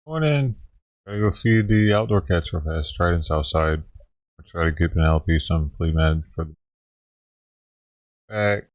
Morning. Gotta go feed the outdoor cats real fast. Trident's outside. I'll try to get Penelope some flea med for the back.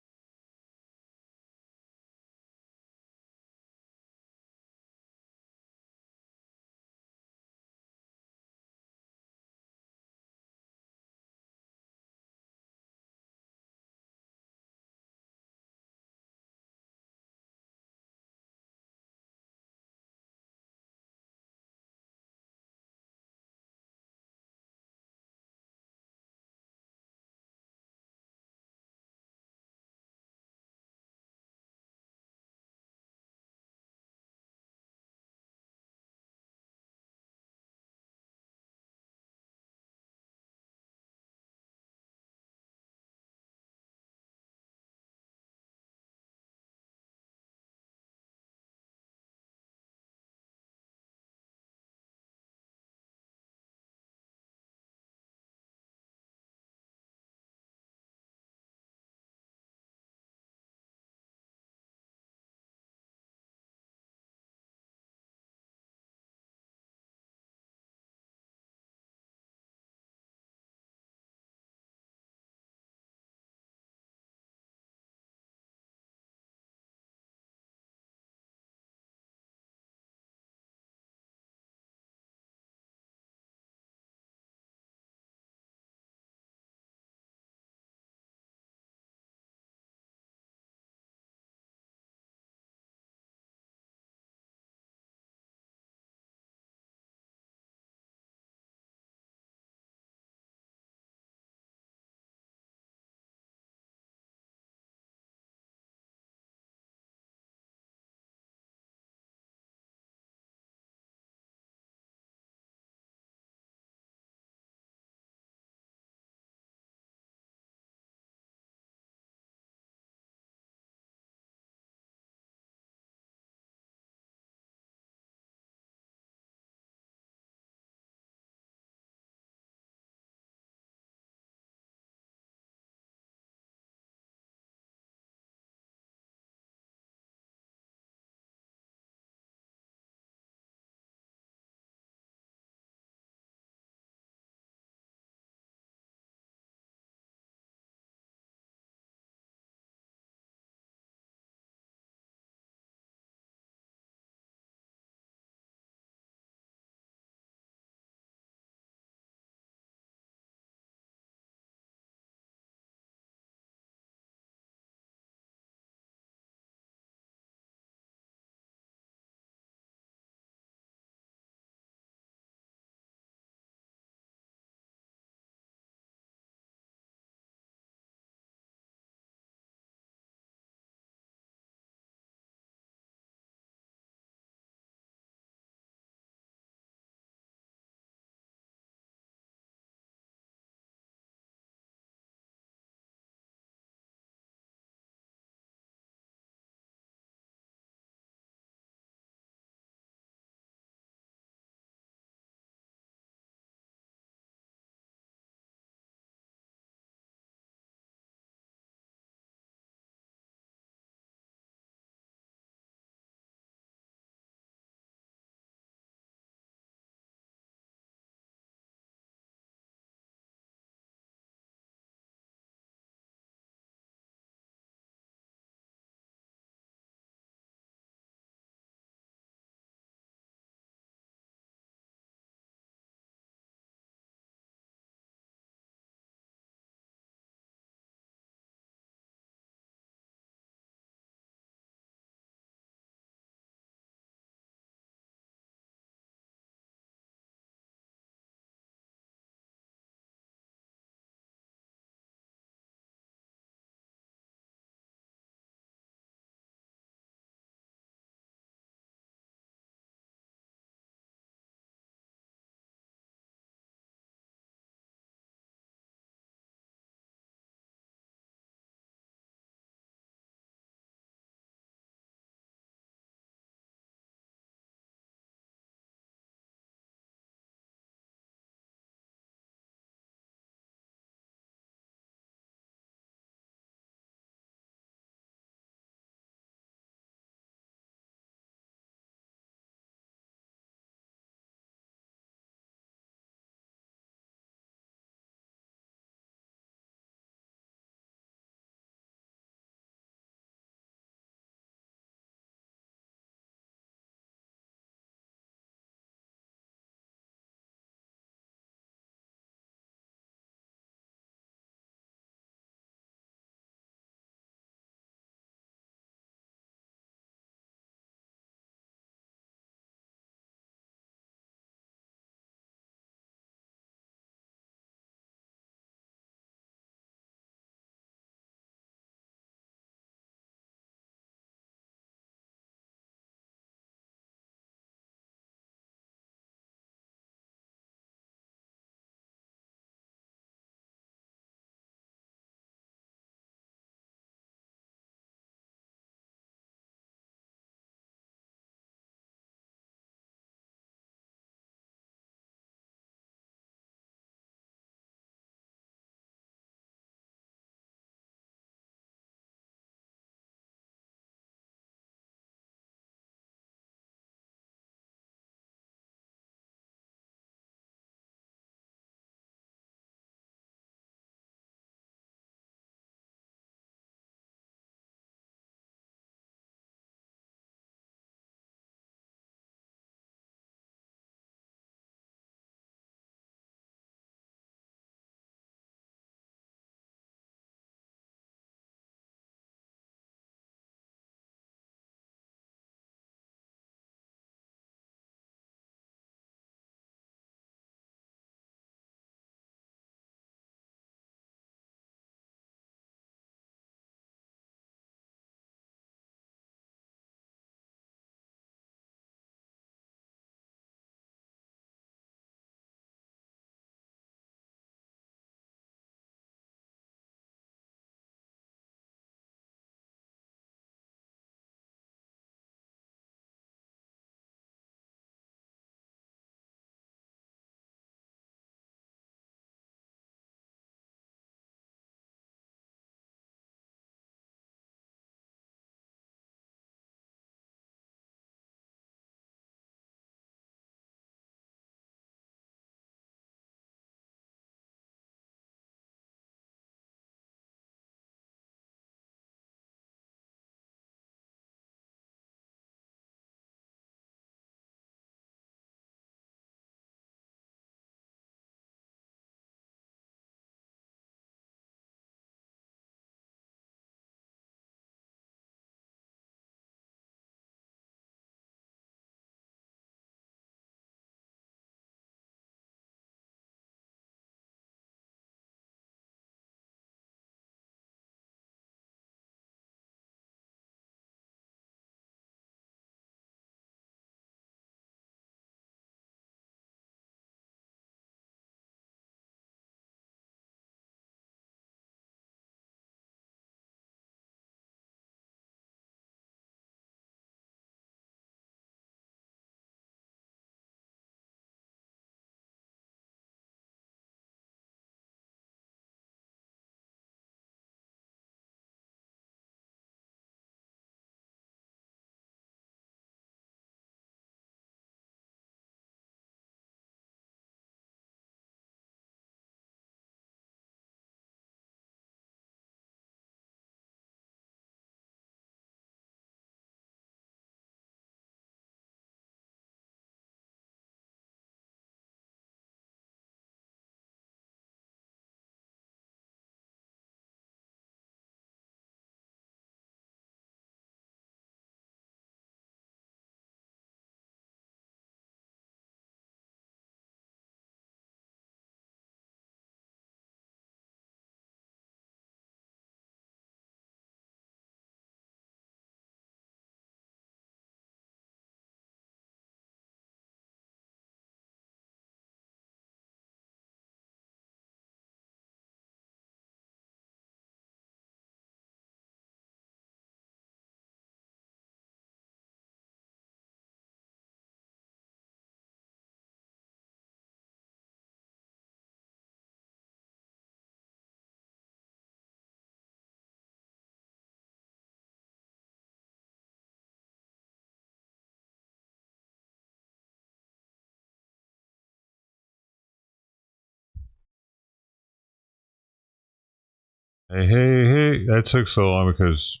Hey, hey, hey! That took so long because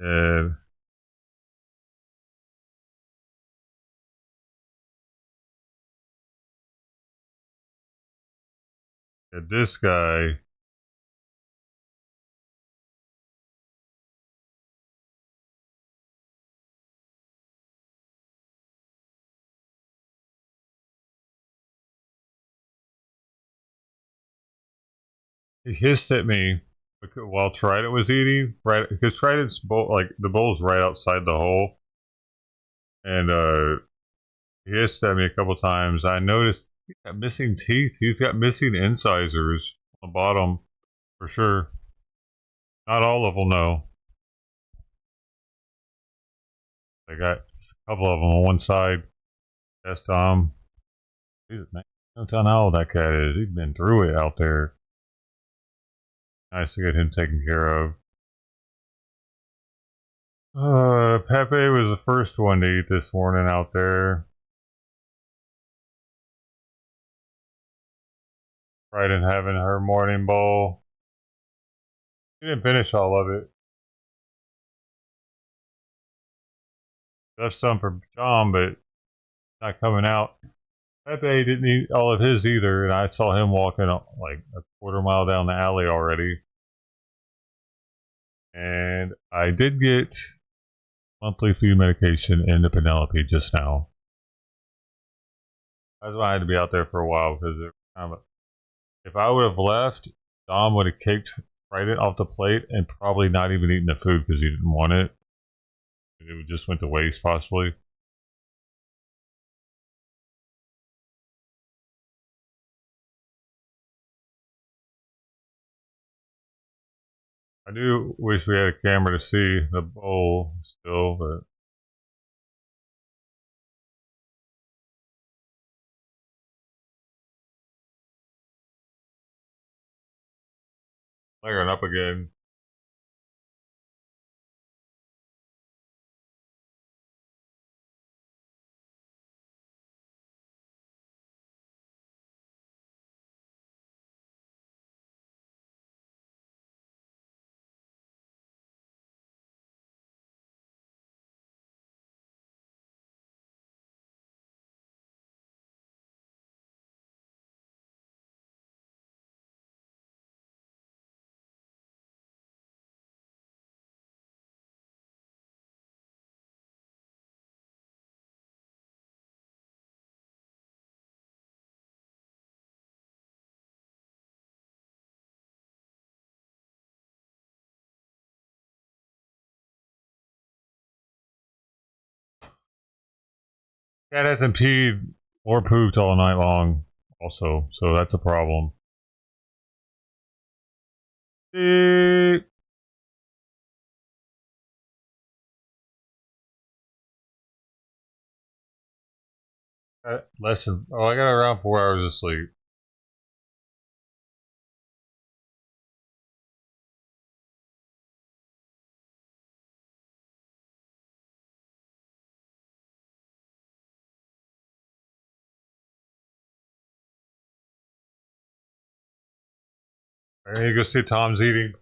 uh, this guy, he hissed at me while Trident was eating. Right, because Trident's bowl, like the bowl's right outside the hole, and he hissed at me a couple times. I noticed he's got missing teeth. He's got missing incisors on the bottom for sure. Not all of them, no. I got just a couple of them on one side. That's Tom. Jesus, man. No telling how old that cat is. He's been through it out there. Nice to get him taken care of. Pepe was the first one to eat this morning out there. Right in having her morning bowl. She didn't finish all of it. Left some for John, but not coming out. Pepe didn't eat all of his either, and I saw him walking like a quarter mile down the alley already. And I did get monthly food medication into Penelope just now. That's why I had to be out there for a while because if I would have left, Dom would have kicked right it off the plate and probably not even eaten the food because he didn't want it. It would just went to waste possibly. I do wish we had a camera to see the bowl still, but flaring up again. Cat hasn't peed or pooped all night long, also, so that's a problem. Beep. Less than, oh, I got around 4 hours of sleep. There you go see Tom's eating.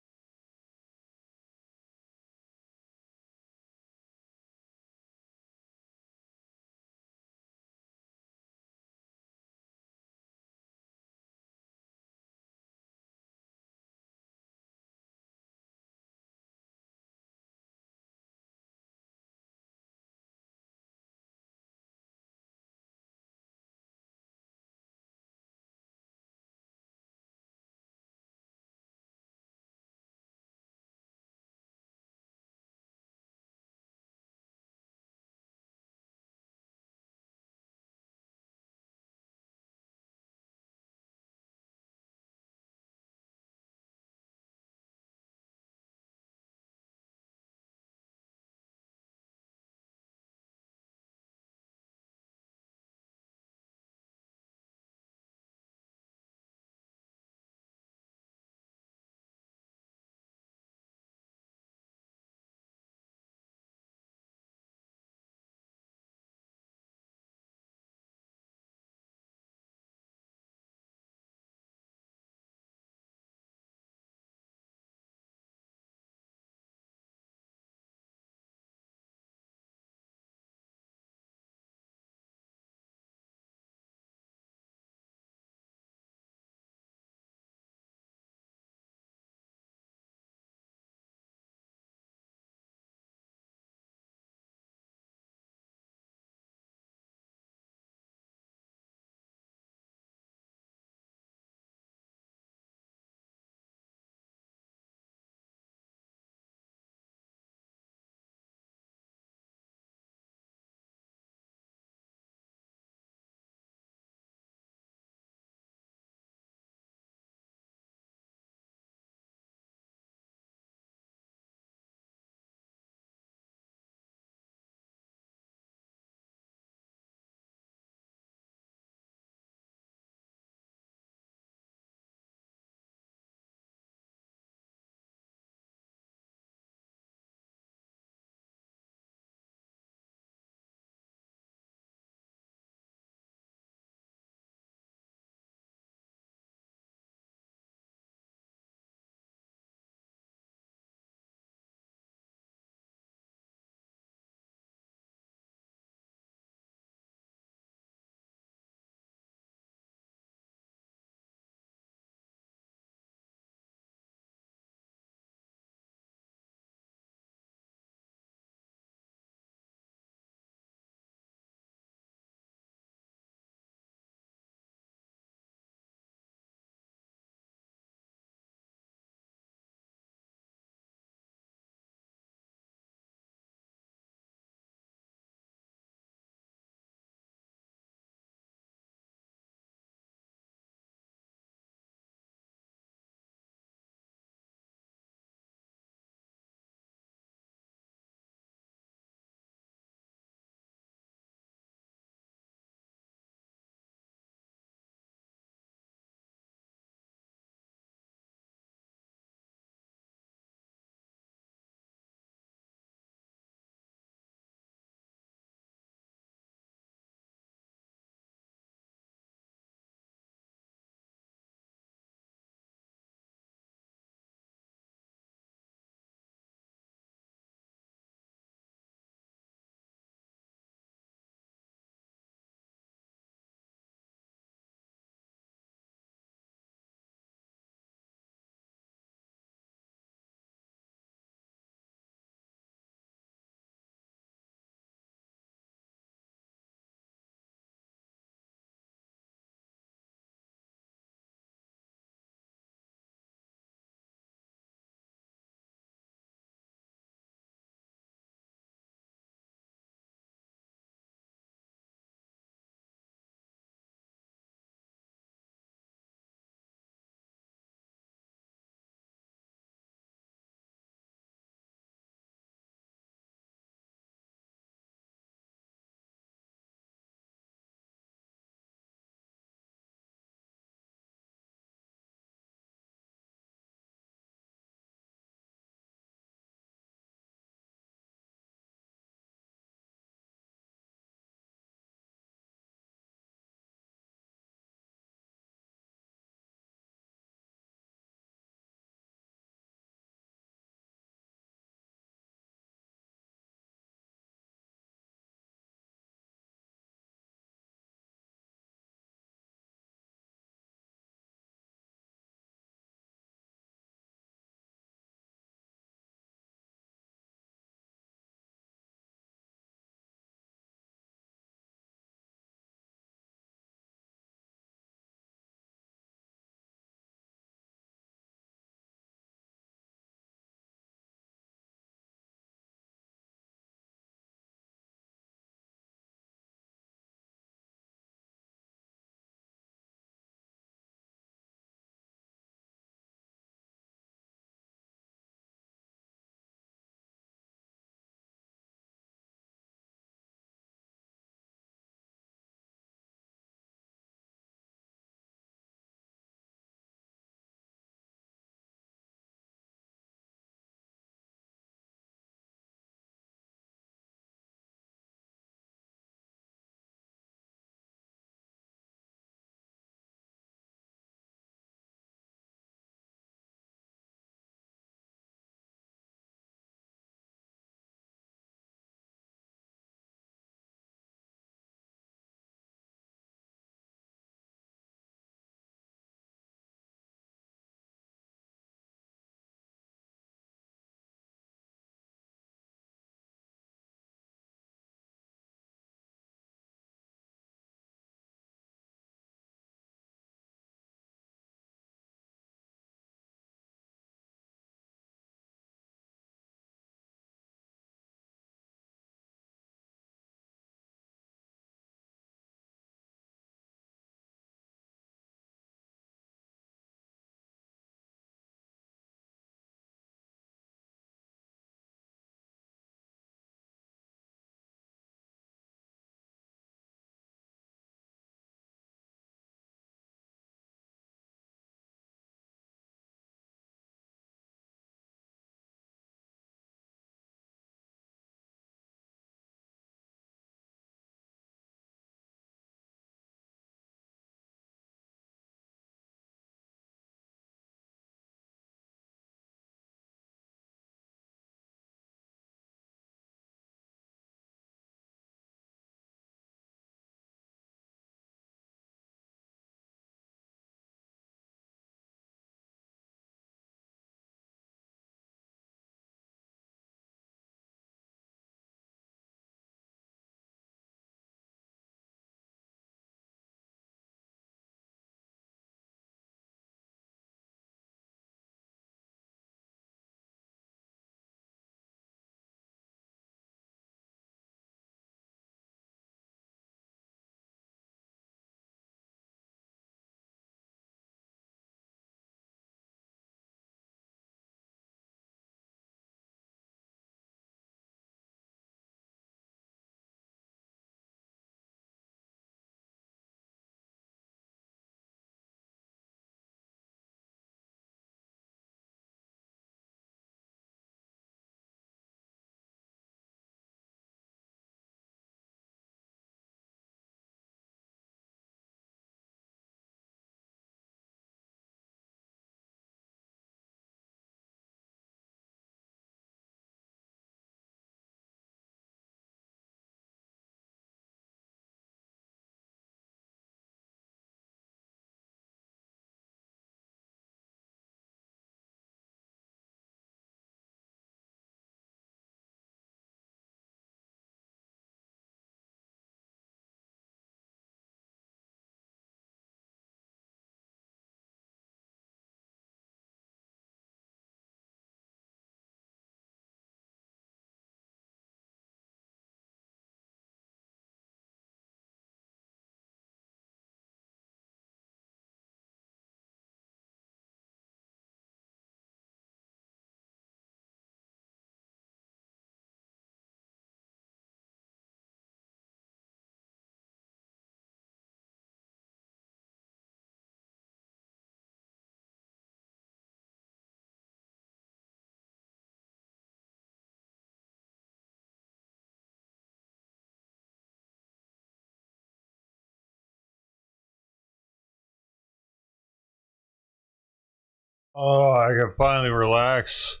Oh, I can finally relax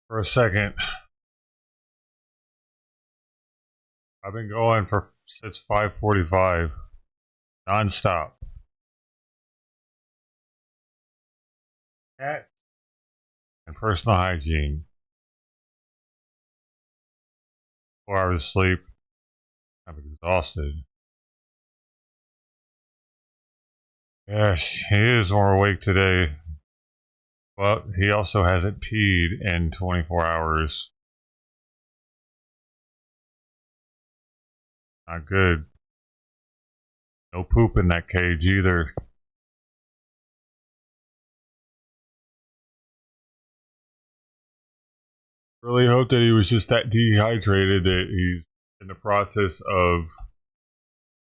for a second. I've been going for since 5:45, nonstop. Cat and personal hygiene. 4 hours of sleep. I'm exhausted. Yes, he is more awake today, but he also hasn't peed in 24 hours. Not good. No poop in that cage either. Really hope that he was just that dehydrated that he's in the process of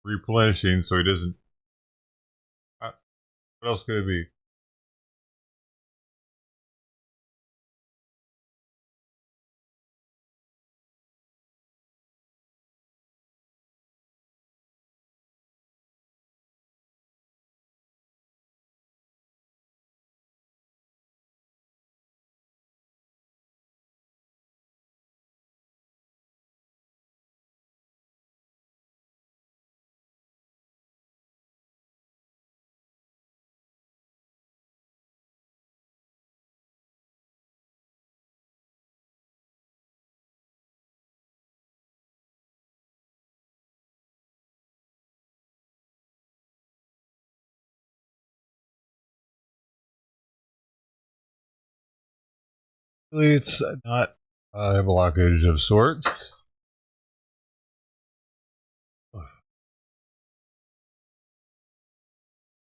replenishing so he doesn't. What else could it be? Really, it's not a blockage of sorts.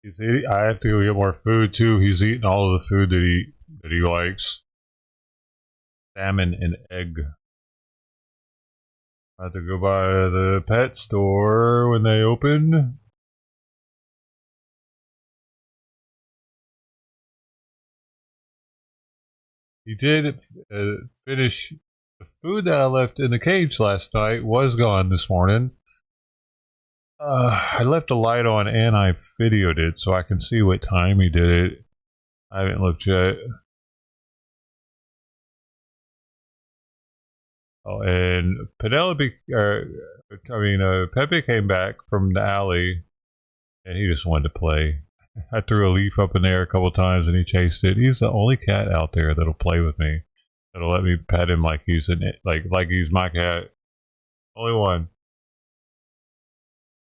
I have to go get more food too. He's eating all of the food that he likes. Salmon and egg. I have to go by the pet store when they open. He did finish the food that I left in the cage last night was gone this morning. I left the light on and I videoed it so I can see what time he did it. I haven't looked yet. Oh, and Pepe came back from the alley and he just wanted to play. I threw a leaf up in the air a couple times and he chased it. He's the only cat out there that'll play with me. That'll let me pet him like he's he's my cat. Only one.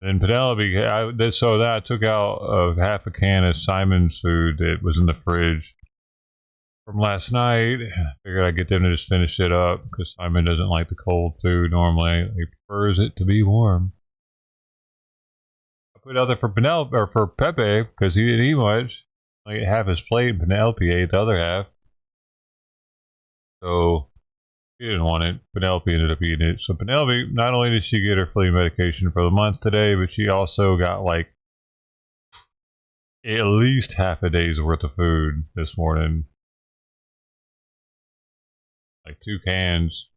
And Penelope, I took out half a can of Simon's food that was in the fridge from last night. Figured I'd get them to just finish it up because Simon doesn't like the cold food normally. He prefers it to be warm. I put out there for Penelope or for Pepe because he didn't eat much. Like half his plate, and Penelope ate the other half. So she didn't want it. Penelope ended up eating it. So Penelope, not only did she get her flea medication for the month today, but she also got like at least half a day's worth of food this morning. Like 2 cans.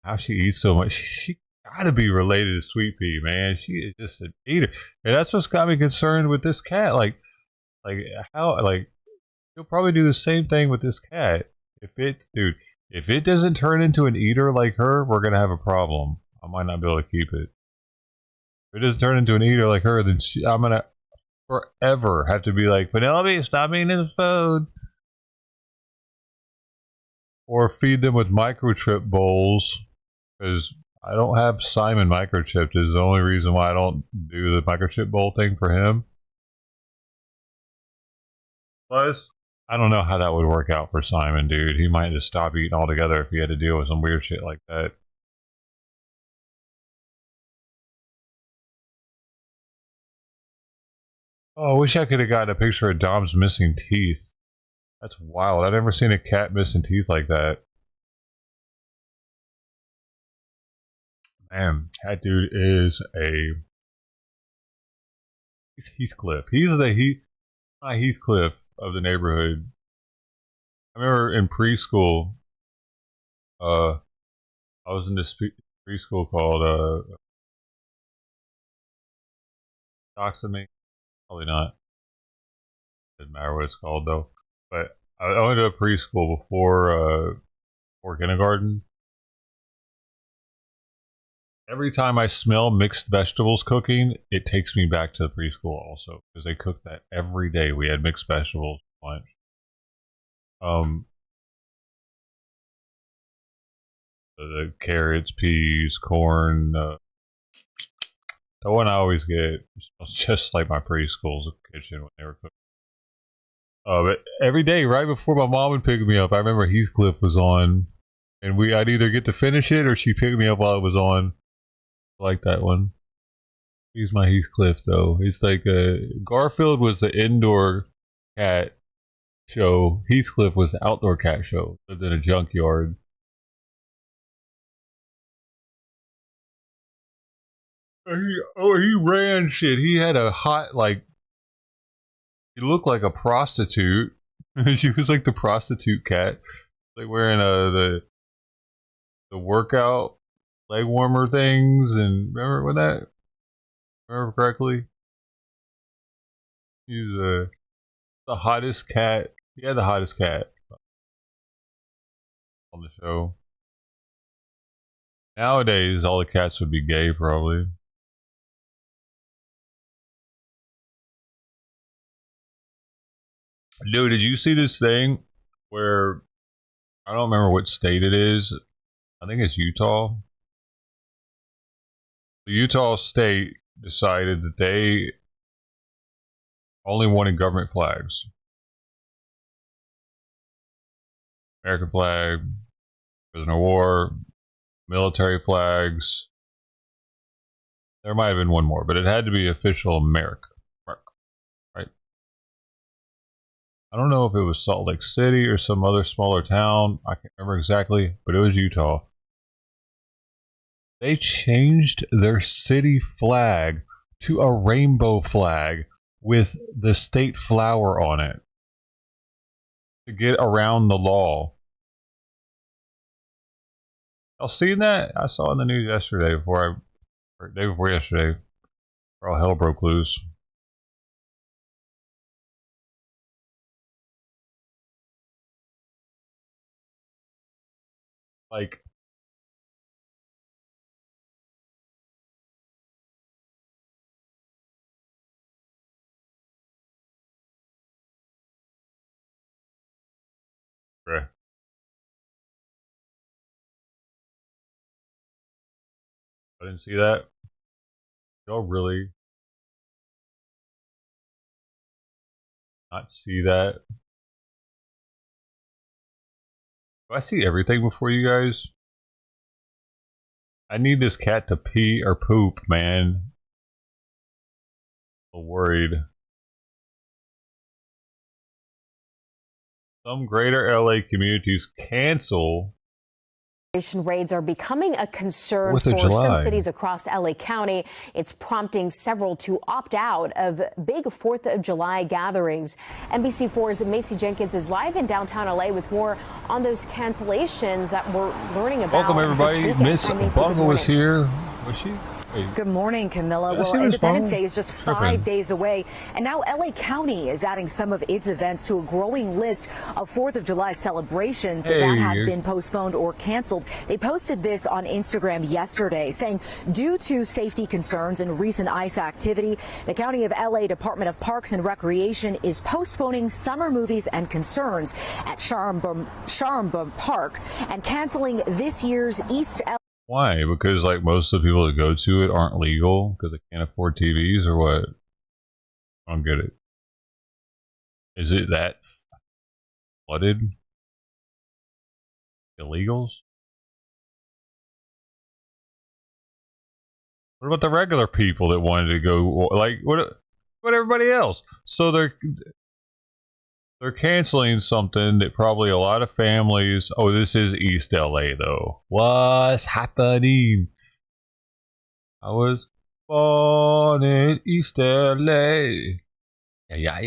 How she eats so much? She gotta be related to Sweet Pea, man. She is just an eater, and that's what's got me concerned with this cat. Like how, like she'll probably do the same thing with this cat. If it doesn't turn into an eater like her, we're gonna have a problem. I might not be able to keep it. If it doesn't turn into an eater like her, then I'm gonna forever have to be like, Penelope, stop eating this food. Or feed them with microchip bowls because I don't have Simon microchipped. Is the only reason why I don't do the microchip bowl thing for him. Plus, I don't know how that would work out for Simon, dude. He might just stop eating altogether if he had to deal with some weird shit like that. Oh, I wish I could have gotten a picture of Dom's missing teeth. That's wild. I've never seen a cat missing teeth like that. Man, that dude is he's Heathcliff. He's the Heathcliff of the neighborhood. I remember in preschool, I was in this preschool called Doxamy. Probably not. Doesn't matter what it's called though. But I went to a preschool before kindergarten. Every time I smell mixed vegetables cooking, it takes me back to the preschool also because they cooked that every day. We had mixed vegetables lunch. The carrots, peas, corn. The one I always get smells just like my preschool's kitchen when they were cooking. But every day, right before my mom would pick me up, I remember Heathcliff was on, and I'd either get to finish it or she picked me up while it was on. I like that one. He's my Heathcliff though. It's like Garfield was the indoor cat show. Heathcliff was the outdoor cat show. Lived in a junkyard. He ran shit. He had a hot, like, he looked like a prostitute. She was like the prostitute cat. Like wearing the workout leg warmer things, and remember that? Remember correctly? He was the hottest cat. He had the hottest cat on the show. Nowadays, all the cats would be gay, probably. Dude, did you see this thing where I don't remember what state it is? I think it's Utah. The Utah state decided that they only wanted government flags. American flag, prisoner of war, military flags. There might have been one more, but it had to be official American. Right? I don't know if it was Salt Lake City or some other smaller town. I can't remember exactly, but it was Utah. They changed their city flag to a rainbow flag with the state flower on it to get around the law. Y'all seen that? I saw it in the news yesterday or day before yesterday, where all hell broke loose. Like, bruh. I didn't see that. Y'all really not see that? Do I see everything before you guys? I need this cat to pee or poop, man. I'm worried. Some greater LA communities cancel. Raids are becoming a concern for some cities across LA County. It's prompting several to opt out of big 4th of July gatherings. NBC4's Macy Jenkins is live in downtown LA with more on those cancellations that we're learning about. Welcome, everybody. Miss Bungle is here. Was she? Good morning, Camilla. Well, Independence Day is just 5 days away, and now LA County is adding some of its events to a growing list of 4th of July celebrations that have been postponed or canceled. They posted this on Instagram yesterday, saying due to safety concerns and recent ICE activity, the County of LA Department of Parks and Recreation is postponing summer movies and concerns at Schaumburg Park and canceling this year's East LA. Why? Because like most of the people that go to it aren't legal because they can't afford TVs or what? I don't get it. Is it that flooded? Illegals? What about the regular people that wanted to go? Like what everybody else? So they're canceling something that probably a lot of families. Oh, this is East LA though. What's happening? I was born in East LA. Yeah.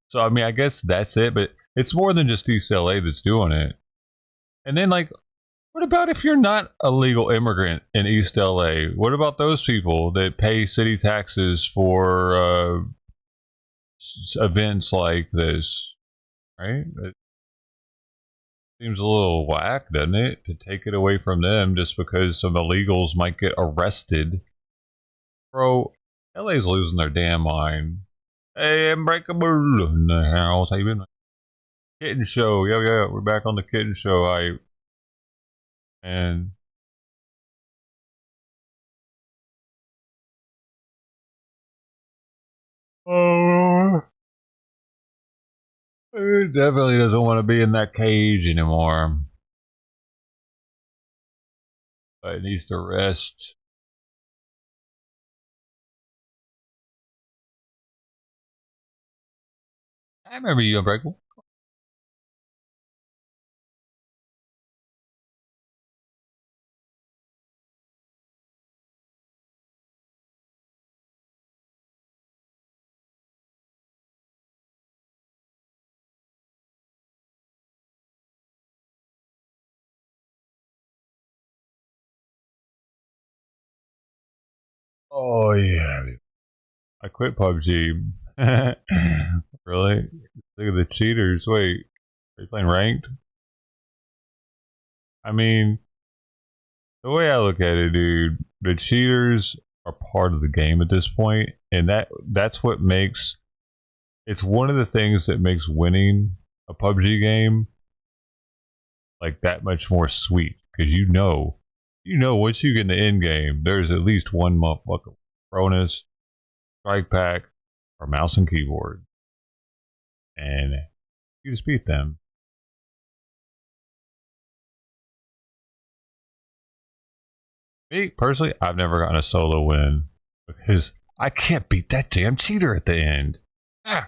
So I mean, I guess that's it. But it's more than just East LA that's doing it. And then, like, what about if you're not a legal immigrant in East LA? What about those people that pay city taxes for events like this, right? It seems a little whack, doesn't it? To take it away from them just because some illegals might get arrested. Bro, LA's losing their damn mind. Hey, Unbreakable in the house. How you been? Kitten show. Yeah, we're back on the kitten show. And oh, it definitely doesn't want to be in that cage anymore. But it needs to rest. I remember you, Unbreakable. Oh yeah, I quit PUBG. Really? Look at the cheaters. Wait, are you playing ranked? I mean, the way I look at it, dude, the cheaters are part of the game at this point, and that's what makes it's one of the things that makes winning a PUBG game like that much more sweet, because you know once you get in the end game, there's at least one motherfucker bonus, strike pack, or mouse and keyboard, and you just beat them. Me personally, I've never gotten a solo win because I can't beat that damn cheater at the end. I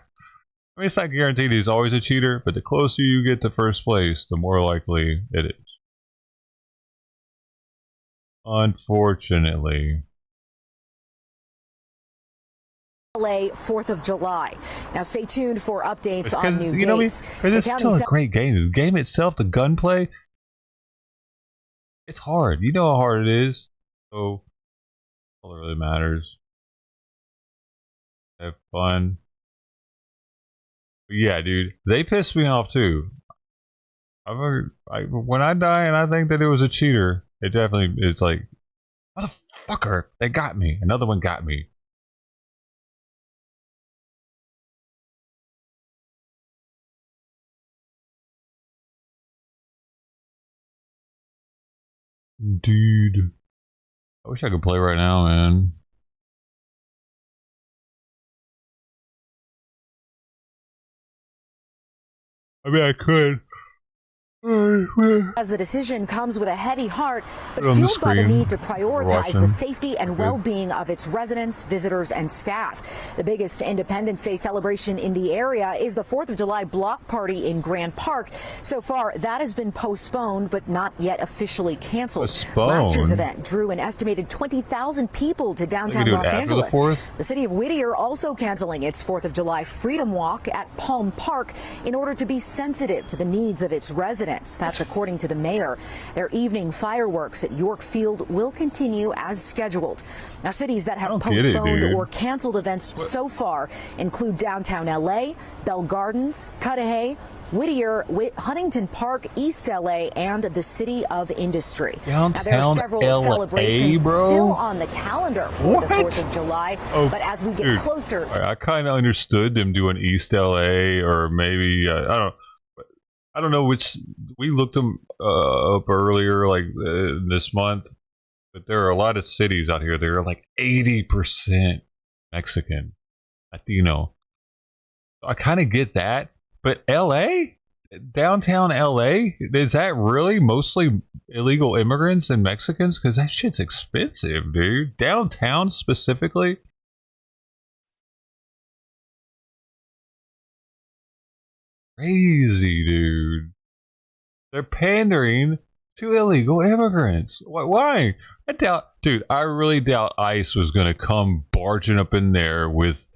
mean, it's not guaranteed he's always a cheater, but the closer you get to first place, the more likely it is. Unfortunately. LA 4th of July. Now stay tuned for updates on new dates. It's still a great game. The game itself, the gunplay, it's hard. You know how hard it is. So all that really matters. Have fun. But yeah, dude, they pissed me off too. When I die and I think that it was a cheater, it's like, motherfucker, they got me. Another one got me. Dude, I wish I could play right now, man. I mean, I could. As the decision comes with a heavy heart, but fueled by the need to prioritize the safety and well-being of its residents, visitors, and staff. The biggest Independence Day celebration in the area is the 4th of July block party in Grant Park. So far, that has been postponed, but not yet officially canceled. Last year's event drew an estimated 20,000 people to downtown Los Angeles. The city of Whittier also canceling its 4th of July Freedom Walk at Palm Park in order to be sensitive to the needs of its residents. That's according to the mayor. Their evening fireworks at York Field will continue as scheduled. Now, cities that have postponed or canceled events so far include downtown LA, Bell Gardens, Cudahy, Whittier, Huntington Park, East LA, and the City of Industry. Now, there are several celebrations still on the calendar for the 4th of July, but as we get closer... I kind of understood them doing East LA, or maybe, I don't know which. We looked them up earlier, like this month, but there are a lot of cities out here that are like 80% Mexican, Latino. I kind of get that, but LA, downtown LA, is that really mostly illegal immigrants and Mexicans? Because that shit's expensive, dude. Downtown specifically. Crazy, dude. They're pandering to illegal immigrants. Why? I really doubt ICE was going to come barging up in there with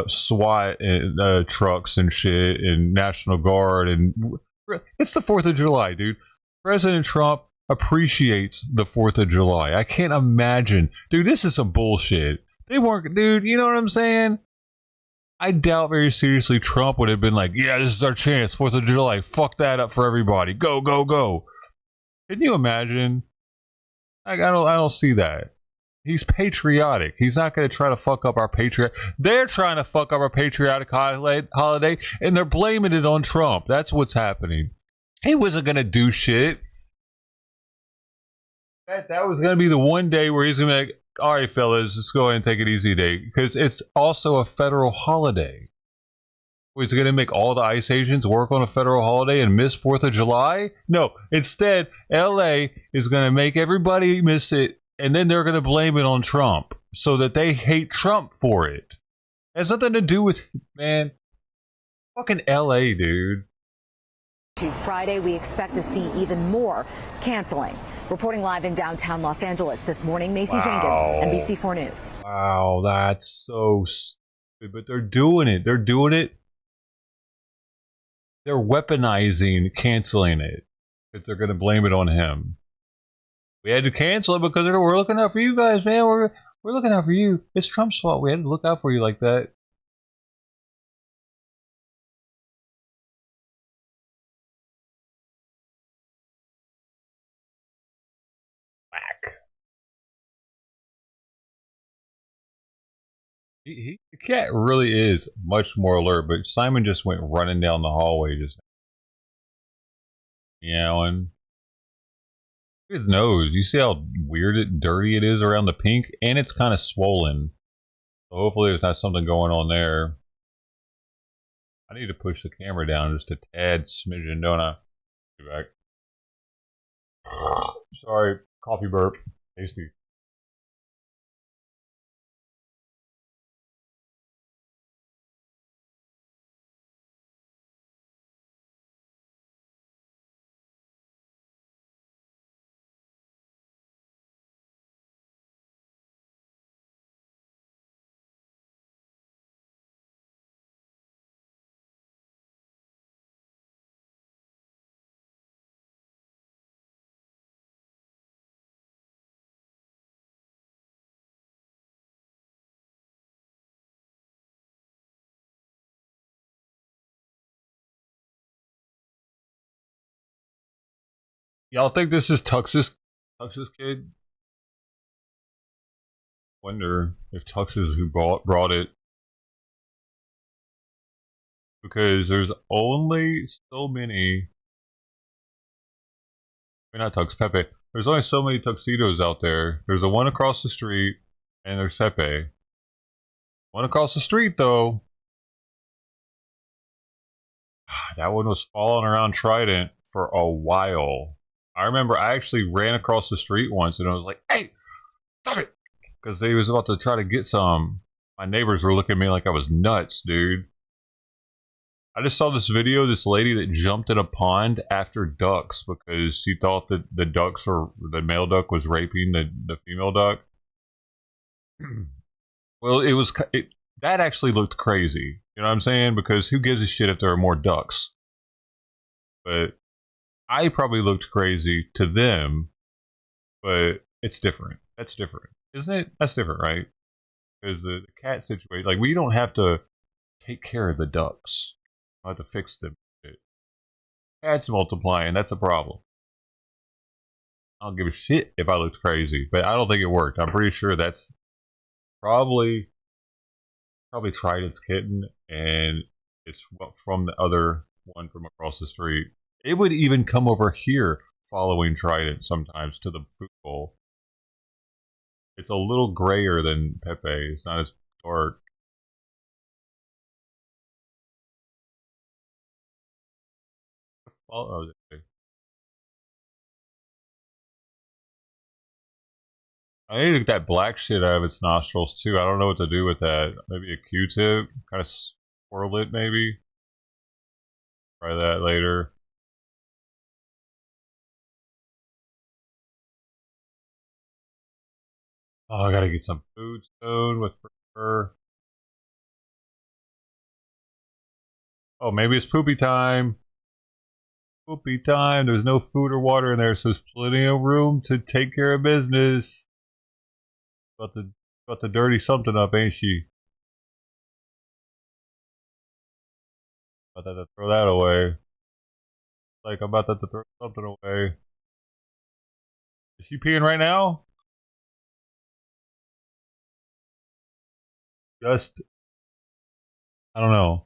SWAT and trucks and shit and National Guard. And it's the 4th of July, dude. President Trump appreciates the 4th of July. I can't imagine. Dude, this is some bullshit. They weren't, dude, you know what I'm saying? I doubt very seriously Trump would have been like, yeah, this is our chance, 4th of July, fuck that up for everybody, go, go, go. Can you imagine? Like, I don't see that. He's patriotic. He's not going to try to fuck up our patriot. They're trying to fuck up our patriotic holiday, and they're blaming it on Trump. That's what's happening. He wasn't going to do shit. That was going to be the one day where he's going to be like, all right, fellas, let's go ahead and take it easy today. Because it's also a federal holiday. He's going to make all the ICE agents work on a federal holiday and miss 4th of July? No. Instead, LA is going to make everybody miss it, and then they're going to blame it on Trump so that they hate Trump for it. It has nothing to do with, man, fucking LA, dude. To Friday, we expect to see even more canceling. Reporting live in downtown Los Angeles this morning, Macy Jenkins, NBC4 News. Wow, that's so stupid. But they're doing it. They're doing it. They're weaponizing canceling it because they're going to blame it on him. We had to cancel it because we're looking out for you guys, man. We're looking out for you. It's Trump's fault. We had to look out for you like that. The cat really is much more alert, but Simon just went running down the hallway just meowing. His nose, you see how weird dirty it is around the pink? And it's kind of swollen. So hopefully there's not something going on there. I need to push the camera down just a tad smidgen, don't I? Be back. Sorry, coffee burp. Tasty. Y'all think this is Tux's kid? Wonder if Tux is who brought it. Because there's only so many. Not Tux, Pepe. There's only so many tuxedos out there. There's the one across the street, and there's Pepe. One across the street, though. That one was following around Trident for a while. I remember I actually ran across the street once, and I was like, hey, stop it! Because they was about to try to get some. My neighbors were looking at me like I was nuts, dude. I just saw this video, this lady that jumped in a pond after ducks because she thought that the male duck was raping the female duck. Well, that actually looked crazy. You know what I'm saying? Because who gives a shit if there are more ducks? But I probably looked crazy to them, but it's different. That's different. Isn't it? That's different, right? Because the cat situation, like, we don't have to take care of the ducks. I have to fix them. Cats multiplying, that's a problem. I don't give a shit if I looked crazy, but I don't think it worked. I'm pretty sure that's probably Trident's kitten, and it's from the other one from across the street. It would even come over here following Trident sometimes to the food bowl. It's a little grayer than Pepe. It's not as dark. Oh, I need to get that black shit out of its nostrils too. I don't know what to do with that. Maybe a Q-tip, kind of swirl it maybe. Try that later. Oh, I gotta get some food stone with her. Oh, maybe it's poopy time. Poopy time. There's no food or water in there, so there's plenty of room to take care of business. Got the dirty something up, ain't she? About to throw that away. Like I'm about to throw something away. Is she peeing right now? Just, I don't know.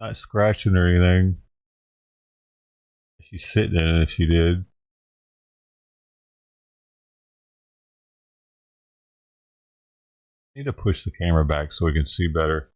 Not scratching or anything. She's sitting in it if she did. I need to push the camera back so we can see better.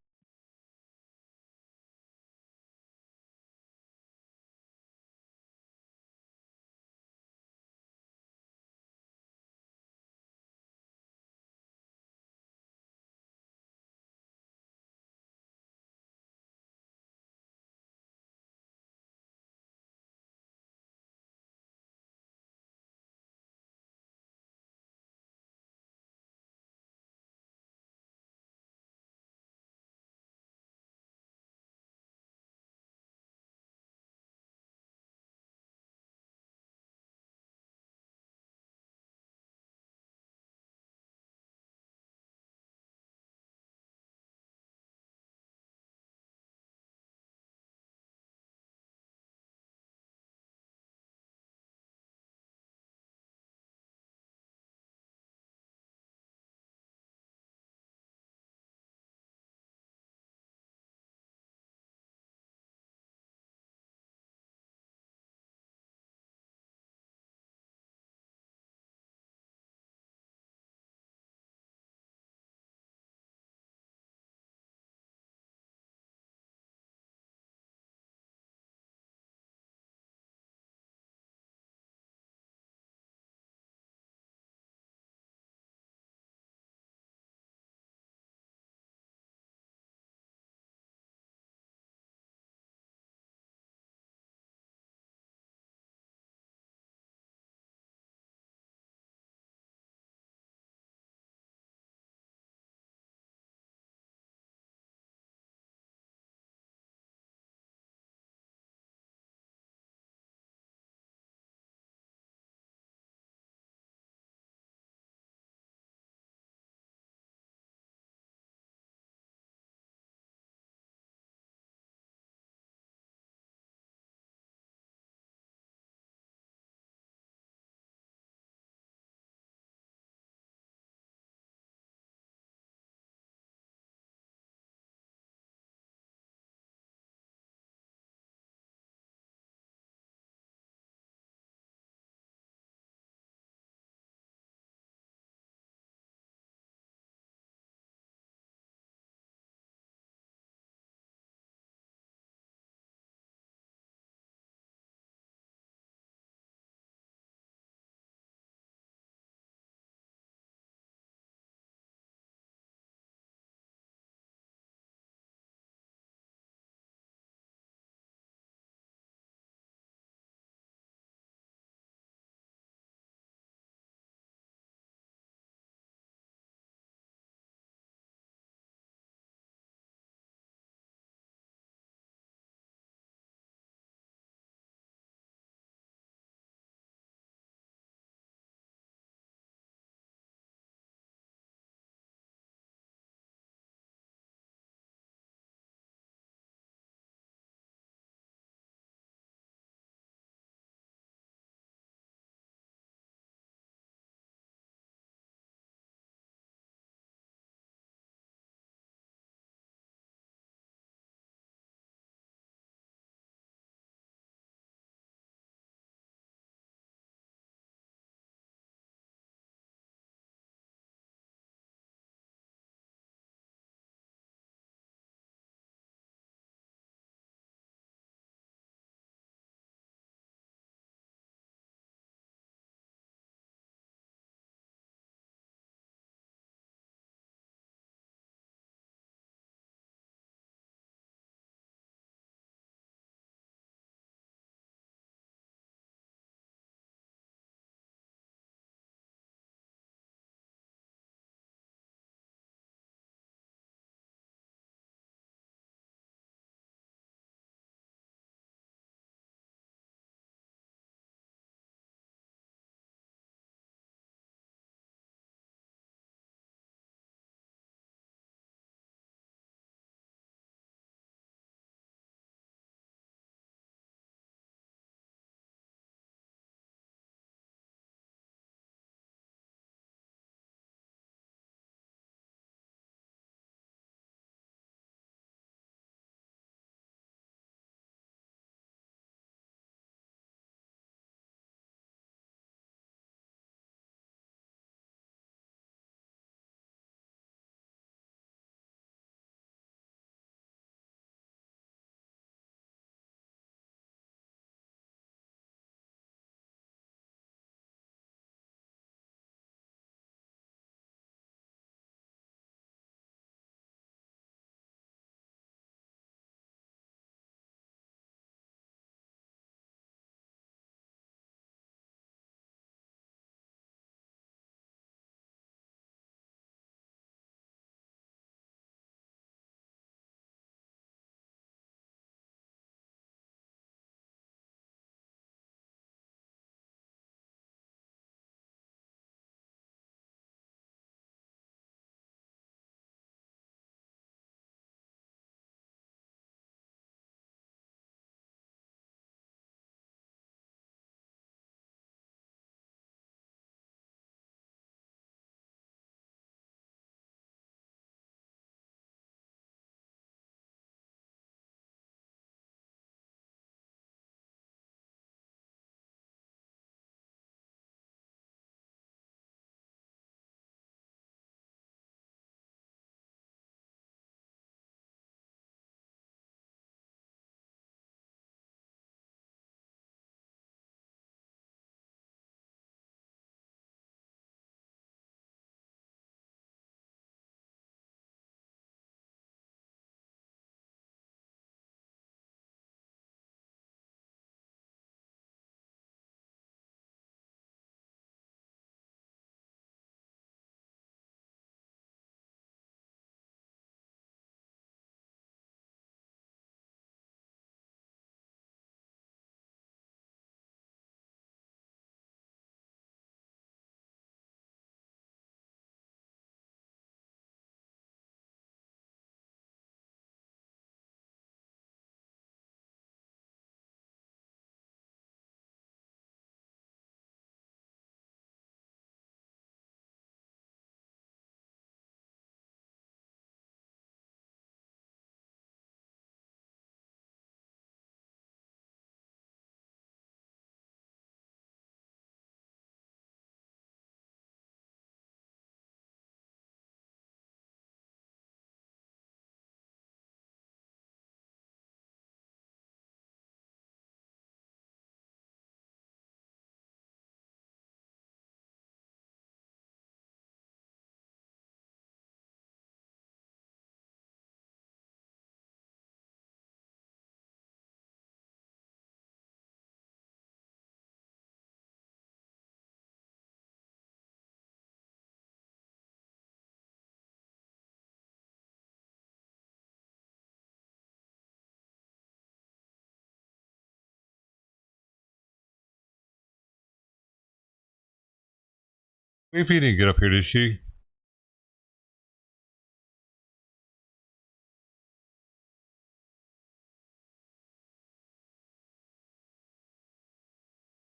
Sleepy didn't get up here, did she?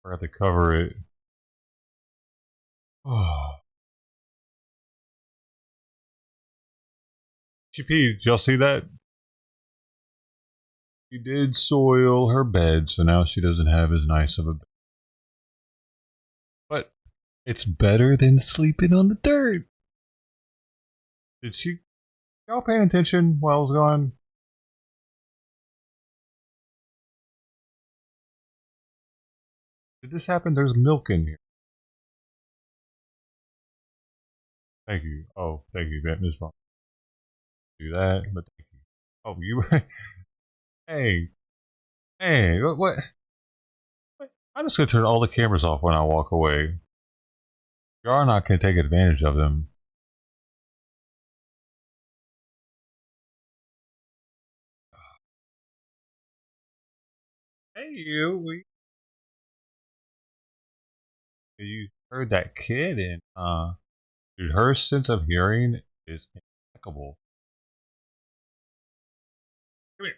Forgot to cover it. Oh. She peed. Did y'all see that? She did soil her bed, so now she doesn't have as nice of a bed. But it's better than sleeping on the dirt. Did she? Y'all paying attention while I was gone? Did this happen? There's milk in here. Thank you. Oh, thank you, Miss Bond. Do that, but thank you. Oh, you. Hey, hey, what? I'm just gonna turn all the cameras off when I walk away. You are not gonna take advantage of them. Hey, you heard that kid, and dude, her sense of hearing is impeccable. Come here.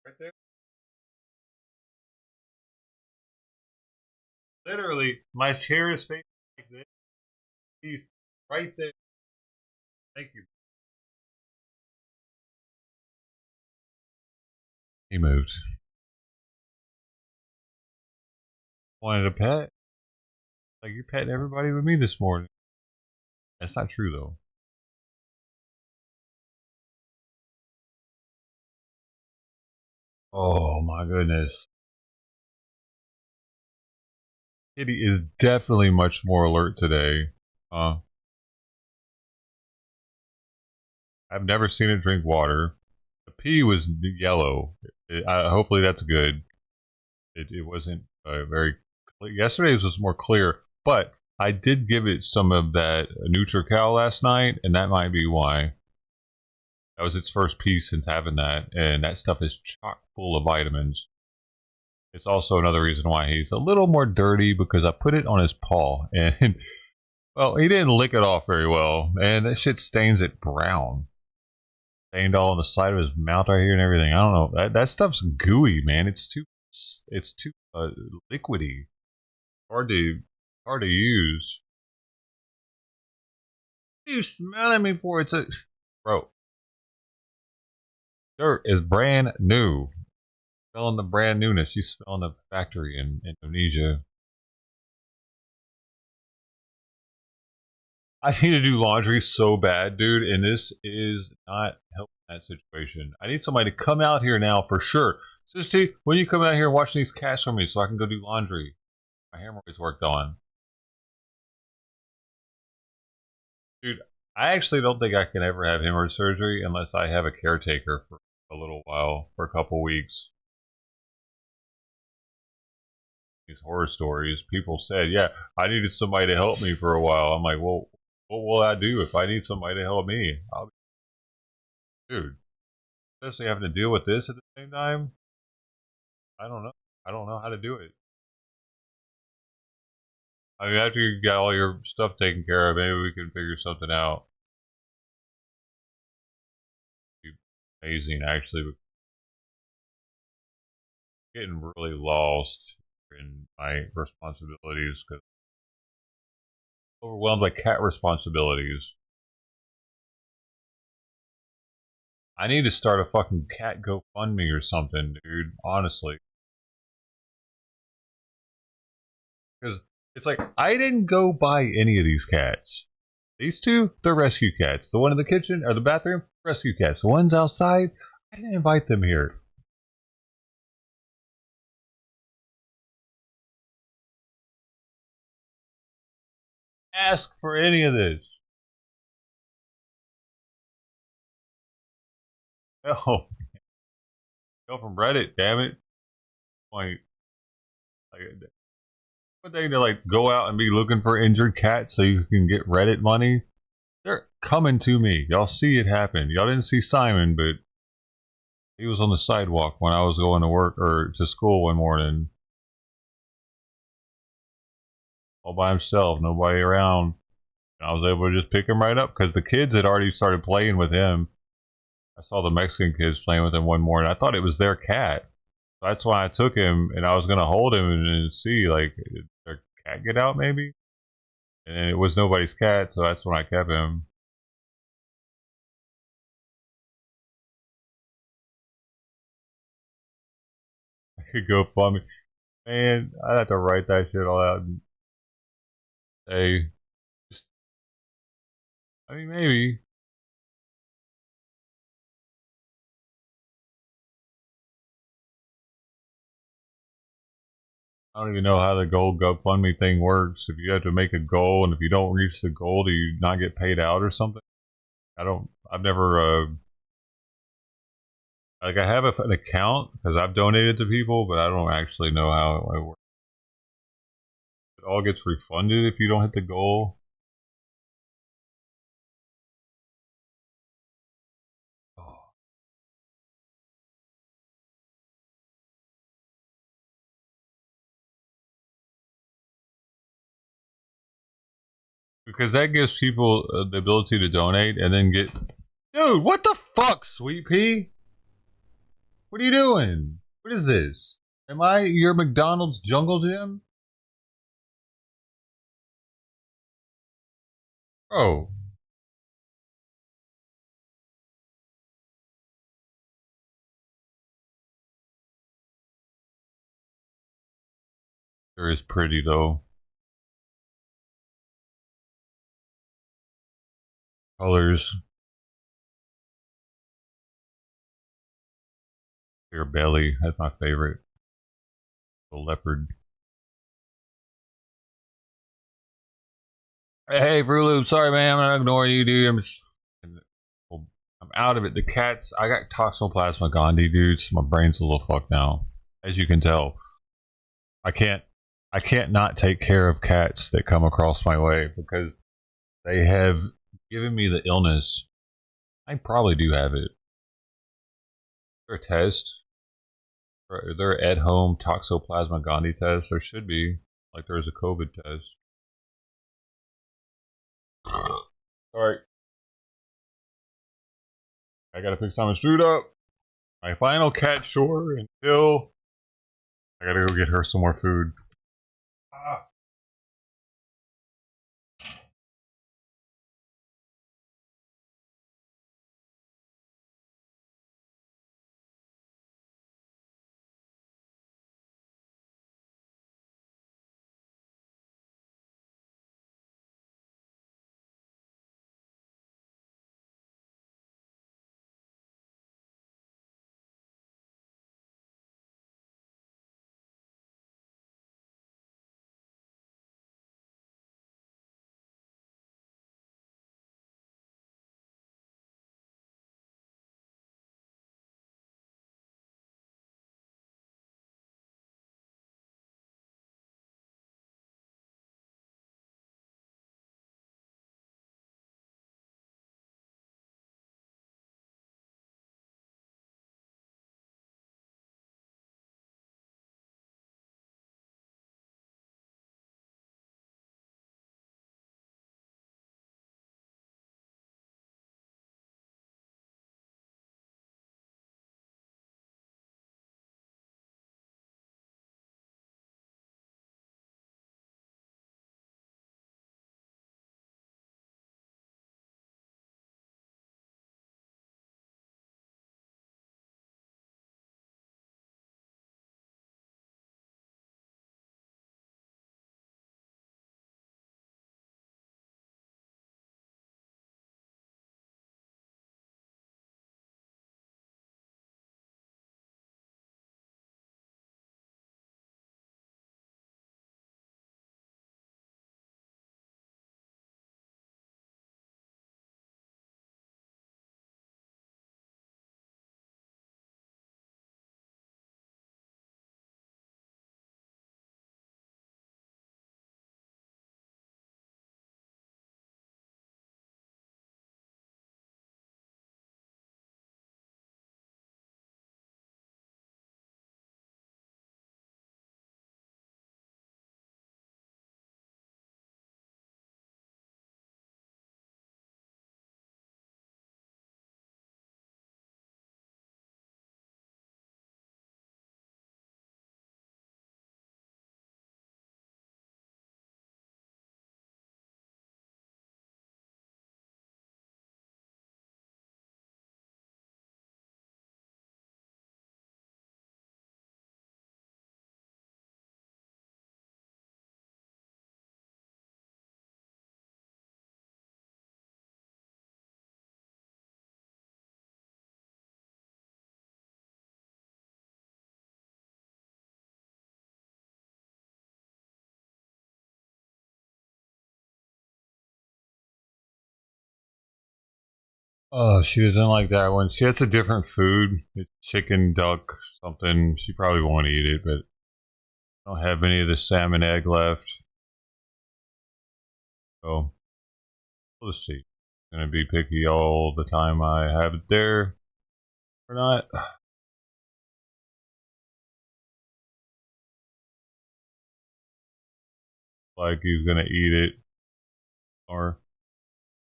Right there. Literally, my chair is facing like this. He's right there. Thank you. He moved. Wanted a pet? Like you're petting everybody with me this morning. That's not true though. Oh my goodness. Kitty is definitely much more alert today. I've never seen it drink water. The pee was yellow. Hopefully that's good. It wasn't very clear. Yesterday's was more clear, but I did give it some of that NutriCal last night, and that might be why. That was its first pee since having that, and that stuff is chock full of vitamins. It's also another reason why he's a little more dirty, because I put it on his paw, and well, he didn't lick it off very well, and that shit stains it brown. Stained all on the side of his mouth right here and everything. I don't know. That stuff's gooey, man. It's too liquidy. Hard to use. What are you smelling me for? It's a bro. Dirt is brand new. Smelling the brand newness. She's smelling the factory in Indonesia. I need to do laundry so bad, dude, and this is not helping that situation. I need somebody to come out here now for sure. Sissy, when you come out here and watch these cats for me so I can go do laundry? My hemorrhoids worked on. Dude, I actually don't think I can ever have hemorrhoid surgery unless I have a caretaker for a little while, for a couple weeks. These horror stories, people said, yeah, I needed somebody to help me for a while. I'm like, well, what will I do if I need somebody to help me? Dude, especially having to deal with this at the same time. I don't know. I don't know how to do it. I mean, after you got all your stuff taken care of, maybe we can figure something out. It'd be amazing, actually. Getting really lost in my responsibilities because overwhelmed by cat responsibilities. I need to start a fucking cat GoFundMe or something, dude. Honestly. Because it's like, I didn't go buy any of these cats. These two, they're rescue cats. The one in the kitchen or the bathroom, rescue cats. The ones outside, I didn't invite them here. Ask for any of this. Oh, go from Reddit, damn it. Like one thing to like go out and be looking for injured cats so you can get Reddit money. They're coming to me. Y'all see it happen. Y'all didn't see Simon, but he was on the sidewalk when I was going to work or to school one morning. All by himself, nobody around. And I was able to just pick him right up because the kids had already started playing with him. I saw the Mexican kids playing with him one morning. I thought it was their cat. That's why I took him, and I was going to hold him and see, like, did their cat get out maybe? And it was nobody's cat, so that's when I kept him. I could go fund me. Man, I'd have to write that shit all out and say, just, I mean, maybe. I don't even know how the gold GoFundMe thing works. If you have to make a goal, and if you don't reach the goal, do you not get paid out or something? I've never, like, I have an account because I've donated to people, but I don't actually know how it works. It all gets refunded if you don't hit the goal. Because that gives people the ability to donate and then get... Dude, what the fuck, Sweet Pea? What are you doing? What is this? Am I your McDonald's jungle gym? Oh. Sure is pretty, though. Colors. Your belly. That's my favorite. The leopard. Hey, Fruit Loop. Sorry, man. I'm gonna ignore you, dude. I'm out of it. The cats. I got Toxoplasma gondii, dudes. My brain's a little fucked now, as you can tell. I can't not take care of cats that come across my way because they have given me the illness. I probably do have it. Is there a test? Is there an at-home Toxoplasma gondii test? There should be. Like there's a COVID test. Sorry. I gotta pick Simon's food up. My final cat chore until I gotta go get her some more food. Ah. Oh, she doesn't like that one. She has a different food. It's chicken, duck, something. She probably won't eat it, but I don't have any of the salmon egg left. So, we'll see. I'm gonna be picky all the time I have it there. Or not. Like he's gonna eat it. Or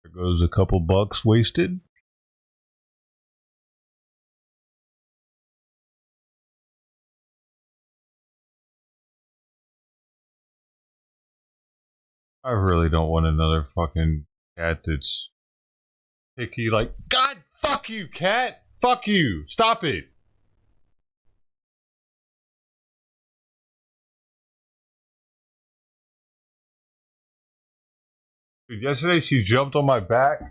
there goes a couple bucks wasted. I really don't want another fucking cat that's picky. Like, God, fuck you, cat. Fuck you. Stop it. Dude, yesterday she jumped on my back.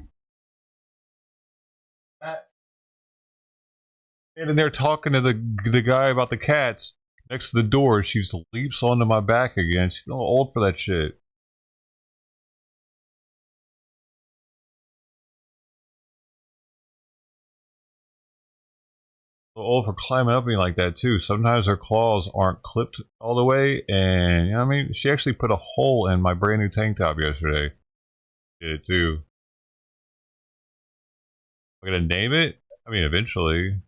Standing there talking to the guy about the cats next to the door. She just leaps onto my back again. She's a little old for that shit. A little old for climbing up me like that too. Sometimes her claws aren't clipped all the way, and you know what I mean. She actually put a hole in my brand new tank top yesterday. Did it too. I'm gonna name it. I mean, eventually.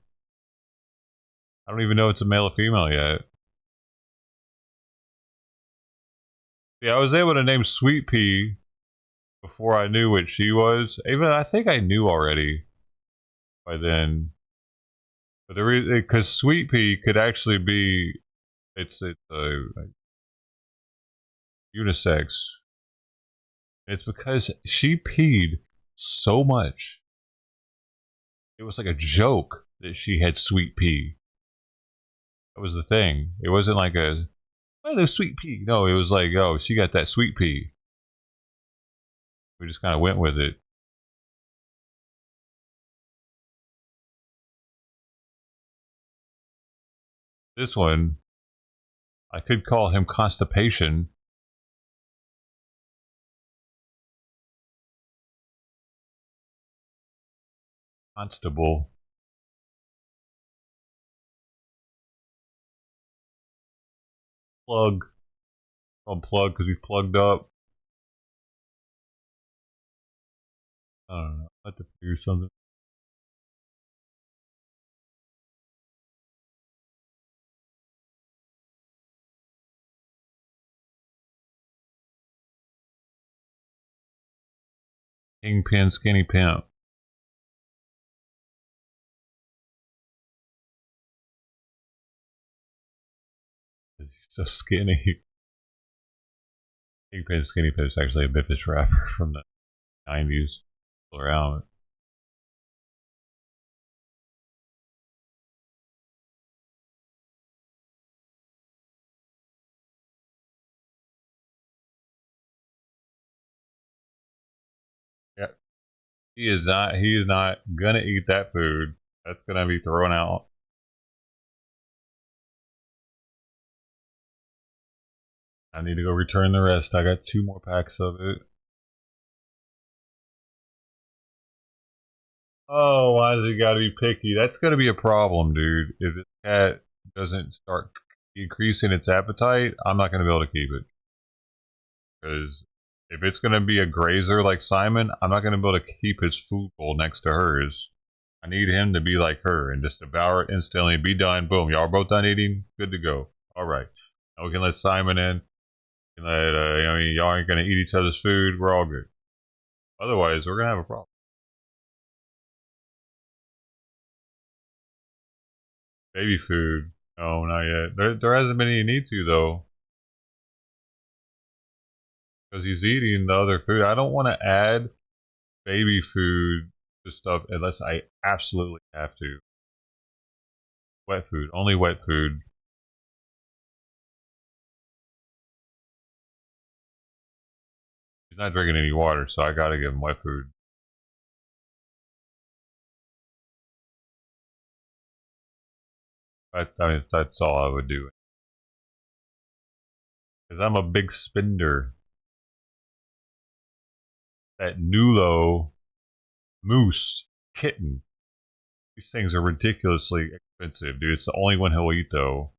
I don't even know if it's a male or female yet. Yeah, I was able to name Sweet Pea before I knew what she was. Even I think I knew already by then. But the reason, because Sweet Pea could actually be, it's like unisex. It's because she peed so much. It was like a joke that she had sweet pea. That was the thing. It wasn't like a, oh, there's sweet pea. No, it was like, oh, she got that sweet pea. We just kind of went with it. This one, I could call him Constipation. Constable. Plug. Unplug because he's plugged up. I don't know. I have to do something. Kingpin, skinny pimp. He's so skinny. Kingpin, skinny pimp is actually a Memphis rapper from the 90s. Still around. Yeah. He is not. He is not gonna eat that food. That's gonna be thrown out. I need to go return the rest. I got 2 more packs of it. Oh, why does he gotta be picky? That's gonna be a problem, dude. If this cat doesn't start increasing its appetite, I'm not gonna be able to keep it. Because if it's gonna be a grazer like Simon, I'm not gonna be able to keep his food bowl next to hers. I need him to be like her and just devour it instantly, be done, boom. Y'all both done eating? Good to go. Alright. Now we can let Simon in. We can let, I mean, y'all ain't gonna eat each other's food. We're all good. Otherwise, we're gonna have a problem. Baby food. No, not yet. There hasn't been any need to, though. Because he's eating the other food. I don't want to add baby food to stuff unless I absolutely have to. Wet food. Only wet food. He's not drinking any water, so I gotta give him wet food. I mean, that's all I would do. Because I'm a big spender. That Nulo Moose kitten. These things are ridiculously expensive, dude. It's the only one he'll eat, though.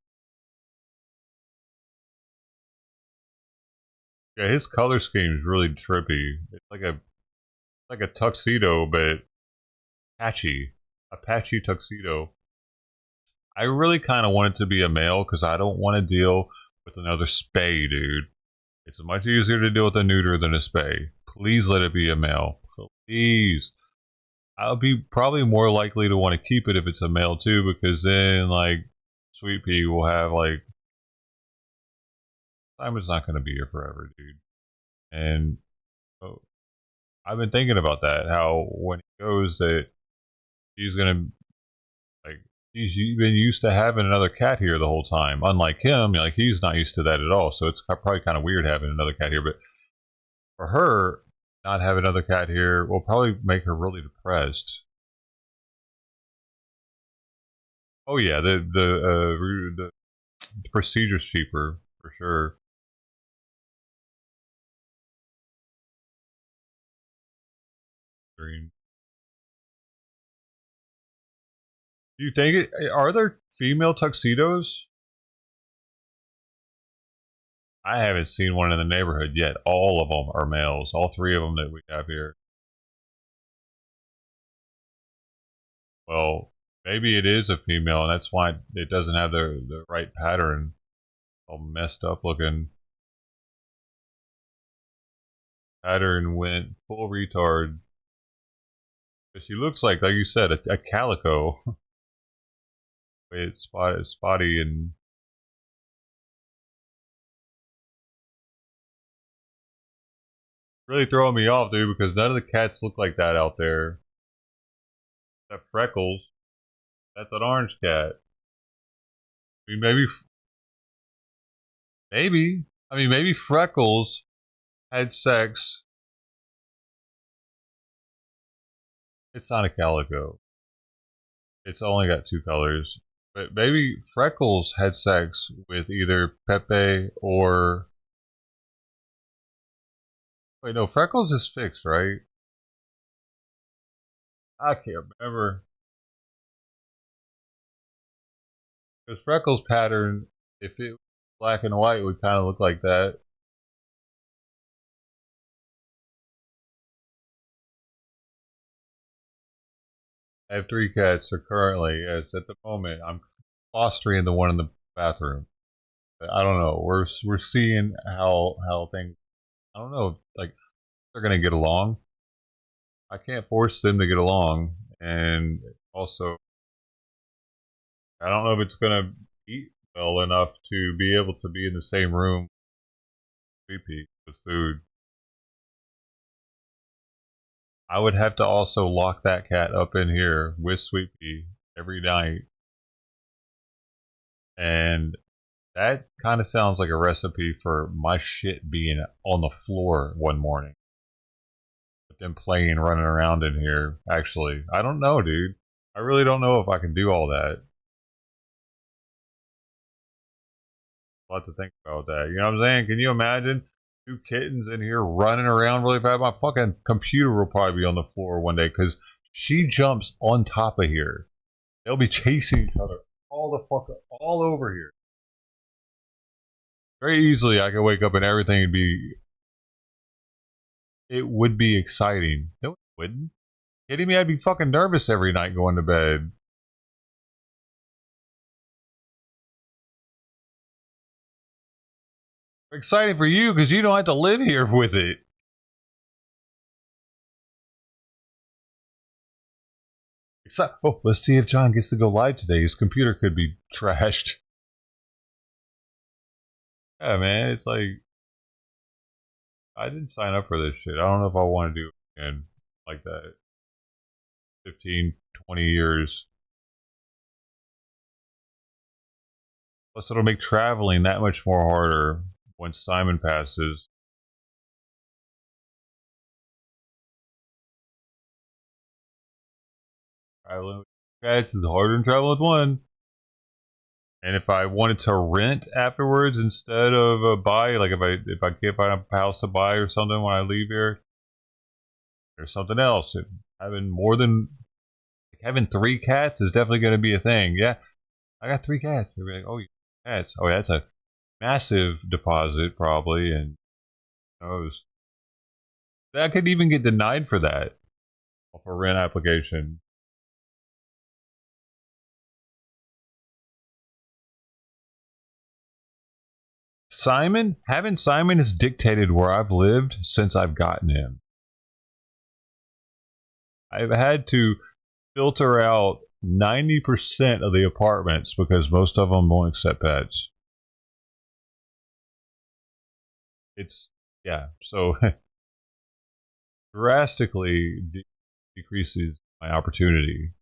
Yeah, his color scheme is really trippy. It's like a tuxedo, but patchy. A patchy tuxedo. I really kind of want it to be a male because I don't want to deal with another spay, dude. It's much easier to deal with a neuter than a spay. Please let it be a male. Please. I'll be probably more likely to want to keep it if it's a male too, because then like Sweet Pea will have like Simon's not going to be here forever, dude. And oh, I've been thinking about that. How when he goes, that he's going to like he's been used to having another cat here the whole time. Unlike him, like he's not used to that at all. So it's probably kind of weird having another cat here. But for her, not having another cat here will probably make her really depressed. Oh yeah, the procedure's cheaper for sure. Green. Do you think it? Are there female tuxedos? I haven't seen one in the neighborhood yet. All of them are males. All three of them that we have here. Well, maybe it is a female, and that's why it doesn't have the right pattern. All messed up looking. Pattern went full retard. But she looks like you said, a calico. It's spotty and really throwing me off, dude, because none of the cats look like that out there. Except Freckles. That's an orange cat. I mean, maybe Freckles had sex. It's not a calico. It's only got two colors. But maybe Freckles had sex with either Pepe or... Wait, no, Freckles is fixed, right? I can't remember. Because Freckles' pattern, if it was black and white, would kind of look like that. I have three cats, so currently, as at the moment, I'm fostering the one in the bathroom. But I don't know. We're seeing how things. I don't know. Like they're gonna get along. I can't force them to get along, and also, I don't know if it's gonna eat well enough to be able to be in the same room with food. I would have to also lock that cat up in here with Sweet Pea every night. And that kind of sounds like a recipe for my shit being on the floor one morning. With them playing, running around in here. Actually, I don't know, dude. I really don't know if I can do all that. A lot to think about that. You know what I'm saying? Can you imagine two kittens in here running around really fast? My fucking computer will probably be on the floor one day because she jumps on top of here. They'll be chasing each other all the fuck up, all over here. Very easily, I could wake up and everything would be. It would be exciting. No, it wouldn't. Kidding me? I'd be fucking nervous every night going to bed. Exciting for you because you don't have to live here with it. Oh, let's see if John gets to go live today. His computer could be trashed. Yeah, man, it's like I didn't sign up for this shit. I don't know if I want to do it again like that. 15, 20 years. Plus, it'll make traveling that much more harder once Simon passes. Traveling with cats is harder than traveling with one. And if I wanted to rent afterwards instead of buy, like if I can't find a house to buy or something when I leave here, there's something else. Having more than having 3 cats is definitely going to be a thing. Yeah, I got 3 cats. They'll be like, oh, you got cats. Oh, yeah, that's a massive deposit probably, and who knows. I could even get denied for that off a rent application. Simon? Having Simon has dictated where I've lived since I've gotten him. I've had to filter out 90% of the apartments because most of them won't accept pets. It's, yeah, so drastically decreases my opportunity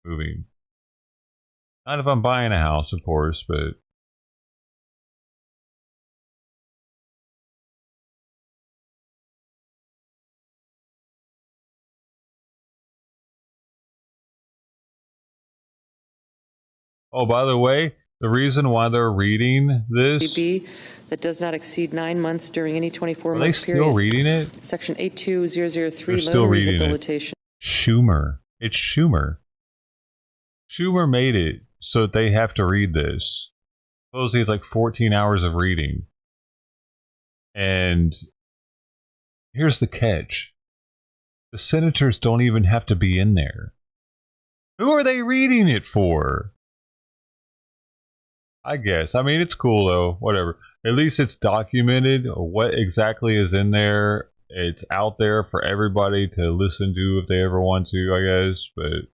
moving. Not if I'm buying a house, of course, but oh, by the way, the reason why they're reading this that does not exceed 9 months during any 24-month period. Are they still reading it? Section 82003 loan rehabilitation. Schumer. It's Schumer. Schumer made it so that they have to read this. Supposedly it's like 14 hours of reading. And here's the catch. The senators don't even have to be in there. Who are they reading it for? I guess. I mean, it's cool though. Whatever. At least it's documented what exactly is in there. It's out there for everybody to listen to if they ever want to, I guess. But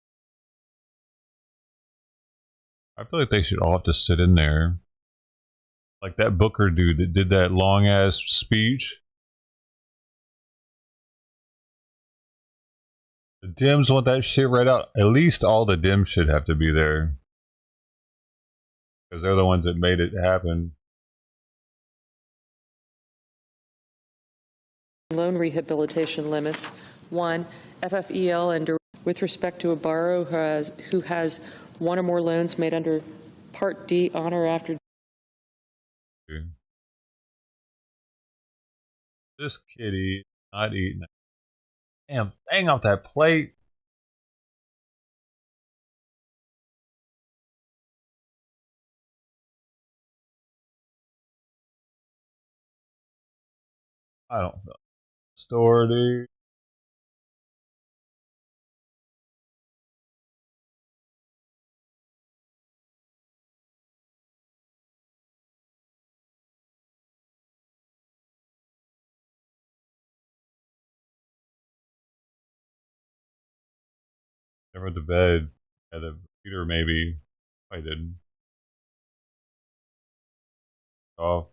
I feel like they should all have to sit in there. Like that Booker dude that did that long ass speech. The Dems want that shit right out. At least all the Dems should have to be there. Because they're the ones that made it happen. Loan rehabilitation limits. 1, FFEL and with respect to a borrower who has one or more loans made under Part D on or after. This kitty not eating. Damn, bang off that plate. I don't know. Store, dude. Never went to bed. Had a computer, maybe. I didn't. Oh.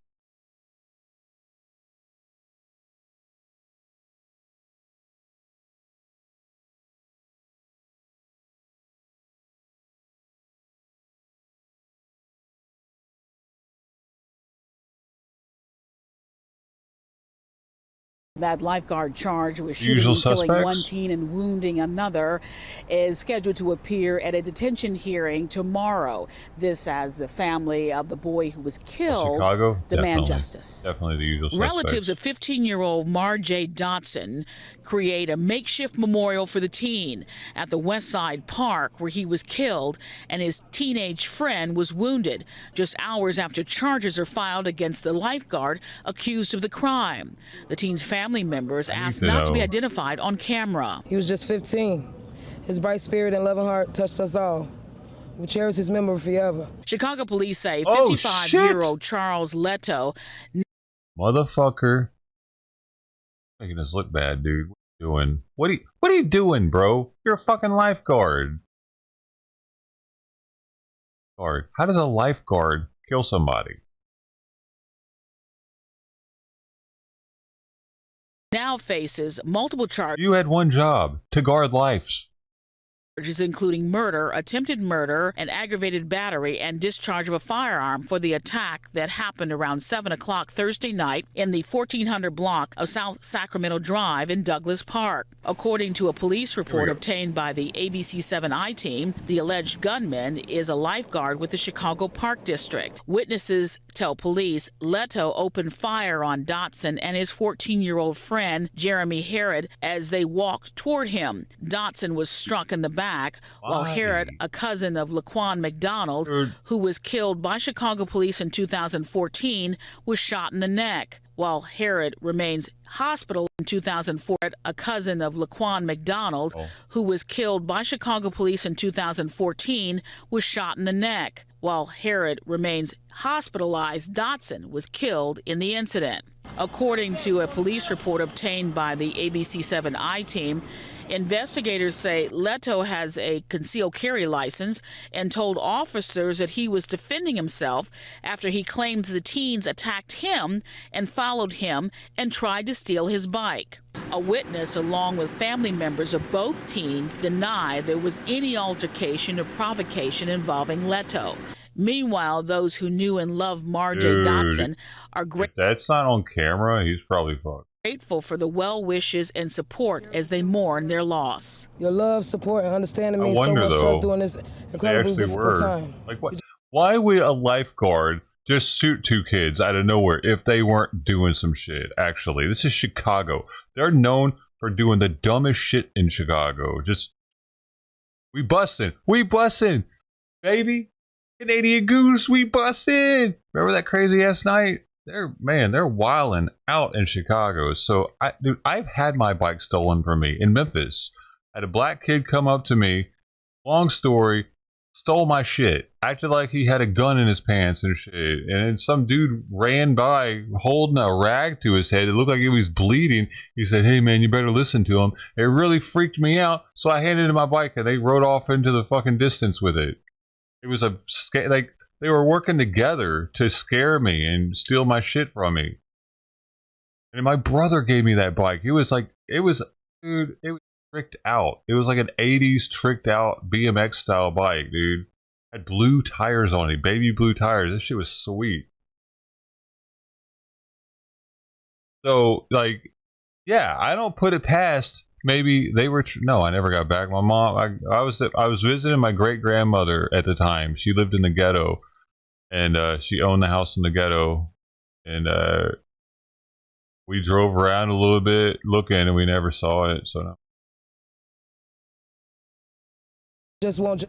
That lifeguard charged with shooting and killing one teen and wounding another is scheduled to appear at a detention hearing tomorrow. This as the family of the boy who was killed demand justice. Definitely the usual suspects. Relatives of 15-year-old Marjay Dotson create a makeshift memorial for the teen at the Westside Park where he was killed and his teenage friend was wounded just hours after charges are filed against the lifeguard accused of the crime. The teen's family members asked not to be identified on camera. He was just 15. His bright spirit and loving heart touched us all. We cherish his memory forever. Chicago police say 55-year-old Charles Leto. Motherfucker. Making us look bad, dude. What are you doing? What are you doing, bro? You're a fucking lifeguard. How does a lifeguard kill somebody? Now faces multiple charges. You had one job, to guard lives. Including murder, attempted murder, and aggravated battery and discharge of a firearm for the attack that happened around 7 o'clock Thursday night in the 1400 block of South Sacramento Drive in Douglas Park. According to a police report obtained by the ABC7I team, the alleged gunman is a lifeguard with the Chicago Park District. Witnesses tell police Leto opened fire on Dotson and his 14-year-old friend, Jeremy Herod, as they walked toward him. Dotson was struck in the back back, while Herod, a cousin of Laquan McDonald, who was killed by Chicago police in 2014, was shot in the neck. While Herod remains hospitalized in 2004, a cousin of Laquan McDonald, who was killed by Chicago police in 2014, was shot in the neck. While Herod remains hospitalized, Dotson was killed in the incident. According to a police report obtained by the ABC7 I-Team, investigators say Leto has a concealed carry license and told officers that he was defending himself after he claims the teens attacked him and followed him and tried to steal his bike. A witness, along with family members of both teens, deny there was any altercation or provocation involving Leto. Meanwhile, those who knew and loved Marjay Dotson are if that's not on camera, he's probably fucked. Grateful for the well wishes and support as they mourn their loss. Your love, support, and understanding means so much to us during this incredibly difficult time. Like, what? Why would a lifeguard just shoot two kids out of nowhere if they weren't doing some shit? Actually, this is Chicago. They're known for doing the dumbest shit in Chicago. Just, we bussin', baby. Canadian Goose, we bussin'. Remember that crazy ass night? They're wilding out in Chicago. So I've had my bike stolen from me in Memphis. I had a black kid come up to me, long story, stole my shit, acted like he had a gun in his pants and shit. And then some dude ran by holding a rag to his head. It looked like he was bleeding. He said, "Hey man, you better listen to him." It really freaked me out. So I handed him my bike and they rode off into the fucking distance with it. It was like they were working together to scare me and steal my shit from me. And my brother gave me that bike. It was tricked out. It was like an 80s tricked out BMX style bike, dude. Had blue tires on it, baby blue tires. This shit was sweet. So, like, yeah, I don't put it past. Maybe they were. No, I never got back. My mom. I was visiting my great grandmother at the time. She lived in the ghetto, and she owned the house in the ghetto. And we drove around a little bit looking, and we never saw it. So no. Just won't.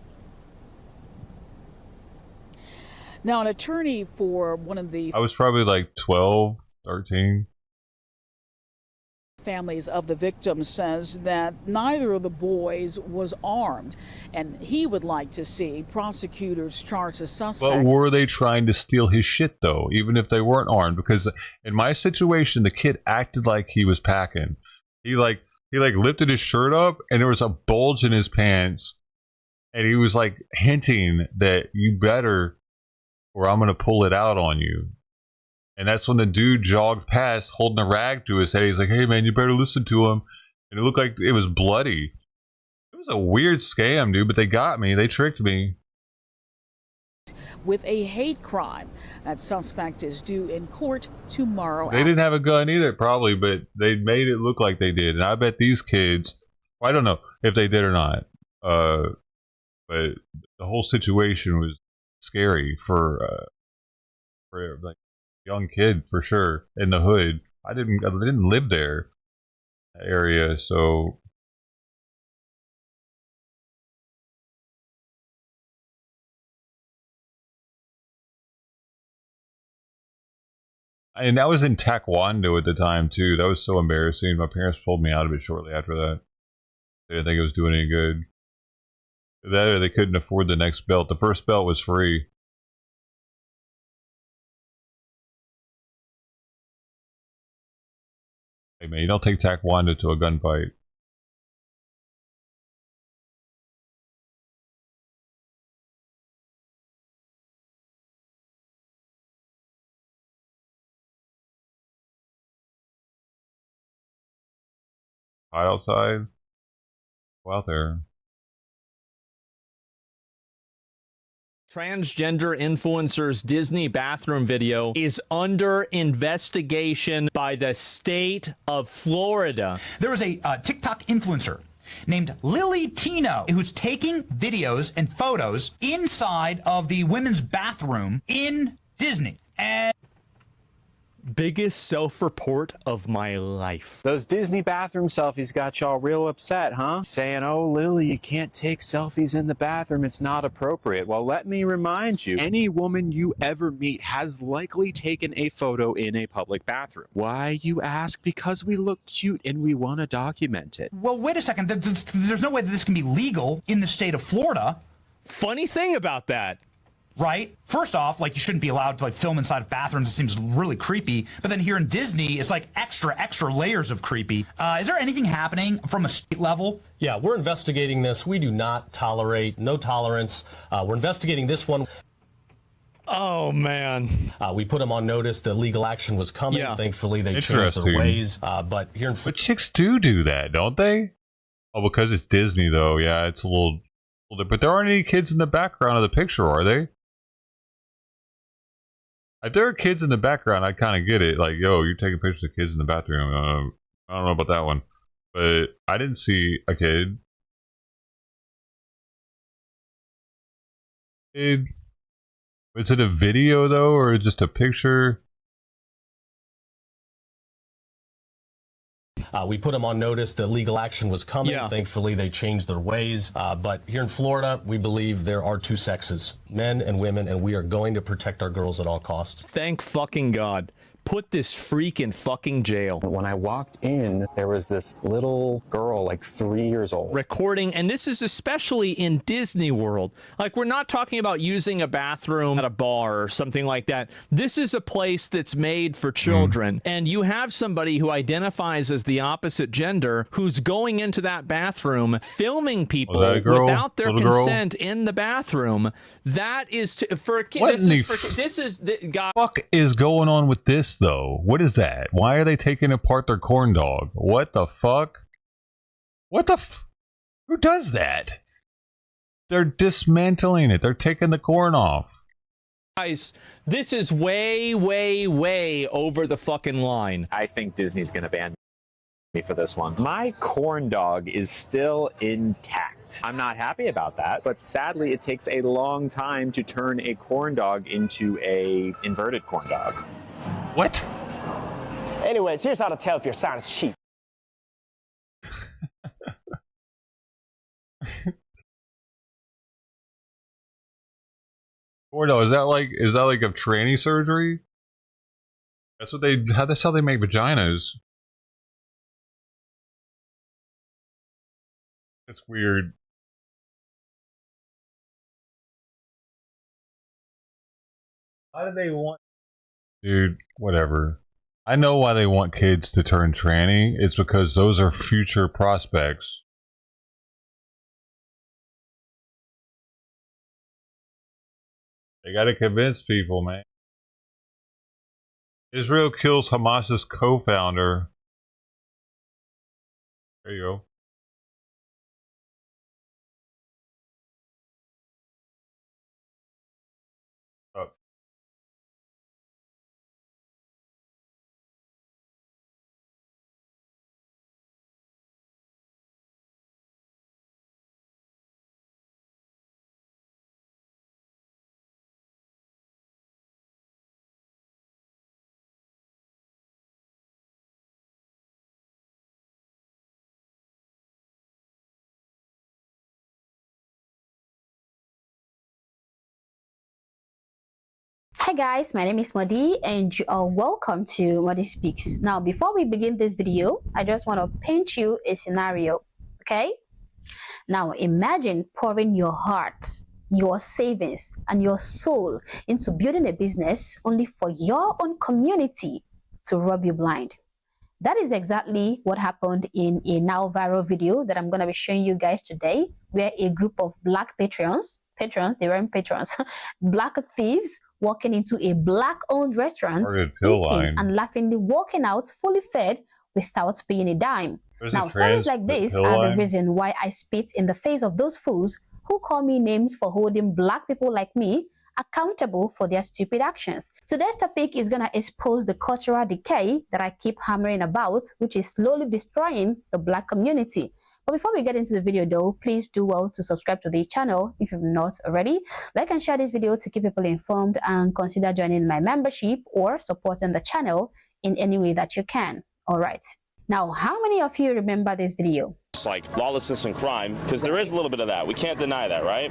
Now, an attorney for one of the. I was probably like 12, 13. Families of the victims says that neither of the boys was armed, and he would like to see prosecutors charge the suspect. But were they trying to steal his shit though, even if they weren't armed? Because in my situation, the kid acted like he was packing. He lifted his shirt up, and there was a bulge in his pants, and he was like hinting that you better, or I'm gonna pull it out on you. And that's when the dude jogged past holding a rag to his head. He's like, "Hey man, you better listen to him." And it looked like it was bloody. It was a weird scam, dude, but they got me. They tricked me. With a hate crime. That suspect is due in court tomorrow. They didn't have a gun either, probably, but they made it look like they did. And I bet these kids, I don't know if they did or not, but the whole situation was scary for like, young kid for sure in the hood. I didn't live there, that area, so and that was in Taekwondo at the time too. That was so embarrassing. My parents pulled me out of it shortly after that. They didn't think it was doing any good. That or they couldn't afford the next belt. The first belt was free. Hey man, you don't take Taekwondo to a gunfight. Hide outside. Go out there. Transgender influencer's Disney bathroom video is under investigation by the state of Florida. There was a TikTok influencer named Lily Tino who's taking videos and photos inside of the women's bathroom in Disney. And biggest self-report of my life. Those Disney bathroom selfies got y'all real upset, huh? Saying, oh, Lily, you can't take selfies in the bathroom. It's not appropriate. Well, let me remind you, any woman you ever meet has likely taken a photo in a public bathroom. Why, you ask? Because we look cute and we want to document it. Well, wait a second. There's no way that this can be legal in the state of Florida. Funny thing about that. Right? First off, like, you shouldn't be allowed to, like, film inside of bathrooms. It seems really creepy. But then here in Disney, it's like extra layers of creepy. Is there anything happening from a state level? Yeah, we're investigating this. We do not tolerate, no tolerance. We're investigating this one. Oh, man. We put them on notice that legal action was coming. Yeah. Thankfully, they changed their ways. But here in But chicks do that, don't they? Oh, because it's Disney, though. Yeah, it's a little... But there aren't any kids in the background of the picture, are they? If there are kids in the background, I kind of get it. Like, yo, you're taking pictures of kids in the bathroom. I don't know about that one. But I didn't see a kid. Is it a video, though, or just a picture? We put them on notice that legal action was coming. Yeah. Thankfully, they changed their ways. But here in Florida, we believe there are two sexes, men and women, and we are going to protect our girls at all costs. Thank fucking God. Put this freak in fucking jail. When I walked in, there was this little girl, like 3 years old. Recording, and this is especially in Disney World. Like, we're not talking about using a bathroom at a bar or something like that. This is a place that's made for children, and you have somebody who identifies as the opposite gender who's going into that bathroom, filming people without their consent in the bathroom. That is for a kid. What the fuck is going on with this, though? What is that? Why are they taking apart their corn dog? What the fuck? What the who does that? They're dismantling it. They're taking the corn off. Guys, this is way, way, way over the fucking line. I think Disney's going to ban me for this one. My corn dog is still intact. I'm not happy about that, but sadly it takes a long time to turn a corn dog into a inverted corn dog. What? Anyways, here's how to tell if your sign is cheap. Corn dog, is that like a tranny surgery? That's how they make vaginas. It's weird. Why do they want... Dude, whatever. I know why they want kids to turn tranny. It's because those are future prospects. They gotta convince people, man. Israel kills Hamas's co-founder. There you go. Hi guys, my name is Modi and you are welcome to Modi Speaks. Now, before we begin this video, I just want to paint you a scenario, okay? Now, imagine pouring your heart, your savings, and your soul into building a business only for your own community to rub you blind. That is exactly what happened in a now viral video that I'm going to be showing you guys today, where a group of black patrons, they weren't patrons, black thieves, walking into a black-owned restaurant, eating and laughingly walking out fully fed without paying a dime. Now, stories like this are the reason why I spit in the face of those fools who call me names for holding black people like me accountable for their stupid actions. Today's topic is going to expose the cultural decay that I keep hammering about, which is slowly destroying the black community. But before we get into the video though, please do well to subscribe to the channel if you've not already. Like and share this video to keep people informed, and consider joining my membership or supporting the channel in any way that you can. All right. Now, how many of you remember this video? It's like lawlessness and crime, because there is a little bit of that. We can't deny that, right?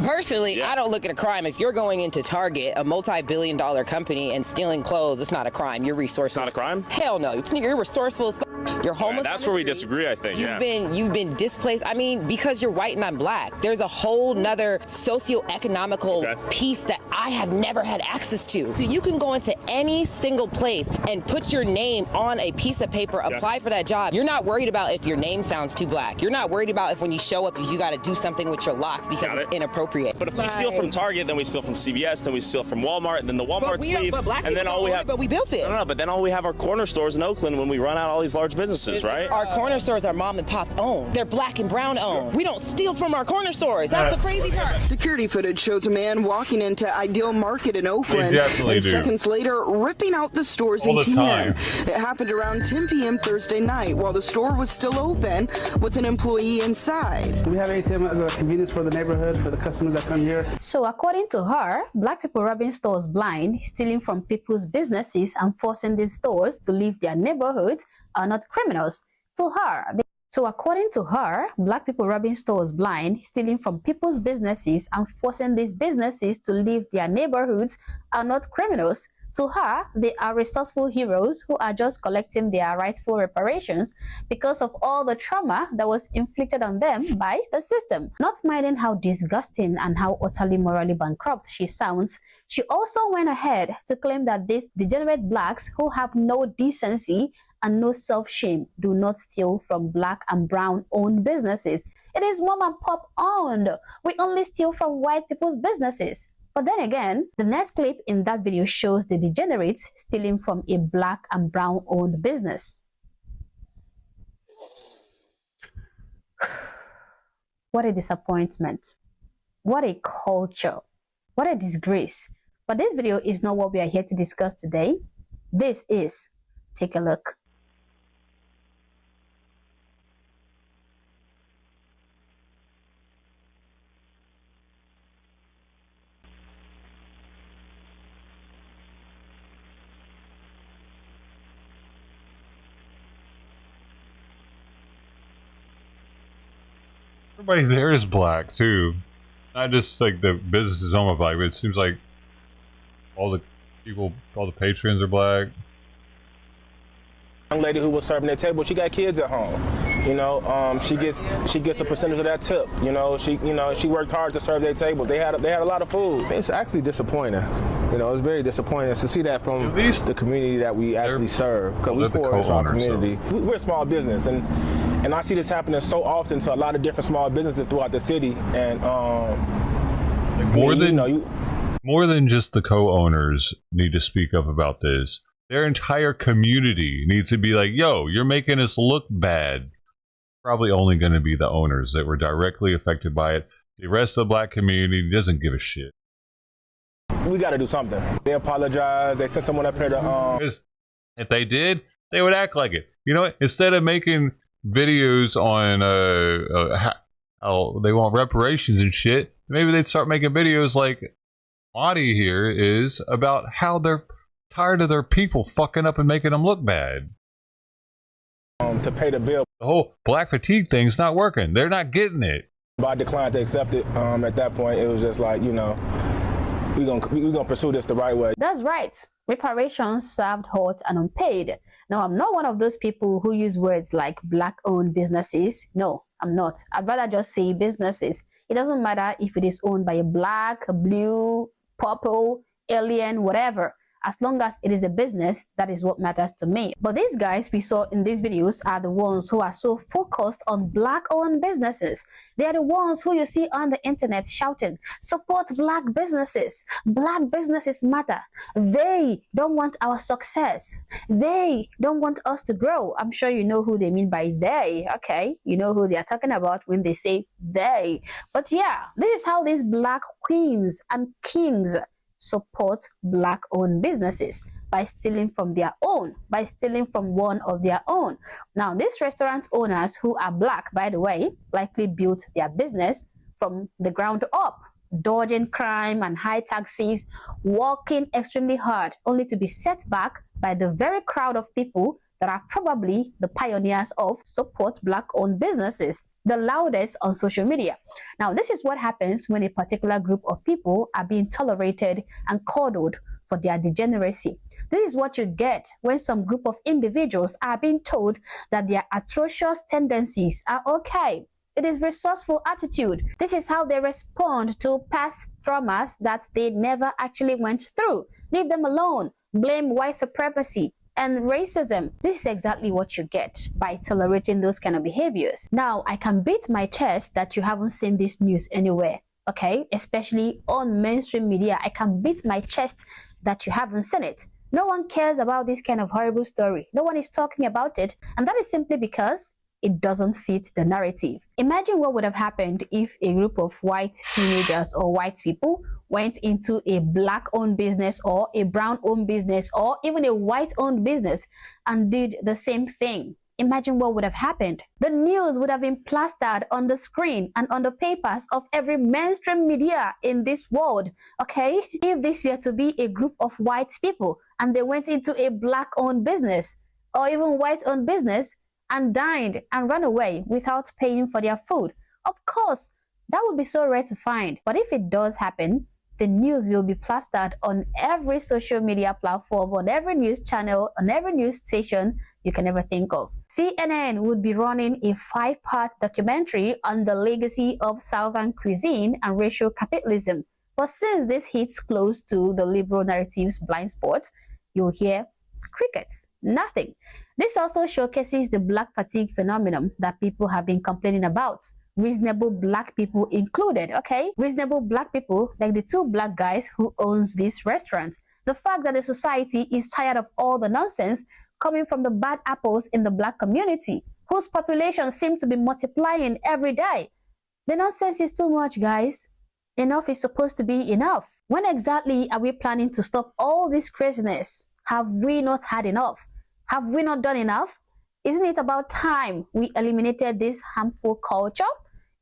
Personally, I don't look at a crime. If you're going into Target, a multi-billion-dollar company, and stealing clothes, it's not a crime. You're resourceful. It's not a crime? Hell no. You're resourceful as You're homeless. That's where we disagree, I think. You've been displaced. I mean, because you're white and I'm black, there's a whole nother socio-economical piece that I have never had access to. So you can go into any single place and put your name on a piece of paper, apply for that job. You're not worried about if your name sounds too black. You're not worried about if when you show up, if you got to do something with your locks because it's inappropriate. But if we steal from Target, then we steal from CVS, then we steal from Walmart, and then the Walmarts leave, and then all we have. But we built it. No, but then all we have are corner stores in Oakland when we run out all these large businesses, right? Our corner stores are mom and pop's own. They're black and brown owned. We don't steal from our corner stores. That's the crazy part. Security footage shows a man walking into Ideal Market in Oakland and seconds later ripping out the store's ATM. It happened around 10 p.m. Thursday night while the store was still open with an employee inside. We have ATM as a convenience for the neighborhood, for the customers that come here. So according to her, black people robbing stores blind, stealing from people's businesses and forcing these stores to leave their neighborhoods are not criminals. So according to her, black people robbing stores blind, stealing from people's businesses and forcing these businesses to leave their neighborhoods are not criminals. To her, they are resourceful heroes who are just collecting their rightful reparations because of all the trauma that was inflicted on them by the system. Not minding how disgusting and how utterly morally bankrupt she sounds, she also went ahead to claim that these degenerate blacks who have no decency and no self-shame do not steal from black and brown owned businesses. It is mom and pop owned. We only steal from white people's businesses. But then again, the next clip in that video shows the degenerates stealing from a black and brown owned business. What a disappointment. What a culture. What a disgrace. But this video is not what we are here to discuss today. This is, take a look. Everybody there is black too, not just like the business is owned by black, but it seems like all the people, all the patrons are black. Young lady who was serving their table, she got kids at home. You know, she gets a percentage of that tip. You know, she worked hard to serve their table. They had a lot of food. It's actually disappointing. You know, it's very disappointing to see that from the community that we actually serve, because we pour into our community. We're a small business, and I see this happening so often to a lot of different small businesses throughout the city. And more than just the co-owners need to speak up about this. Their entire community needs to be like, yo, you're making us look bad. Probably only going to be the owners that were directly affected by it. The rest of the black community doesn't give a shit. We got to do something. They apologize. They sent someone up here to... If they did, they would act like it. You know what? Instead of making videos on how they want reparations and shit, maybe they'd start making videos like Audie here is about how they're tired of their people fucking up and making them look bad. To pay the bill. The whole black fatigue thing's not working. They're not getting it. But I declined to accept it. At that point, it was just like, you know, we're gonna pursue this the right way. That's right. Reparations served hot and unpaid. Now, I'm not one of those people who use words like black-owned businesses. No, I'm not. I'd rather just say businesses. It doesn't matter if it is owned by a black, a blue, purple, alien, whatever. As long as it is a business, that is what matters to me. But these guys we saw in these videos are the ones who are so focused on black-owned businesses. They are the ones who you see on the internet shouting, support black businesses. Black businesses matter. They don't want our success. They don't want us to grow. I'm sure you know who they mean by they, okay? You know who they are talking about when they say they. But yeah, this is how these black queens and kings support black-owned businesses. by stealing from their own, by stealing from one of their own. Now, these restaurant owners who are black, by the way, likely built their business from the ground up, dodging crime and high taxes, working extremely hard, only to be set back by the very crowd of people that are probably the pioneers of support black-owned businesses, the loudest on social media. Now, this is what happens when a particular group of people are being tolerated and coddled for their degeneracy. This is what you get when some group of individuals are being told that their atrocious tendencies are okay. It is resourceful attitude. This is how they respond to past traumas that they never actually went through. Leave them alone. Blame white supremacy and racism. This is exactly what you get by tolerating those kind of behaviors. Now, I can beat my chest that you haven't seen this news anywhere, okay? Especially on mainstream media. I can beat my chest that you haven't seen it. No one cares about this kind of horrible story. No one is talking about it. And that is simply because it doesn't fit the narrative. Imagine what would have happened if a group of white teenagers or white people went into a black-owned business or a brown-owned business or even a white-owned business and did the same thing. Imagine what would have happened. The news would have been plastered on the screen and on the papers of every mainstream media in this world, okay? If this were to be a group of white people and they went into a black-owned business or even white-owned business and dined and ran away without paying for their food, of course, that would be so rare to find. But if it does happen, the news will be plastered on every social media platform, on every news channel, on every news station you can ever think of. CNN would be running a 5-part documentary on the legacy of Southern cuisine and racial capitalism. But since this hits close to the liberal narrative's blind spots, you'll hear crickets, nothing. This also showcases the black fatigue phenomenon that people have been complaining about. Reasonable black people included, okay? Reasonable black people like the 2 black guys who owns this restaurant. The fact that the society is tired of all the nonsense coming from the bad apples in the black community, whose population seems to be multiplying every day. The nonsense is too much, guys. Enough is supposed to be enough. When exactly are we planning to stop all this craziness? Have we not had enough? Have we not done enough? Isn't it about time we eliminated this harmful culture?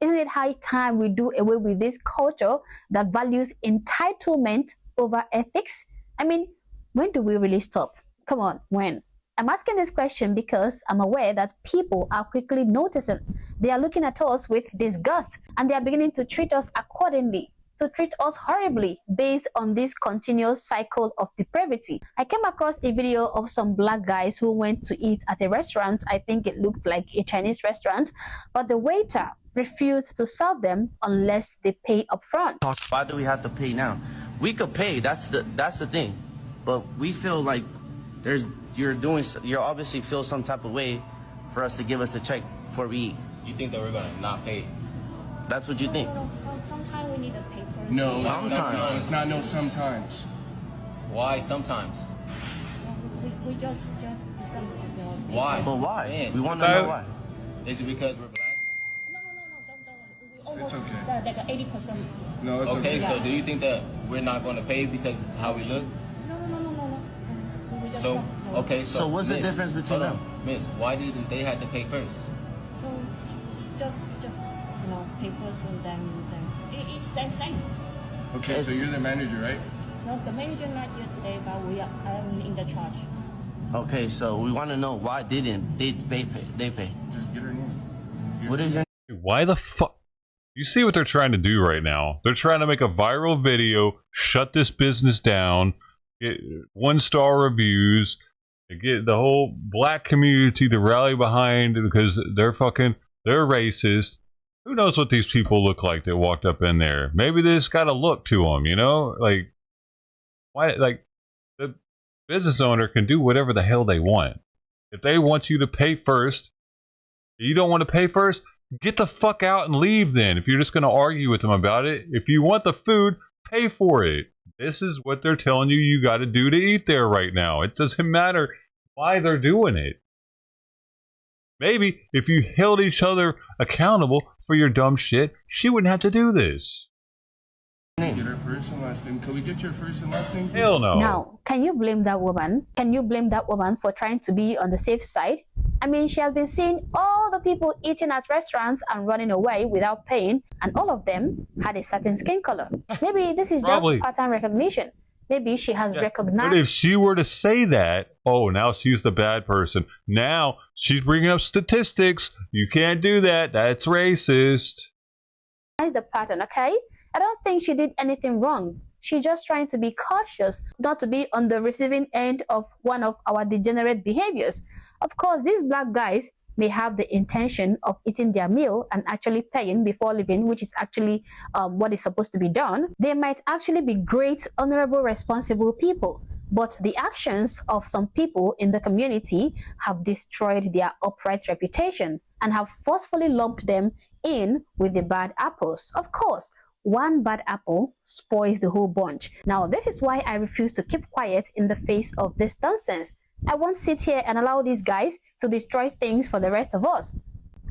Isn't it high time we do away with this culture that values entitlement over ethics? I mean, when do we really stop? Come on, when? I'm asking this question because I'm aware that people are quickly noticing. They are looking at us with disgust and they are beginning to treat us accordingly, to treat us horribly based on this continuous cycle of depravity. I came across a video of some black guys who went to eat at a restaurant. I think it looked like a Chinese restaurant, but the waiter refused to serve them unless they pay up front. Why do we have to pay now? We could pay, that's the thing. But we feel like you're obviously feel some type of way for us to give us the check before we eat. You think that we're gonna not pay? That's what you think? No, sometimes we need to pay first. No, sometimes. It's not no sometimes. Why sometimes? We just do something. Why? But why? Man, we want to know why. Is it because we're black? Don't almost like 80%. No, it's okay. So do you think that we're not going to pay because how we look? No. We just so okay. So what's the difference between them? Miss, why didn't they have to pay first? Just pay first and then it's same. Okay, so you're the manager, right? No, the manager not here today, but I'm in the charge. Okay, so we want to know why didn't they pay? Just get her name. What is your name? Why the fuck? You see what they're trying to do right now? They're trying to make a viral video, shut this business down, get 1-star reviews, get the whole black community to rally behind because they're racist. Who knows what these people look like that walked up in there? Maybe they just got a look to them, you know? Like, why? Like, the business owner can do whatever the hell they want. If they want you to pay first, you don't want to pay first, get the fuck out and leave then. If you're just going to argue with them about it, if you want the food, pay for it. This is what they're telling you got to do to eat there right now. It doesn't matter why they're doing it. Maybe if you held each other accountable for your dumb shit, she wouldn't have to do this. Get her first and last name. Can we get your first and last name? Hell no. Now, can you blame that woman? Can you blame that woman for trying to be on the safe side? I mean, she has been seeing all the people eating at restaurants and running away without paying, and all of them had a certain skin color. Maybe this is just pattern recognition. Maybe she has recognized. But if she were to say that, oh, now she's the bad person. Now she's bringing up statistics. You can't do that. That's racist. The pattern, okay? I don't think she did anything wrong. She's just trying to be cautious, not to be on the receiving end of one of our degenerate behaviors. Of course, these black guys may have the intention of eating their meal and actually paying before leaving, which is actually what is supposed to be done. They might actually be great, honorable, responsible people. But the actions of some people in the community have destroyed their upright reputation and have forcefully lumped them in with the bad apples. Of course, one bad apple spoils the whole bunch. Now, this is why I refuse to keep quiet in the face of this nonsense. I won't sit here and allow these guys to destroy things for the rest of us.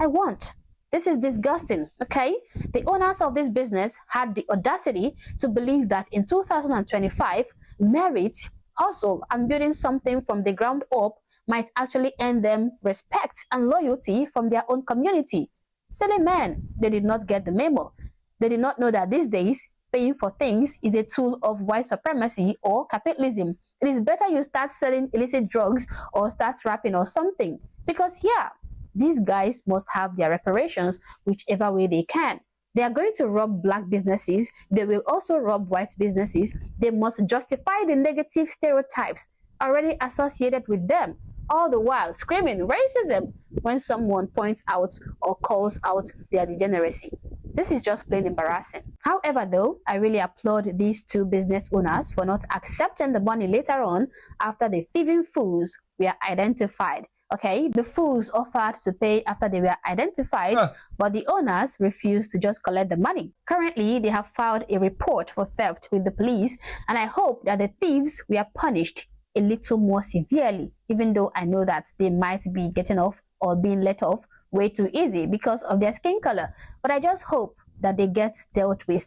I won't. This is disgusting, okay? The owners of this business had the audacity to believe that in 2025, merit, hustle, and building something from the ground up might actually earn them respect and loyalty from their own community. Silly men, they did not get the memo. They did not know that these days, paying for things is a tool of white supremacy or capitalism. It is better you start selling illicit drugs or start rapping or something. Because yeah, these guys must have their reparations whichever way they can. They are going to rob black businesses. They will also rob white businesses. They must justify the negative stereotypes already associated with them, all the while screaming racism when someone points out or calls out their degeneracy. This is just plain embarrassing. However, though, I really applaud these two business owners for not accepting the money later on after the thieving fools were identified. Okay, the fools offered to pay after they were identified, but the owners refused to just collect the money. Currently, they have filed a report for theft with the police, and I hope that the thieves were punished a little more severely, even though I know that they might be getting off or being let off way too easy because of their skin color. But I just hope that they get dealt with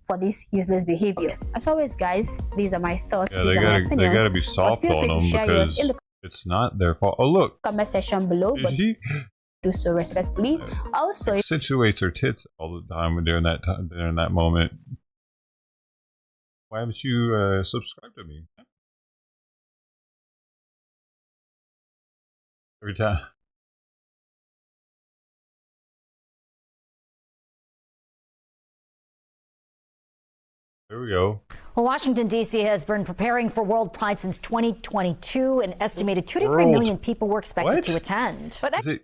for this useless behavior. As always, guys, these are my thoughts. Yeah, they gotta be soft on them because it's not their fault. Oh, look. Comment section below, but do so respectfully. Also, accentuates her tits all the time during that moment. Why haven't you subscribed to me? Every time. There we go. Well, Washington, D.C. has been preparing for World Pride since 2022. An estimated 2 to 3 million people were expected to attend. But is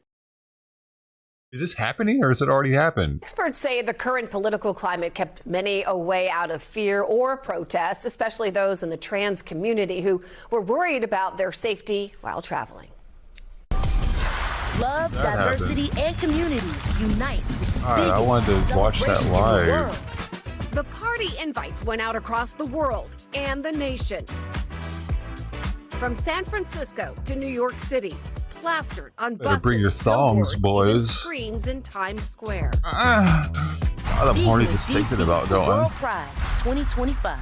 this happening or has it already happened? Experts say the current political climate kept many away out of fear or protest, especially those in the trans community who were worried about their safety while traveling. Love, diversity, and community unite. All right, I wanted to watch that live. The party invites went out across the world and the nation. From San Francisco to New York City, plastered on buses, bring your songs, boys. Screens in Times Square. I'm horny just thinking about going. World Pride 2025.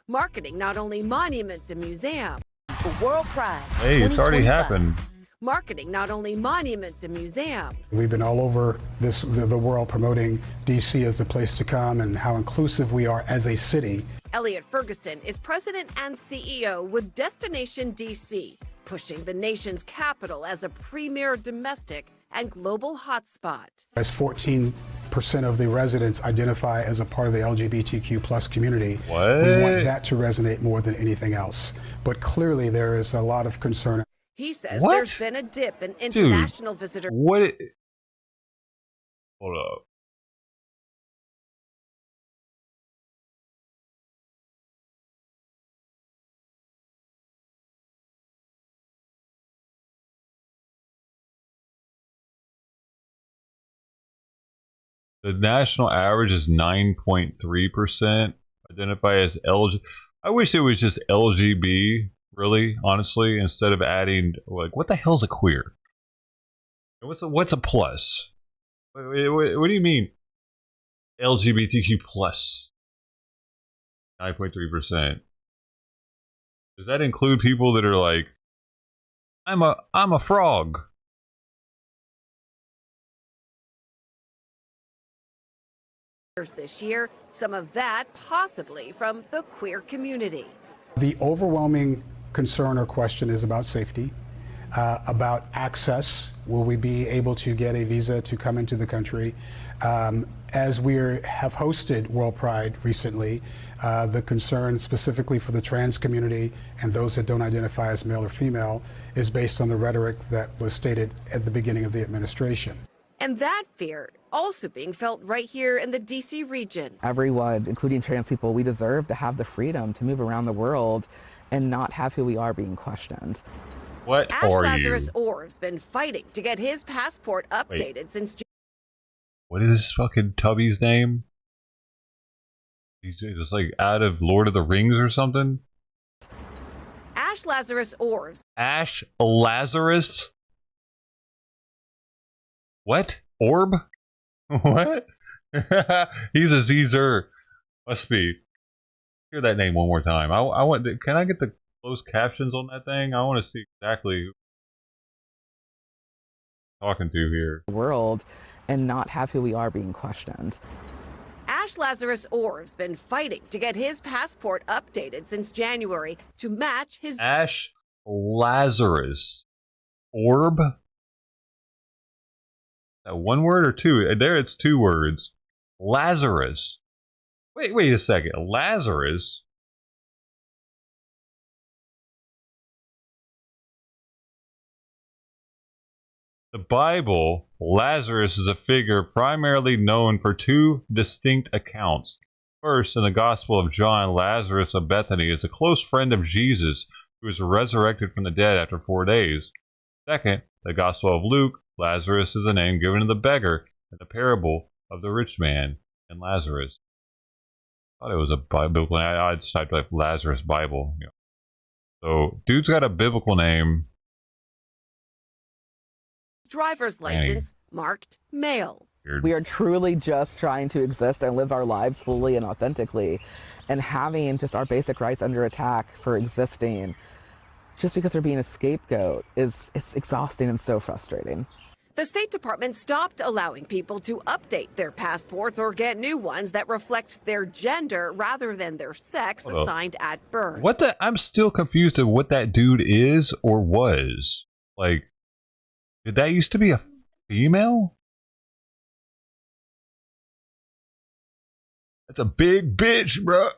Marketing not only monuments and museums. For World Pride. Hey, it's already happened. Marketing not only monuments and museums. We've been all over the world promoting DC as the place to come and how inclusive we are as a city. Elliot Ferguson is president and CEO with Destination DC, pushing the nation's capital as a premier domestic and global hotspot. As 14% of the residents identify as a part of the LGBTQ plus community, we want that to resonate more than anything else. But clearly there is a lot of concern. He says there's been a dip in international visitors. What? Hold up. The national average is 9.3% identify as LG. I wish it was just LGB. Really, honestly, instead of adding, like, what the hell's a queer? What's a plus? What do you mean? LGBTQ plus? 9.3%. Does that include people that are like, I'm a frog? This year, some of that possibly from the queer community. The overwhelming concern or question is about safety, about access. Will we be able to get a visa to come into the country? As we have hosted World Pride recently, the concern specifically for the trans community and those that don't identify as male or female is based on the rhetoric that was stated at the beginning of the administration. And that fear also being felt right here in the D.C. region. Everyone, including trans people, we deserve to have the freedom to move around the world and not have who we are being questioned. What Ash are Lazarus you? Orr's been fighting to get his passport updated since. What is this fucking Tubby's name? He's just like out of Lord of the Rings or something? Ash Lazarus Orr's. Ash Lazarus? What? Orb? What? He's a Zer. Must be. Hear that name one more time. I want. Can I get the closed captions on that thing? I want to see exactly who I'm talking to here. World and not have who we are being questioned. Ash Lazarus Orr's been fighting to get his passport updated since January to match his. Ash Lazarus Orb? That one word or two? There it's two words. Lazarus. Wait a second. Lazarus? The Bible, Lazarus is a figure primarily known for two distinct accounts. First, in the Gospel of John, Lazarus of Bethany is a close friend of Jesus who was resurrected from the dead after 4 days. Second, the Gospel of Luke, Lazarus is a name given to the beggar in the parable of the rich man and Lazarus. I thought it was a biblical name. I just typed like Lazarus Bible. You know. So, dude's got a biblical name. Driver's license marked male. We are truly just trying to exist and live our lives fully and authentically, and having just our basic rights under attack for existing just because we're being a scapegoat it's exhausting and so frustrating. The State Department stopped allowing people to update their passports or get new ones that reflect their gender rather than their sex assigned at birth. What the? I'm still confused of what that dude is or was. Like, did that used to be a female? That's a big bitch, bro.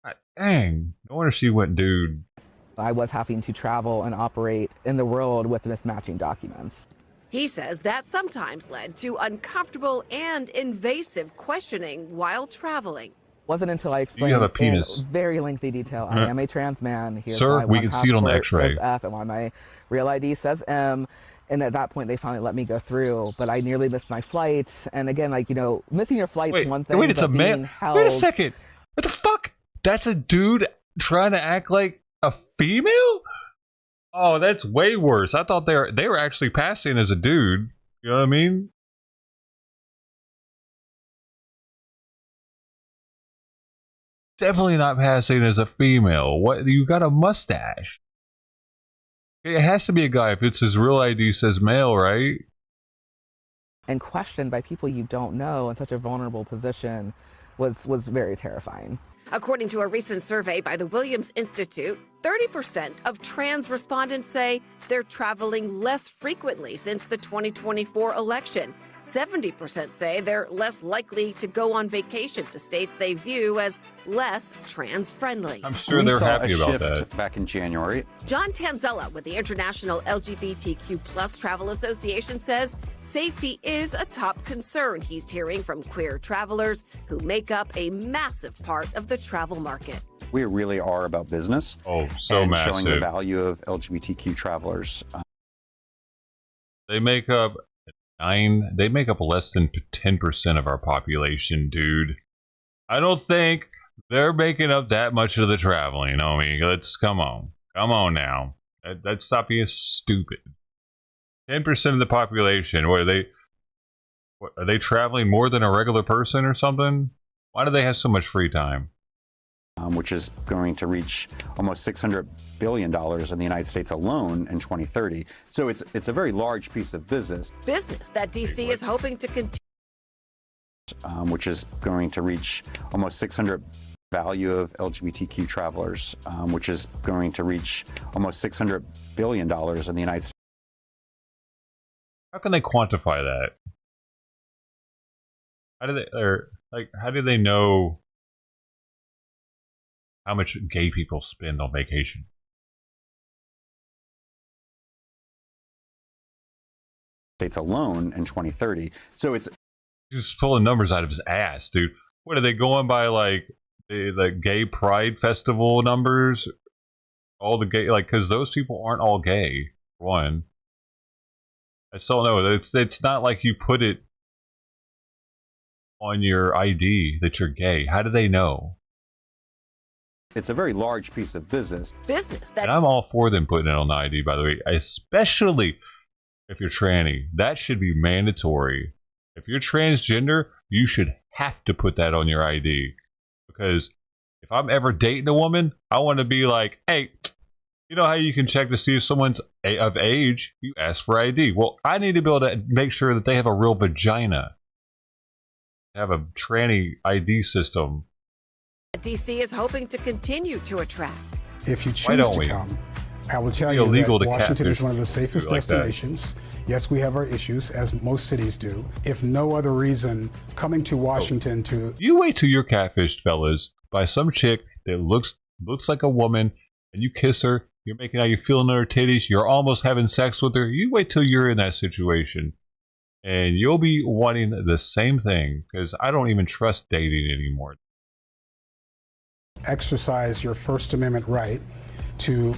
God, dang. No wonder she went dude. I was having to travel and operate in the world with mismatching documents. He says that sometimes led to uncomfortable and invasive questioning while traveling. It wasn't until I explained in very lengthy detail, I am a trans man. Here's Sir, why we one can see it on the passport x-ray. says F and why my real ID says M. And at that point, they finally let me go through, but I nearly missed my flight. And again, like, you know, missing your flight's one thing. Wait, it's a man. Held... Wait a second. What the fuck? That's a dude trying to act like a female? Oh, that's way worse. I thought they were actually passing as a dude. You know what I mean? Definitely not passing as a female. What? You got a mustache. It has to be a guy if it's his real ID says male, right? And questioned by people you don't know in such a vulnerable position was very terrifying. According to a recent survey by the Williams Institute, 30% of trans respondents say they're traveling less frequently since the 2024 election. 70% say they're less likely to go on vacation to states they view as less trans-friendly. I'm sure they're happy about that. Back in January. John Tanzella with the International LGBTQ+ Travel Association says safety is a top concern he's hearing from queer travelers who make up a massive part of the travel market. We really are about business. Oh, so and massive. Showing the value of LGBTQ travelers. They make up less than 10% of our population, dude. I don't think they're making up that much of the traveling. I mean, come on now. Let's stop being stupid. 10% of the population. What are they traveling more than a regular person or something? Why do they have so much free time? which is going to reach almost $600 billion in the United States alone in 2030. So it's a very large piece of business. Business that DC is hoping to continue. Which is going to reach almost 600 value of LGBTQ travelers, which is going to reach almost $600 billion in the United States. How can they quantify that? How do they, or like, how do they know how much gay people spend on vacation? States alone in 2030. So it's just pulling numbers out of his ass, dude. What are they going by, like the gay pride festival numbers? All the gay, like, because those people aren't all gay. One, I still know it's not like you put it on your ID that you're gay. How do they know? It's a very large piece of business. Business that. And I'm all for them putting it on the ID, by the way, especially if you're tranny. That should be mandatory. If you're transgender, you should have to put that on your ID. Because if I'm ever dating a woman, I want to be like, hey, you know how you can check to see if someone's of age? You ask for ID. Well, I need to be able to make sure that they have a real vagina. Have a tranny ID system. DC is hoping to continue to attract. If you choose to come, I will tell you that Washington is one of the safest destinations. Yes, we have our issues, as most cities do. If no other reason, coming to Washington to... You wait till you're catfished, fellas, by some chick that looks like a woman, and you kiss her, you're making out, you're feeling her titties, you're almost having sex with her. You wait till you're in that situation, and you'll be wanting the same thing, because I don't even trust dating anymore. Exercise your First Amendment right to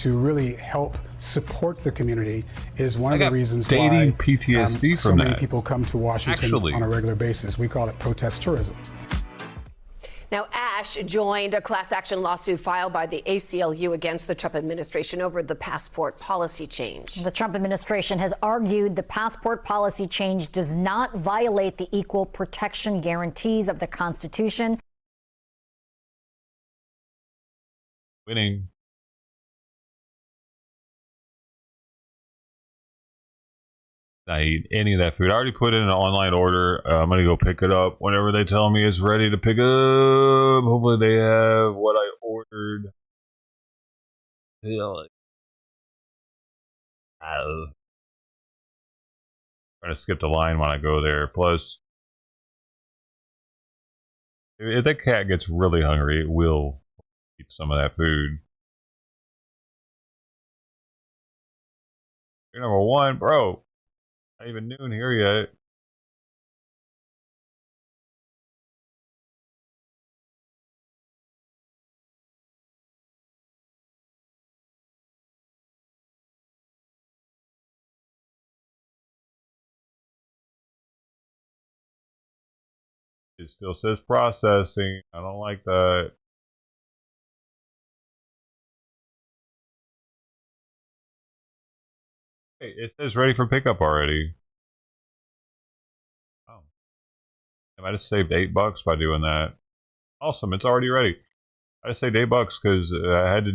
really help support the community is one of the reasons dating why PTSD so from many that. people come to Washington on a regular basis. We call it protest tourism. Now, Ash joined a class action lawsuit filed by the ACLU against the Trump administration over the passport policy change. The Trump administration has argued the passport policy change does not violate the equal protection guarantees of the Constitution. Winning. I eat any of that food. I already put in an online order. I'm going to go pick it up whenever they tell me it's ready to pick up. Hopefully they have what I ordered. Trying to skip the line when I go there. Plus, if that cat gets really hungry, it will eat some of that food. You're number one, bro. Not even noon here yet. It still says processing. I don't like that. Hey, it says ready for pickup already. Oh. I might have saved $8 by doing that. Awesome, it's already ready. I just saved $8 because I had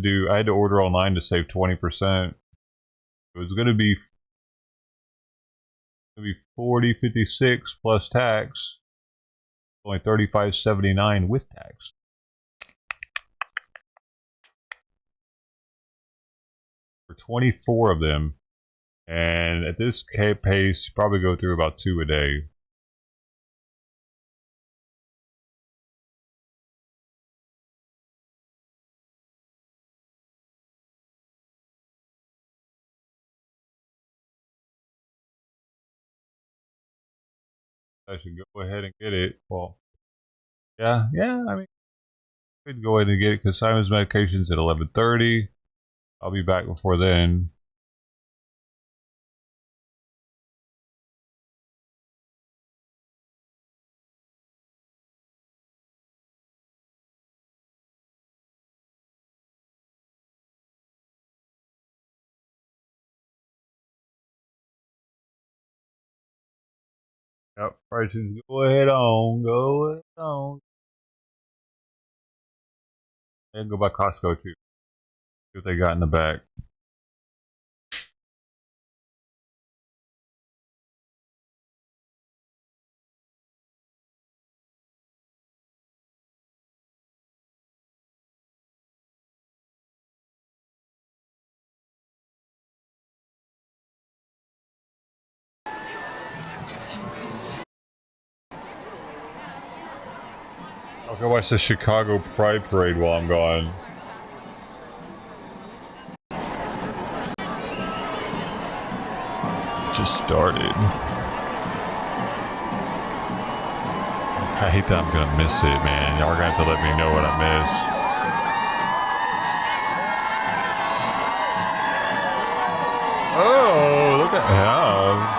to order online to save 20%. It was gonna be $40.56 plus tax. Only $35.79 with tax. For 24 of them, and at this pace, you probably go through about 2 a day. I should go ahead and get it. Well, yeah, I mean, we can go ahead and get it because Simon's medication's at 11:30. I'll be back before then. Yep, prices go ahead on. And go by Costco too. See what they got in the back. I'll go watch the Chicago Pride Parade while I'm gone. Just started. I hate that I'm gonna miss it, man. Y'all are gonna have to let me know what I missed. Oh, look at him.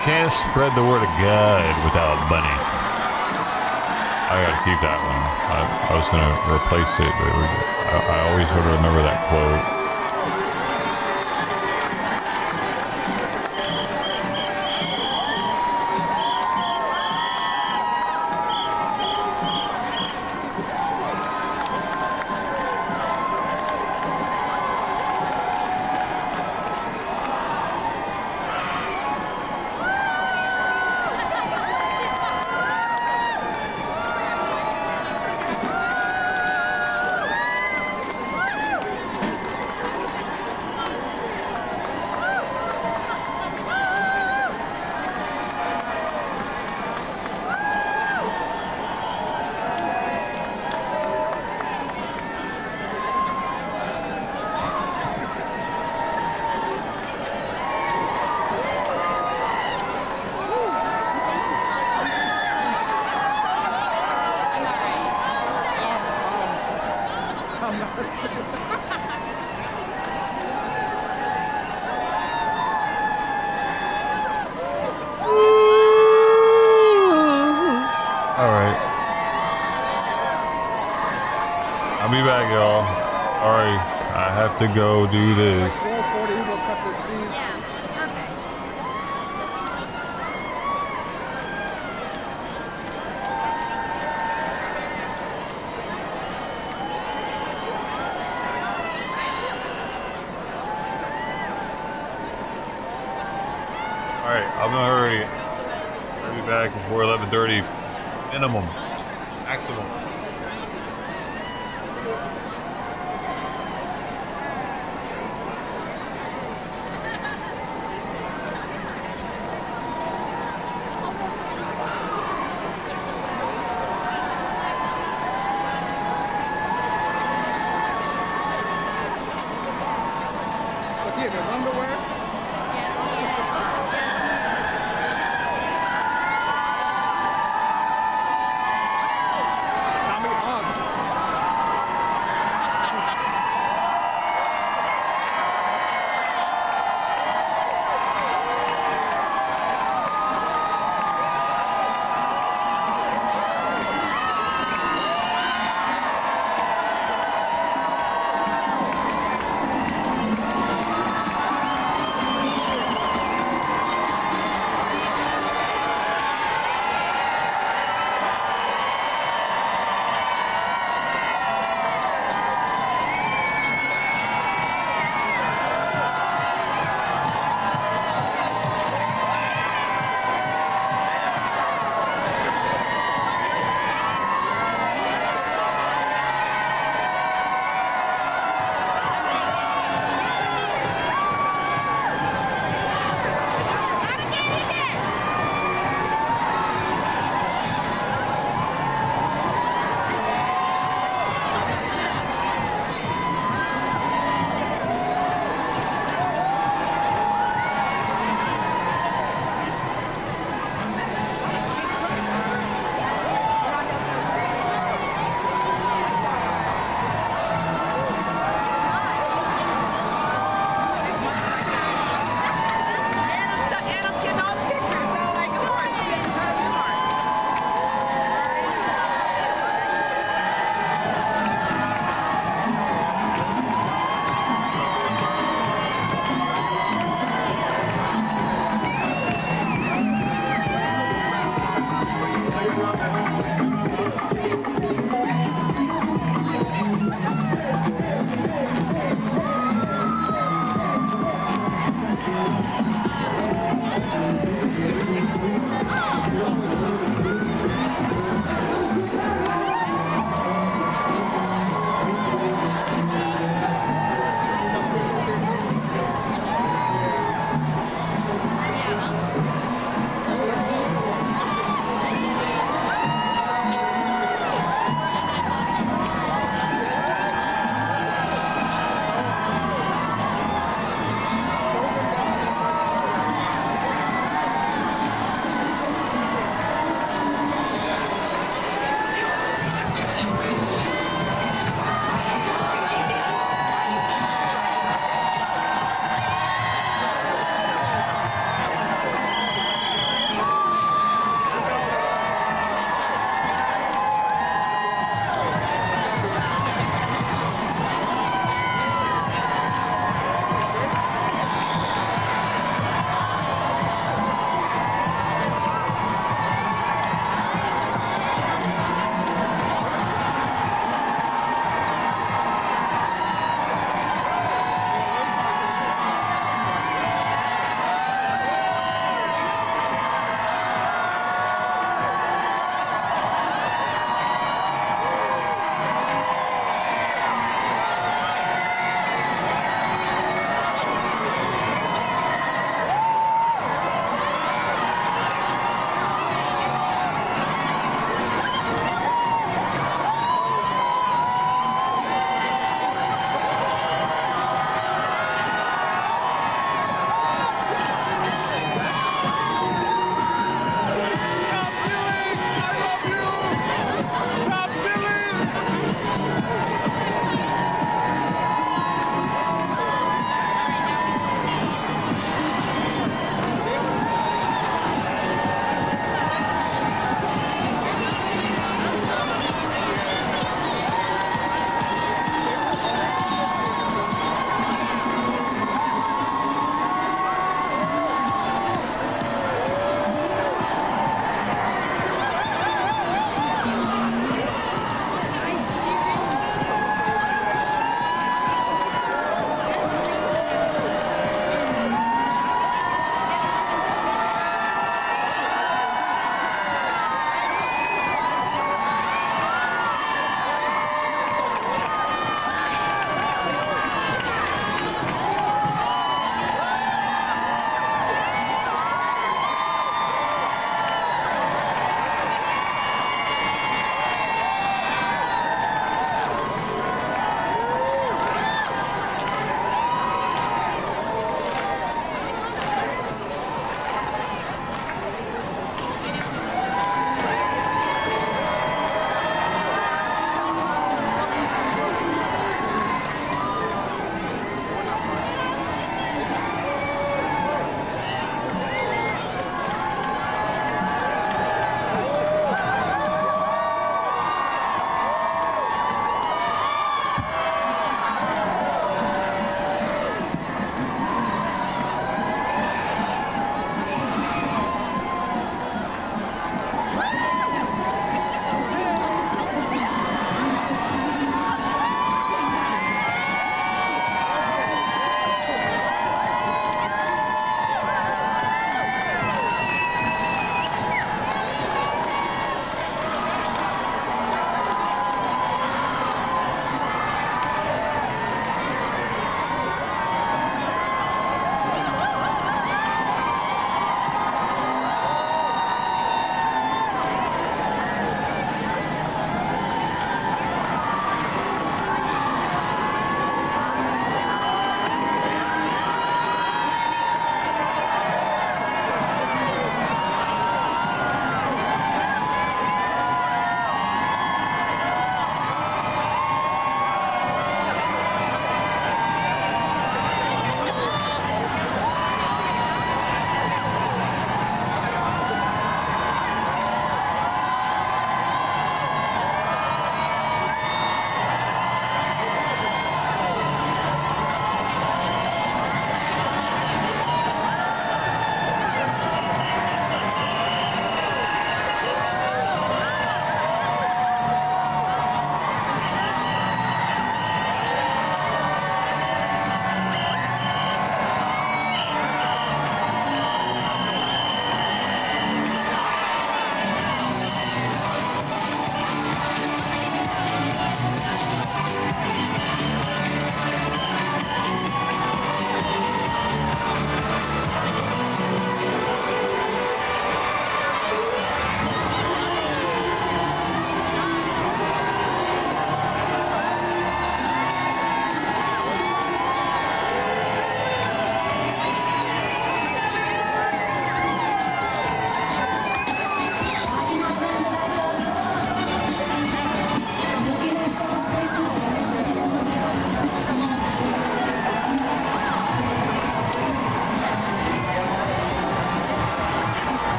Can't spread the word of God without money. I gotta keep that one. I was gonna replace it, but I always would remember that quote. I'll be back, y'all. Sorry, I have to go do this. Alright, I'm gonna hurry. I'll be back before 11:30. Minimum. Maximum.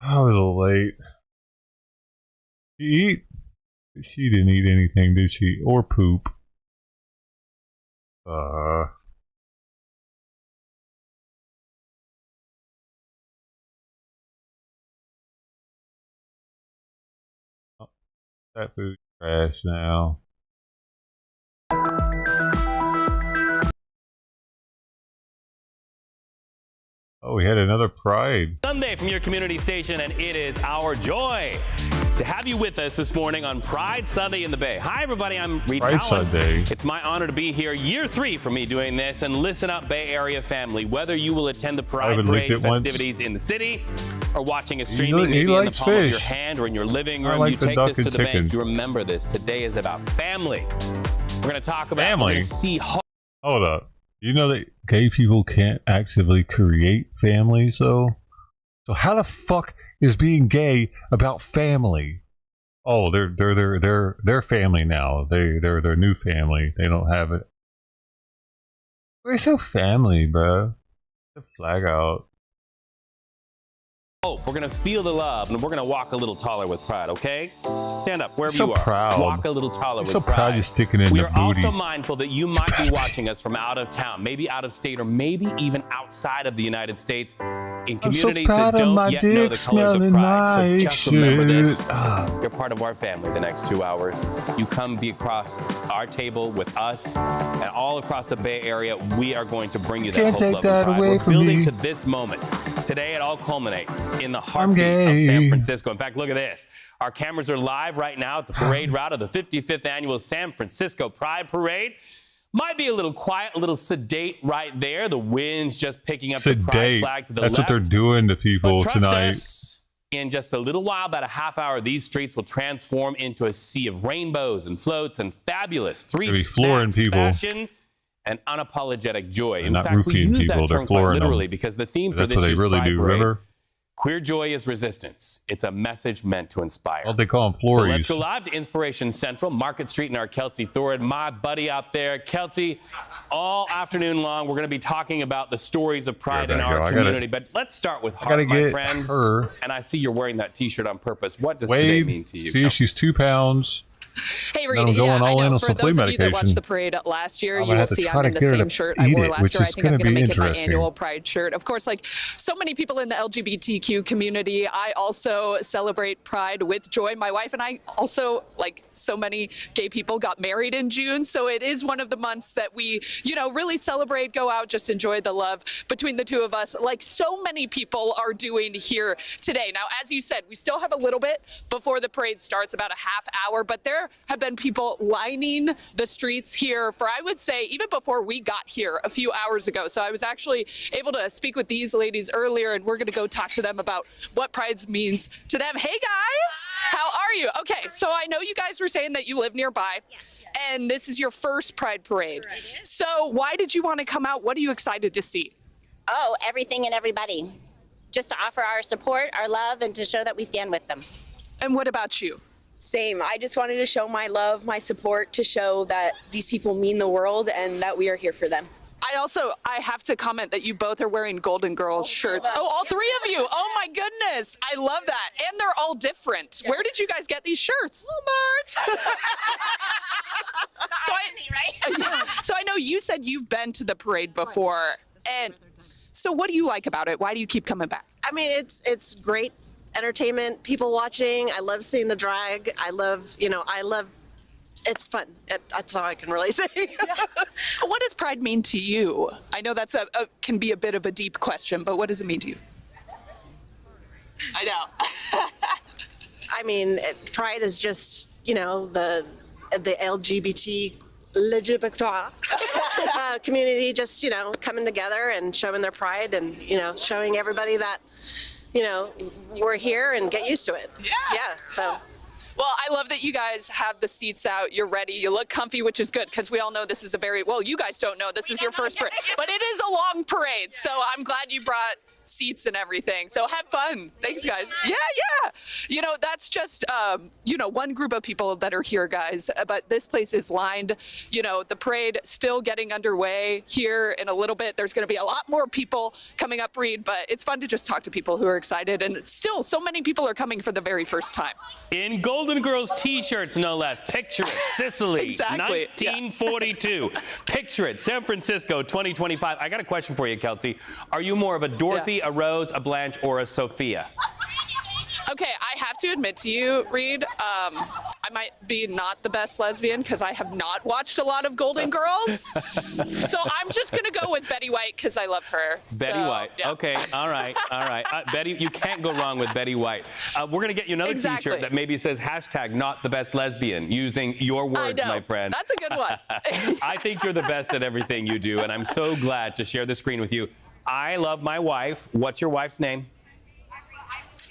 I was a little late. Did she eat? She didn't eat anything, did she? Or poop. That food's trash now. Oh, we had another Pride Sunday from your community station, and it is our joy to have you with us this morning on Pride Sunday in the Bay. Hi, everybody. I'm Reed Pride Cowan. Sunday. It's my honor to be here. Year 3 for me doing this. And listen up, Bay Area family. Whether you will attend the Pride Parade festivities in the city or watching a streaming maybe in the palm of your hand or in your living room, you take this to the bank. You remember this. Today is about family. We're going to talk about family. See Hold up. You know that gay people can't actively create families, though? So how the fuck is being gay about family? Oh, they're family now. They're their new family. They don't have it. We're so family, bro. The flag out. We're going to feel the love, and we're going to walk a little taller with Pride, okay? Stand up wherever you are. Proud. Walk a little taller with so Pride. Proud you're sticking in we the are booty. Also mindful that you might be watching us from out of town, maybe out of state, or maybe even outside of the United States, in communities that don't yet know the colors of Pride. So just remember this. You're part of our family the next 2 hours. You come be across our table with us, and all across the Bay Area, we are going to bring you that Can't hope, take love, that and pride. away We're from building me. to this moment. Today, it all culminates in the heartbeat of San Francisco. In fact, look at this. Our cameras are live right now at the parade route of the 55th annual San Francisco Pride Parade. Might be a little quiet, a little sedate right there. The wind's just picking up the Pride flag to the left. That's what they're doing to people But trust tonight. us, in just a little while, about a half hour, these streets will transform into a sea of rainbows and floats and fabulous flooring people. fashion and unapologetic joy. They're In not fact, we roofing use people, that they're term quite flooring them. literally because the theme for That's this what they year's really Pride do, Parade, remember? Queer joy is resistance. It's a message meant to inspire. Well, they call them So flories. let's go live to Inspiration Central, Market Street, and our Kelsey Thorid, my buddy out there. Kelsey, all afternoon long, we're going to be talking about the stories of pride in our community. But let's start with Heart, my friend. Her. And I see you're wearing that T-shirt on purpose. What does today mean to you? See, she's 2 pounds. Hey, Reed, I'm going I all in know. on For some flea those of you that medication. watched the parade last year, I'm you gonna will have to see try I'm to in the get her same to shirt I eat wore it, last which year. I is think I'm gonna going to be make it my interesting. annual Pride shirt. Of course, like so many people in the LGBTQ community, I also celebrate Pride with joy. My wife and I also, like so many gay people, got married in June. So it is one of the months that we, you know, really celebrate, go out, just enjoy the love between the two of us, like so many people are doing here today. Now, as you said, we still have a little bit before the parade starts, about a half hour, but there have been people lining the streets here for, I would say, even before we got here a few hours ago. So I was actually able to speak with these ladies earlier, and we're going to go talk to them about what Pride means to them. Hey guys, how are you? Okay, so I know you guys were saying that you live nearby, and this is your first Pride parade. So why did you want to come out? What are you excited to see? Oh, everything and everybody. Just to offer our support, our love, and to show that we stand with them. And what about you? Same. I just wanted to show my love, my support, to show that these people mean the world and that we are here for them. I have to comment that you both are wearing Golden Girls shirts. Oh, all three of you. Oh my goodness. I love that. And they're all different. Yeah. Where did you guys get these shirts? Walmart. So I know you said you've been to the parade before. And so what do you like about it? Why do you keep coming back? I mean, it's great entertainment, people watching. I love seeing the drag. I love, it's fun. That's all I can really say. What does Pride mean to you? I know that's can be a bit of a deep question, but what does it mean to you? I know. I mean, Pride is just, the LGBT community just, coming together and showing their pride and, showing everybody that, we're here and get used to it. Yeah. So. Well, I love that you guys have the seats out. You're ready. You look comfy, which is good because we all know this is a very, well, you guys don't know this is your first parade, but it is a long parade. So I'm glad you brought seats and everything. So have fun. Thanks, guys. Yeah. You know, that's just, you know, one group of people that are here, guys. But this place is lined. You know, the parade still getting underway here in a little bit. There's going to be a lot more people coming up, Reed, but it's fun to just talk to people who are excited. And still, so many people are coming for the very first time. In Golden Girls t-shirts, no less. Picture it, Sicily, Exactly. 1942. Picture it, San Francisco, 2025. I got a question for you, Kelsey. Are you more of a Dorothy, a Rose, a Blanche, or a Sophia? Okay, I have to admit to you, Reed, I might be not the best lesbian because I have not watched a lot of Golden Girls. So I'm just going to go with Betty White because I love her. Betty White. Yeah. Okay, all right. Betty, you can't go wrong with Betty White. We're going to get you another t-shirt that maybe says hashtag not the best lesbian, using your words, my friend. That's a good one. I think you're the best at everything you do, and I'm so glad to share the screen with you. I love my wife. What's your wife's name?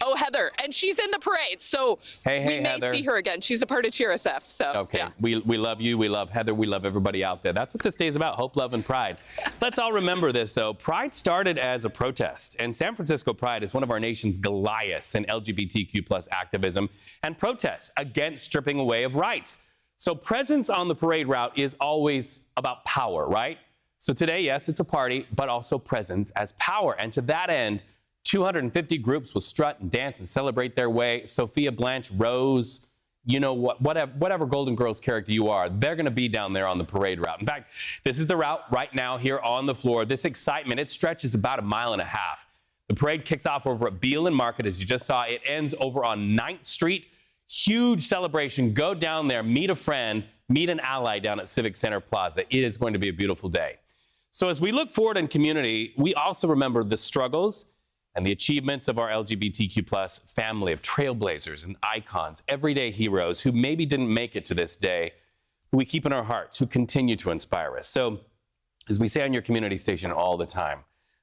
Oh, Heather, and she's in the parade, so we may Heather. see her again. She's a part of Cheer SF, so okay. yeah. We love you. We love Heather. We love everybody out there. That's what this day is about, hope, love, and pride. Let's all remember this, though. Pride started as a protest, and San Francisco Pride is one of our nation's Goliaths in LGBTQ+ activism and protests against stripping away of rights. So presence on the parade route is always about power, right? So today, yes, it's a party, but also presence as power. And to that end, 250 groups will strut and dance and celebrate their way. Sophia, Blanche, Rose, you know, whatever Golden Girls character you are, they're going to be down there on the parade route. In fact, this is the route right now here on the floor. This excitement, it stretches about 1.5 miles. The parade kicks off over at Beal and Market, as you just saw. It ends over on 9th Street. Huge celebration. Go down there, meet a friend, meet an ally down at Civic Center Plaza. It is going to be a beautiful day. So as we look forward in community, we also remember the struggles and the achievements of our LGBTQ+ family of trailblazers and icons, everyday heroes who maybe didn't make it to this day, who we keep in our hearts, who continue to inspire us. So, as we say on your community station all the time,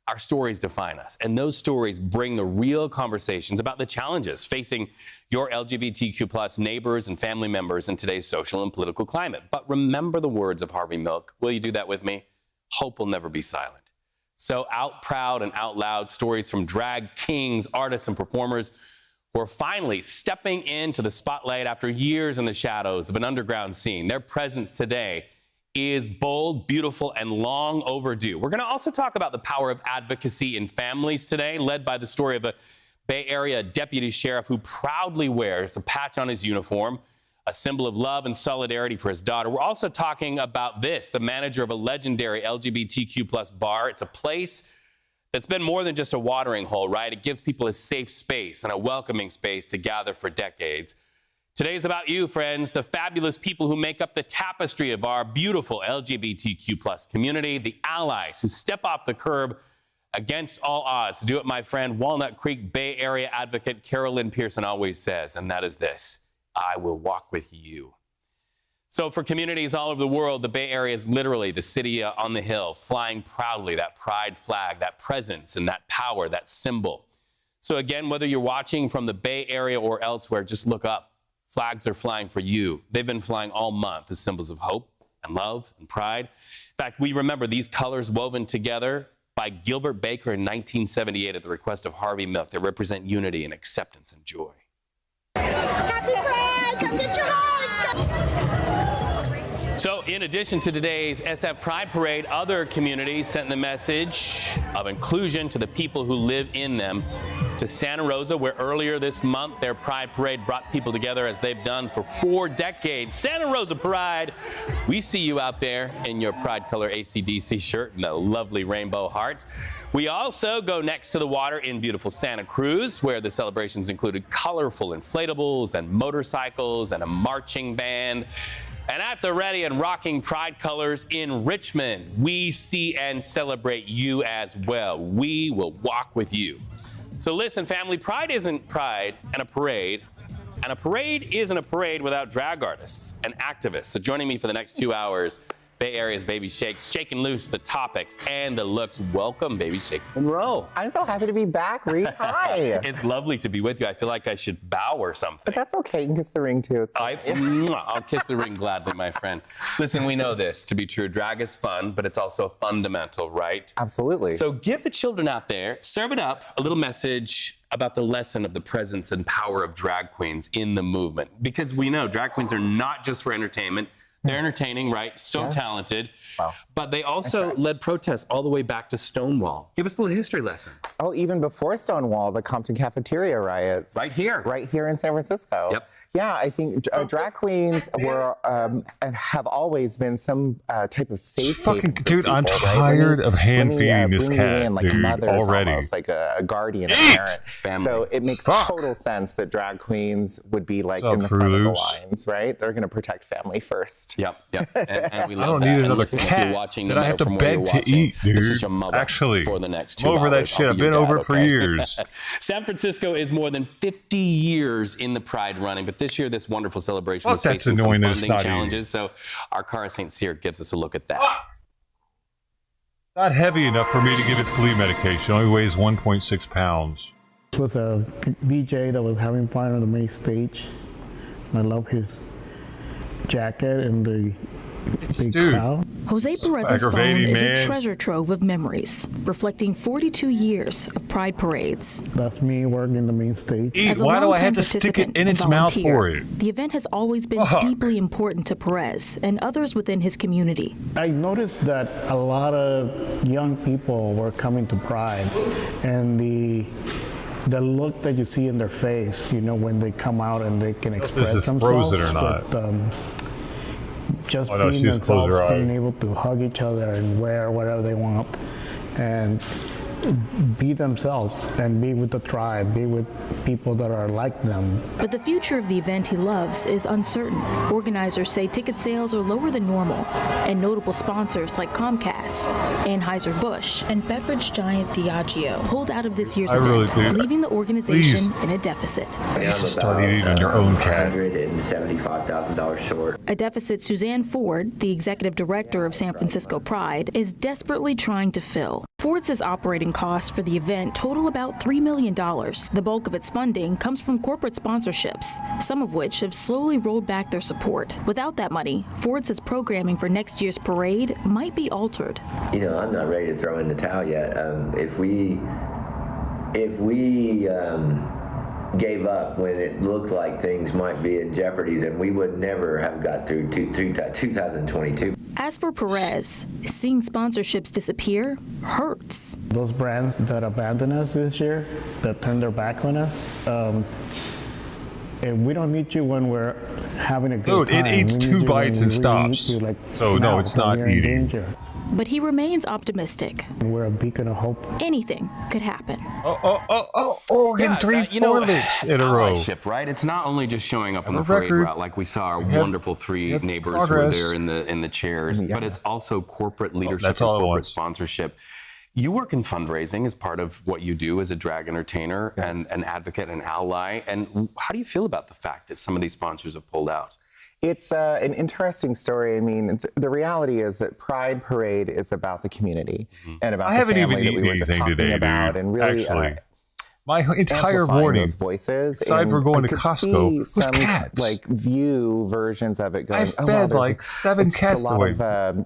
our stories define us, and those stories bring the real conversations about the challenges facing your LGBTQ+ neighbors and family members in today's social and political climate. But remember the words of Harvey Milk. Will you do that with me? Hope will never be silent. So out proud and out loud, stories from drag kings, artists, and performers who are finally stepping into the spotlight after years in the shadows of an underground scene. Their presence today is bold, beautiful, and long overdue. We're going to also talk about the power of advocacy in families today, led by the story of a Bay Area deputy sheriff who proudly wears a patch on his uniform, a symbol of love and solidarity for his daughter. We're also talking about this, the manager of a legendary LGBTQ+ bar. It's a place that's been more than just a watering hole, right? It gives people a safe space and a welcoming space to gather for decades. Today's about you, friends, the fabulous people who make up the tapestry of our beautiful LGBTQ+ community, the allies who step off the curb against all odds to do what my friend Walnut Creek Bay Area advocate Carolyn Pearson always says, and that is this: I will walk with you. So for communities all over the world, the Bay Area is literally the city on the hill, flying proudly that pride flag, that presence and that power, that symbol. So again, whether you're watching from the Bay Area or elsewhere, just look up. Flags are flying for you. They've been flying all month as symbols of hope and love and pride. In fact, we remember these colors woven together by Gilbert Baker in 1978 at the request of Harvey Milk. They represent unity and acceptance and joy. Happy Pride! Come get your hugs! So in addition to today's SF Pride Parade, other communities sent the message of inclusion to the people who live in them. To Santa Rosa, where earlier this month their Pride Parade brought people together as they've done for 4 decades. Santa Rosa Pride, we see you out there in your Pride color AC/DC shirt and the lovely rainbow hearts. We also go next to the water in beautiful Santa Cruz, where the celebrations included colorful inflatables and motorcycles and a marching band. And at the ready and rocking Pride colors in Richmond, we see and celebrate you as well. We will walk with you. So listen, family, Pride isn't Pride and a parade isn't a parade without drag artists and activists. So joining me for the next 2 hours, Bay Area's Baby Shakes, shaking loose the topics and the looks. Welcome, Baby Shakes Monroe. I'm so happy to be back, Reed. Hi. It's lovely to be with you. I feel like I should bow or something. But that's okay. You can kiss the ring, too. I'll kiss the ring gladly, my friend. Listen, we know this to be true. Drag is fun, but it's also fundamental, right? Absolutely. So give the children out there, serve it up, a little message about the lesson of the presence and power of drag queens in the movement. Because we know drag queens are not just for entertainment. They're entertaining, right? So talented. Wow. But they also led protests all the way back to Stonewall. Give us a little history lesson. Oh, even before Stonewall, the Compton cafeteria riots. Right here. Right here in San Francisco. Yep. Yeah, I think drag queens were and have always been some type of safe haven for dude, people, I'm right? tired of hand feeding this bringing cat, in, like, dude, mothers already. Almost, like a guardian, a parent. Family. So it makes total sense that drag queens would be like in the Fruit front of the Loops? lines, right? They're going to protect family first. Yep. And we I love don't that. need And another listen, if cat you're watching, that no I have matter to from where beg you're to watching, eat, dude. This is your mother Actually, for the next I'm 2 over that hours. shit. I'll I've be your been over dad, it for okay? years. San Francisco is more than 50 years in the Pride running, but this year this wonderful celebration Fuck, was that's facing annoying some that it's funding not challenges. So our Cara St. Cyr gives us a look at that. Not heavy enough for me to give it flea medication. It only weighs 1.6 pounds. This was a DJ that was having fun on the main stage. I love his jacket and the big crowd. Jose Perez's phone aggravating, is man. a treasure trove of memories, reflecting 42 years of Pride parades. That's me working the main stage. As a Why do I have longtime to stick it participant in and its mouth volunteer, for it? The event has always been deeply important to Perez and others within his community. I noticed that a lot of young people were coming to Pride, and the look that you see in their face, you know, when they come out and they can express this themselves. frozen or not? But, just Oh, no, being she just closed her themselves, being eyes. able to hug each other and wear whatever they want, and be themselves and be with the tribe, be with people that are like them. But the future of the event he loves is uncertain. Organizers say ticket sales are lower than normal, and notable sponsors like Comcast, Anheuser-Busch, and beverage giant Diageo pulled out of this year's I really event, do. leaving the organization Please. in a deficit. Please start eating on your own cat. $175,000 short. A deficit Suzanne Ford, the executive director of San Francisco Pride, is desperately trying to fill. Ford says operating costs for the event total about $3 million. The bulk of its funding comes from corporate sponsorships, some of which have slowly rolled back their support. Without that money, Ford says programming for next year's parade might be altered. You know, I'm not ready to throw in the towel yet. If we gave up when it looked like things might be in jeopardy, then we would never have got through 2022. As for Perez, seeing sponsorships disappear hurts. Those brands that abandoned us this year, that turned their back on us, and we don't need you when we're having a good Dude, time. it eats We need 2 you when bites we and really need stops. you, like So no, now, it's when not you're in eating. danger. But he remains optimistic. We're a beacon of hope. Anything could happen. Oregon, Yeah, 3 you know, licks in a row. allyship, right? It's not only just showing up on the Have a parade record. route like we saw our We have- wonderful three we have neighbors who were progress. there in the chairs, but it's also corporate leadership that's and all it corporate wants. sponsorship. You work in fundraising as part of what you do as a drag entertainer and an advocate and ally. And how do you feel about the fact that some of these sponsors have pulled out? It's an interesting story. I mean, the reality is that Pride Parade is about the community and about I haven't the even family that we eaten were just anything talking today, about, dude. and really Actually, my entire amplifying morning, those voices. aside and from going I to could Costco, see was some cats. like view versions of it going. I oh, fed well, there's like 7 it's cats a lot today. of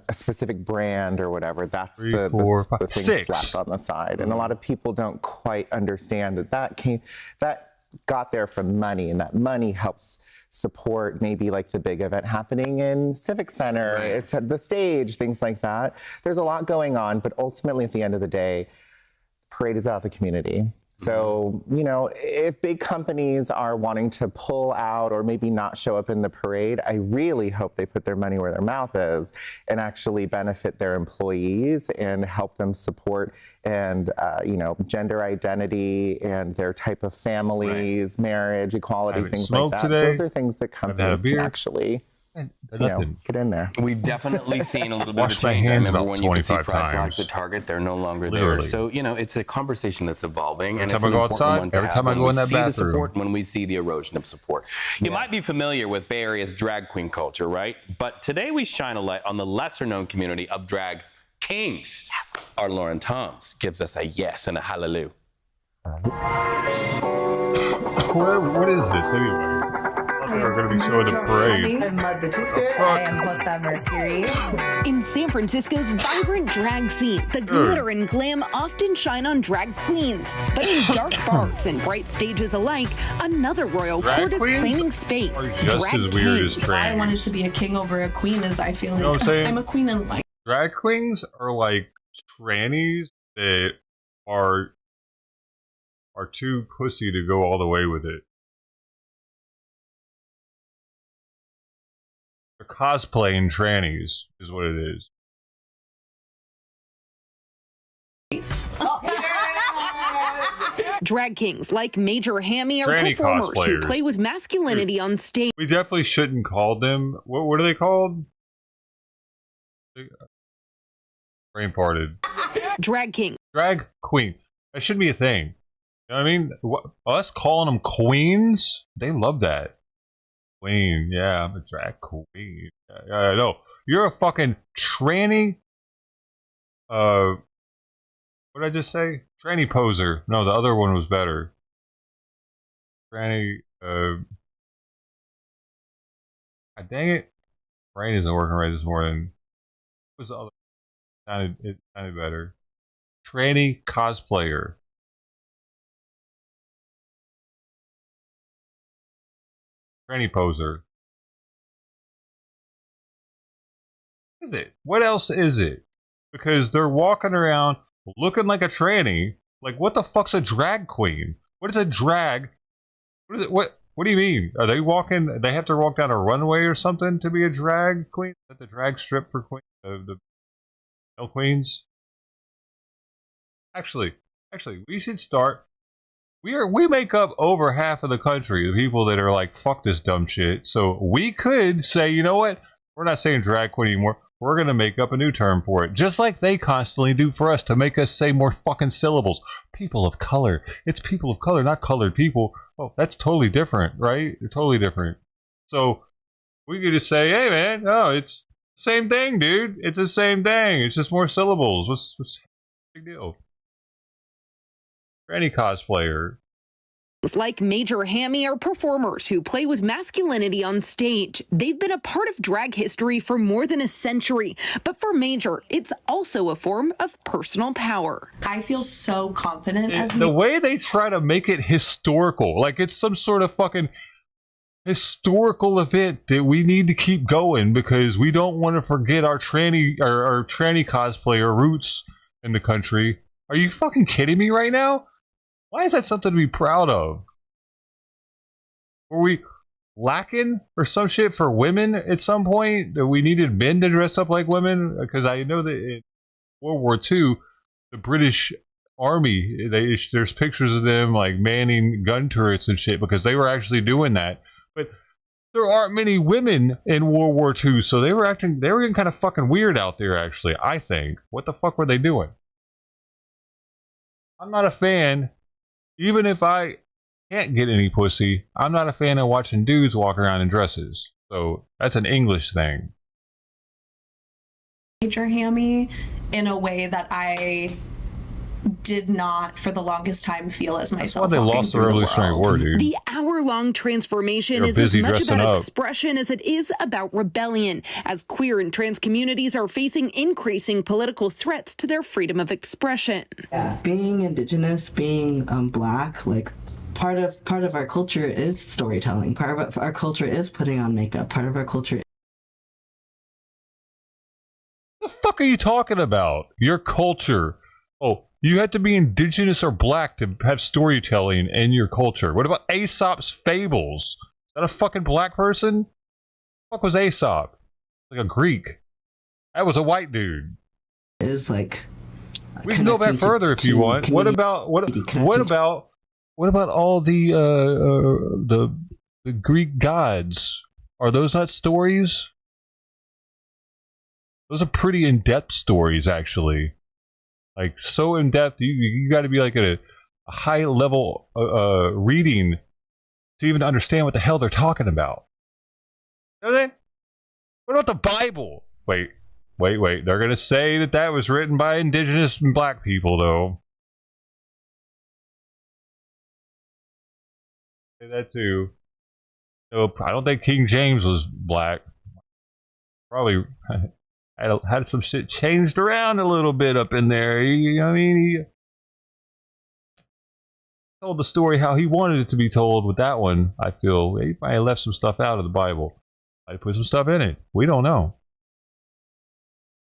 a specific brand or whatever. That's 3, the 4, the 5, thing 6. slapped on the side, and a lot of people don't quite understand that got there from money, and that money helps support maybe like the big event happening in Civic Center. Right. It's at the stage, things like that. There's a lot going on, but ultimately at the end of the day, parade is out the community. So, you know, if big companies are wanting to pull out or maybe not show up in the parade, I really hope they put their money where their mouth is and actually benefit their employees and help them support and, you know, gender identity and their type of families, marriage, equality, haven't things like smoked that. today. Those are things that Haven't had a companies can beer. actually Get in there. We've definitely seen a little bit of a Wash my change. I hands remember about when you could see 25 pride flags times. at Target, they're no longer Literally. there. So, you know, it's a conversation that's evolving. Every And time it's I go an important outside, one to every have time I when go we in that see the bathroom. support, when we see the erosion of support. You might be familiar with Bay Area's drag queen culture, right? But today we shine a light on the lesser-known community of drag kings. Yes. Our Lauren Toms gives us a yes and a hallelujah. What is this anyway? We're going to be showing the parade. I'm Mud the Two-Spirit. I am Hosta Mercury. In San Francisco's vibrant drag scene, the glitter and glam often shine on drag queens. But in dark bars and bright stages alike, another royal court is claiming space. Just as weird as I trans. wanted to be a king over a queen, as I feel You know what I'm saying? I'm a queen in life. Drag queens are like trannies that are too pussy to go all the way with it. They're cosplaying trannies is what it is. Drag kings like Major Hammy are Tranny performers who cosplayers. play with masculinity on stage. We definitely shouldn't call them. What are they called? Brain parted. Drag king. Drag queen. That should be a thing. You know what I mean? Us calling them queens, they love that. Queen, yeah, I'm a drag queen. Yeah, no, you're a fucking tranny. What did I just say? Tranny poser. No, the other one was better. Tranny. God dang it, brain isn't working right this morning. What was the other? It sounded better. Tranny cosplayer. Tranny poser. What is it? What else is it? Because they're walking around looking like a tranny. Like, what the fuck's a drag queen? What is a drag? What is it? What do you mean? Are they walking? They have to walk down a runway or something to be a drag queen? Is that the drag strip for queen? The male queens? Actually, we should start. We make up over half of the country, the people that are like, fuck this dumb shit. So we could say, you know what? We're not saying drag queen anymore. We're going to make up a new term for it. Just like they constantly do for us to make us say more fucking syllables. People of color. It's people of color, not colored people. Oh, that's totally different, right? Totally different. So we could just say, hey man, no, it's the same thing, dude. It's the same thing. It's just more syllables. What's the big deal? Any cosplayer. Like Major Hammy are performers who play with masculinity on stage. They've been a part of drag history for more than a century. But for Major, it's also a form of personal power. I feel so confident as The way they try to make it historical, like it's some sort of fucking historical event that we need to keep going because we don't want to forget our tranny cosplayer roots in the country. Are you fucking kidding me right now? Why is that something to be proud of? Were we lacking or some shit for women at some point? That we needed men to dress up like women? Because I know that in World War II, the British Army, there's pictures of them like manning gun turrets and shit because they were actually doing that. But there aren't many women in World War II, so they were getting kind of fucking weird out there, actually, I think. What the fuck were they doing? I'm not a fan. Even if I can't get any pussy, I'm not a fan of watching dudes walk around in dresses. So that's an English thing. Major Hammy in a way that I did not for the longest time feel as myself. That's why they lost the Revolutionary War, dude. The hour-long transformation They're is as busy much dressing about up. expression as it is about rebellion, as queer and trans communities are facing increasing political threats to their freedom of expression. Yeah, being indigenous, being black, like part of our culture is storytelling. Part of our culture is putting on makeup. Part of our culture. What the fuck are you talking about? Your culture. Oh, you had to be indigenous or black to have storytelling in your culture. What about Aesop's fables? Is that a fucking black person? What the fuck was Aesop? Like a Greek. That was a white dude. Is like. We can go back further if you want. What about all the Greek gods? Are those not stories? Those are pretty in-depth stories, actually. Like, so in-depth, you got to be like at a high-level reading to even understand what the hell they're talking about. You know what about the Bible? Wait. They're going to say that was written by indigenous and black people, though. Say that too. No, I don't think King James was black. Probably had some shit changed around a little bit up in there. He told the story how he wanted it to be told with that one. I feel he might have left some stuff out of the Bible. I put some stuff in it. We don't know.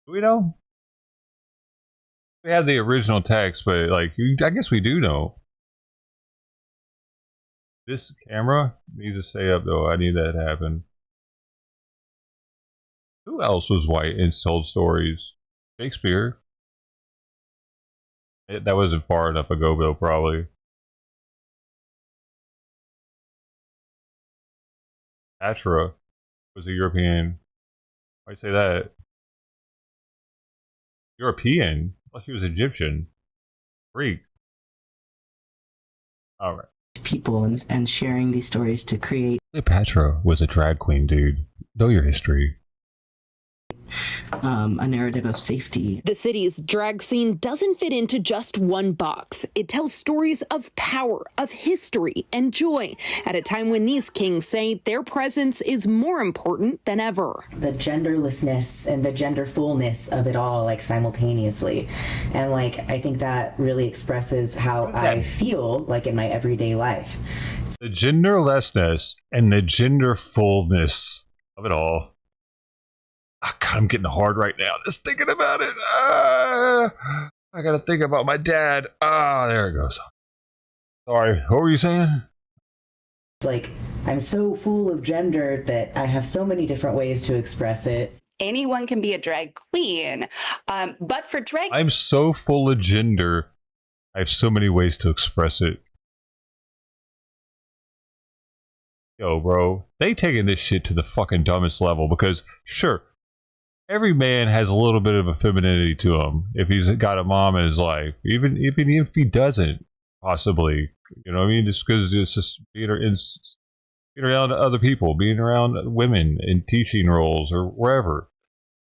Do we know? We have the original text, but like, I guess we do know. This camera needs to stay up, though. I need that to happen. Who else was white and told stories? Shakespeare. That wasn't far enough ago, though, probably. Atra was a European. Why'd you say that? European? I thought she was Egyptian. Greek. Alright. People and sharing these stories to create. Cleopatra was a drag queen, dude. Know your history. A narrative of safety. The city's drag scene doesn't fit into just one box. It tells stories of power, of history, and joy at a time when these kings say their presence is more important than ever. The genderlessness and the genderfulness of it all, like, simultaneously. And, like, I think that really expresses how I feel, like, in my everyday life. The genderlessness and the genderfulness of it all. Oh, God, I'm getting hard right now just thinking about it. I gotta think about my dad. There it goes. Sorry, what were you saying? It's like, I'm so full of gender that I have so many different ways to express it. Anyone can be a drag queen, but for drag... I'm so full of gender. I have so many ways to express it. Yo, bro, they taking this shit to the fucking dumbest level because, sure, every man has a little bit of a femininity to him if he's got a mom in his life. Even if he doesn't, possibly. You know what I mean? Just because it's just being around other people, being around women in teaching roles or wherever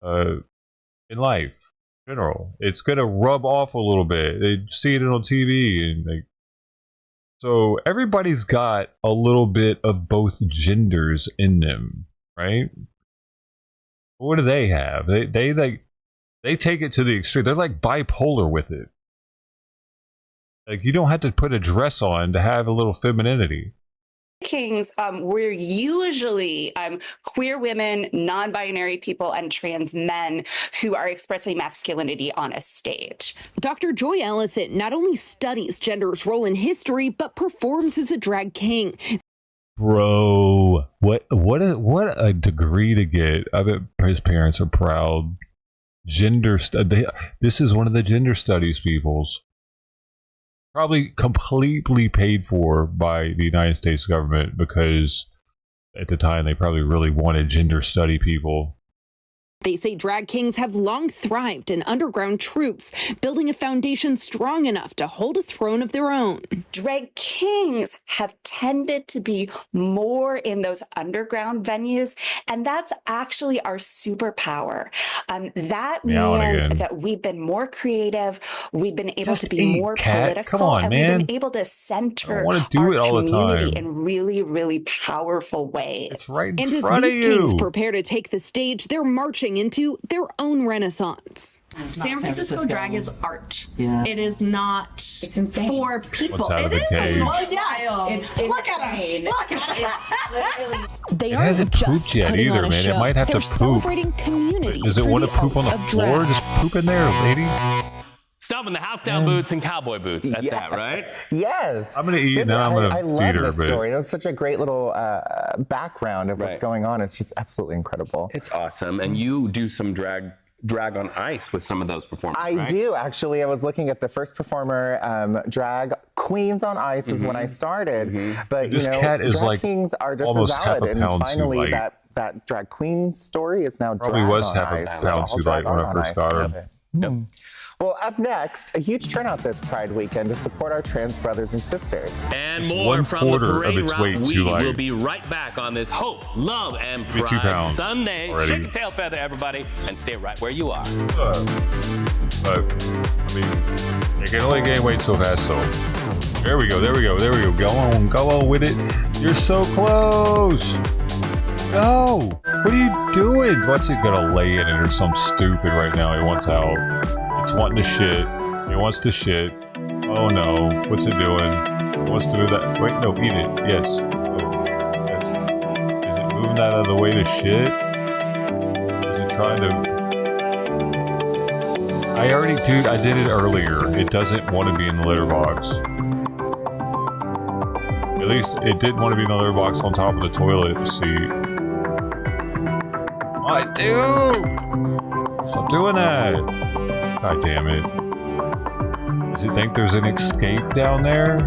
in life in general. It's going to rub off a little bit. They see it on TV. And so everybody's got a little bit of both genders in them, right? What do they have? They take it to the extreme. They're like bipolar with it. Like, you don't have to put a dress on to have a little femininity. Kings, we're usually queer women, non-binary people, and trans men who are expressing masculinity on a stage. Dr. Joy Ellison not only studies gender's role in history, but performs as a drag king. Bro, what a degree to get. I bet his parents are proud. This is one of the gender studies peoples. Probably completely paid for by the United States government because at the time they probably really wanted gender study people. They say drag kings have long thrived in underground troops, building a foundation strong enough to hold a throne of their own. Drag kings have tended to be more in those underground venues, and that's actually our superpower. That means that we've been more creative, we've been able to be more political, and we've been able to center our community in really, really powerful ways. It's right in and front as of these you. kings prepare to take the stage, they're marching into their own renaissance. San Francisco drag is art. Yeah. It is not It's insane. for people. What's out of It the is cage? wild. It's Look at us. insane. Look at us. They It aren't hasn't just pooped yet putting either, on a man. It show. might have to They're poop. celebrating community. Does it through want to the poop on the art of floor? drag. Just poop in there, lady. Stomping the house down boots and cowboy boots at that, right? Yes. I'm gonna eat now. I'm gonna I love feed her. this But story. That's such a great little background of what's going on. It's just absolutely incredible. It's awesome. And you do some drag drag on ice with some of those performers. I do, actually. I was looking at the first performer, drag Queens on Ice is when I started. But, this cat is drag like kings are just as almost half valid. a And pound too finally, light. that drag queen story is now Probably drag was on half ice. a pound too light when I first got her. Well, up next, a huge turnout this Pride weekend to support our trans brothers and sisters. And It's more from the 1/4 of parade its route. weight We too light. will be right back on this Hope, Love, and 52 Pride pounds Sunday. already. Shake a tail feather, everybody, and stay right where you are. But, I mean, you can only gain weight so fast, though. There we go, there we go, there we go. Go on with it. You're so close. Go. What are you doing? What's it gonna lay in it or some stupid right now? He wants out. It's wanting to shit. It wants to shit. Oh no. What's it doing? It wants to move that. Wait, no, eat it. Yes. Oh, yes. Is it moving that out of the way to shit? Is it trying to... Dude, I did it earlier. It doesn't want to be in the litter box. At least it didn't want to be in the litter box on top of the toilet seat. I do! Stop doing that! God damn it. Does it think there's an escape down there?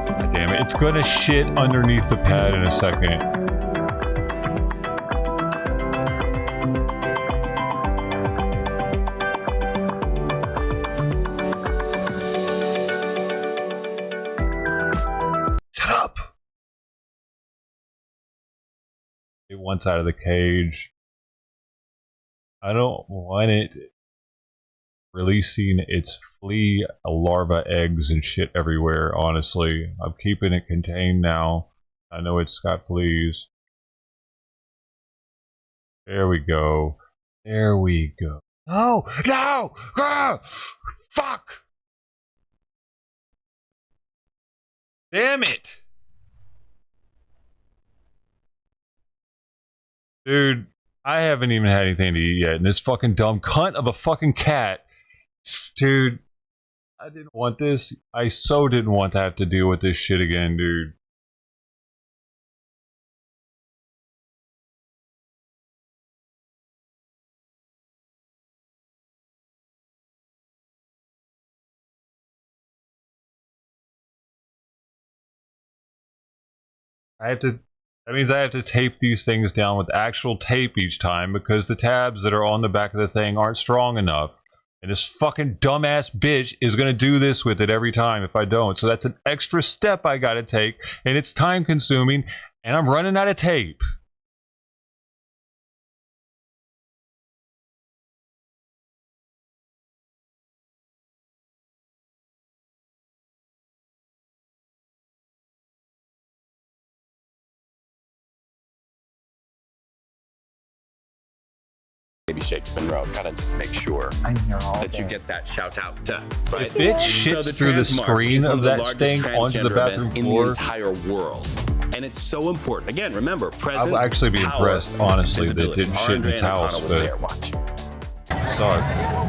God damn it. It's gonna shit underneath the pad in a second. Shut up! It wants out of the cage. I don't want it releasing its flea larva eggs and shit everywhere, honestly. I'm keeping it contained now. I know it's got fleas. There we go. There we go. No! No! Ah! Fuck! Damn it! Dude, I haven't even had anything to eat yet, and this fucking dumb cunt of a fucking cat. Dude, I didn't want this. I so didn't want to have to deal with this shit again, dude. That means I have to tape these things down with actual tape each time because the tabs that are on the back of the thing aren't strong enough. And this fucking dumbass bitch is going to do this with it every time if I don't. So that's an extra step I got to take, and it's time consuming, and I'm running out of tape. Baby Shakes Monroe. Gotta just make sure that you get that shout out. Right? If it shits through the screen of that thing onto the bathroom in floor, the entire world. And it's so important. Again, remember, presence, I'll actually be power, impressed, honestly, that it visibility. didn't shit in its house, was there. but Watch. sucked.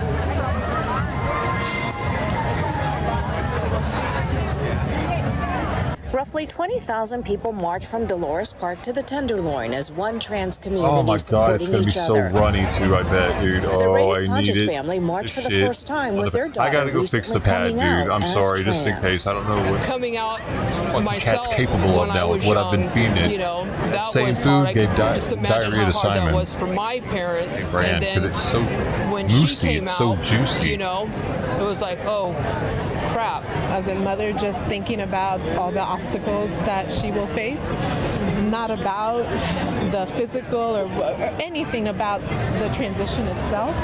Roughly 20,000 people marched from Dolores Park to the Tenderloin as one trans community Oh my god, it's supporting gonna be each so other. runny too, I bet, dude. The Oh, Reyes I need Hodges it. family marched This for the shit. first time with their daughter I gotta go fix the pad, recently dude. coming out I'm as sorry, just in trans. case. I don't know what Coming out fucking myself cat's capable of when I now with was what I've been young, feeding it. you know, that same was food hard. I gave could just imagine diarrhea how to hard that Simon. was for my parents. They ran And then because it's so when moosey, she came it's out, so juicy. you know, it was like, oh, crap. As a mother, just thinking about all the obstacles that she will face, not about the physical or anything about the transition itself,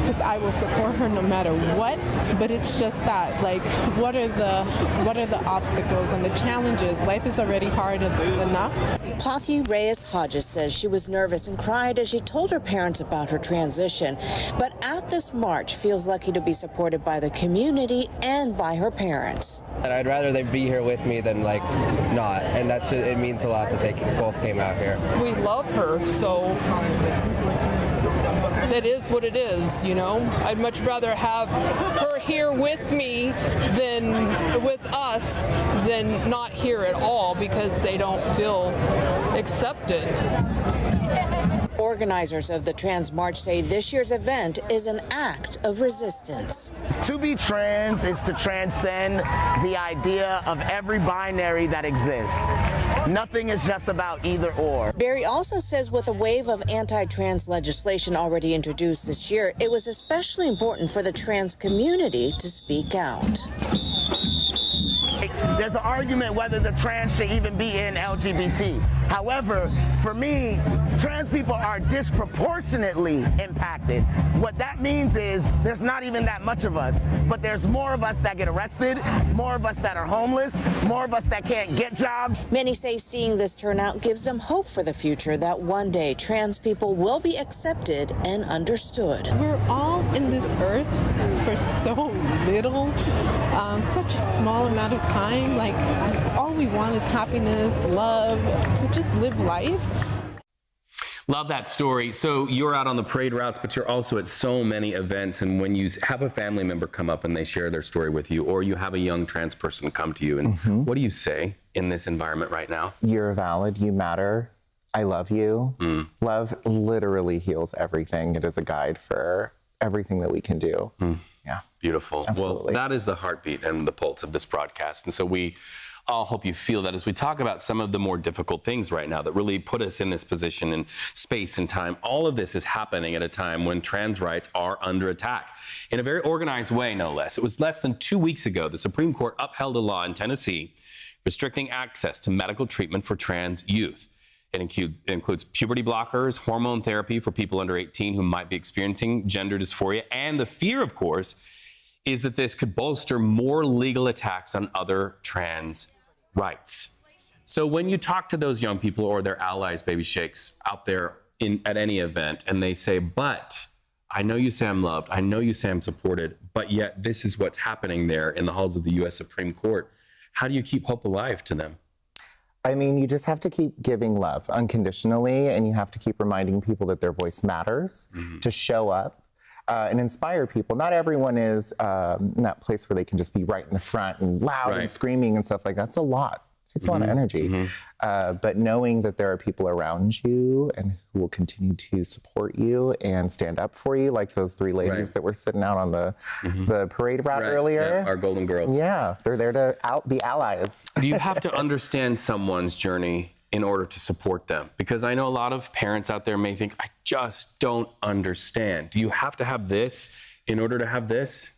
because I will support her no matter what. But it's just that, like, what are the obstacles and the challenges? Life is already hard enough. Pothy Reyes Hodges says she was nervous and cried as she told her parents about her transition, but at this march feels lucky to be supported by the community and by her parents. And I'd rather they be here with me than like not, and that's just, it means a lot that they both came out here. We love her, so that is what it is, you know. I'd much rather have her here with me than with us than not here at all because they don't feel accepted. Organizers of the Trans March say this year's event is an act of resistance. To be trans is to transcend the idea of every binary that exists. Nothing is just about either or. Barry also says with a wave of anti-trans legislation already introduced this year, it was especially important for the trans community to speak out. There's an argument whether the trans should even be in LGBT. However, for me, trans people are disproportionately impacted. What that means is there's not even that much of us, but there's more of us that get arrested, more of us that are homeless, more of us that can't get jobs. Many say seeing this turnout gives them hope for the future, that one day trans people will be accepted and understood. We're all in this earth for so little, such a small amount of time. Like, all we want is happiness, love, to just live life. Love that story. So you're out on the parade routes, but you're also at so many events. And when you have a family member come up and they share their story with you, or you have a young trans person come to you, and what do you say in this environment right now? You're valid, you matter, I love you. Love literally heals everything. It is a guide for everything that we can do. Yeah. Beautiful. Absolutely. Well, that is the heartbeat and the pulse of this broadcast. And so we all hope you feel that as we talk about some of the more difficult things right now that really put us in this position in space and time. All of this is happening at a time when trans rights are under attack in a very organized way, no less. It was less than 2 weeks ago the Supreme Court upheld a law in Tennessee restricting access to medical treatment for trans youth. It includes puberty blockers, hormone therapy for people under 18 who might be experiencing gender dysphoria. And the fear, of course, is that this could bolster more legal attacks on other trans rights. So when you talk to those young people or their allies, baby shakes, out there at any event, and they say, but I know you say I'm loved, I know you say I'm supported, but yet this is what's happening there in the halls of the U.S. Supreme Court. How do you keep hope alive to them? I mean, you just have to keep giving love unconditionally, and you have to keep reminding people that their voice matters, to show up and inspire people. Not everyone is in that place where they can just be right in the front and loud and screaming and stuff like that. It's a lot. It's a lot of energy. But knowing that there are people around you and who will continue to support you and stand up for you, like those three ladies that were sitting out on the parade route earlier. Yeah, our Golden Girls. Yeah, they're there to be allies. Do you have to understand someone's journey in order to support them? Because I know a lot of parents out there may think, I just don't understand. Do you have to have this in order to have this?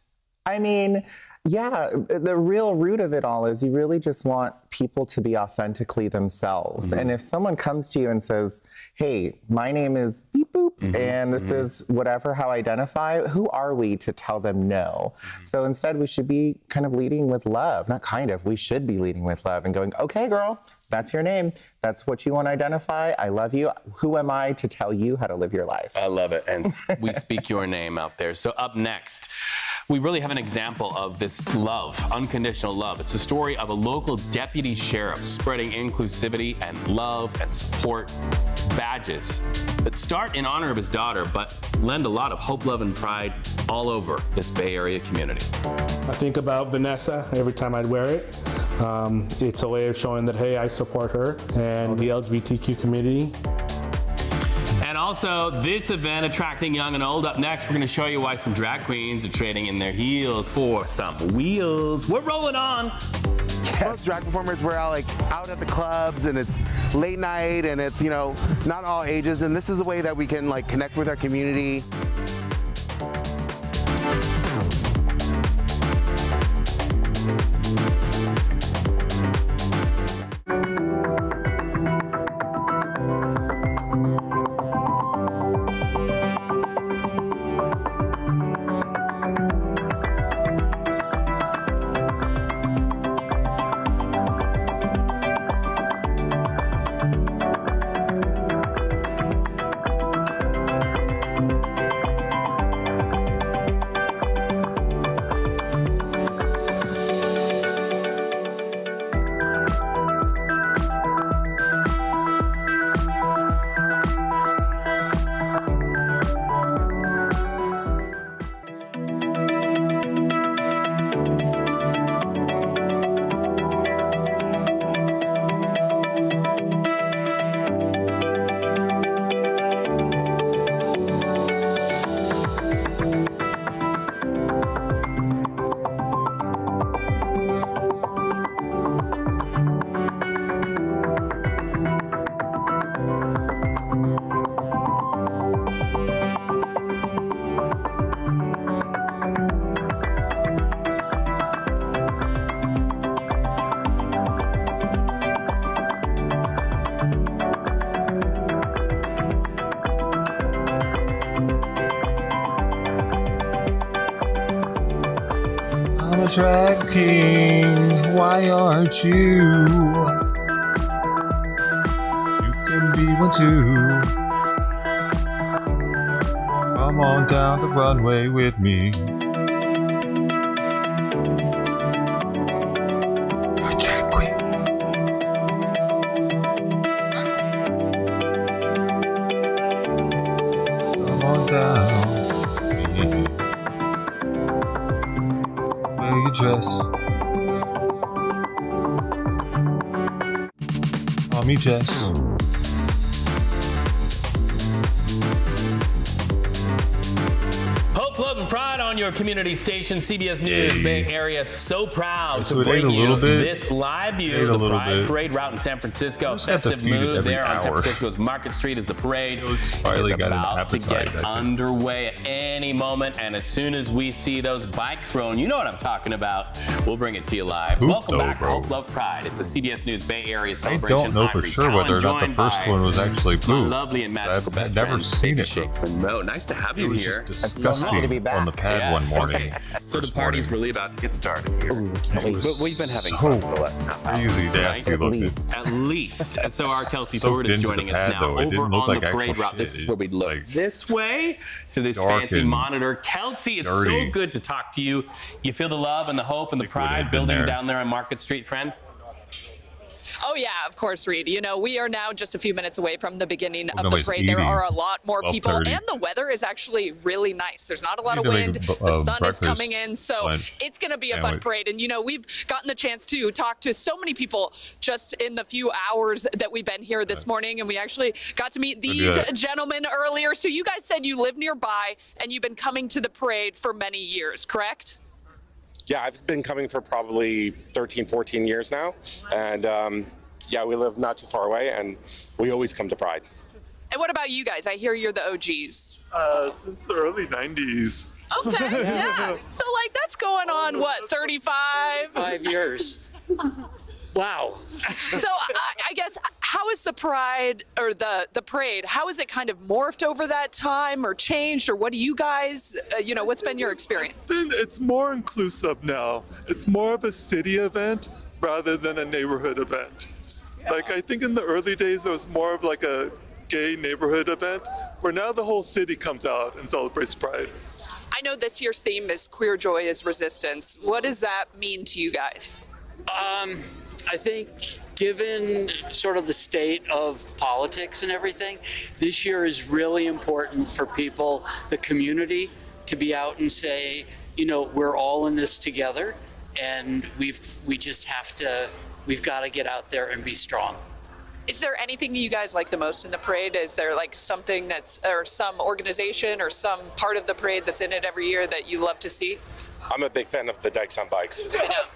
I mean, yeah, the real root of it all is you really just want people to be authentically themselves. And if someone comes to you and says, hey, my name is beep boop, and this is whatever, how I identify, who are we to tell them no? So instead, we should be kind of leading with love. Not kind of, we should be leading with love and going, okay, girl, that's your name. That's what you want to identify. I love you. Who am I to tell you how to live your life? I love it. And we speak your name out there. So up next, we really have an example of this love, unconditional love. It's a story of a local deputy sheriff spreading inclusivity and love and support, badges that start in honor of his daughter, but lend a lot of hope, love, and pride all over this Bay Area community. I think about Vanessa every time I'd wear it. It's a way of showing that, hey, I support her and the LGBTQ community. And also, this event attracting young and old. Up next, we're going to show you why some drag queens are trading in their heels for some wheels. We're rolling on. Most drag performers, we're all like out at the clubs, and it's late night, and it's, you know, not all ages, and this is a way that we can like connect with our community. drag king, why aren't you? You can be one too. Come on down the runway with me. You're a drag queen. Come on down. Wear your dress. Call me Jess. Hope, love, and pride on your community station, CBS News Bay Area. So proud So to it ate bring a you little bit. this live view Ate a of the little Pride bit. Parade route in San Francisco. Just have to Festive feed it mood every there on San hour. Francisco's Market Street as the parade finally is got an about to appetite, I get think. underway at any moment. And as soon as we see those bikes rolling, you know what I'm talking about. We'll bring it to you live. Poop Welcome though, back to bro. Hope, Love, Pride. It's a CBS News Bay Area I celebration. don't know I'm for Reed sure whether or Cowan, not the joined first by one was actually my poop. lovely and magical I've best never friend, seen Baby it, though. Shakes Monroe. Nice to have It you was here. just disgusting on the pad Yes. one morning. So the First party's morning. really about to get started here. It was We've been having so fun for the last half hour. crazy nasty right? looking. At least. And so our Kelsey Soaked Thornton is into the joining us pad, now though. It over didn't look on like the parade actual route. shit. This is It where we look like this way to this dark fancy and monitor. Kelsey, it's dirty. so good to talk to you. You feel the love and the hope and the Liquid had pride been building there. down there on Market Street, friend? Oh, yeah, of course, Reed. You know, we are now just a few minutes away from the beginning of the nobody's parade. There eating. are a lot more people, 12:30. and the weather is actually really nice. There's not a lot of need to wind. make The sun is breakfast, coming in, so lunch, it's going to be a fun sandwich. parade. And, you know, we've gotten the chance to talk to so many people just in the few hours that we've been here this morning, and we actually got to meet these gentlemen earlier. So you guys said you live nearby, and you've been coming to the parade for many years, correct? Yeah, I've been coming for probably 13, 14 years now. And yeah, we live not too far away and we always come to Pride. And what about you guys? I hear you're the OGs. Since the early 90s. Okay, yeah. So, like, that's going on, what, 35? 5 years. Wow. So, I guess, how is the pride, or the parade, how has it kind of morphed over that time or changed, or what do you guys, you know, what's been your experience? It's more inclusive now. It's more of a city event rather than a neighborhood event. Like, I think in the early days, it was more of like a gay neighborhood event, where now the whole city comes out and celebrates Pride. I know this year's theme is Queer Joy is Resistance. What does that mean to you guys? I think given sort of the state of politics and everything, this year is really important for people, the community, to be out and say, you know, we're all in this together, and we've got to get out there and be strong. Is there anything you guys like the most in the parade? Is there like something that's, or some organization or some part of the parade that's in it every year that you love to see? I'm a big fan of the Dykes on Bikes.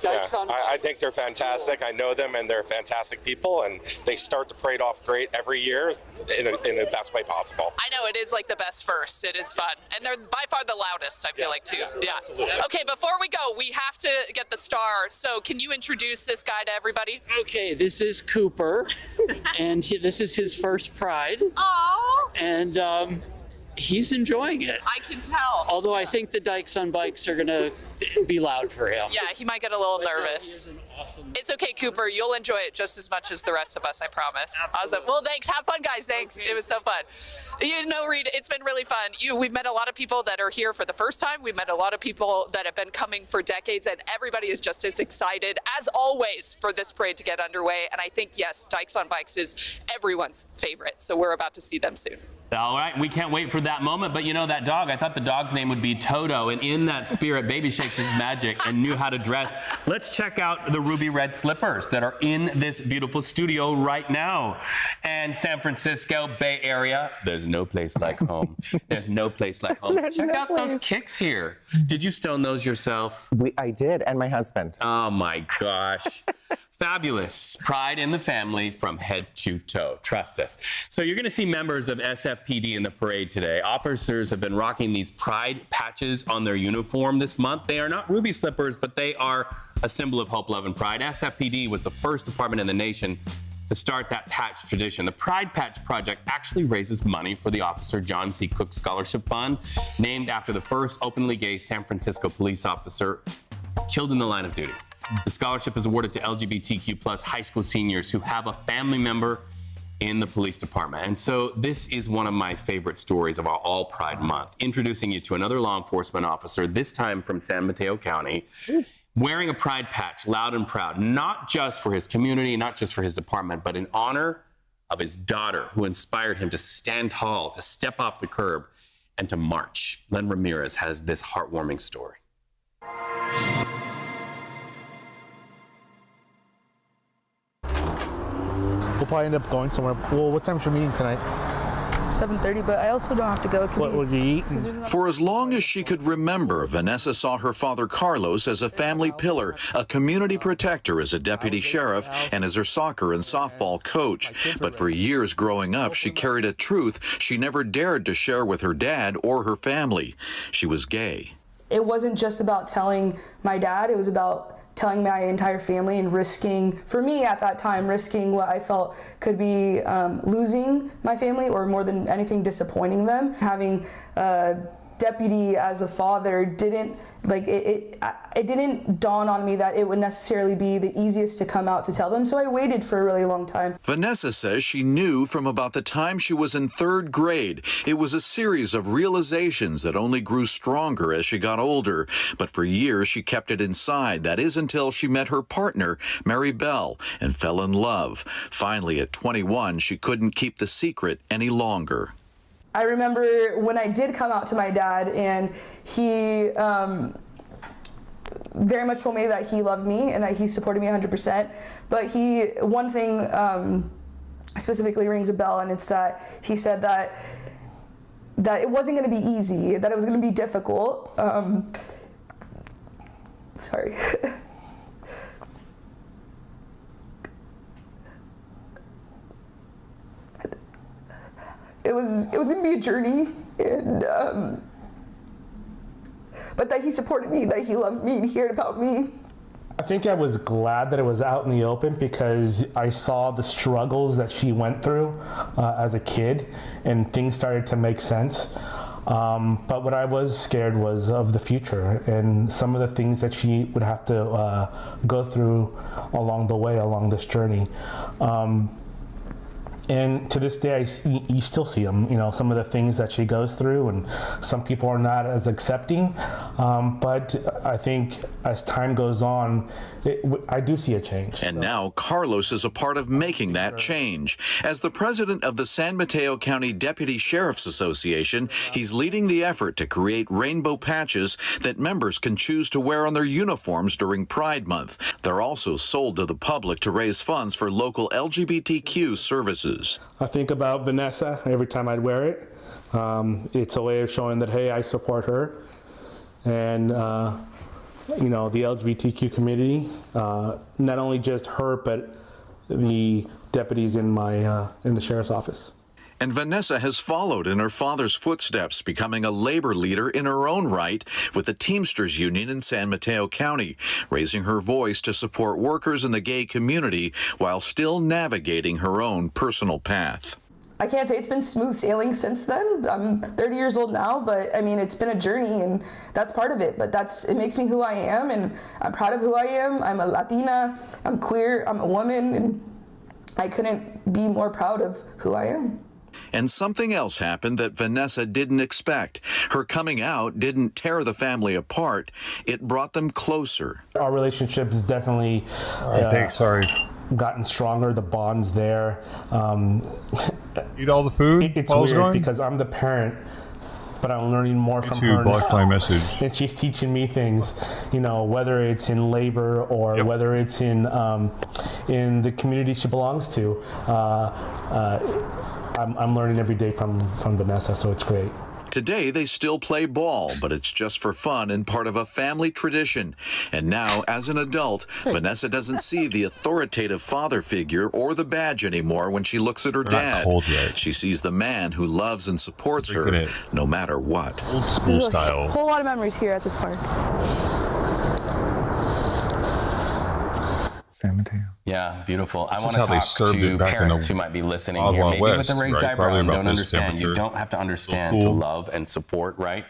I think they're fantastic. I know them and they're fantastic people, and they start the parade off great every year in the best way possible. I know it is like the best first. It is fun. And they're by far the loudest, I feel like, too. Yeah. Okay, before we go, we have to get the star. So can you introduce this guy to everybody? Okay, this is Cooper, and this is his first Pride. Aww. And he's enjoying it. I can tell. Although I think the Dykes on Bikes are going to be loud for him. Yeah, he might get a little nervous. It's okay, Cooper. You'll enjoy it just as much as the rest of us, I promise. Awesome. Well, thanks. Have fun, guys. Thanks. It was so fun. You know, Reed, it's been really fun. We've met a lot of people that are here for the first time. We've met a lot of people that have been coming for decades, and everybody is just as excited, as always, for this parade to get underway. And I think, yes, Dykes on Bikes is everyone's favorite. So we're about to see them soon. All right, we can't wait for that moment. But you know, that dog, I thought the dog's name would be Toto. And in that spirit, Baby Shakes is magic and knew how to dress. Let's check out the ruby red slippers that are in this beautiful studio right now. And San Francisco Bay Area, there's no place like home. There's no place like home. Check out those kicks here. Did you stone those yourself? I did, and my husband. Oh my gosh. Fabulous. Pride in the family from head to toe. Trust us. So you're going to see members of SFPD in the parade today. Officers have been rocking these pride patches on their uniform this month. They are not ruby slippers, but they are a symbol of hope, love, and pride. SFPD was the first department in the nation to start that patch tradition. The Pride Patch Project actually raises money for the Officer John C. Cook Scholarship Fund, named after the first openly gay San Francisco police officer killed in the line of duty. The scholarship is awarded to LGBTQ plus high school seniors who have a family member in the police department. And so this is one of my favorite stories of our All Pride Month, introducing you to another law enforcement officer, this time from San Mateo County, wearing a pride patch, loud and proud, not just for his community, not just for his department, but in honor of his daughter, who inspired him to stand tall, to step off the curb, and to march. Len Ramirez has this heartwarming story. We'll probably end up going somewhere. Well, what time's your meeting tonight? 7:30, but I also don't have to go. What would you eat? For as long as she could remember, Vanessa saw her father Carlos as a family pillar, a community protector as a deputy sheriff, and as her soccer and softball coach. But for years growing up, she carried a truth she never dared to share with her dad or her family. She was gay. It wasn't just about telling my dad, it was about telling my entire family and risking, for me at that time, risking what I felt could be losing my family, or more than anything, disappointing them. Having a deputy as a father didn't, it didn't dawn on me that it would necessarily be the easiest to come out to tell them, so I waited for a really long time. Vanessa says she knew from about the time she was in 3rd grade. It was a series of realizations that only grew stronger as she got older, but for years she kept it inside. That is until she met her partner, Mary Bell, and fell in love. Finally, at 21, she couldn't keep the secret any longer. I remember when I did come out to my dad, and he very much told me that he loved me and that he supported me 100%. But one thing specifically rings a bell, and it's that he said that it wasn't going to be easy, that it was going to be difficult. Sorry. It was going to be a journey, and but that he supported me, that he loved me, and he cared about me. I think I was glad that it was out in the open, because I saw the struggles that she went through as a kid, and things started to make sense. But what I was scared was of the future and some of the things that she would have to go through along the way, along this journey. And to this day, you still see them, some of the things that she goes through, and some people are not as accepting. But I think as time goes on, I do see a change. And now Carlos is a part of making that change. As the president of the San Mateo County Deputy Sheriff's Association, he's leading the effort to create rainbow patches that members can choose to wear on their uniforms during Pride Month. They're also sold to the public to raise funds for local LGBTQ services. I think about Vanessa every time I'd wear it. It's a way of showing that, hey, I support her. And, the LGBTQ community, not only just her, but the deputies in the sheriff's office. And Vanessa has followed in her father's footsteps, becoming a labor leader in her own right with the Teamsters Union in San Mateo County, raising her voice to support workers in the gay community while still navigating her own personal path. I can't say it's been smooth sailing since then. I'm 30 years old now, but I mean, it's been a journey, and that's part of it. But it makes me who I am, and I'm proud of who I am. I'm a Latina, I'm queer, I'm a woman, and I couldn't be more proud of who I am. And something else happened that Vanessa didn't expect. Her coming out didn't tear the family apart. It brought them closer. Our relationship's definitely gotten stronger. The bond's there. Eat all the food? It's weird because I'm the parent, but I'm learning more from her. Block my message. And she's teaching me things, whether it's in labor or whether it's in the community she belongs to. I'm learning every day from Vanessa, so it's great. Today, they still play ball, but it's just for fun and part of a family tradition. And now, as an adult, Vanessa doesn't see the authoritative father figure or the badge anymore when she looks at her dad. She sees the man who loves and supports her, no matter what. Old school style. A whole lot of memories here at this park. San Mateo. Yeah, beautiful. I This want is to how they talk served it to back in parents the who might be listening Wild here, Wild maybe West, with a raised right? eyebrow Probably and about don't this understand. You temperature. don't have to understand So to cool. love and support, right?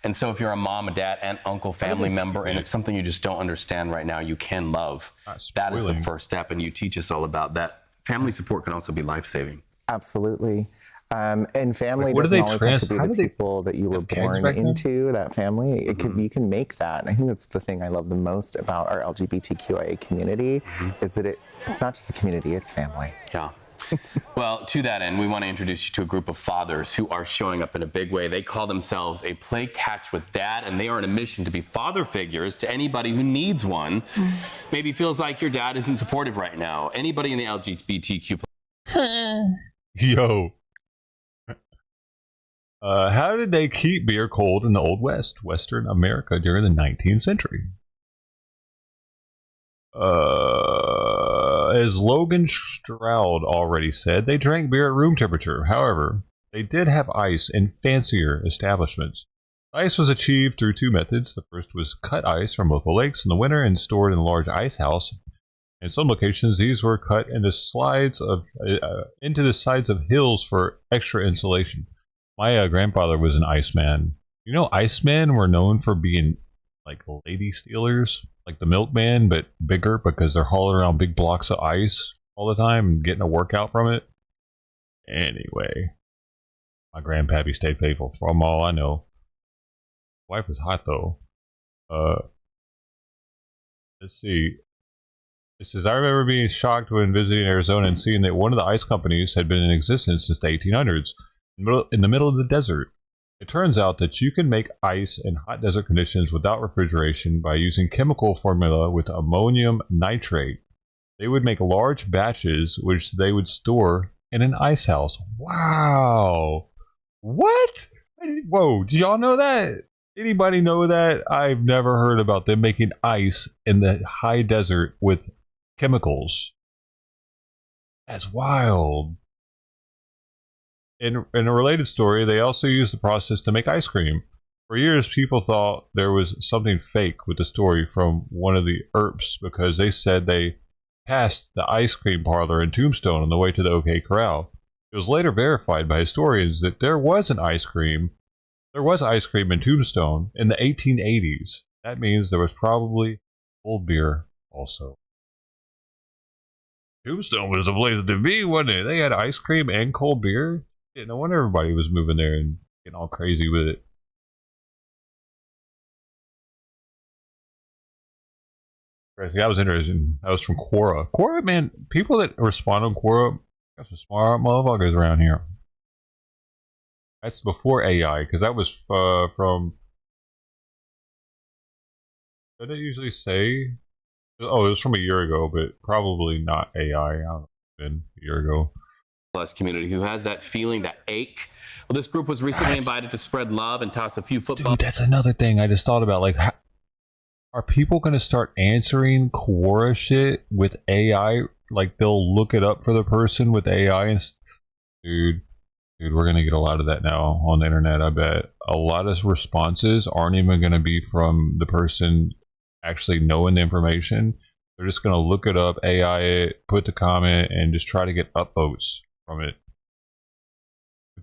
And so if you're a mom, a dad, aunt, uncle, family member, and it's something you just don't understand right now, you can love. That is the first step, and you teach us all about that. Family support can also be life-saving. Absolutely. And family Like, what do doesn't they always trans- have to be how the do they people that you were have kids born back then? into, that family. It can, you can make that. And I think that's the thing I love the most about our LGBTQIA community is that it's not just a community, it's family. Yeah. Well, to that end, we want to introduce you to a group of fathers who are showing up in a big way. They call themselves a Play Catch with Dad, and they are on a mission to be father figures to anybody who needs one. Maybe feels like your dad isn't supportive right now. Anybody in the LGBTQ. Yo. How did they keep beer cold in the Old West, Western America during the 19th century? As Logan Stroud already said, they drank beer at room temperature. However, they did have ice in fancier establishments. Ice was achieved through two methods. The first was cut ice from local lakes in the winter and stored in a large ice house. In some locations, these were cut into the sides of hills for extra insulation. My grandfather was an iceman. You know, icemen were known for being like lady stealers, like the milkman, but bigger because they're hauling around big blocks of ice all the time and getting a workout from it. Anyway, my grandpappy stayed faithful from all I know. Wife was hot though. Let's see. It says, I remember being shocked when visiting Arizona and seeing that one of the ice companies had been in existence since the 1800s, in the middle of the desert. It turns out that you can make ice in hot desert conditions without refrigeration by using chemical formula with ammonium nitrate. They would make large batches, which they would store in an ice house. Wow! What? Whoa, did y'all know that? Anybody know that? I've never heard about them making ice in the high desert with chemicals. That's wild. In a related story, they also used the process to make ice cream. For years, people thought there was something fake with the story from one of the Earps because they said they passed the ice cream parlor in Tombstone on the way to the OK Corral. It was later verified by historians that there was ice cream in Tombstone in the 1880s. That means there was probably cold beer also. Tombstone was a place to be, wasn't it? They had ice cream and cold beer. Yeah, no wonder everybody was moving there and getting all crazy with it. That was interesting. That was from Quora. Quora, man, people that respond on Quora, got some smart motherfuckers around here. That's before AI, because that was from... What did it usually say? Oh, it was from a year ago, but probably not AI. I don't know. It's been a year ago. Plus community who has that feeling, that ache. Well, this group was recently invited to spread love and toss a few footballs. Dude, that's another thing I just thought about. Like, are people going to start answering Quora shit with AI? Like, they'll look it up for the person with AI and... Dude, we're going to get a lot of that now on the internet, I bet. A lot of responses aren't even going to be from the person actually knowing the information. They're just going to look it up, AI it, put the comment, and just try to get upvotes from it.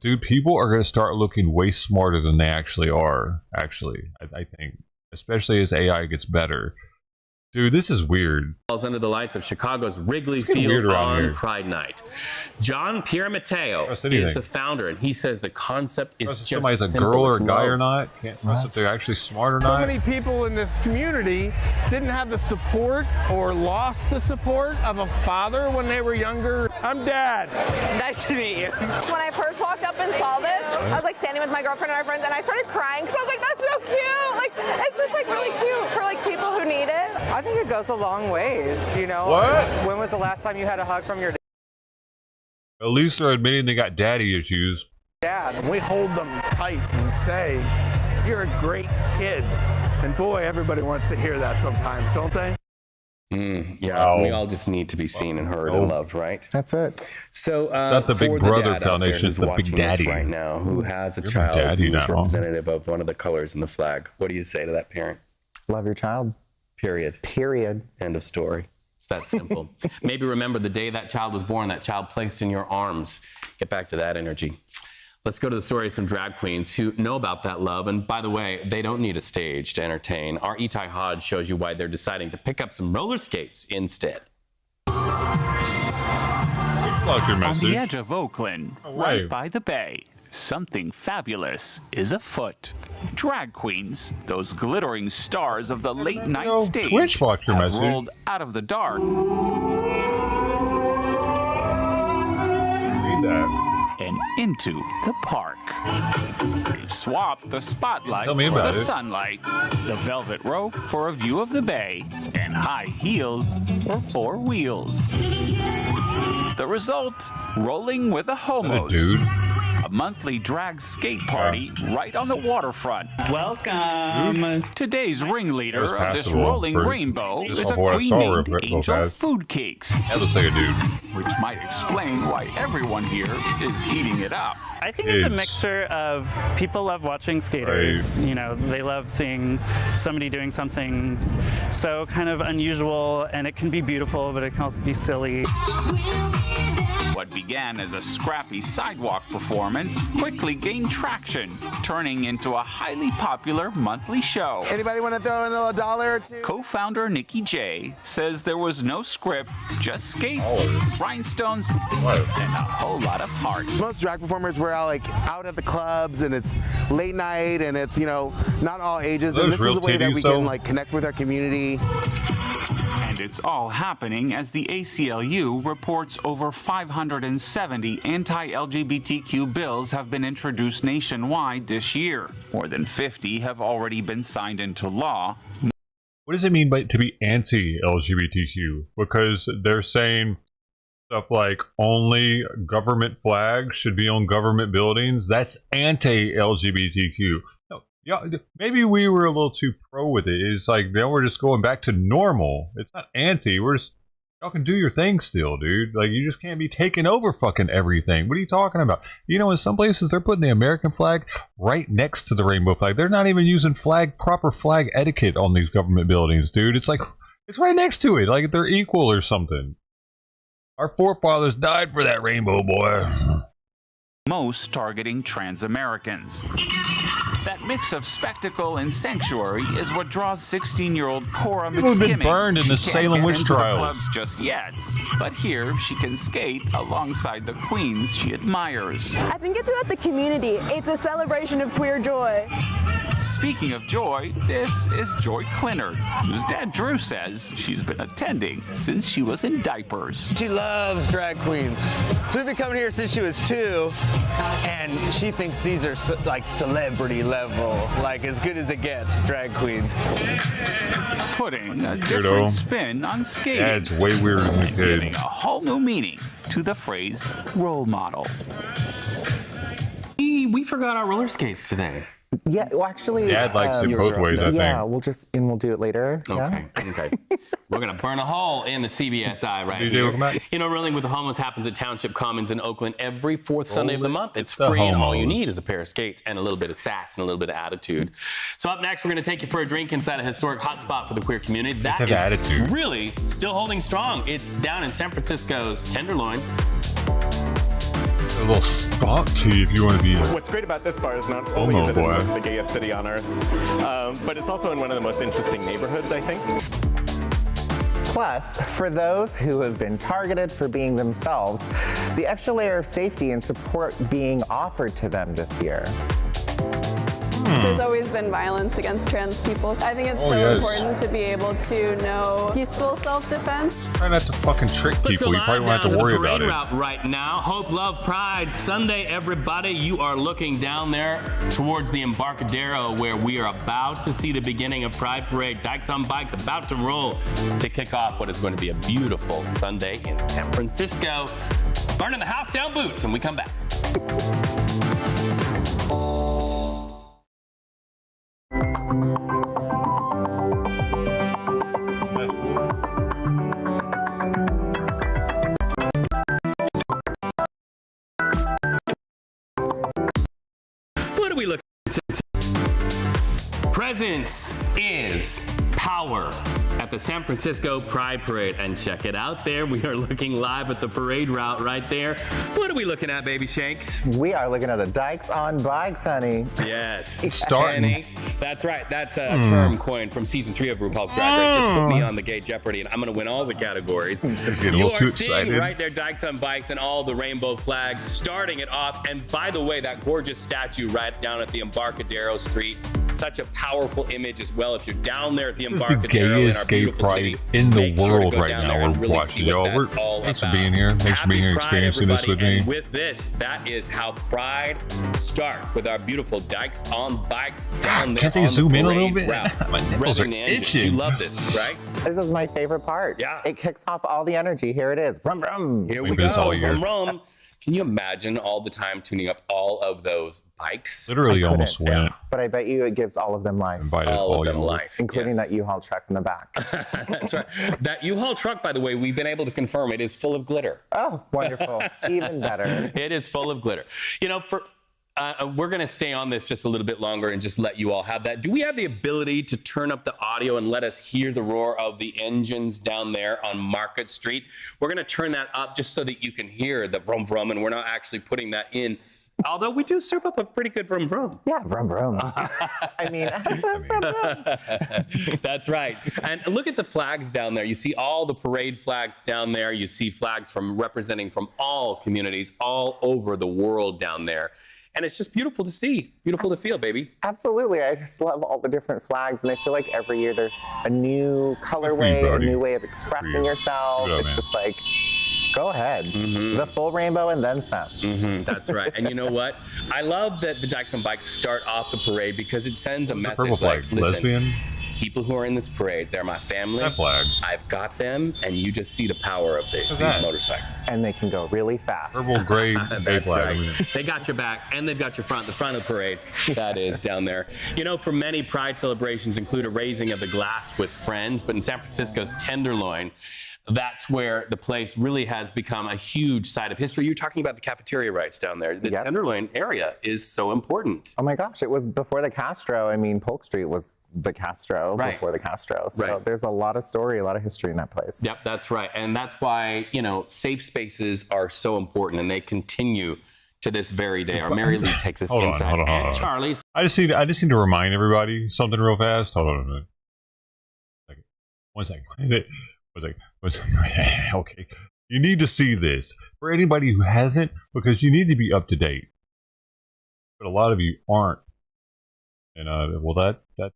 Dude, people are going to start looking way smarter than they actually are, actually, I think. Especially as AI gets better. Dude, this is weird. Under the lights of Chicago's Wrigley Field on Pride Night. John Pierre Matteo is the founder, and he says the concept is just somebody's a simple. girl or It's a guy or love. not. Can't trust if they're actually smart or So not. many people in this community didn't have the support or lost the support of a father when they were younger. I'm Dad. Nice to meet you. When I first walked up and saw this, I was like standing with my girlfriend and our friends, and I started crying because I was like, that's so cute. Like, it's just like really cute for like people who need it. I think it goes a long ways, you know. What? When was the last time you had a hug from your At least they're admitting they got daddy issues. dad? And we hold them tight and say, you're a great kid. And boy, everybody wants to hear that sometimes, don't they? Yeah, we all just need to be seen and heard and loved, right? That's it. So, It's not the Big for Brother dad out there Foundation, it's who's the Big watching this Daddy. right now, who has a You're my child daddy who's now. representative of one of the colors in the flag, what do you say to that parent? Love your child. Period. Period. End of story. It's that simple. Maybe remember the day that child was born, that child placed in your arms. Get back to that energy. Let's go to the stories from drag queens who know about that love. And by the way, they don't need a stage to entertain. Our Itai Hodge shows you why they're deciding to pick up some roller skates instead. On the edge of Oakland, right by the bay, something fabulous is afoot. Drag queens, those glittering stars of the late night stage, have rolled out of the dark and into the park. They've swapped the spotlight for the sunlight, the velvet rope for a view of the bay, and high heels for 4 wheels. The result, rolling with the homos. A monthly drag skate party right on the waterfront. Welcome. Today's ringleader of this rolling rainbow is a queen named Angel Food Cakes. That looks like a dude. Which might explain why everyone here is eating it up. I think it's a mixture of people love watching skaters. You know, they love seeing somebody doing something so kind of unusual, and it can be beautiful, but it can also be silly. What began as a scrappy sidewalk performance quickly gained traction, turning into a highly popular monthly show. Anybody want to throw in a dollar or two? Co-founder Nikki J says there was no script, just skates, rhinestones, and a whole lot of heart. Most drag performers were out at the clubs, and it's late night, and it's, you know, not all ages, and this is a way that we can connect with our community. And it's all happening as the ACLU reports over 570 anti-LGBTQ bills have been introduced nationwide this year. More than 50 have already been signed into law. What does it mean by to be anti-LGBTQ? Because they're saying stuff like only government flags should be on government buildings. That's anti-LGBTQ. No. Yeah, maybe we were a little too pro with it. It's like now we're just going back to normal. It's not anti. We're just y'all can do your thing still, dude. Like you just can't be taking over fucking everything. What are you talking about? You know, in some places they're putting the American flag right next to the rainbow flag. They're not even using proper flag etiquette on these government buildings, dude. It's like it's right next to it. Like they're equal or something. Our forefathers died for that rainbow, boy. Most targeting trans Americans. That mix of spectacle and sanctuary is what draws 16-year-old Cora McSkimming. People have been burned in the Salem witch trials. Clubs just yet, but here she can skate alongside the queens she admires. I think it's about the community. It's a celebration of queer joy. Speaking of joy, this is Joy Clinner, whose dad Drew says she's been attending since she was in diapers. She loves drag queens. So we've been coming here since she was 2, and she thinks these are like celebrity level, like as good as it gets, drag queens. Putting a different spin on skating. Yeah, it's way weirder than the kid. Giving a whole new meaning to the phrase role model. We forgot our roller skates today. Yeah, well, actually, Dad likes it both ways, I think. Yeah, we'll do it later. Okay, okay. We're gonna burn a hole in the CBSI right here. You know, Rolling with the Homos happens at Township Commons in Oakland every 4th Sunday of the month. It's free, and all you need is a pair of skates and a little bit of sass and a little bit of attitude. So up next, we're gonna take you for a drink inside a historic hotspot for the queer community. That is really still holding strong. It's down in San Francisco's Tenderloin. A little stock tea if you want to be What's great about this bar is not only is it in the gayest city on earth, but it's also in one of the most interesting neighborhoods, I think. Plus, for those who have been targeted for being themselves, the extra layer of safety and support being offered to them this year. There's always been violence against trans people. I think it's so important to be able to know peaceful self-defense. Try not to fucking trick people. You probably won't have to worry about it. Right now, Hope, Love, Pride Sunday, everybody. You are looking down there towards the Embarcadero, where we are about to see the beginning of Pride Parade. Dykes on Bikes about to roll to kick off what is going to be a beautiful Sunday in San Francisco. Burning the house down boots when we come back. What are we looking at? Presence is power at the San Francisco Pride Parade. And check it out there. We are looking live at the parade route right there. What are we looking at, Baby Shanks? We are looking at the dykes on bikes, honey. Yes. Starting. Honey. That's right. That's a term coined from season 3 of RuPaul's Drag Race. Just put me on the Gay Jeopardy and I'm going to win all the categories. You are seeing right there dykes on bikes and all the rainbow flags starting it off. And by the way, that gorgeous statue right down at the Embarcadero Street, such a powerful image as well. If you're down there at the Embarcadero in our beautiful city in the world right now, we're watching y'all. Thanks for being here. Thanks for being here, experiencing this with me. And with this, that is how Pride starts, with our beautiful dykes on bikes down there. Can't they zoom in a little bit? My nipples are itching. You love this, right? This is my favorite part. Yeah. It kicks off all the energy. Here it is. Vroom, vroom. Here we go. Vroom, vroom. Can you imagine all the time tuning up all of those bikes? Literally almost went. But I bet you it gives all of them life. All of them life. Including that U-Haul truck in the back. That's right. That U-Haul truck, by the way, we've been able to confirm it is full of glitter. Oh, wonderful. Even better. It is full of glitter. You know, we're going to stay on this just a little bit longer and just let you all have that. Do we have the ability to turn up the audio and let us hear the roar of the engines down there on Market Street? We're going to turn that up just so that you can hear the vroom vroom, and we're not actually putting that in. Although we do serve up a pretty good vroom vroom. Yeah, vroom vroom. I mean, vroom vroom. That's right. And look at the flags down there. You see all the parade flags down there. You see flags representing from all communities all over the world down there. And it's just beautiful to see, beautiful to feel, baby. Absolutely. I just love all the different flags. And I feel like every year there's a new colorway, a new way of expressing yourself. It's just like, go ahead. The full rainbow and then some. That's right. And you know what? I love that the Dykes on Bikes start off the parade because it sends a message like, listen, lesbian? People who are in this parade, they're my family. That flag. I've got them, and you just see the power of these motorcycles. And they can go really fast. Purple, gray, That's flag. right. They got your back, and they've got your front. The front of the parade, that is down there. You know, for many, Pride celebrations include a raising of the glass with friends, but in San Francisco's Tenderloin, that's where the place really has become a huge site of history. You're talking about the cafeteria rights down there. The Tenderloin area is so important. Oh my gosh, it was before the Castro. I mean, Polk Street was the Castro before the Castro. So there's a lot of story, a lot of history in that place. Yep, that's right. And that's why, you know, safe spaces are so important, and they continue to this very day. Our Mary Lee takes us inside. Hold on. Charlie's. I just need to remind everybody something real fast. Hold on a minute. One second. Okay. You need to see this. For anybody who hasn't, because you need to be up to date. But a lot of you aren't. And that's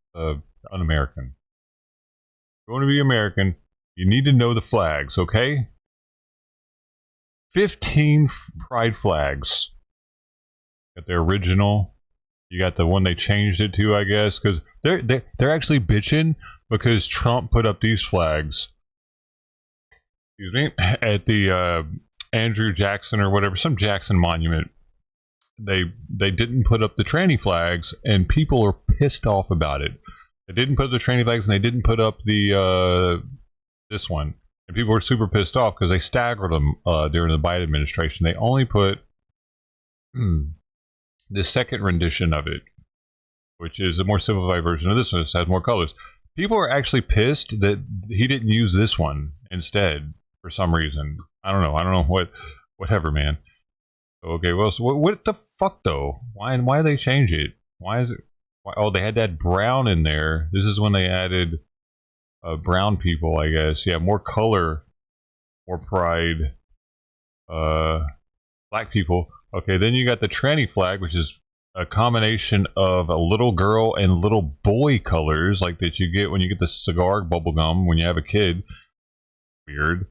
un-American. If you want to be American, you need to know the flags, okay? 15 pride flags. Got the original. You got the one they changed it to, I guess, because they're actually bitching because Trump put up these flags. Excuse me, at the Andrew Jackson or whatever, some Jackson monument. They didn't put up the tranny flags, and people are pissed off about it. They didn't put up the tranny flags, and they didn't put up the this one. And people were super pissed off because they staggered them during the Biden administration. They only put the second rendition of it, which is a more simplified version of this one. It has more colors. People are actually pissed that he didn't use this one instead. For some reason, I don't know whatever, man. Okay, well, so what the fuck though? Why they change it? Why is it? Oh, they had that brown in there. This is when they added brown people, I guess. Yeah, more color, more pride. Black people. Okay, then you got the tranny flag, which is a combination of a little girl and little boy colors, like that you get when you get the cigar bubble gum when you have a kid. Weird.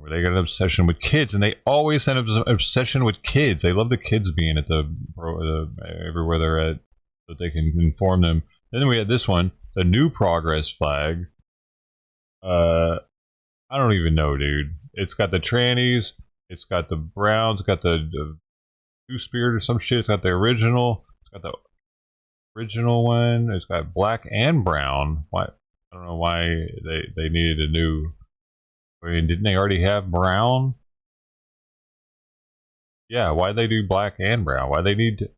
They got an obsession with kids, and they always have an obsession with kids. They love the kids being at everywhere they're at, so they can inform them. Then we had this one, the New Progress flag. I don't even know, dude. It's got the trannies, it's got the browns, it's got the Two-Spirit or some shit. It's got the original. It's got the original one. It's got black and brown. Why? I don't know why they needed a new. I mean, didn't they already have brown? Yeah, why'd they do black and brown? Why they need to...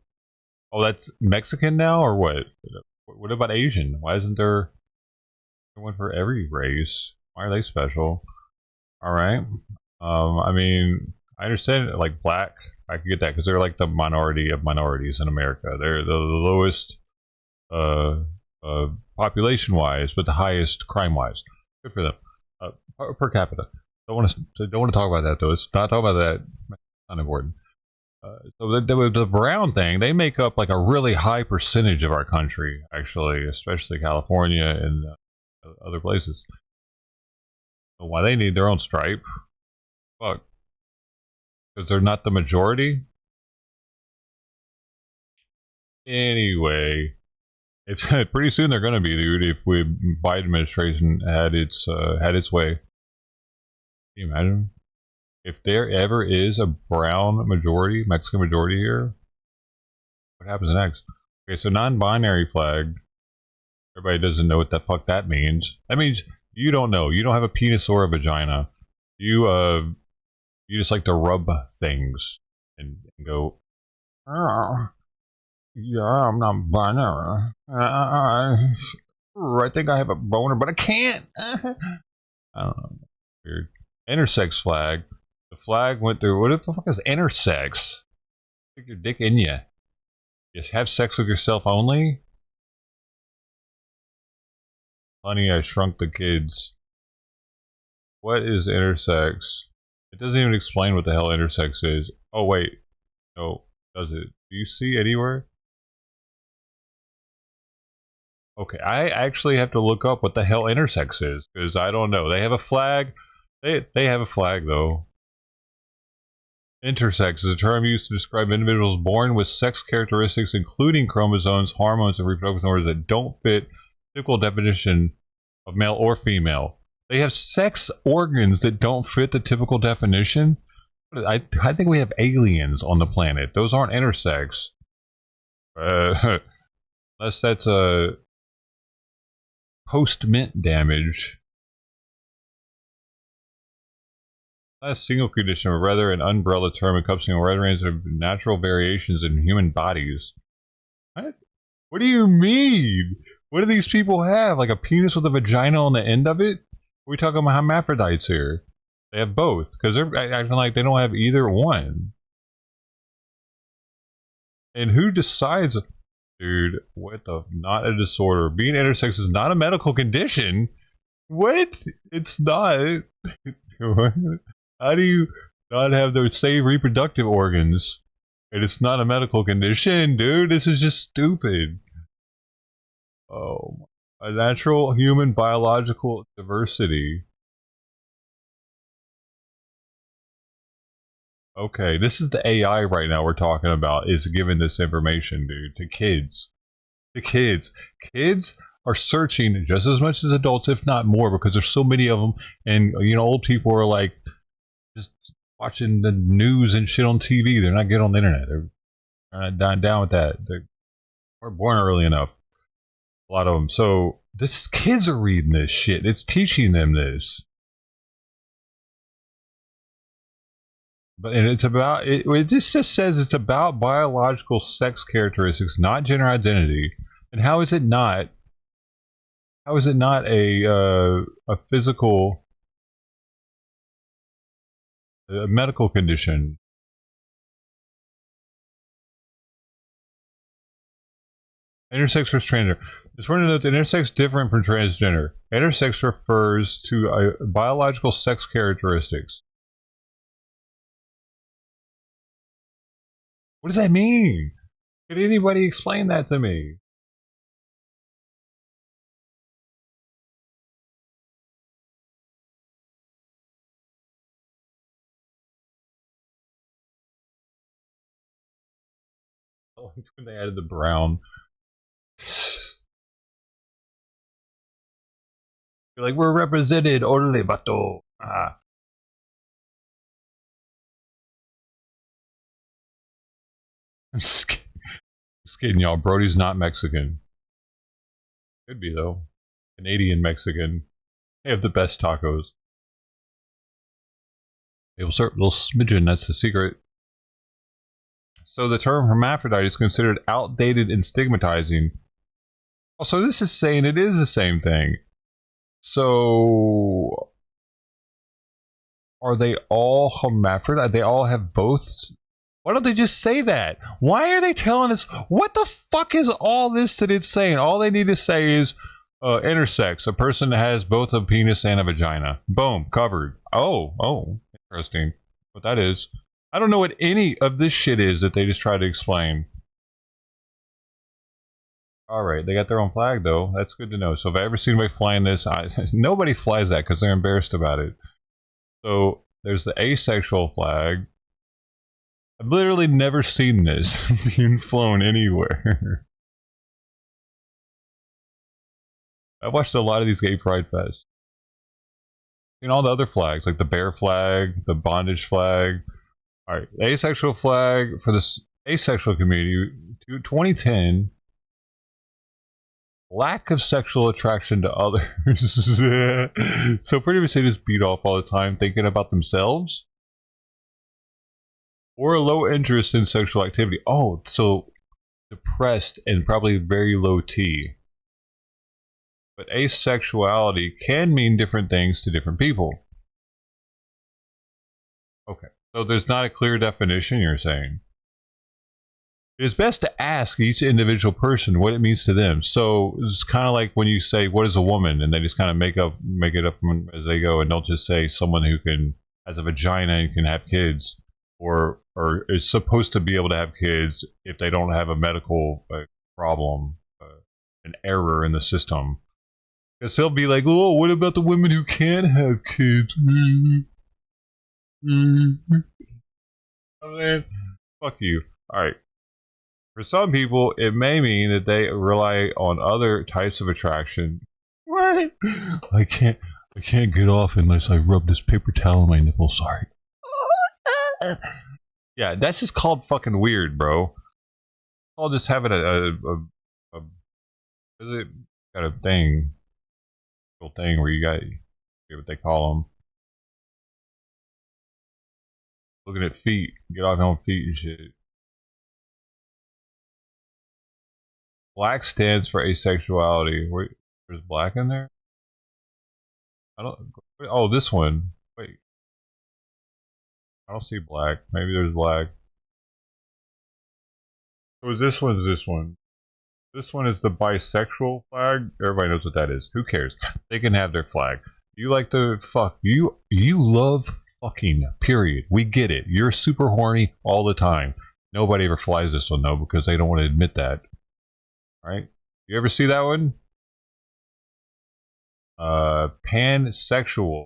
Oh, that's Mexican now, or what? What about Asian? Why isn't there... One for every race. Why are they special? All right. I mean, I understand it, like black. I can get that because they're like the minority of minorities in America. They're the lowest population-wise, but the highest crime-wise. Good for them. Per capita. Don't want to talk about that though. It's not talking about that. It's not important. So the brown thing, they make up like a really high percentage of our country, actually, especially California and other places. So why they need their own stripe? Fuck. Because they're not the majority? Anyway, it's pretty soon they're going to be, dude, if the Biden administration had its way. Can you imagine? If there ever is a brown majority, Mexican majority here, what happens next? Okay, so non-binary flag. Everybody doesn't know what the fuck that means. That means you don't know. You don't have a penis or a vagina. You just like to rub things and go, oh, yeah, I'm not binary. I think I have a boner, but I can't. I don't know. Weird. Intersex flag. The flag went through. What the fuck is intersex? Stick your dick in you. Just have sex with yourself only? Honey, I Shrunk the Kids. What is intersex? It doesn't even explain what the hell intersex is. Oh, wait. No, does it? Do you see anywhere? Okay, I actually have to look up what the hell intersex is, because I don't know. They have a flag. They have a flag, though. Intersex is a term used to describe individuals born with sex characteristics, including chromosomes, hormones, and reproductive orders that don't fit typical definition of male or female. They have sex organs that don't fit the typical definition. I think we have aliens on the planet. Those aren't intersex. Unless that's a post-mint damage. Not a single condition, but rather an umbrella term encompassing a wide range of natural variations in human bodies. What? What do you mean? What do these people have? Like a penis with a vagina on the end of it? Are we talking about hermaphrodites here? They have both, because they're acting like they don't have either one. And who decides? Dude, what the? Not a disorder. Being intersex is not a medical condition. What? It's not. What? How do you not have those same reproductive organs? And it's not a medical condition, dude. This is just stupid. Oh, a natural human biological diversity. Okay, this is the AI right now we're talking about, is giving this information, dude, to kids. To kids. Kids are searching just as much as adults, if not more, because there's so many of them. And, you know, old people are like just watching the news and shit on TV. They're not getting on the internet. They're not down with that. They weren't born early enough. A lot of them. So this kids are reading this shit. It's teaching them this. But and it's about it just says it's about biological sex characteristics, not gender identity. And how is it not? How is it not a physical, a medical condition? Intersex versus transgender. It's important to note that intersex is different from transgender. Intersex refers to biological sex characteristics. What does that mean? Could anybody explain that to me? I liked when they added the brown. You're like, we're represented, orderly bato. Ah. I'm just kidding, y'all. Brody's not Mexican. Could be, though. Canadian Mexican. They have the best tacos. They will serve a little smidgen, that's the secret. So the term hermaphrodite is considered outdated and stigmatizing. Also, this is saying it is the same thing. So, are they all hermaphrodite? They all have both? Why don't they just say that? Why are they telling us? What the fuck is all this that it's saying? All they need to say is intersex, a person that has both a penis and a vagina. Boom, covered. Oh, interesting. What that is. I don't know what any of this shit is that they just try to explain. Alright, they got their own flag though. That's good to know. So if I ever see anybody flying this, nobody flies that because they're embarrassed about it. So there's the asexual flag. I've literally never seen this being flown anywhere. I've watched a lot of these gay pride fests. Seen all the other flags, like the bear flag, the bondage flag. Alright, asexual flag for the asexual community, 2010. Lack of sexual attraction to others. So pretty much they just beat off all the time thinking about themselves. Or a low interest in sexual activity. Oh, so depressed and probably very low T. But asexuality can mean different things to different people. Okay, so there's not a clear definition, you're saying. It is best to ask each individual person what it means to them. So it's kind of like when you say, what is a woman? And they just kind of make it up as they go, and don't just say someone who has a vagina and can have kids, or is supposed to be able to have kids if they don't have a medical problem, an error in the system. Because they'll be like, oh, what about the women who can't have kids? Fuck you. Alright. For some people, it may mean that they rely on other types of attraction. What? I can't get off unless I rub this paper towel on my nipple. Sorry. Yeah, that's just called fucking weird, bro. I'll just having a thing where you got what they call them. Looking at feet, get off your own feet and shit. Black stands for asexuality. Wait, there's black in there? I don't. Oh, this one. Wait. I don't see black. Maybe there's black. So this one's this one. This one is the bisexual flag. Everybody knows what that is. Who cares? They can have their flag. You like to fuck. You love fucking, period. We get it. You're super horny all the time. Nobody ever flies this one though because they don't want to admit that. Right? You ever see that one? Pansexual.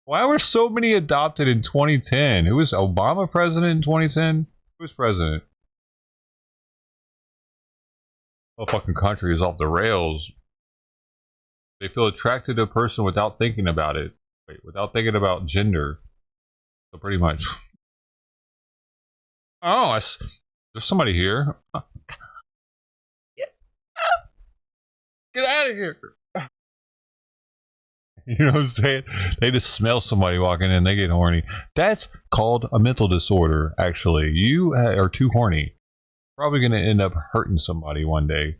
Why were so many adopted in 2010? Who was Obama president in 2010? Who was president? The fucking country is off the rails. They feel attracted to a person without thinking about it. Wait, without thinking about gender. So pretty much. Oh, there's somebody here. Get out of here. You know what I'm saying? They just smell somebody walking in, they get horny. That's called a mental disorder, actually. You are too horny. Probably going to end up hurting somebody one day.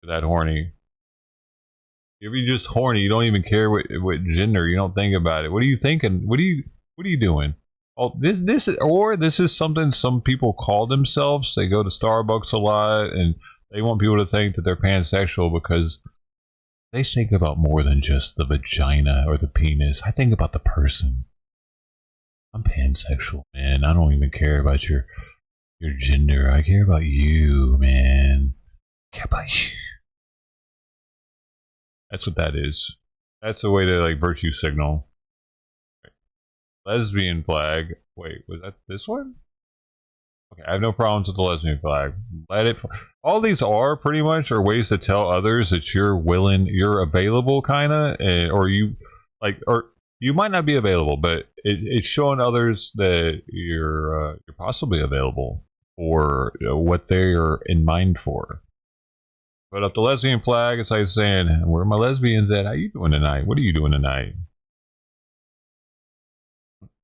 That horny. If you're just horny, you don't even care what gender. You don't think about it. What are you thinking? What are you doing? Oh, this is something some people call themselves. They go to Starbucks a lot, and they want people to think that they're pansexual because they think about more than just the vagina or the penis. I think about the person. I'm pansexual, man. I don't even care about your gender. I care about you, man. I care about you. That's what that is. That's a way to like virtue signal. Lesbian flag. Wait, was that this one? Okay, I have no problems with the lesbian flag. Let it. All these are pretty much are ways to tell others that you're willing, you're available, kind of, or you like, or you might not be available, but it's showing others that you're possibly available for what they're in mind for. Put up the lesbian flag. It's like saying, "Where are my lesbians at? How you doing tonight? What are you doing tonight?"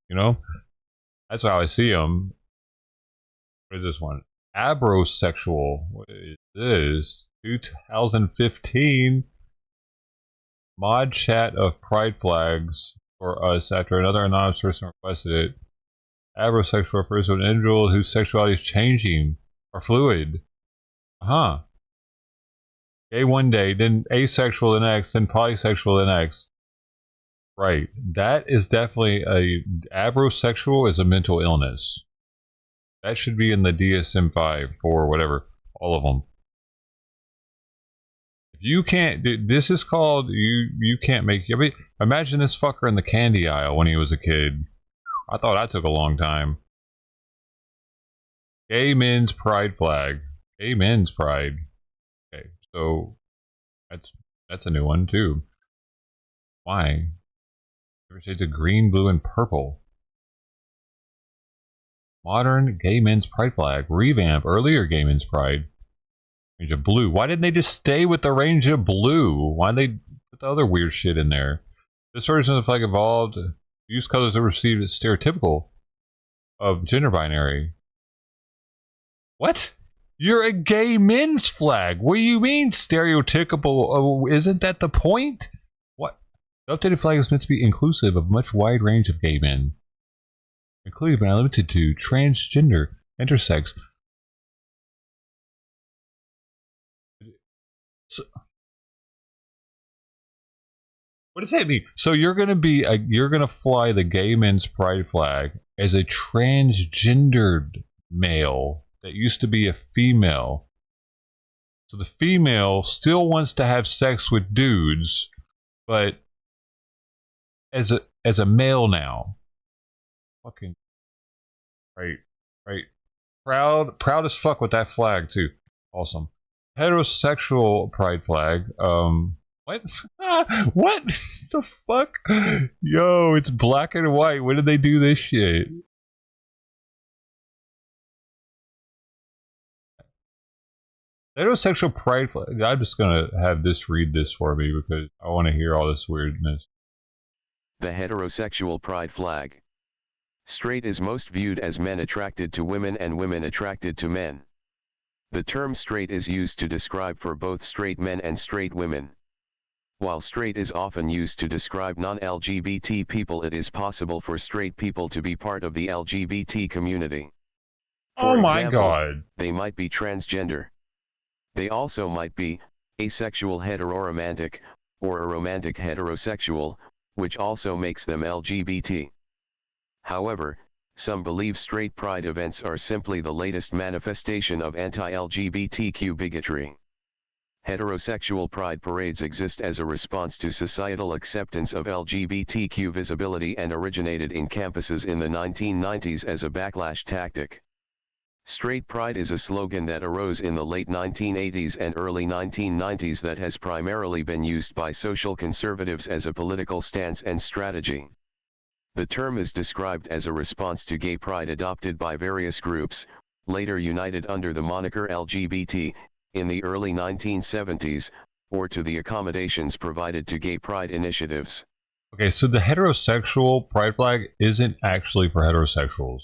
You know, that's how I see them. What is this one? Abrosexual. What is this? 2015. Mod chat of pride flags for us after another anonymous person requested it. Abrosexual refers to an individual whose sexuality is changing or fluid. Huh. Gay one day, then asexual the next, then polysexual the next. Right. That is definitely abrosexual is a mental illness. That should be in the DSM-5 or whatever. All of them. If you can't, this is called, you can't make, I mean, imagine this fucker in the candy aisle when he was a kid. I thought that took a long time. Gay men's pride flag. Gay men's pride. Okay, so that's a new one too. Why? Different shades of green, blue, and purple. Modern gay men's pride flag. Revamp earlier gay men's pride. Range of blue. Why didn't they just stay with the range of blue? Why did they put the other weird shit in there? This version of the flag evolved. Use colors that were received as stereotypical of gender binary. What? You're a gay men's flag. What do you mean stereotypical? Oh, isn't that the point? What? The updated flag is meant to be inclusive of a much wide range of gay men, including but not limited to transgender, intersex. So, what does that mean? So you're gonna fly the gay men's pride flag as a transgendered male that used to be a female. So the female still wants to have sex with dudes, but as a male now. Fucking right. Proud as fuck with that flag too. Awesome. Heterosexual pride flag. What? What the fuck? Yo, it's black and white. When did they do this shit? Heterosexual pride flag. I'm just gonna have this read this for me because I want to hear all this weirdness. The heterosexual pride flag. Straight is most viewed as men attracted to women and women attracted to men. The term straight is used to describe for both straight men and straight women. While straight is often used to describe non-LGBT people, it is possible for straight people to be part of the LGBT community. For example, they might be transgender. They also might be asexual heteroromantic, or a romantic heterosexual, which also makes them LGBT. However, some believe straight pride events are simply the latest manifestation of anti-LGBTQ bigotry. Heterosexual pride parades exist as a response to societal acceptance of LGBTQ visibility and originated in campuses in the 1990s as a backlash tactic. Straight pride is a slogan that arose in the late 1980s and early 1990s that has primarily been used by social conservatives as a political stance and strategy. The term is described as a response to gay pride adopted by various groups, later united under the moniker LGBT, in the early 1970s, or to the accommodations provided to gay pride initiatives. Okay, so the heterosexual pride flag isn't actually for heterosexuals.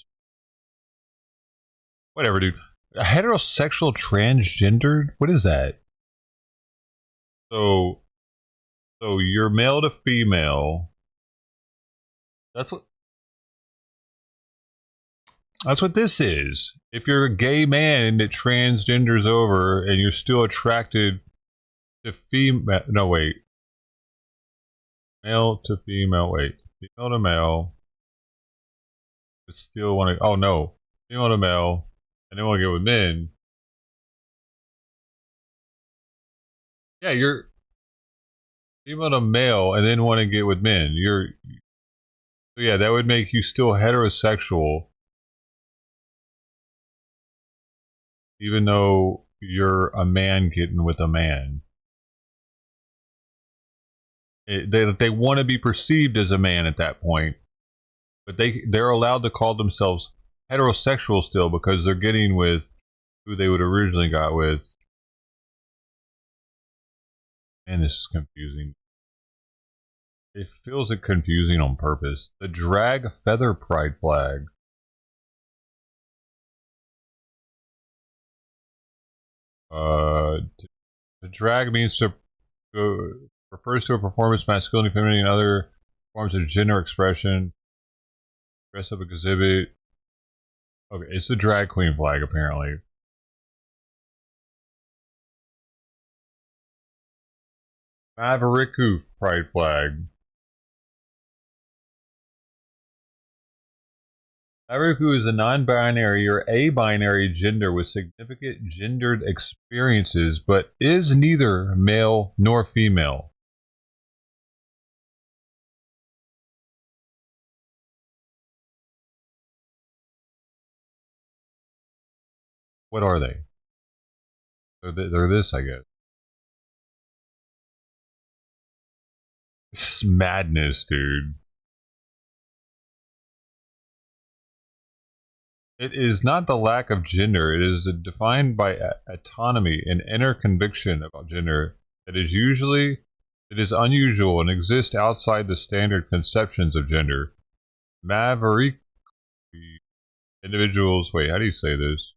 Whatever, dude. A heterosexual transgendered? What is that? So you're male to female. That's what this is. If you're a gay man that transgenders over and you're still attracted to female, no wait, male to female, wait, female to male, but still want to, oh no, female to male, and then want to get with men. Yeah, you're female to male and then want to get with men. So yeah, that would make you still heterosexual, even though you're a man getting with a man. They want to be perceived as a man at that point, but they're allowed to call themselves heterosexual still because they're getting with who they would originally got with. Man, this is confusing. It feels like confusing on purpose. The drag feather pride flag. The drag means to refers to a performance, masculinity, femininity, and other forms of gender expression. Dress up, exhibit. Okay, it's the drag queen flag, apparently. Maveriku pride flag. Maveriku is a non-binary or a-binary gender with significant gendered experiences, but is neither male nor female. What are they? They're this, I guess. This is madness, dude. It is not the lack of gender. It is defined by autonomy and inner conviction about gender that is unusual and exists outside the standard conceptions of gender. Maverick individuals. Wait, how do you say this?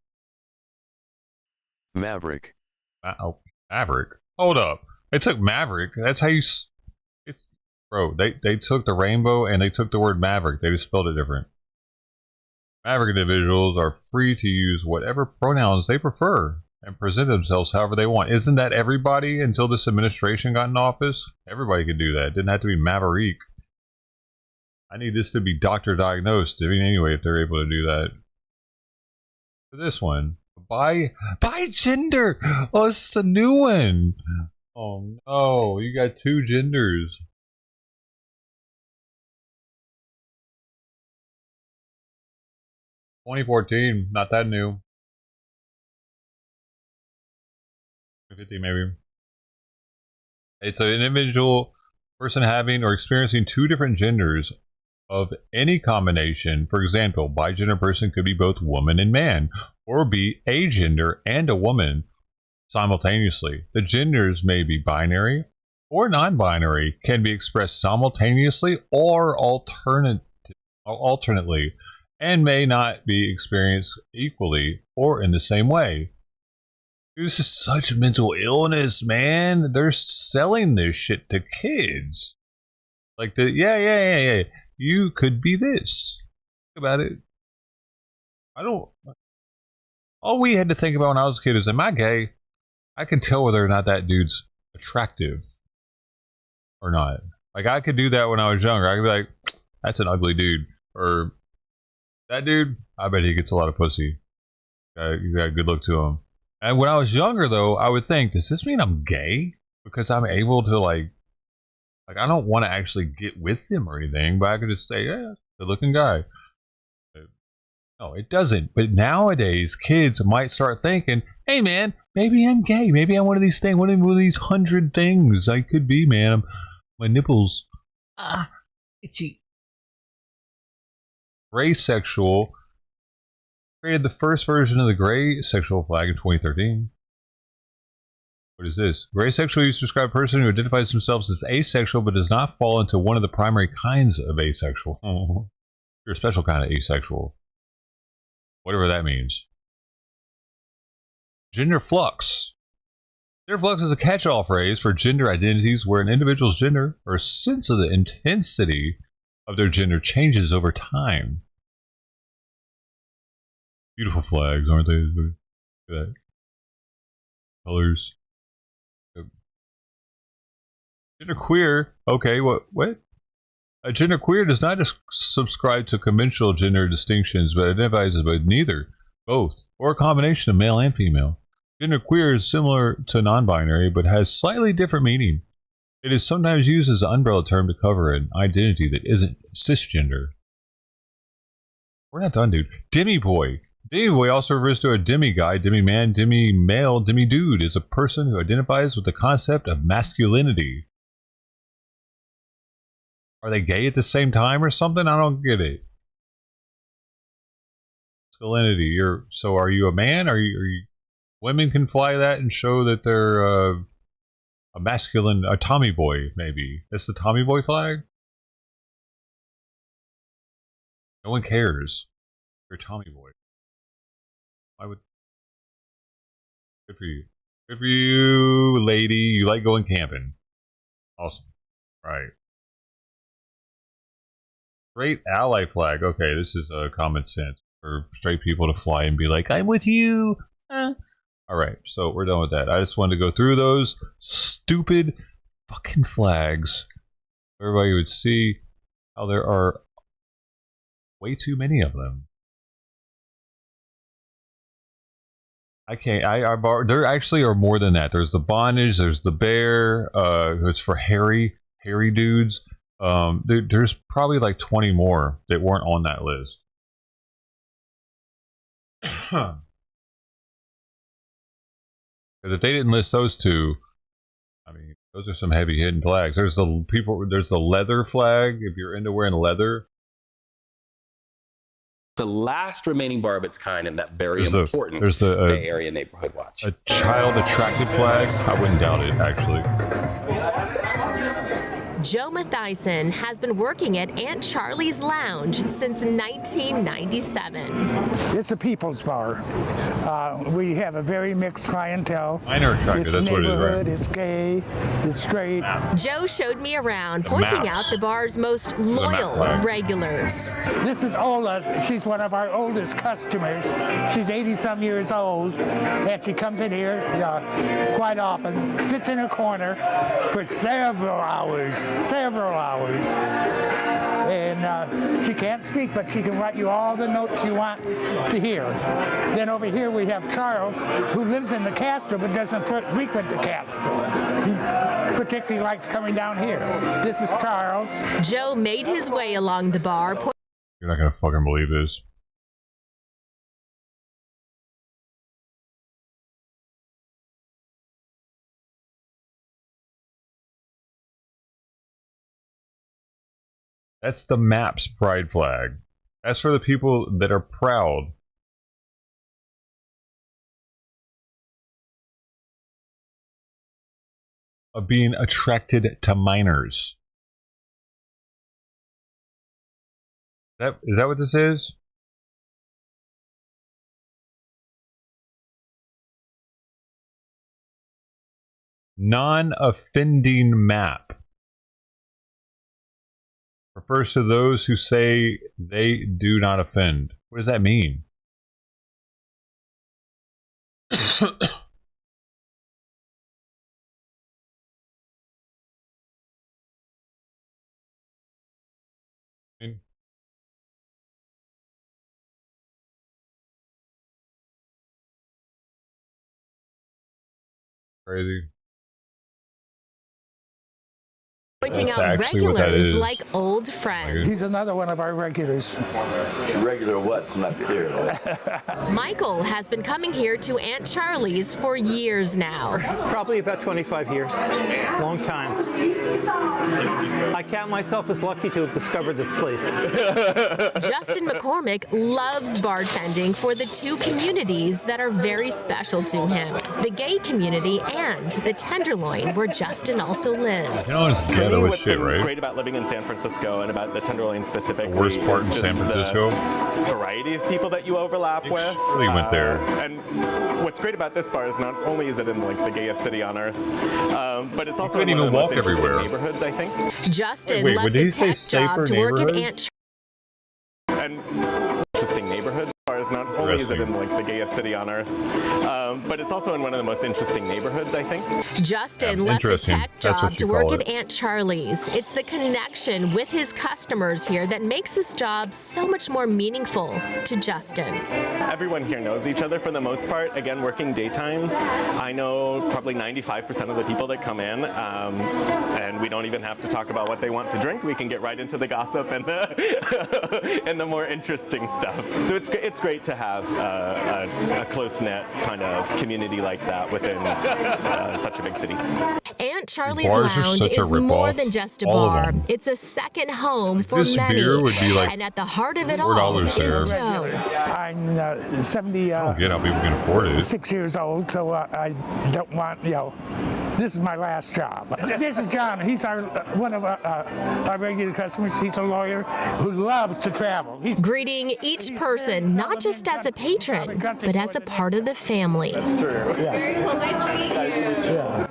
Maverick. Maverick. Hold up. They took Maverick. That's how you. Bro, they took the rainbow and they took the word Maverick. They just spelled it different. Maverick individuals are free to use whatever pronouns they prefer and present themselves however they want. Isn't that everybody until this administration got in office? Everybody could do that. It didn't have to be Maverick. I need this to be doctor diagnosed. I mean, anyway, if they're able to do that. For this one, by gender. Oh, this is a new one. Oh no, you got two genders. $2014, not that new. 2050 maybe. It's an individual person having or experiencing two different genders of any combination. For example, bi-gender person could be both woman and man, or be a gender and a woman simultaneously. The genders may be binary or non-binary, can be expressed simultaneously or alternately, and may not be experienced equally or in the same way. This is such mental illness, man. They're selling this shit to kids. Like, yeah. You could be this. Think about it. All we had to think about when I was a kid is, am I gay? I can tell whether or not that dude's attractive or not. Like, I could do that when I was younger. I could be like, that's an ugly dude. Or, that dude, I bet he gets a lot of pussy. He's got a good look to him. And when I was younger, though, I would think, does this mean I'm gay? Because I'm able to, like I don't want to actually get with him or anything, but I could just say, yeah, good looking guy. No, it doesn't. But nowadays, kids might start thinking, hey, man, maybe I'm gay. Maybe I'm one of these things, one of these 100 things I could be, man. My nipples. Itchy. Gray sexual created the first version of the gray sexual flag in 2013. What is this? Gray sexual used to describe a person who identifies themselves as asexual but does not fall into one of the primary kinds of asexual. You're a special kind of asexual. Whatever that means. Gender flux. Gender flux is a catch-all phrase for gender identities where an individual's gender or sense of the intensity of their gender changes over time. Beautiful flags, aren't they? Look at that. Colors. Gender queer. Okay, what? A gender queer does not just subscribe to conventional gender distinctions, but identifies as neither, both, or a combination of male and female. Gender queer is similar to non-binary, but has slightly different meaning. It is sometimes used as an umbrella term to cover an identity that isn't cisgender. We're not done, dude. Demi-boy. Demi-boy also refers to a demi-guy, demi-man, demi-male, demi-dude is a person who identifies with the concept of masculinity. Are they gay at the same time or something? I don't get it. Masculinity. So are you a man? Are you women can fly that and show that they're a masculine, a Tommy boy, maybe. That's the Tommy boy flag? No one cares. You're a Tommy boy. I would. Good for you. Good for you, lady. You like going camping. Awesome. Right. Straight ally flag. Okay, this is common sense for straight people to fly and be like, I'm with you. Alright, so we're done with that. I just wanted to go through those stupid fucking flags. Everybody would see how there are way too many of them. I can't. There actually are more than that. There's the bondage. There's the bear. It's for hairy dudes. There's probably like 20 more that weren't on that list. Because if they didn't list those two, I mean, those are some heavy hidden flags. There's the leather flag. If you're into wearing leather. The last remaining bar of its kind in that very important Bay Area neighborhood watch. A child attracted flag? I wouldn't doubt it, actually. Joe Matthiessen has been working at Aunt Charlie's Lounge since 1997. It's a people's bar. We have a very mixed clientele. Minor attracted, that's what it is, right? It's gay, it's straight. Joe showed me around, pointing out the bar's most loyal regulars. This is Ola. She's one of our oldest customers. She's 80-some years old, and she comes in here quite often, sits in a corner for several hours. And she can't speak, but she can write you all the notes you want to hear. Then over here we have Charles, who lives in the Castro but doesn't frequent the Castro. He particularly likes coming down here. This is Charles. Joe made his way along the bar. You're not gonna fucking believe this. That's the MAPS pride flag. That's for the people that are proud. Of being attracted to minors. Is that what this is? Non-offending map. Refers to those who say they do not offend. What does that mean? Crazy. Pointing out regulars like old friends. He's another one of our regulars. Regular what's not clear. Michael has been coming here to Aunt Charlie's for years now. Probably about 25 years. Long time. I count myself as lucky to have discovered this place. Justin McCormick loves bartending for the two communities that are very special to him. The gay community and the Tenderloin, where Justin also lives. What's been great about living in San Francisco and about the Tenderloin specifically the worst part in San Francisco? The variety of people that you overlap with. Really went there. And what's great about this bar is not only is it in like the gayest city on earth, but it's also in one of the most interesting neighborhoods, I think. Justin left a tech job to work at Aunt Charlie's. And interesting neighborhoods. Is not only is it in like the gayest city on earth, but it's also in one of the most interesting neighborhoods, I think. Justin left a tech job to work at Aunt Charlie's. It's the connection with his customers here that makes this job so much more meaningful to Justin. Everyone here knows each other for the most part. Again, working daytimes, I know probably 95% of the people that come in, and we don't even have to talk about what they want to drink. We can get right into the gossip and the and the more interesting stuff. So it's great to have a close-knit kind of community like that within such a big city. Aunt Charlie's Lounge is more than just a bar. It's a second home for many. And at the heart of it all is Joe. I'm 70. How people can afford it. 6 years old, so I don't want, this is my last job. This is John. He's one of our regular customers. He's a lawyer who loves to travel. He's greeting each person, not just as a patron, but as a part of the family. That's true. Yeah. Very cool. Nice to meet you. Yeah.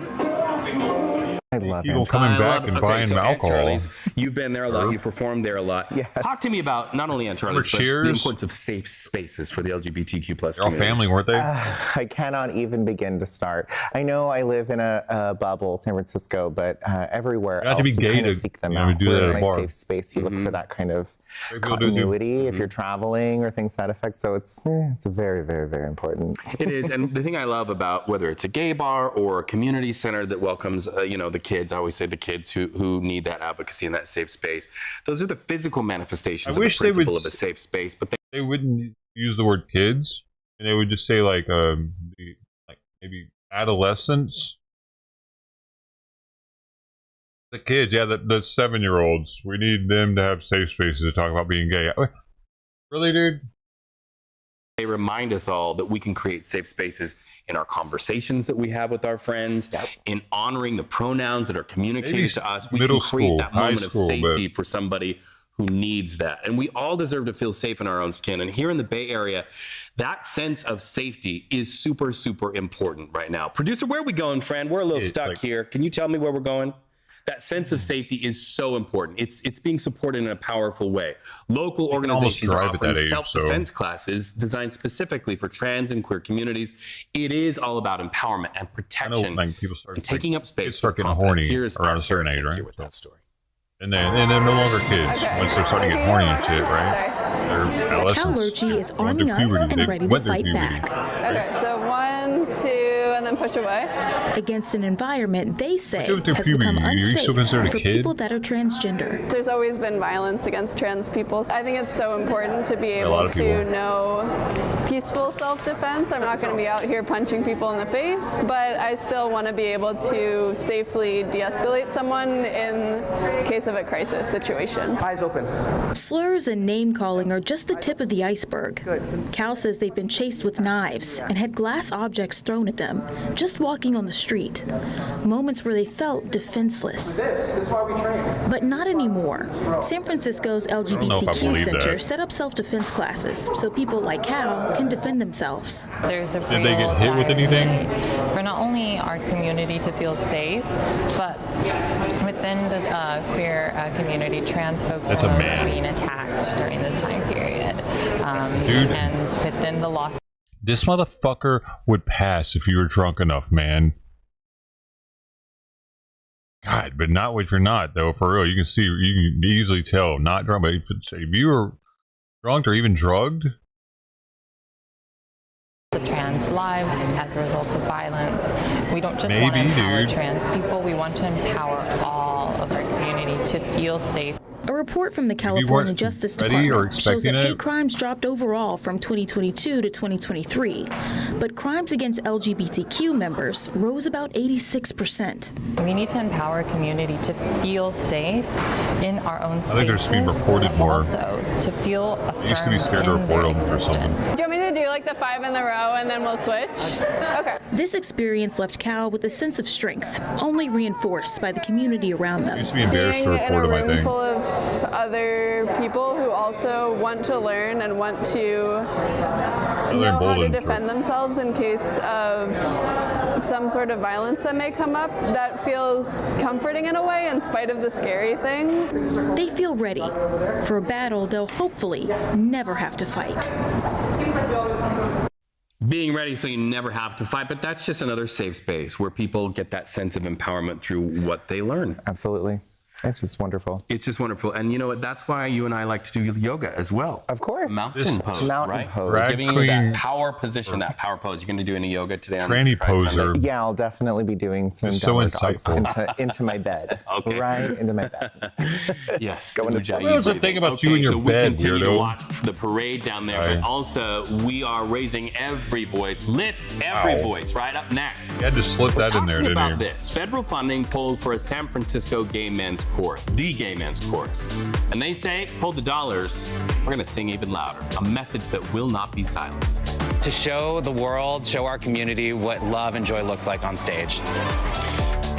I love people it. coming back and buying alcohol. Charlie's, you've been there a lot. You've performed there a lot. Yes. Talk to me about not only Aunt Charlie's, but the importance of safe spaces for the LGBTQ plus community. They're all family, weren't they? I cannot even begin to start. I know I live in a bubble, San Francisco, but everywhere else, you kind of seek them out. Where's my safe space? You look for that kind of continuity if you're traveling or things to that effect. So it's very, very, very important. It is, and the thing I love about whether it's a gay bar or a community center that welcomes, the kids. I always say the kids who need that advocacy and that safe space. Those are the physical manifestations of the principle of a safe space. But they wouldn't use the word kids, and they would just say like maybe adolescents. The kids, yeah, the 7-year-olds. We need them to have safe spaces to talk about being gay. Really, dude? They remind us all that we can create safe spaces in our conversations that we have with our friends, in honoring the pronouns that are communicated to us. We can create that moment of safety for somebody who needs that. And we all deserve to feel safe in our own skin. And here in the Bay Area, that sense of safety is super, super important right now. Producer, where are we going, friend? We're a little stuck here. Can you tell me where we're going? That sense of safety is so important. It's being supported in a powerful way. Local organizations are offering self-defense classes designed specifically for trans and queer communities. It is all about empowerment and protection and taking up space. Kids start getting horny around a certain age, right? With that story. And they're no longer kids once they're starting to get horny and shit, right? They're adolescents. Cal is arming up and ready to fight back. Okay, so 1, 2, and then push away. Against an environment they say has become unsafe for people that are transgender. There's always been violence against trans people. I think it's so important to be able to know peaceful self-defense. I'm not going to be out here punching people in the face, but I still want to be able to safely de-escalate someone in case of a crisis situation. Eyes open. Slurs and name-calling are just the tip of the iceberg. Cal says they've been chased with knives and had glass objects thrown at them, just walking on the street. Moments where they felt defenseless. That's why we train. But not anymore. San Francisco's LGBTQ Center set up self-defense classes so people like Cal can defend themselves. There's a Did they get hit with anything? For not only our community to feel safe, but within the queer community, trans folks are being attacked during this time period. Dude. And within the loss. This motherfucker would pass if you were drunk enough, man. God, but not if you're not, though. For real, you can easily tell. Not drunk, but if you were drunk or even drugged. The trans lives as a result of violence. We don't just want to empower trans people. We want to empower all of our community to feel safe. A report from the California Justice Department shows that hate crimes dropped overall from 2022 to 2023, but crimes against LGBTQ members rose about 86%. We need to empower a community to feel safe in our own spaces. I think they're just being reported more. Also, to feel affirmed. I used to be scared to report them or something. Do you want me to do like the 5 in the row and then we'll switch? Okay. This experience left Cal with a sense of strength, only reinforced by the community around them. I used to be embarrassed to report them, I think. Full of other people who also want to learn and want to know how to defend themselves in case of some sort of violence that may come up. That feels comforting in a way in spite of the scary things. They feel ready for a battle they'll hopefully never have to fight. Being ready so you never have to fight, but that's just another safe space where people get that sense of empowerment through what they learn. Absolutely. It's just wonderful. It's just wonderful. And you know what? That's why you and I like to do yoga as well. Of course. Mountain pose, right? Pose. Giving you that power position, that power pose. You're going to do any yoga today on Tranny poser. Yeah, I'll definitely be doing some into my bed. Okay. Right into my bed. Yes. What was the thing about you and your bed, we continue weirdo? to watch the parade down there, but also we are raising every voice. Lift every voice right up next. You had to slip that in there, didn't you? About this. Federal funding pulled for a San Francisco gay men's chorus, the gay men's chorus. And they say, pull the dollars, we're going to sing even louder. A message that will not be silenced. To show the world, show our community what love and joy looks like on stage.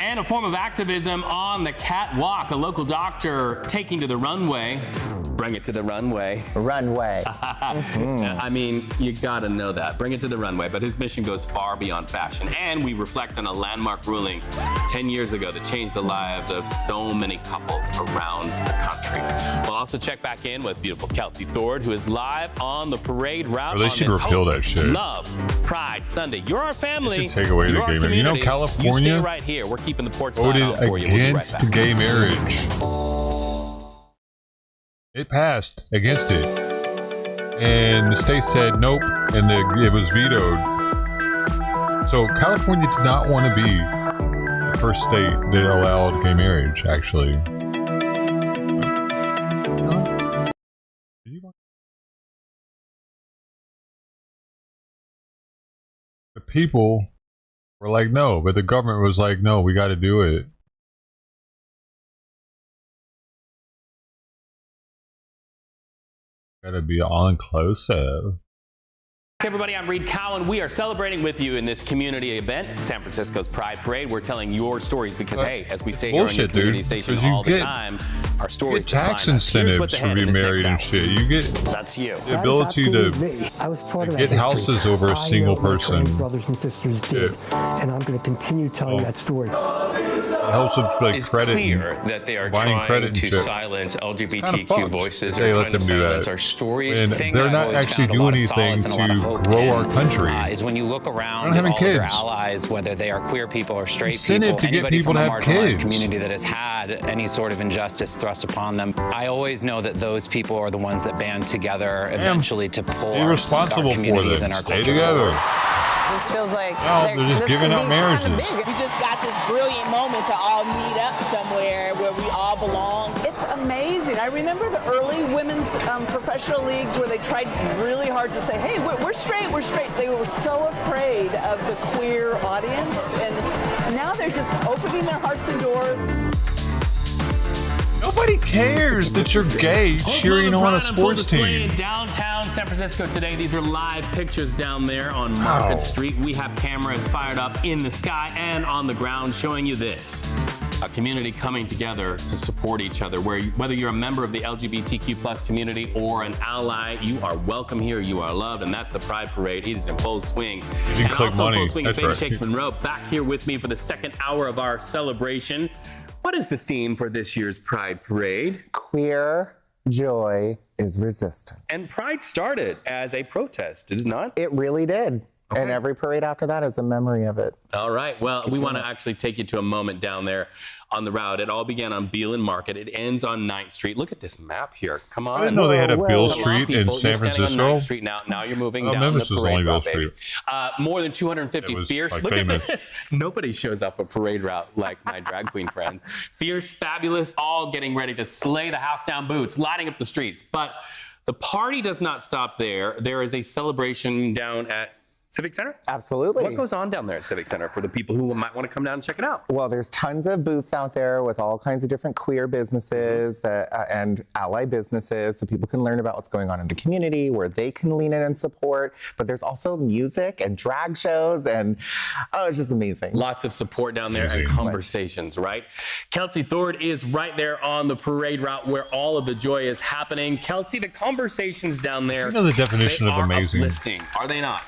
And a form of activism on the catwalk, a local doctor taking to the runway Bring it to the runway. Runway. I mean, you gotta know that. Bring it to the runway. But his mission goes far beyond fashion. And we reflect on a landmark ruling 10 years ago that changed the lives of so many couples around the country. We'll also check back in with beautiful Kelsey Thord, who is live on the parade route. They should repeal that shit. Love, Pride Sunday. You're our family. Take away the gay marriage. You know, California you stay right here. We're keeping the porch light voted on for you. We'll against be right back. gay marriage. It passed against it, and the state said nope, and it was vetoed. So California did not want to be the first state that allowed gay marriage. Actually, the people were like no, but the government was like no, we got to do it. Gotta be on close-up. Hey everybody, I'm Reed Cowan. We are celebrating with you in this community event, San Francisco's Pride Parade. We're telling your stories because, hey, as we say here on your community station all the time, our stories define us. Tax incentives for being married and shit. You get that's you. The ability to get houses over a single person. Brothers and sisters did, and I'm going to continue telling that story. It helps with like credit. It's clear that they are trying to silence LGBTQ voices. They let them do that. Our stories. And they're not actually doing anything to grow our country. Is when you look around at all their allies, whether they are queer people or straight Incentive people, to get people to have kids. Community that has had any sort of injustice thrust upon them. I always know that those people are the ones that band together eventually to pull be responsible for them. Stay together. This feels like they're just giving up marriages. We just got this brilliant moment to all meet up somewhere where we all belong. It's amazing. I remember the early women's professional leagues where they tried really hard to say, hey, we're straight, we're straight. They were so afraid of the queer audience, and now they're just opening their hearts and doors. Nobody cares that you're gay cheering on a sports team. In downtown San Francisco today. These are live pictures down there on Market Street. We have cameras fired up in the sky and on the ground showing you this. A community coming together to support each other. Whether you're a member of the LGBTQ plus community or an ally, you are welcome here. You are loved, and that's the Pride Parade. It is in full swing. You click also money. In full swing That's Baby right. Shakes Monroe back here with me for the second hour of our celebration. What is the theme for this year's Pride Parade? Queer joy is resistance. And Pride started as a protest, did it not? It really did. Okay. And every parade after that is a memory of it. All right. Well, we want to actually take you to a moment down there on the route. It all began on Beale Market. It ends on 9th Street. Look at this map here. Come on. I didn't know they had a Beale Street in San You're Francisco. standing on 9th Street now. Now you're moving down Memphis the was parade only Beale route, baby. Street. More than 250 fierce. Look famous. at this. Nobody shows up a parade route like my drag queen friends. Fierce, fabulous, all getting ready to slay the house down boots, lining up the streets. But the party does not stop there. There is a celebration down at Civic Center? Absolutely. What goes on down there at Civic Center for the people who might want to come down and check it out? Well, there's tons of booths out there with all kinds of different queer businesses and ally businesses, so people can learn about what's going on in the community, where they can lean in and support. But there's also music and drag shows, and it's just amazing. Lots of support down there and conversations, right? Kelsey Thord is right there on the parade route where all of the joy is happening. Kelsey, the conversations down there, You know the definition they of are amazing. uplifting, are they not?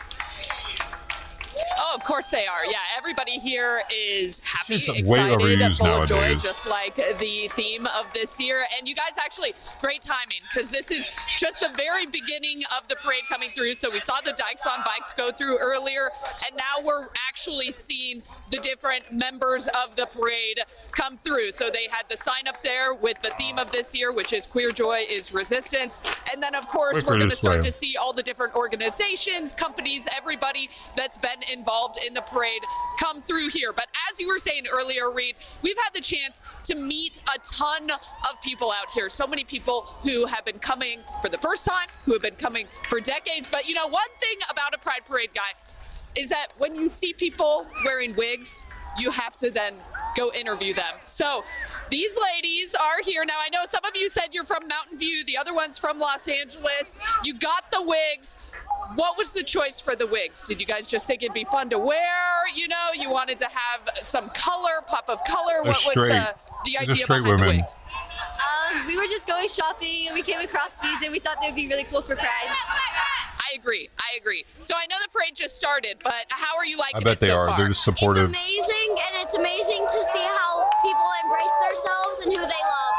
Oh, of course they are. Yeah, everybody here is happy, It's way excited, overused full of joy, nowadays. just like the theme of this year. And you guys actually, great timing, because this is just the very beginning of the parade coming through. So we saw the Dykes on Bikes go through earlier, and now we're actually seeing the different members of the parade come through. So they had the sign up there with the theme of this year, which is Queer Joy is Resistance. And then, of course, we're going to start to see all the different organizations, companies, everybody that's been involved in the parade come through here. But as you were saying earlier, Reed, we've had the chance to meet a ton of people out here. So many people who have been coming for the first time, who have been coming for decades. But you know, one thing about a Pride Parade, guy, is that when you see people wearing wigs, you have to then go interview them. So these ladies are here. Now, I know some of you said you're from Mountain View, the other one's from Los Angeles. You got the wigs. What was the choice for the wigs? Did you guys just think it'd be fun to wear? You know, you wanted to have some color, pop of color. What was the idea behind the wigs? We were just going shopping and we came across these and we thought they'd be really cool for Pride. I agree. So I know the parade just started, but how are you liking I bet it they so are. far? They're just supportive. It's amazing, and it's amazing to see how people embrace themselves and who they love.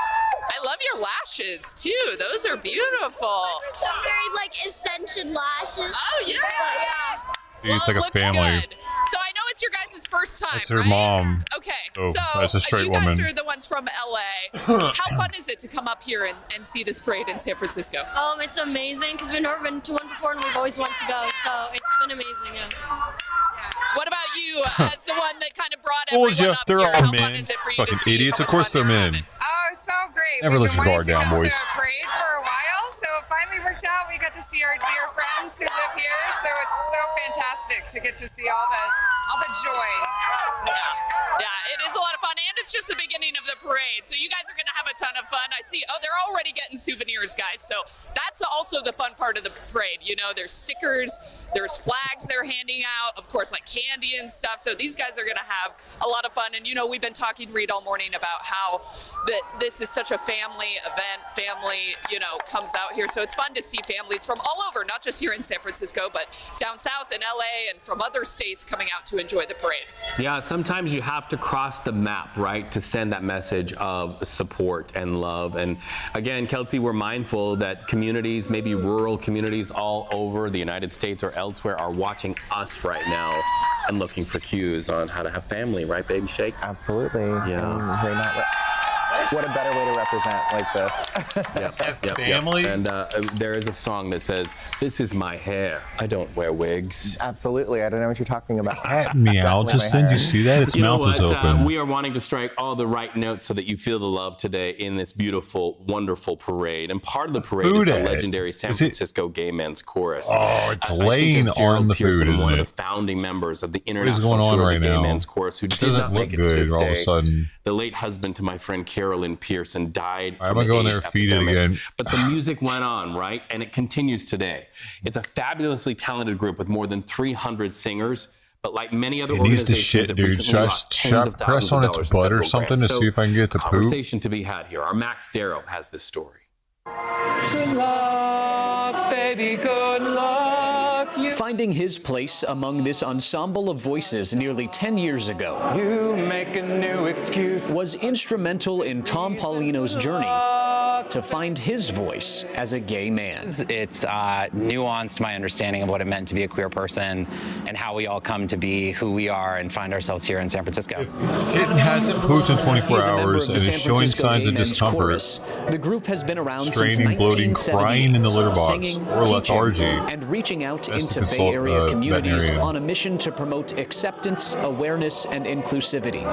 I love your lashes too. Those are beautiful. Some very like extension lashes. Oh yeah. But, yeah. Dude, it's like a looks family. Good. So I know it's your guys' first time, It's her right? mom. Okay, Oh, so that's a straight you guys woman. are the ones from LA. How fun is it to come up here and see this parade in San Francisco? It's amazing because we've never been to one before and we've always wanted to go, so it's been amazing. Yeah. What about you, as the one that kind of brought Told everyone ya, up they're here? all How fun men. is it for you Fucking to see idiots. how Of much course fun they're you're men. having? Oh, so great. Never We've let been your wanting guard to down, come boys. to a parade for a while, so it finally worked out. We got to see our dear friends who live here, so it's so fantastic to get to see all the joy. Yeah, it is a lot of fun, and it's just the beginning of the parade. So you guys are going to have a ton of fun. I see. Oh, they're already getting souvenirs, guys. So that's also the fun part of the parade. You know, there's stickers, there's flags they're handing out, of course, like candy and stuff. So these guys are going to have a lot of fun. And you know, we've been talking, Reed, all morning about how that this is such a family event. Family, you know, comes out here. So it's fun to see families from all over, not just here in San Francisco, but down south in LA and from other states coming out to enjoy the parade. Yeah, sometimes you have to cross the map, right, to send that message of support and love. And again, Kelsey, we're mindful that communities, maybe rural communities all over the United States or elsewhere, are watching us right now and looking for cues on how to have family, right, Baby Shakes? Absolutely. Yeah. What a better way to represent like this. Yep. Family? And there is a song that says, "This is my hair. I don't wear wigs." Absolutely. I don't know what you're talking about. Meow, just did you see that? Its You know mouth is what? open. We are wanting to strike all the right notes so that you feel the love today in this beautiful, wonderful parade. And part of the parade is the Food ad. legendary San Is it- Francisco Gay Men's Chorus. Oh, it's I think laying of Gerald on the Pearson, food, one isn't of it? the founding members of the What is international going on tour right of the Gay now? Men's Chorus, who It did doesn't not look make it to good this all of a day. sudden. The late husband to my friend Carolyn Pearson died I'm from gonna the go in there AIDS and feed it epidemic. again. But the music went on, right? And it continues today. It's a fabulously talented group with more than 300 singers. But like many other It needs to organizations, shit, it dude. recently Should I lost tens of press thousands on of its dollars in butt or federal something grants. to So, see if I can get it to poop? conversation to be had here. Our Max Darrow has this story. Good luck, baby, good luck. Finding his place among this ensemble of voices nearly 10 years ago, You make a new excuse. was instrumental in Tom Paulino's journey to find his voice as a gay man. It's nuanced my understanding of what it meant to be a queer person and how we all come to be who we are and find ourselves here in San Francisco. Kitten hasn't pooped in 24 He's a member hours of and the is San showing Francisco signs Gay of Men's discomfort. Chorus. The group has been around since Straining, bloating, 1978, crying in the litter box, singing, or teaching, lethargy. and reaching out That's into the Bay consult- Area communities veterinarian. on a mission to promote acceptance, awareness, and inclusivity.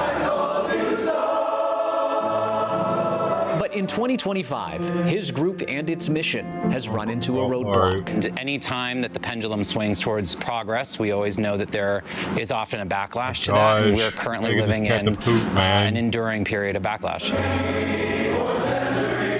But in 2025, his group and its mission has run into a roadblock. And any time that the pendulum swings towards progress, we always know that there is often a backlash to that. And we're currently Gosh, living you just in got to poop, man. an enduring period of backlash.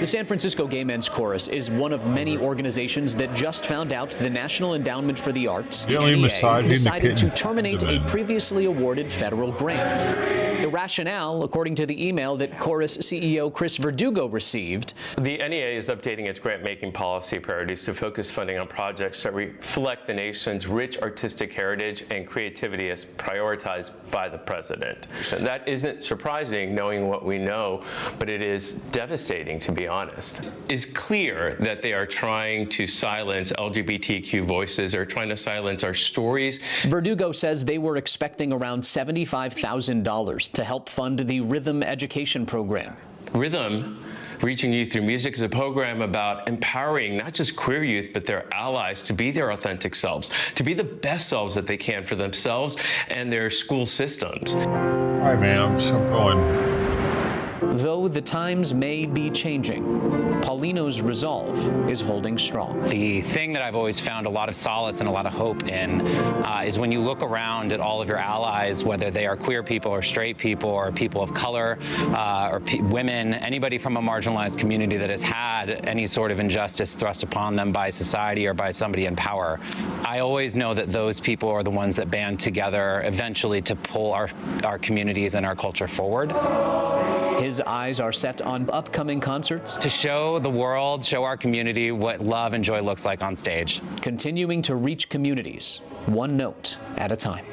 The San Francisco Gay Men's Chorus is one of many organizations that just found out the National Endowment for the Arts, the You're only NEA, massaging the decided to kittens. terminate a previously awarded federal grant. The rationale, according to the email that Chorus CEO Chris Verdugo received, The NEA is updating its grant-making policy priorities to focus funding on projects that reflect the nation's rich artistic heritage and creativity as prioritized by the president. So that isn't surprising knowing what we know, but it is devastating, to be honest. It's clear that they are trying to silence LGBTQ voices or trying to silence our stories. Verdugo says they were expecting around $75,000 to help fund the Rhythm Education Program. Rhythm, Reaching Youth Through Music, is a program about empowering not just queer youth, but their allies to be their authentic selves, to be the best selves that they can for themselves and their school systems. All right, man, I'm going. Though the times may be changing, Paulino's resolve is holding strong. The thing that I've always found a lot of solace and a lot of hope in is when you look around at all of your allies, whether they are queer people or straight people or people of color or women, anybody from a marginalized community that has had any sort of injustice thrust upon them by society or by somebody in power. I always know that those people are the ones that band together eventually to pull our communities and our culture forward. His eyes are set on upcoming concerts. To show the world, show our community what love and joy looks like on stage. Continuing to reach communities, one note at a time.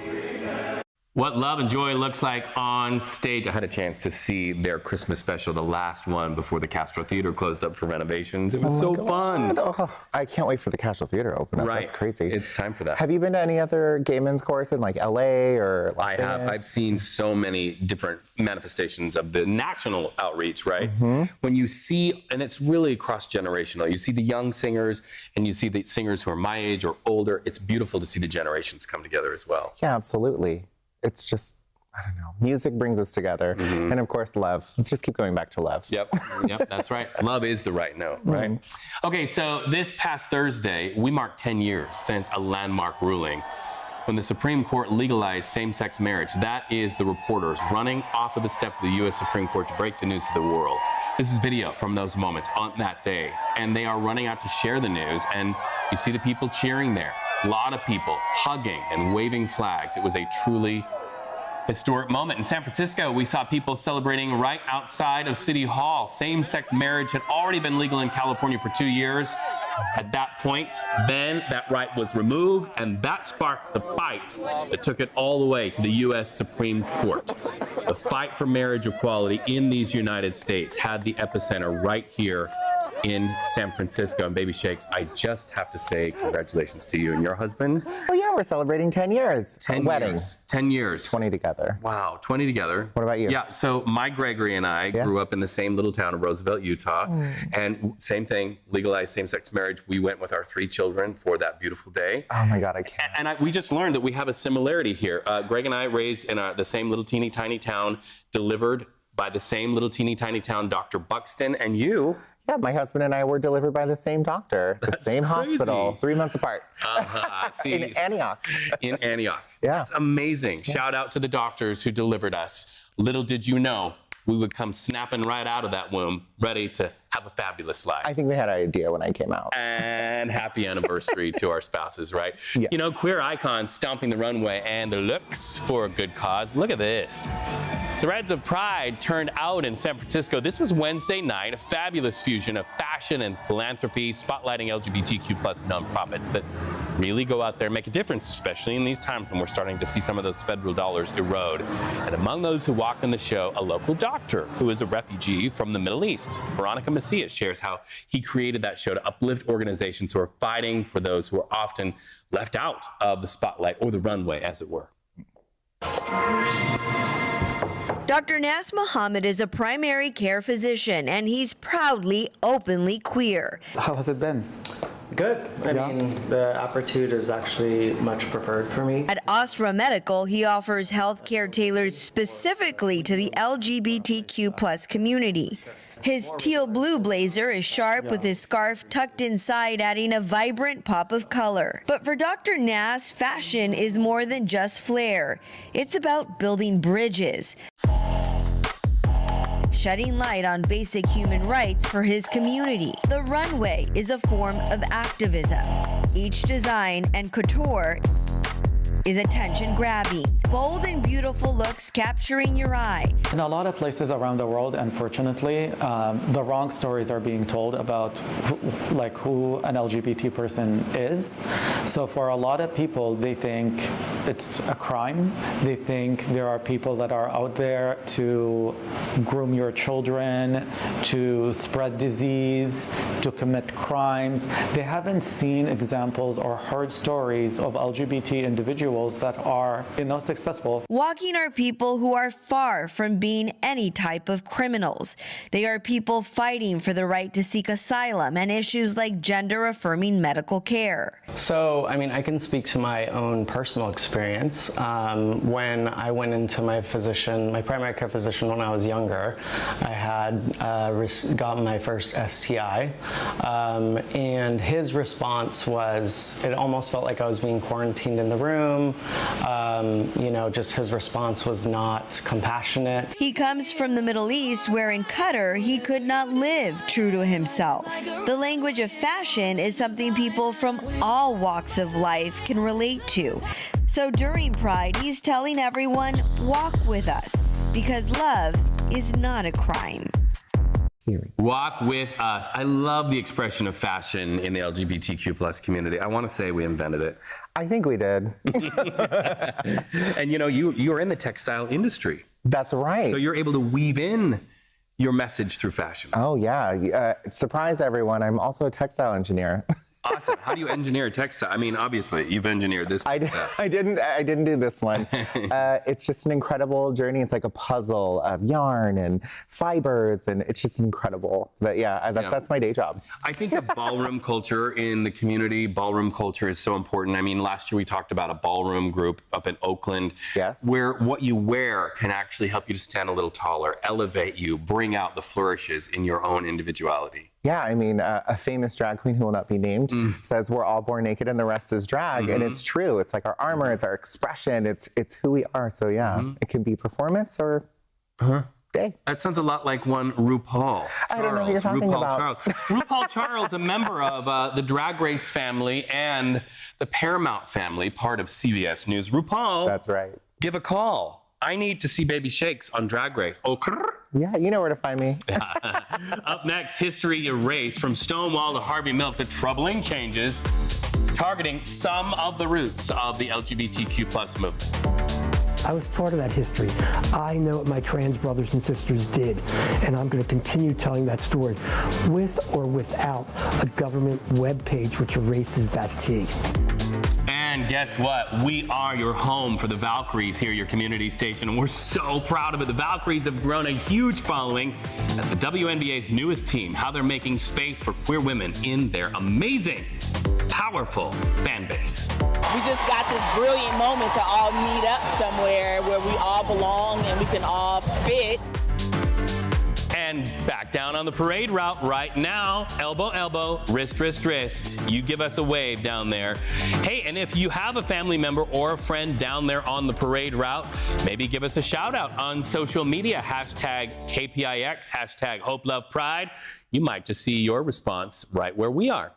What love and joy looks like on stage. I had a chance to see their Christmas special, the last one before the Castro Theater closed up for renovations. It was so fun. Oh, I can't wait for the Castro Theater to open up. Right. That's crazy. It's time for that. Have you been to any other gay men's chorus in like LA or Las Vegas? I have. I've seen so many different manifestations of the national outreach, right? When you see, and it's really cross-generational, you see the young singers and you see the singers who are my age or older. It's beautiful to see the generations come together as well. Yeah, absolutely. It's just, I don't know, music brings us together. And of course, love. Let's just keep going back to love. Yep, that's right. Love is the right note, right? Okay, so this past Thursday, we marked 10 years since a landmark ruling when the Supreme Court legalized same-sex marriage. That is the reporters running off of the steps of the U.S. Supreme Court to break the news to the world. This is video from those moments on that day, and they are running out to share the news, and you see the people cheering there. A lot of people hugging and waving flags. It was a truly historic moment. In San Francisco, we saw people celebrating right outside of City Hall. Same-sex marriage had already been legal in California for 2 years. At that point, then that right was removed, and that sparked the fight that took it all the way to the U.S. Supreme Court. The fight for marriage equality in these United States had the epicenter right here in San Francisco. And Baby Shakes, I just have to say congratulations to you and your husband. Oh yeah, we're celebrating 10 years. 10 wedding. years. 10 years. 20 together. Wow, 20 together. What about you? Yeah, so my Gregory and I grew up in the same little town of Roosevelt, Utah. And same thing, legalized same-sex marriage. We went with our 3 children for that beautiful day. Oh my God, I can't. And we just learned that we have a similarity here. Greg and I raised in the same little teeny tiny town, delivered by the same little teeny tiny town, Dr. Buxton, and you. Yeah, my husband and I were delivered by the same doctor, the same hospital, 3 months apart. See, in Antioch. In Antioch. Yeah. It's amazing. Yeah. Shout out to the doctors who delivered us. Little did you know, we would come snapping right out of that womb, ready to have a fabulous life. I think we had an idea when I came out. And happy anniversary to our spouses, right? Yes. You know, queer icons stomping the runway and the looks for a good cause. Look at this. Threads of Pride turned out in San Francisco. This was Wednesday night, a fabulous fusion of fashion and philanthropy, spotlighting LGBTQ+ nonprofits that really go out there and make a difference, especially in these times when we're starting to see some of those federal dollars erode. And among those who walked in the show, a local doctor who is a refugee from the Middle East. Veronica Macias shares how he created that show to uplift organizations who are fighting for those who are often left out of the spotlight or the runway, as it were. Dr. Nas Muhammad is a primary care physician, and he's proudly, openly queer. How has it been? Good. I mean, the Aptitude is actually much preferred for me. At Astra Medical, he offers health care tailored specifically to the LGBTQ+ community. His teal blue blazer is sharp with his scarf tucked inside, adding a vibrant pop of color. But for Dr. Nas, fashion is more than just flair. It's about building bridges, shedding light on basic human rights for his community. The runway is a form of activism. Each design and couture is attention-grabbing. Bold and beautiful looks capturing your eye. In a lot of places around the world, unfortunately, the wrong stories are being told about who an LGBT person is. So for a lot of people, they think it's a crime. They think there are people that are out there to groom your children, to spread disease, to commit crimes. They haven't seen examples or heard stories of LGBT individuals that are, successful. Walking are people who are far from being any type of criminals. They are people fighting for the right to seek asylum and issues like gender-affirming medical care. So, I mean, I can speak to my own personal experience. When I went into my primary care physician when I was younger, I had gotten my first STI, and his response was, it almost felt like I was being quarantined in the room. Just his response was not compassionate. He comes from the Middle East, where in Qatar, he could not live true to himself. The language of fashion is something people from all walks of life can relate to. So during Pride, he's telling everyone, walk with us, because love is not a crime. Walk with us. I love the expression of fashion in the LGBTQ plus community. I want to say we invented it. I think we did. And you know, you're in the textile industry. That's right. So you're able to weave in your message through fashion. Oh yeah. Surprise everyone, I'm also a textile engineer. Awesome. How do you engineer a textile? I mean, obviously, you've engineered this. I didn't do this one. It's just an incredible journey. It's like a puzzle of yarn and fibers, and it's just incredible. But yeah, that's my day job. I think the ballroom culture in the community, ballroom culture is so important. I mean, last year we talked about a ballroom group up in Oakland. Yes. Where what you wear can actually help you to stand a little taller, elevate you, bring out the flourishes in your own individuality. Yeah, I mean, a famous drag queen who will not be named says we're all born naked and the rest is drag. And it's true. It's like our armor, it's our expression, it's who we are. So yeah, it can be performance or day. That sounds a lot like one RuPaul. I don't know who you're talking about. RuPaul Charles, a member of the Drag Race family and the Paramount family, part of CBS News. RuPaul. That's right. Give a call. I need to see baby shakes on Drag Race. Oh, yeah, you know where to find me. Up next, history erased from Stonewall to Harvey Milk, the troubling changes targeting some of the roots of the LGBTQ plus movement. I was part of that history. I know what my trans brothers and sisters did, and I'm going to continue telling that story with or without a government webpage which erases that T. And guess what? We are your home for the Valkyries here, your community station, and we're so proud of it. The Valkyries have grown a huge following as the WNBA's newest team, how they're making space for queer women in their amazing, powerful fan base. We just got this brilliant moment to all meet up somewhere where we all belong and we can all fit. And back down on the parade route right now, elbow, elbow, wrist, wrist, wrist. You give us a wave down there. Hey, and if you have a family member or a friend down there on the parade route, maybe give us a shout out on social media, hashtag KPIX, hashtag Hope, Love, Pride. You might just see your response right where we are.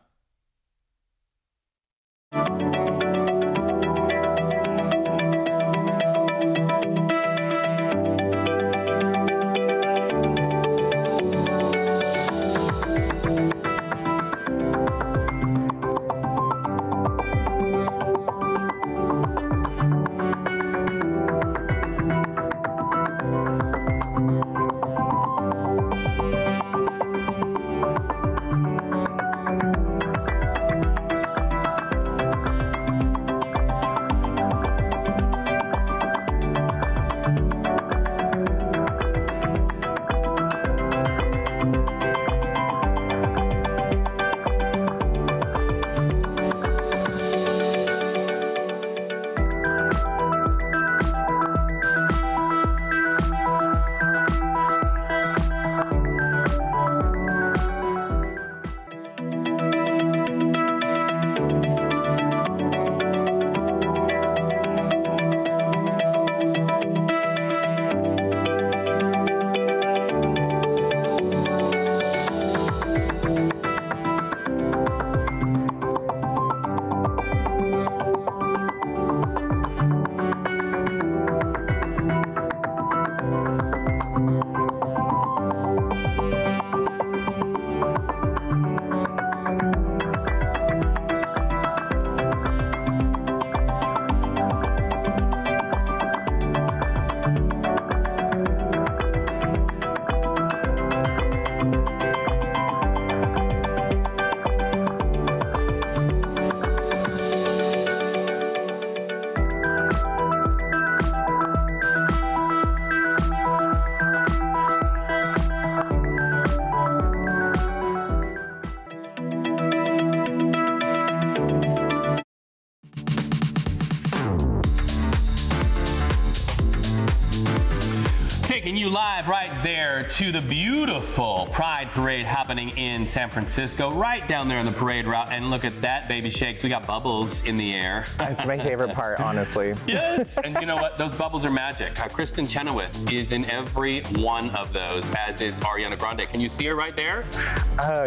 Taking you live right there to the beautiful Pride Parade happening in San Francisco, right down there on the parade route. And look at that, baby shakes. We got bubbles in the air. That's my favorite part, honestly. Yes, and you know what? Those bubbles are magic. Kristen Chenoweth is in every one of those, as is Ariana Grande. Can you see her right there?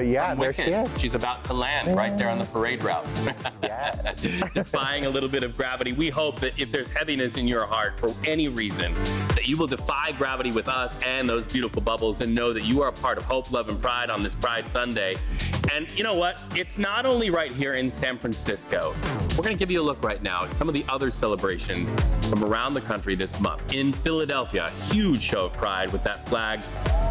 Yeah, there she is. She's about to land right there on the parade route. Yes. Defying a little bit of gravity. We hope that if there's heaviness in your heart for any reason, that you will defy gravity party with us and those beautiful bubbles and know that you are a part of hope, love, and pride on this Pride Sunday. And you know what? It's not only right here in San Francisco. We're going to give you a look right now at some of the other celebrations from around the country this month. In Philadelphia, a huge show of pride with that flag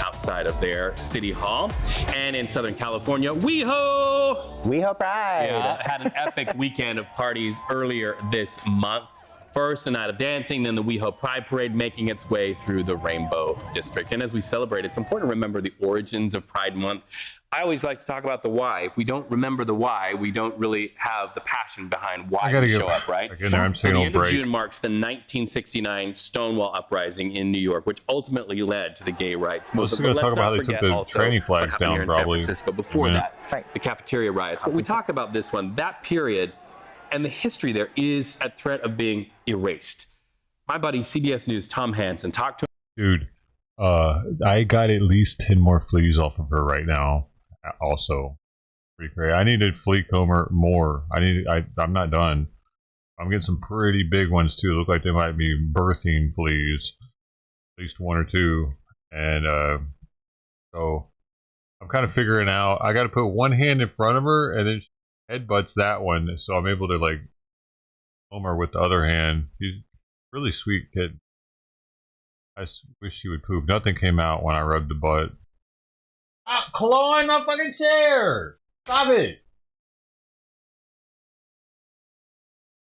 outside of their city hall. And in Southern California, WeHo! WeHo Pride! Yeah, had an epic weekend of parties earlier this month. First, a night of dancing, then the WeHo Pride Parade making its way through the Rainbow District. And as we celebrate, it's important to remember the origins of Pride Month. I always like to talk about the why. If we don't remember the why, we don't really have the passion behind why we show up, right? So the end of June marks the 1969 Stonewall Uprising in New York, which ultimately led to the gay rights movement. But let's not forget also what happened here in San Francisco before that, the cafeteria riots. But we talk about this one, that period, and the history there is at threat of being erased. My buddy, CBS News' Tom Hansen, talked to him. Dude, I got at least 10 more fleas off of her right now. Also, pretty crazy. I need to flea comb her more. I'm not done. I'm getting some pretty big ones too. Look like they might be birthing fleas, at least one or two. And so I'm kind of figuring out. I got to put one hand in front of her, and then she headbutts that one, so I'm able to like comb her with the other hand. She's a really sweet kid. I wish she would poop. Nothing came out when I rubbed the butt. Clawing my fucking chair! Stop it!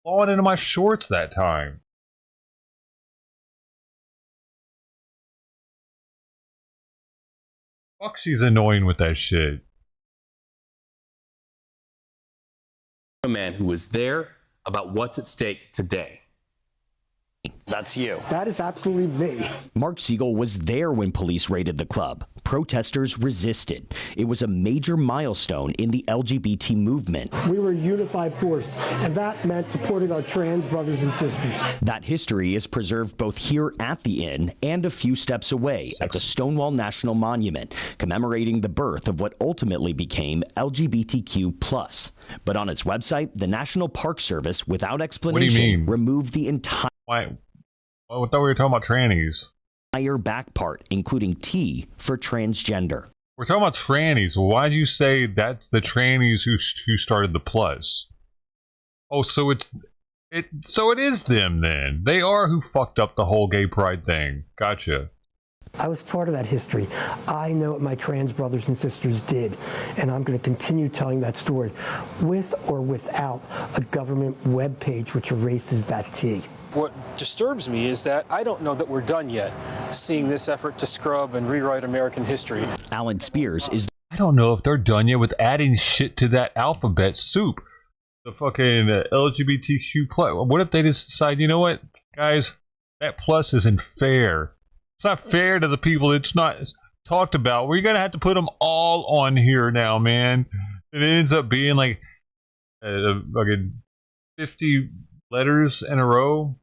Clawing into my shorts that time. Fuck, she's annoying with that shit. a man who was there about what's at stake today. That's you. That is absolutely me. Mark Siegel was there when police raided the club. Protesters resisted. It was a major milestone in the LGBT movement. We were a unified force, and that meant supporting our trans brothers and sisters. That history is preserved both here at the Inn and a few steps away at the Stonewall National Monument, commemorating the birth of what ultimately became LGBTQ+. But on its website, the National Park Service, without explanation, removed the entire... Why? Oh, I thought we were talking about trannies. Entire back part, including T for transgender. We're talking about trannies. Why do you say that's the trannies who started the plus? Oh, so it is them then. They are who fucked up the whole gay pride thing. Gotcha. I was part of that history. I know what my trans brothers and sisters did, and I'm going to continue telling that story with or without a government webpage which erases that T. What disturbs me is that I don't know that we're done yet, seeing this effort to scrub and rewrite American history. Alan Spears is... I don't know if they're done yet with adding shit to that alphabet soup. The fucking LGBTQ plus. What if they just decide, you know what, guys, that plus isn't fair. It's not fair to the people it's not talked about. We're going to have to put them all on here now, man. And it ends up being like fucking 50 letters in a row.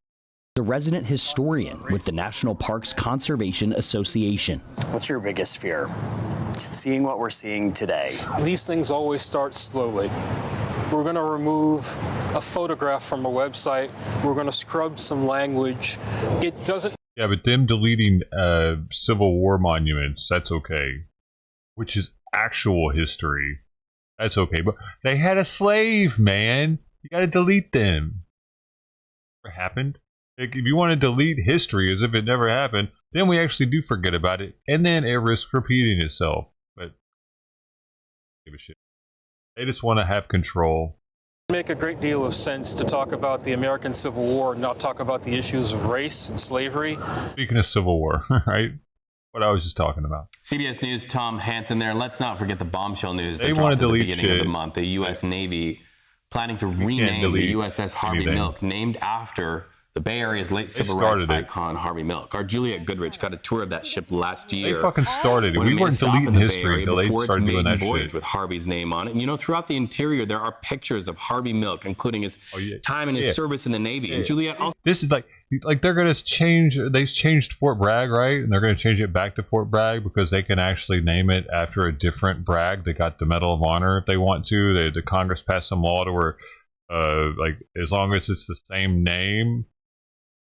The resident historian with the National Parks Conservation Association. What's your biggest fear? Seeing what we're seeing today. These things always start slowly. We're going to remove a photograph from a website. We're going to scrub some language. It doesn't... Yeah, but them deleting Civil War monuments, that's okay. Which is actual history. That's okay. But they had a slave, man. You got to delete them. Never happened. If you want to delete history as if it never happened, then we actually do forget about it, and then it risks repeating itself. But give a shit. They just want to have control. Make a great deal of sense to talk about the American Civil War and not talk about the issues of race and slavery. Speaking of Civil War, right? What I was just talking about. CBS News' Tom Hansen there. And let's not forget the bombshell news. They want to delete at the beginning of the month. The U.S. Navy planning to rename the USS Harvey Milk, named after the Bay Area's late civil rights icon, Harvey Milk. Our Juliet Goodrich got a tour of that ship last year. They fucking started it. We weren't deleting history until they started doing that shit. With Harvey's name on it. And you know, throughout the interior, there are pictures of Harvey Milk, including his time and his service in the Navy. And Juliet also... This is like they're going to change, they changed Fort Bragg, right? And they're going to change it back to Fort Bragg because they can actually name it after a different Bragg. They got the Medal of Honor if they want to. The Congress passed some law to where, like, as long as it's the same name,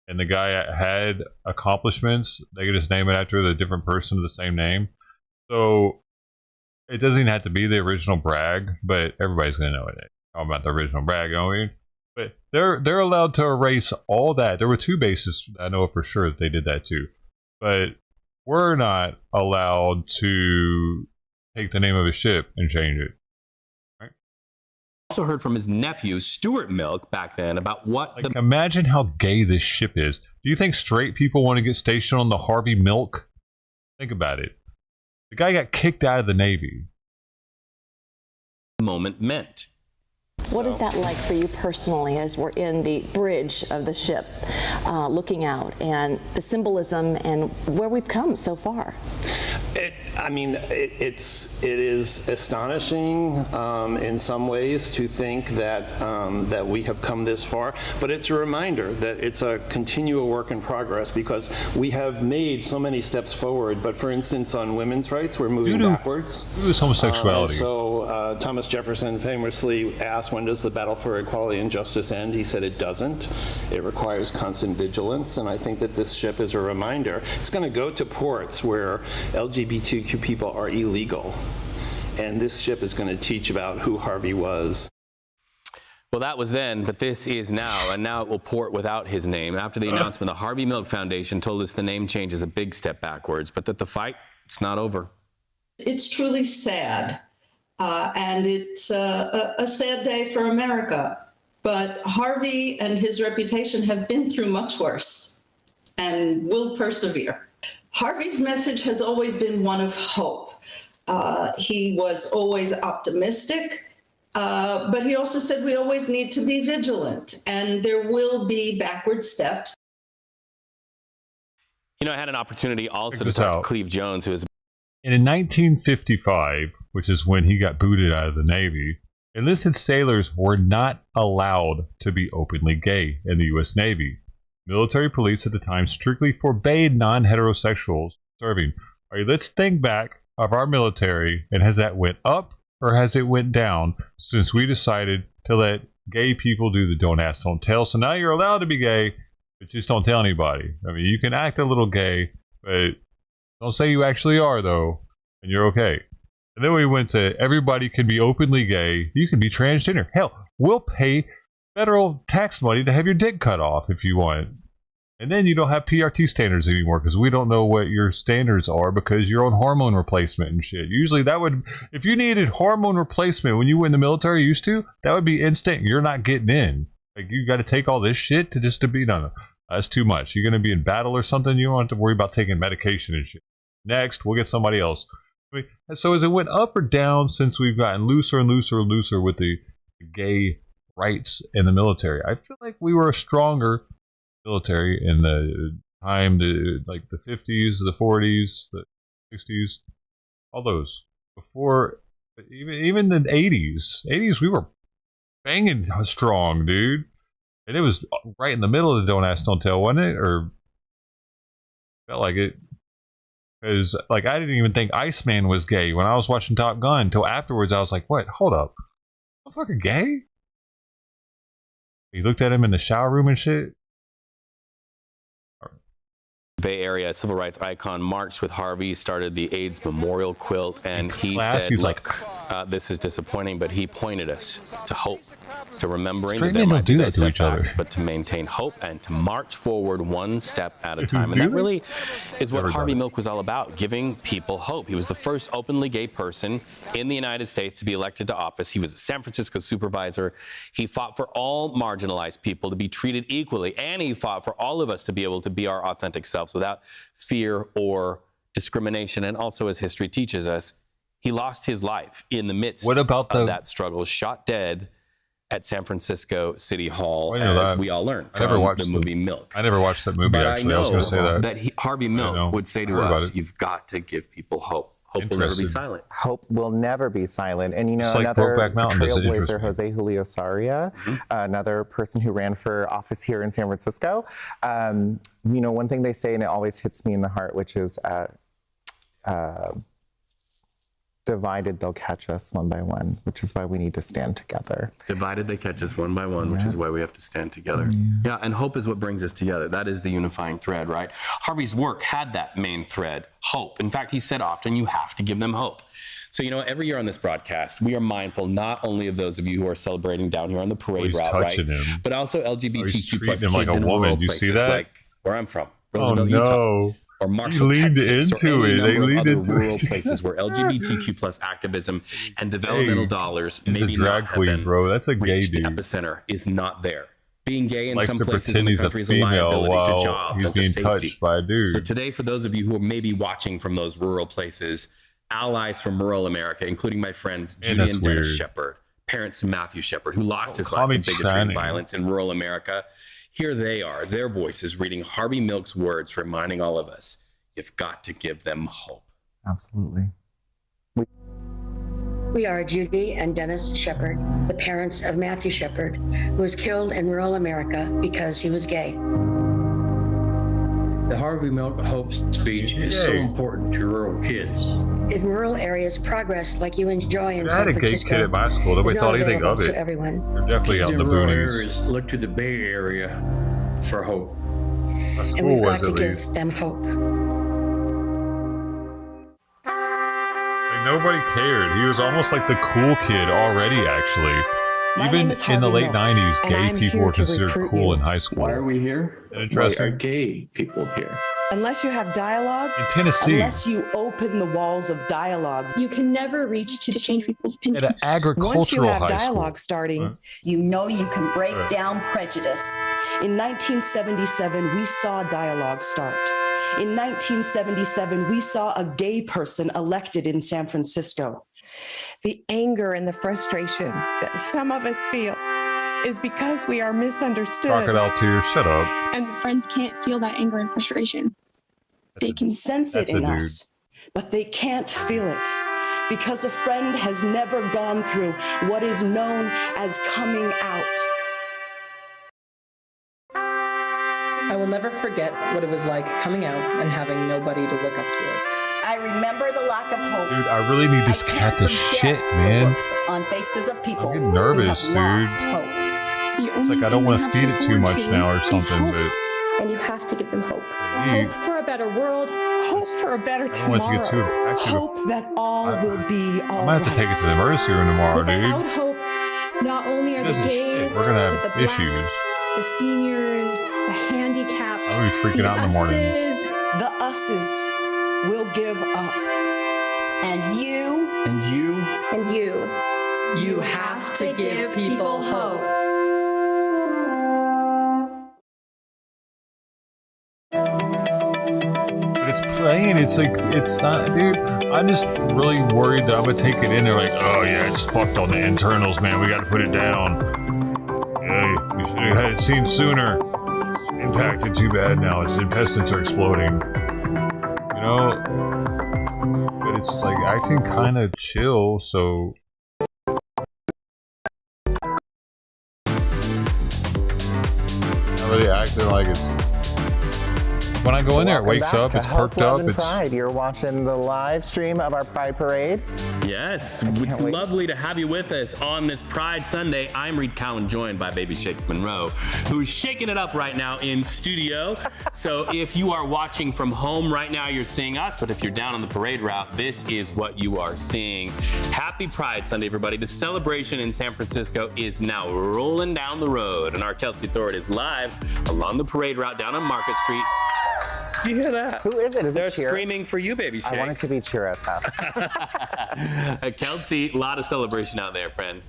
and the guy had accomplishments, they could just name it after the different person of the same name. So it doesn't even have to be the original Bragg, but everybody's gonna know it. Talking about the original Bragg, you know what I mean? But they're allowed to erase all that. There were 2 bases I know for sure that they did that too, but we're not allowed to take the name of a ship and change it. Also heard from his nephew, Stuart Milk, back then about what imagine how gay this ship is. Do you think straight people want to get stationed on the Harvey Milk? Think about it. The guy got kicked out of the Navy. Moment meant. What is that like for you personally as we're in the bridge of the ship, looking out, and the symbolism and where we've come so far? It is astonishing in some ways to think that we have come this far, but it's a reminder that it's a continual work in progress because we have made so many steps forward. But for instance, on women's rights, we're moving backwards. It was homosexuality. So Thomas Jefferson famously asked, when does the battle for equality and justice end? He said it doesn't. It requires constant vigilance, and I think that this ship is a reminder. It's going to go to ports where LGBTQ people are illegal, and this ship is going to teach about who Harvey was. Well, that was then, but this is now, and now it will port without his name. After the announcement, the Harvey Milk Foundation told us the name change is a big step backwards, but that the fight, it's not over. It's truly sad, and it's a sad day for America. But Harvey and his reputation have been through much worse and will persevere. Harvey's message has always been one of hope. He was always optimistic, but he also said we always need to be vigilant, and there will be backward steps. You know, I had an opportunity also to talk to Cleve Jones, who is... And in 1955, which is when he got booted out of the Navy, enlisted sailors were not allowed to be openly gay in the U.S. Navy. Military police at the time strictly forbade non-heterosexuals serving. All right, let's think back of our military, and has that went up or has it went down since we decided to let gay people do the don't ask, don't tell? So now you're allowed to be gay, but just don't tell anybody. I mean, you can act a little gay, but don't say you actually are, though, and you're okay. And then we went to everybody can be openly gay. You can be transgender. Hell, we'll pay federal tax money to have your dick cut off if you want. And then you don't have PRT standards anymore because we don't know what your standards are because you're on hormone replacement and shit. Usually that would, if you needed hormone replacement when you went in the military, used to, that would be instant. You're not getting in. Like, you got to take all this shit to just to be, no, that's too much. You're going to be in battle or something, you don't have to worry about taking medication and shit. Next, we'll get somebody else. I mean, so as it went up or down since we've gotten looser and looser and looser with the gay rights in the military? I feel like we were a stronger military in the time, like the 50s, the 40s, the 60s, all those. Before, even the 80s, we were banging strong, dude. And it was right in the middle of the don't ask, don't tell, wasn't it? Or felt like it. Because, like, I didn't even think Iceman was gay when I was watching Top Gun. Until afterwards, I was like, what? Hold up. Motherfucker gay? He looked at him in the shower room and shit. Bay Area civil rights icon marched with Harvey, started the AIDS memorial quilt, and he said, he's look, this is disappointing, but he pointed us to hope, to remembering Straight that there men might don't be do those that to each setbacks, other. but to maintain hope and to march forward one step at a time. And that really is what Harvey Milk was all about, giving people hope. He was the first openly gay person in the United States to be elected to office. He was a San Francisco supervisor. He fought for all marginalized people to be treated equally, and he fought for all of us to be able to be our authentic selves without fear or discrimination. And also, as history teaches us, he lost his life in the midst of that struggle, shot dead at San Francisco City Hall, as we all learned from the movie Milk. I never watched that movie, But actually. I was going to say that. Harvey Milk would say to us, you've got to give people hope. Hope will never be silent. Hope will never be silent. And, you know, It's like another Brokeback Mountain does it trailblazer, interesting. Jose Julio Saria, another person who ran for office here in San Francisco. You know, one thing they say, and it always hits me in the heart, which is Divided, they'll catch us one by one, which is why we need to stand together. Divided, they catch us one by one, which is why we have to stand together. Yeah, and hope is what brings us together. That is the unifying thread, right? Harvey's work had that main thread, hope. In fact, he said often, you have to give them hope. So, you know, every year on this broadcast, we are mindful not only of those of you who are celebrating down here on the parade route, right? But also LGBTQ plus kids like a in woman. rural You places see that? like where I'm from, Oh Roosevelt, no. Utah. Or Marshall, He leaned Texas, into or any it. They number of leaned other into rural it. places where LGBTQ plus activism and developmental dollars He's maybe a drag not have queen, been bro. That's a gay reached. The dude. epicenter is not there. Being gay in Likes some to places pretend in the he's a country is a female liability to while jobs he's and to being safety. touched by a dude. So today, for those of you who are maybe watching from those rural places, allies from rural America, including my friends Judy and Dennis Shepard, parents to Matthew Shepard, who lost his life to bigotry and violence in rural America. Here they are, their voices reading Harvey Milk's words, reminding all of us, you've got to give them hope. Absolutely. We are Judy and Dennis Shepard, the parents of Matthew Shepard, who was killed in rural America because he was gay. The Harvey Milk Hope speech is so important to rural kids. In rural areas, progress like you enjoy in I had San a gay Francisco kid at my school. Nobody is thought not anything of available it. to everyone. They're definitely Kids out in the rural boonies. areas look to the Bay Area for hope. My And school we've was got to at give least. them hope. Like, nobody cared. He was almost like the cool kid already, actually. Even in the late 90s, gay people were considered cool in high school. Why are we here? Interesting. Why are gay people here? Unless you have dialogue, In Tennessee. unless you open the walls of dialogue, You can never reach to change people's At opinions. an agricultural once you have high dialogue school. starting, you know you can break Right. down prejudice. in 1977, we saw dialogue start. In 1977, we saw a gay person elected in San Francisco. The anger and the frustration that some of us feel is because we are misunderstood. Crocodile tears, shut up. And friends can't feel that anger and frustration. They can sense it That's a in dude. us, but they can't feel it because a friend has never gone through what is known as coming out. I will never forget what it was like coming out and having nobody to look up toward. I remember the lack of hope. Dude, I really need this cat to shit, man. On faces of people I'm getting nervous, who have lost dude. hope. It's like I don't want to feed it too much now or something, but And you have to give them hope. Eat. Hope for a better world. Hope for a better I don't want it to get too tomorrow. active. Hope that all will be I all might have to take it to the emergency room tomorrow, Without dude. hope, not only are the This is shit. gays, We're gonna but have the issues. blacks, the seniors, the handicapped, I'm gonna be freaking out in the morning. us's, The us's will give up. And you, And you, and you. You have to give people hope. But it's playing. It's like, it's not, dude. I'm just really worried that I'm gonna take it in there like, oh yeah, it's fucked on the internals, man. We gotta put it down. Hey, we should have had it seen sooner. It's impacted too bad now. Its intestines are exploding. You know? But it's like acting kind of chill, so. Not really acting like it's. When I go in there, it Welcome wakes back up, to it's Hope, perked Love, up, and it's. Pride. You're watching the live stream of our Pride Parade. Yes, it's lovely to have you with us on this Pride Sunday. I'm Reed Cowan, joined by baby Shakes Monroe, who's shaking it up right now in studio. So if you are watching from home right now, you're seeing us, but if you're down on the parade route, this is what you are seeing. Happy Pride Sunday, everybody. The celebration in San Francisco is now rolling down the road, and our Kelsey Thornton is live along the parade route down on Market Street. You hear that? Who is it? Is They're it Cheer? screaming for you, baby Shakes. I want it to be Cheer Us Up. Kelsey, a lot of celebration out there, friend.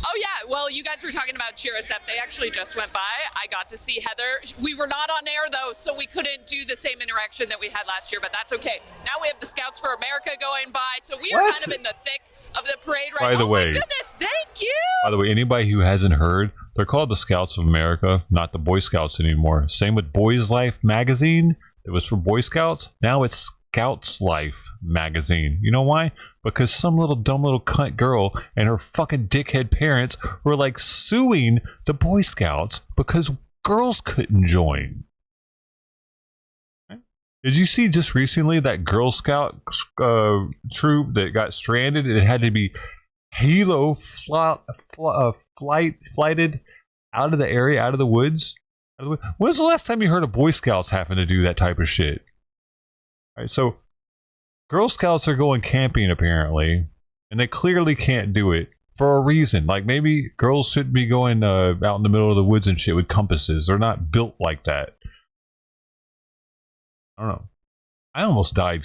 Oh yeah, well you guys were talking about Cheer Us Up. They actually just went by. I got to see Heather. We were not on air though, so we couldn't do the same interaction that we had last year, but that's okay. Now we have the Scouts for America going by, so we are What? kind of in the thick of the parade right By now. the Oh way- my goodness, thank you! By the way, anybody who hasn't heard, they're called the Scouts of America, not the Boy Scouts anymore. Same with Boys Life magazine. It was for Boy Scouts. Now it's Scouts Life magazine. You know why? Because some little dumb little cunt girl and her fucking dickhead parents were like suing the Boy Scouts because girls couldn't join. Did you see just recently that Girl Scout troop that got stranded? It had to be flighted out of the area, out of the woods. When was the last time you heard of Boy Scouts having to do that type of shit? All right, so Girl Scouts are going camping apparently, and they clearly can't do it for a reason. Like maybe girls shouldn't be going out in the middle of the woods and shit with compasses. They're not built like that. I don't know. I almost died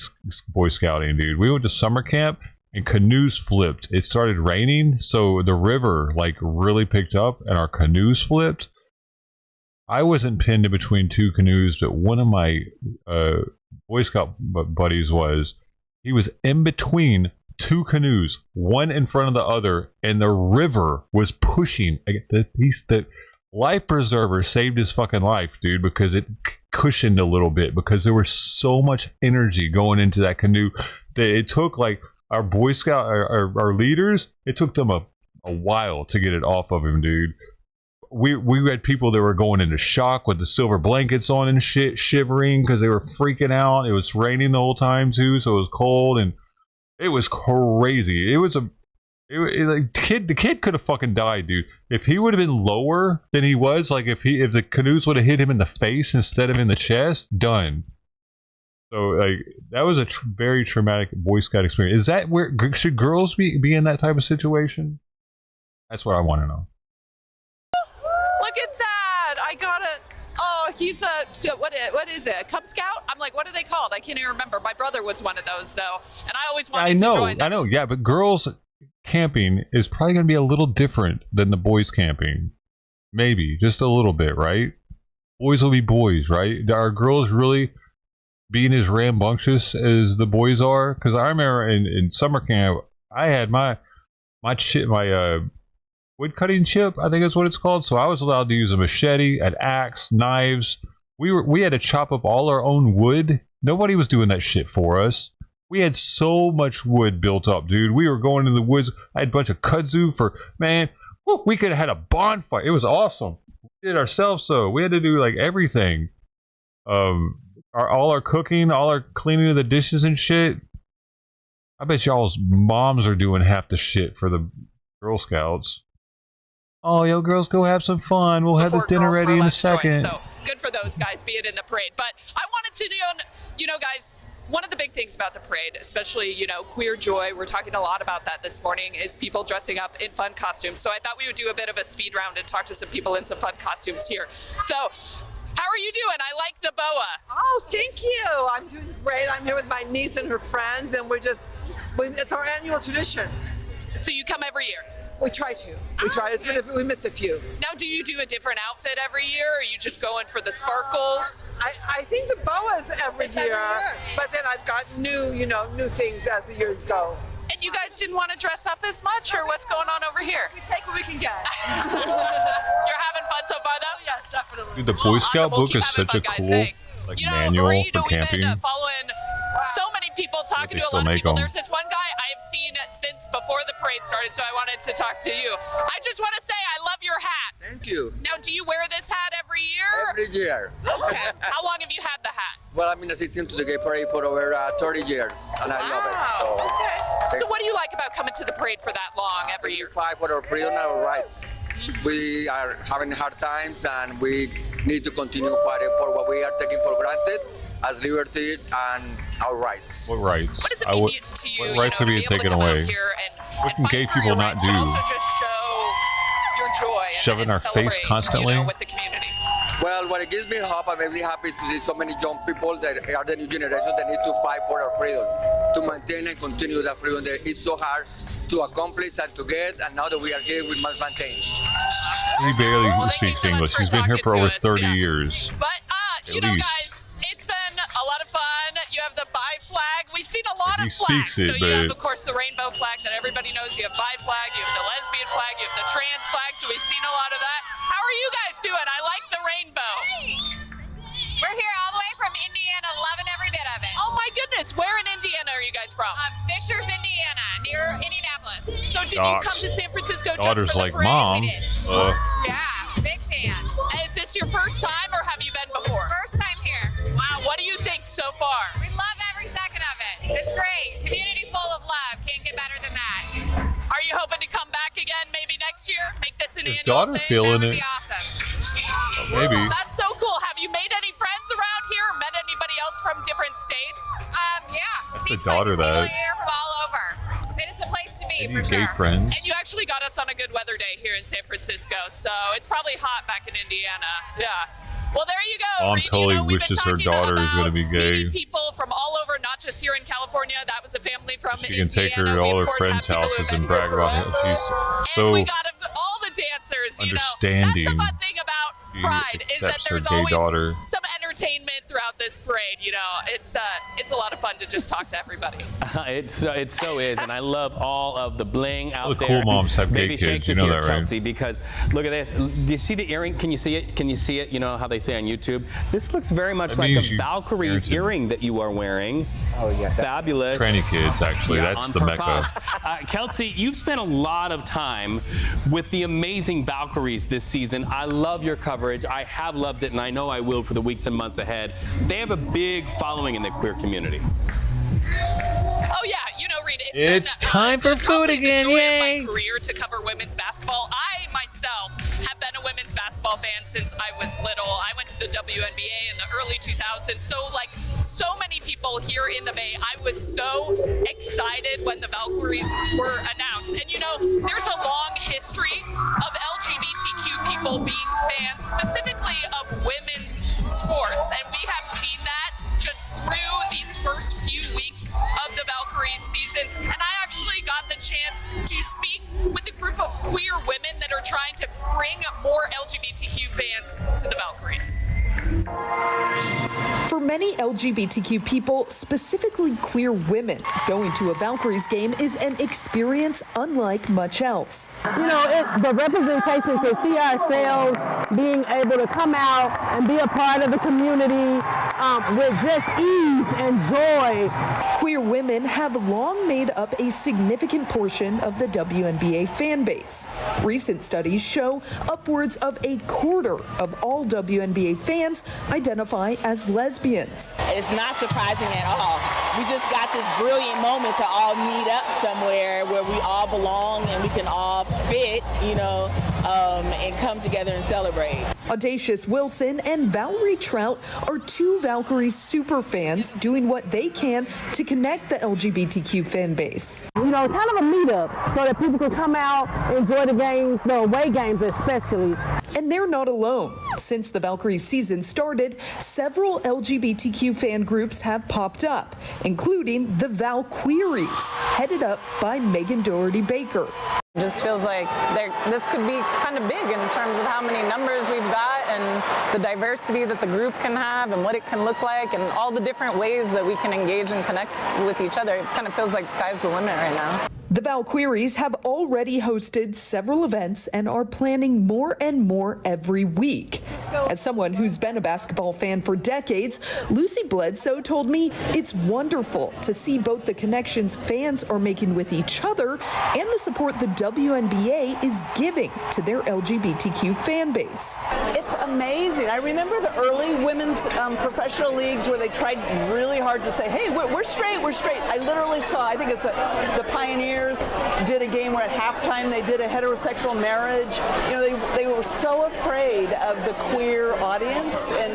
Boy Scouting, dude. We went to summer camp and canoes flipped. It started raining, so the river like really picked up and our canoes flipped. I wasn't pinned in between two canoes, but one of my Boy Scout buddies was. He was in between two canoes, one in front of the other, and the river was pushing. The life preserver saved his fucking life, dude, because it cushioned a little bit because there was so much energy going into that canoe that it took like our Boy Scout, our leaders, it took them a while to get it off of him, dude. We had people that were going into shock with the silver blankets on and shit, shivering because they were freaking out. It was raining the whole time too, so it was cold and it was crazy. The kid could have fucking died, dude. If he would have been lower than he was, like if the canoes would have hit him in the face instead of in the chest, done. So like that was a very traumatic Boy Scout experience. Is that where should girls be in that type of situation? That's what I want to know. Look at that! I got it. Oh, he's a what is it? A Cub Scout? I'm like, what are they called? I can't even remember. My brother was one of those though, and I always wanted to join them. I know, yeah, but girls camping is probably going to be a little different than the boys camping. Maybe just a little bit, right? Boys will be boys, right? Are girls really being as rambunctious as the boys are? Because I remember in summer camp, I had my wood cutting chip, I think is what it's called. So I was allowed to use a machete, an axe, knives. We had to chop up all our own wood. Nobody was doing that shit for us. We had so much wood built up, dude. We were going in the woods. I had a bunch of kudzu for, man, we could have had a bonfire. It was awesome. We did it ourselves, so we had to do like everything. All our cooking, all our cleaning of the dishes and shit. I bet y'all's moms are doing half the shit for the Girl Scouts. Oh, yo, girls, go have some fun. We'll have the dinner ready in a second. So good for those guys being in the parade. But I wanted to know, guys, one of the big things about the parade, especially, queer joy, we're talking a lot about that this morning, is people dressing up in fun costumes. So I thought we would do a bit of a speed round and talk to some people in some fun costumes here. So how are you doing? I like the boa. Oh, thank you. I'm doing great. I'm here with my niece and her friends, and it's our annual tradition. So you come every year? We try to. We missed a few. Now, do you do a different outfit every year, or are you just going for the sparkles? I think the boa's every year, but then I've got new things as the years go. And you guys didn't want to dress up as much, or what's going on over here? We take what we can get. You're having fun so far, though? Yes, definitely. Dude, the Boy Scout book is such a cool manual for camping. We've been following so many people, talking to a lot of people. There's this one guy I have seen since before the parade started, so I wanted to talk to you. I just want to say I love your hat. Thank you. Now, do you wear this hat every year? Every year. Okay. How long have you had the hat? Well, I've been assisting to the gay parade for over 30 years, and I love it. So what do you like about coming to the parade for that long every year? Fight for our freedom and our rights. We are having hard times, and we need to continue fighting for what we are taking for granted as liberty and our rights. What rights? What does it mean to you? What rights are being taken away? What can gay people not do? Also just show your joy shove in our face constantly with the community. Well, what it gives me hope, I'm really happy to see so many young people that are the new generation that need to fight for our freedom, to maintain and continue that freedom that it's so hard to accomplish and to get, and now that we are here, we must maintain. He barely speaks English. He's been here for over 30 years. But, guys, it's been a lot of fun. You have the bi flag. We've seen a lot of flags. You have, of course, the rainbow flag that everybody knows. You have bi flag. You have the lesbian flag. You have the trans flag. So we've seen a lot of that. How are you guys doing? I like the rainbow. We're here all the way from Indiana, loving every bit of it. Oh my goodness, where in Indiana are you guys from? Fishers, Indiana, near Indianapolis. So did you come to San Francisco just Daughter's for the like, parade? Mom. We did. Yeah, big fan. Is this your first time or have you been before? First time here. Wow, what do you think so far? an His annual daughter thing, feeling that would it. be awesome. Maybe. That's so cool. Have you made any friends around here? Met anybody else from different states? Yeah. That's the daughter People that. here from all over. It is a place to be, Any for gay sure. friends? And you actually got us on a good weather day here in San Francisco, so it's probably hot back in Indiana. Yeah. Well, there you go. Mom Reed. totally we've been wishes her talking daughter is going to be meeting gay. people from all over, not just here in California. That was a family from She can take her Indiana. to We, all of her course, friends' have people houses who've and been brag here about it. forever. She's And we so got all the dancers, understanding. That's the fun thing about She Pride is that accepts her there's gay always daughter. some entertainment throughout this parade. It's a lot of fun to just talk to everybody. It so is, and I love all of the bling out All the there. cool moms have gay Baby kids, Shakes you is know here, that, right? Kelsey, because look at this. Do you see the earring? Can you see it? Can you see it? You know how they say on YouTube? This looks very much That like a means you Valkyrie's parented. earring that you are wearing. Oh yeah. Fabulous. Tranny kids, actually. Yeah, That's on the purpose. mecca. Kelsey, you've spent a lot of time with the amazing Valkyries this season. I love your coverage. I have loved it, and I know I will for the weeks and months ahead. They have a big following in the queer community. Oh yeah, Reed, It's time for food again, the joy yay! of my career to cover women's basketball. I myself have been a women's basketball fan since I was little. I went to the WNBA in the early 2000s. So like so many people here in the Bay, I was so excited when the Valkyries were announced. And there's a long history of LGBTQ people being fans, specifically of women's sports. And we have seen that just through these first few weeks of the Valkyries season. And I actually got the chance to speak with a group of queer women that are trying to bring more LGBTQ fans to the Valkyries. For many LGBTQ people, specifically queer women, going to a Valkyries game is an experience unlike much else. It's the representation to see ourselves being able to come out and be a part of the community with just ease and joy. Queer women have long made up a significant portion of the WNBA fan base. Recent studies show upwards of a quarter of all WNBA fans identify as lesbians. It's not surprising at all. We just got this brilliant moment to all meet up somewhere where we all belong and we can all fit, and come together and celebrate. Audacious Wilson and Valerie Trout are two Valkyries super fans doing what they can to connect the LGBTQ fan base. Kind of a meetup so that people can come out, enjoy the games, the away games especially. And they're not alone. Since the Valkyries season started, several LGBTQ fan groups have popped up, including the Valqueeries, headed up by Megan Doherty Baker. It just feels like this could be kind of big in terms of how many numbers we've got and the diversity that the group can have and what it can look like and all the different ways that we can engage and connect with each other. It kind of feels like sky's the limit right now. The Valqueeries have already hosted several events and are planning more and more every week. As someone who's been a basketball fan for decades, Lucy Bledsoe told me it's wonderful to see both the connections fans are making with each other and the support the WNBA is giving to their LGBTQ fan base. It's amazing. I remember the early women's professional leagues where they tried really hard to say, hey, we're straight, we're straight. I literally saw, I think it's the Pioneers did a game where at halftime they did a heterosexual marriage. They were so afraid of the queer audience, and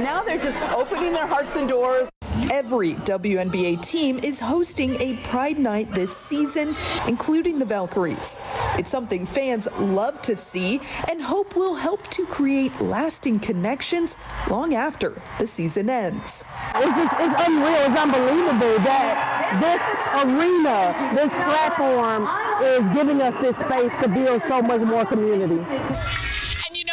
now they're just opening their hearts and doors. Every WNBA team is hosting a Pride Night this season, including the Valkyries. It's something fans love to see and hope will help to create lasting connections long after the season ends. It's unreal, it's unbelievable that this arena, this platform is giving us this space to build so much more community.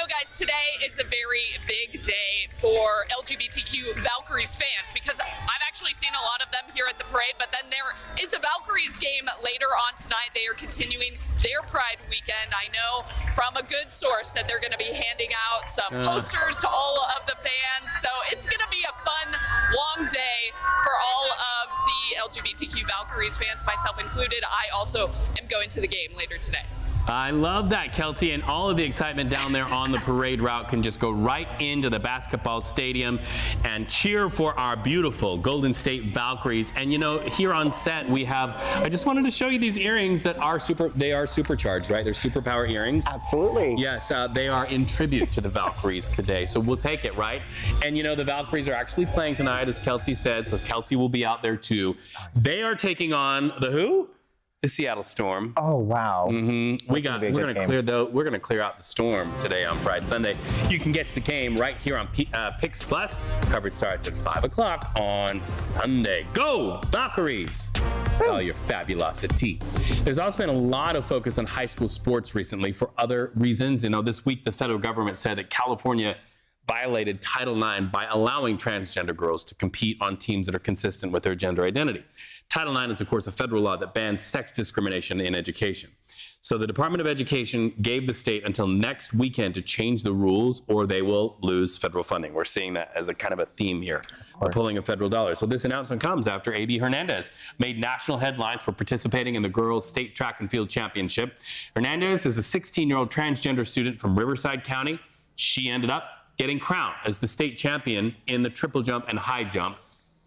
Guys, today is a very big day for LGBTQ Valkyries fans because I've actually seen a lot of them here at the parade, but then there is a Valkyries game later on tonight. They are continuing their Pride weekend. I know from a good source that they're going to be handing out some posters to all of the fans, so it's going to be a fun, long day for all of the LGBTQ Valkyries fans, myself included. I also am going to the game later today. I love that, Kelsey, and all of the excitement down there on the parade route can just go right into the basketball stadium and cheer for our beautiful Golden State Valkyries. And you know, here on set we have, I just wanted to show you these earrings that are supercharged, right? They're superpower earrings. Absolutely. Yes, they are in tribute to the Valkyries today, so we'll take it, right? And you know, the Valkyries are actually playing tonight, as Kelsey said, so Kelsey will be out there too. They are taking on the who? The Seattle Storm. Oh wow! Mm-hmm. We're gonna clear out the Storm today on Pride Sunday. You can catch the game right here on Pix Plus. Coverage starts at 5 o'clock on Sunday. Go Valkyries! Oh, your fabulosity. There's also been a lot of focus on high school sports recently for other reasons. You know, this week the federal government said that California violated Title IX by allowing transgender girls to compete on teams that are consistent with their gender identity. Title IX is, of course, a federal law that bans sex discrimination in education. So the Department of Education gave the state until next weekend to change the rules or they will lose federal funding. We're seeing that as a kind of a theme here, pulling of federal dollars. So this announcement comes after A.B. Hernandez made national headlines for participating in the girls' state track and field championship. Hernandez is a 16-year-old transgender student from Riverside County. She ended up getting crowned as the state champion in the triple jump and high jump.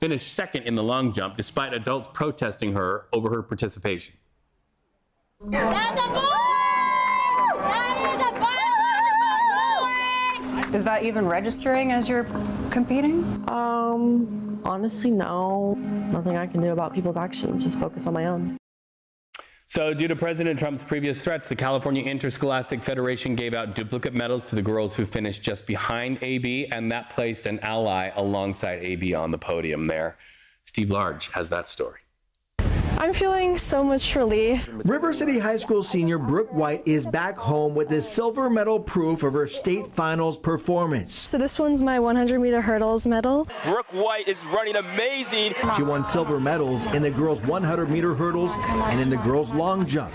Finished second in the long jump despite adults protesting her over her participation. Is that even registering as you're competing? Honestly, no. Nothing I can do about people's actions, just focus on my own. So due to President Trump's previous threats, the California Interscholastic Federation gave out duplicate medals to the girls who finished just behind AB, and that placed an ally alongside AB on the podium there. Steve Large has that story. I'm feeling so much relief. River City High School senior Brooke White is back home with a silver medal proof of her state finals performance. So this one's my 100-meter hurdles medal. Brooke White is running amazing. She won silver medals in the girls' 100-meter hurdles and in the girls' long jump.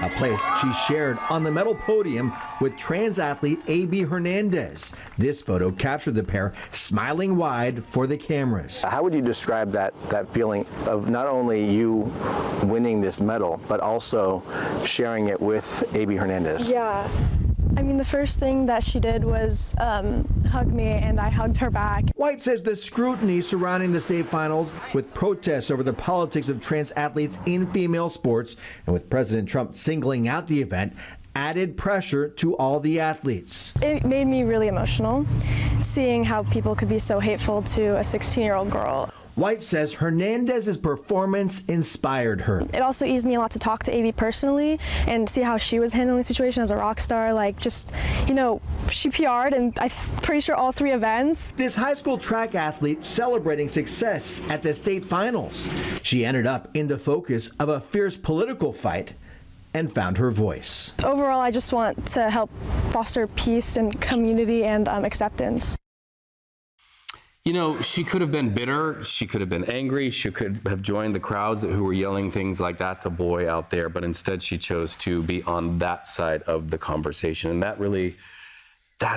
A place she shared on the medal podium with trans athlete A.B. Hernandez. This photo captured the pair smiling wide for the cameras. How would you describe that feeling of not only you winning this medal, but also sharing it with A.B. Hernandez? Yeah. I mean, the first thing that she did was hug me, and I hugged her back. White says the scrutiny surrounding the state finals, with protests over the politics of trans athletes in female sports, and with President Trump singling out the event, added pressure to all the athletes. It made me really emotional, seeing how people could be so hateful to a 16-year-old girl. White says Hernandez's performance inspired her. It also eased me a lot to talk to A.B. personally and see how she was handling the situation as a rock star. Like, just, you know, she PR'd and I'm pretty sure all 3 events. This high school track athlete celebrating success at the state finals. She ended up in the focus of a fierce political fight and found her voice. Overall, I just want to help foster peace and community and acceptance. You know, she could have been bitter, she could have been angry, she could have joined the crowds who were yelling things like, "That's a boy out there," but instead she chose to be on that side of the conversation. And that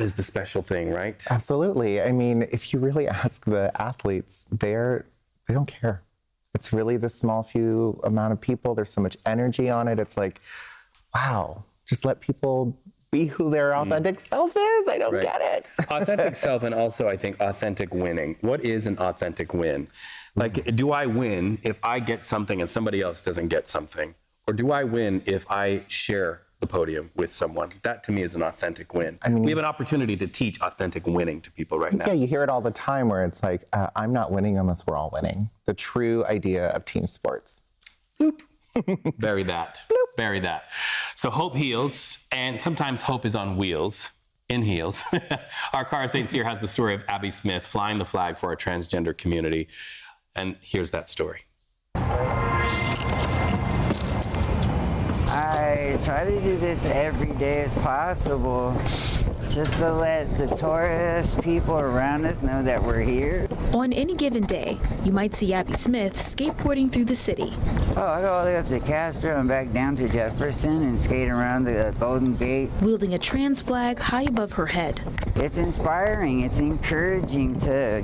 is the special thing, right? Absolutely. I mean, if you really ask the athletes, they don't care. It's really the small few amount of people. There's so much energy on it. It's like, wow, just let people be who their authentic self is. I don't get it. Authentic self, and also I think authentic winning. What is an authentic win? Like, do I win if I get something and somebody else doesn't get something? Or do I win if I share the podium with someone? That to me is an authentic win. I mean, we have an opportunity to teach authentic winning to people right now. Yeah, you hear it all the time where it's like, I'm not winning unless we're all winning. The true idea of team sports. Boop. Bury that. Bury that. So hope heals, and sometimes hope is on wheels, in heels. Our Cara St. Cyr has the story of Abby Smith flying the flag for our transgender community. And here's that story. I try to do this every day as possible just to let the tourist people around us know that we're here. On any given day, you might see Abby Smith skateboarding through the city. Oh, I go all the way up to Castro and back down to Jefferson and skate around the Golden Gate. Wielding a trans flag high above her head. It's inspiring, it's encouraging to,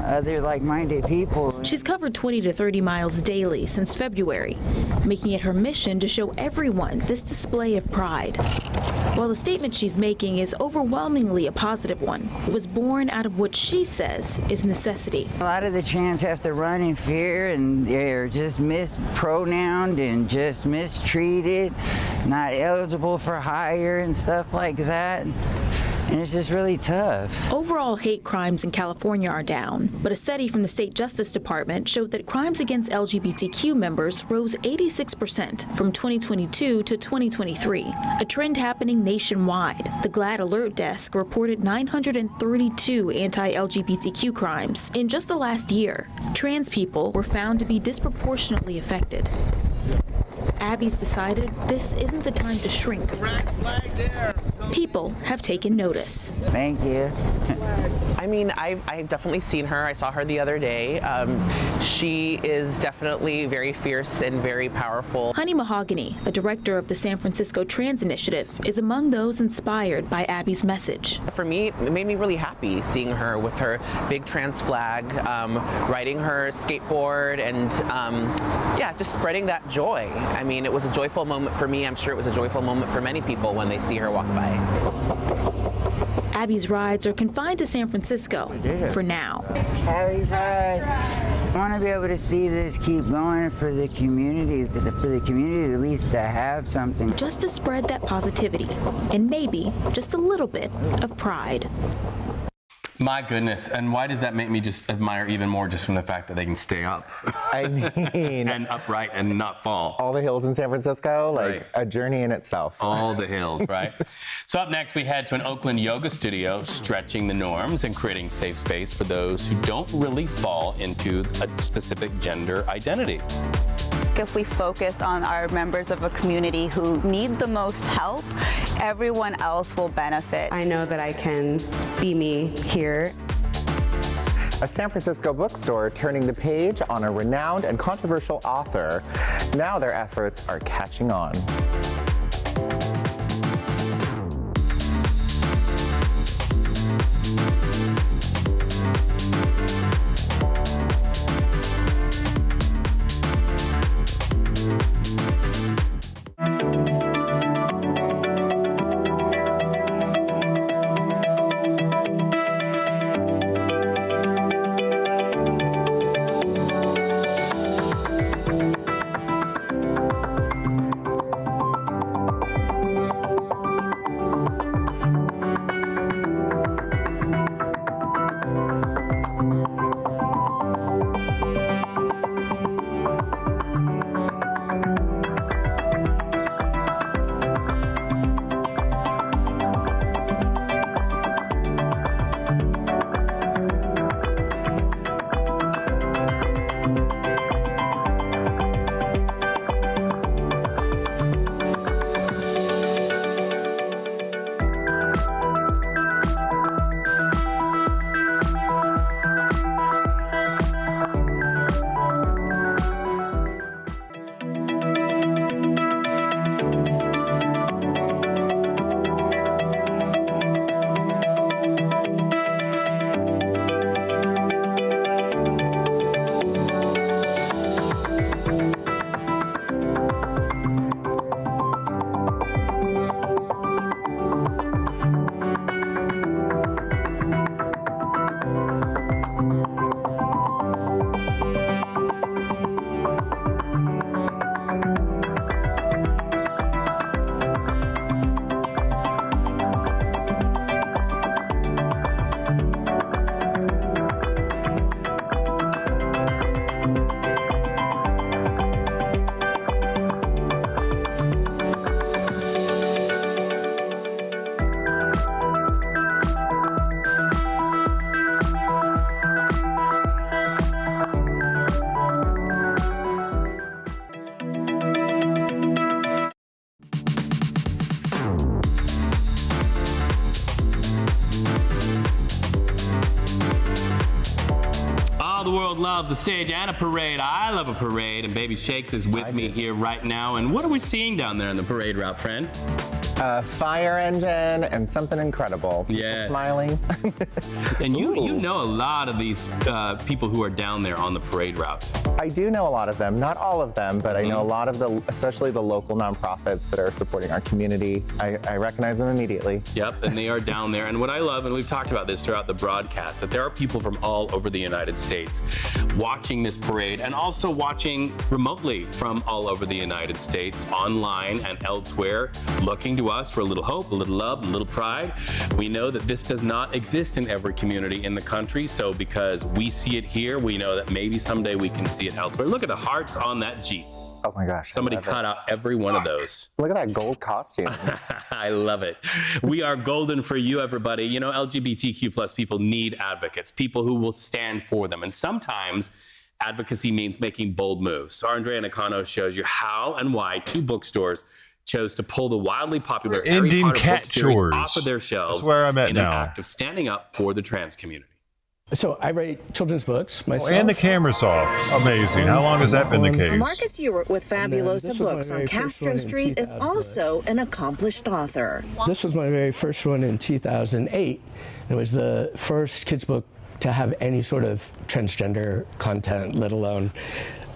other like-minded people. She's covered 20 to 30 miles daily since February, making it her mission to show everyone this display of pride. While the statement she's making is overwhelmingly a positive one, it was born out of what she says is necessity. A lot of the trans have to run in fear, and they're just mispronounced and just mistreated, not eligible for hire and stuff like that. And it's just really tough. Overall hate crimes in California are down, but a study from the state Justice Department showed that crimes against LGBTQ members rose 86% from 2022 to 2023, a trend happening nationwide. The GLAAD Alert Desk reported 932 anti-LGBTQ crimes. In just the last year, trans people were found to be disproportionately affected. Abby's decided this isn't the time to shrink. People have taken notice. Thank you. I mean, I've definitely seen her. I saw her the other day. She is definitely very fierce and very powerful. Honey Mahogany, a director of the San Francisco Trans Initiative, is among those inspired by Abby's message. For me, it made me really happy seeing her with her big trans flag, riding her skateboard, and just spreading that joy. I mean, it was a joyful moment for me. I'm sure it was a joyful moment for many people when they see her walk by. Abby's rides are confined to San Francisco for now. Happy Pride. I want to be able to see this keep going for the community at least to have something. Just to spread that positivity and maybe just a little bit of pride. My goodness, and why does that make me just admire even more just from the fact that they can stay up? I mean... and upright and not fall. All the hills in San Francisco, like a journey in itself. All the hills, right? So up next, we head to an Oakland yoga studio, stretching the norms and creating safe space for those who don't really fall into a specific gender identity. If we focus on our members of a community who need the most help, everyone else will benefit. I know that I can be me here. A San Francisco bookstore turning the page on a renowned and controversial author. Now their efforts are catching on. loves a stage and a parade. I love a parade, and Baby Shakes is with me here right now. And what are we seeing down there in the parade route, friend? A fire engine and something incredible. Yes. Smiling. And you know a lot of these people who are down there on the parade route. I do know a lot of them, not all of them, but I know a lot of especially the local nonprofits that are supporting our community. I recognize them immediately. Yep, and they are down there. And what I love, and we've talked about this throughout the broadcast, that there are people from all over the United States watching this parade and also watching remotely from all over the United States, online and elsewhere, looking to us for a little hope, a little love, a little pride. We know that this does not exist in every community in the country, so because we see it here, we know that maybe someday we can see it elsewhere. Look at the hearts on that Jeep. Oh my gosh. Somebody cut out every one of those. Look at that gold costume. I love it. We are golden for you, everybody. You know, LGBTQ plus people need advocates, people who will stand for them. And sometimes advocacy means making bold moves. So Andrea Nakano shows you how and why 2 bookstores chose to pull the wildly popular Harry Potter book series off of their shelves. That's where I'm at in now. an act of standing up for the trans community. So I write children's books myself. And the camera's off. Amazing. How long has that been the case? Marcus Ewart with Fabulosa Books on Castro Street is also an accomplished author. This was my very first one in 2008. It was the first kids book to have any sort of transgender content, let alone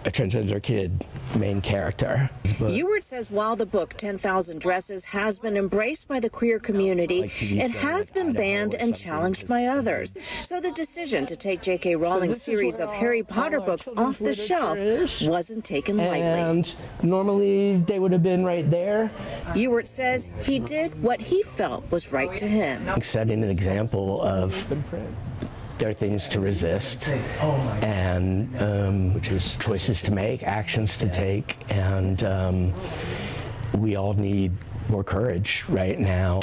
a transgender kid main character. Ewart says while the book 10,000 Dresses has been embraced by the queer community, it has been banned and challenged by others. So the decision to take J.K. Rowling's series of Harry Potter books off the shelf wasn't taken lightly. And normally they would have been right there. Ewart says he did what he felt was right to him. Setting an example of there are things to resist, and which is choices to make, actions to take, and we all need more courage right now.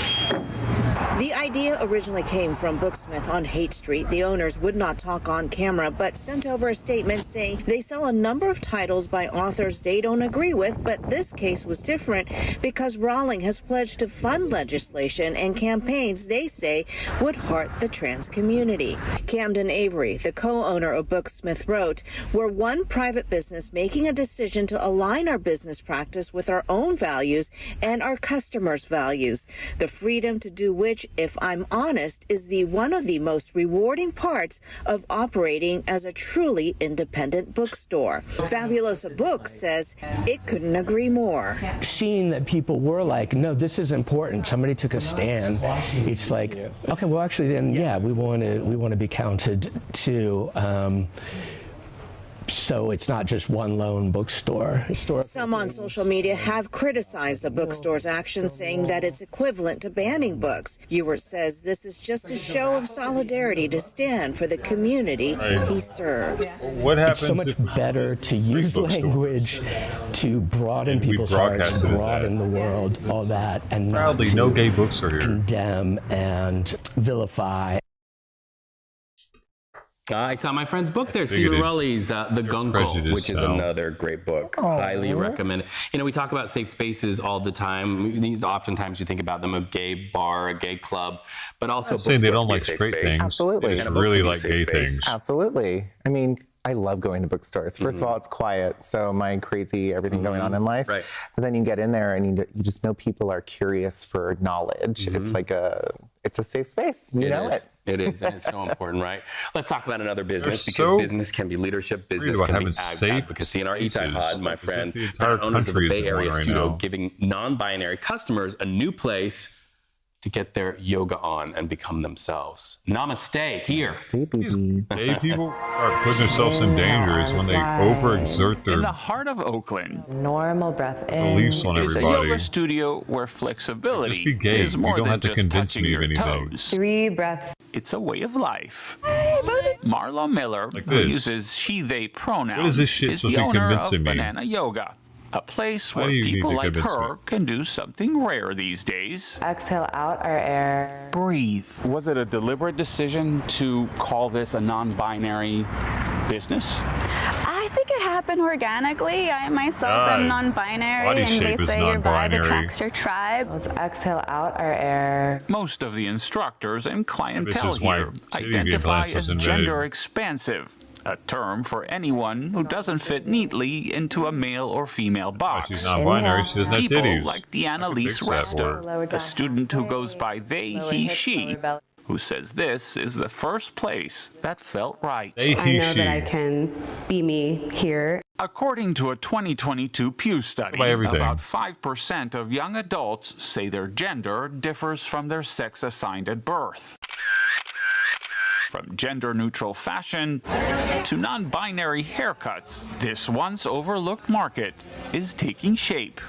The idea originally came from Booksmith on Haight Street. The owners would not talk on camera, but sent over a statement saying they sell a number of titles by authors they don't agree with, but this case was different because Rowling has pledged to fund legislation and campaigns they say would hurt the trans community. Camden Avery, the co-owner of Booksmith, wrote, "We're one private business making a decision to align our business practice with our own values and our customers' values. The freedom to do which, if I'm honest, is one of the most rewarding parts of operating as a truly independent bookstore." Fabulosa Books says it couldn't agree more. Seeing that people were like, no, this is important. Somebody took a stand. It's like, okay, well, actually, then, yeah, we want to be counted too. So it's not just one lone bookstore. Some on social media have criticized the bookstore's actions, saying that it's equivalent to banning books. Ewart says this is just a show of solidarity to stand for the community he serves. What happens? It's so much better to use language to broaden people's hearts, broaden the world, all that, and proudly, not no gay books are here. Condemn and vilify. I saw my friend's book there, Stephen Rowley's The Guncle, which is another great book. Highly recommend it. You know, we talk about safe spaces all the time. Oftentimes you think about them, a gay bar, a gay club, but also saying they don't like straight things. Absolutely. They just really like gay things. Absolutely. I mean, I love going to bookstores. First of all, it's quiet, so my crazy everything going on in life. Right. But then you get in there and you just know people are curious for knowledge. It's like it's a safe space. You know it. It is, and it's so important, right? Let's talk about another business, because business can be leadership, business can be advocacy. And our Itai Pod, my friend, owners of the Bay Area studio, giving non-binary customers a new place to get their yoga on and become themselves. Namaste here. Gay people are putting themselves in danger is when they overexert their in the heart of Oakland. Normal breath in. Beliefs on It's everybody. a yoga studio where flexibility Just be gay. is more You don't than have to just convince touching me of your anything. toes. 3 breaths. It's a way of life. Marla Miller, who this. uses she/they pronouns, What is this shit is supposed the to be owner of convincing me? Banana Yoga, a place Why where do you need people to like convince her me? can do something rare these days. Exhale out our air. Breathe. Was it a deliberate decision to call this a non-binary business? I think it happened organically. I myself am non-binary, body and shape they is say your vibe non-binary. attracts your tribe. Let's exhale out our air. Most of the instructors and clientele This is why here City of identify Glass was as invented. gender expansive. a term for anyone who doesn't fit neatly into a male or female box. She's non-binary. She doesn't have People titties. like Deanna-Lise Rester, a student who goes by they, he, she, who says this is the first place that felt right. I know that I can be me here. According to a 2022 Pew study, about 5% of young adults say their gender differs from their sex assigned at birth. From gender-neutral fashion to non-binary haircuts, this once overlooked market is taking shape.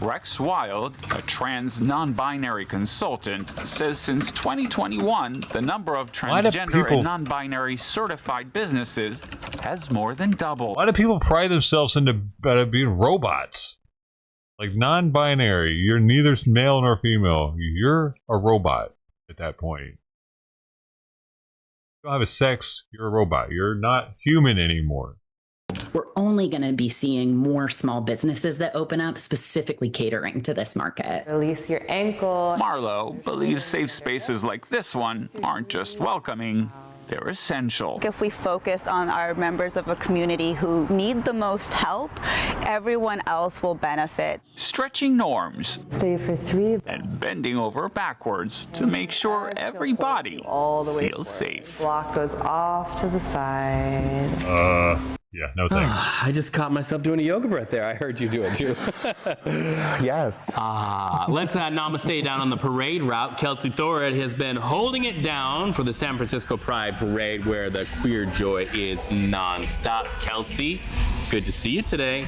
Rex Wild, a trans non-binary consultant, says since 2021, the number of transgender and non-binary certified businesses has more than doubled. Why do people pride themselves into being robots? Like non-binary, you're neither male nor female. You're a robot at that point. You don't have a sex, you're a robot. You're not human anymore. We're only going to be seeing more small businesses that open up specifically catering to this market. Release your ankle. Marlo believes safe spaces like this one aren't just welcoming, they're essential. If we focus on our members of a community who need the most help, everyone else will benefit. Stretching norms. Stay for 3. And bending over backwards to make sure everybody feels safe. Block goes off to the side. Yeah, no thanks. I just caught myself doing a yoga breath there. I heard you do it too. Yes. Let's namaste down on the parade route. Kelsey Thorad has been holding it down for the San Francisco Pride Parade where the queer joy is nonstop. Kelsey, good to see you today.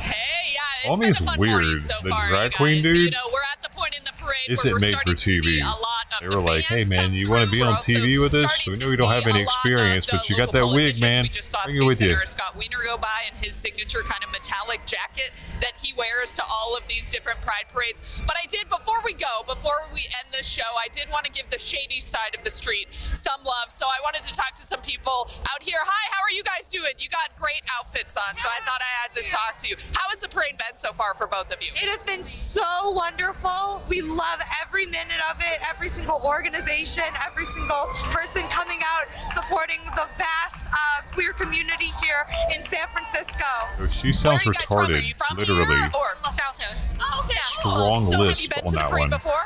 Hey, yeah, All been a fun morning weird. so The far, drag you queen guys. dude. You know, we're at the point in the parade Is where it we're made starting for to see TV? a lot They were like, hey man, you want to be on TV with us? We know you don't have any experience, but you got that wig, man. We just saw Bring it State with you. Senator Scott Wiener go by in his signature kind of metallic jacket that he wears to all of these different pride parades. But I did, before we end this show, I did want to give the shady side of the street some love. So I wanted to talk to some people out here. Hi, how are you guys doing? You got great outfits on, so I thought I had to talk to you. How has the parade been so far for both of you? It has been so wonderful. We love every minute of it, every single organization, every single person coming out supporting the vast queer community here in San Francisco. Oh, she sounds retarded, literally. Or Los Altos. Oh, okay. Strong So lisp have you been on to the that parade one. before?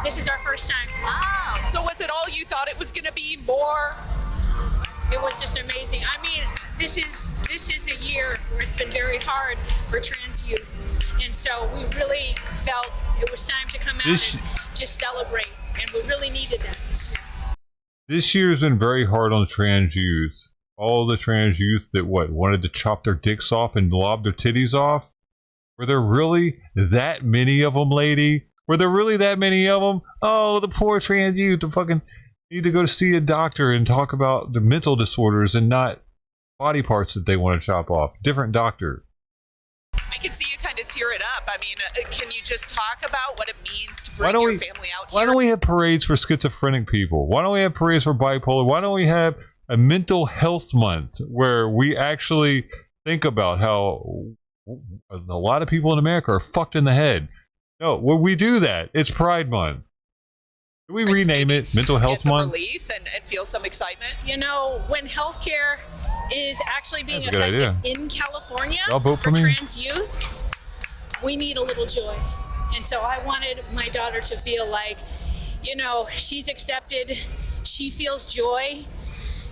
This is our first time. Wow. So was it all you thought it was going to be? More? It was just amazing. I mean, this is a year where it's been very hard for trans youth. And so we really felt it was time to come out and just celebrate. And we really needed that this year. This year's been very hard on trans youth. All the trans youth that wanted to chop their dicks off and lob their titties off. Were there really that many of them, lady? Were there really that many of them? Oh, the poor trans youth. The fucking need to go to see a doctor and talk about the mental disorders and not body parts that they want to chop off. Different doctor. I can see you kind of tear it up. I mean, can you just talk about what it means to bring your family out here? Why don't we have parades for schizophrenic people? Why don't we have parades for bipolar? Why don't we have a mental health month where we actually think about how a lot of people in America are fucked in the head? No, when we do that, it's Pride Month. Can we rename it Mental Health Month? Relief and feel some excitement. You know, when healthcare is actually being That's a good affected idea. in California Y'all vote for for me? trans youth, we need a little joy. And so I wanted my daughter to feel like, you know, she's accepted, she feels joy,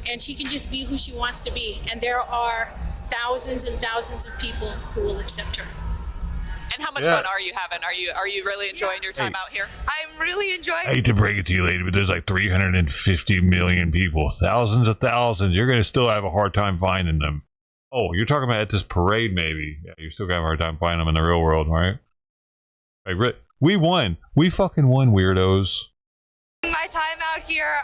and she can just be who she wants to be. And there are thousands and thousands of people who will accept her. And how much fun are you having? Are you really enjoying your time out here? I'm really enjoying I hate to break it to you, lady, but there's like 350 million people, thousands of thousands. You're going to still have a hard time finding them. Oh, you're talking about at this parade, maybe. Yeah, you're still going to have a hard time finding them in the real world, right? Like, we won. We fucking won, weirdos. my time out here.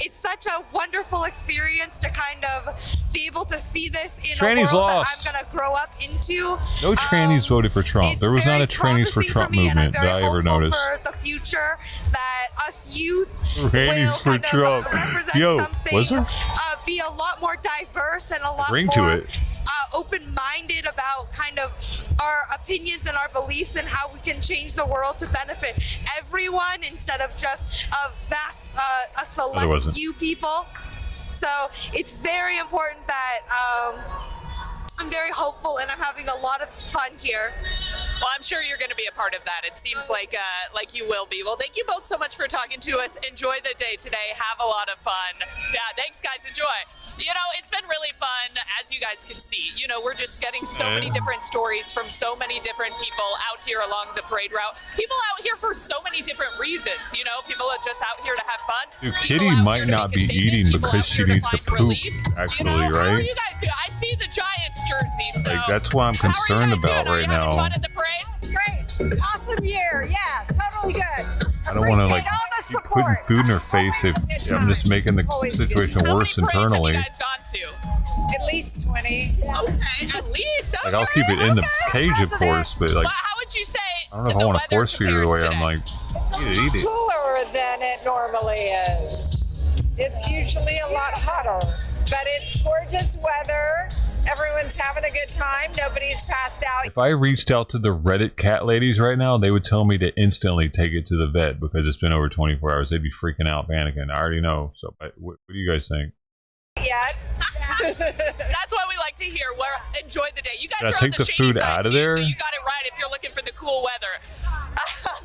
It's such a wonderful experience to kind of be able to see this in Trannies a world lost. that I'm going to grow up into. No trannies voted for Trump. There was not a trannies for Trump movement that I ever noticed. For the future, that us youth Trannies will for kind of Trump. represent Yo, something, was there? be a lot more diverse and a lot Ring more to it. open-minded about kind of our opinions and our beliefs and how we can change the world to benefit everyone instead of just a vast, a select few people. So it's very important that I'm very hopeful and I'm having a lot of fun here. Well, I'm sure you're going to be a part of that. It seems like you will be. Well, thank you both so much for talking to us. Enjoy the day today. Have a lot of fun. Yeah, thanks, guys. Enjoy. You know, it's been really fun, as you guys can see. You know, we're just getting so many different stories from so many different people out here along the parade route. People out here for so many different reasons. You know, people are just out here to have fun. Dude, Kitty might not be eating because she needs to poop, actually, How are right? you guys doing? I see the Giants jersey. So Like, that's what I'm concerned about right now. fun at the parade? Great. Awesome year. Yeah, totally good. I don't want to, like, Appreciate all the keep putting support. food in her face if I'm just making the situation worse internally. Gone to? At least 20. Okay, at least. Like, I'll keep it in the cage, of course, but, like, How would you say I don't know if I want to force feed her the way I'm like, eat it. Cooler than it normally is. It's usually a lot hotter, but it's gorgeous weather. Everyone's having a good time. Nobody's passed out. If I reached out to the Reddit cat ladies right now, they would tell me to instantly take it to the vet because it's been over 24 hours. They'd be freaking out, panicking. I already know. So, what do you guys think? Yet. That's what we like to hear. Enjoy the day. You guys Should I are on take the the shady food side out of too, there? so you got it right if you're looking for the cool weather.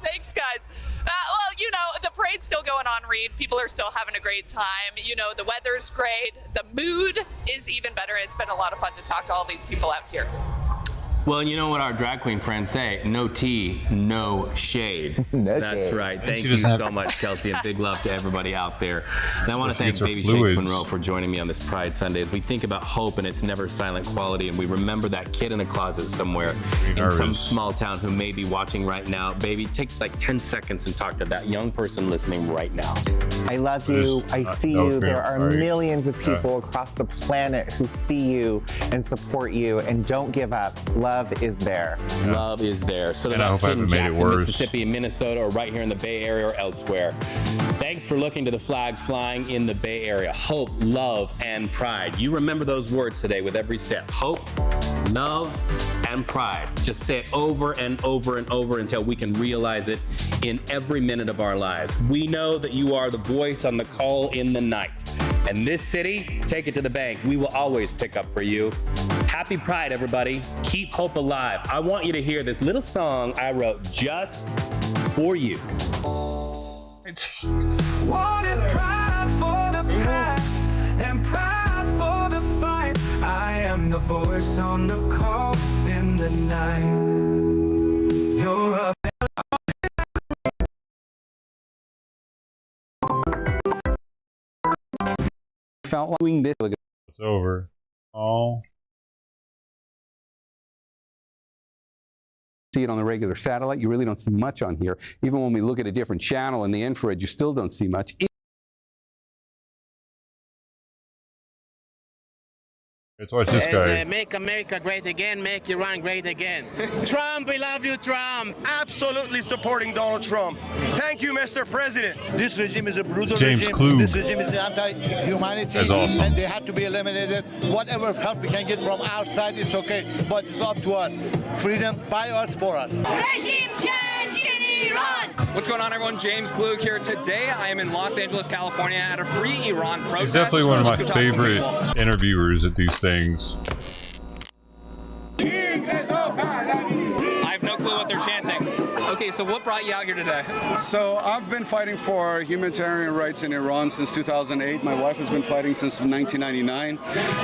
Thanks, guys. Well, you know, the parade's still going on, Reed. People are still having a great time. You know, the weather's great. The mood is even better. It's been a lot of fun to talk to all these people out here. Well, and you know what our drag queen friends say? No tea, no shade. That's right. Thank you so much, Kelsey, and big love to everybody out there. And I want to thank Baby Shakes Monroe for joining me on this Pride Sunday as we think about hope and its never silent quality, and we remember that kid in a closet somewhere in some small town who may be watching right now. Baby, take like 10 seconds and talk to that young person listening right now. I love you. I see you. There are millions of people across the planet who see you and support you, and don't give up. Love is there. Love is there. So And I hope I haven't made it Jackson, worse. Mississippi, Minnesota, or right here in the Bay Area or elsewhere. Thanks for looking to the flag flying in the Bay Area. Hope, love, and pride. You remember those words today with every step. Hope, love, and pride. Just say it over and over and over until we can realize it in every minute of our lives. We know that you are the voice on the call in the night. And this city, take it to the bank. We will always pick up for you. Happy Pride, everybody. Keep hope alive. I want you to hear this little song I wrote just for you. Wanted pride for the past and pride for the fight. I am the voice on the call in the night. You're up. Felt like doing this. It's over. Oh. See it on the regular satellite, you really don't see much on here. Even when we look at a different channel in the infrared, you still don't see much. Let's watch this guy. Make America great again, make Iran great again. Trump, we love you, Trump. Absolutely supporting Donald Trump. Thank you, Mr. President. This regime is a brutal James regime. Klug. This regime is anti-humanity. That's awesome. And they have to be eliminated. Whatever help we can get from outside, it's okay. But it's up to us. Freedom by us, for us. Regime change in Iran. What's going on, everyone? James Klug here. Today, I am in Los Angeles, California at a free Iran protest. He's definitely one of my Let's go talk to some favorite people. interviewers at these things. I have no clue what they're chanting. Okay, so what brought you out here today? So I've been fighting for humanitarian rights in Iran since 2008. My wife has been fighting since 1999.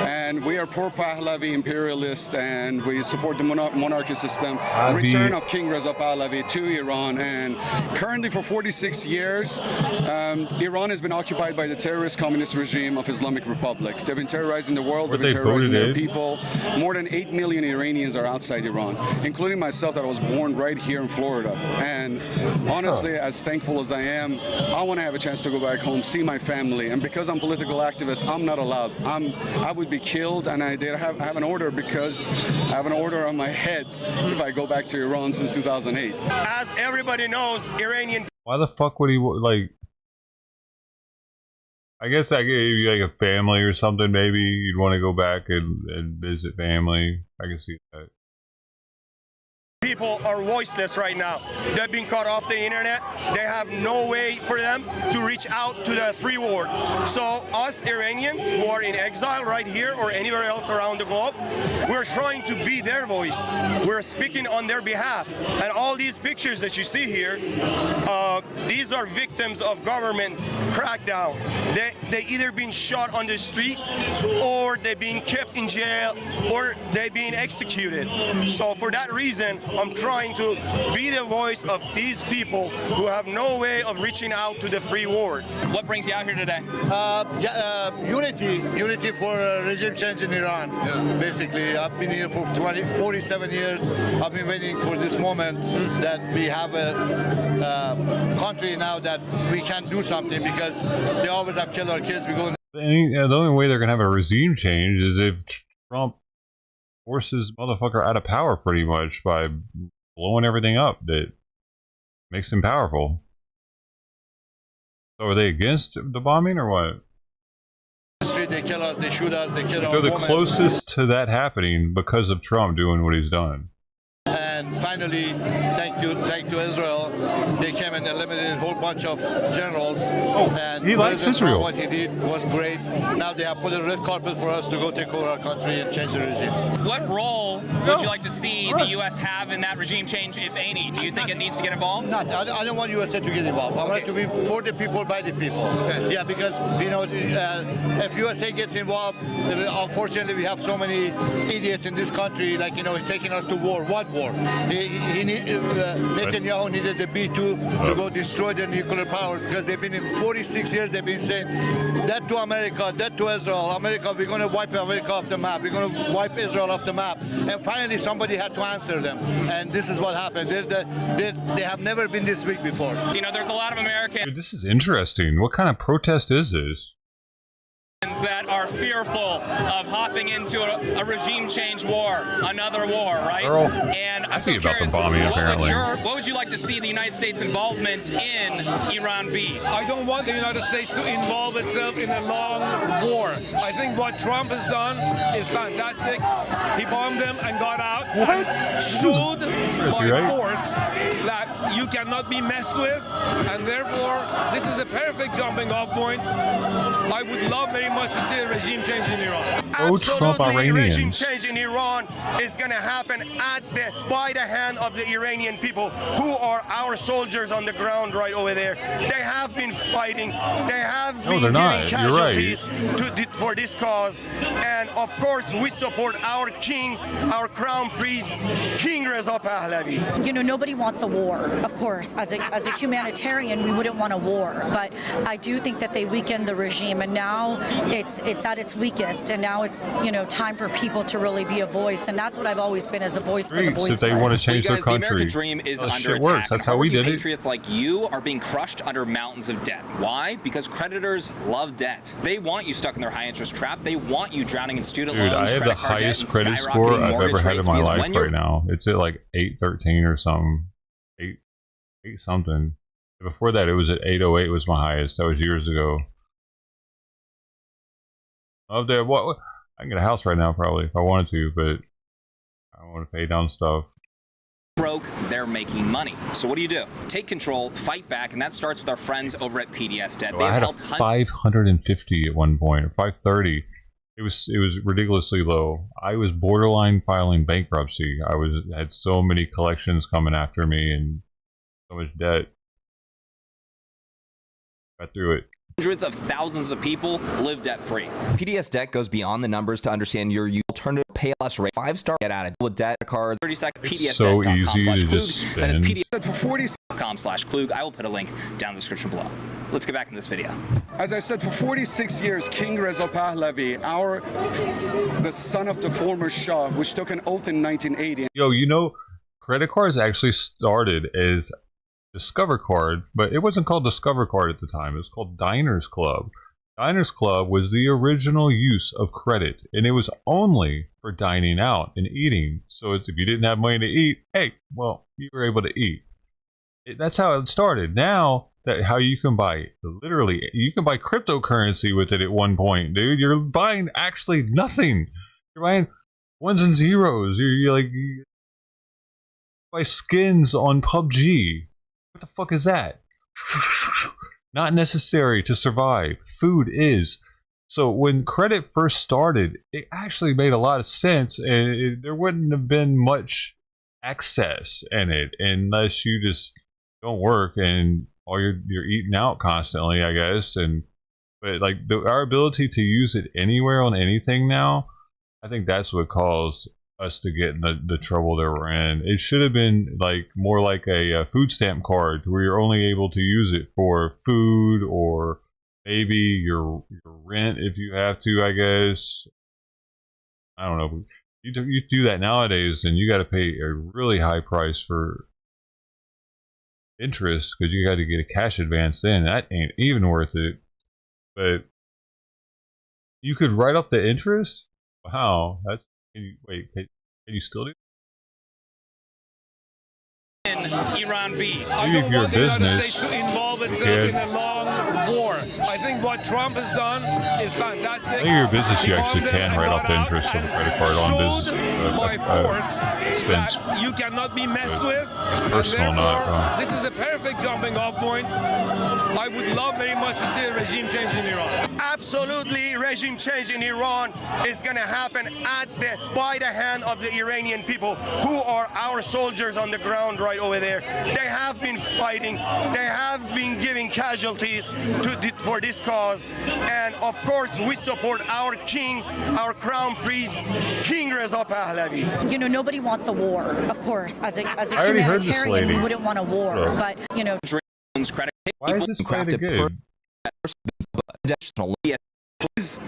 And we are pro-Pahlavi imperialists, and we support the monarchy system. Return of King Reza Pahlavi to Iran. And currently for 46 years, Iran has been occupied by the terrorist communist regime of Islamic Republic. They've been terrorizing the world. They've been terrorizing their people. More than 8 million Iranians are outside Iran, including myself that I was born right here in Florida. And honestly, as thankful as I am, I want to have a chance to go back home, see my family. And because I'm a political activist, I'm not allowed. I would be killed, and I have an order because I have an order on my head if I go back to Iran since 2008. As everybody knows, Iranian. Why the fuck would he, like... I guess I gave you like a family or something, maybe. You'd want to go back and visit family. I can see that. People are voiceless right now. They've been cut off the internet. They have no way for them to reach out to the free world. So us Iranians who are in exile right here or anywhere else around the globe, we're trying to be their voice. We're speaking on their behalf. And all these pictures that you see here, these are victims of government crackdown. They either been shot on the street, or they've been kept in jail, or they've been executed. So for that reason, I'm trying to be the voice of these people who have no way of reaching out to the free world. What brings you out here today? Unity for regime change in Iran. Basically, I've been here for 47 years. I've been waiting for this moment that we have a country now that we can do something, because they always have killed our kids. The only way they're going to have a regime change is if Trump forces motherfucker out of power pretty much by blowing everything up that makes him powerful. So are they against the bombing or what? They kill us, they shoot us, they kill our They're the women. closest to that happening because of Trump doing what he's done. And finally, thank to Israel, they came and eliminated a whole bunch of generals. And he likes Israel. What he did was great. Now they have put a red carpet for us to go take over our country and change the regime. What role would you like to see the U.S. have in that regime change, if any? Do you think it needs to get involved? I don't want USA to get involved. I want it to be for the people, by the people. Yeah, because, you know, if USA gets involved, unfortunately we have so many idiots in this country, like, you know, taking us to war. What war? Netanyahu needed the B-2 to go destroy the nuclear power, because they've been in 46 years, they've been saying that to America, that to Israel. America, we're going to wipe America off the map. We're going to wipe Israel off the map. And finally, somebody had to answer them. And this is what happened. They have never been this weak before. You know, there's a lot of Americans. Dude, this is interesting. What kind of protest is this? That are fearful of hopping into a regime change war, another war, right? Earl, and I'm so about curious, the bombing, apparently. What would you like to see the United States' involvement in Iran be? I don't want the United States to involve itself in a long war. I think what Trump has done is fantastic. He bombed them and got out. What? Showed by right? force that you cannot be messed with, and therefore this is a perfect jumping off point. I would love very much to see a regime change in Iran. Trump Absolutely, Iranians. regime change in Iran is going to happen by the hand of the Iranian people, who are our soldiers on the ground right over there. They have been fighting. They have been giving casualties for this cause. And of course, we support our king, our crown prince, King Reza Pahlavi. You know, nobody wants a war, of course. As a humanitarian, we wouldn't want a war. But I do think that they weakened the regime, and now it's at its weakest, and now it's, you know, time for people to really be a voice, and that's what I've always been, as a voice for the voiceless. If they want to change their country, the American dream is under attack. Works. That's how we did it. Patriots like you are being crushed under mountains of debt. Why? Because creditors love debt. They want you stuck in their high interest trap. They want you drowning in student loans. I have the highest credit score I've ever had in my life right now. It's at like 813 or something, 8 something. Before that, it was at 808. Was my highest. That was years ago. Oh, there. What? I can get a house right now, probably, if I wanted to, but I want to pay down stuff. Broke, they're making money. So what do? Take control, fight back, and that starts with our friends over at PDS Debt. I had a 550 at one point, or 530. It was ridiculously low. I was borderline filing bankruptcy. I had so many collections coming after me and so much debt. Got through it. Hundreds of thousands of people live debt-free. PDS Debt goes beyond the numbers to understand your alternative pay less rate. 5-star get out of with debt card. 30-second It's so easy to just spin. That is PDS.com/Klug. I will put a link down in the description below. Let's get back in this video. As I said, for 46 years, King Reza Pahlavi, the son of the former Shah, which took an oath in 1980. Yo, you know, credit cards actually started as Discover Card, but it wasn't called Discover Card at the time. It was called Diners Club. Diners Club was the original use of credit, and it was only for dining out and eating. So if you didn't have money to eat, hey, well, you were able to eat. That's how it started. Now, how you can buy, literally, you can buy cryptocurrency with it at one point, dude. You're buying actually nothing. You're buying ones and zeros. You're like, buy skins on PUBG. What the fuck is that? Not necessary to survive. Food is. So when credit first started, it actually made a lot of sense, and there wouldn't have been much excess in it unless you just don't work and you're eating out constantly, I guess. But like our ability to use it anywhere on anything now, I think that's what caused us to get in the trouble that we're in. It should have been like more like a food stamp card where you're only able to use it for food or maybe your rent if you have to, I guess. I don't know. You do that nowadays and you got to pay a really high price for interest because you got to get a cash advance in. That ain't even worth it. But you could write up the interest? Wow. That's... Wait, can you still do that? Iran be. I don't want the United States to involve itself in a long war. I think what Trump has done is fantastic. I think your business, you actually can write off the interest on the credit card on business by force expense. You cannot be messed with. Personal, not. This is a perfect jumping off point. I would love very much to see a regime change in Iran. Absolutely, regime change in Iran is going to happen by the hand of the Iranian people, who are our soldiers on the ground right over there. They have been fighting. They have been giving casualties for this cause. And of course, we support our king, our crown prince, King Reza Pahlavi. You know, nobody wants a war, of course. As a humanitarian, we wouldn't want a war. Sure. But, you know... Why is this credit good? He's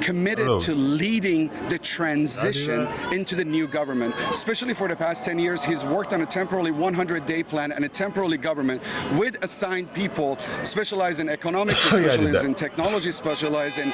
committed to leading the transition into the new government. Especially for the past 10 years, he's worked on a temporarily 100-day plan and a temporarily government with assigned people specialized in economics, specialized in technology, specialized in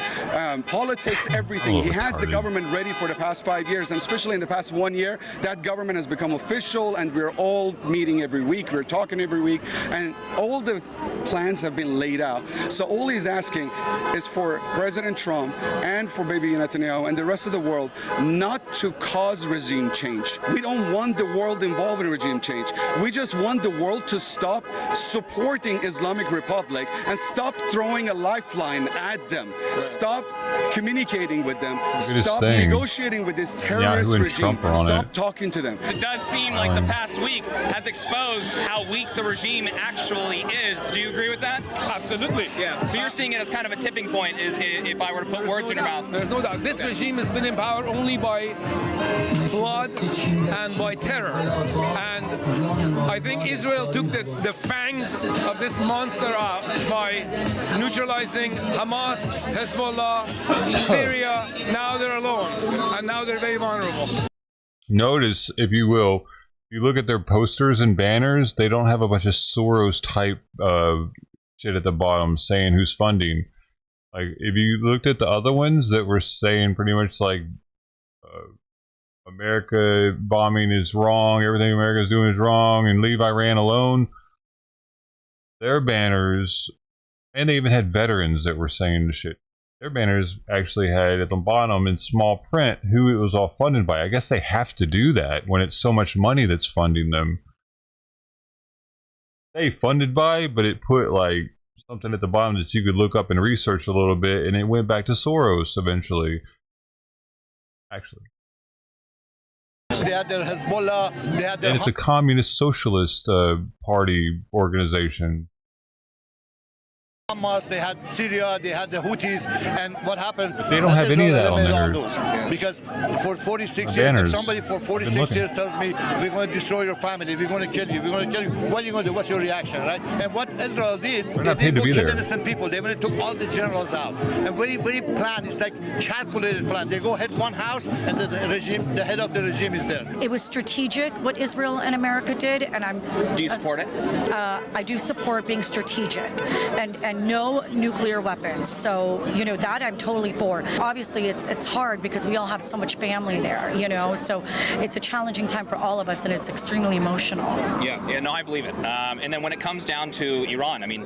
politics, everything. He has the government ready for the past 5 years, and especially in the past 1 year, that government has become official, and we're all meeting every week, we're talking every week, and all the plans have been laid out. So all he's asking is for President Trump and for Baby Netanyahu and the rest of the world not to cause regime change. We don't want the world involved in regime change. We just want the world to stop supporting Islamic Republic and stop throwing a lifeline at them. Stop communicating with them. Stop negotiating with this terrorist regime. Stop talking to them. It does seem like the past week has exposed how weak the regime actually is. Do you agree with that? Absolutely. Yeah. So you're seeing it as kind of a tipping point, is if I were to put words in your mouth. There's no doubt. This regime has been in power only by blood and by terror. And I think Israel took the fangs of this monster out by neutralizing Hamas, Hezbollah, Syria. Now they're alone. And now they're very vulnerable. Notice, if you will, you look at their posters and banners, they don't have a bunch of Soros type shit at the bottom saying who's funding. Like, if you looked at the other ones that were saying pretty much like America bombing is wrong, everything America's doing is wrong, and leave Iran alone, their banners, and they even had veterans that were saying the shit. Their banners actually had at the bottom in small print who it was all funded by. I guess they have to do that when it's so much money that's funding them. They funded by, but it put like something at the bottom that you could look up and research a little bit, and it went back to Soros eventually. Actually. They had the Hezbollah, they had the... And it's a communist socialist party organization. Hamas, they had Syria, they had the Houthis, and what happened? But they don't have any of that on there. Because for 46 years, if somebody for 46 years tells me, we're going to destroy your family, we're going to kill you, we're going to kill you, what are you going to do? What's your reaction, right? And what Israel did, they didn't kill innocent people. They took all the generals out. And very planned, it's like calculated plan. They go hit one house, and the regime, the head of the regime is there. It was strategic what Israel and America did, and I'm... Do you support it? I do support being strategic. And and no nuclear weapons. So, you know, that I'm totally for. Obviously, it's hard because we all have so much family there, you know, so it's a challenging time for all of us, and it's extremely emotional. Yeah, no, I believe it. And then when it comes down to Iran, I mean,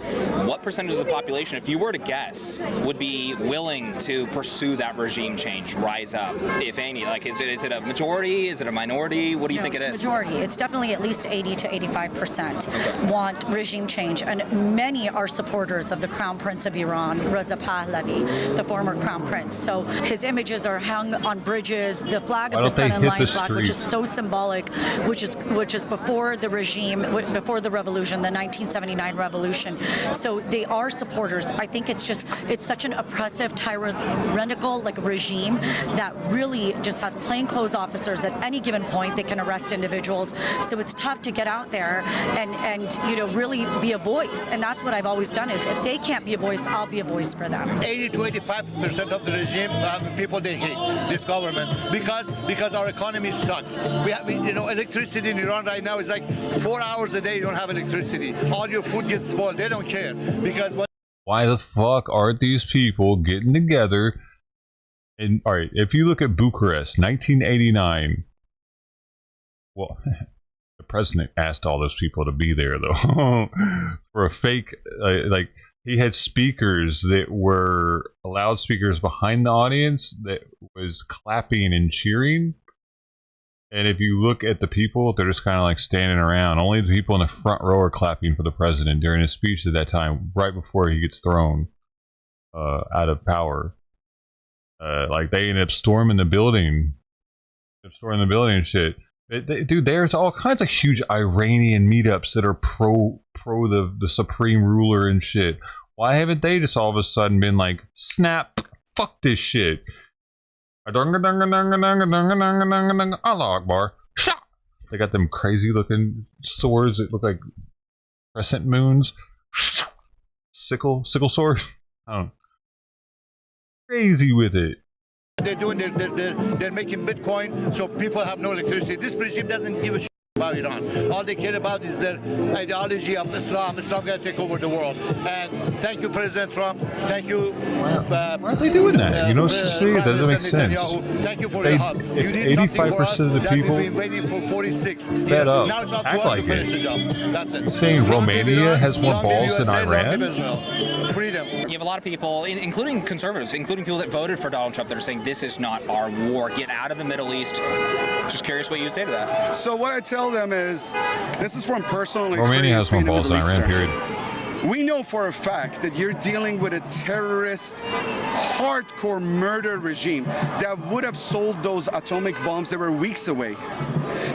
what percentage of the population, if you were to guess, would be willing to pursue that regime change, rise up, if any? Like, is it a majority? Is it a minority? What do you think it is? Majority. It's definitely at least 80 to 85% want regime change, and many are supporters of the Crown Prince of Iran, Reza Pahlavi, the former Crown Prince. So his images are hung on bridges. The flag of the Sun and Lion flag, which is so symbolic, which is before the regime, before the revolution, the 1979 revolution. So they are supporters. I think it's such an oppressive, tyrannical regime that really just has plainclothes officers at any given point. They can arrest individuals. So it's tough to get out there and you know, really be a voice. And that's what I've always done, is if they can't be a voice, I'll be a voice for them. 80 to 85% of the regime people, they hate this government because our economy sucks. You know, electricity in Iran right now is like 4 hours a day. You don't have electricity. All your food gets spoiled. They don't care because why the fuck are these people getting together? And all right, if you look at Bucharest, 1989. Well, the president asked all those people to be there, though, for a fake, like, he had speakers that were loudspeakers behind the audience that was clapping and cheering. And if you look at the people, they're just kind of like standing around. Only the people in the front row are clapping for the president during his speech at that time, right before he gets thrown out of power. Like, they ended up storming the building. And shit. Dude, there's all kinds of huge Iranian meetups that are pro the supreme ruler and shit. Why haven't they just all of a sudden been like, snap, fuck this shit? Allah Akbar. They got them crazy looking swords that look like crescent moons. Sickle sword. I don't know. Crazy with it. they're doing, they're making Bitcoin, so people have no electricity. This regime doesn't give a shit about Iran. All they care about is their ideology of Islam. Islam going to take over the world. And thank you, President Trump. Thank you. Why are they doing that? You know, Cecilia, that doesn't make sense. Thank you for your help. You did something for us that we've been waiting for 46 years. Up. Now it's up to Act us like to finish it. the job. That's it. Saying Romania has more balls than Iran? Freedom. You have a lot of people, including conservatives, including people that voted for Donald Trump, that are saying this is not our war. Get out of the Middle East. Just curious what you would say to that. So what I tell them is, this is from personal experience. Romania has more balls than Iran, period. We know for a fact that you're dealing with a terrorist, hardcore murder regime that would have sold those atomic bombs that were weeks away.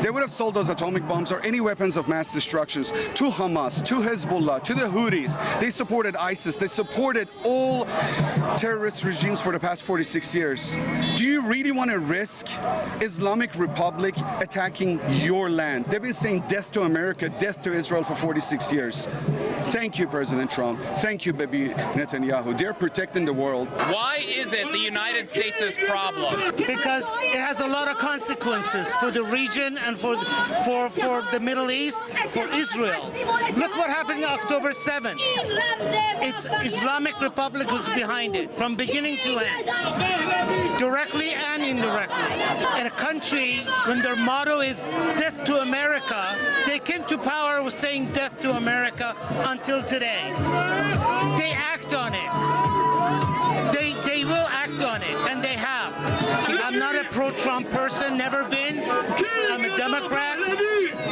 They would have sold those atomic bombs or any weapons of mass destruction to Hamas, to Hezbollah, to the Houthis. They supported ISIS. They supported all terrorist regimes for the past 46 years. Do you really want to risk Islamic Republic attacking your land? They've been saying death to America, death to Israel for 46 years. Thank you, President Trump. Thank you, Bibi Netanyahu. They're protecting the world. Why is it the United States' problem? Because it has a lot of consequences for the region and for the Middle East, for Israel. Look what happened on October 7th. It's Islamic Republic was behind it from beginning to end, directly and indirectly. In a country, when their motto is death to America, they came to power with saying death to America until today. They act on it. They will act on it, and they have. I'm not a pro-Trump person, never been. I'm a Democrat,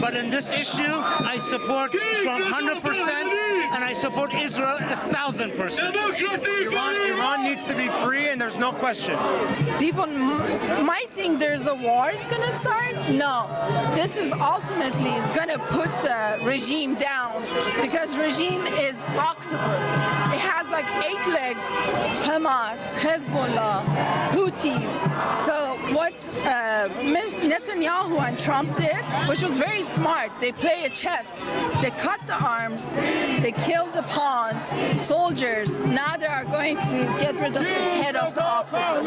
but in this issue, I support Trump 100%, and I support Israel 1,000%. Iran needs to be free, and there's no question. People might think there's a war is going to start. No, this is ultimately is going to put the regime down, because regime is octopus. It has like 8 legs: Hamas, Hezbollah, Houthis. So what Netanyahu and Trump did, which was very smart, they play a chess. They cut the arms, they killed the pawns, soldiers. Now they are going to get rid of the head of the octopus.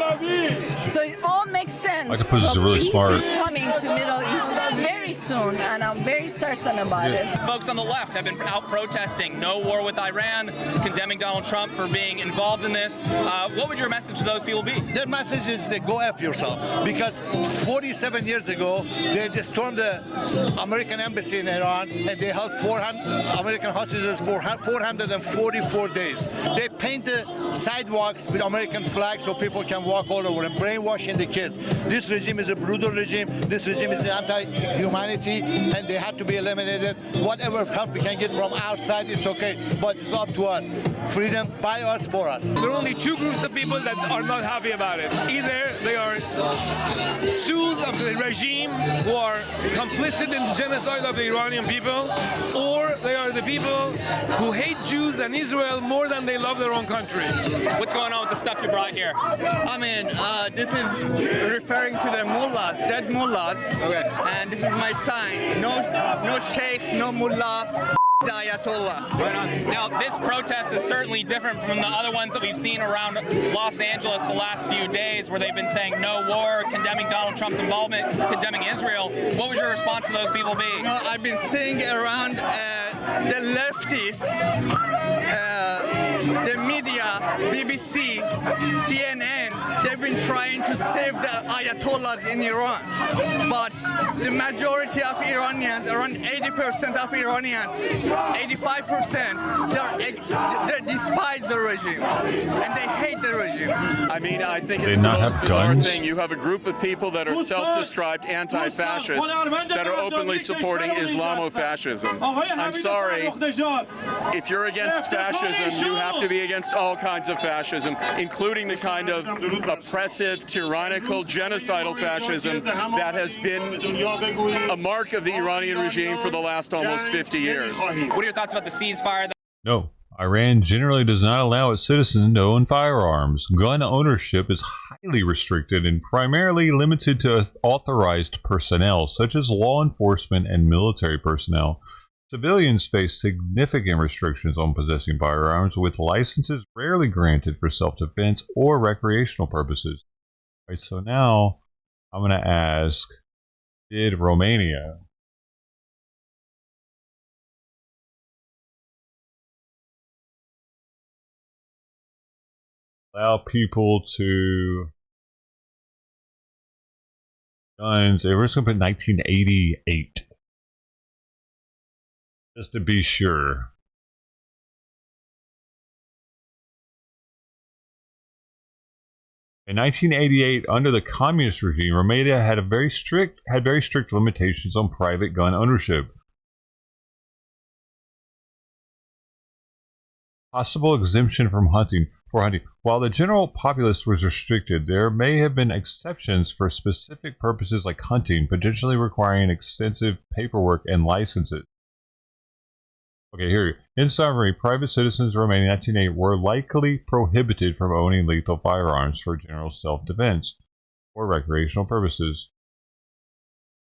So it all makes sense. Octopus is really peace smart. is coming to Middle East very very soon, and I'm very certain about it. Folks on the left have been out protesting no war with Iran, condemning Donald Trump for being involved in this. What would your message to those people be? Their message is to go F yourself, because 47 years ago, they stormed the American embassy in Iran, and they held 400 American hostages for 444 days. They paint the sidewalks with American flags so people can walk all over and brainwashing the kids. This regime is a brutal regime. This regime is anti-humanity, and they have to be eliminated. Whatever help we can get from outside, it's okay, but it's up to us. Freedom by us, for us. There are only two groups of people that are not happy about it. Either they are stools of the regime who are complicit in the genocide of the Iranian people, or they are the people who hate Jews and Israel more than they love their own country. What's going on with the stuff you brought here? I mean, this is referring to the mullahs, dead mullahs. Okay. And this is my sign. No sheikh, no mullah. The Ayatollah. Right on. Now, this protest is certainly different from the other ones that we've seen around Los Angeles the last few days, where they've been saying no war, condemning Donald Trump's involvement, condemning Israel. What would your response to those people be? You know, I've been seeing around the leftists, the media, BBC, CNN, they've been trying to save the Ayatollahs in Iran. But the majority of Iranians, around 80% of Iranians, 85%, they despise the regime and they hate the regime. I mean, I think it's the most bizarre thing. You have a group of people that are self-described anti-fascists that are openly supporting Islamofascism. I'm sorry, if you're against fascism, you have to be against all kinds of fascism, including the kind of oppressive, tyrannical, genocidal fascism that has been a mark of the Iranian regime for the last almost 50 years. What are your thoughts about the ceasefire? No. Iran generally does not allow its citizens to own firearms. Gun ownership is highly restricted and primarily limited to authorized personnel, such as law enforcement and military personnel. Civilians face significant restrictions on possessing firearms, with licenses rarely granted for self-defense or recreational purposes. All right, so now I'm going to ask, did Romania allow people to guns? We're just going to put 1988. Just to be sure. In 1988, under the communist regime, Romania had very strict limitations on private gun ownership. Possible exemption from hunting. While the general populace was restricted, there may have been exceptions for specific purposes like hunting, potentially requiring extensive paperwork and licenses. Okay, here. In summary, private citizens of Romania in 1988 were likely prohibited from owning lethal firearms for general self-defense or recreational purposes.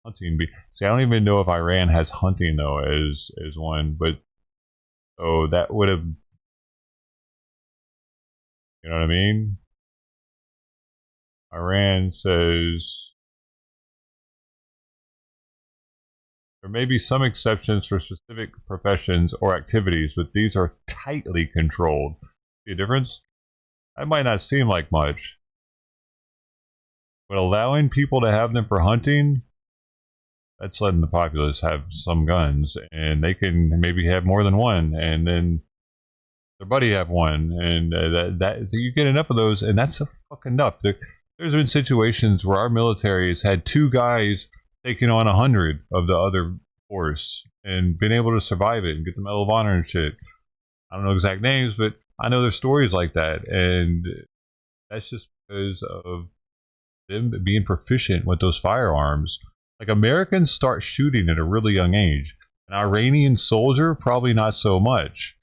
Hunting. See, I don't even know if Iran has hunting, though, as one, but so that would have, you know what I mean? Iran says there may be some exceptions for specific professions or activities, but these are tightly controlled. See a difference? That might not seem like much, but allowing people to have them for hunting, that's letting the populace have some guns, and they can maybe have more than one, and then their buddy have one, and that you get enough of those, and that's fucking enough. There's been situations where our military has had 2 guys taking on 100 of the other force and been able to survive it and get the Medal of Honor and shit. I don't know exact names, but I know there's stories like that, and that's just because of them being proficient with those firearms. Like, Americans start shooting at a really young age. An Iranian soldier, probably not so much.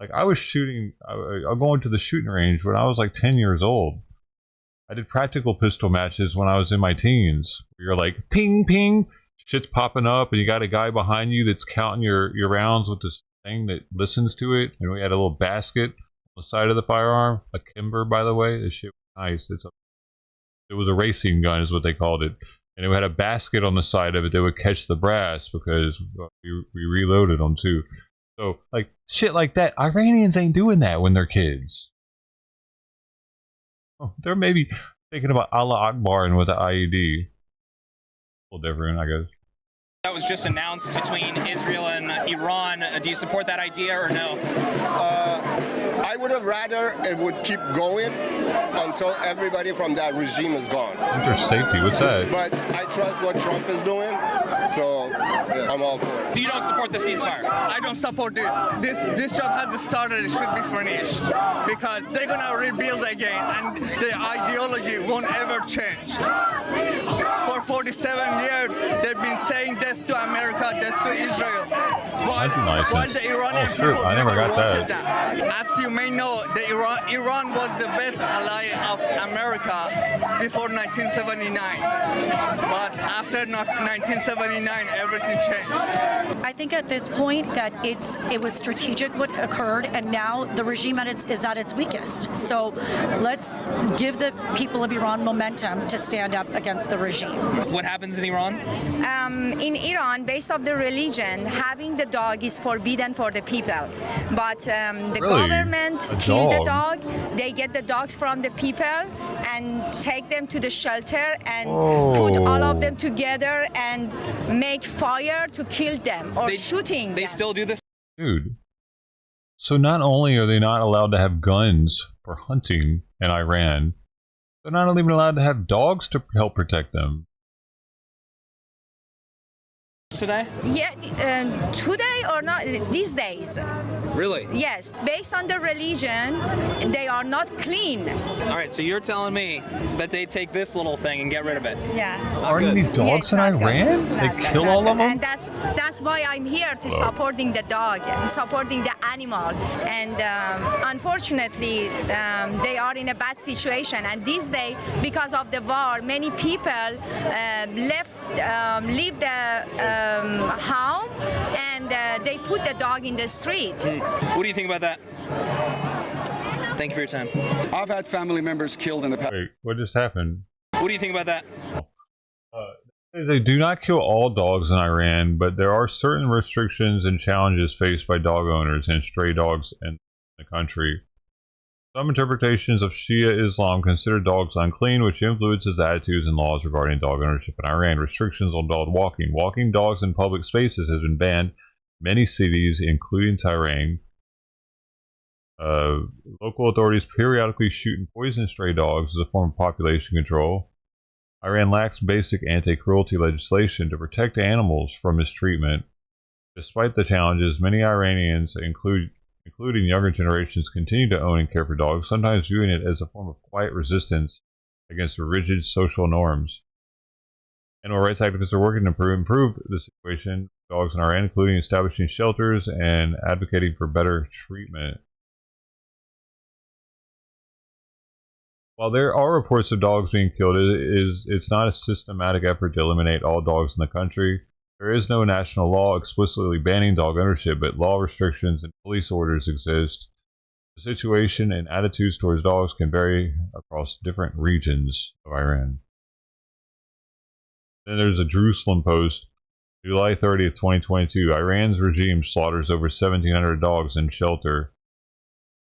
Like, I was shooting, I'm going to the shooting range when I was like 10 years old. I did practical pistol matches when I was in my teens. You're like, ping, ping, shit's popping up, and you got a guy behind you that's counting your rounds with this thing that listens to it. And we had a little basket on the side of the firearm, a Kimber, by the way. This shit was nice. It was a racing gun, is what they called it. And it had a basket on the side of it that would catch the brass because we reloaded them too. So, like, shit like that. Iranians ain't doing that when they're kids. Oh, they're maybe thinking about Allah Akbar and with the IED. A little different, I guess. That was just announced between Israel and Iran. Do you support that idea or no? I would have rather it would keep going until everybody from that regime is gone. Winter safety, what's that? But I trust what Trump is doing, so I'm all for it. So you don't support the ceasefire? I don't support this. This job has started. It should be finished because they're gonna rebuild again, and the ideology won't ever change. For 47 years, they've been saying death to America, death to Israel, while the Iranian people never wanted that. As you may know, Iran was the best ally of America before 1979. But after 1979, everything changed. I think at this point that it was strategic what occurred, and now the regime is at its weakest. So let's give the people of Iran momentum to stand up against the regime. What happens in Iran? In Iran, based on the religion, having the dog is forbidden for the people. But the government kill the dog. They get the dogs from the people and take them to the shelter and put all of them together and make fire to kill them or shooting They still do this? Dude. So not only are they not allowed to have guns for hunting in Iran, they're not even allowed to have dogs to help protect them. Today? Yeah, today or not, these days. Really? Yes, based on the religion, they are not clean. All right, so you're telling me that they take this little thing and get rid of it? Yeah. Are any dogs in Iran? They kill all of them? And that's why I'm here to supporting the dog, supporting the animal. And unfortunately, they are in a bad situation. And these days, because of the war, many people leave the home and they put the dog in the street. What do you think about that? Thank you for your time. I've had family members killed in the past. Wait, what just happened? What do you think about that? They do not kill all dogs in Iran, but there are certain restrictions and challenges faced by dog owners and stray dogs in the country. Some interpretations of Shia Islam consider dogs unclean, which influences attitudes and laws regarding dog ownership in Iran. Restrictions on dog walking. Walking dogs in public spaces has been banned in many cities, including Tehran. Local authorities periodically shoot and poison stray dogs as a form of population control. Iran lacks basic anti-cruelty legislation to protect animals from mistreatment. Despite the challenges, many Iranians, including younger generations, continue to own and care for dogs, sometimes viewing it as a form of quiet resistance against rigid social norms. Animal rights activists are working to improve the situation of dogs in Iran, including establishing shelters and advocating for better treatment. While there are reports of dogs being killed, it's not a systematic effort to eliminate all dogs in the country. There is no national law explicitly banning dog ownership, but law restrictions and police orders exist. The situation and attitudes towards dogs can vary across different regions of Iran. Then there's a Jerusalem Post, July 30th, 2022. Iran's regime slaughters over 1,700 dogs in shelter.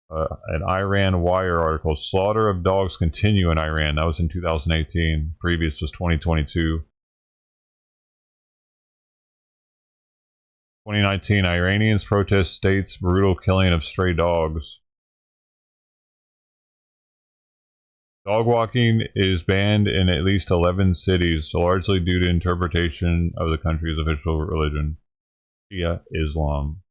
An Iran Wire article, slaughter of dogs continue in Iran. That was in 2018. Previous was 2022. 2019, Iranians protest state's brutal killing of stray dogs. Dog walking is banned in at least 11 cities, largely due to interpretation of the country's official religion, Shia Islam.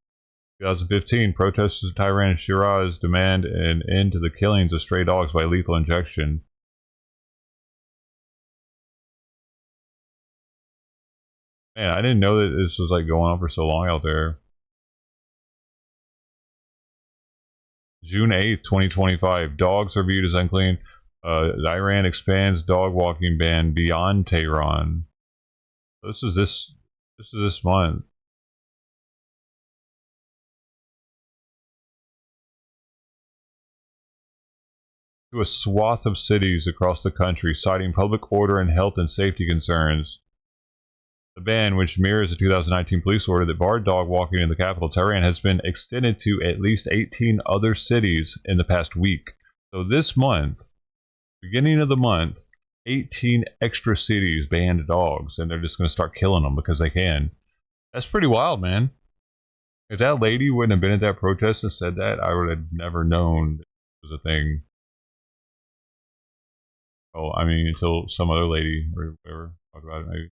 2015, protesters in Tehran and Shiraz demand an end to the killings of stray dogs by lethal injection. Man, I didn't know that this was like going on for so long out there. June 8th, 2025. Dogs are viewed as unclean. Iran expands dog walking ban beyond Tehran. This is this month. to a swath of cities across the country, citing public order and health and safety concerns. The ban, which mirrors the 2019 police order that barred dog walking in the capital, Tehran, has been extended to at least 18 other cities in the past week. So this month, beginning of the month, 18 extra cities banned dogs, and they're just going to start killing them because they can. That's pretty wild, man. If that lady wouldn't have been at that protest and said that, I would have never known it was a thing. Oh, I mean, until some other lady or whatever talked about it, maybe.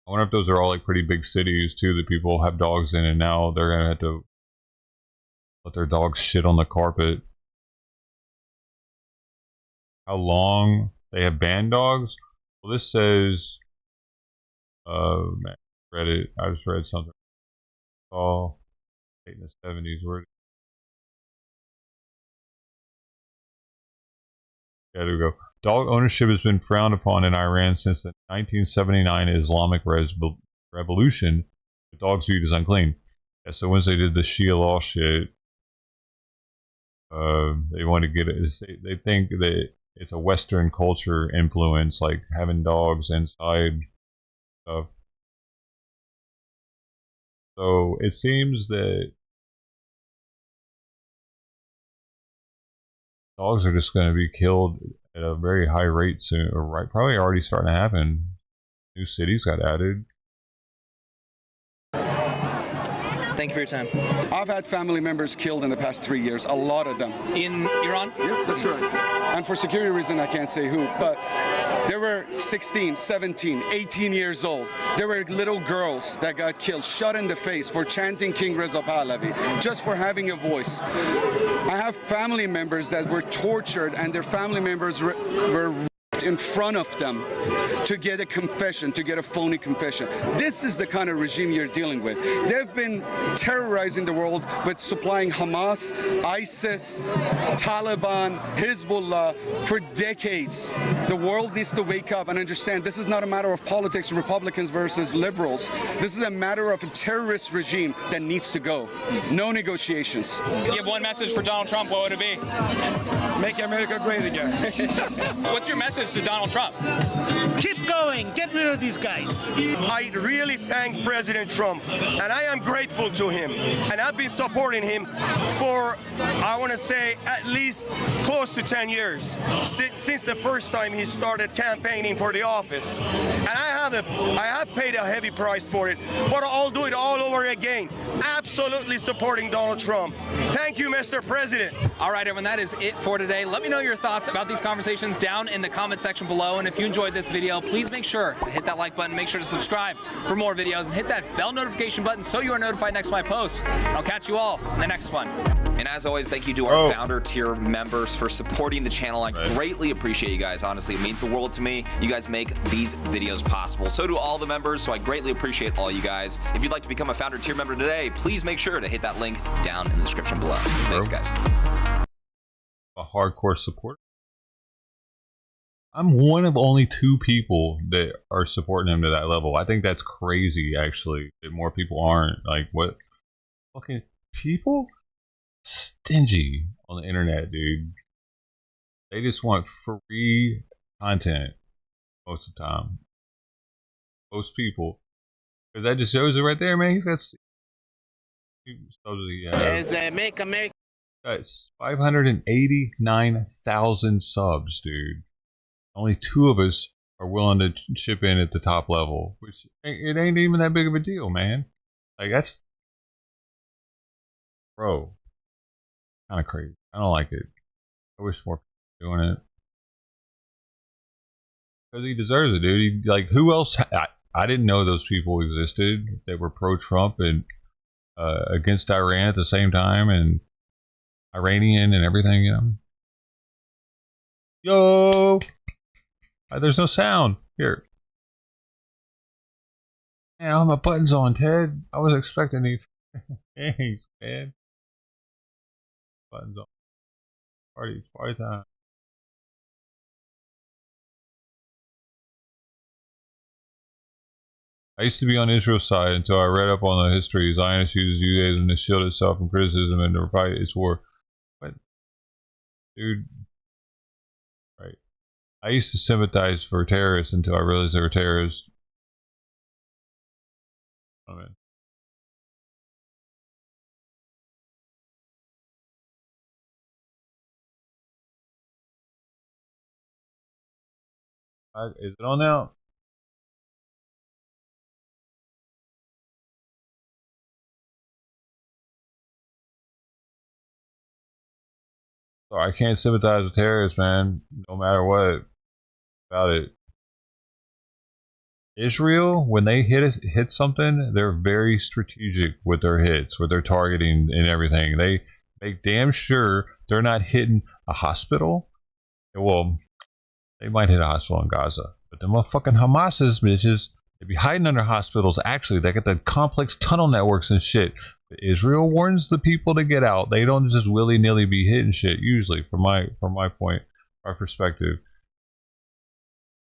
I wonder if those are all like pretty big cities too that people have dogs in, and now they're gonna have to let their dogs shit on the carpet. How long they have banned dogs? Well, this says, man, Reddit. I just read something. Oh, in the 70s. Where? Yeah, there we go. Dog ownership has been frowned upon in Iran since the 1979 Islamic Revolution, with dogs viewed as unclean. Yeah, so once they did the Shia law shit, they want to get it. They think that it's a Western culture influence, like having dogs inside stuff. So it seems that dogs are just going to be killed at a very high rate soon, or probably already starting to happen. New cities got added. Thank you for your time. I've had family members killed in the past 3 years, a lot of them. In Iran? Yeah, that's right. And for security reasons, I can't say who, but they were 16, 17, 18 years old. There were little girls that got killed, shot in the face for chanting King Reza Pahlavi, just for having a voice. I have family members that were tortured, and their family members were raped in front of them to get a confession, to get a phony confession. This is the kind of regime you're dealing with. They've been terrorizing the world with supplying Hamas, ISIS, Taliban, Hezbollah for decades. The world needs to wake up and understand this is not a matter of politics, Republicans versus liberals. This is a matter of a terrorist regime that needs to go. No negotiations. You have one message for Donald Trump, what would it be? Make America great again. What's your message to Donald Trump? Keep going. Get rid of these guys. I really thank President Trump, and I am grateful to him. And I've been supporting him for, I want to say, at least close to 10 years, since the first time he started campaigning for the office. And I have paid a heavy price for it, but I'll do it all over again. Absolutely supporting Donald Trump. Thank you, Mr. President. All right, everyone, that is it for today. Let me know your thoughts about these conversations down in the comment section below. And if you enjoyed this video, please make sure to hit that like button, make sure to subscribe for more videos, and hit that bell notification button so you are notified next time I post. I'll catch you all in the next one. And as always, thank you to our founder tier members for supporting the channel. I greatly appreciate you guys. Honestly, it means the world to me. You guys make these videos possible. So do all the members, so I greatly appreciate all you guys. If you'd like to become a founder tier member today, please make sure to hit that link down in the description below. Thanks, guys. A hardcore supporter. I'm one of only 2 people that are supporting him to that level. I think that's crazy, actually, that more people aren't. Like, what? Fucking people? Stingy on the internet, dude. They just want free content most of the time. Most people. Because that just shows it right there, man. He's got... Make America... That's 589,000 subs, dude. Only 2 of us are willing to chip in at the top level, which it ain't even that big of a deal, man. Like, that's, bro, kind of crazy. I don't like it. I wish more people were doing it because he deserves it, dude. He, like, who else? I didn't know those people existed that were pro-Trump and against Iran at the same time, and Iranian and everything, you know. Yo. There's no sound here. Man, all my buttons on, Ted. I was expecting these. Thanks, man. Buttons on. Party time. I used to be on Israel's side until I read up on the history. Zionists use Judaism to shield itself from criticism and to fight its war. But, dude, right. I used to sympathize for terrorists until I realized they were terrorists. Oh, man. Is it on now? So I can't sympathize with terrorists, man. No matter what about it. Israel, when they hit something, they're very strategic with their hits, with their targeting and everything. They make damn sure they're not hitting a hospital. Well, they might hit a hospital in Gaza, but the motherfucking Hamas's bitches, they be hiding under hospitals. Actually, they got the complex tunnel networks and shit. But Israel warns the people to get out. They don't just willy-nilly be hitting shit. Usually, from my perspective,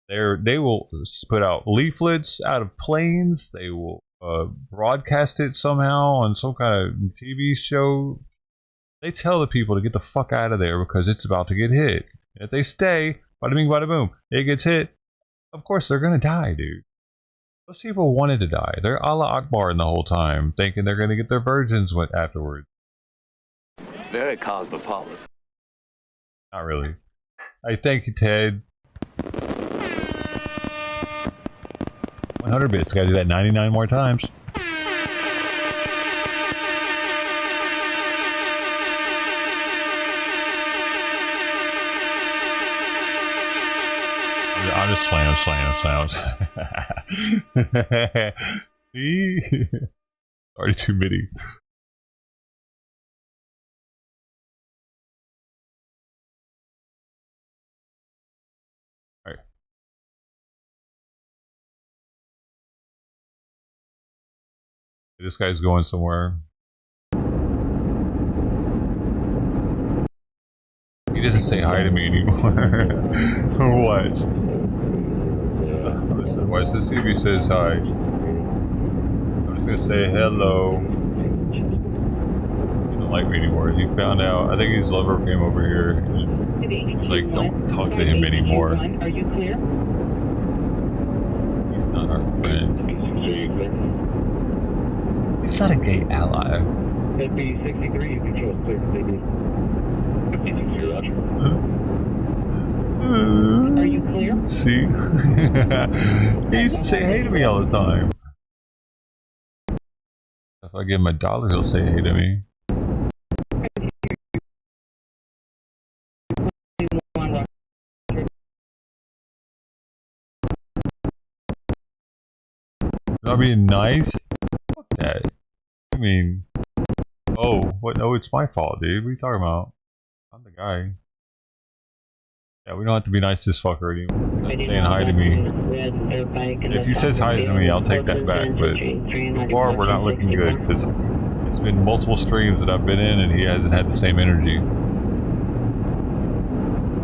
they will put out leaflets out of planes. They will broadcast it somehow on some kind of TV show. They tell the people to get the fuck out of there because it's about to get hit. And if they stay, bada bing, bada boom, it gets hit. Of course, they're gonna die, dude. Those people wanted to die. They're Allah Akbar the whole time, thinking they're gonna get their virgins afterwards. Very cosmopolitan. Not really. Hey, thank you, Ted. 100 bits. Gotta do that 99 more times. I'm just playing. Already too many. Alright. This guy's going somewhere. He doesn't say hi to me anymore. What? Listen, why does the CB says hi? I'm just gonna say hello. He doesn't like me anymore. He found out. I think his lover came over here. And he's like, don't talk to him anymore. Are you clear? He's not our friend. He's not a gay ally. That'd be 63. You control clear, baby. 52, Roger. Are you clear? See? He used to say hey to me all the time. If I give him $1, he'll say hey to me. Not being nice? Fuck that. I mean, oh, what? No, it's my fault, dude. What are you talking about? I'm the guy. Yeah, we don't have to be nice to this fucker anymore. He's not saying hi to me. If he says hi to me, I'll take that back. But so far, we're not looking good because it's been multiple streams that I've been in, and he hasn't had the same energy.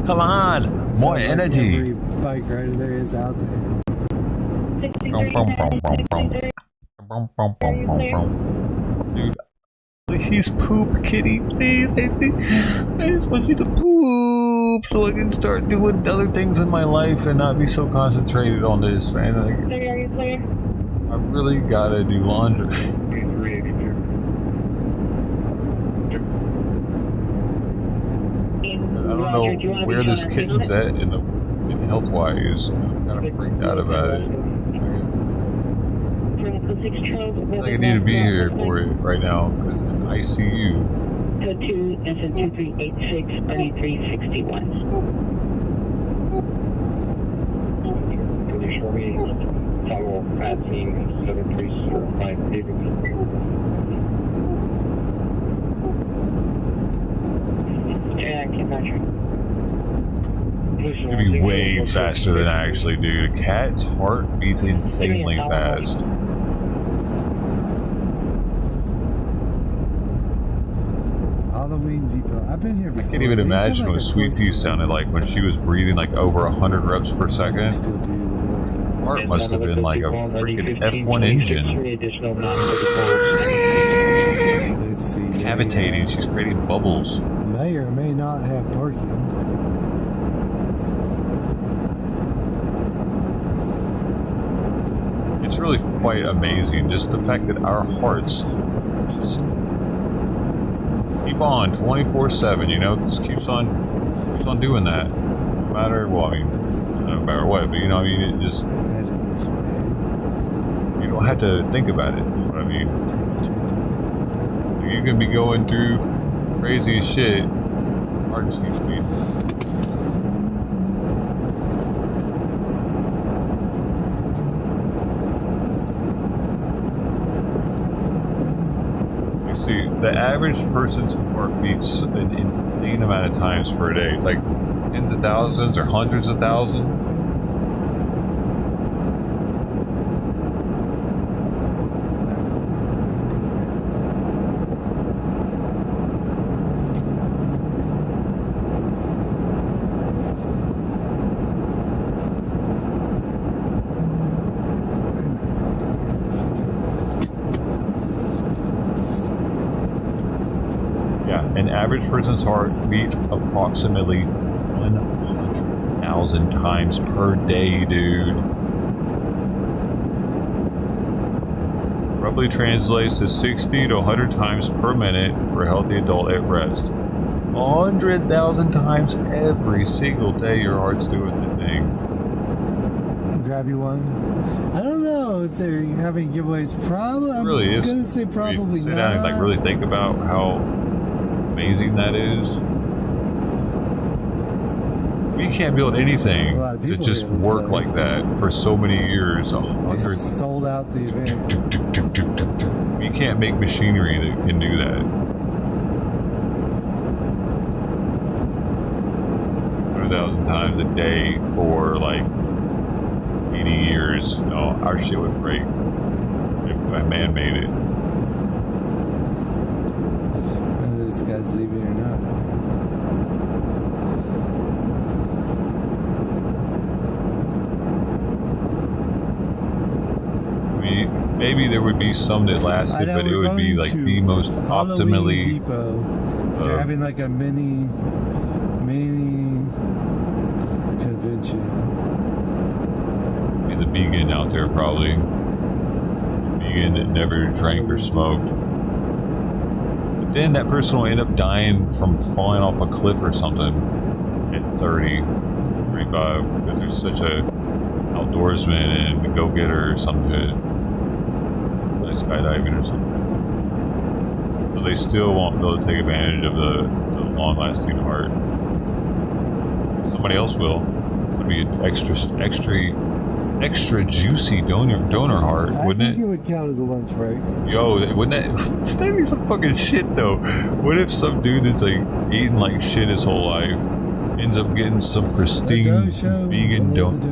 Come on, more energy. Bike rider there is out there. Dude, please poop, kitty, please. I just want you to poop so I can start doing other things in my life and not be so concentrated on this, man. I really gotta do laundry. I don't know where this kitten's at in health-wise. I'm kind of freaked out about it. I think I need to be here for it right now because in ICU. Code 2 SN2386 3361. Can you show me follow at team 7305 Davidson? Yeah, I can imagine. It'd be way faster than I actually do. A cat's heart beats insanely fast. I've been here before. I can't even imagine what Sweet Pea sounded like when she was breathing like over 100 reps per second. Heart must have been like a freaking F1 engine. Let's see. Cavitating, she's creating bubbles. May or may not have parking. It's really quite amazing, just the fact that our hearts just keep on 24/7. You know, just keeps on doing that, no matter what. I mean, no matter what, but you know, I mean, it just you don't have to think about it. You know what I mean, you can be going through crazy as shit. Heart just keeps beating. See, the average person's heart beats an insane amount of times per day, like tens of thousands or hundreds of thousands. An average person's heart beats approximately 100,000 times per day, dude. Roughly translates to 60 to 100 times per minute for a healthy adult at rest. 100,000 times every single day your heart's doing the thing. Grab you one. I don't know if they're having giveaways. Probably. I'm really is. Gonna say probably sit not. down and like really think about how amazing that is. We can't build anything that just work like that for so many years. 100 sold out the event. We can't make machinery that can do that. 100,000 times a day for like 80 years. No, our shit would break if a man made it. This guy's leaving or not. I mean, maybe there would be some that lasted, but it would be like the most optimally. Depot. They're having like a mini convention. Be the vegan out there probably. The vegan that never drank or smoked. Then that person will end up dying from falling off a cliff or something at 30, 35, because they're such a outdoorsman and a go-getter or something, like skydiving or something. So they still won't be able to take advantage of the long-lasting heart. Somebody else will. It'll be an extra juicy donor heart, wouldn't it? I think it would count as a lunch break. Yo, wouldn't that be some fucking shit though? What if some dude that's like eating like shit his whole life ends up getting some pristine vegan donut?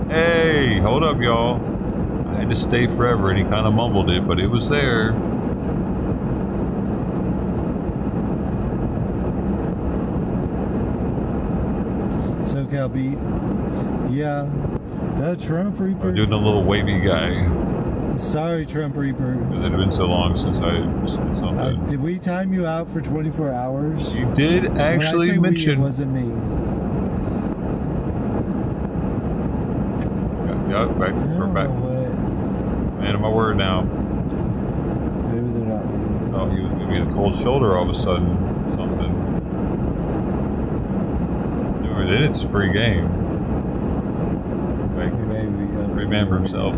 Hey, hold up, y'all. I had to stay forever, and he kind of mumbled it, but it was there. SoCal beat. Yeah. The Trump Reaper. I'm doing a little wavy guy. Sorry, Trump Reaper. It had been so long since I said something. Did we time you out for 24 hours? You did actually mention. It wasn't me. Yeah, back. Man of my word now. Maybe they're not leaving. Oh, he was giving me a cold shoulder all of a sudden. Something. Then it's a free game. Free man for himself.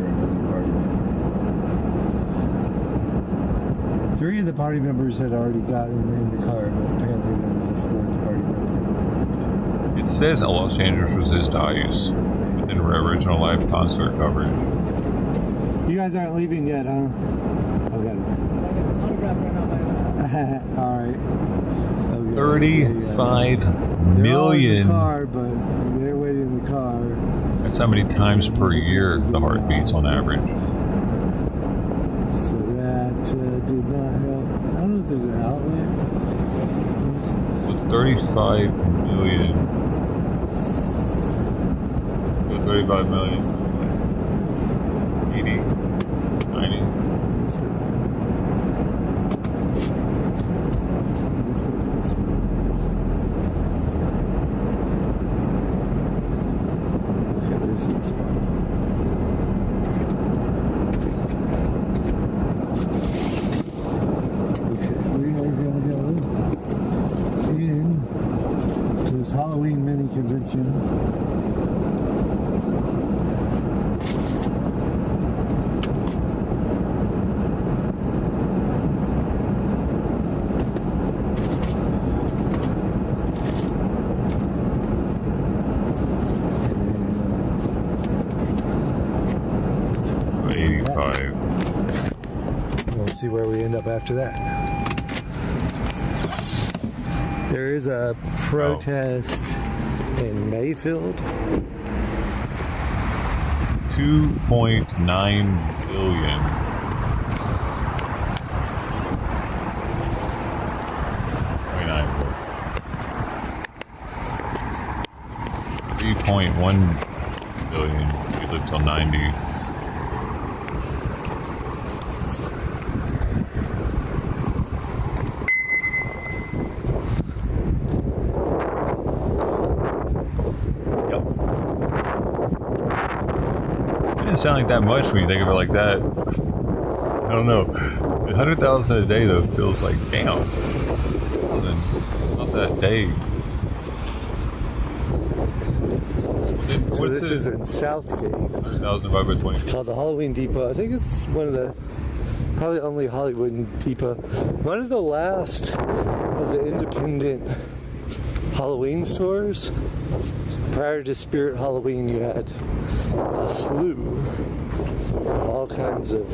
3 of the party members had already gotten in the car, but apparently there was a 4th party member. It says Los Angeles Resist Ice within original live concert coverage. You guys aren't leaving yet, huh? Okay. Alright. Okay. 35 million. They're all in the car, but they're waiting in the car. That's how many times per year the heart beats on average. So that did not help. I don't know if there's an outlet. So 35 million. 35 million. 80, 90. Halloween mini convention. We'll see where we end up after that. There is a protest in Mayfield. 2.9 billion. $3.1 billion. We live till 90. Doesn't sound like that much when you think of it like that. I don't know. 100,000 a day though feels like damn. Not that day. So this is in Southgate. 100,000 divided by 20. It's called the Halloween Depot. I think it's one of the, probably only Hollywood Depot. One of the last of the independent Halloween stores. Prior to Spirit Halloween, you had a slew of all kinds of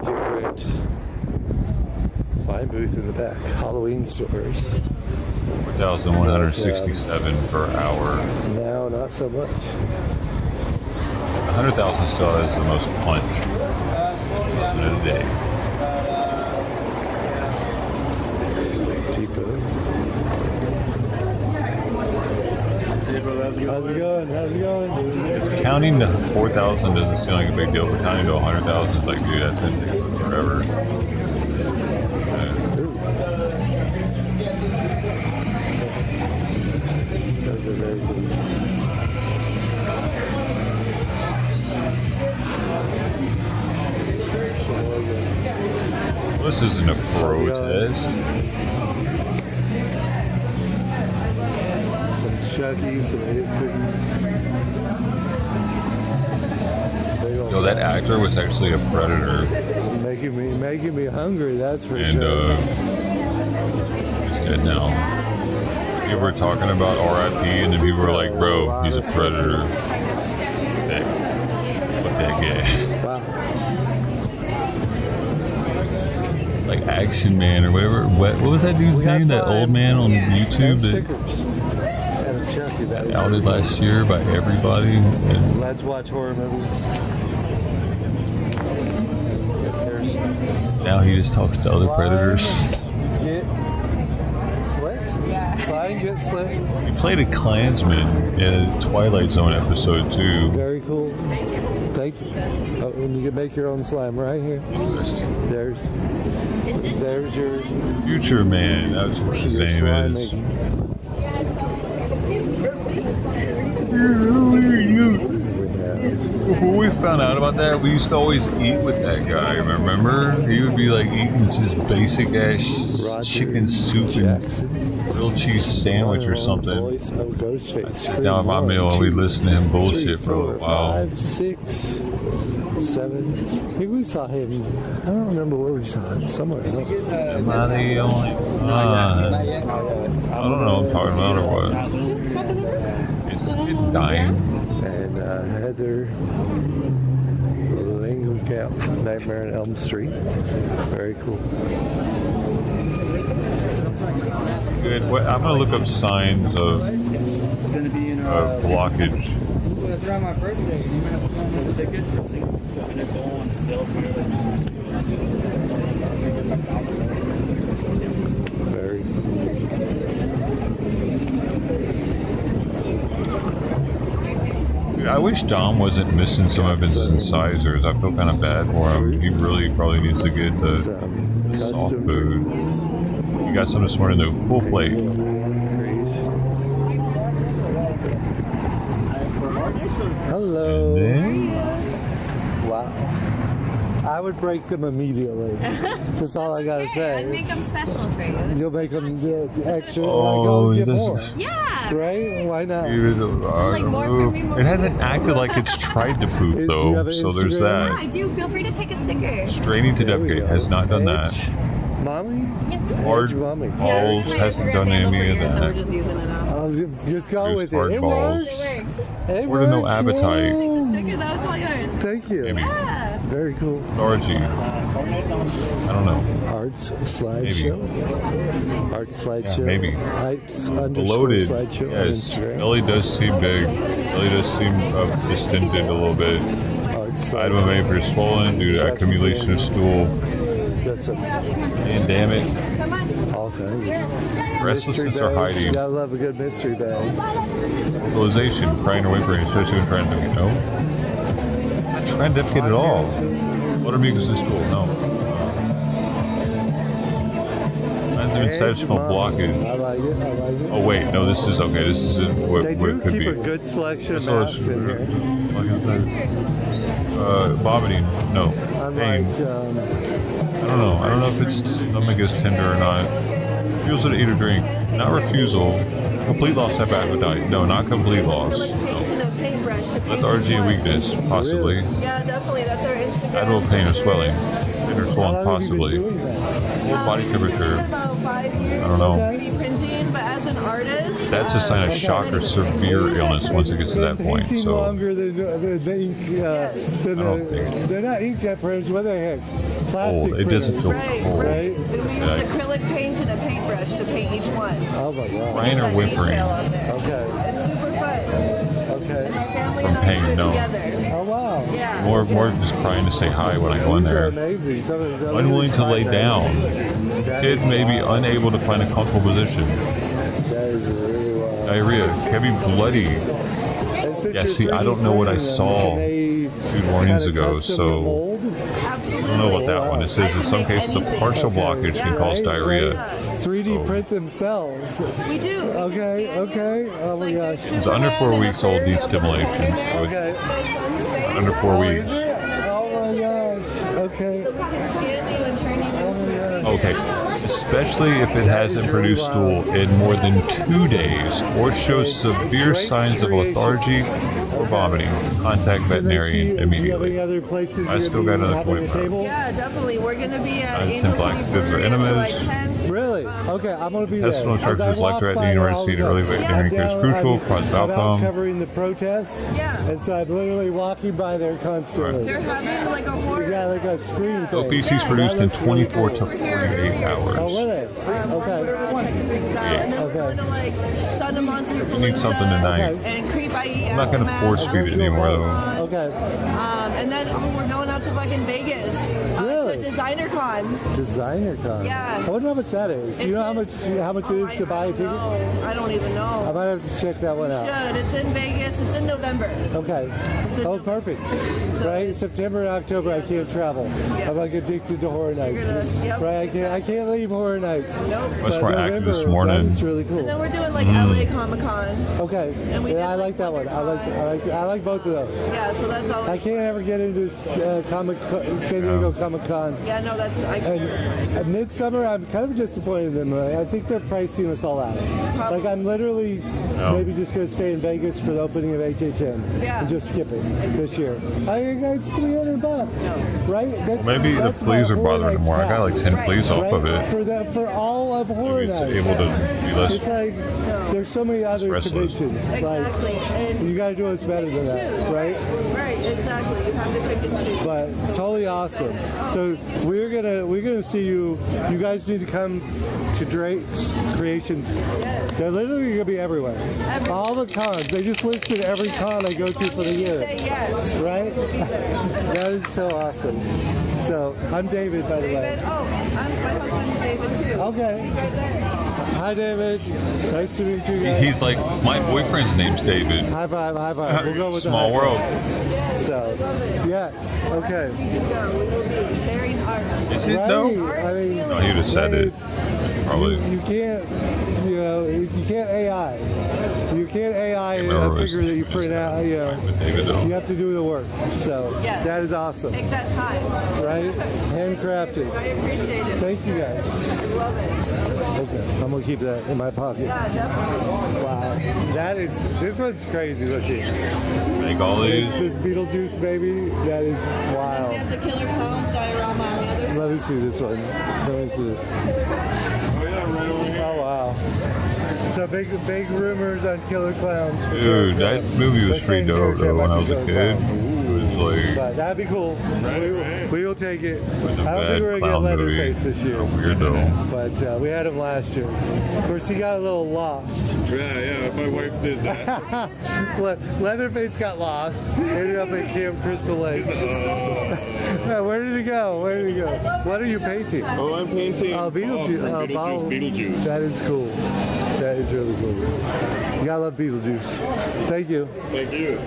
different sign booth in the back Halloween stores. 4,167 per hour. Now, not so much. 100,000 still has the most punch in a day. Depot. How's it going? How's it going? It's counting to 4,000 doesn't seem like a big deal, but counting to 100,000 is like, dude, that's been taking forever. Those are very cool. This isn't a protest. Chucky, some egg cookies. Yo, that actor was actually a predator. Making me hungry, that's for and, sure. He's dead now. People were talking about RIP, and then people were like, bro, he's a predator. Fuck that guy. Wow. Like Action Man or whatever. What was that dude's name? That old man on YouTube that got outed last year by everybody. And let's watch horror movies. now he just talks to other predators. Get slick. Slide and get slick. He played a Klansman in a Twilight Zone episode too. Very cool. Thank you. Oh, and you can make your own slime right here. There's your Future Man. That's what his name is. Before we found out about that, we used to always eat with that guy, remember? He would be like eating just basic ass chicken soup and grilled cheese sandwich or something. I sit down at my meal and we listen to him bullshit for a little while. 5, 6, 7. I think we saw him. I don't remember where we saw him. Somewhere else. Am I the only? I don't know what I'm talking about or what. Is this kid dying? And Heather Langenkamp, Nightmare on Elm Street. Very cool. Good. I'm gonna look up signs of blockage. That's around my birthday. You might have to come with tickets for single and then go on sale for Very Dude, I I wish Dom wasn't missing some of his incisors. I feel kind of bad for him. He really probably needs to get the soft food. You got some this morning though, full plate. Hello. Wow. I would break them immediately. That's all I gotta say. I'd make them special for you. You'll make them extra. Oh, I can always get this more. is- Yeah. Right? Why not? Like more for me, more It hasn't acted like it's tried to poop Do you though, have an so there's Instagram? Yeah, I that. do. Feel free to take a sticker. Straining to defecate has not done that. Mommy? Hard Mommy. balls hasn't done any of So we're that. just using it up. Just go There's with hard it. It balls. works. It works. It Or to no works, appetite. yeah. Sticker, that's all yours. Thank you. Maybe. Yeah. Very cool. RG. I don't know. Arts slideshow. Arts slideshow. Yeah, maybe. Arts underscore Bloated. slideshow on Yes. Instagram. Belly does seem big. Belly does seem distended a little bit. Item may appear swollen due to accumulation of stool. Listen. And damn it. All kinds of Restlessness mystery or bags. hiding. You gotta love a good mystery bag. Vocalization, crying or whimpering, especially when trying to defecate. No. It's not trying to defecate at all. Motor mucus in stool. No. Signs of intestinal blockage. I like it. I like it. Oh wait, no, this is okay. This is what They it do could keep be. a good selection of That's what masks in here. Vomiting. No. Pain. Unlike, I don't know. I don't know if its stomach is tender or not. Refusal to eat or drink. Not refusal. Complete loss of appetite. No, not complete loss. No. Lethargy and weakness. Possibly. Yeah, definitely. That's our Instagram. Abdominal pain or swelling. Pain or swelling. Possibly. Low body temperature. About 5 years I don't know. 3D printing, but as an artist, That's a sign of shock or severe illness once it gets to that point. painting So longer than the ink. They're not inkjet printers. What the heck? Plastic it doesn't feel Right, cold. right. And we use acrylic paint and a paintbrush to paint each one. Oh my god. Crying or whimpering. Okay. It's super fun. Okay. And our family From and I do pain, it no. together. Oh wow. Yeah. More just crying to say hi when I go in These are there. amazing. Some of these Unwilling to lay down. Kids may be unable to find a comfortable position. That is really wild. Diarrhea. Heavy, bloody. Yeah, see, I don't know what I saw 2 mornings ago, so I don't know about that one. It says in some cases a partial blockage can cause diarrhea. 3D print themselves. We do. Okay, okay. Oh my gosh. It's under 4 weeks old, needs stimulation. So Okay. under 4 weeks. Oh my gosh. Okay. Okay. Especially if it hasn't produced stool in more than 2 days or shows severe signs of lethargy or vomiting. Contact veterinarian Do you have immediately. any other places I still got another 25. Yeah, definitely. We're going to be at Ten black goods or enemas. Really? Okay, I'm going to be Intestinal there. As I charges like walk threat by the there university all to the early time. veterinary care is I'm crucial. down- Positive I'm out outcome. covering the protests. Yeah. And so I'm literally walking by there constantly. They're having like a horror. Yeah, like a screen thing. OPC's produced in 24 to 48 Oh, hours. were they? Okay. And then we're going to like Sun and Monster You need something tonight. and Creep IE. I'm not going to force feed it anymore though. Okay. And then we're going out to fucking Vegas. Really? Designer Con. Designer Con. Yeah. I wonder how much that is. Do you know how much it is to buy a ticket? I don't even know. I might have to check that one out. Should. It's in Vegas. It's in November. Okay. Oh, perfect. Right? September and October, I can't travel. I'm like addicted to horror nights. Right? I can't leave horror nights. Much more active this morning. That's really cool. And then we're doing like LA Comic Con. Okay. And we Yeah, I like that one. I like both of those. Yeah, so that's all. I can't ever get into San Diego Comic Con. Yeah, no, that's. And Midsummer, I'm kind of disappointed in them. I think they're pricing us all out. Like I'm literally maybe just going to stay in Vegas for the opening of HHN and just skip it this year. It's $300, right? Maybe the fleas are bothering him more. I got like 10 fleas off of it. For all of horror nights. Able to be less. It's like there's so many other restless. conventions. Exactly. Like you got to do us better than that, right? Right, exactly. You have to pick and choose. But totally awesome. So we're gonna see you. You guys need to come to Drake's Creations. They're literally gonna be everywhere. All the cons. They just listed every con I go to for the year. Right? That is so awesome. So I'm David, by the way. Oh, my husband's David too. Okay. He's right there. Hi, David. Nice to meet you guys. He's like, my boyfriend's name's David. High five, high five. We'll go with Small the high world. five. So, yes. Okay. Sharing art. Is it right? though? I mean, Oh, he would have said it. Probably. You can't, you know, you can't AI. You can't AI remember a figure that you print out, you know. You have to do the work. So, Yes. that is awesome. Take that time. Right? Handcrafted. I appreciate it. Thank you guys. I love it. Okay, I'm gonna keep that in my pocket. Yeah, definitely. Wow, this one's crazy looking. Make all these. This Beetlejuice baby, that is wild. We have the killer clowns diorama on the other side. Let me see this one. Let me see this. Oh wow. So big rumors on killer clowns. Dude, that movie was pretty dope though when I was a kid. It was like But that'd be cool. We will take it. I don't think bad we're gonna get clown movie. Leatherface this year. Weird though. But we had him last year. Of course, he got a little lost. Yeah, my wife did that. Leatherface got lost. Ended up at Camp Crystal Lake. Yeah, where did he go? Where did he go? What are you painting? Oh, I'm painting. Oh, Beetlejuice. Beetlejuice. That is cool. That is really cool. You gotta love Beetlejuice. Thank you. Thank you.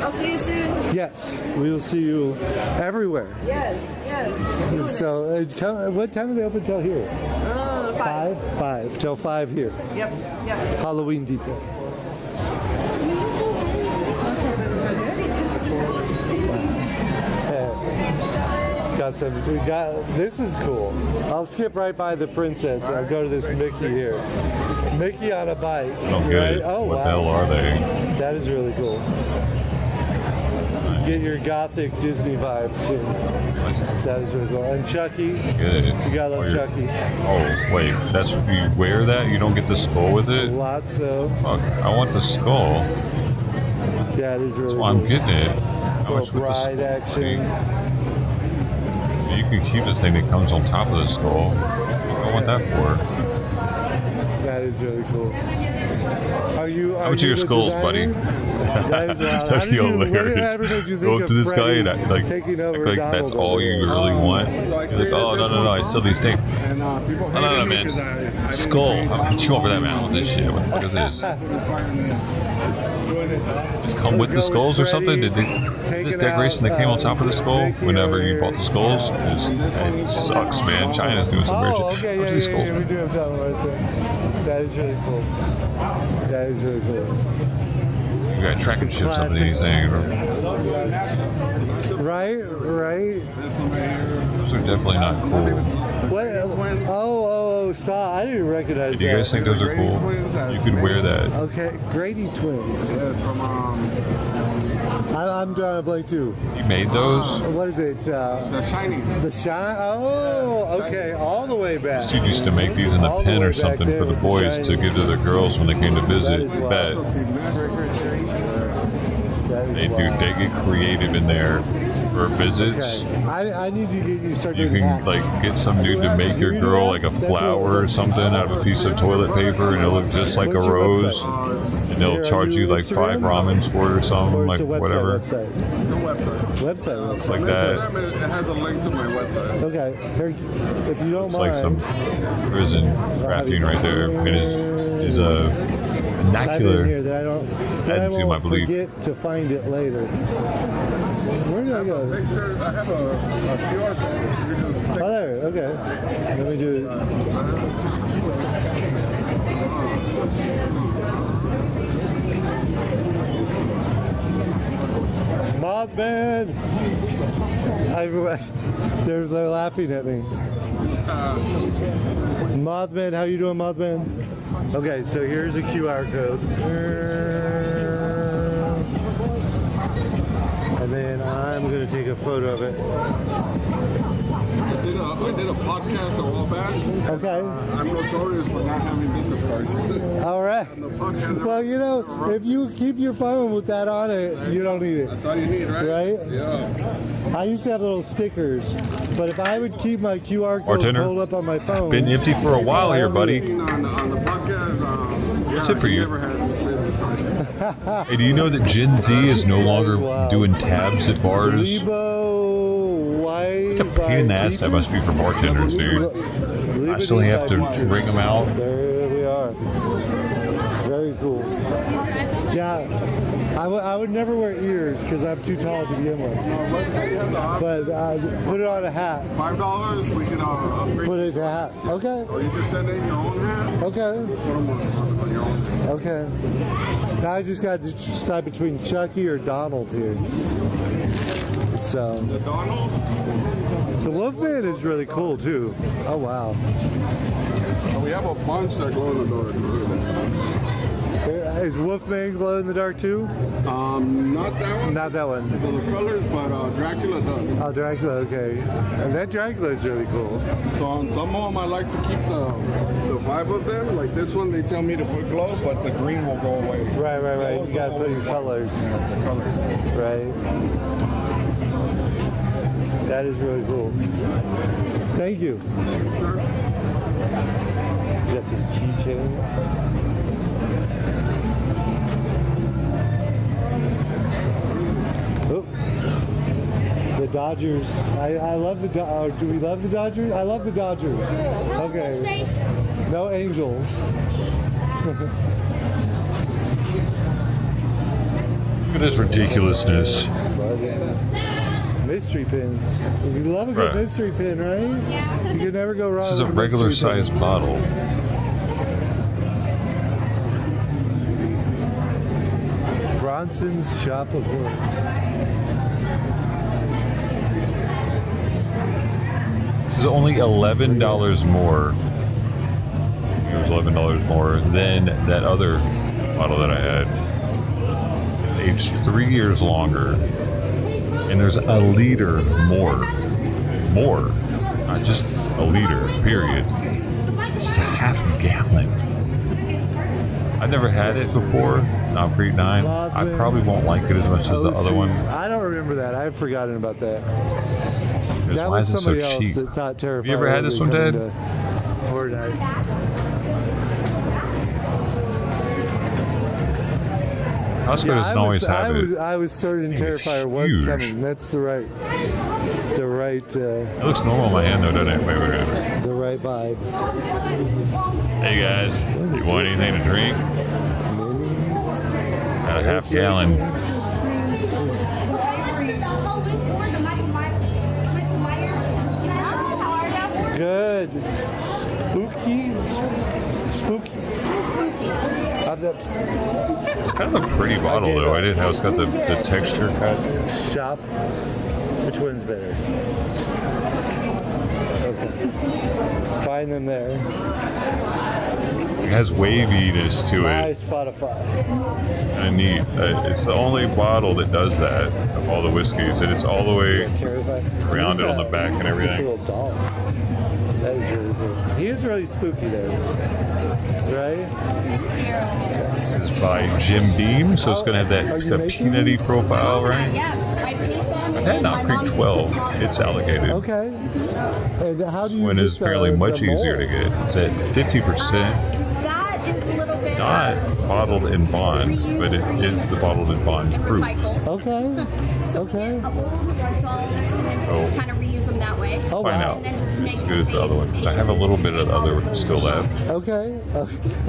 I'll see you soon. Yes, we will see you everywhere. Yes, yes. So, what time do they open till here? 5. 5 till 5 here. Yep, yep. Halloween Depot. This is cool. I'll skip right by the princess and I'll go to this Mickey here. Mickey on a bike. I don't get it. Oh, What wow. the hell are they? That is really cool. Get your gothic Disney vibes here. That is really cool. And Chucky. Get it. You gotta love Chucky. Oh, wait. That's you wear that? You don't get the skull with it? Lots of. Fuck. I want the skull. That is really That's cool. why I'm getting it. How much with the Ride skull? action. You can keep the thing that comes on top of the skull. What do I want that for? That is really cool. Are you? How much are your the skulls, buddy? designer? That is wild. That'd be hilarious. Whatever did you Go think up to of this guy and Freddy like taking over that's Donald all over you there? really want. He's like, oh no, I still these things. And people No, hated me man. 'cause I Skull. How about you over that man with this shit? What the fuck is this? Just come with the skulls or something? Did this decoration that came on top of the skull whenever you bought the skulls? It sucks, man. China's doing some weird shit. Oh, okay, What's yeah, these yeah, skulls? yeah, we do have that one right there. That is really cool. That is really cool. You got tracking ships up in these things. Right, right. Those are definitely not cool. What? Oh, Saw. I didn't recognize Do you guys that. think those are cool? You could wear that. Okay, Grady twins. I'm drawing a blank too. You made those? What is it? The Shining. The Shine? Oh, okay, all the way back. You used to make these in the All the pen way or back something there for the with boys Shining. to give to the girls when they came to visit. is wild. Bet. That is They wild. get creative in there for visits. Okay, I need to get you start You doing can hats. like get some dude to make your girl like a flower or something out of a piece of toilet paper, and it'll look just like a What's your rose. website? And they'll charge you like 5 ramens for it or something, Or like it's a website, whatever. Website. Website. Like that. It has a link to my website. Okay, if you don't It's mind. like some prison crafting right there. It is a Type in here vernacular that I don't. That I attitude, I won't believe. forget to find it later. Where did I go? Make sure I have a QR code. You can just stick Oh, there. Okay. Let me do it. Mothman! They're laughing at me. Mothman, how you doing, Mothman? Okay, so here's a QR code. And then I'm going to take a photo of it. I did a podcast a while back. Okay. I'm notorious for not having business cards. All right. Well, you know, if you keep your phone with that on it, you don't need it. That's all you need, right? Right? Yeah. I used to have little stickers, but if I would keep my QR code Bartender, pulled up on my phone. been empty for a while here, buddy. On the podcast, What's it for you? never had business cards. Hey, do you know that Gen Z is no longer doing tabs at bars? Lebo, white. What a pain in the ass that must be for bartenders, dude. I still have to ring them out. are. Very cool. Yeah, I would never wear ears because I'm too tall to begin with. But put it on a hat. $5, we can Put it in a hat. Okay. Or you just send in your own hat. Okay. On your own. Okay. Now I just got to decide between Chucky or Donald here. So. The Donald? The Wolfman is really cool too. Oh wow. So we have a bunch that glow in the dark. Is Wolfman glow in the dark too? Not that one. Not that one. So the colors, but Dracula does. Oh, Dracula, okay. And that Dracula is really cool. So on some of them, I like to keep the vibe of them. Like this one, they tell me to put glow, but the green will go away. Right. You gotta put your colors. Right. That is really cool. Thank you. Sir. You got some keychain. Oh. The Dodgers. I love the do we love the Dodgers? I love the Dodgers. Okay. No Angels. Look at this ridiculousness. Mystery pins. You love a good mystery pin, right? Yeah. You can never go wrong. This is a regular sized bottle. Bronson's Shop of Horrors. This is only $11 more. It was $11 more than that other bottle that I had. It's aged 3 years longer. And there's a liter more. Not just a liter, period. This is a half gallon. I've never had it before. Not Creek 9. I probably won't like it as much as the other one. I don't remember that. I've forgotten about that. That Why was is it so somebody else cheap? that thought Terrifier. Have you ever had this one, Dad? Horror Nights. Costco doesn't always have it. I was certain Terrifier was coming. That's the right. It looks normal in my hand though, doesn't it? Wait. The right vibe. Hey guys, you want anything to drink? Got a half gallon. Good. Spooky. It's kind of a pretty bottle though. I did how it's got the texture cut. Shop. Which one's better? Okay. Find them there. It has waviness to My it. Spotify. Kind of neat. It's the only bottle that does that of all the whiskeys, and it's all the way around it on the back and Just a everything. little doll. That is really cool. He is really spooky there. Right? This is by Jim Beam, so it's going to have that peanutty profile, right? I've had Knob Creek 12. It's allocated. Okay. And how do you One get is fairly much the easier to mold? get. It's at 50%. It's not bottled in bond, but it is the bottled in bond proof. Okay. Okay. So Kind of reuse them that way. Oh, find wow. out as good as the other one. I have a little bit of the other one still left. Okay.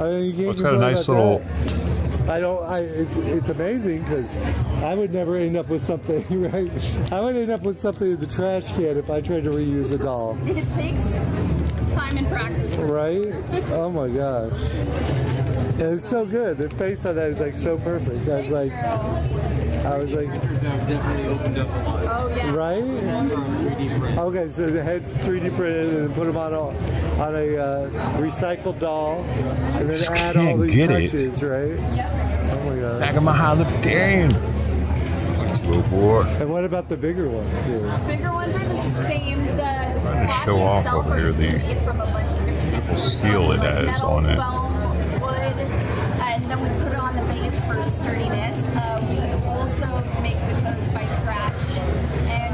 It's got a nice little. It's amazing because I would never end up with something, right? I would end up with something in the trash can if I tried to reuse a doll. It takes time and practice. Right? Oh my gosh. And it's so good. The face on that is like so perfect. I was like, definitely opened up a lot. Oh yeah. right? Okay, so the head's 3D printed and put them on a recycled doll, and then add all the touches, right? Yep. Oh my god. Back of my Holiday. Oh boy. And what about the bigger ones too? Bigger ones are the same. The Trying to show off over here the seal it has on it. Foam, wood, and then we put it on the base for sturdiness. We also make the clothes by scratch, and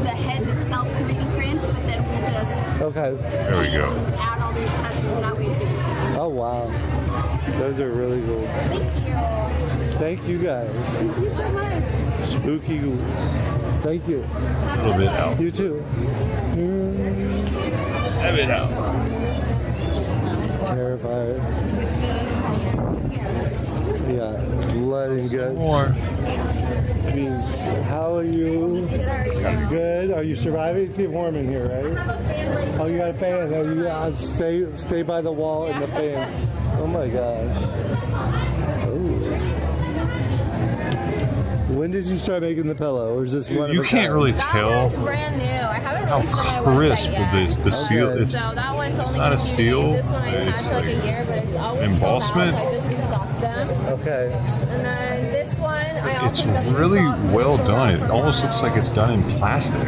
the heads itself 3D print, but then we just Okay. There we go. add all the accessories that way too. Oh wow. Those are really cool. Thank you. Thank you guys. Thank you so much. Spooky ghouls. Thank you. A little bit out. You too. Have it out. Terrifier. Yeah, blood and guts. More. Means, how are you? Good. Are you surviving? It's getting warm in here, right? Oh, you got a fan. Oh, stay by the wall and the fan. Oh my gosh. Ooh. When did you start making the pillow, or is this one? You can't really tell. That one's brand new. I haven't How released it on my crisp website yet. the seal. Okay. It's So that one's only not a been seal. This one I had It's for like a year, but it's always embossment. sold out, so I just restocked them. Okay. And then this one, I It's also just really restocked. well done. It almost looks like it's done in plastic.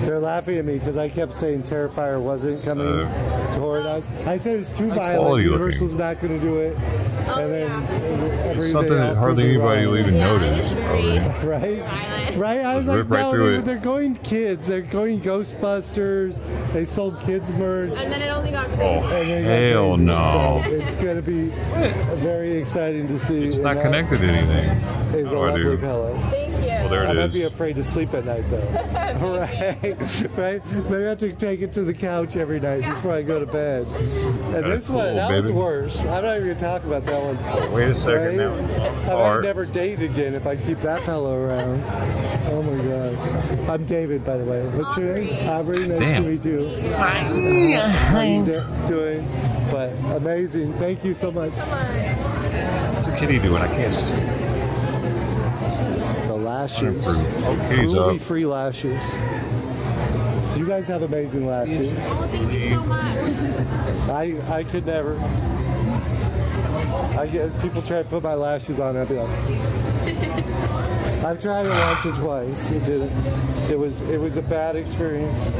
They're laughing at me because I kept saying Terrifier wasn't coming to Horror Nights. I said it's too violent. quality Universal's not going to do it. And then It's something that hardly anybody will even notice. Right? Right? I was like, Rip right no, through it. they're going kids. They're going Ghostbusters. They sold kids merch. And then it only got crazy. Oh, And then it got hell crazy. no. So it's going to be very exciting to see. It's And not that connected to anything. Is a Oh, I lovely do. pillow. Thank you. Well, there I might be it is. afraid to sleep at night, though. Right? Right? Maybe I have to take it to the couch every night before I go to bed. And That's this one, cool, that was baby. worse. I'm not even going to talk about that one. Wait a second Right? now. I might Art. never date again if I keep that pillow around. Oh my gosh. I'm David, by the way. What's your name? Aubrey. Nice Damn. to meet you. How are you doing? But amazing. Thank you so much. What's a kitty doing? I can't see. The lashes. Oh, kitty's Cruelty up. free lashes. You guys have amazing lashes. Oh, thank you so much. I could never. I get people try to put my lashes on. I'll be like, I've tried it once or twice. It didn't. It was a bad experience.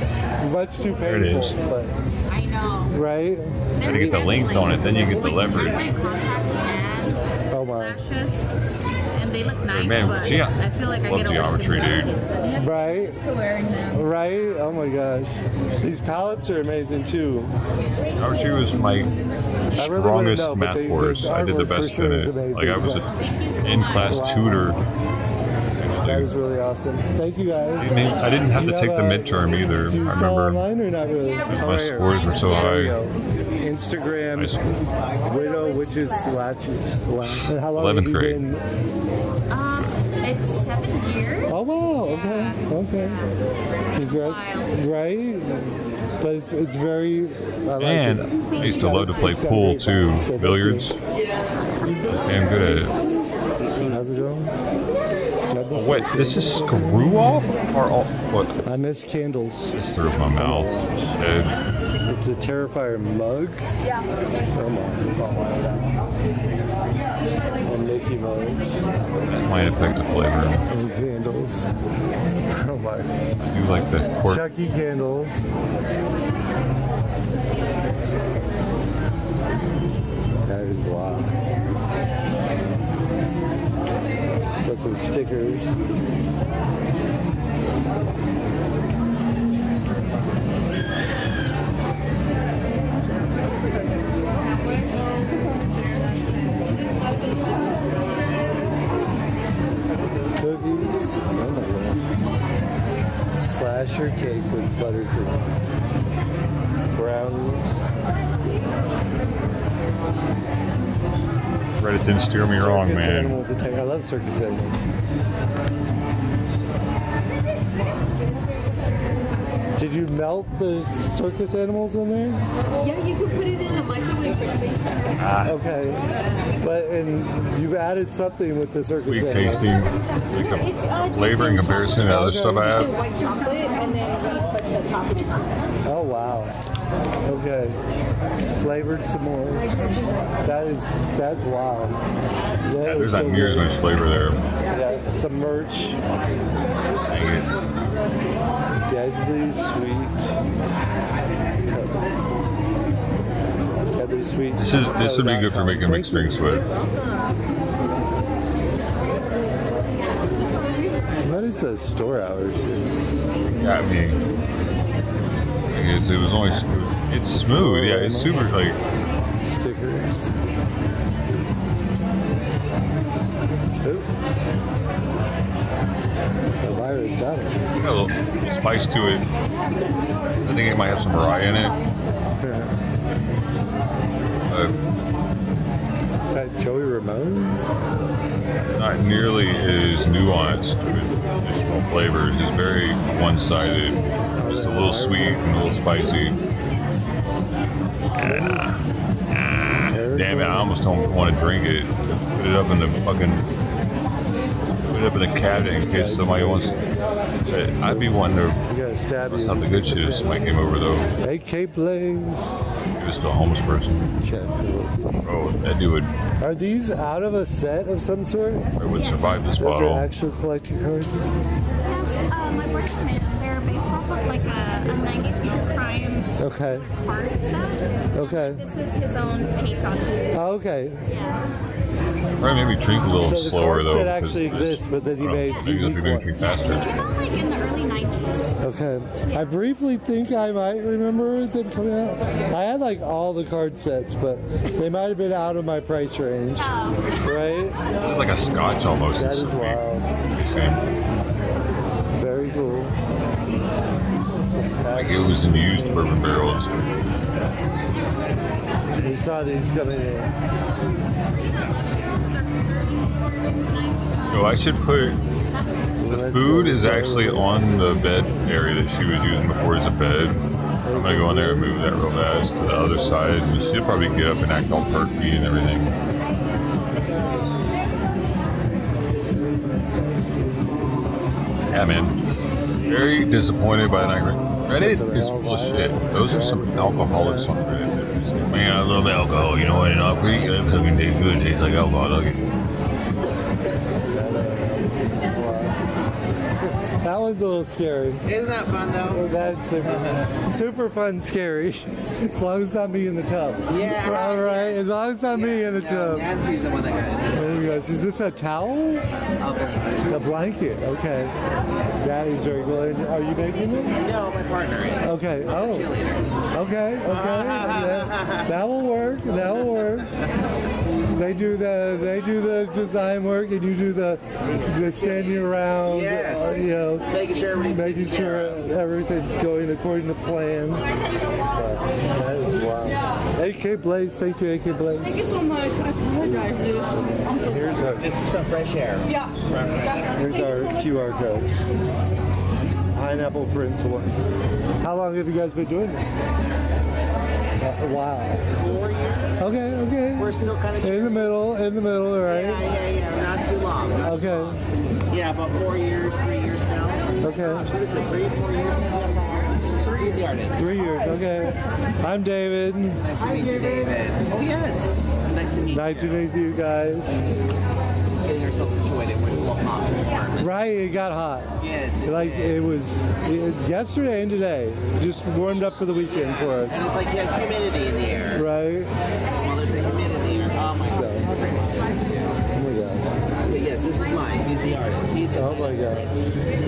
Much too There it painful. is. But I know. right? Gotta get the length on it, then you get the leverage. I wear contacts and Oh my. lashes, and they look nice, man, but gee, I feel like I love get geometry, dude. Right? to wearing them. Right? Oh my gosh. These palettes are amazing too. Geometry was my I really strongest wouldn't know, but math the course. I did the artwork for best sure in is it. amazing, Like I was but- an in-class Wow. tutor. That was really awesome. Thank you guys. I didn't have Do to you take the a- midterm either. Do you I sell remember online or not really? my Oh, right here. scores were so There we high. go. Instagram, Widow Witches Latches. Wow. And how long 11th have you grade. been? It's 7 years. Oh wow. Okay. Okay. Congrats. Right. But it's very. I like And it. I used to love to play It's got pool great too, vibes, so thank billiards. you. Damn good at it. How's it going? Oh, wait, this is screw off or all, what? I miss candles. Just threw up my mouth. Dead. It's a Terrifier mug. Yeah. Come on. And Mickey mugs. That might affect the flavor. And candles. Oh my. I do like the cork. Chucky candles. That is wild. Got some stickers. Cookies. Oh my gosh. Slasher cake with buttercream. Brownies. Reddit didn't steer me wrong, Circus man. animals attack. I love circus animals. Did you melt the circus animals in there? Yeah, you could put it in a microwave for 6 seconds. Okay. But and you've added something with the circus Weak animals. tasting, like a flavor in comparison to other stuff I We do have. white chocolate and then we put the toppings on it. Oh wow. Okay. Flavored some more. That's wow. Yeah, there's not near as much flavor there. Yeah, some merch. Dang it. Deadly sweet. Deadly sweet. This would be good for making mixed drinks with. What is the store hours? Got me. It was only smooth. It's smooth, yeah. It's super like Stickers. Oop. The virus got it. got a little spice to it. I think it might have some rye in it. Is that Joey Ramone? It's not nearly as nuanced with additional flavors. It's very one-sided. Just a little sweet and a little spicy. And, damn it, I almost don't want to drink it. Put it up in the cabinet in case somebody wants. I'd be wanting to. That's not the good shit if somebody came over though. AK Blaze. Just a homeless person. Oh, that dude would. Are these out of a set of some sort? It would survive this Those bottle. are actual collecting cards? Yes, my boyfriend made them. They're based off of like a 90s true crime Okay. card set. Okay. This is his own take on it. Oh, okay. Yeah. Probably maybe drink a little So the slower cards though. that actually exist, but then you made maybe because we didn't drink faster. Came out like in the early 90s. Okay. I briefly think I might remember them coming out. I had like all the card sets, but they might have been out of my price range. Oh. Right? It's like a scotch almost. That is wild. Very cool. Like it was in used bourbon barrels. We saw these coming in. So I should put. The food is actually on the bed area that she was using before as a bed. I'm gonna go in there and move that real fast to the other side. And she'll probably get up and act all perky and everything. Yeah, man. Very disappointed by Reddit is full of shit. Those are some alcoholics on Reddit. Man, I love alcohol. You know what? And I'll agree. It fucking tastes good. It tastes like alcohol. That one's a little scary. Isn't that fun though? That's super fun, scary. As long as it's not me in the tub. Yeah. All right. As long as it's not me in the tub. Nancy's the one that got it. There you go. Is this a towel? A blanket. Okay. That is very cool. And are you making it? No, my partner is. Okay. Oh. Okay. Okay. That will work. That will work. They do the design work, and you do the standing around. Yes. You know, making sure everything's going according to plan. That is wild. AK Blaze, thank you, AK Blaze. Thank you so much. I apologize for this. Here's our. This is some fresh air. Yeah. Here's our QR code. Pineapple Prince one. How long have you guys been doing this? Wow. 4 years. Okay. We're still kind of in the middle, all right? Yeah. Not too long. Okay. Yeah, about 4 years, 3 years now. Okay. Gosh, what is it, 3, 4 years now? 3 is the artist. 3 years, okay. I'm David. Nice to meet you, David. Oh, yes. Nice to meet you. Nice to meet you guys. Getting ourselves situated. We're a little hot in the apartment. Right, it got hot. Yes. It was yesterday and today. Just warmed up for the weekend for us. And it's like you have humidity in the air. Right. Well, there's a humidity. Oh, my God. Oh, my God. But yes, this is mine. He's the artist. Oh, my God.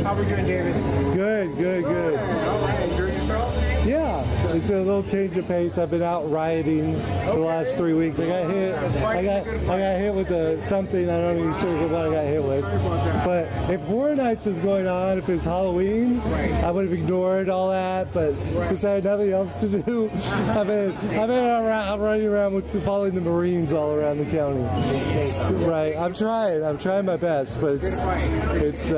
How are we doing, David? Good. Enjoying yourself? Yeah, it's a little change of pace. I've been out rioting for the last 3 weeks. I got hit. I got hit with something. I don't even sure what I got hit with. But if Horror Nights was going on, if it was Halloween, I would have ignored all that. But since I had nothing else to do, I've been running around with following the Marines all around the county. Right. I'm trying my best, but it's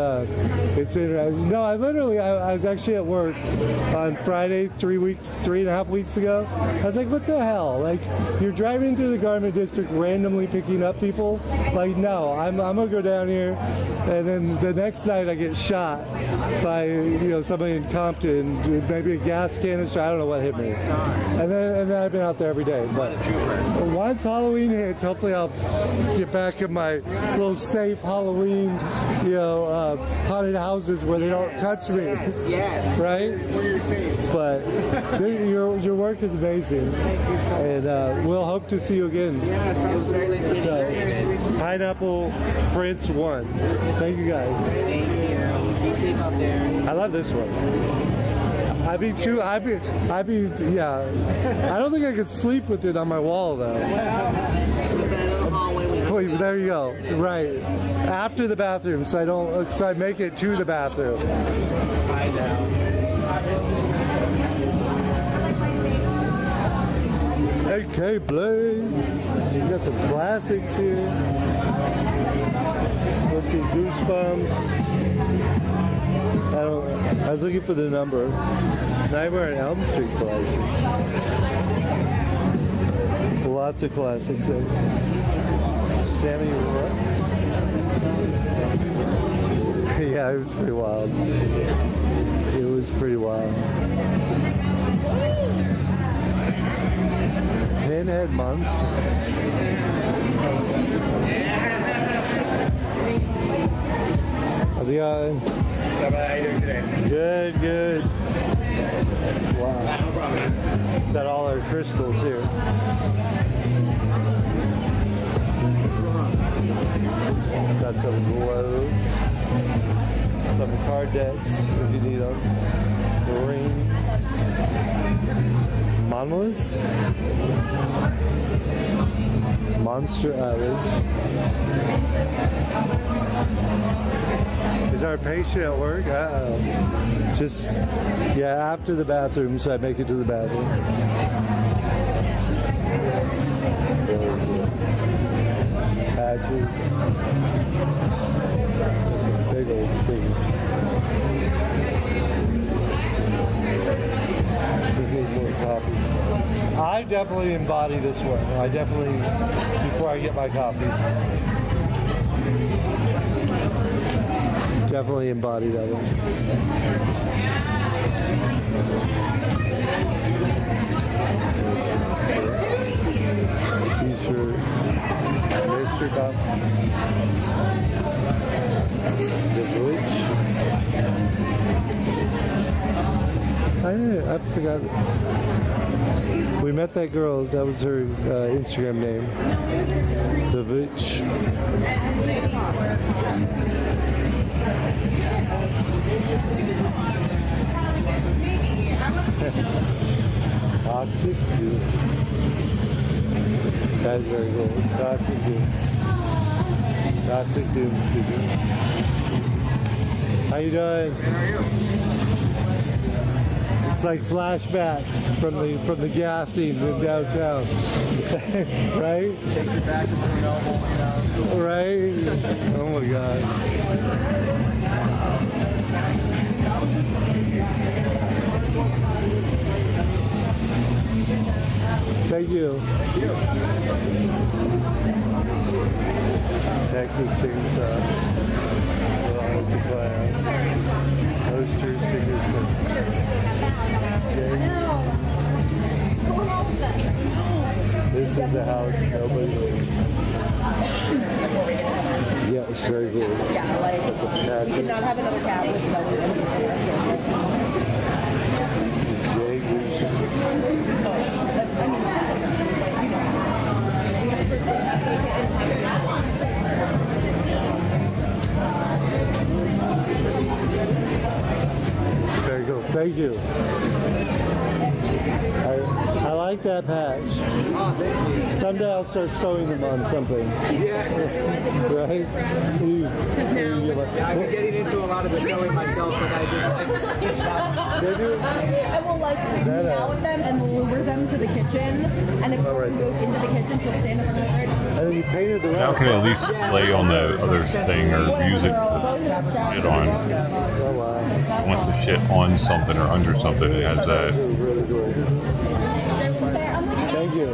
interesting. No, I was actually at work on Friday. 3.5 weeks ago. I was like, what the hell? Like, you're driving through the Garment District randomly picking up people? Like, no, I'm gonna go down here, and then the next night I get shot by somebody in Compton, maybe a gas canister, I don't know what hit me. And then I've been out there every day. But once Halloween hits, hopefully I'll get back in my little safe Halloween, haunted houses where they don't touch me. Yes. Right? Where you're safe. But your work is amazing. Thank you so much. And we'll hope to see you again. Yes, it was very nice meeting you. Pineapple Prince 1. Thank you guys. Thank you. Be safe out there. I love this one. I don't think I could sleep with it on my wall though. Put that in the hallway. There you go. Right. After the bathroom, so I make it to the bathroom. I know. KK Blaze. We got some classics here. Let's see, Goosebumps. I was looking for the number. Nightmare on Elm Street collection. Lots of classics there. Sammy Rooks. Yeah, it was pretty wild. It was pretty wild. Pinhead Monster. How's it going? How you doing today? Good, good. Wow. No problem. Got all our crystals here. Got some globes. Some card decks if you need them. Rings. Monoliths. Monster Island. Is our patient at work? Uh-oh. Just, yeah, after the bathroom, so I make it to the bathroom. Patches. Some big old stickers. We need more coffee. I definitely embody this one. I definitely, before I get my coffee. Definitely embody that one. T-shirts, mystery box, the Village. I forgot. We met that girl. That was her Instagram name. The Village. Toxic Doom. That's very cool. Toxic Doom. Toxic Doom Studio. How you doing? How are you? It's like flashbacks from the gas scene in downtown. Right? Takes it back into normal, you know. Right? Oh my god. Thank you. Thank you. Texas Chainsaw. Well, the Clown. Poster stickers from James. This is the house nobody lives. Yeah, it's very cool. Yeah, like, that's a you patch. could not have another cat with no Jay Gleason. Very cool. Thank you. I like that patch. Oh, thank you. Someday I'll start sewing them on something. Yeah. Right? I've been getting into a lot of the sewing myself, but I just switched out. Did you? I will like hang out with them and lure them to the kitchen, and if right one goes into the kitchen, she'll stand in front of the fridge. And then you painted the Now rest. can at least lay on the other thing or use it shit on. Oh wow. Once the shit on something or under something, it has that. Really cool. Thank you.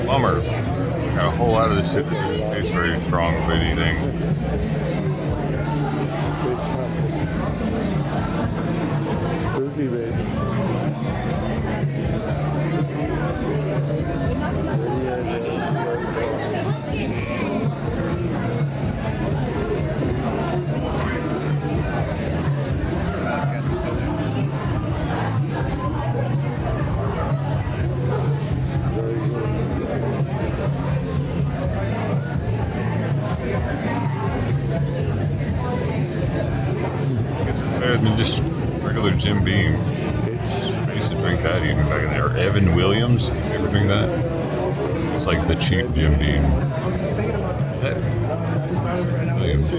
Bummer. Got a whole lot of this shit that tastes very strong of anything. Spooky bitch. better than just regular Jim Beam. I used to drink that even back in there. Evan Williams, you ever drink that? It's like the cheap Jim Beam. Williams.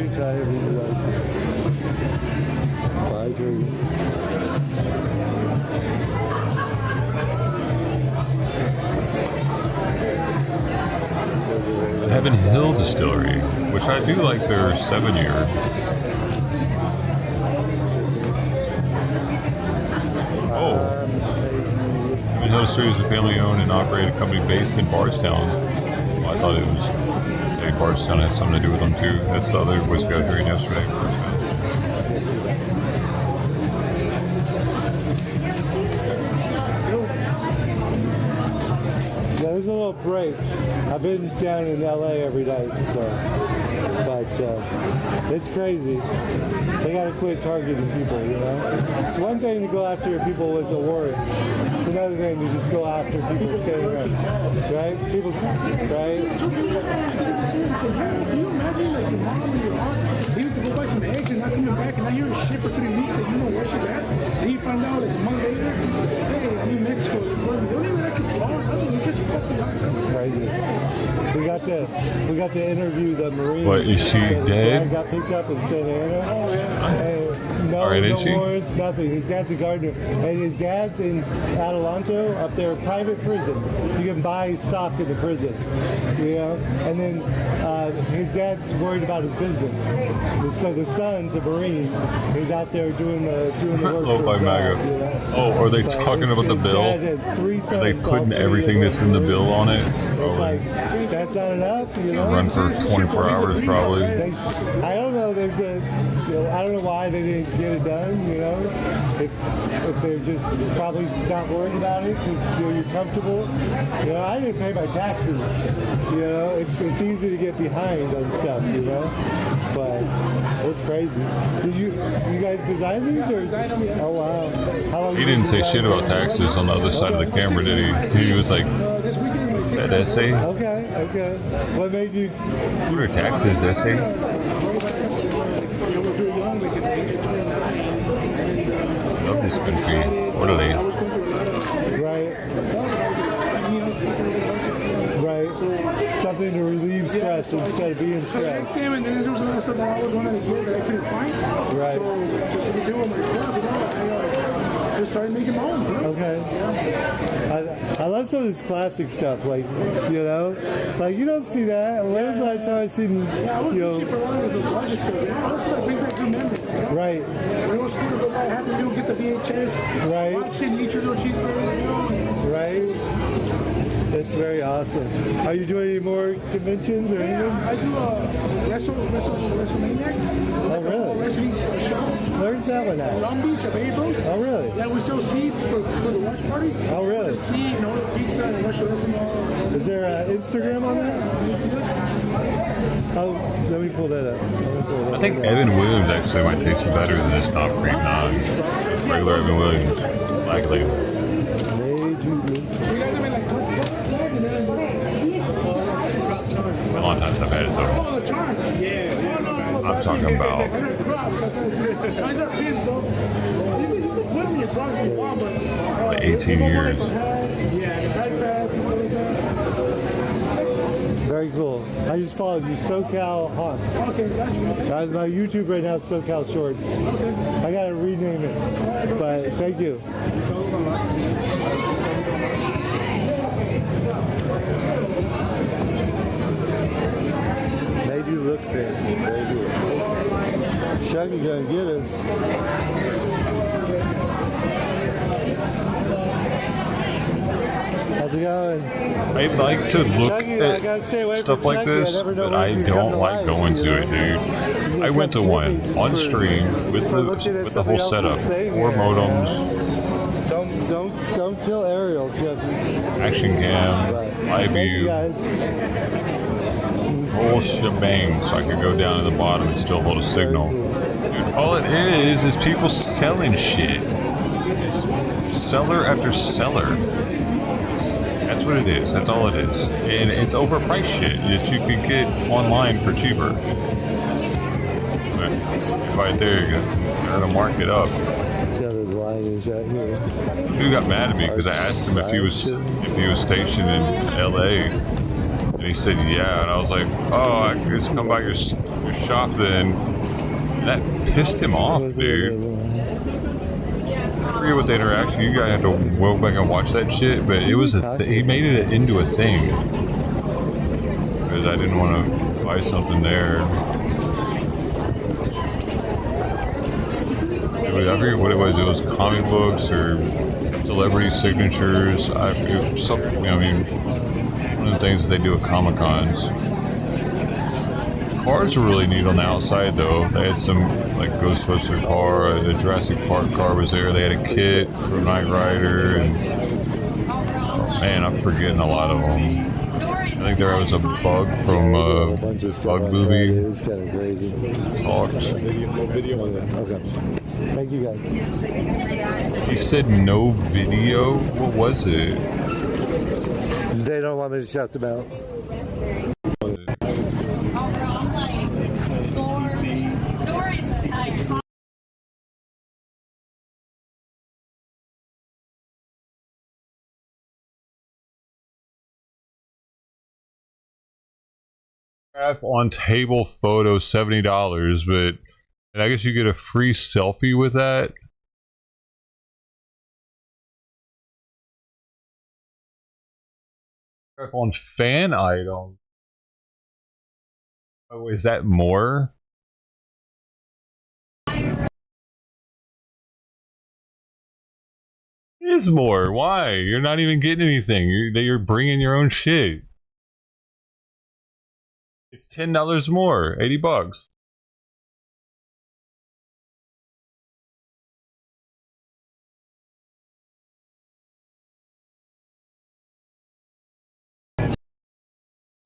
Heaven Hill Distillery, which I do like their 7-year. Oh. Heaven Hill Distillery is a family-owned and operated company based in Bardstown. Well, I thought it was, say Bardstown had something to do with them too. That's the other whiskey I was drinking yesterday. There's a little break. I've been down in LA every night, so, but it's crazy. They gotta quit targeting people, you know? It's one thing to go after people with a warrant. It's another thing to just go after people standing around, right? People, right? Can you imagine like your mom or your aunt leaving to go buy some eggs and not coming back, and now you're in shit for 3 weeks and you know where she's at? Then you find out like a month later, hey, I'm in Mexico. They don't even let you call or nothing. You just fucking crazy. We got to interview the Marine. What, is she dead? His dad got picked up in Santa Ana. Oh yeah. No warrants, nothing. His dad's a gardener, and his dad's in Adelanto up there, private prison. You can buy stock in the prison, you know. And then his dad's worried about his business, so the son's a Marine. He's out there doing the work. For his dad, you know? Oh, are they talking about the bill? Dad has 3 sons, are they putting everything that's in the bill on it? It's like that's not enough, you know. Run for 24 hours probably. I don't know. I don't know why they didn't get it done. You know, if they're just probably not worried about it because you're comfortable. You know, I didn't pay my taxes. You know, it's easy to get behind on stuff. You know, but it's crazy. Did you guys design these or? Oh wow! How long? He didn't say shit about taxes on the other side of the camera, did he? He was like, that essay? Okay. What made you do your taxes, essay? Love this country. Orderly. Right. Something to relieve stress instead of being stressed. And then there was another stuff that I always wanted to get that I couldn't find. Right. So just to do with my stuff, you know, I just started making my own. Okay. I love some of this classic stuff, like, you know, like you don't see that. When was the last time I seen, you know? For a while, it was watching stuff. Also, that brings back good memories. Right. When it was cool to go by, have to do get the VHS. Right. Watch it, eat your little cheeseburger. You know? Right. That's very awesome. Are you doing any more conventions or anything? I do WrestleManiacs. Oh, really? Wrestling show. Where's that one at? Long Beach at April. Oh, really? Yeah, we sell seats for the watch parties. Oh, really? Seat and order pizza and Russian wrestling. Is there Instagram on that? Oh, let me pull that up. I think Evan Williams actually might taste better than this top cream non. Regular Evan Williams. Black label. A long time I've had it though. I'm talking about like 18 years. Very cool. I just followed you, SoCal Haunts. My YouTube right now is SoCal Shorts. I gotta rename it, but thank you. They do look big. They do. Shuggy's gonna get us. How's it going? I like to look at stuff like this, but I don't like going to it, dude. I went to one on stream with the whole setup, 4 modems. Don't kill Ariel, Action cam, live view, whole shebang, so I could go down to the bottom and still hold a signal. Dude, all it is people selling shit. It's seller after seller. That's what it is. That's all it is. And it's overpriced shit that you can get online for cheaper. Right there you go. Trying to mark it up. See how the line is out here. Dude got mad at me because I asked him if he was stationed in L.A. and he said yeah, and I was like, oh, I could just come by your shop then. And that pissed him off, dude. I forget what the interaction. You guys have to go back and watch that shit, but it was he made it into a thing because I didn't want to buy something there. I forget what it was. It was comic books or celebrity signatures. Something. I mean, one of the things that they do at Comic Cons. Cars were really neat on the outside, though. They had some like Ghostbuster car, the Jurassic Park car was there. They had a kit from Knight Rider, and oh, man, I'm forgetting a lot of them. I think there was a bug from Bug Movie. It was kind of crazy. Talked. Okay. Thank you guys. He said no video? What was it? They don't want me to shout them out. On table photo $70, but and I guess you get a free selfie with that. On fan item. Oh, is that more? It is more. Why? You're not even getting anything. You're bringing your own shit. It's $10 more, $80.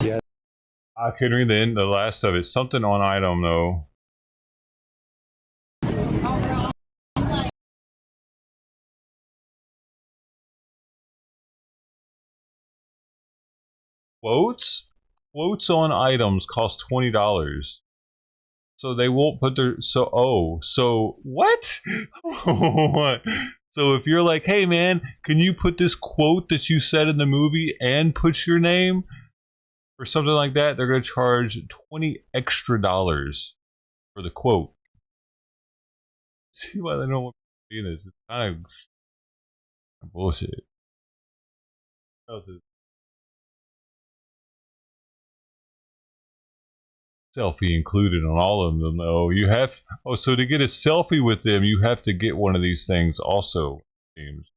Yeah. I couldn't read the last of it. Something on item though. Quotes? Quotes on items cost $20. So they won't put their so what? What? So if you're like, hey man, can you put this quote that you said in the movie and put your name or something like that, they're gonna charge $20 extra for the quote. See why they don't want to see this? It's kind of bullshit. Selfie included on all of them though. You have so to get a selfie with them you have to get one of these things also. Seems.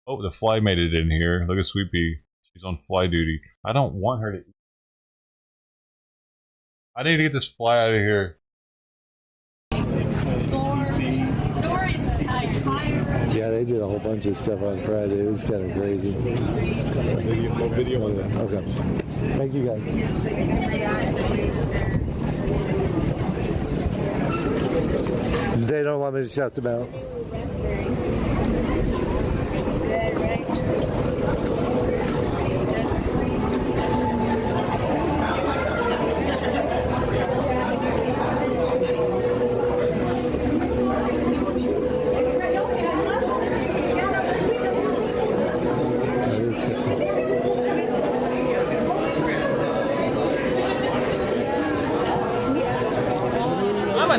Oh, the fly made it in here. Look at Sweet Pea. She's on fly duty. I don't want her to eat. I need to get this fly out of here. Yeah, they did a whole bunch of stuff on Friday. It was kind of crazy. Okay. Thank you guys. They don't want me to shout them out.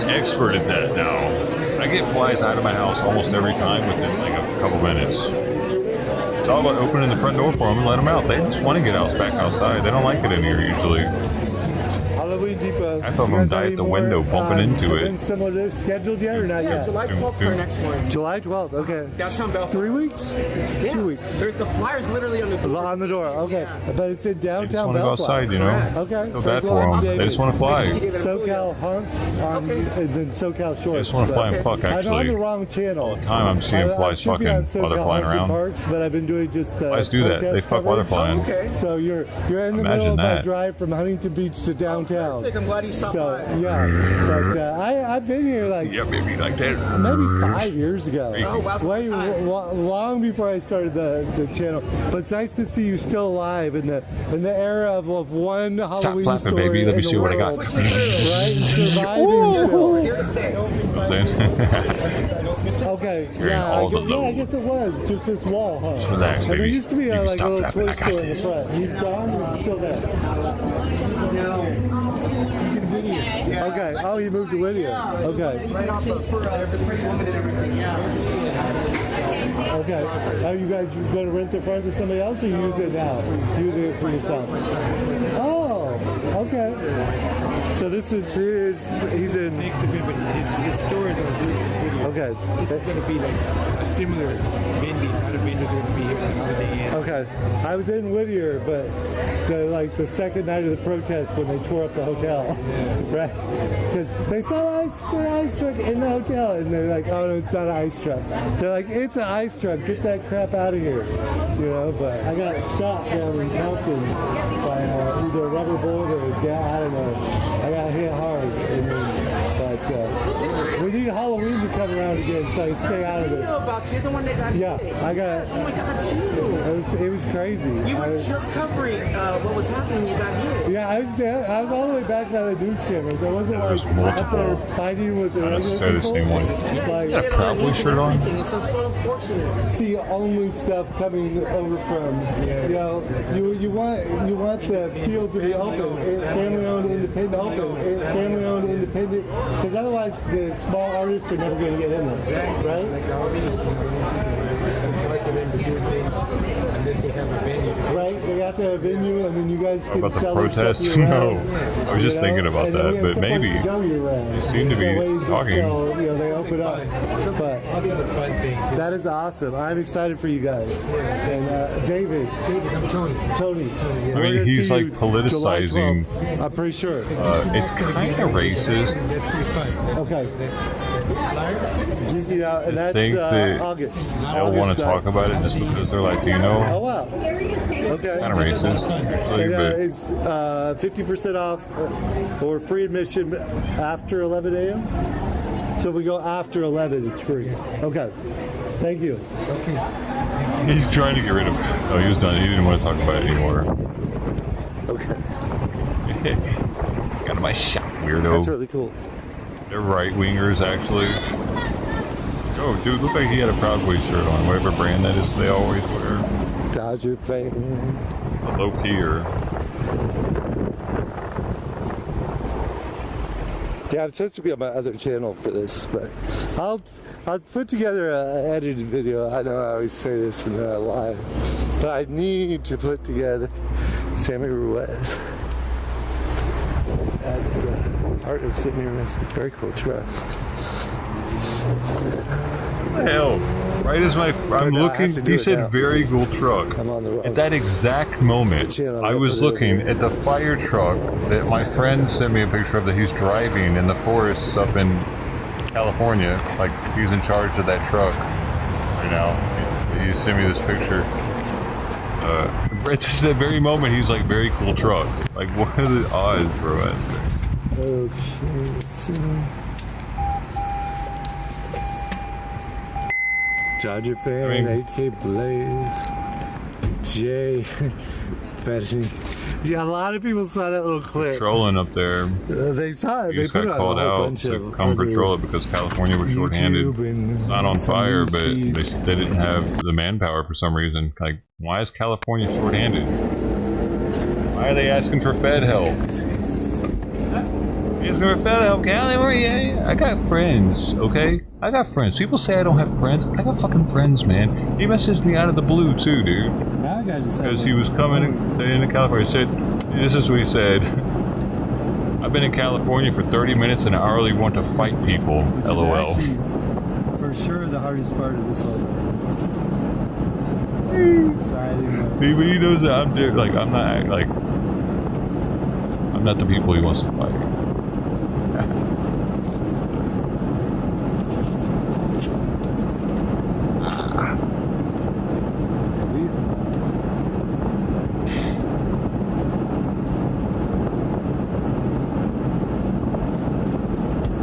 Expert at that now. I get flies out of my house almost every time within like a couple minutes. It's all about opening the front door for them and let them out. They just want to get out back outside. They don't like it in here usually. Halloween Depot. Half of them die at the window bumping into it. Similar to this scheduled yet or not yet? July 12th for our next one. July 12th, okay. Downtown Belleville. 3 weeks? Yeah. 2 weeks. There's the flyers literally on the door. On the door, okay. Yeah. But it's in downtown They just want to go outside, you know. Okay. Feel bad for them. They just want to fly. SoCal hunts and then SoCal shorts. They just want to fly and fuck, actually. I'm on the wrong channel. All the time I'm seeing flies fucking while they're flying around. Parks, but I've been doing just flies do that. They fuck while they're flying. Okay. So you're in the middle of my drive from Huntington Beach to downtown. I'm glad you stopped by. Yeah, but I've been here like maybe like that. Maybe 5 years ago. Oh, wow, Way long before I started the channel. But it's nice to see you still alive in the era of one Halloween flapping, story. baby. Let me see what I got. Right, and surviving still. Here to say. They saying? Okay, Carrying yeah, all the I guess it was just this wall, huh? Just relax, And there baby. used to be You can like a stop little flapping. toy I got store in the this. front. He's gone, but it's still there. Okay. Oh, he moved to Whittier. Okay. Right off of for the Pretty Woman and everything, yeah. Okay. Are you guys going to rent the front to somebody else, or use it now? Use it for yourself. Oh, okay. So this is his. He's in. His stores are really. Okay. This is going to be like a similar vending. Other vendors are going to be here for the Holiday Inn. Okay. I was in Whittier, but the second night of the protest when they tore up the hotel, right? Because they saw the ice truck in the hotel, and they're like, "Oh no, it's not an ice truck." They're like, "It's an ice truck. Get that crap out of here," you know. But I got shot down in Compton by either a rubber bullet or I don't know. I got hit hard, but we need Halloween to come around again, so I stay out of it. About you, the one that got Yeah, I got. Oh my God, you! It was crazy. You were just covering what was happening when you got hit. Yeah, I was all the way back by the news cameras. I wasn't like up there fighting with the Not regular necessarily the people. same one. Like, You got a Proud Boy shirt on? It's so unfortunate. it's the only stuff coming over from, you know, you want the field to be open, family-owned, independent, family-owned, independent, because otherwise the small artists are never going to get in there, right? Right, they have to have a venue, and then you guys can About the sell their protests? stuff year No. round, I was just you know? thinking about And then that, we have but someplace maybe to go year round. they seem to So be that way you can talking. still, you know, they open up. But that is awesome. I'm excited for you guys. And David, I'm Tony. I mean, he's like politicizing. I'm pretty sure. It's kind of racist. Okay. You know, and I that's think that August. they'll want to talk about it just because they're Latino. Oh wow. Okay. It's kind of racist, actually, And, but it's 50% off or free admission after 11 a.m. So if we go after 11, it's free. Okay. Thank you. he's trying to get rid of it. No, he was done. He didn't want to talk about it anymore. Okay. Got my shot, weirdo. That's really cool. They're right-wingers, actually. Oh, dude, looked like he had a Proud Boy shirt on. Whatever brand that is they always wear. Dodger fan. It's a low-keyer. Yeah, I'm supposed to be on my other channel for this, but I'll put together an edited video. I know I always say this and then I lie, but I need to put together Sammy Ruiz at the Art of Sydney Ruiz. Very cool truck. What the hell? Right as I'm looking, he said very cool truck. I'm on the road. At that exact moment, I was looking at the fire truck that my friend sent me a picture of that he's driving in the forests up in California. Like, he's in charge of that truck right now. He sent me this picture. At that very moment, he's like, very cool truck. Like, what are the odds, bro? Okay, so... Dodger fan, 8K Blaze, Jay, Fetching. Yeah, a lot of people saw that little clip. Trolling up there. They saw it. He just got called out to come patrol it because California was short-handed. It's not on fire, but they didn't have the manpower for some reason. Like, why is California short-handed? Why are they asking for Fed help? Asking for Fed help, California. I got friends, okay? I got friends. People say I don't have friends. I got fucking friends, man. He messaged me out of the blue too, dude. Because he was coming into California. He said, this is what he said. I've been in California for 30 minutes and I already want to fight people. Which LOL. is actually, for sure, the hardest part of this whole thing. Exciting. He knows that I'm there. Like, I'm not the people he wants to fight.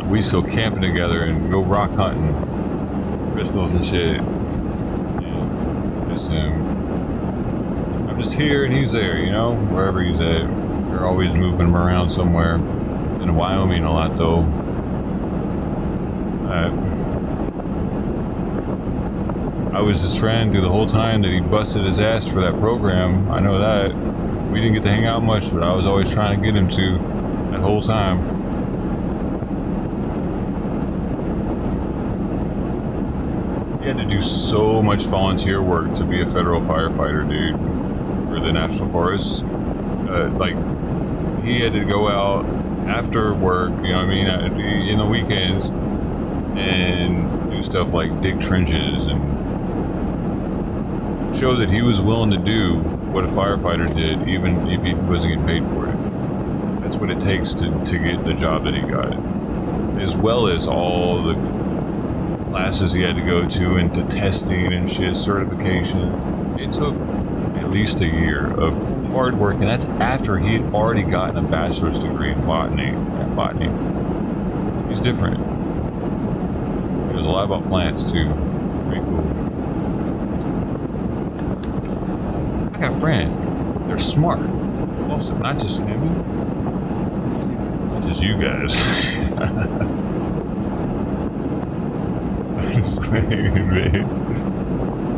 We still camping together and go rock hunting, crystals and shit. Yeah, just him. I'm just here and he's there, you know, wherever he's at. They're always moving him around somewhere. In Wyoming a lot though. that. I was his friend through the whole time that he busted his ass for that program. I know that. We didn't get to hang out much, but I was always trying to get him to that whole time. He had to do so much volunteer work to be a federal firefighter, dude, for the National Forest. Like, he had to go out after work, you know what I mean, in the weekends, and do stuff like dig trenches and show that he was willing to do what a firefighter did, even if he wasn't getting paid for it. That's what it takes to get the job that he got, as well as all the classes he had to go to and to testing and shit, certification. It took at least a year of hard work, and that's after he had already gotten a bachelor's degree in botany. He's different. He knows a lot about plants too. Pretty cool. I got friends. They're smart. Also, not just him. Not just you guys. Man.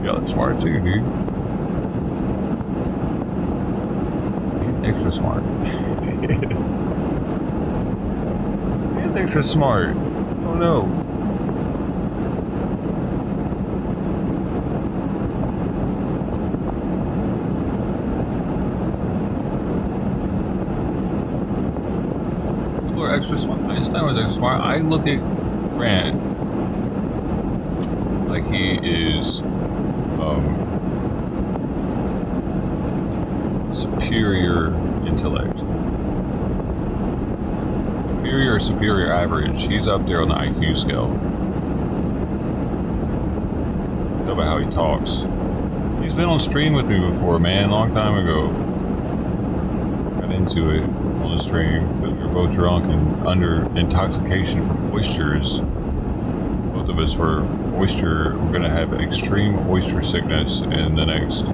Y'all smart too, dude. Extra smart. He's extra smart. Oh no. People are extra smart. Einstein was extra smart. I look at Grant like he is superior intellect. Superior average. He's up there on the IQ scale. Tell about how he talks. He's been on stream with me before, man, a long time ago. Got into it on the stream because we were both drunk and under intoxication from oysters. Both of us were we're gonna have extreme oyster sickness in the next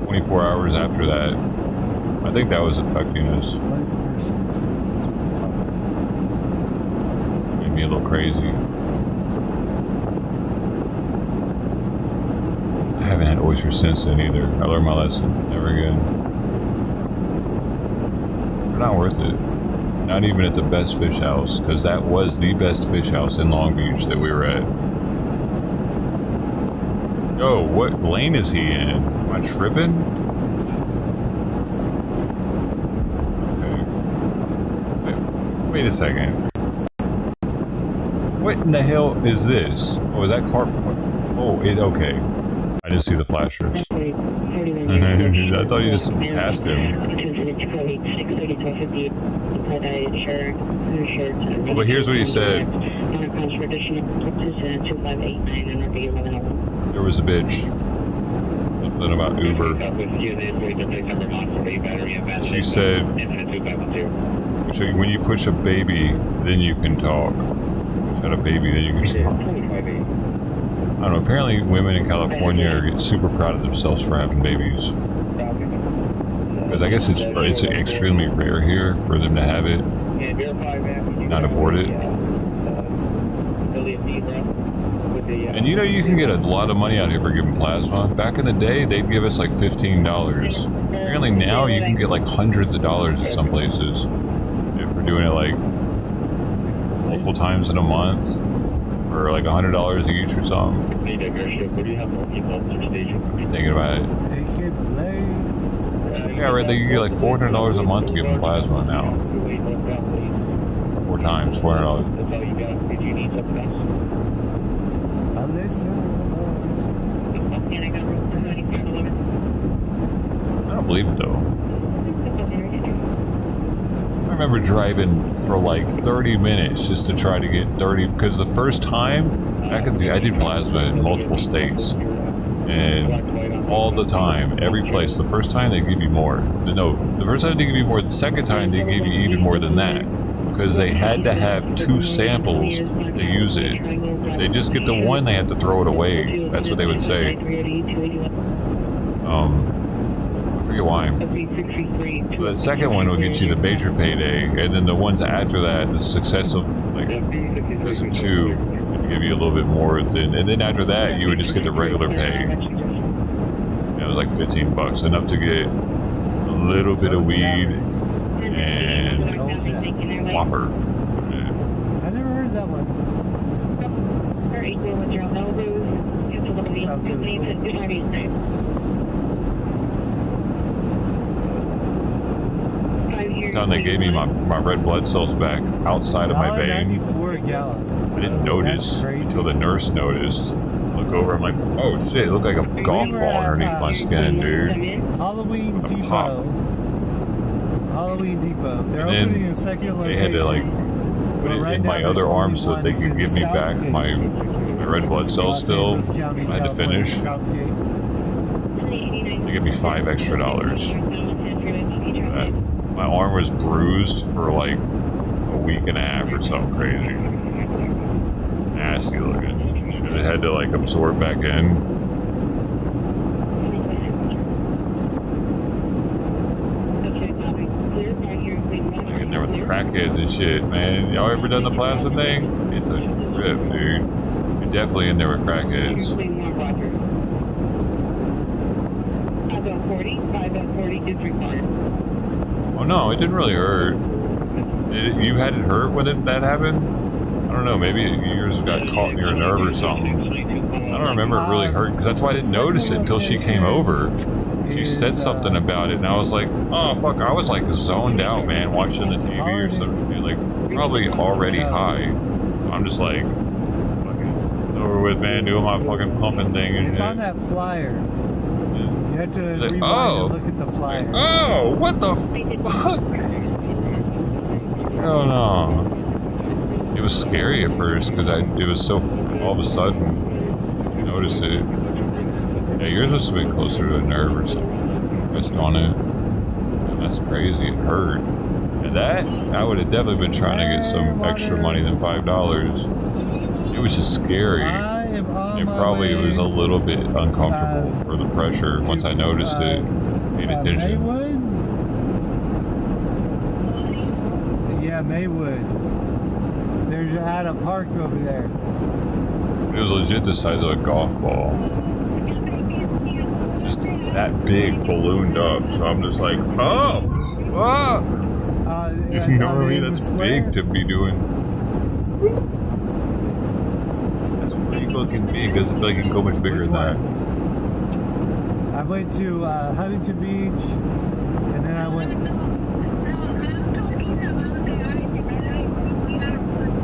24 hours after that. I think that was affecting us. Made me a little crazy. I haven't had oysters since then either. I learned my lesson. Never again. They're not worth it. Not even at the best fish house, because that was the best fish house in Long Beach that we were at. Yo, what lane is he in? Am I tripping? Okay. Wait a second. What in the hell is this? Oh, is that car? Oh, okay. I didn't see the flashers. I thought you just passed him. Oh, but here's what he said. There was a bitch. Something about Uber. She said, when you push a baby, then you can talk. Push out a baby, then you can talk. I don't know, apparently women in California are super proud of themselves for having babies. Because I guess it's extremely rare here for them to have it, not abort it. And you know, you can get a lot of money out here for giving plasma. Back in the day, they'd give us like $15. Apparently now you can get like hundreds of dollars at some places if we're doing it like multiple times in a month. For like $100 each or something. I'm thinking about it. Yeah, right. They can get like $400 a month to give them plasma now. 4 times, $400. I don't believe it though. I remember driving for like 30 minutes just to try to get 30, because the first time I did plasma in multiple states, and all the time, every place, the first time they give you more. No, the first time they give you more, the second time they give you even more than that, because they had to have 2 samples to use it. If they just get the one, they have to throw it away. That's what they would say. I forget why. So that second one will get you the major payday, and then the ones after that, the successive, like successive 2, would give you a little bit more. And then after that, you would just get the regular pay. It was like $15, enough to get a little bit of weed and Whopper. I never heard of that one. Sounds really cool. Time they gave me my red blood cells back outside of my vein. $1.94 a gallon. I didn't notice until the nurse noticed. Look over, I'm like, oh shit, it looked like a golf ball underneath my skin, dude. Halloween Depot. Pop. Halloween Depot. They're And opening a second location. they had to like put it in my other arm so that they could give me back my red blood cells still. I had to finish. They gave me $5 extra. My arm was bruised for like a week and a half or something crazy. Nasty looking. And it had to like absorb back in. Like in there with the crackheads and shit, man. Y'all ever done the plasma thing? It's a trip, dude. You're definitely in there with crackheads. 540 is required. Oh no, it didn't really hurt. You had it hurt when that happened? I don't know, maybe yours got caught near a nerve or something. I don't remember it really hurt, because that's why I didn't notice it until she came over. She said something about it, and I was like, oh fuck, I was like zoned out, man, watching the TV or something, like probably already high. I'm just like, fucking over with, man, doing my fucking pumping thing. And it's on that flyer. You have to like, rewind and look at the flyer. Oh, what the fuck? Oh no. It was scary at first because it was so all of a sudden you notice it. Yeah, yours must have been closer to a nerve or something. Pressed on it. That's crazy. It hurt. And that I would have definitely been trying to get some extra money than $5. It was just scary. It probably was a little bit uncomfortable for the pressure once I noticed it. Paid attention. Maywood? Yeah, Maywood. They're at a park over there. It was legit the size of a golf ball. Just that big, ballooned up. So I'm just like, oh! Oh! You know what I mean? That's big to be doing. That's pretty fucking big. Doesn't feel like it can go much bigger than that. I went to Huntington Beach, and then I went.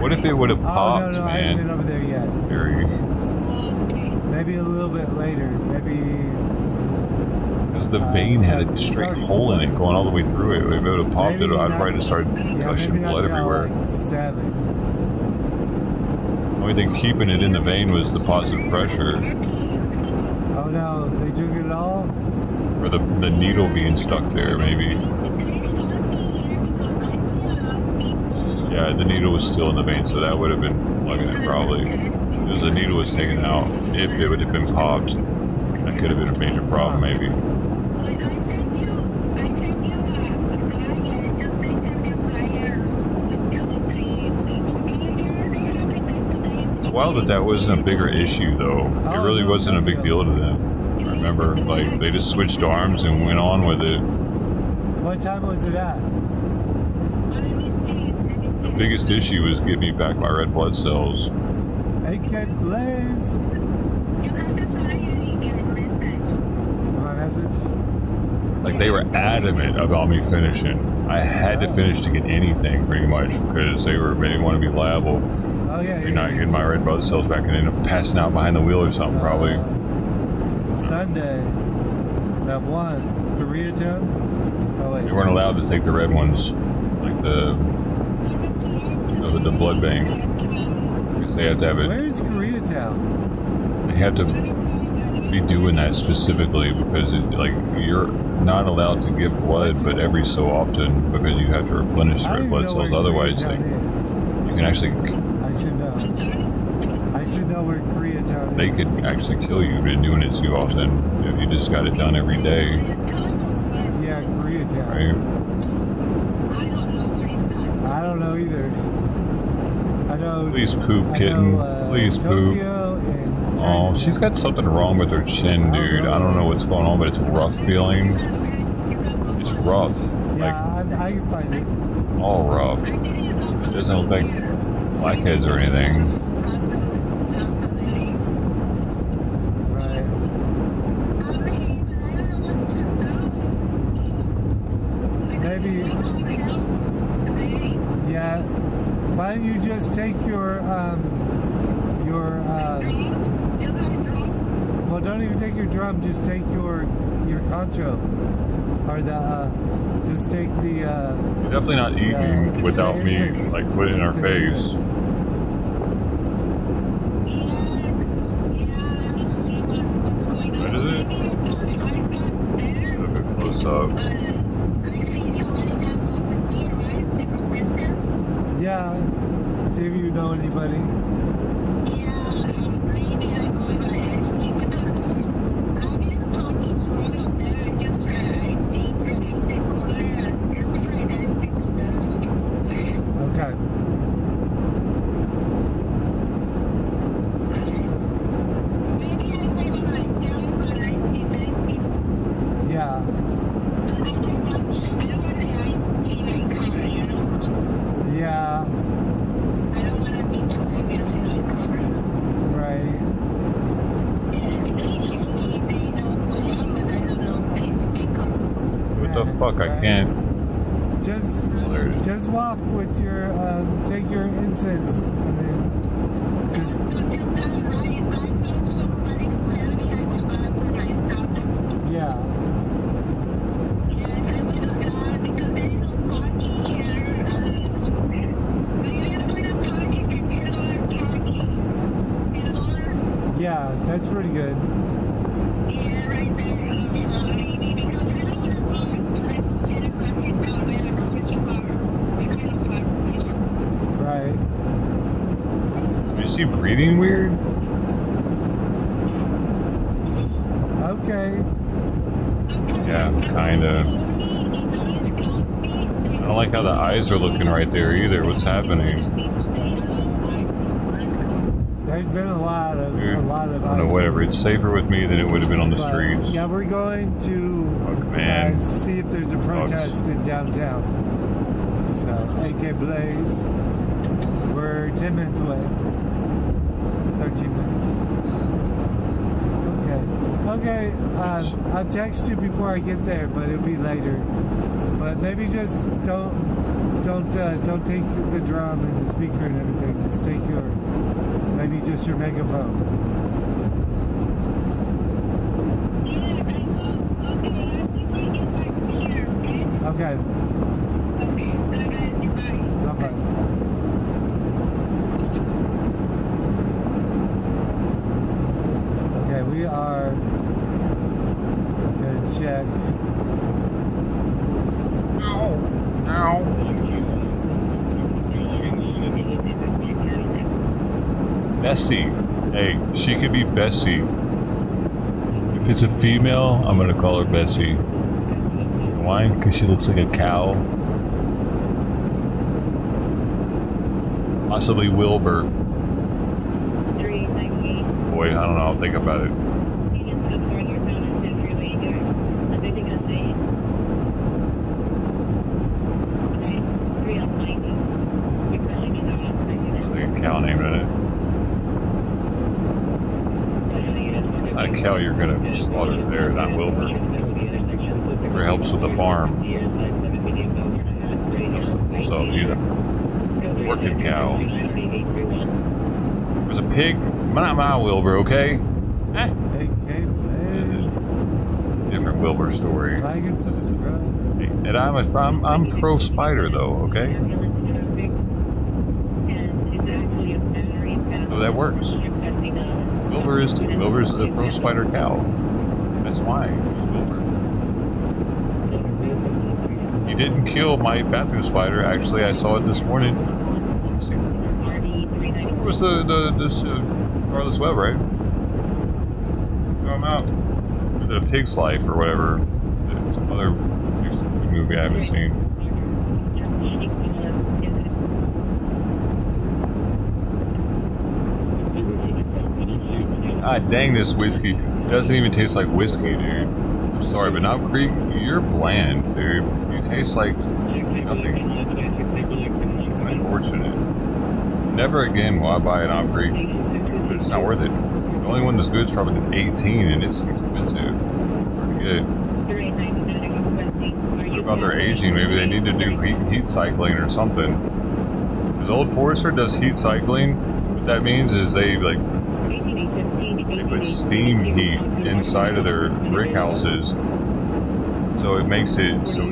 What if it would have popped, oh, no, man? I haven't been over there yet. Maybe a little bit later. Maybe. Because the vein had a straight hole in it going all the way through it. If it would have popped it, I'd probably just started gushing blood everywhere. Like 7. The only thing keeping it in the vein was the positive pressure. Oh no, they took it all? Or the needle being stuck there, maybe. Yeah, the needle was still in the vein, so that would have been plugging it probably. Because the needle was taken out. If it would have been popped, that could have been a major problem, maybe. It's wild that wasn't a bigger issue, though. It really wasn't a big deal to them. I remember, like, they just switched arms and went on with it. What time was it at? The biggest issue was getting me back my red blood cells. AK Blaze. My message. Like, they were adamant about me finishing. I had to finish to get anything, pretty much, because they didn't want to be liable. Oh yeah. You're not getting my red blood cells back and end up passing out behind the wheel or something, probably. Sunday. That one. Koreatown? Oh wait. They weren't allowed to take the red ones, like the blood bank. I guess they have to have it. Where's Koreatown? They have to be doing that specifically because you're not allowed to give blood, but every so often because you have to replenish the red blood cells. Otherwise, you can actually. I should know. I should know where Koreatown is. They could actually kill you for doing it too often if you just got it done every day. downtown. Right. I don't know either. I know. Please poop, kitten. Please poop. Oh, she's got something wrong with her chin, dude. I don't know what's going on, but it's rough feeling. It's rough. Yeah, I can find it. All rough. It doesn't look like blackheads or anything. Maybe. Yeah. Why don't you just take your well, don't even take your drum. Just take your concho, or the just take the. You're definitely not eating without me, like, put it in her face. What is it? Look at close up. Yeah. See if you know anybody. Okay. Yeah. Yeah. Right. What the fuck? I can't. Just walk with your, take your incense and then just. Yeah. Yeah, that's pretty good. Right. Is she breathing weird? Okay. Yeah, kinda. I don't like how the eyes are looking right there either. What's happening? There's been a lot of Dude, eyes. I don't know, whatever. It's safer with me than it would have been on the But, streets. yeah, we're going to man. see if there's a protest in downtown. So, AK Blaze. We're 10 minutes away. 13 minutes. Okay. I'll text you before I get there, but it'll be later. But maybe just don't take the drum and the speaker and everything. Just take maybe just your megaphone. Okay. Bye-bye. Okay, we are gonna check. Ow. Bessie. Hey, she could be Bessie. If it's a female, I'm gonna call her Bessie. Why? Because she looks like a cow. Possibly Wilbur. Boy, I don't know. I'll think about it. There's a cow named in it. It's not a cow you're gonna slaughter there, not Wilbur. Wilbur helps with the farm. So he's a working cow. There's a pig. Not my Wilbur, okay? AK Blaze. It's a different Wilbur story. Like and subscribe. Hey, and I'm pro spider though, okay? So that works. Wilbur's a pro spider cow. That's why Wilbur. He didn't kill my bathroom spider. Actually, I saw it this morning. Let's see. It was this Carlos Webb, right? Throw him out. Was it A Pig's Life or whatever? Some other movie I haven't seen. God dang, this whiskey doesn't even taste like whiskey, dude. I'm sorry, but Knob Creek, you're bland, dude. You taste like nothing. Unfortunate. Never again will I buy a Knob Creek, but it's not worth it. The only one that's good is probably the 18, and it's expensive. Pretty good. What about their aging? Maybe they need to do heat cycling or something. Because Old Forester does heat cycling. What that means is they put steam heat inside of their brick houses, so it makes it so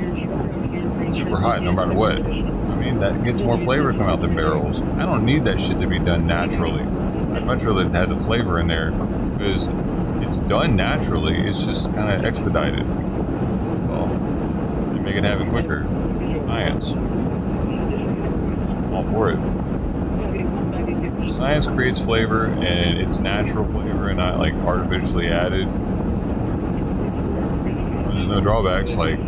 super hot no matter what. I mean, that gets more flavor come out the barrels. I don't need that shit to be done naturally. I'd much rather have the flavor in there because it's done naturally. It's just kind of expedited. So they make it happen quicker. Science. All for it. Science creates flavor, and it's natural flavor and not like artificially added. There's no drawbacks like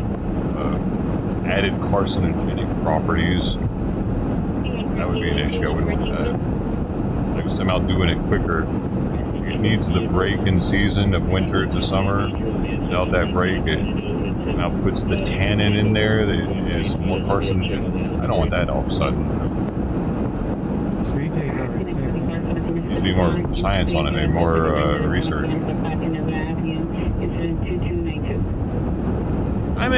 added carcinogenic properties. That would be an issue. I wouldn't want that. Like somehow doing it quicker. It needs the break in season of winter to summer. Without that break, it now puts the tannin in there that is more carcinogenic. I don't want that all of a sudden. There's be more science on it, maybe more research. I'm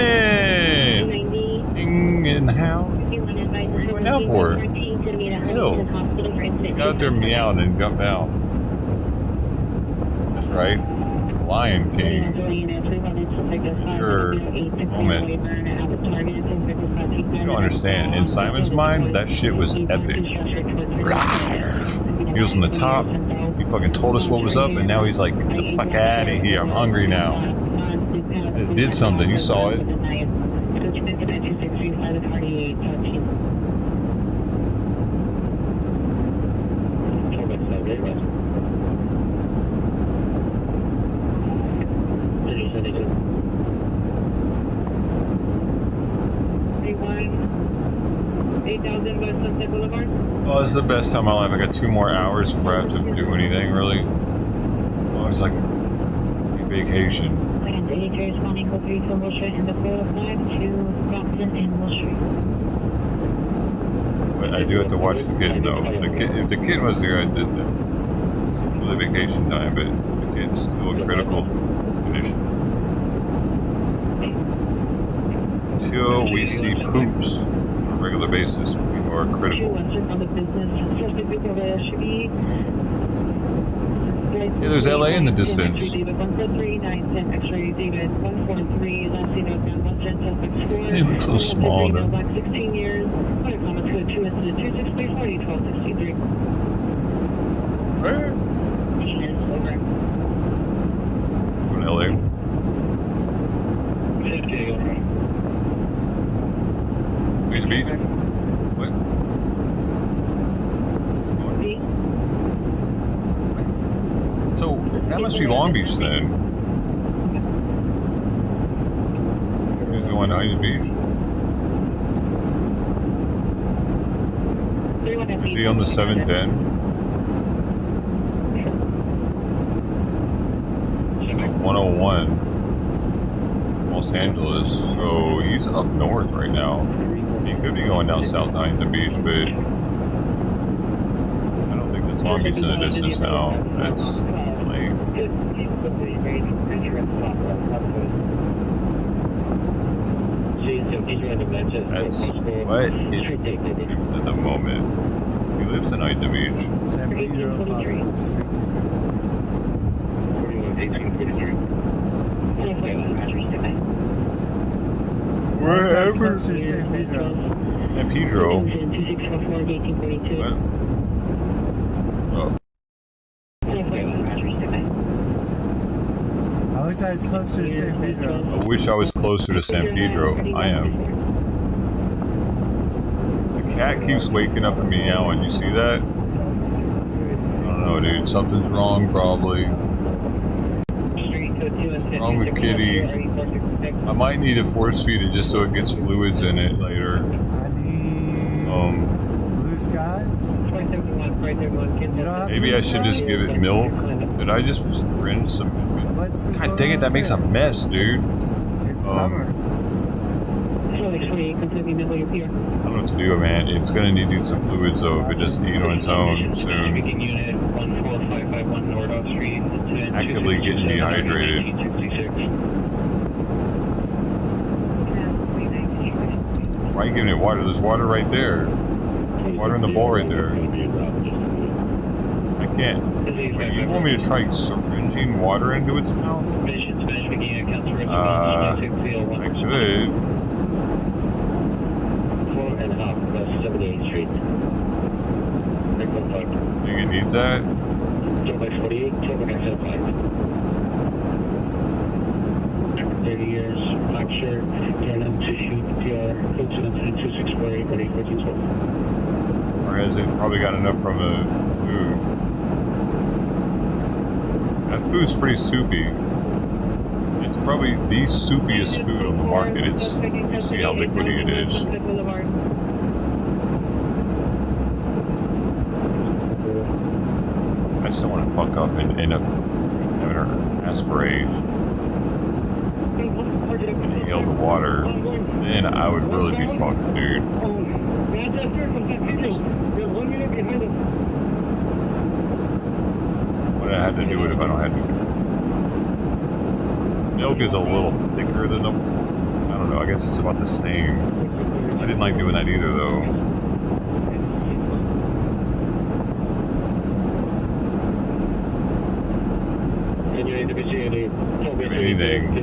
in the house. What are you going down for? Ew. Get out there meowing and jump out. That's right. Lion King. Sure. Moment. You don't understand. In Simon's mind, that shit was epic. He was on the top. He fucking told us what was up, and now he's like, get the fuck out of here. I'm hungry now. It did something. You saw it. Oh, this is the best time of my life. I got 2 more hours before I have to do anything, really. Oh, it's like a vacation. But I do have to watch the kid, though. If the kid was there, I did the vacation time, but the kid's still in critical condition. Until we see poops on a regular basis, we are critical. Yeah, there's LA in the distance. It looks so small, though. Where? In LA. Where's the beach? What? So, that must be Long Beach then. He's going to Huntington Beach. Is he on the 710? 101. Los Angeles. So, he's up north right now. He could be going down south to Huntington Beach, but I don't think that's Long Beach in the distance now. That's like... That's what is at the moment. He lives in Huntington Beach. Wherever. San Pedro. What? Oh. I wish I was closer to San Pedro. I wish I was closer to San Pedro. I am. The cat keeps waking up and meowing. You see that? I don't know, dude. Something's wrong, probably. wrong with Kitty? I might need to force feed it just so it gets fluids in it later. Blue sky? Maybe I should just give it milk. Did I just syringe some? God dang it, that makes a mess, dude. It's summer. I don't know what to do, man. It's gonna need to do some fluids though if it doesn't eat on its own soon. Actively getting dehydrated. Why are you giving it water? There's water right there. Water in the bowl right there. I can't. Wait, you want me to try syringing water into its mouth? I could. Think it needs that? 30 years, black shirt, turn to shoot PR, code 2648, ready 1412. Or has it probably got enough from the food? That food's pretty soupy. It's probably the soupiest food on the market. It's, see how liquidy it is. I just don't want to fuck up and end up having her aspirate. Inhale the water. Then I would really be fucked, dude. What I had to do it if I don't have to. Milk is a little thicker than the. I don't know. I guess it's about the same. I didn't like doing that either, though. Anything. We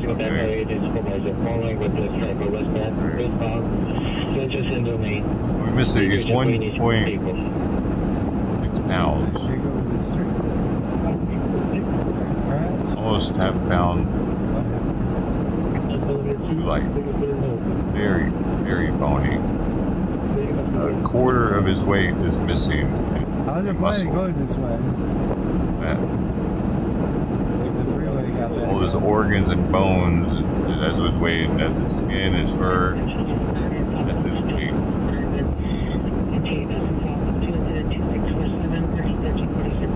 missed it. It's 1.6 pounds. Almost half a pound. Like very, very bony. A quarter of his weight is missing. How's it planning going this way? All his organs and bones, that's his weight, that's his skin, his fur, that's his weight.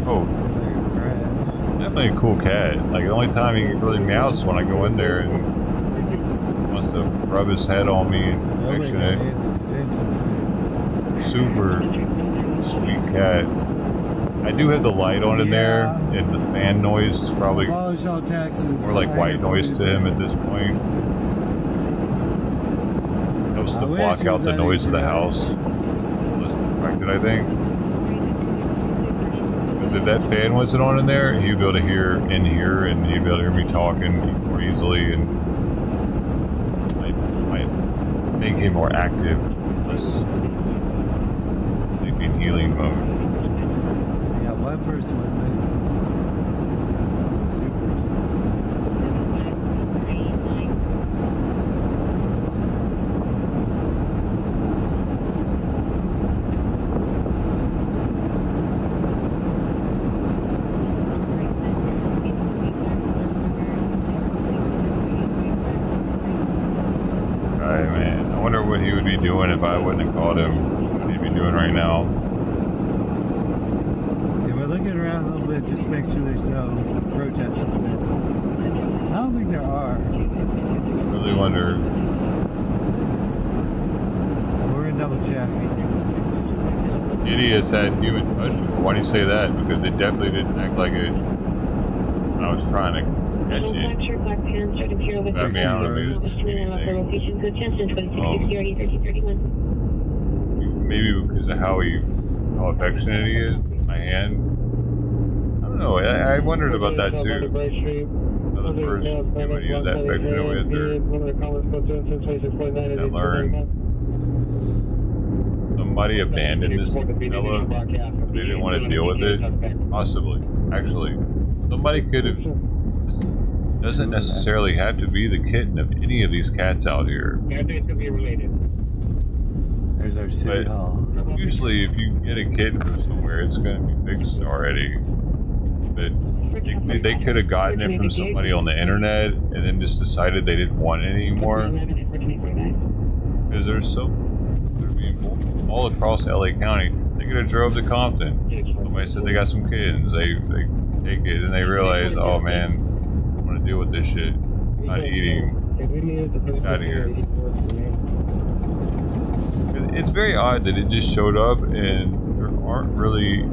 Oh, definitely a cool cat. Like, the only time he really meows when I go in there and wants to rub his head on me and affection it. Super sweet cat. I do have the light on in there, and the fan noise is probably more like white noise to him at this point. Helps to block out the noise of the house. Less distracted, I think. Because if that fan wasn't on in there, he'd be able to hear in here, and he'd be able to hear me talking more easily, and might make him more active, less sleeping healing mode. One person with me. Two Alright, man. I wonder what he would be doing if I wouldn't have caught him. What he'd be doing right now. Around a little bit, just make sure there's no protests on this. I don't think there are. I really wonder. We're gonna double check. Kitty has had human touch before. Why do you say that? Because it definitely didn't act like it. I was trying to catch it. I mean, I don't know, maybe it's anything. Maybe because of how affectionate he is. My hand. No, I wondered about that too. The first somebody he was that affectionate with, or learned. Somebody abandoned this fella. They didn't want to deal with it. Possibly. Actually, somebody could have. Doesn't necessarily have to be the kitten of any of these cats out here. There's our city hall. Usually, if you get a kitten from somewhere, it's going to be fixed already. But they could have gotten it from somebody on the internet and then just decided they didn't want it anymore. Because they're being all across LA County. They could have drove to Compton. Somebody said they got some kittens. They take it and they realize, oh man, I'm gonna deal with this shit. I'm not eating. Get out of here. It's very odd that it just showed up and there aren't really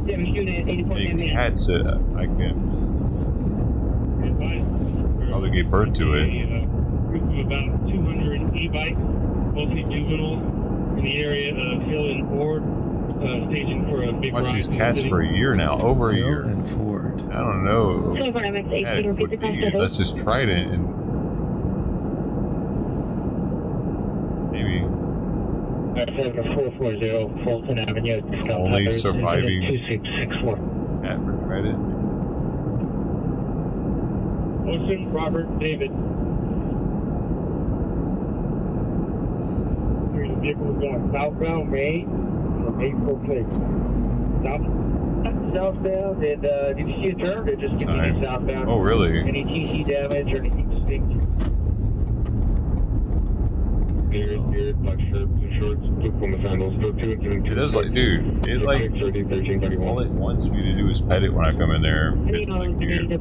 any cats that I can probably give birth to it. Group of about 200 e-bikes, mostly juveniles, in the area of Hill and Ford, staging for a big Watch these cats for a year now, over a year. I don't know. Let's just try it and maybe. 440 Fulton Avenue. Only surviving cat for Trident. Ocean Robert David. The vehicle was going southbound Maine from 84 plate. Southbound, and did you see a turn? Or just continued southbound? Oh, really? Any TC damage or anything distinct? Beard, black shirt, blue shorts, blue Puma sandals, still 2 and 2. It is like, dude, it like, all it wants me to do is pet it when I come in there. It's like, dude,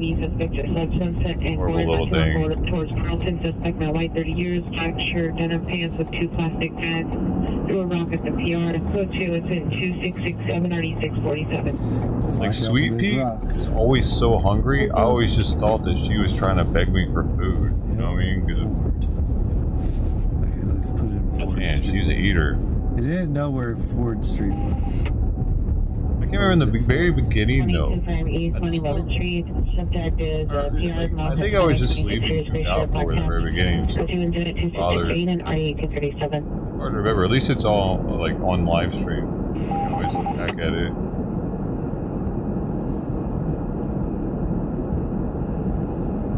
horrible little thing. Towards Carlton, suspect now white, 30 years, black shirt, denim pants with 2 plastic tags. Do a rock at the PR. Code 2, it's in 2667 4647. Like Sweet Pea is always so hungry. I always just thought that she was trying to beg me for food. You know what I mean? Because man, she's an eater. I didn't know where Ford Street was. I can't remember in the very beginning though. I think I was just leaving it out for the very beginning. So bothered. Hard to remember. At least it's all like on live stream. You can always look back at it.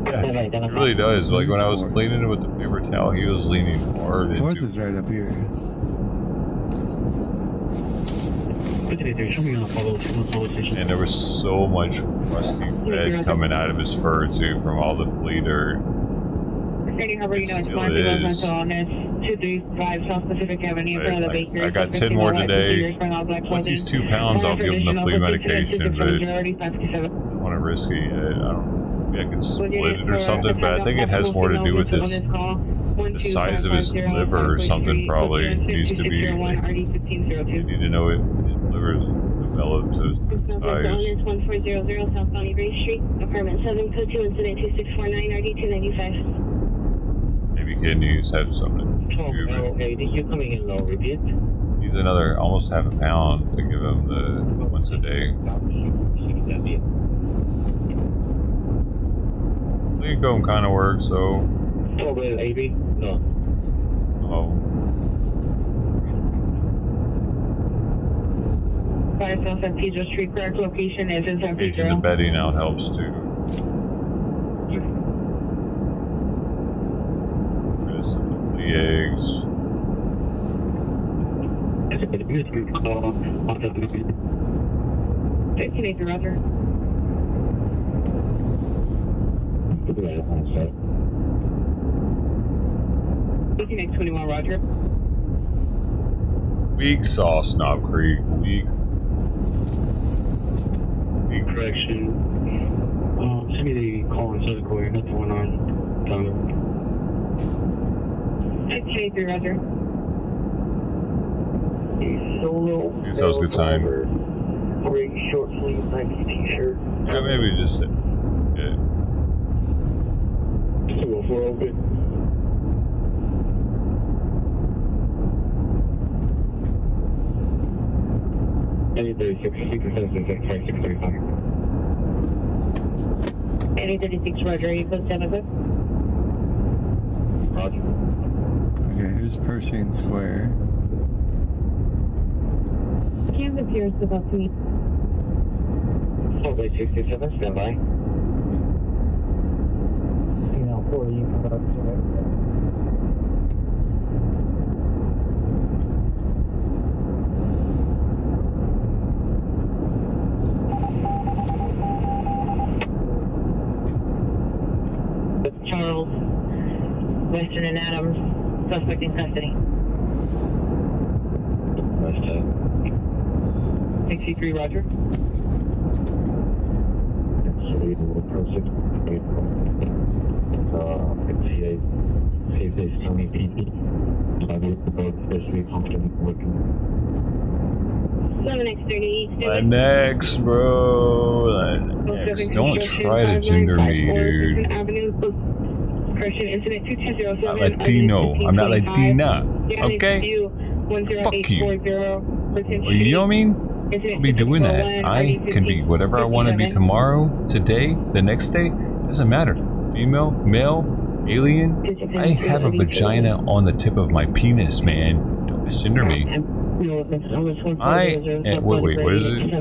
Yeah, it really does. Like when I was cleaning it with the paper towel, he was leaning hard into. Fourth is right up here. And there was so much crusty red coming out of his fur too, from all the flea dirt. Still is. 235 South Pacific Avenue, front of the bakery. I got 10 more today. Once he's 2 pounds, I'll give him the flea medication, but I don't want to risk it yet. I don't. Maybe I can split it or something, but I think it has more to do with the size of his liver or something. Probably it needs to be. Like, you need to know it. His liver is developed to size. 1400 South Bonnie Ray Street, apartment 7, code 2, incident 2649, RD295. Maybe kidneys have something to do with it. He's another almost half a pound to give him the once a day. Cone kind of works, so. No. Oh. 5 South San Pedro Street, correct location is in San Pedro. Changing the bedding out helps too. There's some of the eggs. 15 acre, Roger. Next 21, Roger. Weak sauce, Knob Creek. Weak. Correction. Send me the call in Southern Korea, not the one on Thunder. 15 acre, Roger. Solo. That was a good time. Gray short sleeve Nike t-shirt. Yeah, maybe just it. Yeah. 204 open. Any 36, 5635. Any 36, Roger. Are you close down a bit? Roger. Okay, here's Pershing Square. Canvas here is about to meet. 67, stand by. Now 40, you come up to it. Western and Adams. Suspect in custody. West 63, roger. Latinx, bro. Latinx. Don't try to gender me, dude. I'm not Latino. I'm not Latina. Okay? Fuck you. Well, you know what I mean? I'll be doing that. I can be whatever I want to be tomorrow, today, the next day. Doesn't matter. Female, male, alien. I have a vagina on the tip of my penis, man. Don't misgender me. Wait, what is it?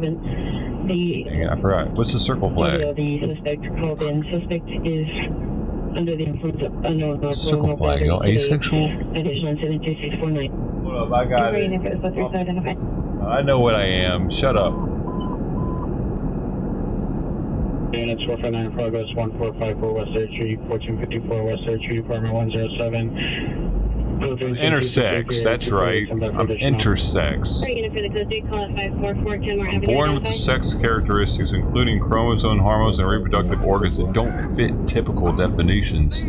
Dang it, I forgot. What's the circle flag? The suspect called in. Suspect is under the influence of unknown. Circle flag, you know, asexual? Additional 72649. Hold up, I got it. I know what I am. Shut up. Units 459 progress 1454 West 3rd Street, 1454 West 3rd Street, Department 107. Intersex, that's right. I'm intersex. I'm born with the sex characteristics including chromosome, hormones, and reproductive organs that don't fit typical definitions.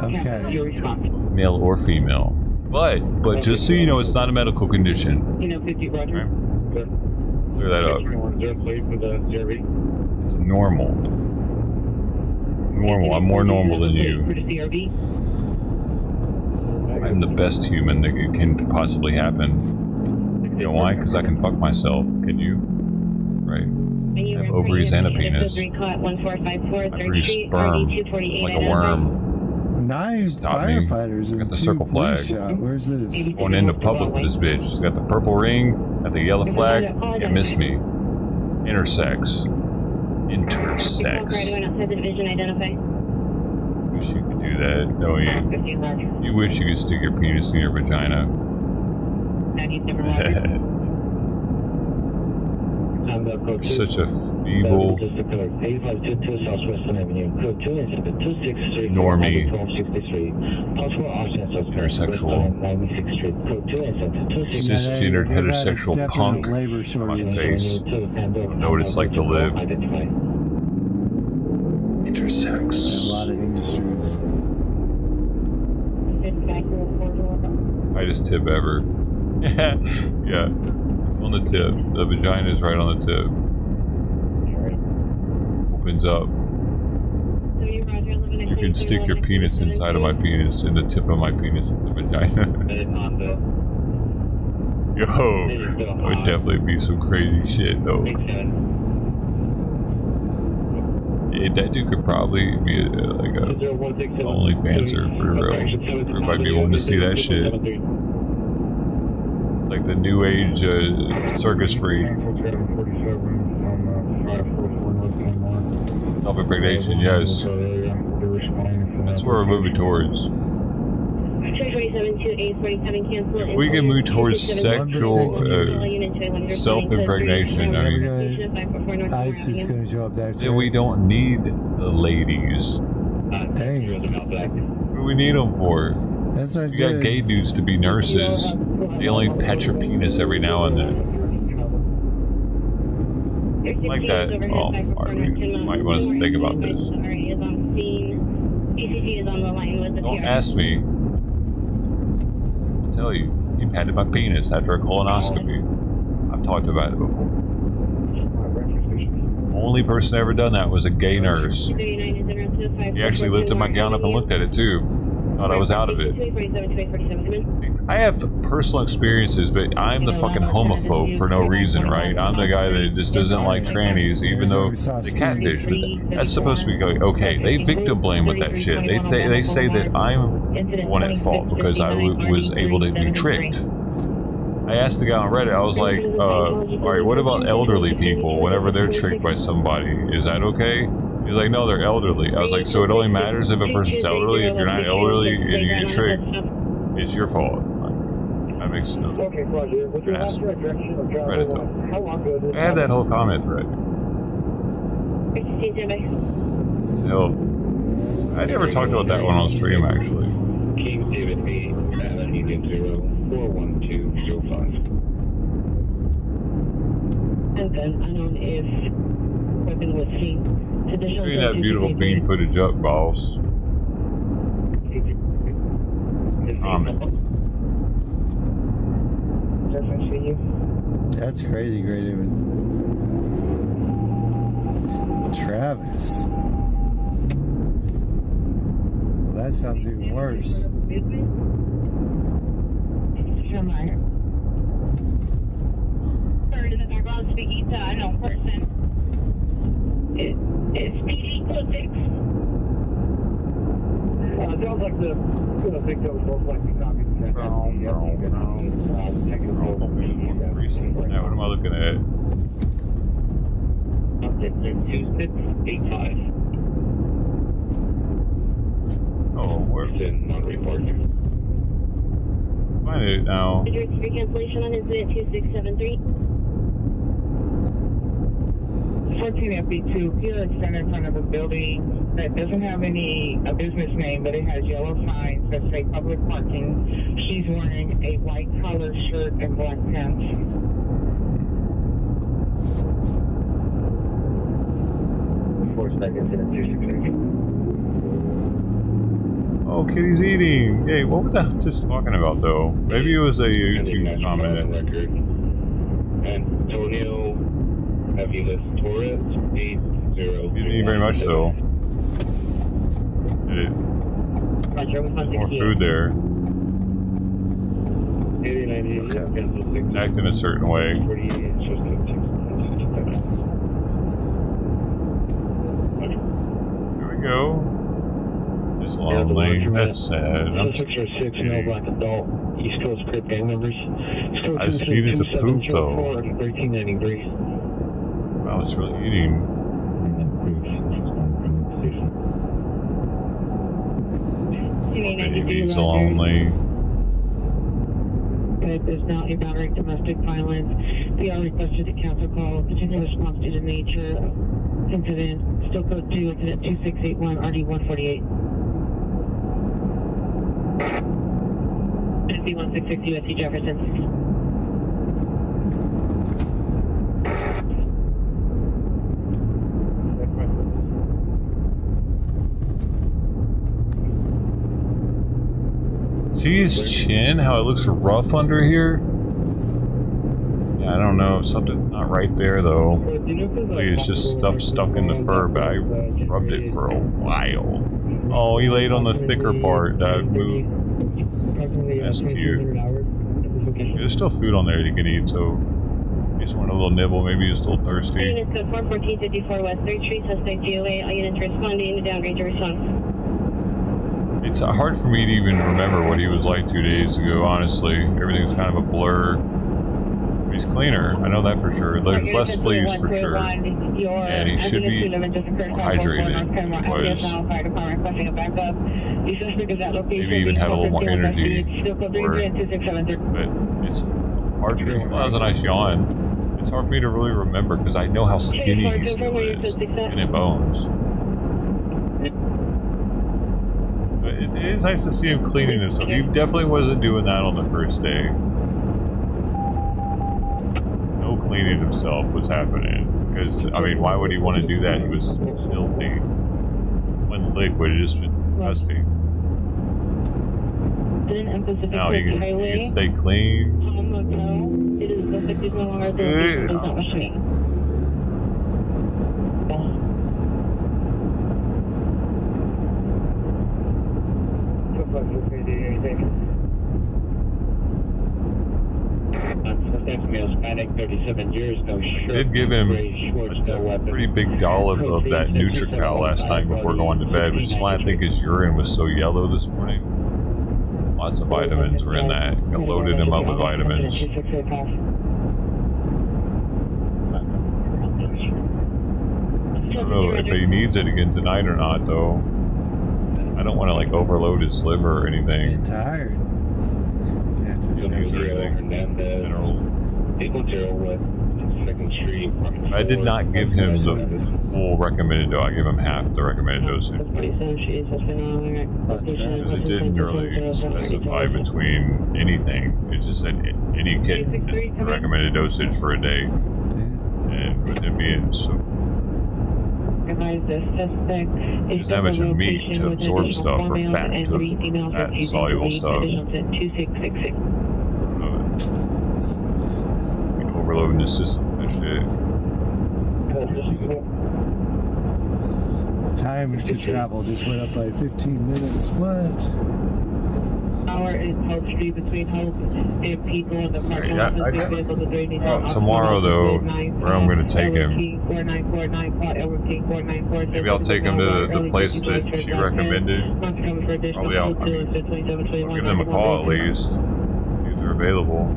Okay. Male or female. But just so you know, it's not a medical condition. Right? Clear that up. It's normal. Normal. I'm more normal than you. I'm the best human that it can possibly happen. You know why? Because I can fuck myself. Can you? Right. I have ovaries and a penis. I produce sperm like a worm. 9 firefighters. Got the circle flag. Where's this? Going into public with this bitch. She's got the purple ring, got the yellow flag. Can't miss me. Intersex. Intersex. Wish you could do that, don't you? You wish you could stick your penis in your vagina. Such a feeble normie, heterosexual, cisgendered heterosexual punk on my face. Don't know what it's like to live. Intersex. A lot of industries. Tightest tip ever. Yeah. On the tip. The vagina is right on the tip. Opens up. You can stick your penis inside of my penis, in the tip of my penis with the vagina. Yo, that would definitely be some crazy shit though. Yeah, that dude could probably be like a OnlyFanser for real. Everybody be wanting to see that shit. Like the new age circus freak. Self-impregnation, yes. That's where we're moving towards. If we can move towards sexual self-impregnation, I mean, ICE is going to show up there too. then we don't need the ladies. Dang. What do we need them for? That's not You good. got gay dudes to be nurses. They only pet your penis every now and then. Like that. Oh, you might want to think about this. Don't ask me. I'll tell you. You patted my penis after a colonoscopy. I've talked about it before. Only person ever done that was a gay nurse. He actually lifted my gown up and looked at it too. Thought I was out of it. I have personal experiences, but I'm the fucking homophobe for no reason, right? I'm the guy that just doesn't like trannies, even though they catfish. But that's supposed to be okay. They victim blame with that shit. They say that I'm the one at fault because I was able to be tricked. I asked the guy on Reddit, I was like, alright, what about elderly people whenever they're tricked by somebody? Is that okay? He's like, no, they're elderly. I was like, so it only matters if a person's elderly? If you're not elderly and you get tricked, it's your fault. That makes no sense. Reddit though. I had that whole comment thread. No. I never talked about that one on stream actually. King David 8, Union 0, 41205. And then unknown if weapon was seen. Bring that beautiful bean footage up, boss. That's crazy, Great David. Travis. Well, that sounds even worse. Sorry, to the background speaking to unknown person. It's PD code 6. Sounds like the victims most likely copied the Now, what am I looking at? 2685. Oh, where's in Monterey Park? Find it now. For cancellation on incident 2673. 14 FB2, here stand in front of a building that doesn't have a business name, but it has yellow signs that say public parking. She's wearing a white collar shirt and black pants. Oh, Kitty's eating. Hey, what was that just talking about, though? Maybe it was a YouTube comment. Antonio Aviles Torres, 80. Thank you very much, though. More food there. Act in a certain way. Here we go. It's lonely. That's sad. 606, male black adult, East Coast Crip gang members. I just needed to poop, though. 1393. Wow, it's really eating. He's lonely. There's now encountering domestic violence. PR requested a council call, particular response to the nature of incident. Still code 2, incident 2681, RD 148. SB 166 USC Jefferson. See his chin? How it looks rough under here? Yeah, I don't know. Something's not right there, though. Maybe it's just stuff stuck in the fur, but I rubbed it for a while. Oh, he laid on the thicker part. That moved. That's cute. There's still food on there you can eat, so if you just want a little nibble, maybe you're still thirsty. Unit code 41454 West 3rd Street, suspect GOA. All units responding to downrange response. It's hard for me to even remember what he was like 2 days ago, honestly. Everything's kind of a blur. He's cleaner, I know that for sure. There's less fleas for sure. And he should be hydrated. Maybe even have a little more energy. But it's hard for me. Well, that was a nice yawn. It's hard for me to really remember because I know how skinny he still is. Skin and bones. But it is nice to see him cleaning himself. He definitely wasn't doing that on the first day. No cleaning himself was happening. Because, I mean, why would he want to do that? He was filthy. When liquid, it just was disgusting. Now he can stay clean. Good. Did give him a pretty big dollop of that Nutrical last night before going to bed, which is why I think his urine was so yellow this morning. Lots of vitamins were in that. I loaded him up with vitamins. I don't know if he needs it again tonight or not, though. I don't want to like overload his liver or anything. I'm tired. Mineral. I did not give him the full recommended dose. I gave him half the recommended dosage. It didn't really specify between anything. It just said any kitten is the recommended dosage for a day. And with it being so, just that much of meat to absorb stuff or fat to absorb fat soluble stuff. Overloading the system. That shit. Time to travel just went up by 15 minutes. What? Hour in Hope Street between Hope and people in the parking lot. Tomorrow, though, where I'm going to take him. Maybe I'll take him to the place that she recommended. Probably I'll give them a call at least. If they're available.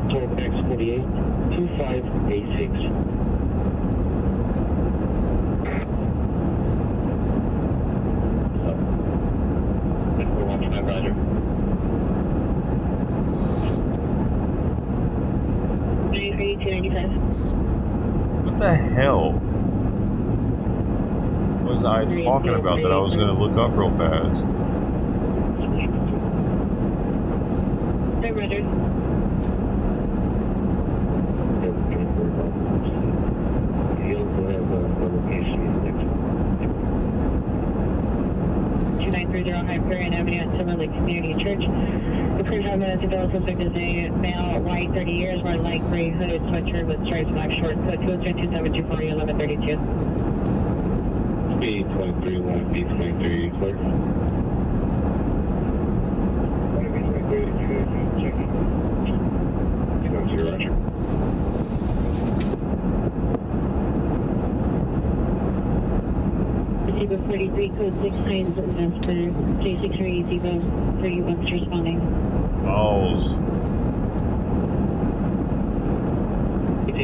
Total X48 2586. Roger. What the hell was I talking about that I was going to look up real fast? Hey, Roger. Hyperion Avenue at Silver Lake Community Church. The crew 5 minutes ago, suspect is a male, white, 30 years, wearing light gray hooded sweatshirt with stripes, black shorts, code 202-724, 1132. B23, B23, clear. Roger. Zebra 43, code 69, that's for J63, Zebra 31's responding. Balls.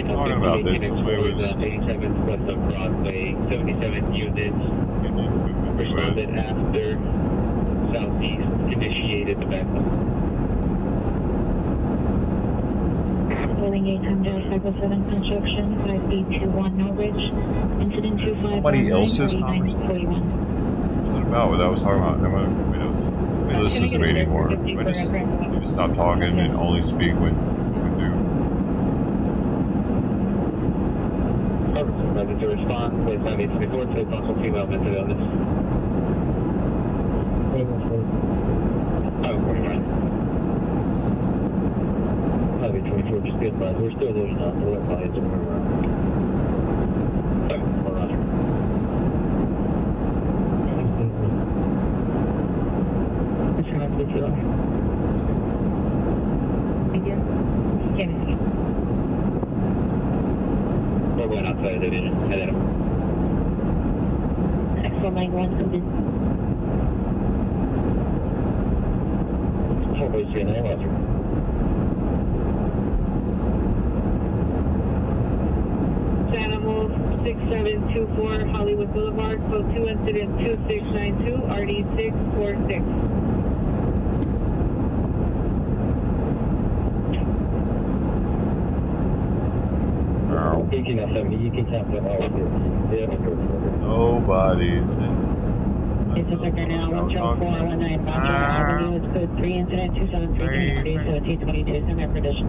Talking about this, somebody was 87 west of Broadway, 77 units responded after southeast initiated the backup. Building 800, Cycle 7 construction, 5B21 Norwich, incident 25. Somebody else's conversation? What's it about what I was talking about? Nobody listens to me anymore. I just need to stop talking and only speak when we do. Ready to respond, please have it before to possible female mental illness. Highway 24, just be advised, we're still loading on the wet bodies and we're Roger. Which one is it? We're going outside of the division. Head at him. Excellent, 91 comes in. 439, Roger. Animal 6724 Hollywood Boulevard, code 2, incident 2692, RD646. You can tap that all of it. Nobody. It's a second now, 10419 Bachelor Avenue, it's code 3, incident 2733, so it's 822, semi-perdition.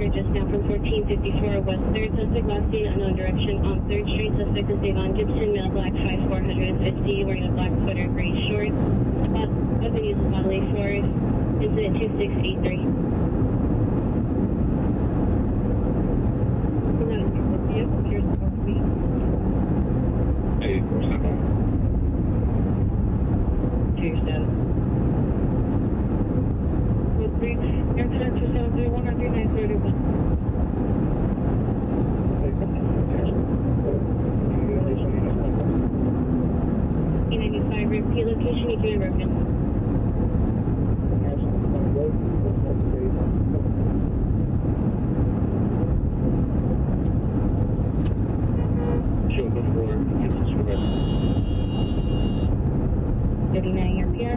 Just now from 1454 West 3rd, suspect last seen unknown direction on 3rd Street. Suspect is Devon Gibson, male, black, 5'4", wearing a black sweater, gray shorts. Weapon uses bodily force. Incident 2683. Cheers, Dad. Incident 273 13931. Repeat location, you can reference.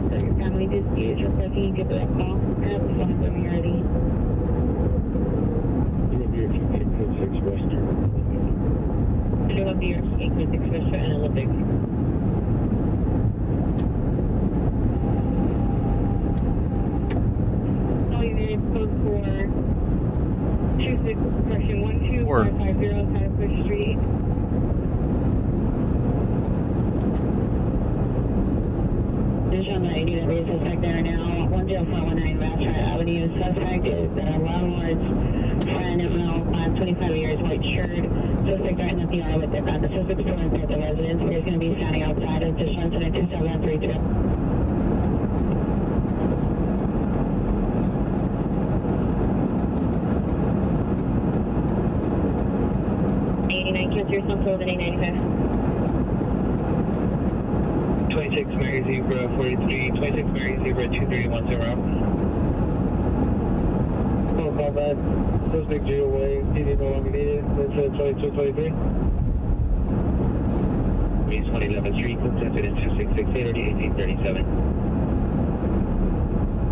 for your family dispute, requesting you give her a call. I have the phone number when you're ready. It will be your 826 Western and Olympic. All units code for 12450 Southwest Street. Gentlemen, I need a suspect there now. 10419 Bastrop Avenue. Suspect is a landlord's friend, 25 years, white shirt. Suspect right in the PR with their band. The suspect still in both the residence. He's going to be standing outside of this resident 2732. 89 Cancer, some code 895. 26 Mary Zebra 43, 26 Mary Zebra 2310. Oh, my bad. Suspect 0 away, PD no longer needed. That's 2223. East 111th Street, consented in 2668 1837.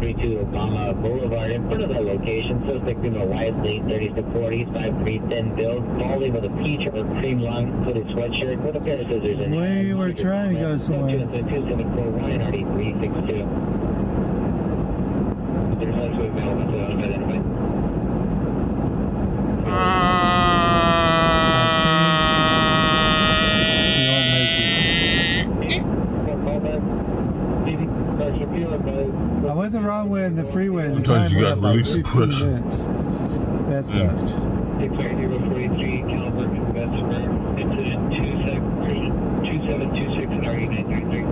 32 Obama Boulevard, in front of that location, suspect in a white late 30s to 40s, 5'3", thin build, balding with a peach or cream lung, hooded sweatshirt, with a pair of scissors in it. We were trying to go somewhere. 2741 RD 362. There's also a mail with identified. I went the wrong way in the freeway and the Sometimes time you went got up really by 15 suppressed. minutes. That sucked. 69043 Calvert, Vesper, incident 2726 and RE 933.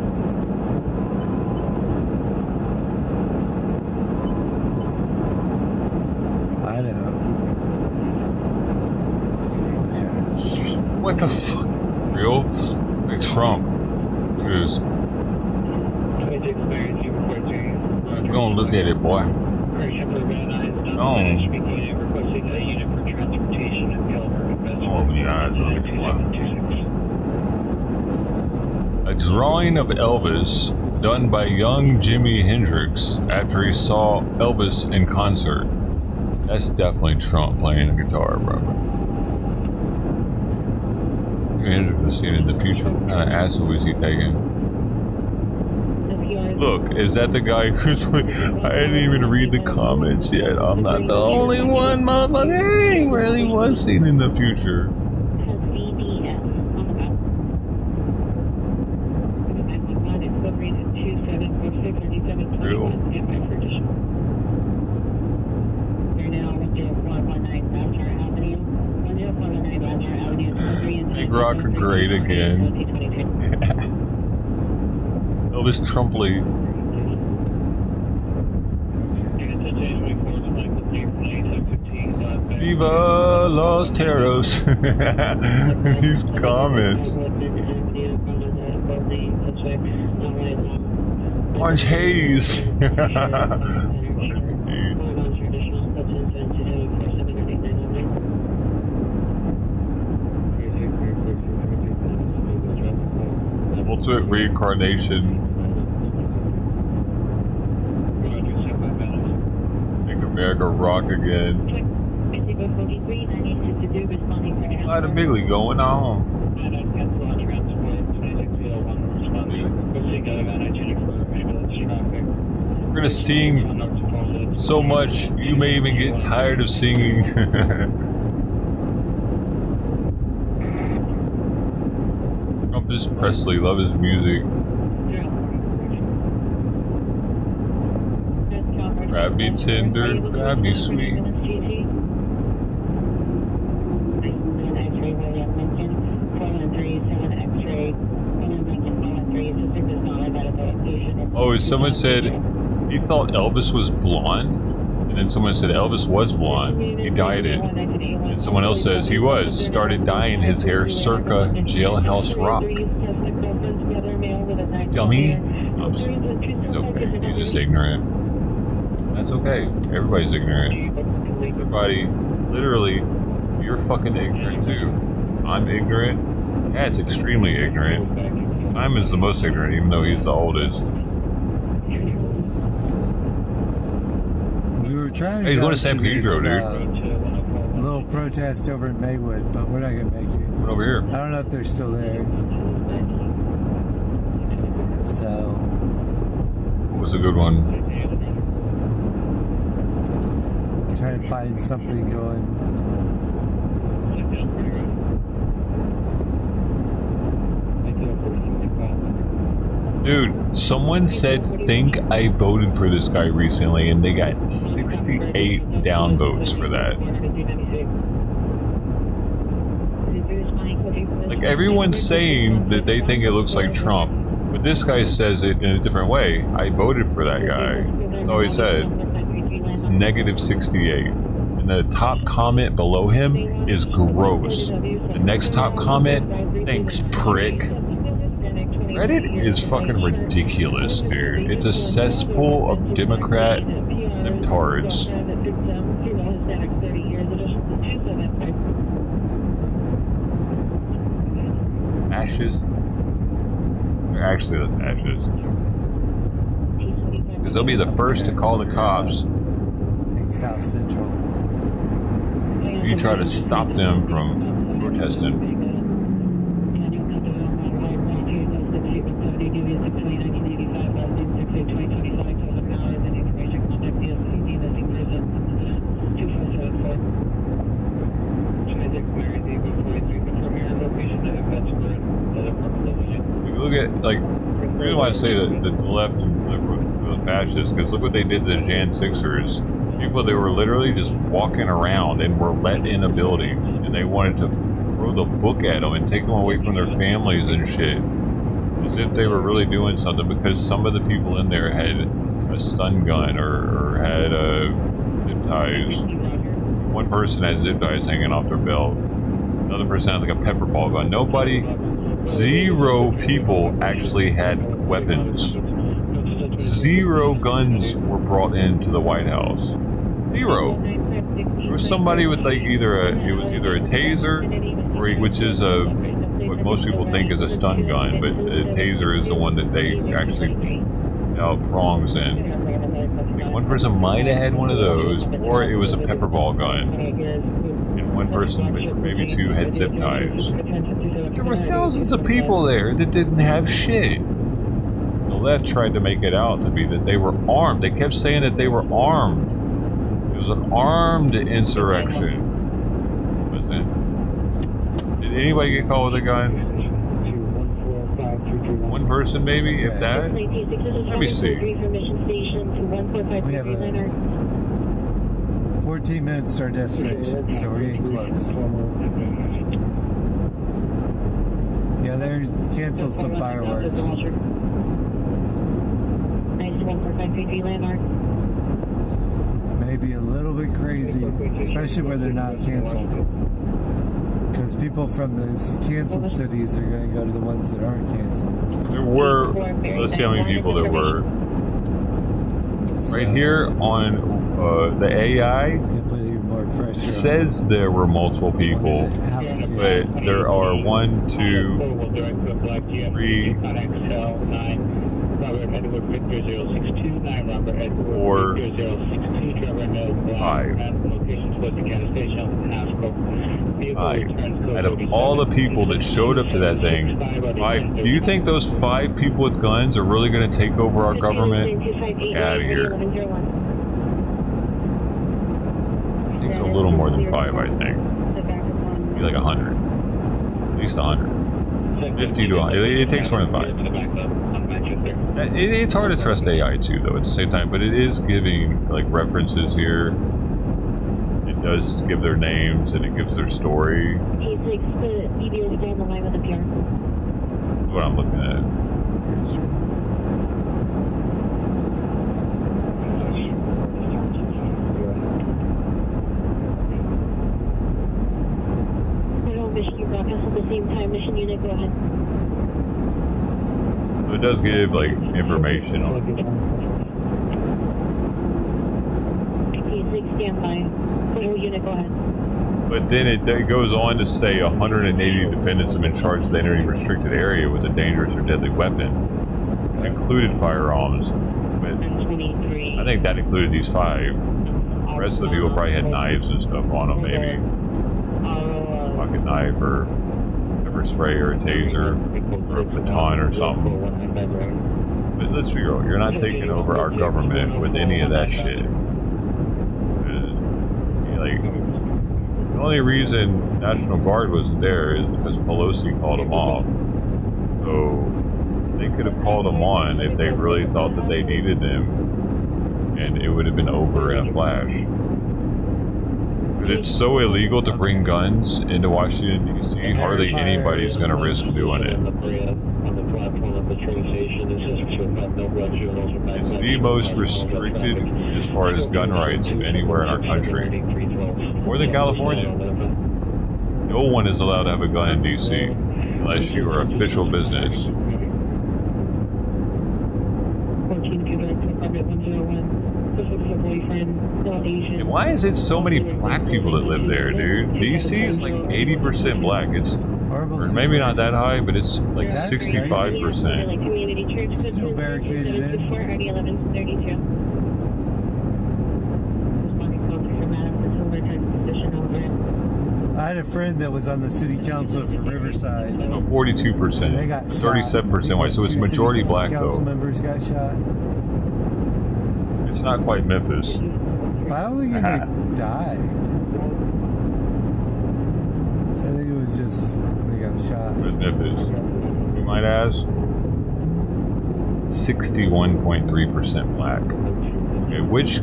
I know. What the fuck? Real? Like Trump. Jeez. 26 Mary Zebra 43. Go and look at it, boy. No. Requesting a unit for transportation at Calvert, Vesper. Oh, yeah, a drawing of Elvis done by young Jimi Hendrix after he saw Elvis in concert. That's definitely Trump playing a guitar, bro. Jimi Hendrix was seen in the future. What kind of asshole is he taking? Look, is that the guy who's... I didn't even read the comments yet. I'm not the only one, motherfucker. He really was seen in the future. Real. Big Rock great again. Elvis Trumpley. Viva Los Teros. These comments. Orange haze. Ultimate reincarnation. Make America rock again. A lot of Bigley going on. We're gonna sing so much, you may even get tired of singing. Elvis Presley, love his music. Grab me tender, grab me sweet. Oh, someone said he thought Elvis was blonde, and then someone said Elvis was blonde. He dyed it, and someone else says he was. Started dyeing his hair circa Jailhouse Rock. Dummy. Oops. He's okay. He's just ignorant. That's okay. Everybody's ignorant. Everybody, literally, you're fucking ignorant too. I'm ignorant. Cat's extremely ignorant. Simon's the most ignorant, even though he's the oldest. We were trying to Hey, go to to San Pedro, this, dude. little protest over in Maywood, but we're not gonna make it. What over here? I don't know if they're still there. So. What was a good one? Trying to find something going. Dude, someone said, think I voted for this guy recently, and they got 68 downvotes for that. Like, everyone's saying that they think it looks like Trump, but this guy says it in a different way. I voted for that guy. That's all he said. It's negative 68. And the top comment below him is gross. The next top comment, thanks, prick. Reddit is fucking ridiculous, dude. It's a cesspool of Democrat libtards. Ashes? They're actually the ashes. Because they'll be the first to call the cops. South Central. If you try to stop them from protesting. Look at, like, the reason why I say that the left and the fascists, because look what they did to the Jan 6ers. People, they were literally just walking around and were let in a building, and they wanted to throw the book at them and take them away from their families and shit. As if they were really doing something, because some of the people in there had a stun gun or had zip ties. One person had zip ties hanging off their belt. Another person had like a pepper ball gun. Zero people actually had weapons. Zero guns were brought into the White House. Zero. There was somebody with like either a taser, or which is what most people think is a stun gun, but a taser is the one that they actually prongs in. Like one person might have had one of those, or it was a pepper ball gun. And one person, maybe two, had zip ties. There was thousands of people there that didn't have shit. The left tried to make it out to be that they were armed. They kept saying that they were armed. It was an armed insurrection. Did anybody get caught with a gun? One person, maybe, if that? Let me see. We have 14 minutes to our destination, so we're getting close. Yeah, they canceled some fireworks. Maybe a little bit crazy, especially where they're not canceled. Because people from the canceled cities are going to go to the ones that aren't canceled. There were, let's see how many people there were. Right here on the AI says there were multiple people, but there are 1, 2, 3, 4, 5. Out of all the people that showed up to that thing, 5. Do you think those 5 people with guns are really going to take over our government? Get out of here. It's a little more than 5, I think. Maybe like 100. At least 100. 50 to 100. It takes more than 5. It's hard to trust AI too, though, at the same time, but it is giving like references here. It does give their names and it gives their story. That's what I'm looking at. at the same time. Mission unit, go ahead. So it does give like information on P6 standby. Total unit, go ahead. But then it goes on to say 180 defendants have been charged with entering a restricted area with a dangerous or deadly weapon, which included firearms. But I think that included these 5. The rest of the people probably had knives and stuff on them, maybe. Pocket knife or pepper spray or a taser or a baton or something. But let's be real, you're not taking over our government with any of that shit. Like, the only reason National Guard wasn't there is because Pelosi called them off. So they could have called them on if they really thought that they needed them, and it would have been over in a flash. But it's so illegal to bring guns into Washington, D.C., hardly anybody's going to risk doing it. It's the most restricted as far as gun rights of anywhere in our country. More than California. No one is allowed to have a gun in D.C. unless you are official business. And why is it so many black people that live there, dude? DC is like 80% black. It's, or maybe not that high, but it's like 65%. Still barricaded in. I had a friend that was on the city council for Riverside. Oh, 42%. They got 37% white, so it's majority black though. Council members got shot. It's not quite Memphis. I don't think anybody died. I think it was just they got shot. It was Memphis. We might ask. 61.3% black. Okay, which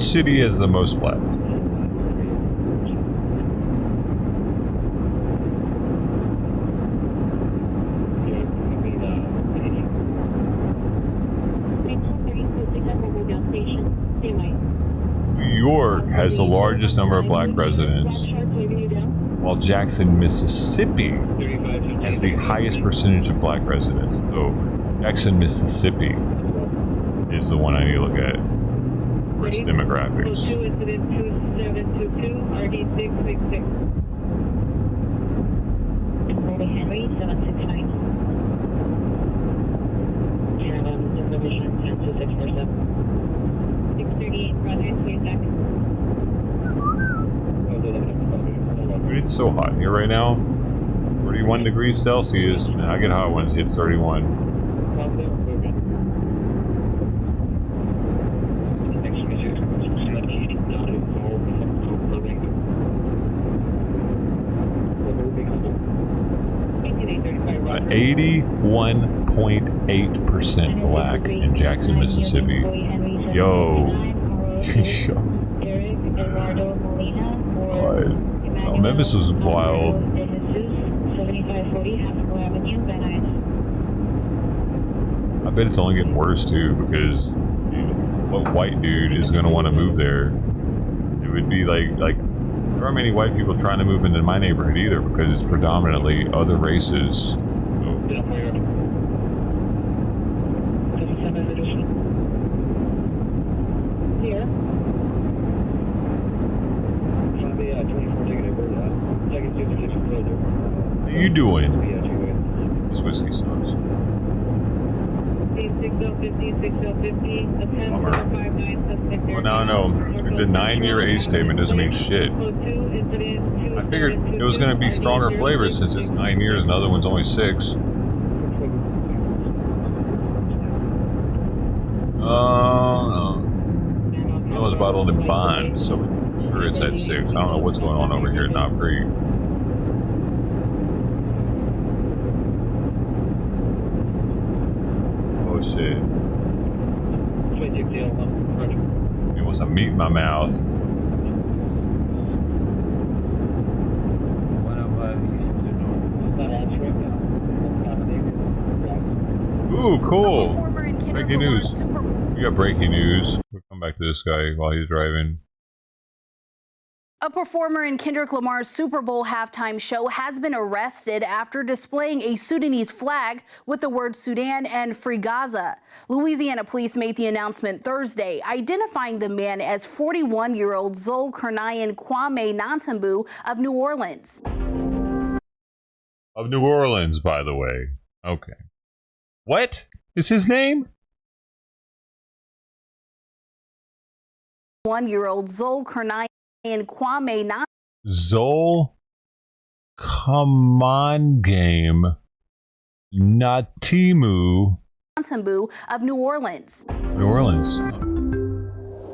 city is the most black? New York has the largest number of black residents, while Jackson, Mississippi has the highest percentage of black residents. So Jackson, Mississippi is the one I need to look at for its demographics. Henry 769. 638, Roger, please back. Dude, it's so hot here right now. 31 degrees Celsius, and I get hot ones, hits 31. Uh, 81.8% black in Jackson, Mississippi. Yo. Oh, Memphis was wild. I bet it's only getting worse too, because what white dude is going to want to move there? It would be like there aren't many white people trying to move into my neighborhood either, because it's predominantly other races. So. What are you doing? This whiskey sucks. Well, now I know. The 9-year age statement doesn't mean shit. I figured it was going to be stronger flavors since it's 9 years and the other one's only 6. No. That was bottled in bond, so I'm sure it's at 6. I don't know what's going on over here at Knob Creek. Oh shit. It was a meat in my mouth. 105 East to North. Ooh, cool. Breaking news. We got breaking news. We'll come back to this guy while he's driving. A performer in Kendrick Lamar's Super Bowl halftime show has been arrested after displaying a Sudanese flag with the word Sudan and Free Gaza. Louisiana police made the announcement Thursday, identifying the man as 41-year-old Zulkarnain Kwame Nantambu of New Orleans. Of New Orleans, by the way. Okay. What is his name? 1-year-old Zulkarnain Kwame Natimu Nantambu of New Orleans.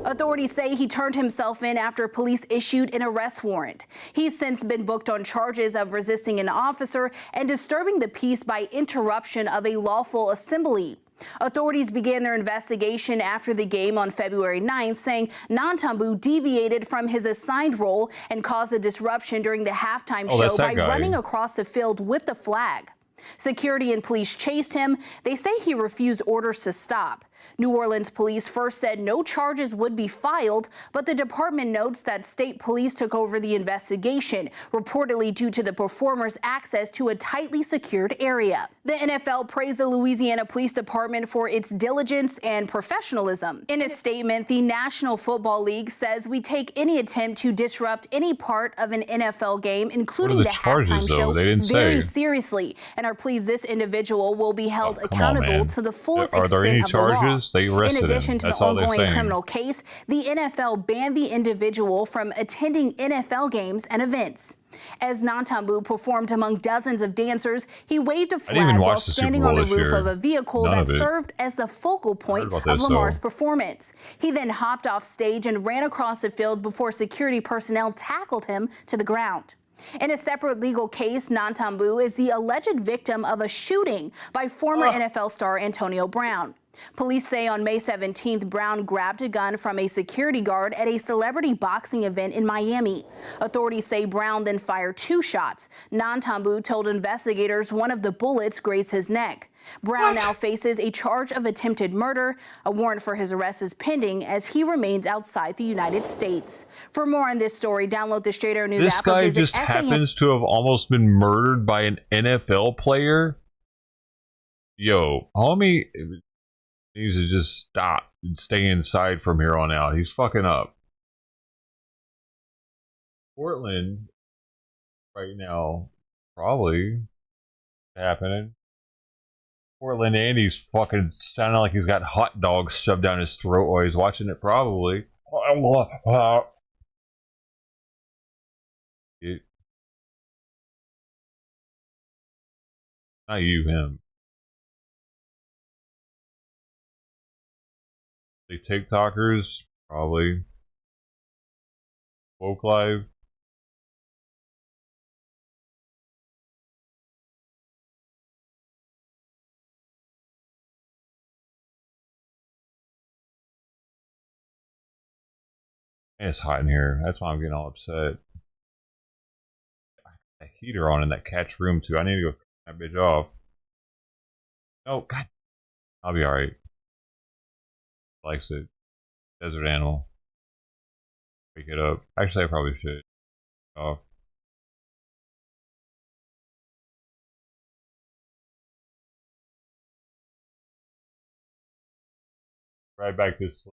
Authorities say he turned himself in after police issued an arrest warrant. He's since been booked on charges of resisting an officer and disturbing the peace by interruption of a lawful assembly. Authorities began their investigation after the game on February 9th, saying Nantambu deviated from his assigned role and caused a disruption during the halftime show by running across the field with the flag. Security and police chased him. They say he refused orders to stop. New Orleans police first said no charges would be filed, but the department notes that state police took over the investigation, reportedly due to the performer's access to a tightly secured area. The NFL praised the Louisiana Police Department for its diligence and professionalism. In a statement, the National Football League says we take any attempt to disrupt any part of an NFL game, including the halftime show, very seriously, and are pleased this individual will be held accountable to the fullest extent of the law. They arrested In addition to That's the ongoing criminal case, the NFL banned the individual from attending NFL games and events. As Nantambu performed among dozens of dancers, he waved a flag while standing on the roof of a vehicle that served as the focal point of Lamar's performance. He then hopped off stage and ran across the field before security personnel tackled him to the ground. In a separate legal case, Nantambu is the alleged victim of a shooting by former NFL star Antonio Brown. Police say on May 17th, Brown grabbed a gun from a security guard at a celebrity boxing event in Miami. Authorities say Brown then fired 2 shots. Nantambu told investigators one of the bullets grazed his neck. Brown now faces a charge of attempted murder. A warrant for his arrest is pending as he remains outside the United States. For more on this story, download the Straight Air News app. This guy just happens to have almost been murdered by an NFL player. Yo, homie needs to just stop and stay inside from here on out. He's fucking up. Portland right now, probably happening. Portland Andy's fucking sounding like he's got hot dogs shoved down his throat while he's watching it, probably. Not you, him. The TikTokers, probably. Woke Live. And it's hot in here. That's why I'm getting all upset. That heater on in that cat's room too. I need to go turn that bitch off. Oh god. I'll be alright. Likes it. Desert animal. Wake it up. Actually, I probably should. Off. Right back to sleep.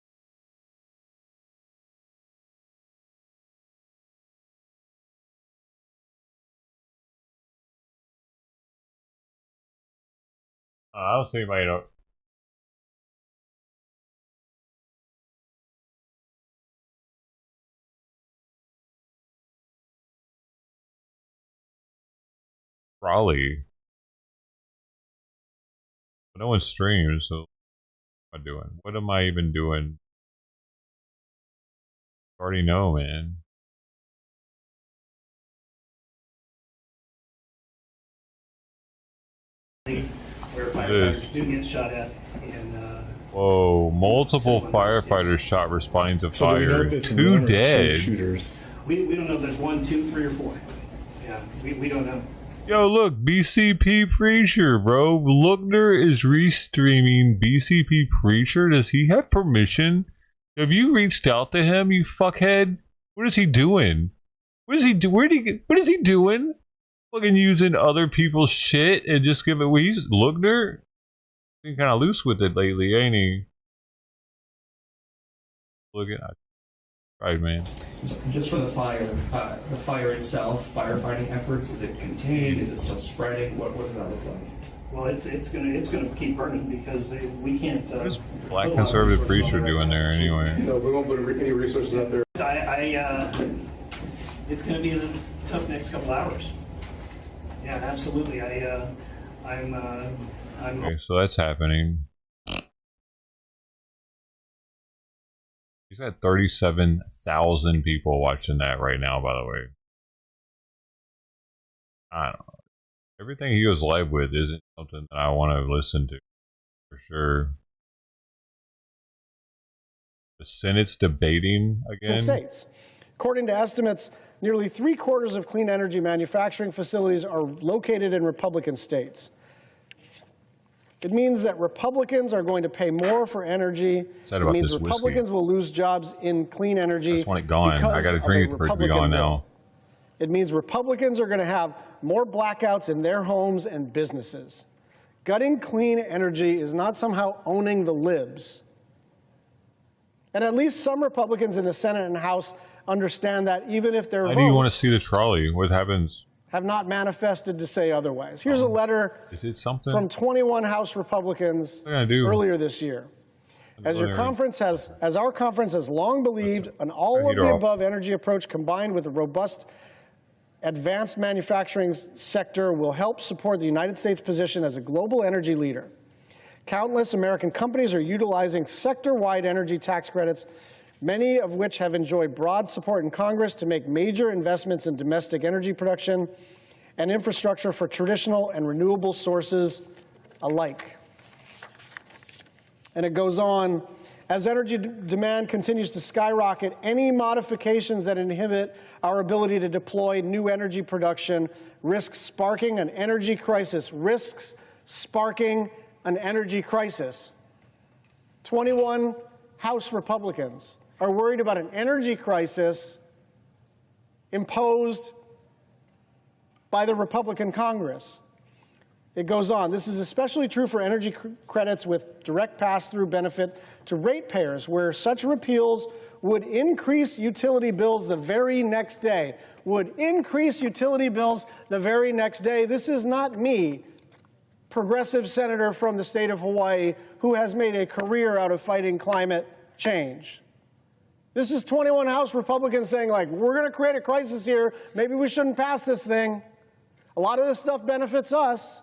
I don't see anybody. Raleigh. But no one streams, so what am I doing? What am I even doing? I already know, man. Where firefighters do get shot at. And, whoa, multiple firefighters shot responding to fire. 2 dead. We don't know if there's 1, 2, 3, or 4. Yeah, we don't know. Yo, look, BCP Preacher, bro. Lookner is restreaming BCP Preacher. Does he have permission? Have you reached out to him, you fuckhead? What is he doing? What is he do? What is he doing? Fucking using other people's shit and just give it. Well, he's Lookner. Been kind of loose with it lately, ain't he? Look at. Right, man. Just for the fire itself, firefighting efforts, is it contained? Is it still spreading? What does that look like? Well, it's gonna keep burning because we can't. What is Black Conservative Preacher doing there anyway? No, we won't put any resources out there. It's gonna be a tough next couple hours. Yeah, absolutely. I'm. Okay, so that's happening. He's got 37,000 people watching that right now, by the way. I don't know. Everything he goes live with isn't something that I want to listen to, for sure. The Senate's debating again. States. According to estimates, nearly 3/4 of clean energy manufacturing facilities are located in Republican states. It means that Republicans are going to pay more for energy. It means Republicans will lose jobs in clean energy. I just want it gone. I got to drink it for it to be gone now. It means Republicans are going to have more blackouts in their homes and businesses. Gutting clean energy is not somehow owning the libs. And at least some Republicans in the Senate and House understand that, even if their Why do you want to votes see the trolley? What happens? have not manifested to say otherwise. Here's a letter Is it something? from 21 House Republicans earlier this year. As our conference has long believed, an all-of-the-above energy approach combined with a robust advanced manufacturing sector will help support the United States' position as a global energy leader. Countless American companies are utilizing sector-wide energy tax credits, many of which have enjoyed broad support in Congress to make major investments in domestic energy production and infrastructure for traditional and renewable sources alike. And it goes on, as energy demand continues to skyrocket, any modifications that inhibit our ability to deploy new energy production risks sparking an energy crisis. 21 House Republicans are worried about an energy crisis imposed by the Republican Congress. It goes on. This is especially true for energy credits with direct pass-through benefit to ratepayers, where such repeals would increase utility bills the very next day. This is not me, progressive senator from the state of Hawaii, who has made a career out of fighting climate change. This is 21 House Republicans saying, like, we're going to create a crisis here. Maybe we shouldn't pass this thing. A lot of this stuff benefits us.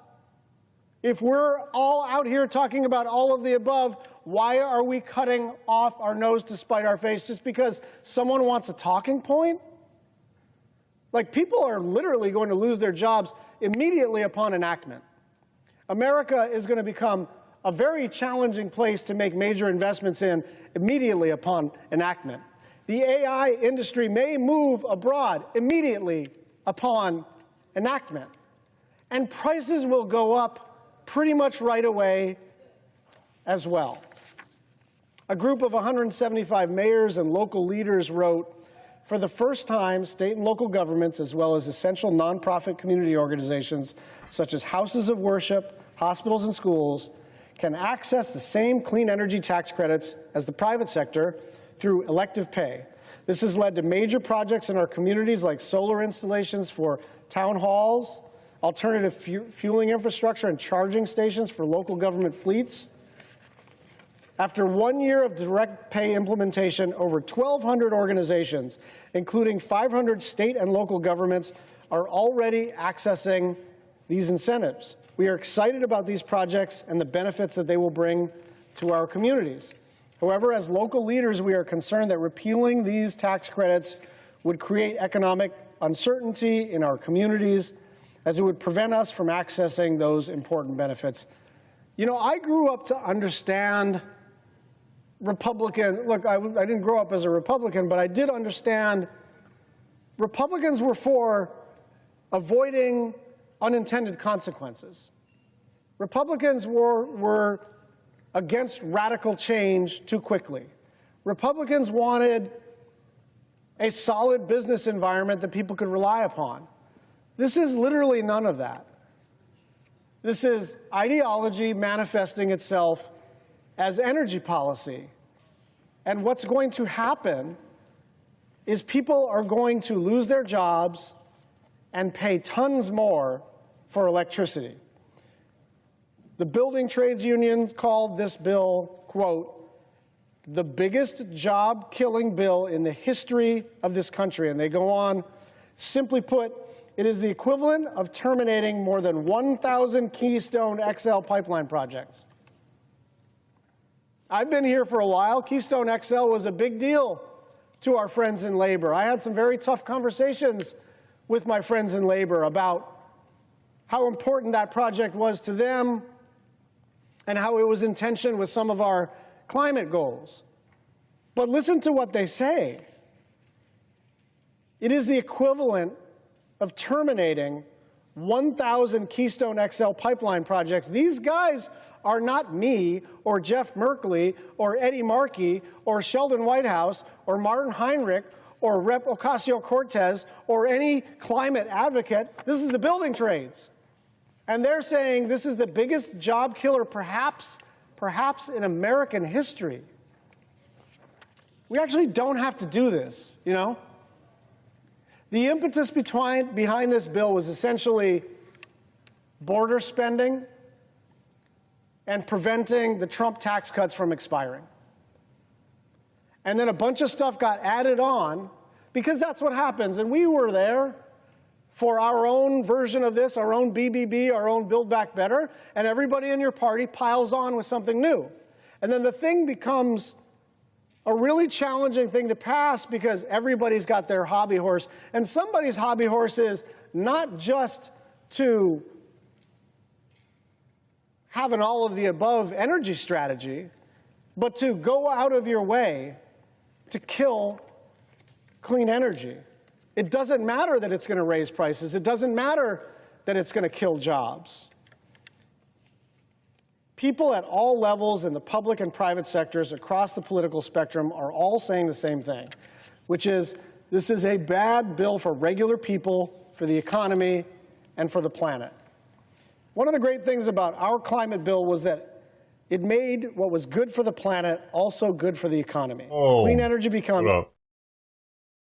If we're all out here talking about all of the above, why are we cutting off our nose to spite our face just because someone wants a talking point? Like, people are literally going to lose their jobs immediately upon enactment. America is going to become a very challenging place to make major investments in immediately upon enactment. The AI industry may move abroad immediately upon enactment. And prices will go up pretty much right away as well. A group of 175 mayors and local leaders wrote, for the first time, state and local governments, as well as essential nonprofit community organizations, such as houses of worship, hospitals, and schools, can access the same clean energy tax credits as the private sector through elective pay. This has led to major projects in our communities like solar installations for town halls, alternative fueling infrastructure, and charging stations for local government fleets. After 1 year of direct pay implementation, over 1,200 organizations, including 500 state and local governments, are already accessing these incentives. We are excited about these projects and the benefits that they will bring to our communities. However, as local leaders, we are concerned that repealing these tax credits would create economic uncertainty in our communities, as it would prevent us from accessing those important benefits. You know, I grew up to understand Republican, look, I didn't grow up as a Republican, but I did understand Republicans were for avoiding unintended consequences. Republicans were against radical change too quickly. Republicans wanted a solid business environment that people could rely upon. This is literally none of that. This is ideology manifesting itself as energy policy. And what's going to happen is people are going to lose their jobs and pay tons more for electricity. The building trades union called this bill, quote, the biggest job-killing bill in the history of this country. And they go on, simply put, it is the equivalent of terminating more than 1,000 Keystone XL pipeline projects. I've been here for a while. Keystone XL was a big deal to our friends in labor. I had some very tough conversations with my friends in labor about how important that project was to them and how it was in tension with some of our climate goals. But listen to what they say. It is the equivalent of terminating 1,000 Keystone XL pipeline projects. These guys are not me or Jeff Merkley or Eddie Markey or Sheldon Whitehouse or Martin Heinrich or Rep. Ocasio-Cortez or any climate advocate. This is the building trades. And they're saying this is the biggest job killer perhaps in American history. We actually don't have to do this, you know? The impetus behind this bill was essentially border spending and preventing the Trump tax cuts from expiring. And then a bunch of stuff got added on because that's what happens. And we were there for our own version of this, our own BBB, our own Build Back Better, and everybody in your party piles on with something new. And then the thing becomes a really challenging thing to pass because everybody's got their hobby horse. And somebody's hobby horse is not just to have an all-of-the-above energy strategy, but to go out of your way to kill clean energy. It doesn't matter that it's going to raise prices. It doesn't matter that it's going to kill jobs. People at all levels in the public and private sectors across the political spectrum are all saying the same thing, which is this is a bad bill for regular people, for the economy, and for the planet. One of the great things about our climate bill was that it made what was good for the planet also good for the economy. Clean energy becomes...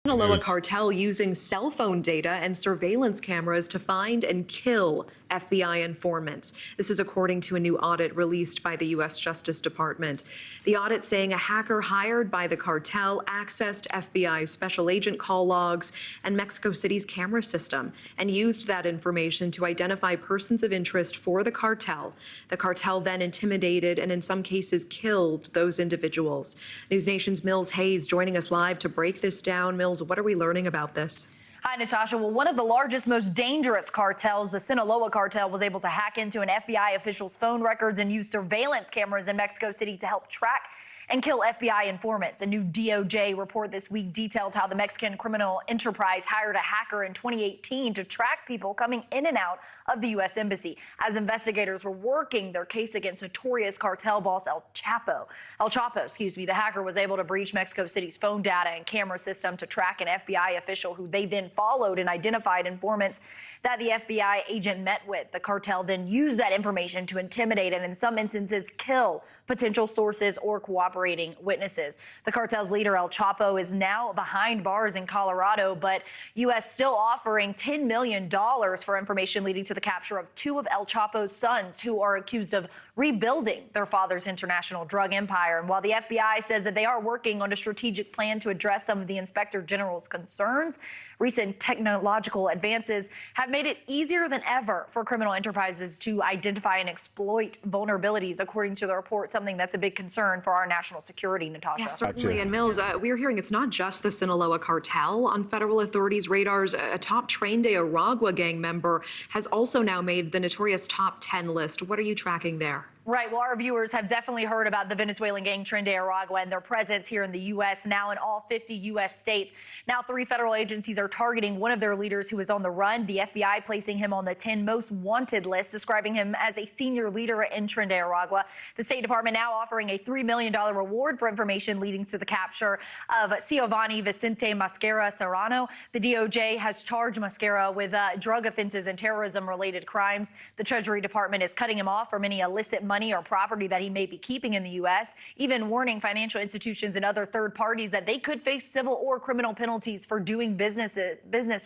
Sinaloa cartel using cell phone data and surveillance cameras to find and kill FBI informants. This is according to a new audit released by the U.S. Justice Department. The audit saying a hacker hired by the cartel accessed FBI special agent call logs and Mexico City's camera system and used that information to identify persons of interest for the cartel. The cartel then intimidated and in some cases killed those individuals. News Nation's Mills Hayes joining us live to break this down. Mills, what are we learning about this? Hi, Natasha. Well, one of the largest, most dangerous cartels, the Sinaloa cartel, was able to hack into an FBI official's phone records and use surveillance cameras in Mexico City to help track and kill FBI informants. A new DOJ report this week detailed how the Mexican criminal enterprise hired a hacker in 2018 to track people coming in and out of the U.S. Embassy. As investigators were working their case against notorious cartel boss El Chapo, the hacker was able to breach Mexico City's phone data and camera system to track an FBI official who they then followed and identified informants that the FBI agent met with. The cartel then used that information to intimidate and in some instances kill potential sources or cooperating witnesses. The cartel's leader, El Chapo, is now behind bars in Colorado, but U.S. still offering $10 million for information leading to the capture of two of El Chapo's sons who are accused of rebuilding their father's international drug empire. And while the FBI says that they are working on a strategic plan to address some of the Inspector General's concerns, recent technological advances have made it easier than ever for criminal enterprises to identify and exploit vulnerabilities, according to the report, something that's a big concern for our national security, Natasha. Yes, certainly. And Mills, we're hearing it's not just the Sinaloa cartel. On federal authorities' radars, a top Tren de Aragua gang member has also now made the notorious top 10 list. What are you tracking there? Right. Well, our viewers have definitely heard about the Venezuelan gang Tren de Aragua and their presence here in the U.S., now in all 50 U.S. states. Now, 3 federal agencies are targeting one of their leaders who is on the run, the FBI placing him on the 10 most wanted list, describing him as a senior leader in Tren de Aragua. The State Department now offering a $3 million reward for information leading to the capture of Giovanni Vicente Mascara Serrano. The DOJ has charged Mascara with drug offenses and terrorism-related crimes. The Treasury Department is cutting him off from any illicit money money or property that he may be keeping in the U.S., even warning financial institutions and other third parties that they could face civil or criminal penalties for doing business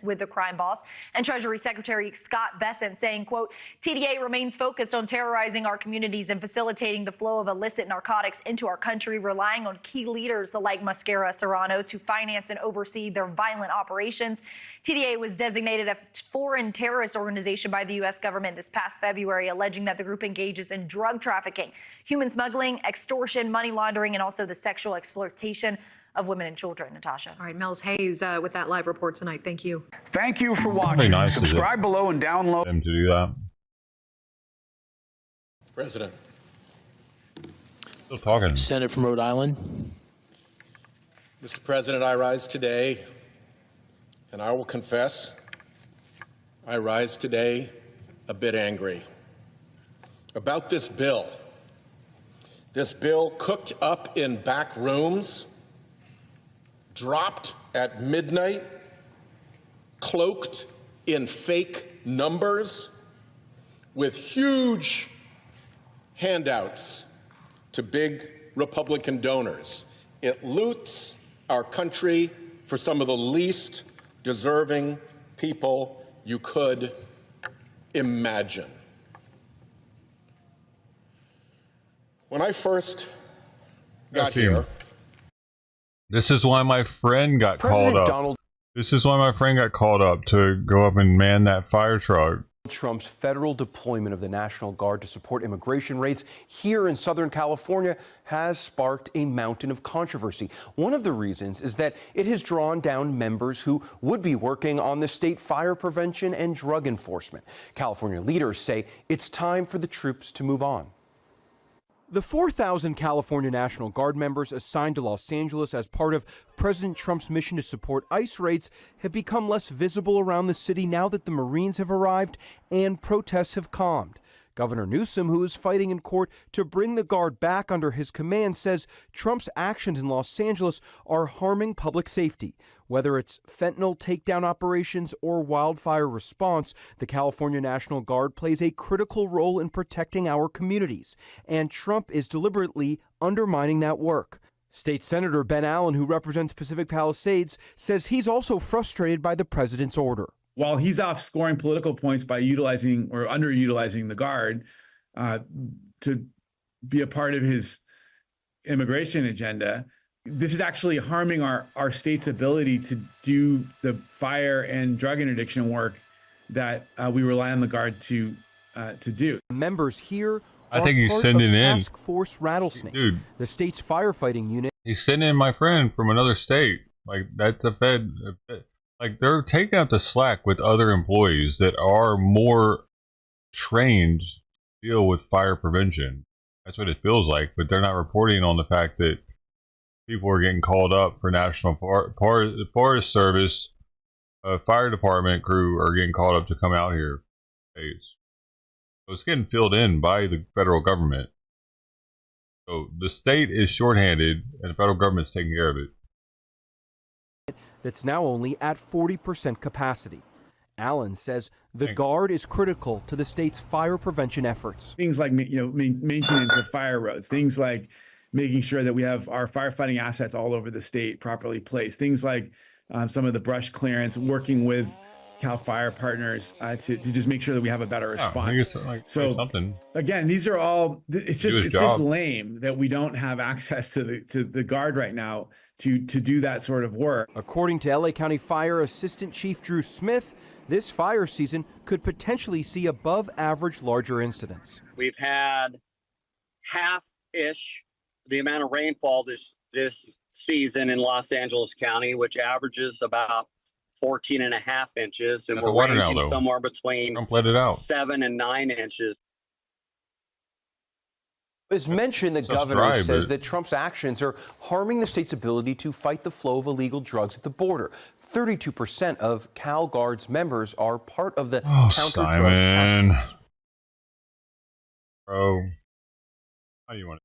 with the crime boss. And Treasury Secretary Scott Bessent saying, quote, TDA remains focused on terrorizing our communities and facilitating the flow of illicit narcotics into our country, relying on key leaders like Mascara Serrano to finance and oversee their violent operations. TDA was designated a foreign terrorist organization by the U.S. government this past February, alleging that the group engages in drug trafficking, human smuggling, extortion, money laundering, and also the sexual exploitation of women and children. Natasha. All right, Mel's Hayes with that live report tonight. Thank you. Thank you for watching. Nice Subscribe below and download. Them to do that. President. Still talking. Senator from Rhode Island. Mr. President, I rise today, and I will confess, I rise today a bit angry about this bill. This bill cooked up in back rooms, dropped at midnight, cloaked in fake numbers, with huge handouts to big Republican donors. It loots our country for some of the least deserving people you could imagine. When I first got here, this is why my friend got called up. This is why my friend got called up to go up and man that fire truck. Trump's federal deployment of the National Guard to support immigration raids here in Southern California has sparked a mountain of controversy. One of the reasons is that it has drawn down members who would be working on the state fire prevention and drug enforcement. California leaders say it's time for the troops to move on. The 4,000 California National Guard members assigned to Los Angeles as part of President Trump's mission to support ICE raids have become less visible around the city now that the Marines have arrived and protests have calmed. Governor Newsom, who is fighting in court to bring the Guard back under his command, says Trump's actions in Los Angeles are harming public safety. Whether it's fentanyl takedown operations or wildfire response, the California National Guard plays a critical role in protecting our communities, and Trump is deliberately undermining that work. State Senator Ben Allen, who represents Pacific Palisades, says he's also frustrated by the president's order. While he's off scoring political points by utilizing or underutilizing the Guard to be a part of his immigration agenda, this is actually harming our state's ability to do the fire and drug interdiction work that we rely on the Guard to do. Members here I think he's sending in Task Force Rattlesnake, dude. The state's firefighting unit. He's sending in my friend from another state. Like that's a fed. Like they're taking out the slack with other employees that are more trained to deal with fire prevention. That's what it feels like, but they're not reporting on the fact that people are getting called up for National Forest Service, fire department crew are getting called up to come out here. So it's getting filled in by the federal government. So the state is shorthanded, and the federal government's taking care of it. That's now only at 40% capacity. Allen says the Guard is critical to the state's fire prevention efforts. Things like maintenance of fire roads, things like making sure that we have our firefighting assets all over the state properly placed, things like some of the brush clearance, working with Cal Fire partners to just make sure that we have a better response. Something. Again, these are all. It's just lame that we don't have access to the Guard right now to do that sort of work. According to LA County Fire Assistant Chief Drew Smith, this fire season could potentially see above average larger incidents. We've had half-ish the amount of rainfall this season in Los Angeles County, which averages about 14.5 inches, and we're ranging somewhere between 7 and 9 inches. As mentioned, the governor says that Trump's actions are harming the state's ability to fight the flow of illegal drugs at the border. 32% of Cal Guard's members are part of the counter-drug task force. Bro, how do you want to?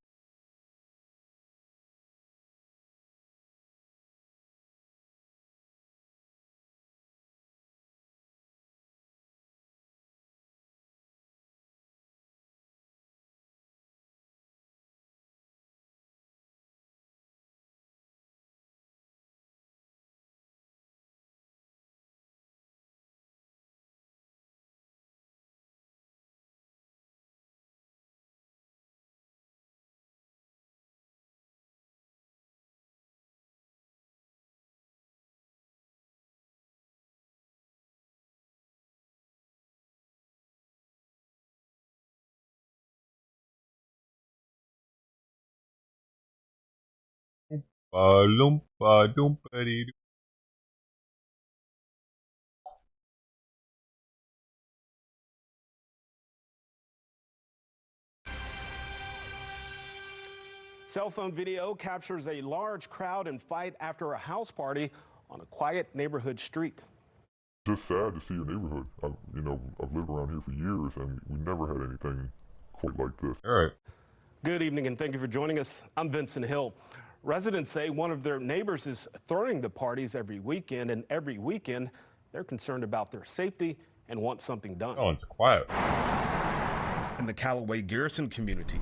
Ba-loompa-doompa-dee-doo. Cell phone video captures a large crowd and fight after a house party on a quiet neighborhood street. Just sad to see your neighborhood. I've lived around here for years, and we never had anything quite like this. All right. Good evening, and thank you for joining us. I'm Vincent Hill. Residents say one of their neighbors is throwing the parties every weekend, and every weekend they're concerned about their safety and want something done. Oh, it's quiet. In the Callaway Garrison community,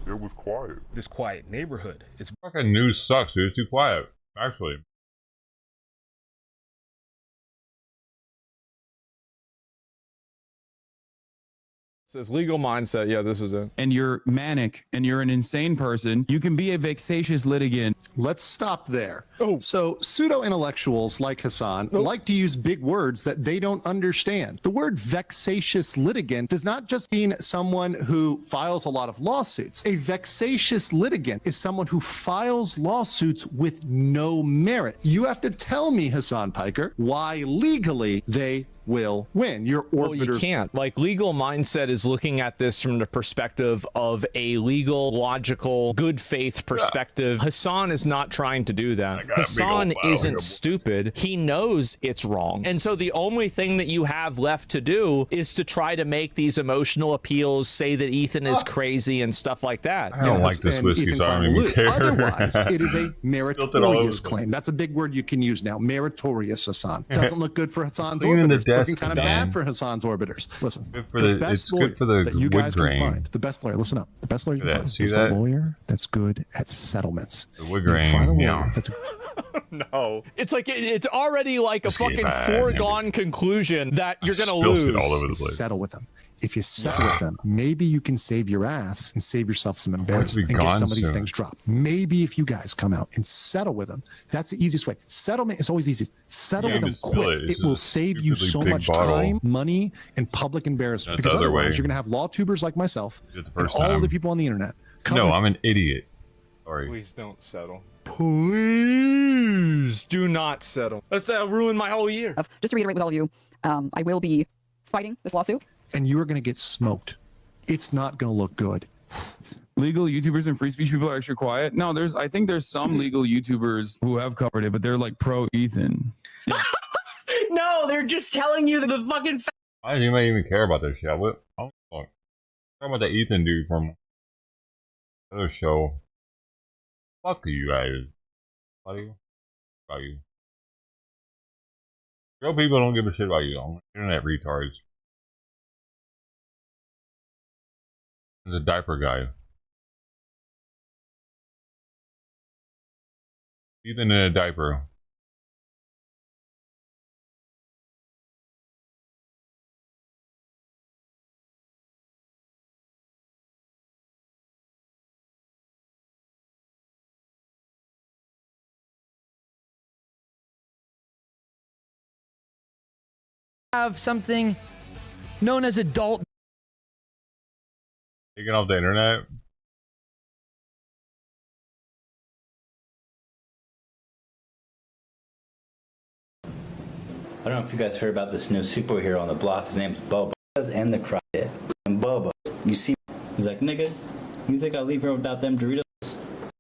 it was quiet. This quiet neighborhood. It's fucking news sucks, dude. It's too quiet, actually. Says legal mindset. Yeah, this is it. And you're manic and you're an insane person, you can be a vexatious litigant. Let's stop there. So pseudo-intellectuals like Hassan like to use big words that they don't understand. The word vexatious litigant does not just mean someone who files a lot of lawsuits. A vexatious litigant is someone who files lawsuits with no merit. You have to tell me, Hassan Piker, why legally they will win. Your orbiters. Well, you can't. Like, legal mindset is looking at this from the perspective of a legal, logical, good faith perspective. Hassan is not trying to do that. Hassan isn't stupid. He knows it's wrong. And so the only thing that you have left to do is to try to make these emotional appeals, say that Ethan is crazy and stuff like that. I don't like this whiskey, so I don't even care. Otherwise, it is a meritorious claim. That's a big word you can use now. Meritorious, Hassan. Doesn't look good for Hassan's orbiters. It's looking kind of bad for Hassan's orbiters. Listen, it's good for the you guys wood grain. can find, the best lawyer, listen up, the best lawyer you can find See is that? the lawyer that's good at settlements. The wood You grain, find a lawyer yeah. that's No, it's like it's already like a fucking foregone conclusion that you're gonna Spilled lose. it all over the place. Settle with them. If you settle with them, maybe you can save your ass and save yourself some embarrassment and get some of these things dropped. Maybe if you guys come out and settle with them, that's the easiest way. Settlement is always easy. Settle with them quick. It will save you so much time, money, and public embarrassment. Because otherwise, you're going to have law tubers like myself and all of the people on the internet. No, I'm an idiot. Sorry. Please don't settle. Please do not settle. That's ruin my whole year. Just to reiterate with all of you, I will be fighting this lawsuit. And you are going to get smoked. It's not going to look good. Legal YouTubers and free speech people are extra quiet. No, I think there's some legal YouTubers who have covered it, but they're like pro Ethan. No, they're just telling you the fucking fact. Why does anybody even care about this shit? I don't talk about the Ethan dude from the other show. Fuck you guys. About you. Real people don't give a shit about you. Internet retards. The diaper guy. Ethan in a diaper. Have something known as adult. Taking off the internet. I don't know if you guys heard about this new superhero on the block. His name's Boba. And the crowd. And Boba, you see, he's like, nigga, you think I'll leave her without them Doritos?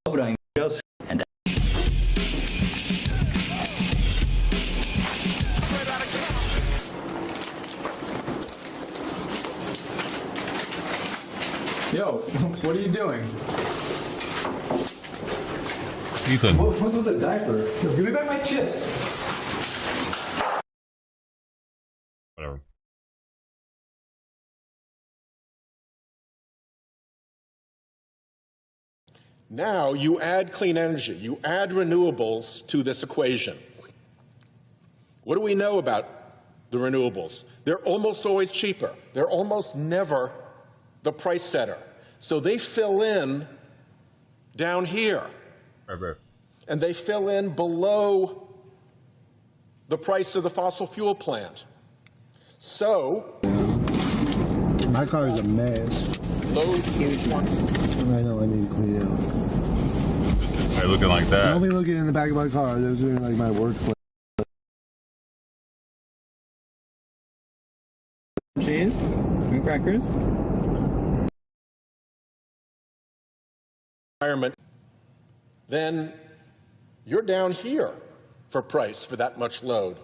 Boba don't even Doritos. And Yo, what are you doing? Ethan. What's with the diaper? Yo, give me back my chips. Whatever. Now you add clean energy, you add renewables to this equation. What do we know about the renewables? They're almost always cheaper. They're almost never the price setter. So they fill in down here. Right. And they fill in below the price of the fossil fuel plant. So my car is a mess. Load huge ones. I know, I need to clean it out. Hey, looking like that. Don't be looking in the back of my car. Those are like my work clothes. Cheese? Some crackers? Environment, then you're down here for price for that much load.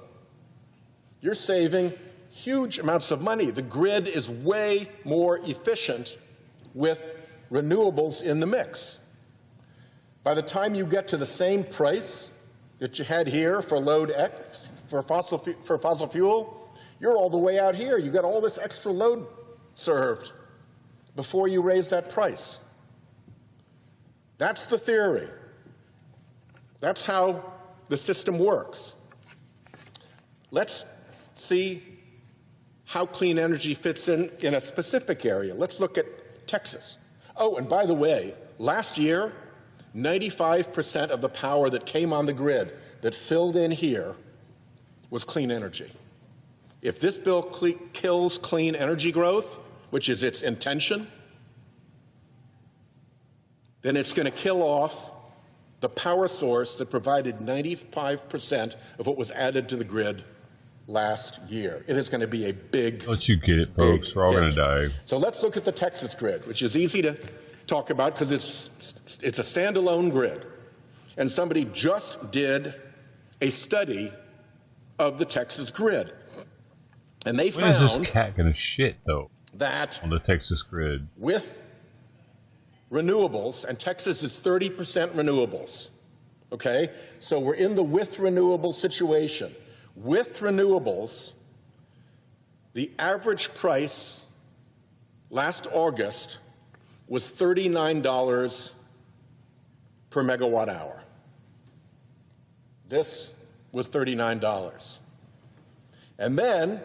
You're saving huge amounts of money. The grid is way more efficient with renewables in the mix. By the time you get to the same price that you had here for load X, for fossil fuel, you're all the way out here. You got all this extra load served before you raise that price. That's the theory. That's how the system works. Let's see how clean energy fits in a specific area. Let's look at Texas. Oh, and by the way, last year, 95% of the power that came on the grid that filled in here was clean energy. If this bill kills clean energy growth, which is its intention, then it's going to kill off the power source that provided 95% of what was added to the grid last year. It is going to be a big... Don't you get it, folks. We're all going to die. So let's look at the Texas grid, which is easy to talk about because it's a standalone grid. And somebody just did a study of the Texas grid. And they found... When is this cat going to shit, though? That... On the Texas grid. With renewables, and Texas is 30% renewables, okay? So we're in the with renewable situation. With renewables, the average price last August was $39 per megawatt hour. This was $39. And then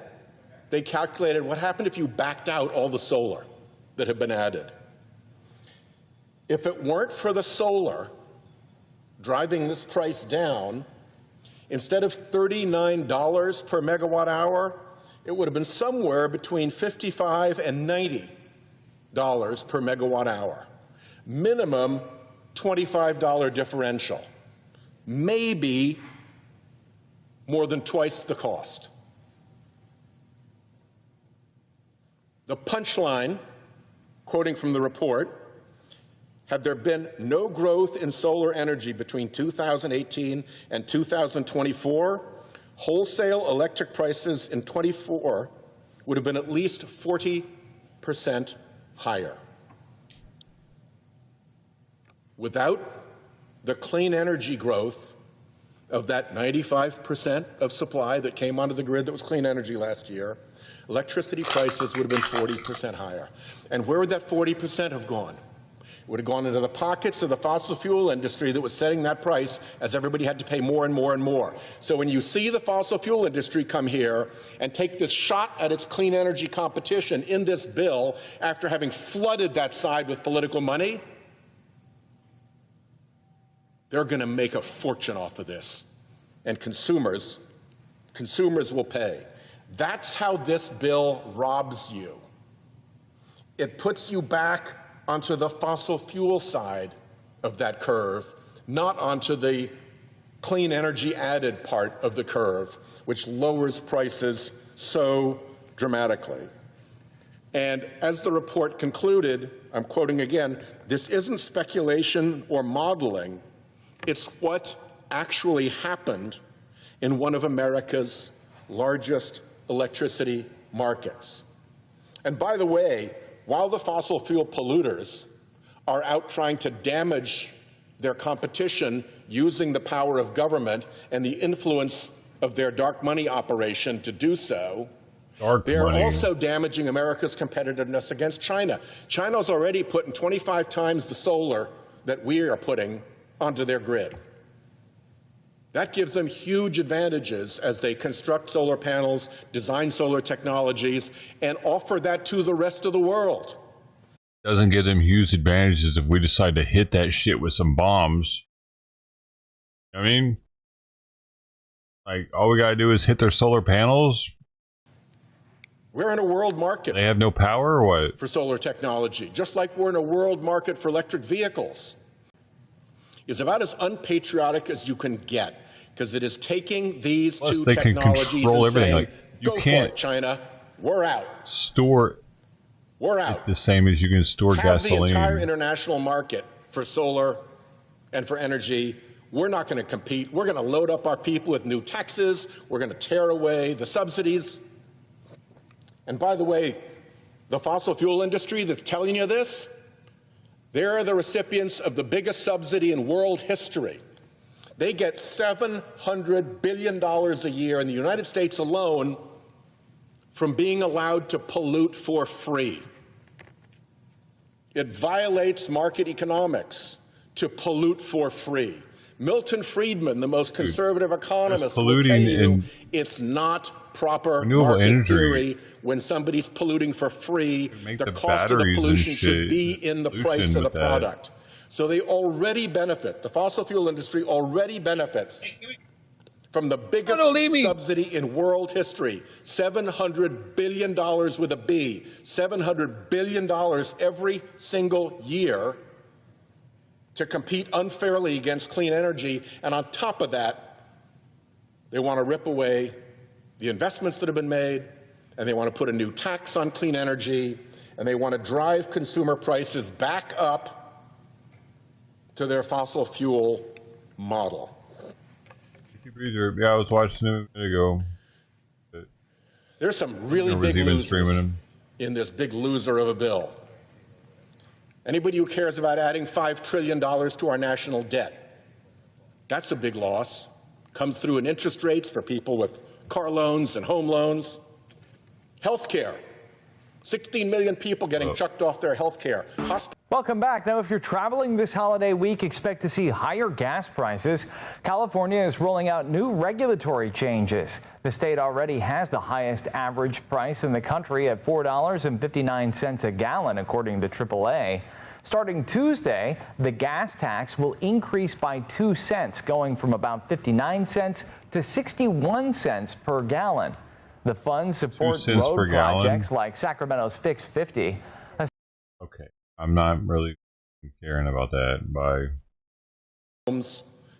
they calculated what happened if you backed out all the solar that had been added. If it weren't for the solar driving this price down, instead of $39 per megawatt hour, it would have been somewhere between $55 and $90 per megawatt hour. Minimum $25 differential. Maybe more than twice the cost. The punchline, quoting from the report, had there been no growth in solar energy between 2018 and 2024, wholesale electric prices in 24 would have been at least 40% higher. Without the clean energy growth of that 95% of supply that came onto the grid that was clean energy last year, electricity prices would have been 40% higher. And where would that 40% have gone? It would have gone into the pockets of the fossil fuel industry that was setting that price as everybody had to pay more and more and more. So when you see the fossil fuel industry come here and take this shot at its clean energy competition in this bill after having flooded that side with political money, they're going to make a fortune off of this. And consumers will pay. That's how this bill robs you. It puts you back onto the fossil fuel side of that curve, not onto the clean energy added part of the curve, which lowers prices so dramatically. And as the report concluded, I'm quoting again, this isn't speculation or modeling, it's what actually happened in one of America's largest electricity markets. And by the way, while the fossil fuel polluters are out trying to damage their competition using the power of government and the influence of their dark money operation to do so, they're also damaging America's competitiveness against China. China's already putting 25 times the solar that we are putting onto their grid. That gives them huge advantages as they construct solar panels, design solar technologies, and offer that to the rest of the world. Doesn't give them huge advantages if we decide to hit that shit with some bombs. I mean, like, all we gotta do is hit their solar panels. We're in a world market. They have no power or what? For solar technology, just like we're in a world market for electric vehicles. is about as unpatriotic as you can get, because it is taking these Plus, two they can technologies control and saying, everything. Like, you go can't for it, China. We're out. store We're out. the same as you can store Have gasoline. the entire international market for solar and for energy. We're not going to compete. We're going to load up our people with new taxes. We're going to tear away the subsidies. And by the way, the fossil fuel industry that's telling you this, they're the recipients of the biggest subsidy in world history. They get $700 billion a year in the United States alone from being allowed to pollute for free. It violates market economics to pollute for free. Milton Friedman, the most conservative economist, will tell you it's not proper market theory when somebody's polluting for free. The cost of the pollution should be in the price of the product. So they already benefit. The fossil fuel industry already benefits from the biggest subsidy in world history, $700 billion with a B, $700 billion every single year to compete unfairly against clean energy. And on top of that, they want to rip away the investments that have been made, and they want to put a new tax on clean energy, and they want to drive consumer prices back up to their fossil fuel model. Yeah, I was watching it a minute ago. There's some really big losers in this big loser of a bill. Anybody who cares about adding $5 trillion to our national debt, that's a big loss. Comes through in interest rates for people with car loans and home loans. Health care. 16 million people getting chucked off their health care. Welcome back. Now, if you're traveling this holiday week, expect to see higher gas prices. California is rolling out new regulatory changes. The state already has the highest average price in the country at $4.59 a gallon, according to AAA. Starting Tuesday, the gas tax will increase by 2 cents, going from about 59 cents to 61 cents per gallon. The funds support road projects like Sacramento's Fix 50. Okay, I'm not really caring about that. Bye.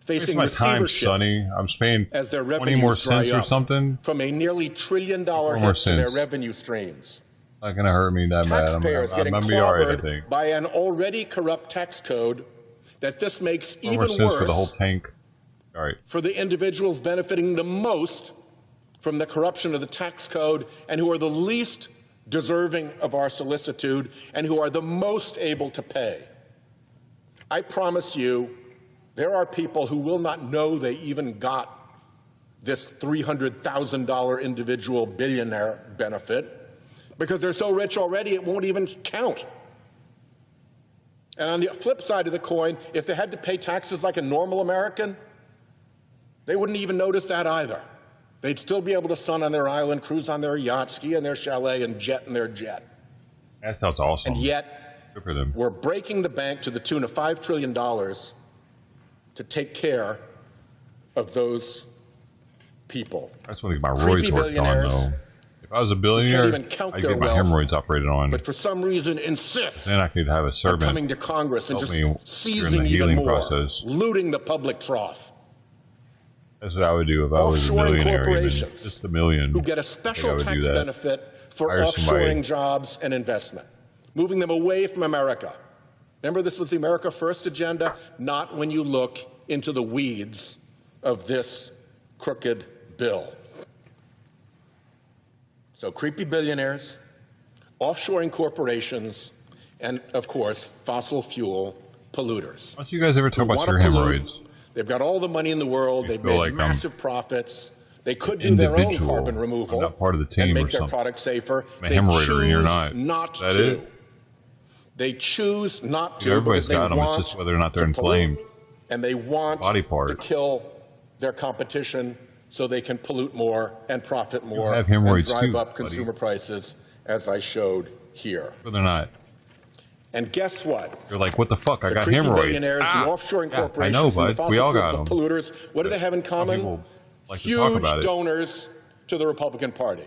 Facing my time, Sonny. I'm paying as their 20 more cents or something. From a nearly $1 trillion hit to their revenue streams. Not going to hurt me that bad. Taxpayers I'm getting be all right, I think. By an already corrupt tax code that this makes even worse for the whole tank. All right. For the individuals benefiting the most from the corruption of the tax code and who are the least deserving of our solicitude and who are the most able to pay. I promise you, there are people who will not know they even got this $300,000 individual billionaire benefit because they're so rich already it won't even count. And on the flip side of the coin, if they had to pay taxes like a normal American, they wouldn't even notice that either. They'd still be able to sun on their island, cruise on their yacht, ski in their chalet, and jet in their jet. That sounds awesome. And yet, good for them. We're breaking the bank to the tune of $5 trillion to take care of those people. That's when my roids worked on, though. If I was a billionaire, I'd get my hemorrhoids operated on. But for some reason, insist then I could have a servant coming to Congress and just seizing the even more, process. looting the public trough. That's what I would do if I was a millionaire, even. Just a million. Who get a special tax benefit for offshoring jobs and investment, moving them away from America. Remember, this was the America First agenda, not when you look into the weeds of this crooked bill. So creepy billionaires, offshoring corporations, and, of course, fossil fuel polluters. Don't you guys ever talk about your hemorrhoids? They've got all the money in the world. They've made massive profits. They could do their own carbon removal not part of the team and make or their something. product safer. I'm a hemorrhoider and you're not Is that to. it? They choose not to. Everybody's got them. It's just whether or not they're inflamed. And they want to kill their competition so they can pollute more and profit more have hemorrhoids and drive too, up consumer prices, as I showed here. But they're not. And guess what? You're like, what the fuck? I got creepy hemorrhoids. Billionaires, the offshoring corporations, I know, bud. the fossil We all fuel got them. polluters. What do they have in common? Like to talk Huge about it. donors to the Republican Party.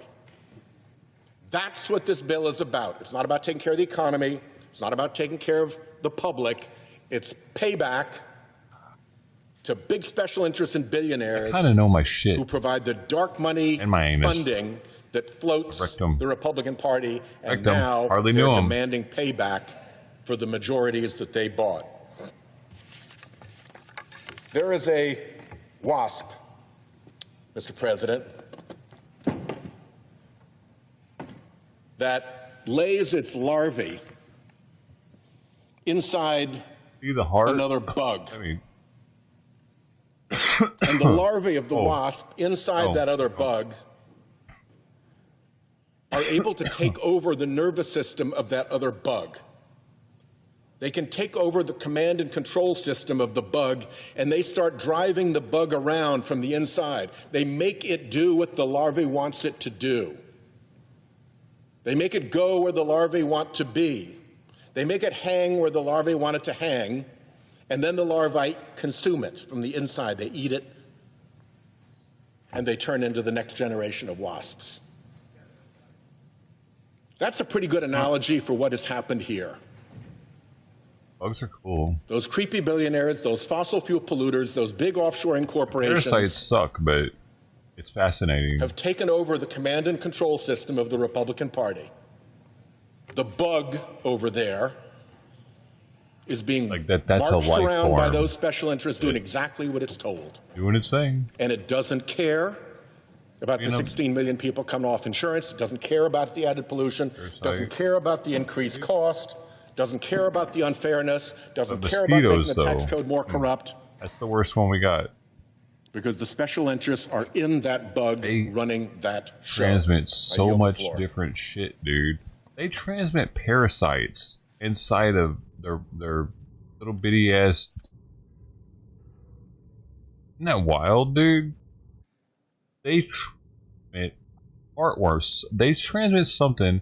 That's what this bill is about. It's not about taking care of the economy. It's not about taking care of the public. It's payback to big special interests and billionaires I kind of know my shit. who provide the dark money and my anus. funding that floats the Republican Party, and now Hardly they're knew him. demanding payback for the majorities that they bought. There is a wasp, Mr. President, that lays its larvae inside another bug. I mean, and the larvae of the wasp inside that other bug are able to take over the nervous system of that other bug. They can take over the command and control system of the bug, and they start driving the bug around from the inside. They make it do what the larvae wants it to do. They make it go where the larvae want to be. They make it hang where the larvae want it to hang, and then the larvae consume it from the inside. They eat it, and they turn into the next generation of wasps. That's a pretty good analogy for what has happened here. Bugs are cool. Those creepy billionaires, those fossil fuel polluters, those big offshoring corporations Parasites suck, but it's fascinating. have taken over the command and control system of the Republican Party. The bug over there is being that's marched a life around by form. those special interests doing exactly what it's told. Doing its thing. And it doesn't care about the 16 million people coming off insurance. It doesn't care about the added pollution. Doesn't care about the increased cost. Doesn't care about the unfairness. Doesn't care about making the tax code more corrupt. That's the worst one we got. Because the special interests are in that bug running that show. Transmit so much different shit, dude. They transmit parasites inside of their little bitty ass. Isn't that wild, dude? They transmit artworks. They transmit something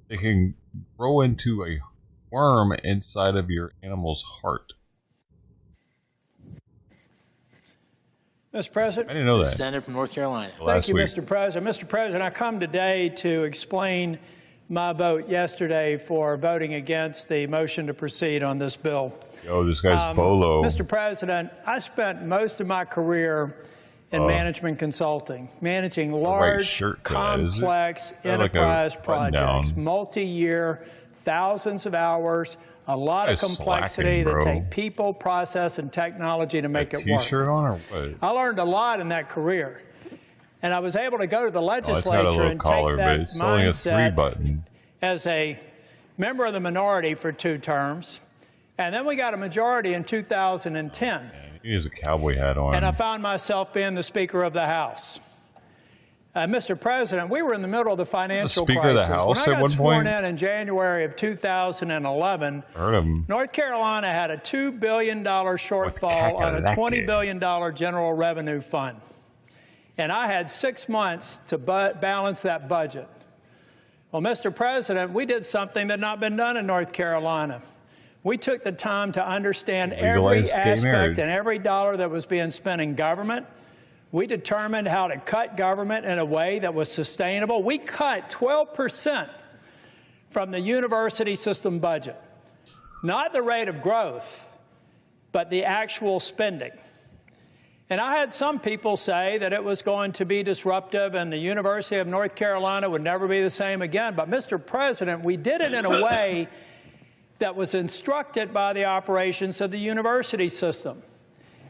that can grow into a worm inside of your animal's heart. Mr. President. I didn't know that. Senator from North Carolina. Last Thank you, week. Mr. President. Mr. President, I come today to explain my vote yesterday for voting against the motion to proceed on this bill. Yo, this guy's Bolo. Mr. President, I spent most of my career in management consulting, managing large, complex enterprise projects, multi-year, thousands of hours, a lot of complexity that take people, process, and technology to make it work. T-shirt on or what? I learned a lot in that career. And I was able to go to the legislature and take that mindset as a member of the minority for 2 terms. And then we got a majority in 2010. He has a cowboy hat on. And I found myself being the Speaker of the House. Mr. President, we were in the middle of the financial crisis. Speaker of the House when I got sworn in January of 2011, heard him. North Carolina had a $2 billion shortfall on a $20 billion general revenue fund. And I had 6 months to balance that budget. Well, Mr. President, we did something that had not been done in North Carolina. We took the time to understand every aspect and every dollar that was being spent in government. We determined how to cut government in a way that was sustainable. We cut 12% from the university system budget. Not the rate of growth, but the actual spending. And I had some people say that it was going to be disruptive and the University of North Carolina would never be the same again. But, Mr. President, we did it in a way that was instructed by the operations of the university system.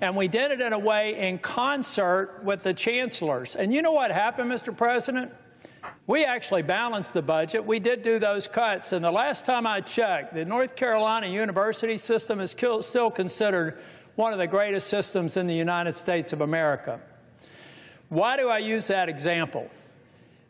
And we did it in a way in concert with the chancellors. And you know what happened, Mr. President? We actually balanced the budget. We did do those cuts. And the last time I checked, the North Carolina university system is still considered one of the greatest systems in the United States of America. Why do I use that example?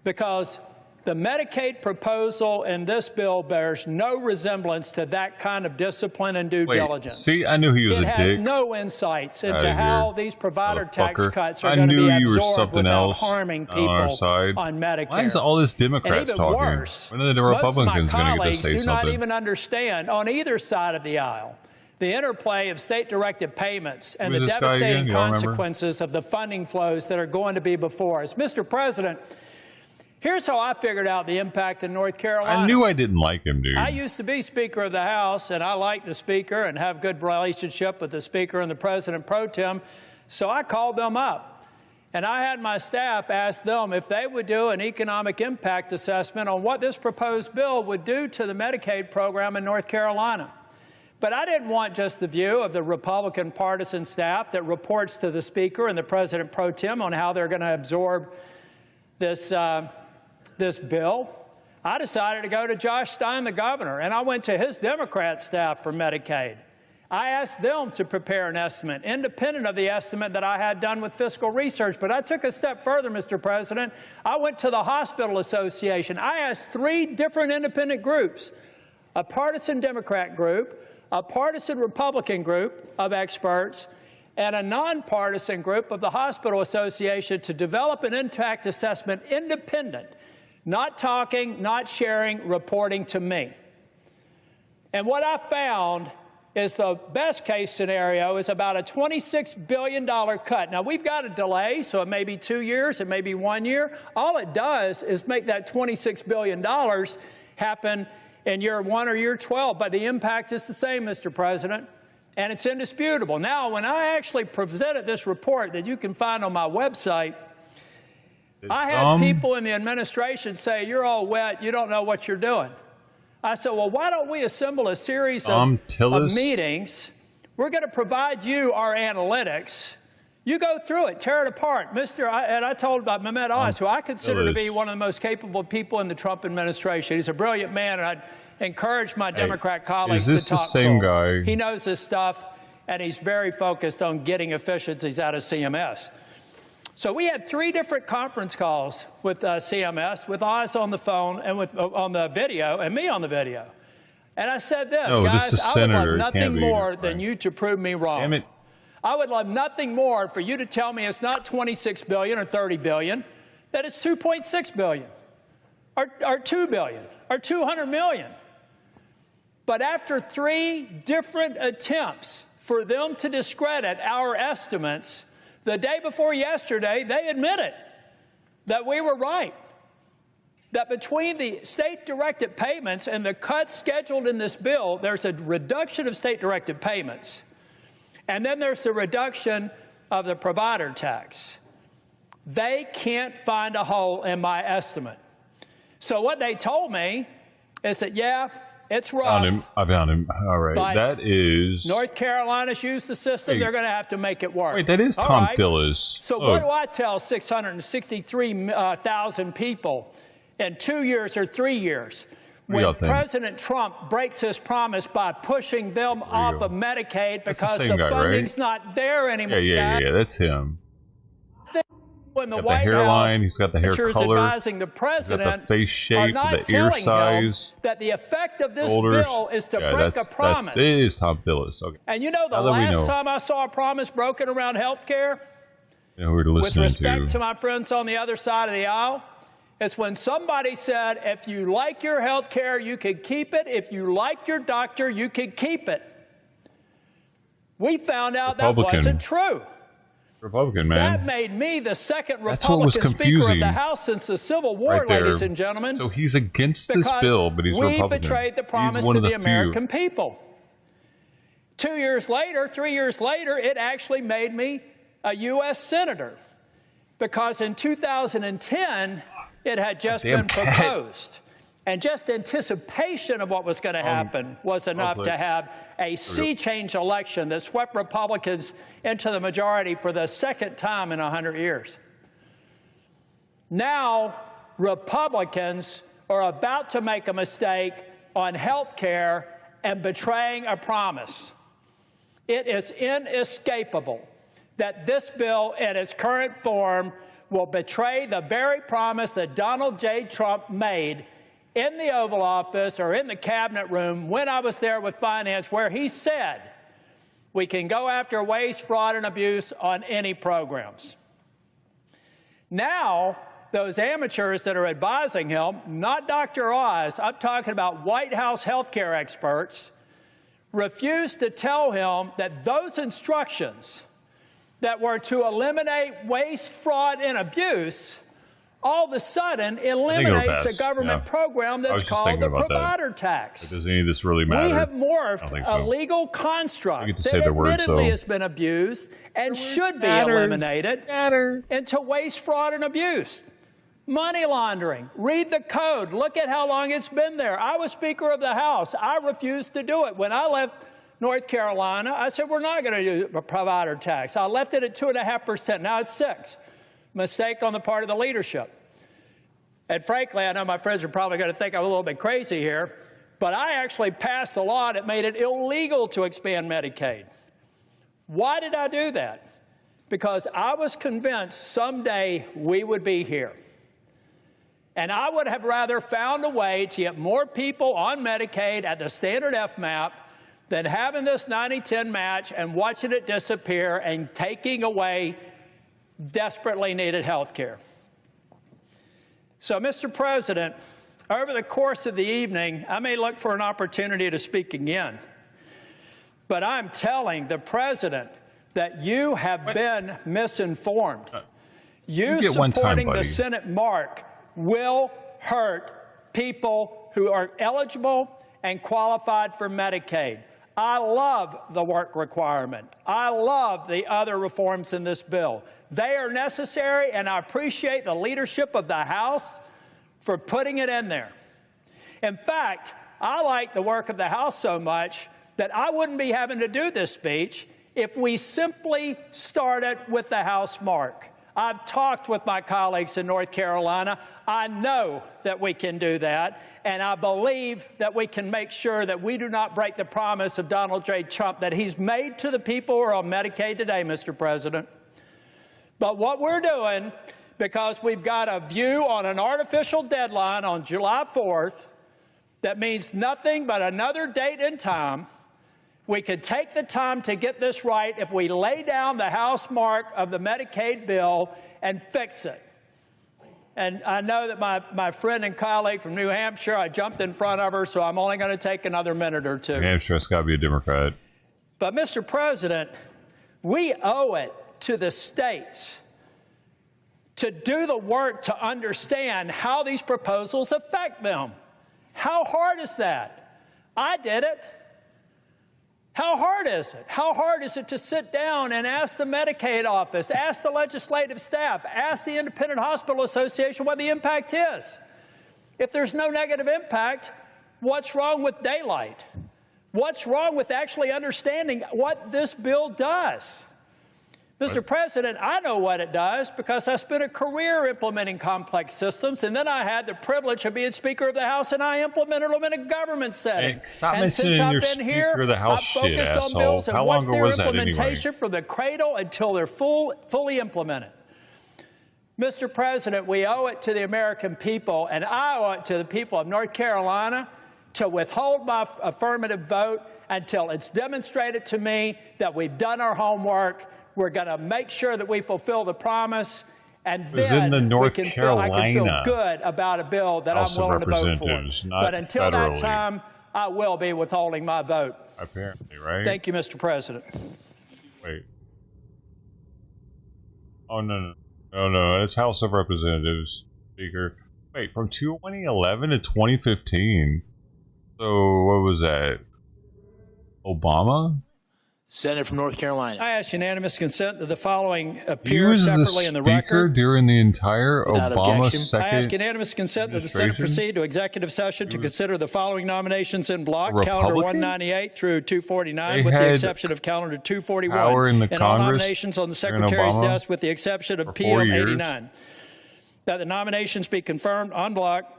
Because the Medicaid proposal in this bill bears no resemblance to that kind of discipline and due diligence. See, I knew he was a dick. It has no insights into how these provider tax cuts are I going to knew be you were absorbed something without else harming on our people side. on Medicare. Why is all this Democrats talking? Worse, when are the Republicans going to get to say do something? not even understand on either side of the aisle the interplay of state-directed payments and the devastating consequences of the funding flows that are going to be before us. Mr. President, Here's how I figured out the impact in North Carolina. I knew I didn't like him, dude. I used to be Speaker of the House, and I like the Speaker and have good relationship with the Speaker and the President Pro Tem, so I called them up. And I had my staff ask them if they would do an economic impact assessment on what this proposed bill would do to the Medicaid program in North Carolina. But I didn't want just the view of the Republican partisan staff that reports to the Speaker and the President Pro Tem on how they're going to absorb this bill. I decided to go to Josh Stein, the governor, and I went to his Democrat staff for Medicaid. I asked them to prepare an estimate, independent of the estimate that I had done with fiscal research. But I took a step further, Mr. President. I went to the Hospital Association. I asked 3 different independent groups, a partisan Democrat group, a partisan Republican group of experts, and a nonpartisan group of the Hospital Association to develop an impact assessment independent, not talking, not sharing, reporting to me. And what I found is the best case scenario is about a $26 billion cut. Now, we've got a delay, so it may be 2 years, it may be 1 year. All it does is make that $26 billion happen in year 1 or year 12, but the impact is the same, Mr. President, and it's indisputable. Now, when I actually presented this report that you can find on my website, I had people in the administration say, "You're all wet, you don't know what you're doing." I said, well, why don't we assemble a series of meetings? We're going to provide you our analytics. You go through it, tear it apart. And I told about Mehmet Oz, who I consider to be one of the most capable people in the Trump administration. He's a brilliant man, and I'd encourage my Democrat colleagues to talk to him. Is this the same guy? He knows this stuff, and he's very focused on getting efficiencies out of CMS. So we had 3 different conference calls with CMS, with Oz on the phone and on the video, and me on the video. And I said this, guys, I would love nothing more than you to prove me wrong. Damn it. I would love nothing more for you to tell me it's not $26 billion or $30 billion, that it's $2.6 billion or $2 billion or $200 million. But after 3 different attempts for them to discredit our estimates, the day before yesterday, they admitted that we were right, that between the state-directed payments and the cuts scheduled in this bill, there's a reduction of state-directed payments, and then there's the reduction of the provider tax. They can't find a hole in my estimate. So what they told me is that, yeah, it's rough. I found him. All right. That is... North Carolina's used the system. They're going to have to make it work. Wait, that is Tom Tillis. So what do I tell 663,000 people in 2 years or 3 years when President Trump breaks his promise by pushing them off of Medicaid because the funding's not there anymore? Yeah, that's him. When the He's got White the hairline, House he's got the hair color, advising the president, he's got the face shape, the ear size, that the effect of this bill is to break a promise. It is Tom Tillis. Okay. And you know the last time I saw a promise broken around health care, with respect to my friends on the other side of the aisle, it's when somebody said, if you like your health care, you can keep it. If you like your doctor, you can keep it. We found out that wasn't true. Republican, man. That made me the second Republican Speaker of the House since the Civil War, ladies and gentlemen. So he's against this bill, but he's Republican. We betrayed the promise to the American people. 2 years later, 3 years later, it actually made me a U.S. Senator, because in 2010, it had just been proposed. And just anticipation of what was going to happen was enough to have a sea change election that swept Republicans into the majority for the second time in 100 years. Now, Republicans are about to make a mistake on health care and betraying a promise. It is inescapable that this bill in its current form will betray the very promise that Donald J. Trump made in the Oval Office or in the cabinet room when I was there with finance, where he said we can go after waste, fraud, and abuse on any programs. Now, those amateurs that are advising him, not Dr. Oz, I'm talking about White House healthcare experts, refuse to tell him that those instructions that were to eliminate waste, fraud, and abuse all of a sudden eliminates a government program that's called the provider tax. Does any of this really matter? We have morphed a legal construct that admittedly has been abused and should be eliminated into waste, fraud, and abuse. Money laundering. Read the code. Look at how long it's been there. I was Speaker of the House. I refused to do it. When I left North Carolina, I said, we're not going to do a provider tax. I left it at 2.5%. Now it's 6%. Mistake on the part of the leadership. And frankly, I know my friends are probably going to think I'm a little bit crazy here, but I actually passed a law that made it illegal to expand Medicaid. Why did I do that? Because I was convinced someday we would be here. And I would have rather found a way to get more people on Medicaid at the standard FMAP than having this 90-10 match and watching it disappear and taking away desperately needed health care. So, Mr. President, over the course of the evening, I may look for an opportunity to speak again. But I'm telling the President that you have been misinformed. You supporting the Senate mark will hurt people who are eligible and qualified for Medicaid. I love the work requirement. I love the other reforms in this bill. They are necessary, and I appreciate the leadership of the House for putting it in there. In fact, I like the work of the House so much that I wouldn't be having to do this speech if we simply started with the House mark. I've talked with my colleagues in North Carolina. I know that we can do that, and I believe that we can make sure that we do not break the promise of Donald J. Trump that he's made to the people who are on Medicaid today, Mr. President. But what we're doing, because we've got a view on an artificial deadline on July 4th that means nothing but another date and time, we could take the time to get this right if we lay down the House mark of the Medicaid bill and fix it. And I know that my friend and colleague from New Hampshire, I jumped in front of her, so I'm only going to take another minute or two. New Hampshire, it's got to be a Democrat. But, Mr. President, we owe it to the states to do the work to understand how these proposals affect them. How hard is that? I did it. How hard is it? How hard is it to sit down and ask the Medicaid office, ask the legislative staff, ask the Independent Hospital Association what the impact is? If there's no negative impact, what's wrong with daylight? What's wrong with actually understanding what this bill does? Mr. President, I know what it does because I spent a career implementing complex systems, and then I had the privilege of being Speaker of the House, and I implemented them in a government setting. Hey, stop and mentioning since I've your been Speaker here, of the House I've focused on bills and watched their implementation from the cradle until they're fully implemented. Mr. President, we owe it to the American people, and I owe it to the people of North Carolina to withhold my affirmative vote until it's demonstrated to me that we've done our homework. We're going to make sure that we fulfill the promise, and then I can feel good about a bill that I'm willing to vote for. But until that time, I will be withholding my vote. Apparently, right? Thank you, Mr. President. Wait. Oh, no. It's House of Representatives, Speaker. Wait, from 2011 to 2015? So, what was that? Obama? Senator from North Carolina. I ask unanimous consent that the following appear separately in the record. During the entire Obama second I ask unanimous consent that the Senate proceed to executive session to consider the following nominations in block, calendar 198 through 249, with the exception of calendar 241, and all nominations on the Secretary's desk with the exception of PM 89. That the nominations be confirmed en bloc.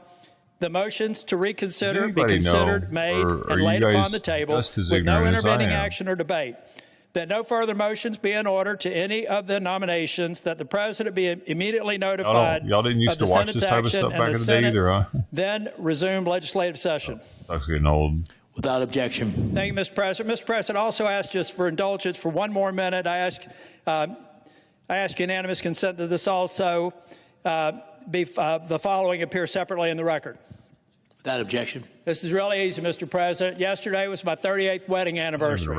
The motions to reconsider be considered, made, and laid upon the table with no intervening action or debate. That no further motions be in order to any of the nominations. That the President be immediately notified y'all didn't used of the to watch Senate's this type of action stuff and back the in the day Senate either, huh? then resume legislative session. That's getting old. Without objection. Thank you, Mr. President. Mr. President, I also ask just for indulgence for one more minute. I ask unanimous consent that this also the following appear separately in the record. Without objection. This is really easy, Mr. President. Yesterday was my 38th wedding anniversary.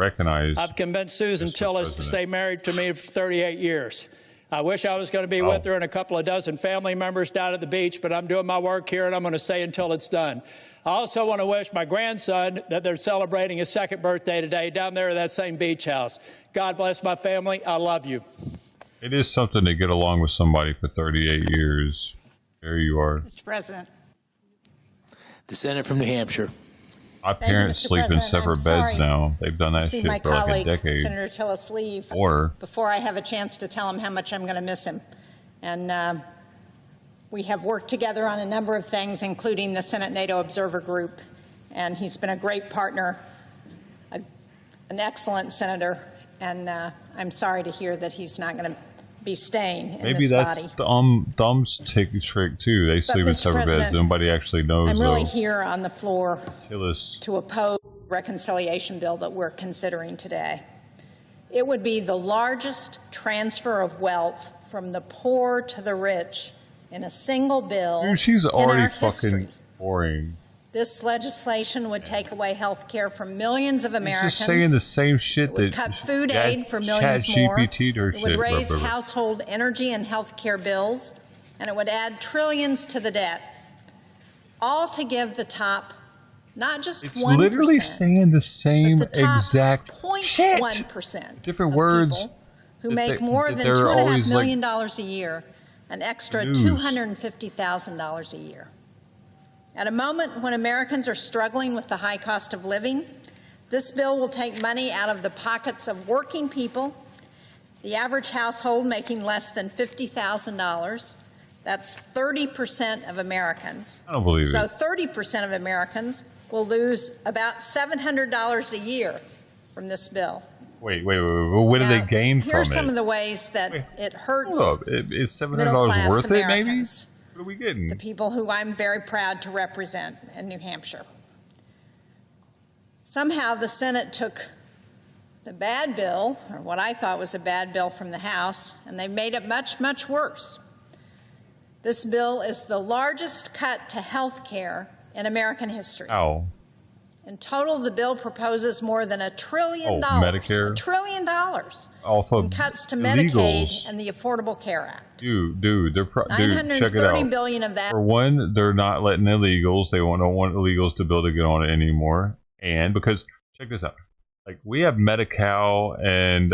I've convinced Susan Tillis to stay married to me for 38 years. I wish I was going to be with her and a couple of dozen family members down at the beach, but I'm doing my work here, and I'm going to stay until it's done. I also want to wish my grandson that they're celebrating his 2nd birthday today down there at that same beach house. God bless my family. I love you. It is something to get along with somebody for 38 years. There you are. Mr. President. The senator from New Hampshire. My parents sleep in separate beds now. They've done that shit for like a decade. Senator Tillis leave or before I have a chance to tell him how much I'm going to miss him. And we have worked together on a number of things, including the Senate NATO Observer Group. And he's been a great partner, an excellent senator. And I'm sorry to hear that he's not going to be staying in maybe this that's body. Thumb's trick too. They sleep in separate beds. Nobody actually knows. I'm really here on the floor Tillis. to oppose the reconciliation bill that we're considering today. It would be the largest transfer of wealth from the poor to the rich in a single bill. Dude, she's already fucking history. boring. This legislation would take away health care from millions of Americans. She's just saying the same shit it would cut food aid for millions more. It would raise household energy and health care bills, and it would add trillions to the debt. All to give the top not just 1%. It's literally saying the same exact shit. 0.1%. Different words. Who make more than $2.5 million a year, an extra $250,000 a year. At a moment when Americans are struggling with the high cost of living, this bill will take money out of the pockets of working people, the average household making less than $50,000. That's 30% of Americans. I don't believe it. So 30% of Americans will lose about $700 a year from this bill. Wait. What do they gain from it? Here's some of the ways that it hurts. Is $700 worth it, maybe? What are we getting? The people who I'm very proud to represent in New Hampshire. Somehow the Senate took the bad bill, or what I thought was a bad bill, from the House, and they made it much, much worse. This bill is the largest cut to health care in American history. Ow. In total, the bill proposes more than $1 trillion. Medicare. $1 trillion in cuts to illegals. Medicaid and the Affordable Care Act. Dude, check it out. $930 billion of that. For one, they're not letting illegals. They don't want illegals to be able to get on it anymore. And because, check this out. Like, we have Medi-Cal and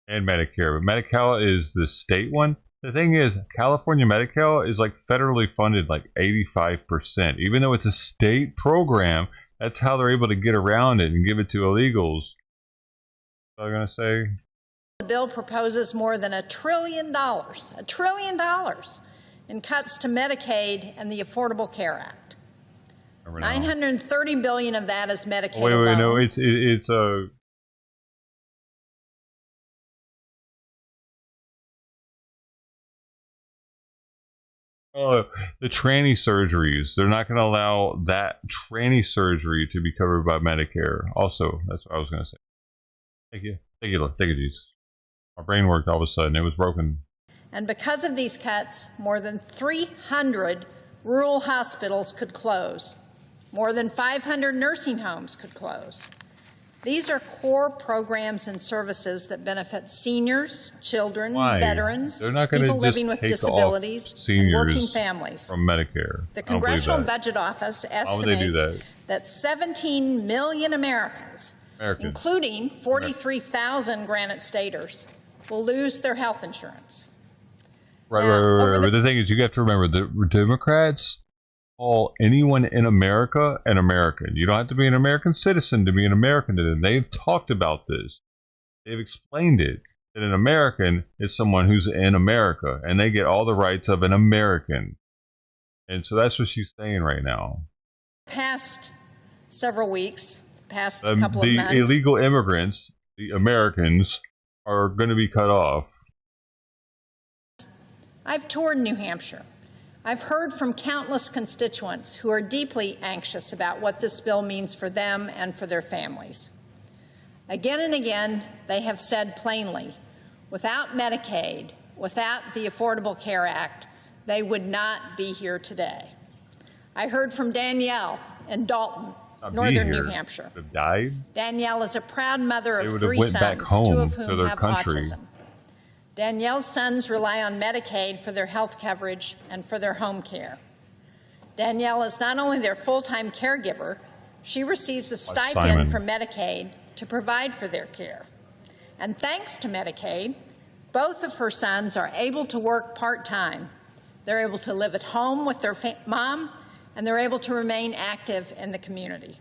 Medicare. But Medi-Cal is the state one. The thing is, California Medi-Cal is like federally funded like 85%. Even though it's a state program, that's how they're able to get around it and give it to illegals. What am I going to say? The bill proposes more than $1 trillion in cuts to Medicaid and the Affordable Care Act. $930 billion of that is Medicaid alone. Wait, no, it's a... the tranny surgeries. They're not going to allow that tranny surgery to be covered by Medicare. Also, that's what I was going to say. Thank you, Jesus. My brain worked all of a sudden. It was broken. And because of these cuts, more than 300 rural hospitals could close. More than 500 nursing homes could close. These are core programs and services that benefit seniors, children, veterans, people living with disabilities, and working families from Medicare. The Congressional Budget Office estimates that 17 million Americans, including 43,000 Granite Staters, will lose their health insurance. Right. But the thing is, you have to remember, the Democrats call anyone in America an American. You don't have to be an American citizen to be an American to them. They've talked about this. They've explained it. That an American is someone who's in America, and they get all the rights of an American. And so that's what she's saying right now. Past several weeks, past couple of months. The illegal immigrants, the Americans, are going to be cut off. I've toured New Hampshire. I've heard from countless constituents who are deeply anxious about what this bill means for them and for their families. Again and again, they have said plainly, without Medicaid, without the Affordable Care Act, they would not be here today. I heard from Danielle in Dalton, northern New Hampshire. Died? Danielle is a proud mother of 3 sons, 2 of whom have autism. Danielle's sons rely on Medicaid for their health coverage and for their home care. Danielle is not only their full-time caregiver, she receives a stipend from Medicaid to provide for their care. And thanks to Medicaid, both of her sons are able to work part-time. They're able to live at home with their mom, and they're able to remain active in the community.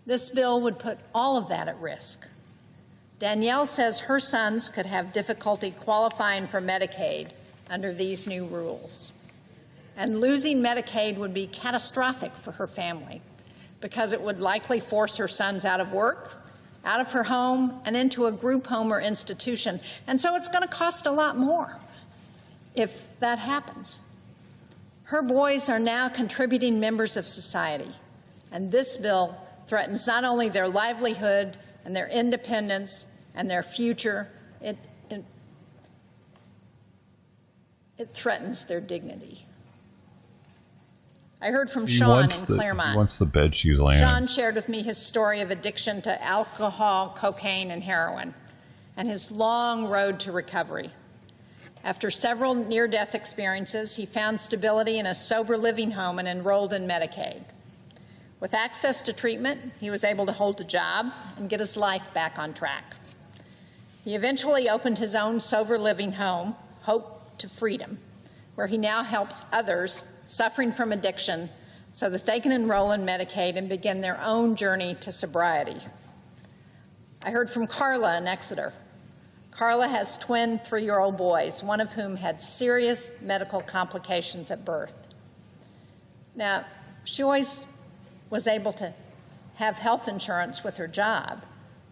This bill would put all of that at risk. Danielle says her sons could have difficulty qualifying for Medicaid under these new rules. And losing Medicaid would be catastrophic for her family because it would likely force her sons out of work, out of her home, and into a group home or institution. And so it's going to cost a lot more if that happens. Her boys are now contributing members of society, and this bill threatens not only their livelihood and their independence and their future, it threatens their dignity. I heard from Sean in Claremont. He wants the bed she's laying in. Sean shared with me his story of addiction to alcohol, cocaine, and heroin, and his long road to recovery. After several near-death experiences, he found stability in a sober living home and enrolled in Medicaid. With access to treatment, he was able to hold a job and get his life back on track. He eventually opened his own sober living home, Hope to Freedom, where he now helps others suffering from addiction so that they can enroll in Medicaid and begin their own journey to sobriety. I heard from Carla in Exeter. Carla has twin 3-year-old boys, one of whom had serious medical complications at birth. Now, she always was able to have health insurance with her job,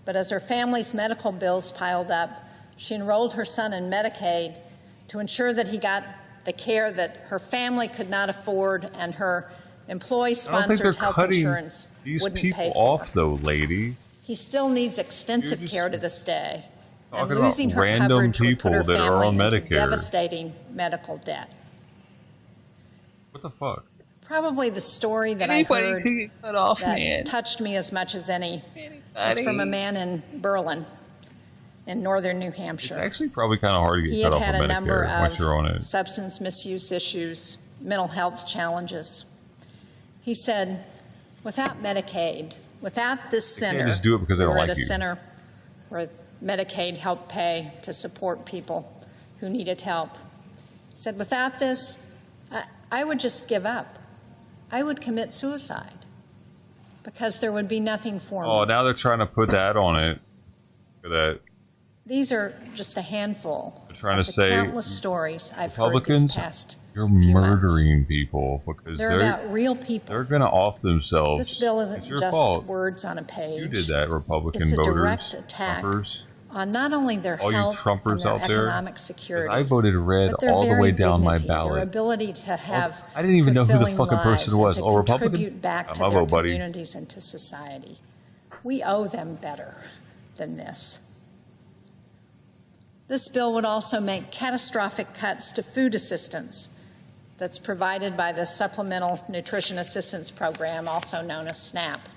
but as her family's medical bills piled up, she enrolled her son in Medicaid to ensure that he got the care that her family could not afford and her employee-sponsored health insurance wouldn't pay for. These people off, though, lady. He still needs extensive care to this day, and Talking losing about her random coverage would people put her that are on family into Medicare. devastating medical debt. What the fuck? Probably the story that I heard that touched me as much as any is from a man in Berlin, in northern New Hampshire. It's actually probably kind of hard to He get had cut off had of a number Medicare once you're on of it. substance misuse issues, mental health challenges. He said, without Medicaid, without this center, can't just do it because they we don't were like at a you. center where Medicaid helped pay to support people who needed help. He said, without this, I would just give up. I would commit suicide because there would be nothing for me. Oh, now they're trying to put that on it. Look at that. These are just a handful They're trying of to the say countless stories I've heard Republicans, this past you're few murdering months. people because They're about real people. they're going to off themselves. This bill isn't It's your just fault. words on a page. You did that, Republican It's a voters, direct attack Trumpers. on not only their All you health and Trumpers their out there, economic security, I voted red but their all the very way down my dignity, Their ballot. ability to have I didn't even know who the fulfilling fucking person lives was. and Oh, to Republican? contribute back Got to my their vote, buddy. communities and to society. We owe them better than this. This bill would also make catastrophic cuts to food assistance that's provided by the Supplemental Nutrition Assistance Program, also known as SNAP.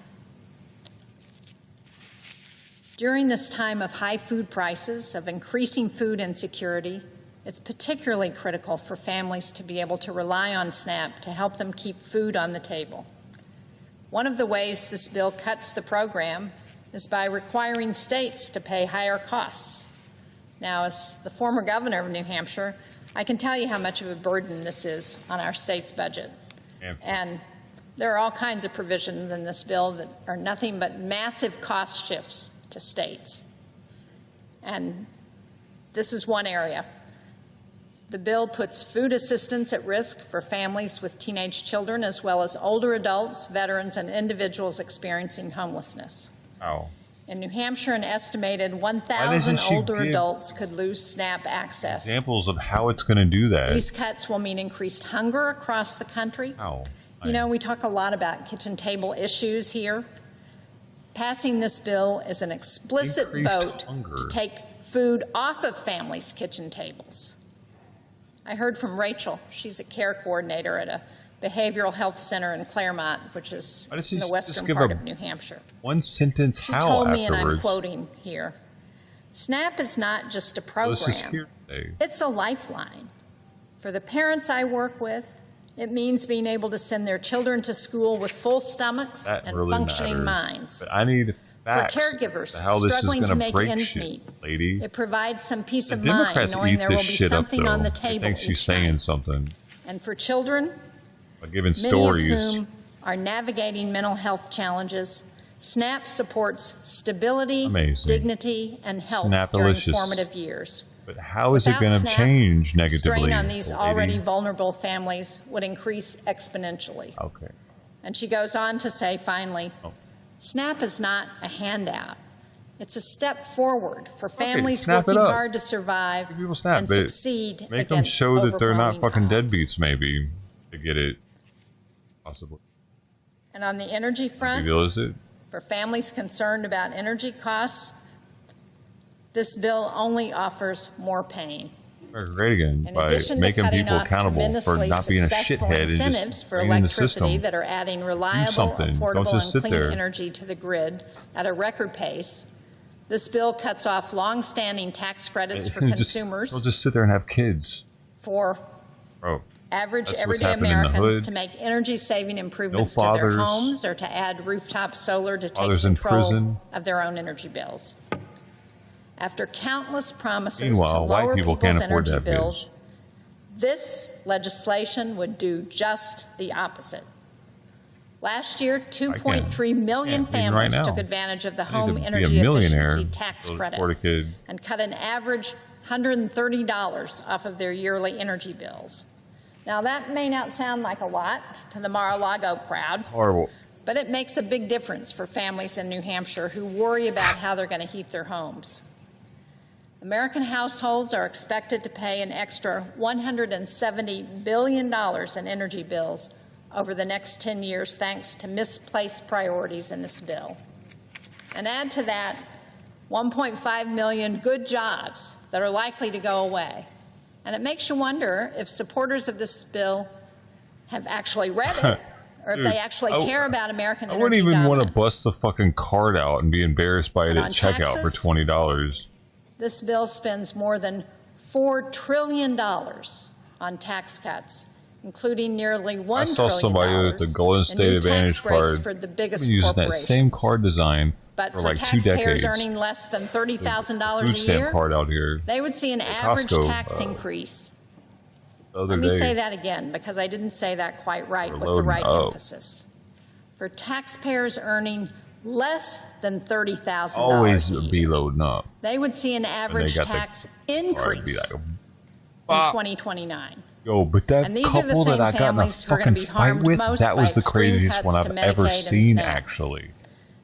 During this time of high food prices, of increasing food insecurity, it's particularly critical for families to be able to rely on SNAP to help them keep food on the table. One of the ways this bill cuts the program is by requiring states to pay higher costs. Now, as the former governor of New Hampshire, I can tell you how much of a burden this is on our state's budget. And there are all kinds of provisions in this bill that are nothing but massive cost shifts to states. And this is one area. The bill puts food assistance at risk for families with teenage children, as well as older adults, veterans, and individuals experiencing homelessness. Ow. In New Hampshire, an estimated Why 1,000 doesn't she older give adults could lose SNAP access. Examples of how it's going to do that. These cuts will mean increased hunger across the country. Ow. You know, we talk a lot about kitchen table issues here. Passing this bill is an explicit Increased vote hunger. to take food off of families' kitchen tables. I heard from Rachel. She's a care coordinator at a behavioral health center in Claremont, which is Why does in he the just western give part a of New Hampshire. One sentence She how told me, and I'm afterwards. quoting here, SNAP is not just a This is program. hearsay. It's a lifeline. For the parents I work with, it means being able to send their children to school with full stomachs That and really functioning matters. minds. But I need facts. For caregivers How this is struggling going to to make break ends shit, meet, lady. it provides some peace The of mind Democrats knowing eat there will this be shit up, something though. on the I table think she's each saying night. something And for children, by giving many stories. of whom are navigating mental health challenges, SNAP supports stability, Amazing. dignity, and health during Snapalicious. formative years. But how is it Without going to SNAP, change negatively? strain on these lady? already vulnerable families would increase exponentially. Okay. And she goes on to say, finally, Oh. SNAP is not a handout. It's a step forward for families snap it working up. hard to survive Give people SNAP, and but succeed make them against show that they're not overwhelming fucking odds. deadbeats, maybe, to get it. Possibly. And on the energy Big front, deal, is it? for families concerned about energy costs, this bill only offers more pain. Great again In by addition to making cutting people off accountable for tremendously not being a successful shithead and incentives just for bringing the electricity system. that are adding reliable, something. Don't affordable, just sit and clean there. energy to the grid at a record pace, this bill cuts off long-standing tax credits for consumers They'll just sit there and have kids. for Bro, average that's what's everyday happening in the Americans hood. to make energy-saving improvements No to their fathers. homes or to add rooftop solar to take Fathers in control prison. of their own energy bills. After countless promises to Meanwhile, white lower people people's can't afford to energy have bills, this legislation would do just the opposite. Last year, 2.3 million Can't, even right families took now. advantage of the I need home to be a energy millionaire efficiency tax to credit afford a kid. and cut an average $130 off of their yearly energy bills. Now, that may not sound like a lot to the Mar-a-Lago crowd, Horrible. but it makes a big difference for families in New Hampshire who worry about how they're going to heat their homes. American households are expected to pay an extra $170 billion in energy bills over the next 10 years thanks to misplaced priorities in this bill. And add to that 1.5 million good jobs that are likely to go away. And it makes you wonder if supporters of this bill have actually read it or if Dude, they actually care about American energy I wouldn't even want to dominance. bust the fucking card out and be embarrassed by it And at on checkout for taxes? $20. This bill spends more than $4 trillion on tax cuts, including nearly $1 trillion I saw somebody with the Golden in State new Advantage tax breaks card. for the I've biggest been using that corporations. same card design But for for like 2 taxpayers decades. earning less than $30,000 Food a stamp year, card out here. they would see an At average Costco, tax increase. The other Let me day. say that again because I didn't say that quite right They're with the loading right up. emphasis. For taxpayers earning less than $30,000 Always a year, be loading up. they would see an average got the tax card, it'd be increase like, in "Bop." 2029. Yo, but that And these are the couple that same I got in a families who are gonna fucking be fight harmed with, most that by was the extreme craziest cuts one to I've ever Medicaid and seen, SNAP. actually.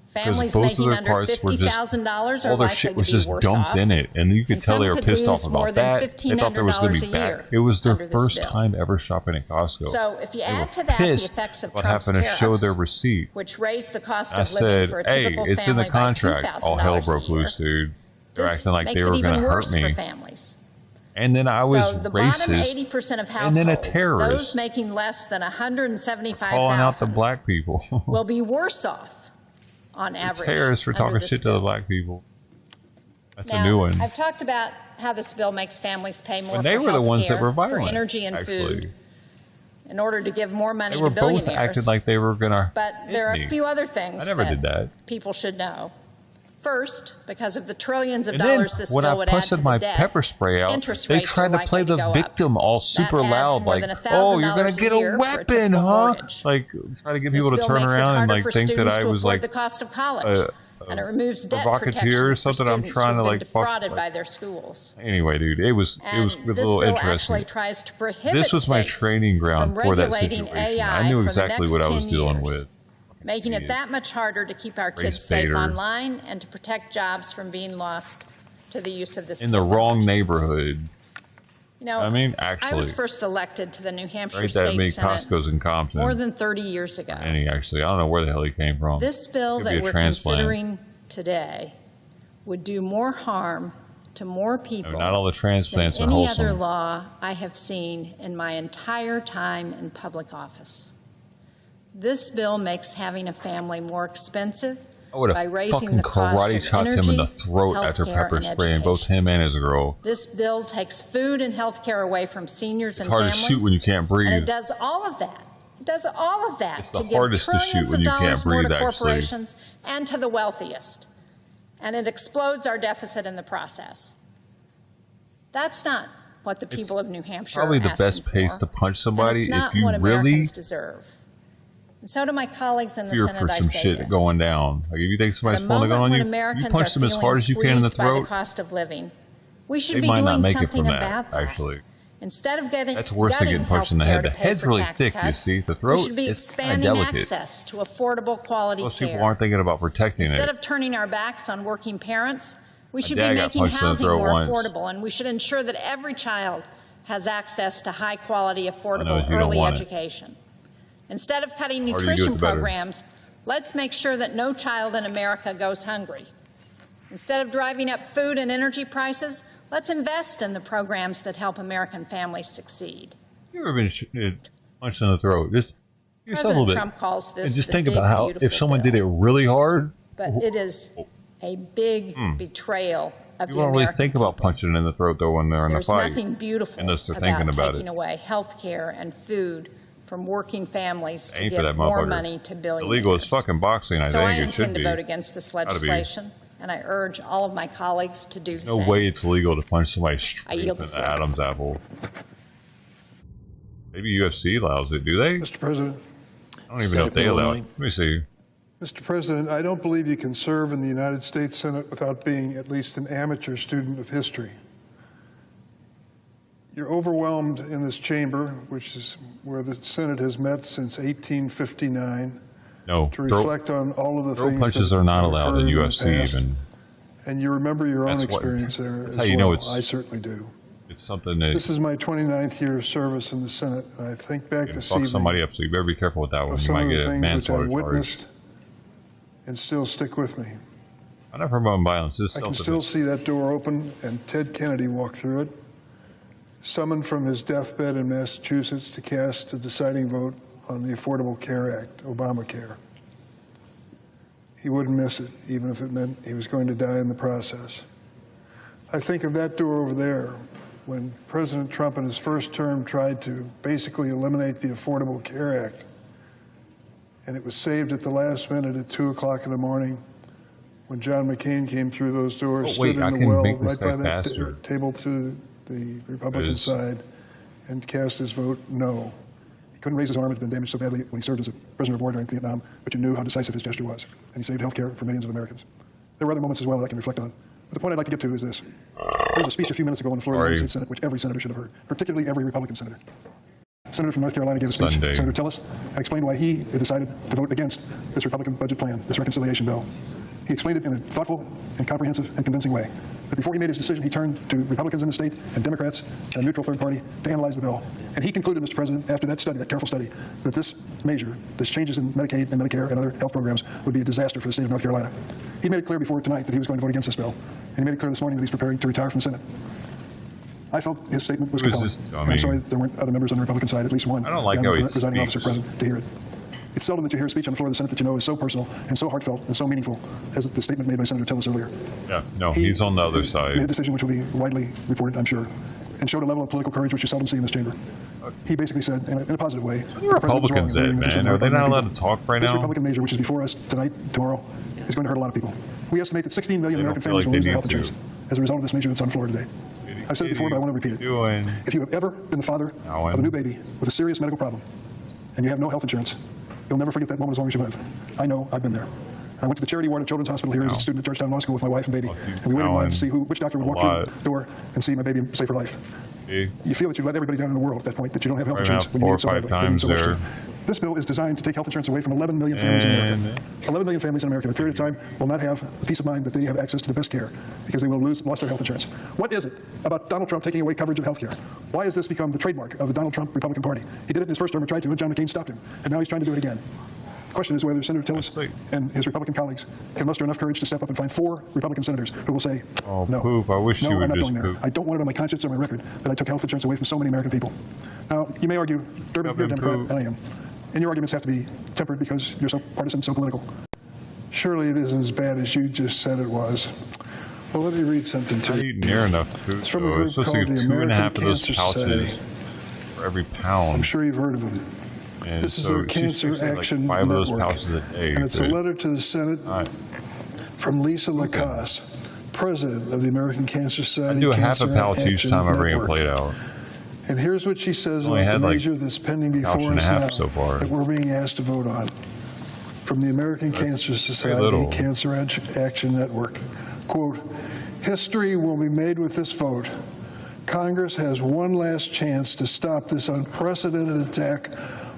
Families Because both of making their under parts were just, $50,000 are all their likely shit was to be just worse dumped off, in it. And you could and tell some they were could pissed lose off more about than that. They thought there was going to $1,500 be a bad. year It was their under this first bill. time ever shopping at Costco. So if you They were add to that the pissed effects of what Trump's happened to show tariffs, their receipt. which raised the cost I of living said, for a hey, typical it's in family the contract. by All hell $2,000 broke a year, loose, dude. They're this acting like makes they were it going even to hurt worse me. for families. And then I was So the bottom racist. 80% of And households, then a those terrorist. making less than Calling out the $175,000, black people. will be worse off on average. Terrorists for under talking this shit to bill. the black people. That's Now, a new one. I've talked about how this bill makes families pay more And they for were the ones that healthcare, were for violent, energy and actually. food in order to give more money They were to both billionaires. acting like they were going to But there are a few other things I never did that. people should know. First, because of the trillions of And then dollars this when bill I would add to busted the my debt, pepper spray out, interest they rates tried are to play likely the to go victim all super adds loud, more like, than "Oh, you're gonna $1,000 get a a year for a weapon, typical huh?" mortgage. Like try to get This people to bill turn makes it around and harder like for think that students I to was afford like the cost of college, and it removes debt provocateur or protections for something. I'm students trying to who've been like fuck. defrauded Like, by their schools. anyway, dude, it was And a this little bill interesting. actually tries to prohibit This was my states training ground from for that regulating situation. AI I knew for the exactly next what I was 10 dealing years, with. making it Idiot. that much harder to keep our Race kids safe baiter. online and to protect jobs from being lost to the use of this In the technology. wrong neighborhood. You know, I mean, I was actually, first elected to the New Hampshire right? That State made Senate Costco's in Compton. more than 30 years ago. And he actually, I don't know where the hell he came from. This bill Could be that a we're transplant. considering today would do more harm to more people Not all the transplants than are any wholesome. other law I have seen in my entire time in public office. This bill makes having a family more expensive, I would by have raising fucking the cost karate of chopped him in energy, the throat after healthcare, pepper and spraying both education. him and his girl. This bill takes food and health care away from seniors It's and hard families. to shoot when you can't breathe. And it does all of that. It does all of that It's to the give hardest to shoot trillions when of you can't dollars more breathe, to actually. corporations and to the wealthiest. And it explodes our deficit in the process. That's not what the people of New Hampshire Probably are the asking best pace for, to punch and somebody it's not if you what really Americans deserve. And so do my colleagues in the fear Senate, for I some say shit this. going down. Like if you think somebody's At a pulling a gun moment on when you, Americans you punch are them as hard as you can in the squeezed by the throat. cost of living, we should They be might doing not make it something from about that, actually. Instead of getting That's worse than getting punched in the head. The head's really thick, you see. The we throat should be is kind of expanding delicate. access to affordable quality Most care. people aren't thinking about protecting Instead it. of turning our backs on working parents, we My should be dad got making punched in the housing throat more once. affordable, and we should ensure that every child has access to high-quality, I affordable know, you don't early want it. education. Instead of cutting The harder you do it, nutrition the better. programs, let's make sure that no child in America goes hungry. Instead of driving up food and energy prices, let's invest in the programs that help American families succeed. You ever been punched in the throat? Just give yourself a President little bit. Trump calls this And just the think big, about how beautiful if someone bill. did it really hard, But it is a big betrayal of you the don't really American think about punching in the throat though when they're in a There's fight. nothing beautiful unless they're about thinking about taking it. away health care and food from working families to Aim for that give more motherfucker. money to billionaires. Illegal as fucking boxing, I So I think it should intend to be. vote against this Gotta be. legislation, and I urge all of my colleagues to do the No same. way it's legal to punch somebody straight yield in the the floor. Adam's apple. Maybe UFC allows it, do they? Mr. President. I don't even know if they allow it. Let me see. Mr. President, I don't believe you can serve in the United States Senate without being at least an amateur student of history. You're overwhelmed in this chamber, which is where the Senate has met since 1859, No. to reflect on all of the throat things punches that are not have allowed in occurred the UFC past. even. And you remember your own That's what- experience there that's as how you well. know it's- I certainly do. It's something that This is my 29th year of service in the Senate, and I think back can this fuck evening somebody up, so you better be careful with that one. of You some might of the get a things which I manslaughter charge. witnessed and still stick with me. I'm not for gun violence. This I can self still see that door open and Ted Kennedy walk through it, summoned from his deathbed in Massachusetts to cast a deciding vote on the Affordable Care Act, Obamacare. He wouldn't miss it, even if it meant he was going to die in the process. I think of that door over there when President Trump in his first term tried to basically eliminate the Affordable Care Act. And it was saved at the last minute at 2 o'clock in the morning when John McCain came through those doors, Oh, wait, stood I in the can well make this right guy by that faster. table to the Republican Is- side and cast his vote no. He couldn't raise his arm. It had been damaged so badly when he served as a prisoner of war during Vietnam, but you knew how decisive his gesture was. And he saved health care for millions of Americans. There were other moments as well that I can reflect on. But the point I'd like to get to is this. There was a speech a few minutes ago on the floor of the United States Senate, which every senator should have heard, particularly every Republican senator. The senator from North Carolina gave a speech, Sunday. Senator Tillis, and explained why he had decided to vote against this Republican budget plan, this reconciliation bill. He explained it in a thoughtful and comprehensive and convincing way. But before he made his decision, he turned to Republicans in the state and Democrats and a neutral third party to analyze the bill. And he concluded, Mr. President, after that study, that careful study, that this measure, this changes in Medicaid and Medicare and other health programs would be a disaster for the state of North Carolina. He made it clear before tonight that he was going to vote against this bill. And he made it clear this morning that he's preparing to retire from the Senate. I felt his statement was Who is compelling. this dummy? And I'm sorry there weren't other members on the Republican side, at least one. I don't like and how the he presiding officer speaks. present to hear it. It's seldom that you hear a speech on the floor of the Senate that you know is so personal and so heartfelt and so meaningful as the statement made by Senator Tillis earlier. Yeah, no, he's on the other Made a side. decision which will be widely reported, I'm sure, and showed a level of political courage which you seldom see in this chamber. He basically said, in a positive way, The Republicans that at, man. Are they not allowed to talk right This now? Republican measure, which is before us tonight, tomorrow, is going to hurt a lot of people. We estimate that 16 million They don't American feel families like will lose they their health need to. insurance as a result of this measure that's on the floor today. I've said it before, but I want to repeat it. Doing. If you have ever been the father of a new baby with a serious medical problem and you have no health insurance, you'll never forget that moment as long as you live. I know, I've been there. I went to the charity ward at Children's Hospital here as a student at Georgetown Law School with my wife and baby, and we waited in line to see which doctor would walk through the door and see my baby save her life. You feel that you let everybody down in the world at that point, that you don't have health Right insurance now, when you 4 need or it so 5 badly. when you need times so much there. to. This bill is designed to take health insurance away from 11 million families in America. 11 million families in America in a period of time will not have the peace of mind that they have access to the best care because they will have lost their health insurance. What is it about Donald Trump taking away coverage of health care? Why has this become the trademark of the Donald Trump Republican Party? He did it in his first term, or tried to, and John McCain stopped him. And now he's trying to do it again. The question is whether Senator Tillis and his Republican colleagues can muster enough courage to step up and find 4 Republican senators who will say, Oh, no. poop. I wish No, you I'm would not just going there. poop. I don't want it on my conscience or my record that I took health insurance away from so many American people. Now, you may argue, Durbin, you're a Democrat, and I am. And your arguments have to be tempered because you're so partisan, so political. Surely it isn't as bad as you just said it was. Well, let me read something to you. I eat near enough food. It's from a group supposed called to the give 2.5 American of those Cancer pouches Society. for every pound. I'm sure you've heard of them. And This is so their Cancer she's Action like 5 of those Network. pouches a day. And it's a letter to the Senate from Lisa Lacasse, president of the American Cancer I Society. do a half a Cancer pouch each Action time I bring a Network. plate out. And here's what she says Only about had the like measure that's pending a pouch before and a us half now so far. that we're being asked to vote on. From the American Cancer Society little. Cancer Action Network. Quote, history will be made with this vote. Congress has one last chance to stop this unprecedented attack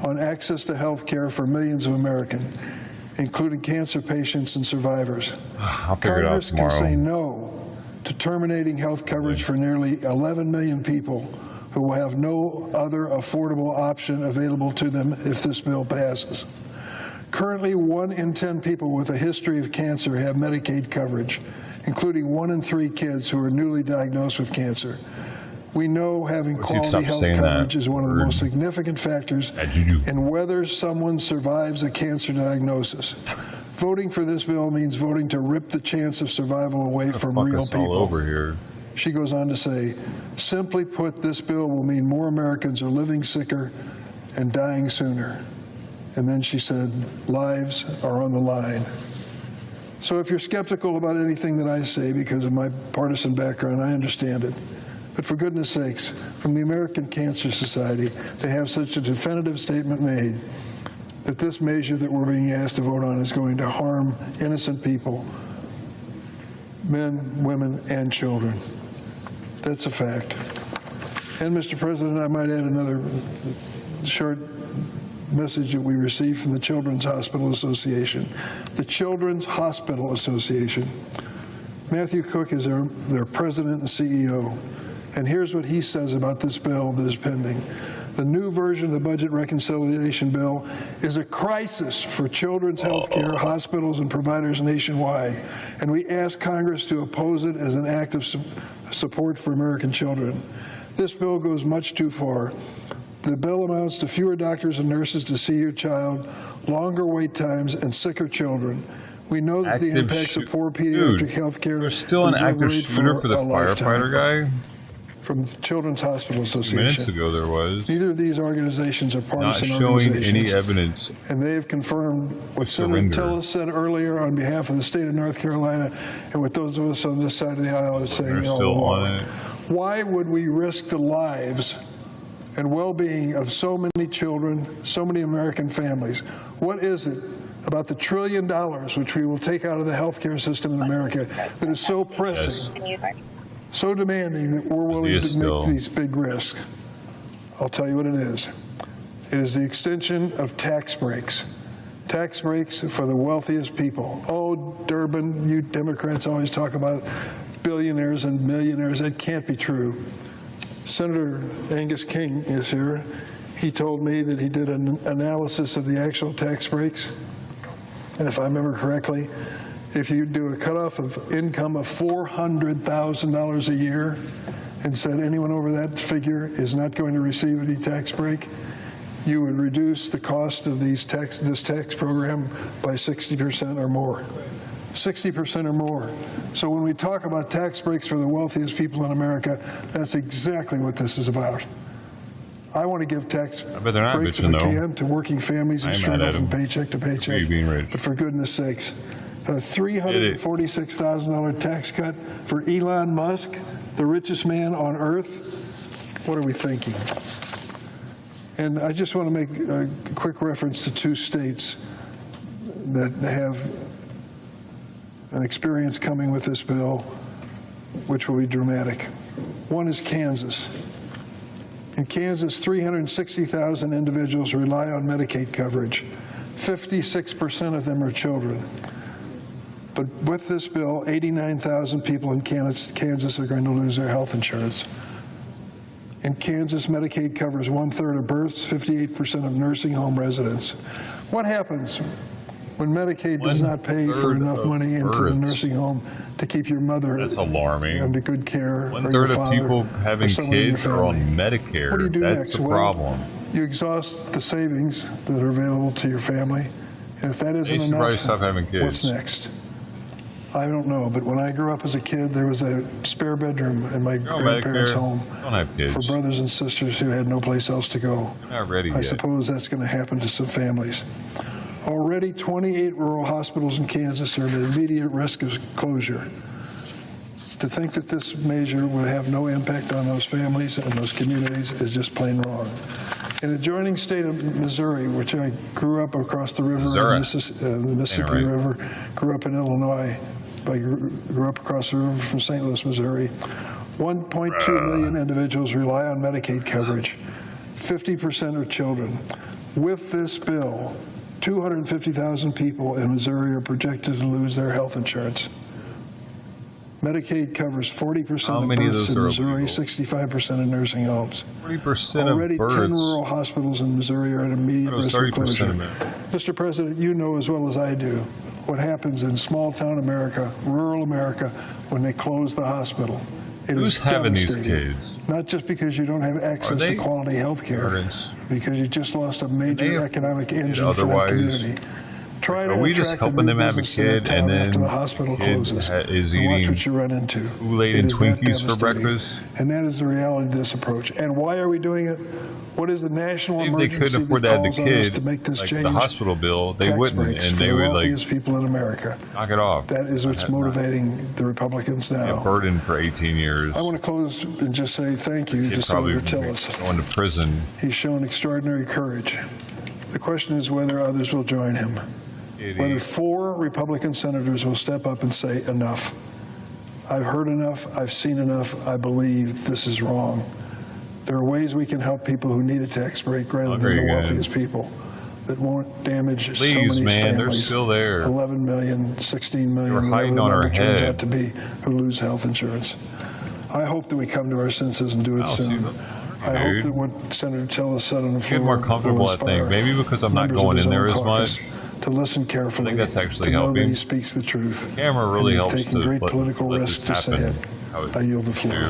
on access to health care for millions of Americans, including cancer patients and survivors. I'll figure it out Congress tomorrow. can say no to terminating health coverage for nearly 11 million people who will have no other affordable option available to them if this bill passes. Currently, 1 in 10 people with a history of cancer have Medicaid coverage, including 1 in 3 kids who are newly diagnosed with cancer. We know having quality health coverage is one of the most significant factors in whether someone survives a cancer diagnosis. Voting for this bill means voting to rip the chance of survival away from real people. All over here. She goes on to say, simply put, this bill will mean more Americans are living sicker and dying sooner. And then she said, lives are on the line. So if you're skeptical about anything that I say because of my partisan background, I understand it. But for goodness sakes, from the American Cancer Society to have such a definitive statement made that this measure that we're being asked to vote on is going to harm innocent people, men, women, and children. That's a fact. And Mr. President, I might add another short message that we received from the Children's Hospital Association. The Children's Hospital Association. Matthew Cook is their president and CEO. And here's what he says about this bill that is pending. The new version of the budget reconciliation bill is a crisis for children's health care, hospitals, and providers nationwide. And we ask Congress to oppose it as an act of support for American children. This bill goes much too far. The bill amounts to fewer doctors and nurses to see your child, longer wait times, and sicker children. We know that the impacts of poor pediatric health care There's still an active shooter for the firefighter guy? From the Children's Hospital Association. Minutes ago there was. Neither of these organizations are partisan Not showing organizations. any evidence. And they have confirmed what Senator Tillis said earlier on behalf of the state of North Carolina and what those of us on this side of the aisle are saying all still along. on it. Why would we risk the lives and well-being of so many children, so many American families? What is it about the $1 trillion which we will take out of the healthcare system in America that is so pressing, so demanding that we're willing to make these big risks? I'll tell you what it is. It is the extension of tax breaks. Tax breaks for the wealthiest people. Oh, Durbin, you Democrats always talk about billionaires and millionaires. That can't be true. Senator Angus King is here. He told me that he did an analysis of the actual tax breaks. And if I remember correctly, if you do a cutoff of income of $400,000 a year and said anyone over that figure is not going to receive any tax break, you would reduce the cost of this tax program by 60% or more. 60% or more. So when we talk about tax breaks for the wealthiest people in America, that's exactly what this is about. I want to give tax breaks if I can to working families who struggle from paycheck to paycheck. But for goodness sakes, a $346,000 tax cut for Elon Musk, the richest man on earth? What are we thinking? And I just want to make a quick reference to 2 states that have an experience coming with this bill, which will be dramatic. One is Kansas. In Kansas, 360,000 individuals rely on Medicaid coverage. 56% of them are children. But with this bill, 89,000 people in Kansas are going to lose their health insurance. In Kansas, Medicaid covers 1/3 of births, 58% of nursing home residents. What happens when Medicaid does not pay for enough money into the nursing home to keep your mother under good care, or your father, of people having or someone in your kids are on family? Medicare. What do you do That's next? the Well, problem. you exhaust the savings that are available to your family, And if that isn't They should probably enough, stop having kids. what's next? I don't know, but when I grew up as a kid, there was a spare bedroom in my grandparents' home Don't have kids. for brothers and sisters who had no place else to go. They're not ready I yet. suppose that's going to happen to some families. Already, 28 rural hospitals in Kansas are at immediate risk of closure. To think that this measure would have no impact on those families and those communities is just plain wrong. In the adjoining state of Missouri, which I grew up across the river, the Mississippi River, grew up in Illinois, I grew up across the river from St. Louis, Missouri. 1.2 million individuals rely on Medicaid coverage. 50% are children. With this bill, 250,000 people in Missouri are projected to lose their health insurance. Medicaid covers 40% of births in Missouri, 65% in nursing homes. 40% Already of births. 10 rural hospitals in Missouri are at immediate risk of closure. Mr. President, you know as well as I do what happens in small-town America, rural America, when they close the hospital. It Who's is having these devastating. kids? Not just because you don't have access to quality health care, because you just lost a major economic engine for that community. Try to Are we just attract a helping new them have a business to that kid town and then after the hospital kid closes. is And watch eating what you run into. Kool-Aid It and is that Twinkies for devastating. breakfast? And that is the reality of this approach. And why are we doing it? What is the national If they emergency couldn't afford that to have the calls on us kid, to make this like change? the hospital bill, they Tax wouldn't, breaks and for they the would like wealthiest people in America. knock it off. That is what's motivating the Republicans now. A burden for 18 years. I want to close and just say thank you to Kid probably Senator Tillis. going to prison. He's shown extraordinary courage. The question is whether others will join him. Whether 4 Republican senators will step up and say enough. I've heard enough. I've seen enough. I believe this is wrong. There are ways we can help people who need a tax break rather than the wealthiest people that won't damage so many man, families. they're still there. 11 million, 16 million, You're whatever hiding the on number our turns head. out to be, who lose health insurance. I hope that we come to our senses and do it soon. I hope that what Senator Tillis said on the floor Get more comfortable, I think. Maybe because I'm not going in there as much. To listen carefully, I think that's actually to know that helping. he speaks the truth. The camera really and helps taking to great let political this risks to say happen. it. I yield the floor.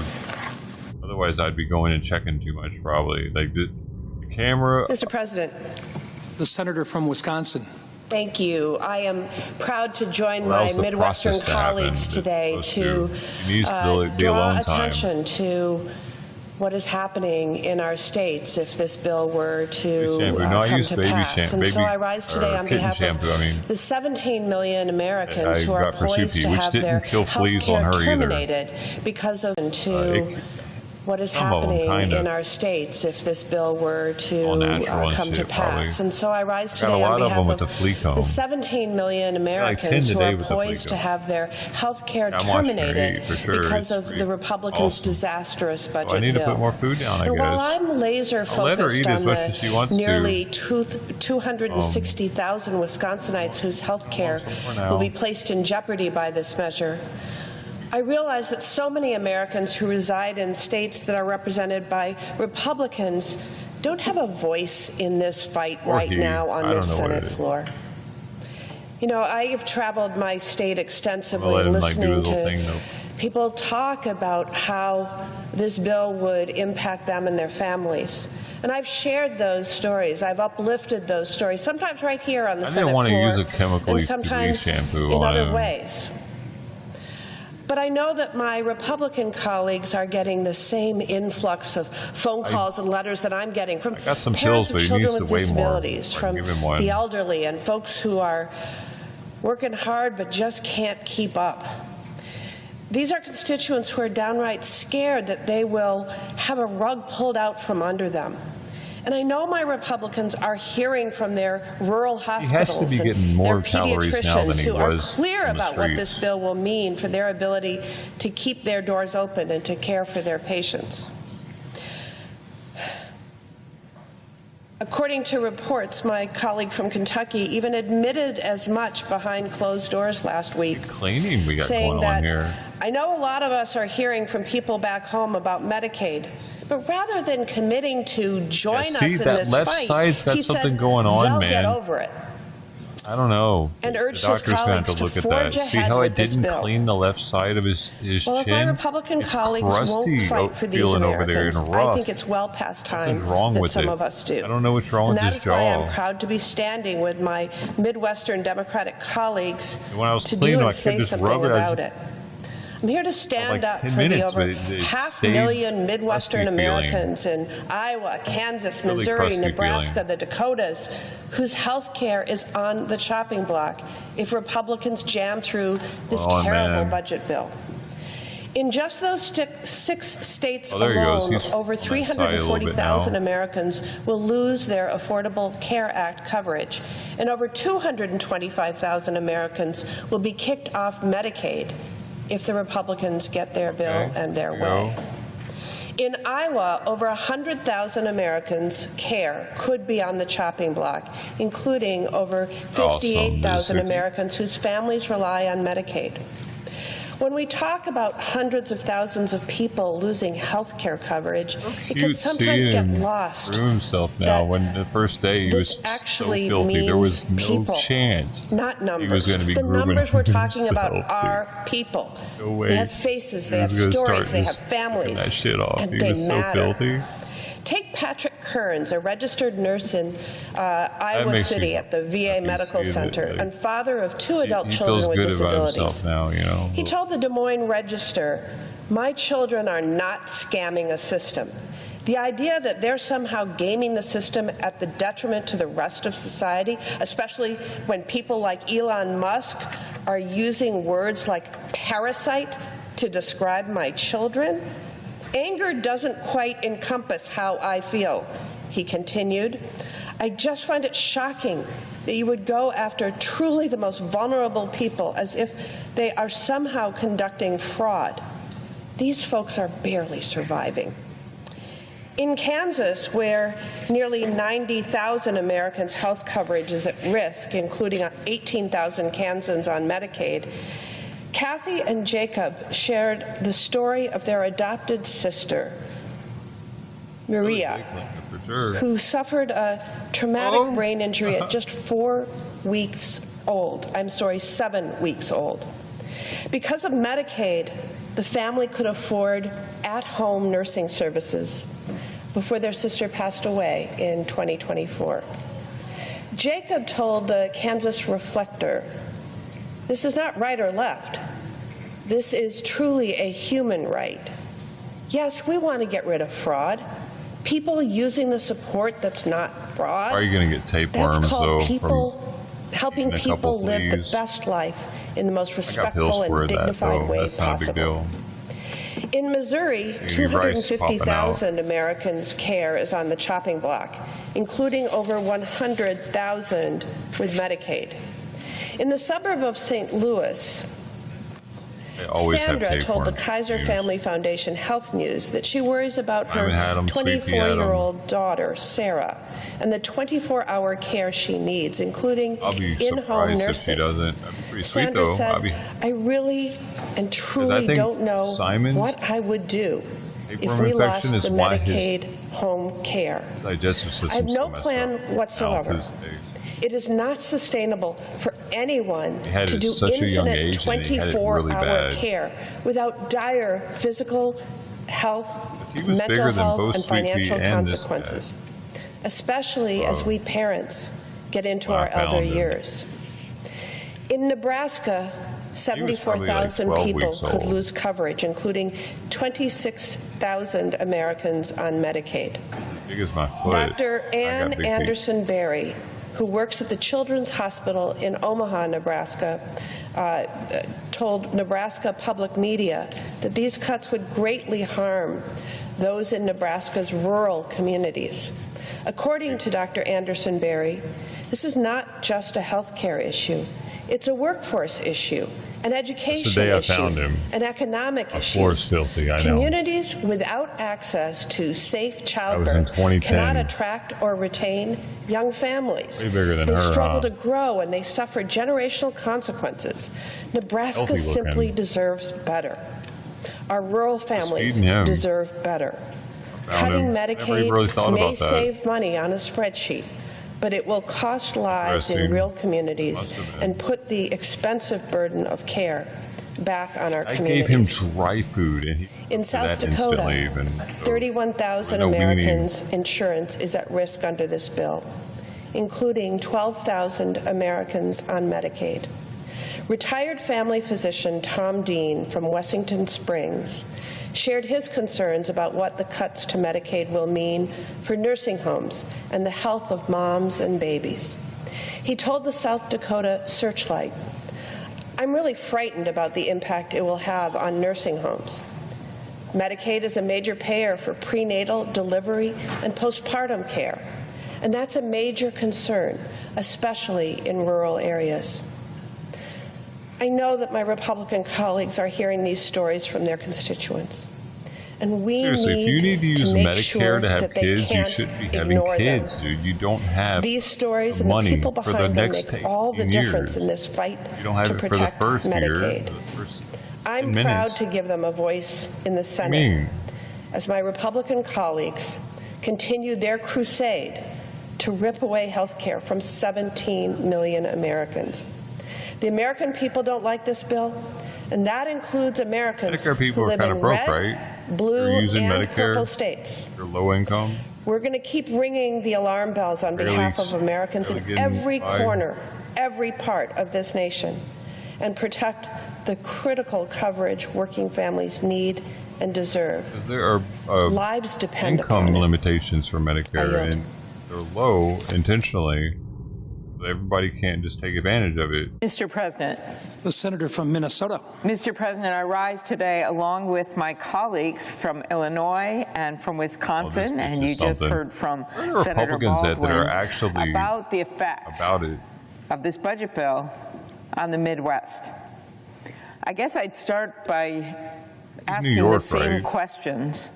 Otherwise, I'd be going and checking too much, probably. Like the camera. Mr. President. The senator from Wisconsin. Thank you. I am proud to join Allows my the Midwestern process to happen, colleagues today to It needs to be draw alone time. attention to what is happening in our states if this bill were to Shampoo. No, I come use to baby pass. shampoo. And so Baby- I rise today or on kitten behalf shampoo, I mean. of the 17 million Americans I who are got for poised Soupy, to which have didn't their kill fleas health on care her either. terminated because of what is Some of 'em, happening kinda. in our states if this bill were All to natural and come to shit, probably. pass. And so I rise I got today a on lot of behalf them with the flea comb. the 17 million Americans 10 who are today with the flea poised to comb. have their health care I'm watching her terminated eat, for sure. because It's of the Republicans' awesome. disastrous budget I need to bill. put more food down, I And while guess. I'm laser I'll let her focused eat as on much as she the wants to. nearly 260,000 Wisconsinites whose health care now. will be placed in jeopardy by this measure, I realize that so many Americans who reside in states that are represented by Republicans don't have a voice in this fight Or right he. now on I this don't know what Senate it is. floor. You know, I have traveled my state I'll extensively let him, like, do listening his little to thing, though. people talk about how this bill would impact them and their families. And I've shared those stories. I've uplifted those stories, sometimes right here on the I Senate didn't want to floor, use a chemically and free sometimes shampoo in on other him. ways. But I know that my Republican colleagues are getting the same influx of phone calls and letters that I'm getting from got some parents pills, but of he children needs with to weigh more. disabilities, I can from give him one. the elderly, and folks who are working hard but just can't keep up. These are constituents who are downright scared that they will have a rug pulled out from under them. And I know my Republicans are hearing from their rural hospitals be getting and more their calories now than pediatricians he who are was clear on the about what streets. this bill will mean for their ability to keep their doors open and to care for their patients. According to reports, my colleague from Kentucky even admitted as much behind closed doors last week, Cleaning we got saying going on that, here. I know a lot of us are hearing from people back home about Medicaid, but rather than committing to join us see, in that this left fight, side's got he something said, going on, they'll man. get over it. I don't know. And urged the his doctor's going colleagues to look to at forge that. See ahead how I with this didn't bill. clean the left side of his Well, if chin? my Republican It's colleagues crusty, won't fight for these feeling over there Americans, and rough. I think it's well past time Something's wrong that with some it. of us do. I don't know what's wrong And with that his is why I'm jaw. proud to be standing with my Midwestern Democratic colleagues When I was to cleaning, do I and say could just something rub it. about it. I'm here to stand like up 10 for minutes, the over but it half stayed million Midwestern crusty feeling. Americans in Iowa, Kansas, Really Missouri, crusty Nebraska, feeling. the Dakotas, whose health care is on the chopping block if Republicans jam through this Oh, terrible man. budget bill. In just those 6 states Oh, there he goes. alone, He's over on that side a little bit 340,000 now. Americans will lose their Affordable Care Act coverage, and over 225,000 Americans will be kicked off Medicaid if the Republicans get their bill and their way. In Iowa, over 100,000 Americans' care could be on the chopping block, including over 58,000 Americans whose families rely on Medicaid. When we talk about hundreds of thousands of people losing health care coverage, it can sometimes get lost. Through himself now. When the first day he was so actually filthy, there was means no people, chance not numbers. he was going to be the grooming numbers we're talking himself, about are people. No way. They have faces, they He have was gonna stories, start they have just families. that shit off. And He they was so matter. filthy. Take Patrick Kearns, a registered nurse in Iowa makes City me at the VA Medical see that, Center like, and father of 2 adult He children feels with good about disabilities. himself now, you know. He told the Des Moines Register, "My children are not scamming a system. The idea that they're somehow gaming the system at the detriment to the rest of society, especially when people like Elon Musk are using words like parasite to describe my children? Anger doesn't quite encompass how I feel," he continued. "I just find it shocking that you would go after truly the most vulnerable people as if they are somehow conducting fraud. These folks are barely surviving." In Kansas, where nearly 90,000 Americans' health coverage is at risk, including 18,000 Kansans on Medicaid, Kathy and Jacob shared the story of their adopted sister, Maria, who suffered a traumatic brain injury at just 4 weeks old. 7 weeks old. Because of Medicaid, the family could afford at-home nursing services before their sister passed away in 2024. Jacob told the Kansas Reflector, "This is not right or left. This is truly a human right. Yes, we want to get rid of fraud. People using the support that's not fraud. Are you going to get tapeworms, That's called though? people helping eating a couple people live the fleas? best life in the most I got respectful pills for and that, dignified though. way That's not a big possible." deal. In Missouri, See rice popping out. 250,000 Americans' care is on the chopping block, including over 100,000 with Medicaid. In the suburb of St. Louis, They always Sandra have told the tapeworms. Kaiser Family Foundation Health News that she worries about I haven't had her 'em, Sleepy had 'em. 24-year-old daughter, Sarah, and the 24-hour care she needs, including I'll be in-home surprised if she nursing. doesn't. That'd be pretty sweet, Sandra though. said, "I really and truly think don't know Simon's what I would do if tapeworm we lost infection the is why Medicaid home care. his digestive system's I have no so messed plan up. whatsoever. Now to this day. It is not sustainable for anyone He had it to at do such a young infinite age, and he had it really 24-hour bad. care without dire physical health, He was mental bigger than health, both and Sleepy financial and this consequences, especially as we parents get into When I our elder found him. years. In Nebraska, probably like 74,000 12 people weeks could old. lose coverage, including 26,000 Americans on Medicaid. Big as my foot. Dr. I got Ann big feet. Anderson Berry, who works at the Children's Hospital in Omaha, Nebraska, told Nebraska Public Media that these cuts would greatly harm those in Nebraska's rural communities. According to Dr. Anderson Berry, this is not just a health care issue. It's a workforce issue, an education That's the day I issue, found him. an economic My issue. floor's filthy, I know. Communities without access to safe was in childbirth 2010. cannot attract or retain young families. Way bigger than they her, struggle huh? to grow and they suffer generational consequences. Nebraska Healthy looking. simply deserves better. Our rural families feeding him. deserve better. Found Cutting him. Never Medicaid really thought may about that. save money on a spreadsheet, but it will cost lives in real communities and put the expensive burden of care back on our communities. I gave him dry food, and he in South Dakota, 31,000 Americans' insurance is at risk under this bill, including 12,000 Americans on Medicaid. Retired family physician Tom Dean from Wessington Springs shared his concerns about what the cuts to Medicaid will mean for nursing homes and the health of moms and babies. He told the South Dakota Searchlight, "I'm really frightened about the impact it will have on nursing homes. Medicaid is a major payer for prenatal, delivery, and postpartum care, and that's a major concern, especially in rural areas." I know that my Republican colleagues are hearing these stories from their constituents. And we seriously, if you need to use make Medicare sure to have that they kids, you can't shouldn't be having ignore kids, them. dude. You don't have These stories the and the money people for the behind them next make all the 18 difference years. in this fight You don't have to it for the protect first year. Medicaid. The first I'm 10 proud minutes. to give them a voice in the Senate mean? as my Republican colleagues continue their crusade to rip away health care from 17 million Americans. The American people don't like this bill, and that includes Americans Medicare people who are live kind in of broke, red, right? blue, They're using and Medicare. purple states. They're low income. We're going to keep ringing the alarm bells on behalf of Americans in getting every by. corner, every part of this nation, and protect the critical coverage working families need and deserve. Because there are Lives depend income upon it. limitations for Medicare, yield. and they're low intentionally. So everybody can't just take advantage of it. Mr. President. The senator from Minnesota. Mr. President, I rise today along with my colleagues from Illinois and from Wisconsin, and you just heard from Senator Republicans that are Baldwin actually about the effect about it. of this budget bill on the Midwest. I guess I'd start by asking York, the same right? questions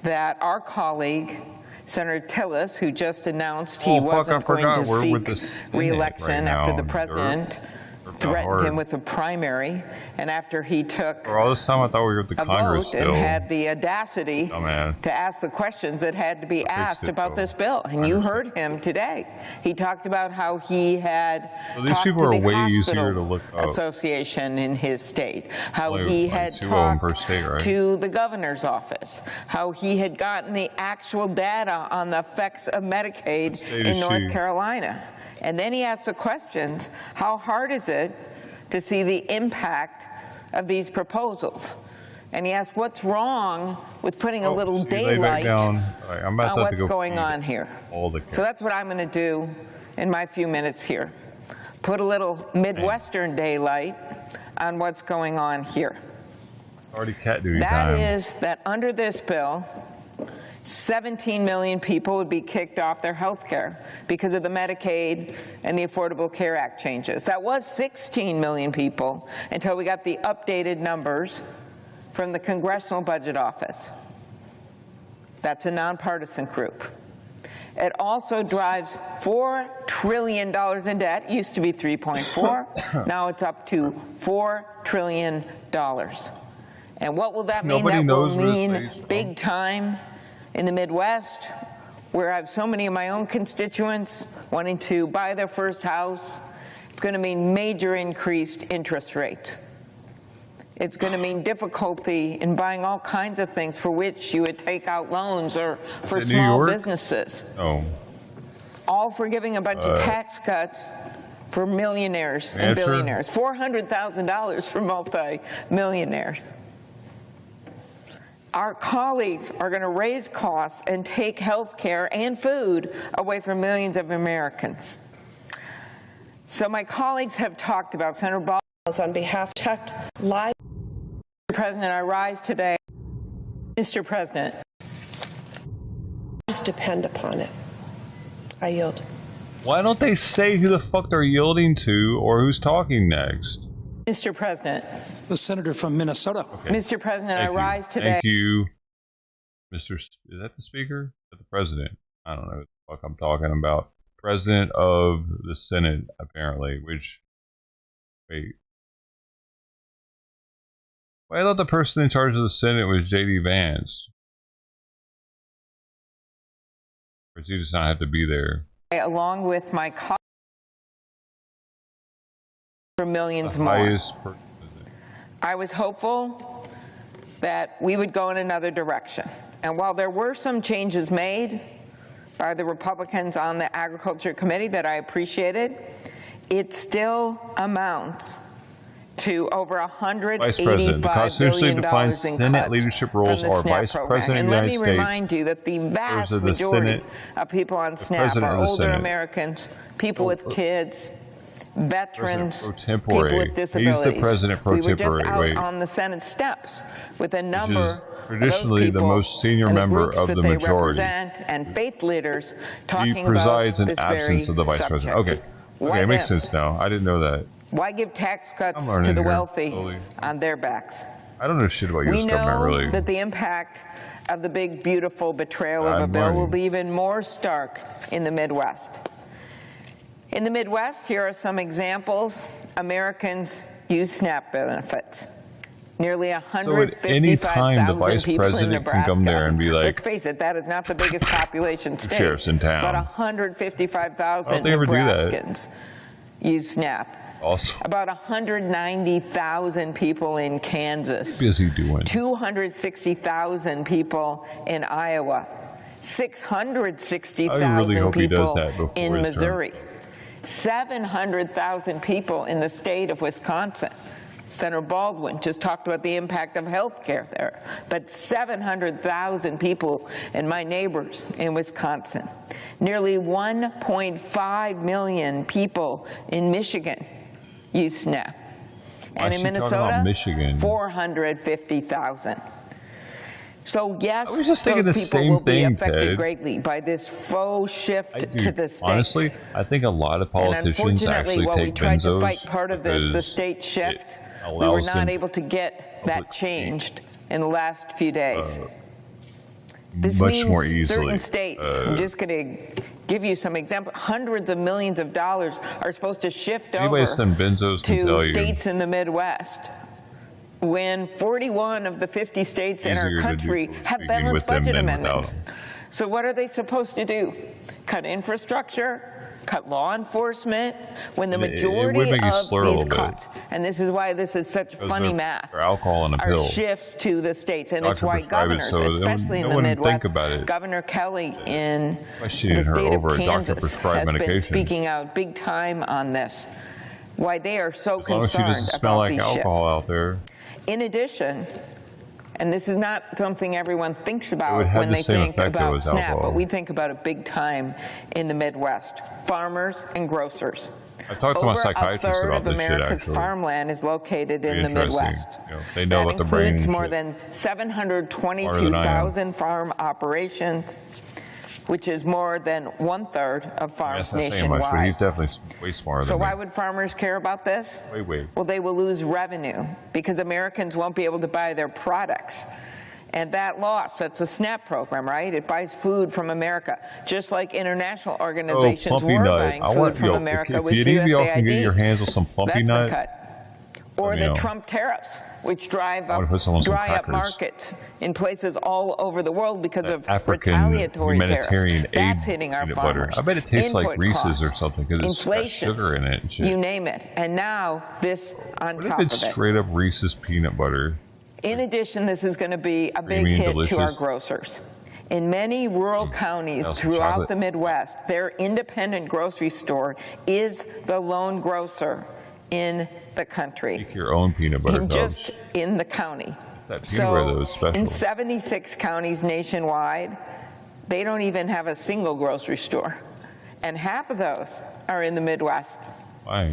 that our colleague Senator Tillis, who just announced he wasn't going to seek re-election after the president threatened him with a primary, and after he took For all this time, I thought we were at the a Congress vote still. and had the audacity Dumbass. to ask the questions that had to be asked about this bill. And you heard him today. He talked about how he had So these talked people to are the way hospital easier to look up. association in his state, how Only he like had 2 of them per talked state, right? to the governor's office, how he had gotten the actual data on the effects of Medicaid state in is North she? Carolina. And then he asked the questions, how hard is it to see the impact of these proposals? And he asked, what's wrong with putting a little See, lay back daylight down. All right, I'm about on to have what's to go going feed on here? all the So that's what I'm going to do in my few minutes here. Put a little Midwestern daylight on what's going on here. already cat duty That time. is that under this bill, 17 million people would be kicked off their health care because of the Medicaid and the Affordable Care Act changes. That was 16 million people until we got the updated numbers from the Congressional Budget Office. That's a nonpartisan group. It also drives $4 trillion in debt. Used to be 3.4. Now it's up to $4 trillion. And what will that mean? Nobody That knows will where this mean stays from. big time in the Midwest, where I have so many of my own constituents wanting to buy their first house. It's going to mean major increased interest rates. It's going to mean difficulty in buying all kinds of things for which you would take out loans or for it New small York? businesses. Oh, All for giving a bunch of tax cuts for millionaires and Answer? billionaires. $400,000 for multi-millionaires. Our colleagues are going to raise costs and take health care and food away from millions of Americans. So my colleagues have talked about Senator Baldwin on behalf of Protect Lives. Mr. President, I rise today. Mr. President. Lives depend upon it. I yield. why don't they say who the fuck they're yielding to or who's talking next? Mr. President. The senator from Minnesota. Okay. Mr. President, Thank I you. rise today. Thank you, Mr. Is that the speaker? Or the president? I don't know what the fuck I'm talking about. President of the Senate, apparently. Which, wait. Well, I thought the person in charge of the Senate was J.D. Vance. Or does he just not have to be there? along with my colleagues, for millions more. I was hopeful that we would go in another direction. And while there were some changes made by the Republicans on the Agriculture Committee that I appreciated, it still amounts to over $185 billion in cuts Senate leadership roles from the are SNAP Vice program. President And of the let me United States, remind you that the vast of the majority Senate, of people on SNAP President are of the older Senate. Americans, people with kids, veterans, Pro tempore. people with He's disabilities. the President pro we were just tempore. out Wait. on the Senate steps with a number is of traditionally those the people most senior and the member groups of that the they majority. represent and faith leaders He talking presides about in this absence very of the Vice subject. President. Okay. Why Okay, it makes them? sense now. I didn't know that. Why give tax cuts I'm learning to the here, wealthy slowly. on their backs? I don't know shit about We U.S. know government, really. that the impact of the big, beautiful betrayal I'm of a bill will learning. be even more stark in the Midwest. In the Midwest, here are some examples. Americans use SNAP benefits. Nearly So at any time, the 155,000 Vice people in President can Nebraska. come there and be like, Let's face it, that is not the biggest population state. sheriff's in town. But Why 155,000 don't they ever do that? Nebraskans use SNAP. Also, About 190,000 people in Kansas. busy doing. 260,000 people in Iowa. I 660,000 really hope he does people that before in his term. Missouri. 700,000 people in the state of Wisconsin. Senator Baldwin just talked about the impact of health care there, but 700,000 people and my neighbors in Wisconsin. Nearly 1.5 million people in Michigan use SNAP. And in Minnesota, Michigan? 450,000. So yes, I was just thinking those the people same will thing, be affected Ted. greatly by this faux shift to the states. Honestly, I think a lot of And politicians unfortunately, actually while we take tried to benzos fight part of this, the because state shift, it we were allows not them able to get that changed in the last few days. This much means more easily. certain states, I'm just going to give you some examples, hundreds of millions of dollars are supposed to shift Anybody that's over done benzos can to tell you. states in the Midwest, when 41 of the 50 states in our Easier to do country have speaking balanced with them budget than amendments. without. So what are they supposed to do? Cut infrastructure? Cut law enforcement? When the It would majority make you of slur a these little bit. cuts, and this is why this is such funny math, Or alcohol in a are pill. shifts to the states, and it's Doctor why prescribe it, governors, so especially no in the one Midwest, think about it. Governor Kelly in Questioning the her state over of a doctor Kansas prescribed has been medication. speaking out big time on this. Why they are so As long as she concerned doesn't smell about like these shifts. alcohol out there. In addition, and this is not something everyone thinks It about would have when the they same think effect though about as SNAP, alcohol. but we think about it big time in the Midwest. Farmers and grocers. I talked to my Over psychiatrist a third about of this shit, America's actually. farmland is located in Very the interesting. Midwest. You know, they know That about the brain includes and more shit. than Smarter than I am. 722,000 farm operations, which is more than 1/3 of farms That's not saying much, but nationwide. he's definitely way smarter So than why me. would farmers care about this? Wait. Well, they will lose revenue because Americans won't be able to buy their products. And that loss, that's a SNAP program, right? It buys food from America, just like international organizations Plumpy were nut. buying I food want, from yo, America if with any of y'all USAID. can get your hands on some Plumpy That's nut, been cut. Or let me the know. Trump tariffs, which drive I wanna up, put some on some dry up crackers. markets in places all over the world because of African retaliatory humanitarian tariffs. aid That's hitting our peanut farmers. butter. I bet it tastes like Input Reese's costs, or something because it's got inflation, sugar in it and shit. you name it. And now this on What if top of it's it. straight up Reese's peanut butter? In addition, this is going to be a big Creamy and hit to our delicious. grocers. In many rural counties Now some throughout chocolate. the Midwest, their independent grocery store is the lone grocer in the country. Make your own peanut butter cups. Just in the county. It's that peanut butter that was special. In 76 counties nationwide, they don't even have a single grocery store. And half of those are in the Midwest. Why?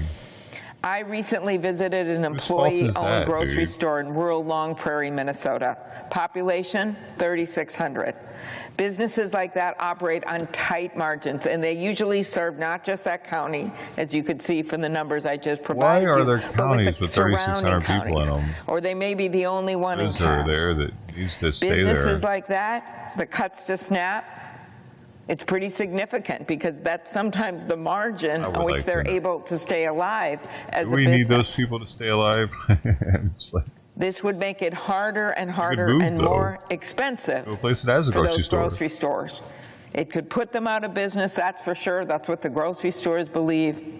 I recently visited an Whose fault is employee-owned that, grocery dude? store in rural Long Prairie, Minnesota. Population, 3,600. Businesses like that operate on tight margins, and they usually serve not just that county, as you could see from the numbers I just provided Why are you, there but counties the with surrounding 3,600 people in counties. them? Or they may be the only one in Those are town. there that needs to stay Businesses there. like that, the cuts to SNAP, it's pretty significant because that's sometimes the margin I would on which like they're to know. able to stay alive as Do a we business. need those people to stay alive? It's like, This would make it harder and harder move, and though. more expensive to a place that has a for grocery those store. grocery stores It could put them out of business, that's for sure. That's what the grocery stores believe.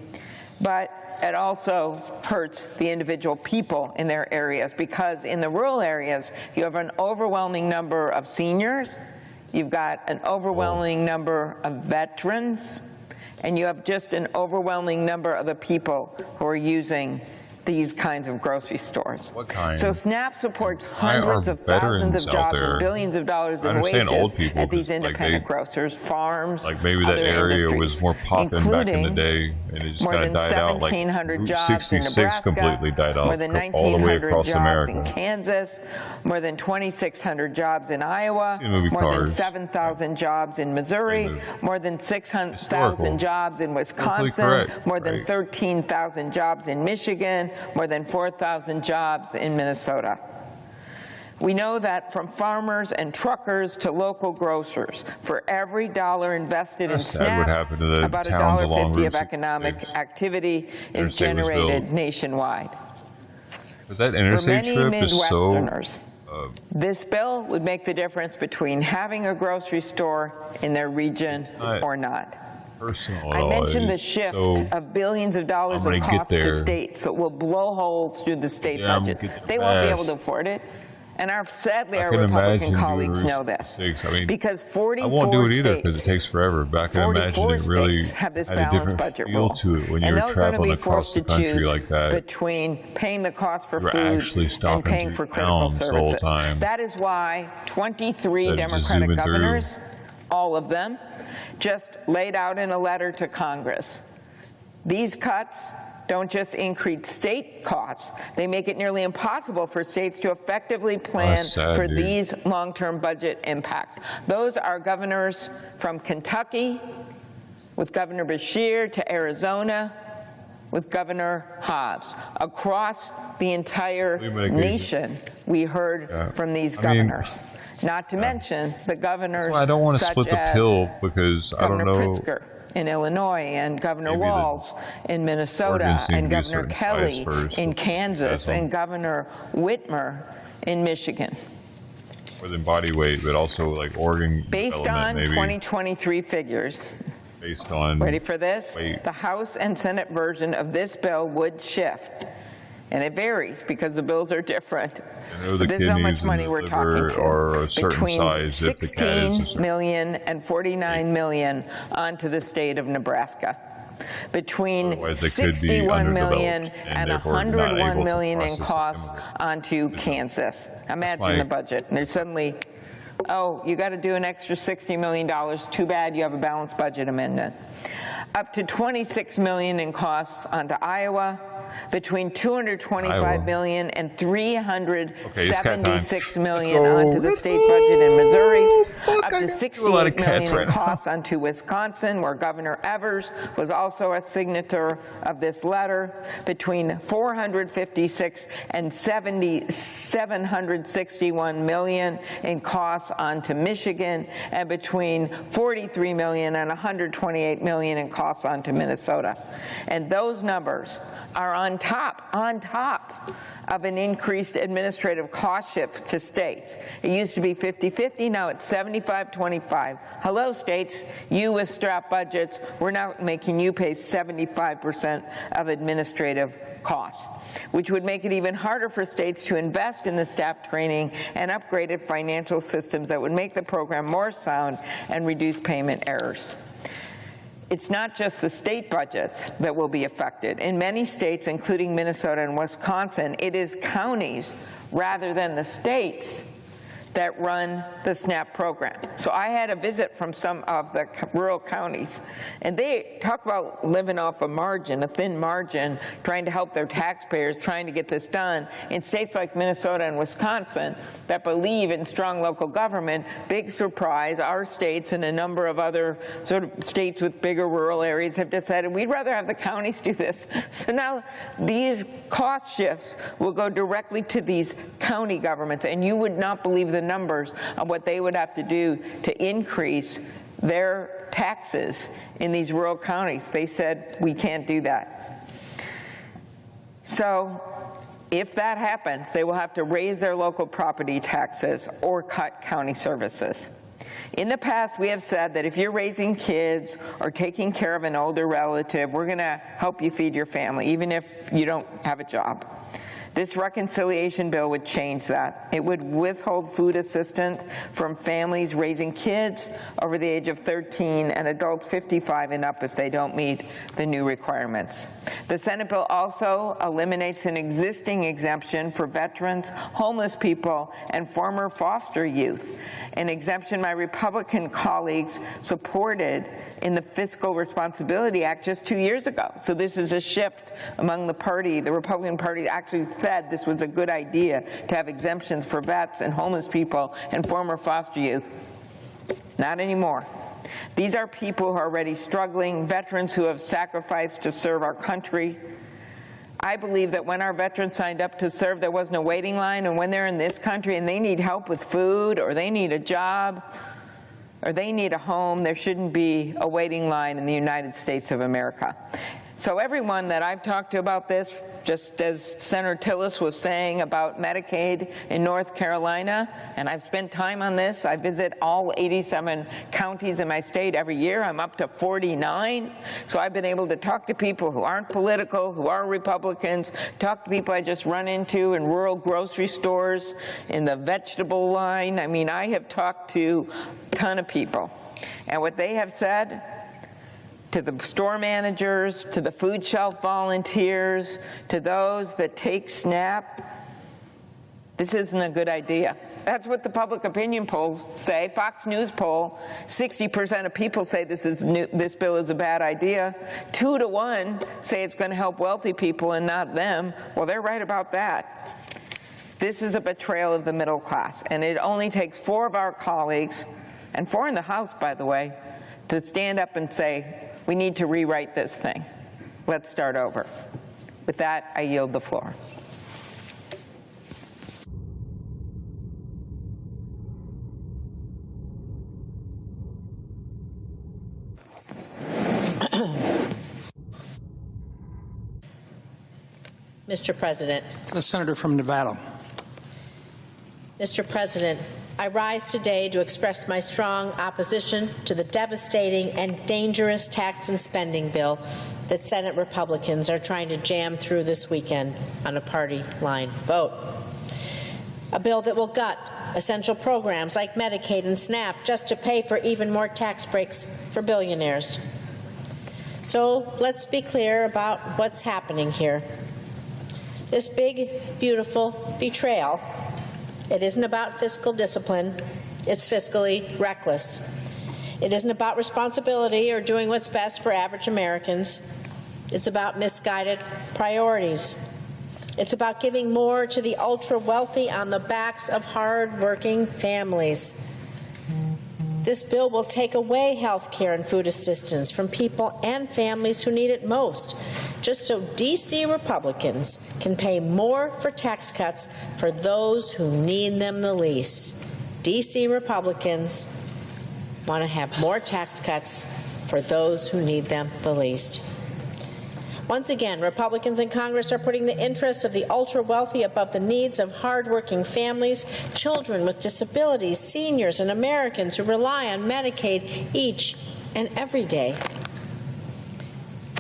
But it also hurts the individual people in their areas, because in the rural areas, you have an overwhelming number of seniors, you've got an overwhelming number of veterans, and you have just an overwhelming number of the people who are using these kinds of grocery stores. What kind? So SNAP supports hundreds of thousands of jobs and billions of dollars in wages at these independent grocers, farms, like maybe that area was more popping back in the day, and it just kind of died out. Like Route 66 completely died out more than all the way 1,900 across jobs America. in Kansas, more than 2,600 jobs in Iowa, movie more than Cars. 7,000 jobs in Missouri, more than 600,000 jobs in Wisconsin, correct, more than right. 13,000 jobs in Michigan, more than 4,000 jobs in Minnesota. We know that from farmers and truckers to local grocers, for every dollar invested in SNAP, about $1.50 of economic activity is generated nationwide. Was that interstate For many trip is so Midwesterners, this bill would make the difference between having a grocery store in their region or not. personal. I mentioned the shift of billions of dollars of costs to states that will blow holes through the state budget. They won't be able to afford it. And sadly, our Republican colleagues know this. I mean, because 44 I won't do it either states, because it takes forever. But I can imagine it really have this had a balanced different budget feel rule. to it when And you're they're traveling going to be across forced the to country choose like that. between paying the cost for You're food actually and stopping paying to for critical pounds the whole services. time. That is why 23 Instead of just Democratic zooming through. governors, all of them, just laid out in a letter to Congress. These cuts don't just increase state costs, they make it nearly impossible for states to effectively plan for these long-term budget impacts. Those are governors from Kentucky, with Governor Beshear, to Arizona, with Governor Hobbs. Across the entire nation, we heard from these governors. Not to mention the governors I don't want to such split the as pill because I don't Governor know. Pritzker in Illinois, and Governor Maybe Walz in Minnesota, organs need and to be a Governor certain Kelly size first. in Kansas, That's all. and Governor Whitmer in Michigan. More than body weight, but also like organ Based development, on maybe. 2023 figures, Based on ready for this? weight. The House and Senate version of this bill would shift. And it varies because the bills are different. know the This is how much kidneys and money the we're liver talking are to. a certain Between size if the cat is a 16 certain- million and 49 million onto the state of Nebraska. Between Otherwise they could be 61 million underdeveloped and therefore not able 101 to million in process the costs chemical. onto Kansas. Imagine my- the budget. And there's suddenly, oh, you got to do an extra $60 million. Too bad you have a balanced budget amendment. Up to 26 million in costs onto Iowa. Between 225 million and 376 million onto the state budget in Missouri. Up to 68 million in costs onto Wisconsin, where Governor Evers was also a signator of this letter. Between 456 and 761 million in costs onto Michigan, and between 43 million and 128 million in costs onto Minnesota. And those numbers are on top of an increased administrative cost shift to states. It used to be 50-50, now it's 75-25. Hello, states, you with strapped budgets, we're now making you pay 75% of administrative costs, which would make it even harder for states to invest in the staff training and upgraded financial systems that would make the program more sound and reduce payment errors. It's not just the state budgets that will be affected. In many states, including Minnesota and Wisconsin, it is counties rather than the states that run the SNAP program. So I had a visit from some of the rural counties, and they talk about living off a margin, a thin margin, trying to help their taxpayers, trying to get this done. In states like Minnesota and Wisconsin that believe in strong local government, big surprise, our states and a number of other sort of states with bigger rural areas have decided we'd rather have the counties do this. So now these cost shifts will go directly to these county governments, and you would not believe the numbers of what they would have to do to increase their taxes in these rural counties. They said, we can't do that. So if that happens, they will have to raise their local property taxes or cut county services. In the past, we have said that if you're raising kids or taking care of an older relative, we're going to help you feed your family, even if you don't have a job. This reconciliation bill would change that. It would withhold food assistance from families raising kids over the age of 13 and adults 55 and up if they don't meet the new requirements. The Senate bill also eliminates an existing exemption for veterans, homeless people, and former foster youth, an exemption my Republican colleagues supported in the Fiscal Responsibility Act just 2 years ago. So this is a shift among the party. The Republican Party actually said this was a good idea to have exemptions for vets and homeless people and former foster youth. Not anymore. These are people who are already struggling, veterans who have sacrificed to serve our country. I believe that when our veterans signed up to serve, there wasn't a waiting line, and when they're in this country and they need help with food, or they need a job, or they need a home, there shouldn't be a waiting line in the United States of America. So everyone that I've talked to about this, just as Senator Tillis was saying about Medicaid in North Carolina, and I've spent time on this. I visit all 87 counties in my state every year. I'm up to 49. So I've been able to talk to people who aren't political, who are Republicans, talk to people I just run into in rural grocery stores, in the vegetable line. I mean, I have talked to a ton of people. And what they have said to the store managers, to the food shelf volunteers, to those that take SNAP, this isn't a good idea. That's what the public opinion polls say. Fox News poll, 60% of people say this bill is a bad idea. 2 to 1 say it's going to help wealthy people and not them. Well, they're right about that. This is a betrayal of the middle class, and it only takes 4 of our colleagues, and 4 in the House, by the way, to stand up and say, we need to rewrite this thing. Let's start over. With that, I yield the floor. Mr. President. The senator from Nevada. Mr. President, I rise today to express my strong opposition to the devastating and dangerous tax and spending bill that Senate Republicans are trying to jam through this weekend on a party line vote. A bill that will gut essential programs like Medicaid and SNAP just to pay for even more tax breaks for billionaires. So let's be clear about what's happening here. This big, beautiful betrayal, it isn't about fiscal discipline, it's fiscally reckless. It isn't about responsibility or doing what's best for average Americans. It's about misguided priorities. It's about giving more to the ultra-wealthy on the backs of hard-working families. This bill will take away health care and food assistance from people and families who need it most, just so D.C. Republicans can pay more for tax cuts for those who need them the least. D.C. Republicans want to have more tax cuts for those who need them the least. Once again, Republicans in Congress are putting the interests of the ultra-wealthy above the needs of hardworking families, children with disabilities, seniors, and Americans who rely on Medicaid each and every day.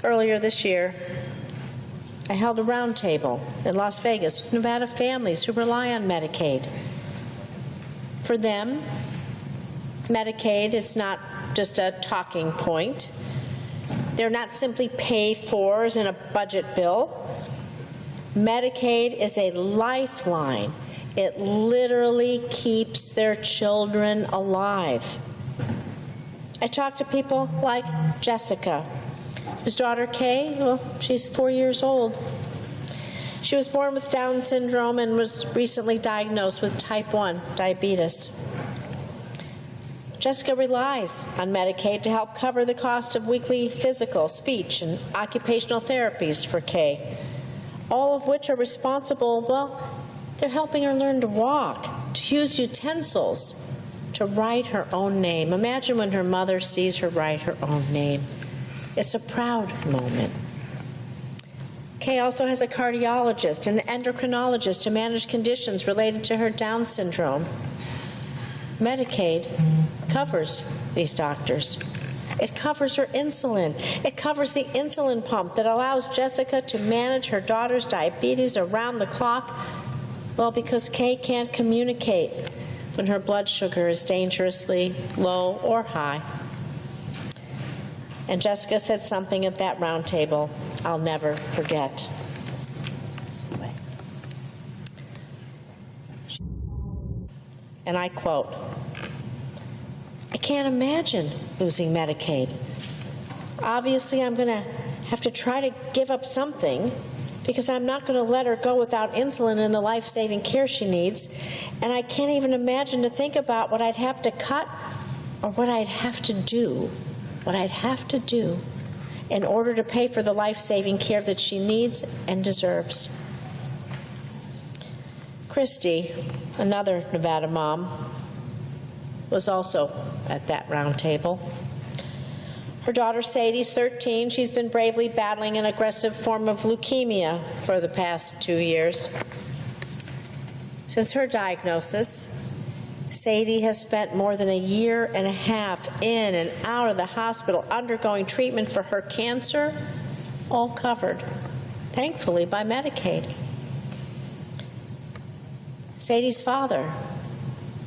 Earlier this year, I held a roundtable in Las Vegas with Nevada families who rely on Medicaid. For them, Medicaid is not just a talking point. They're not simply paid-fors in a budget bill. Medicaid is a lifeline. It literally keeps their children alive. I talked to people like Jessica, whose daughter Kay, well, she's 4 years old. She was born with Down syndrome and was recently diagnosed with type 1 diabetes. Jessica relies on Medicaid to help cover the cost of weekly physical, speech, and occupational therapies for Kay, all of which are responsible, well, they're helping her learn to walk, to use utensils, to write her own name. Imagine when her mother sees her write her own name. It's a proud moment. Kay also has a cardiologist and an endocrinologist to manage conditions related to her Down syndrome. Medicaid covers these doctors. It covers her insulin. It covers the insulin pump that allows Jessica to manage her daughter's diabetes around the clock. Well, because Kay can't communicate when her blood sugar is dangerously low or high. And Jessica said something at that round table I'll never forget. And I quote, "I can't imagine losing Medicaid. Obviously, I'm going to have to try to give up something because I'm not going to let her go without insulin and the life-saving care she needs. And I can't even imagine to think about what I'd have to cut or what I'd have to do in order to pay for the life-saving care that she needs and deserves." Christy, another Nevada mom, was also at that round table. Her daughter Sadie's 13. She's been bravely battling an aggressive form of leukemia for the past 2 years. Since her diagnosis, Sadie has spent more than a year and a half in and out of the hospital undergoing treatment for her cancer, all covered, thankfully, by Medicaid. Sadie's father,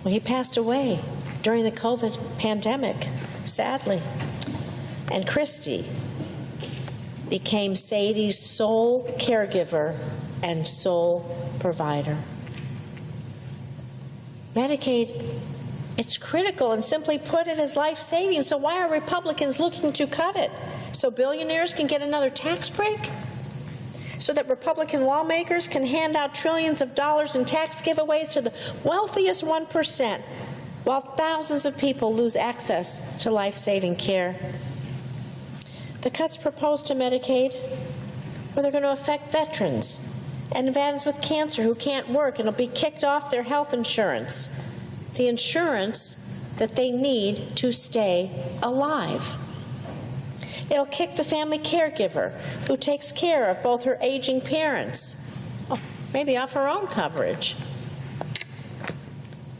well, he passed away during the COVID pandemic, sadly. And Christy became Sadie's sole caregiver and sole provider. Medicaid, it's critical, and simply put, it is life-saving. So why are Republicans looking to cut it? So billionaires can get another tax break? So that Republican lawmakers can hand out trillions of dollars in tax giveaways to the wealthiest 1%, while thousands of people lose access to life-saving care? The cuts proposed to Medicaid, well, they're going to affect veterans and Nevadans with cancer who can't work and will be kicked off their health insurance, the insurance that they need to stay alive. It'll kick the family caregiver who takes care of both her aging parents, maybe off her own coverage.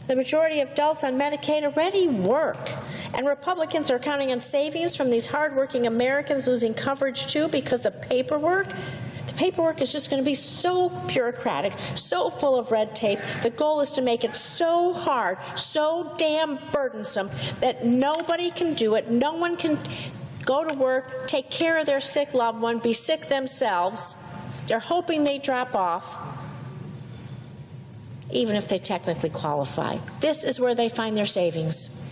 The majority of adults on Medicaid already work, and Republicans are counting on savings from these hardworking Americans losing coverage too because of paperwork. The paperwork is just going to be so bureaucratic, so full of red tape. The goal is to make it so hard, so damn burdensome that nobody can do it. No one can go to work, take care of their sick loved one, be sick themselves. They're hoping they drop off, even if they technically qualify. This is where they find their savings.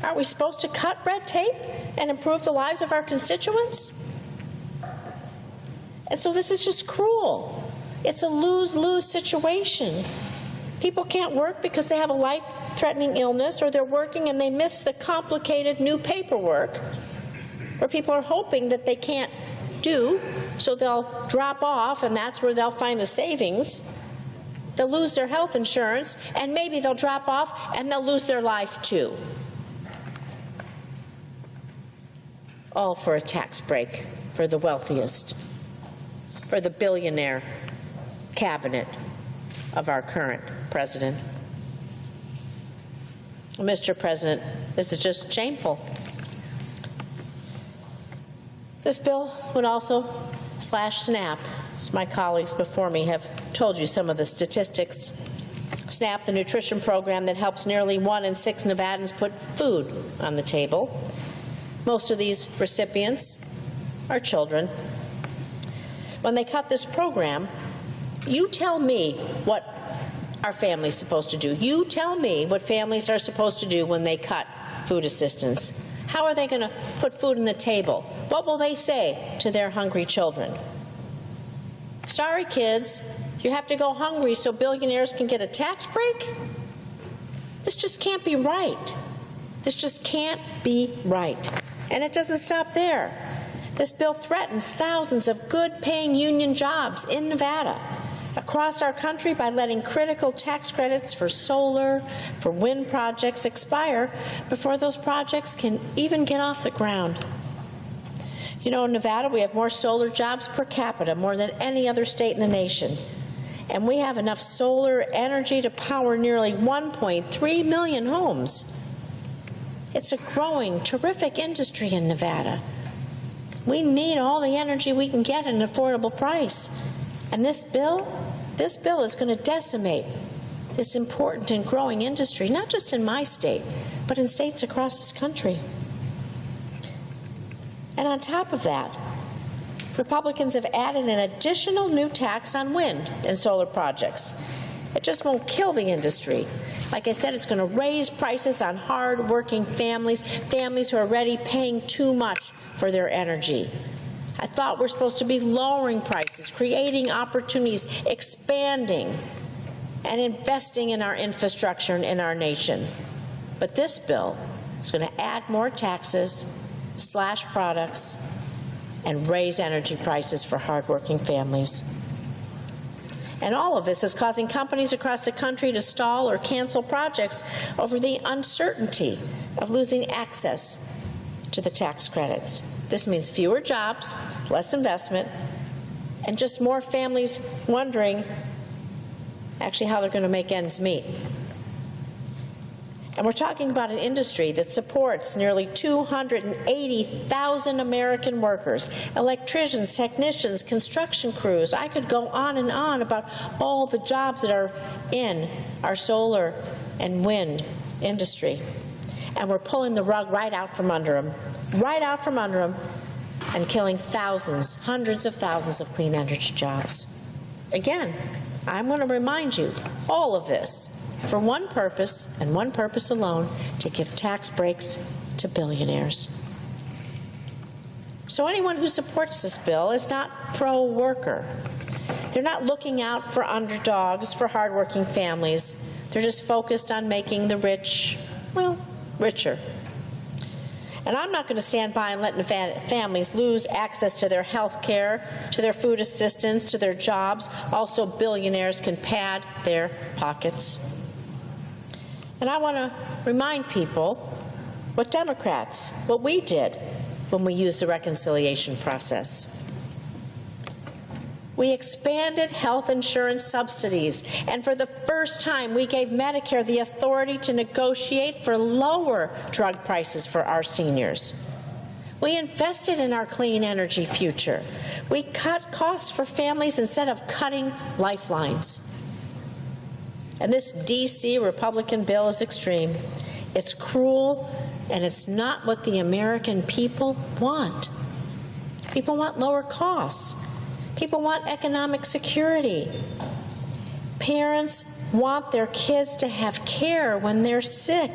Are we supposed to cut red tape and improve the lives of our constituents? And so this is just cruel. It's a lose-lose situation. People can't work because they have a life-threatening illness, or they're working and they miss the complicated new paperwork, where people are hoping that they can't do, so they'll drop off, and that's where they'll find the savings. They'll lose their health insurance, and maybe they'll drop off and they'll lose their life too. All for a tax break for the wealthiest, for the billionaire cabinet of our current president. Mr. President, this is just shameful. This bill would also slash SNAP, as my colleagues before me have told you some of the statistics. SNAP, the nutrition program that helps nearly 1 in 6 Nevadans put food on the table. Most of these recipients are children. When they cut this program, you tell me what our families supposed to do. You tell me what families are supposed to do when they cut food assistance. How are they going to put food on the table? What will they say to their hungry children? Sorry, kids, you have to go hungry so billionaires can get a tax break? This just can't be right. This just can't be right. And it doesn't stop there. This bill threatens thousands of good-paying union jobs in Nevada, across our country, by letting critical tax credits for solar, for wind projects expire before those projects can even get off the ground. You know, in Nevada, we have more solar jobs per capita, more than any other state in the nation. And we have enough solar energy to power nearly 1.3 million homes. It's a growing, terrific industry in Nevada. We need all the energy we can get at an affordable price. And this bill is going to decimate this important and growing industry, not just in my state, but in states across this country. And on top of that, Republicans have added an additional new tax on wind and solar projects. It just won't kill the industry. Like I said, it's going to raise prices on hard-working families who are already paying too much for their energy. I thought we're supposed to be lowering prices, creating opportunities, expanding, and investing in our infrastructure and in our nation. But this bill is going to add more taxes, slash products, and raise energy prices for hardworking families. And all of this is causing companies across the country to stall or cancel projects over the uncertainty of losing access to the tax credits. This means fewer jobs, less investment, and just more families wondering actually how they're going to make ends meet. And we're talking about an industry that supports nearly 280,000 American workers, electricians, technicians, construction crews. I could go on and on about all the jobs that are in our solar and wind industry. And we're pulling the rug right out from under them, and killing thousands, hundreds of thousands of clean energy jobs. Again, I'm going to remind you, all of this for one purpose and one purpose alone, to give tax breaks to billionaires. So anyone who supports this bill is not pro-worker. They're not looking out for underdogs, for hardworking families. They're just focused on making the rich, well, richer. And I'm not going to stand by and let families lose access to their health care, to their food assistance, to their jobs. Also, billionaires can pad their pockets. And I want to remind people what we did when we used the reconciliation process. We expanded health insurance subsidies, and for the first time, we gave Medicare the authority to negotiate for lower drug prices for our seniors. We invested in our clean energy future. We cut costs for families instead of cutting lifelines. And this D.C. Republican bill is extreme. It's cruel, and it's not what the American people want. People want lower costs. People want economic security. Parents want their kids to have care when they're sick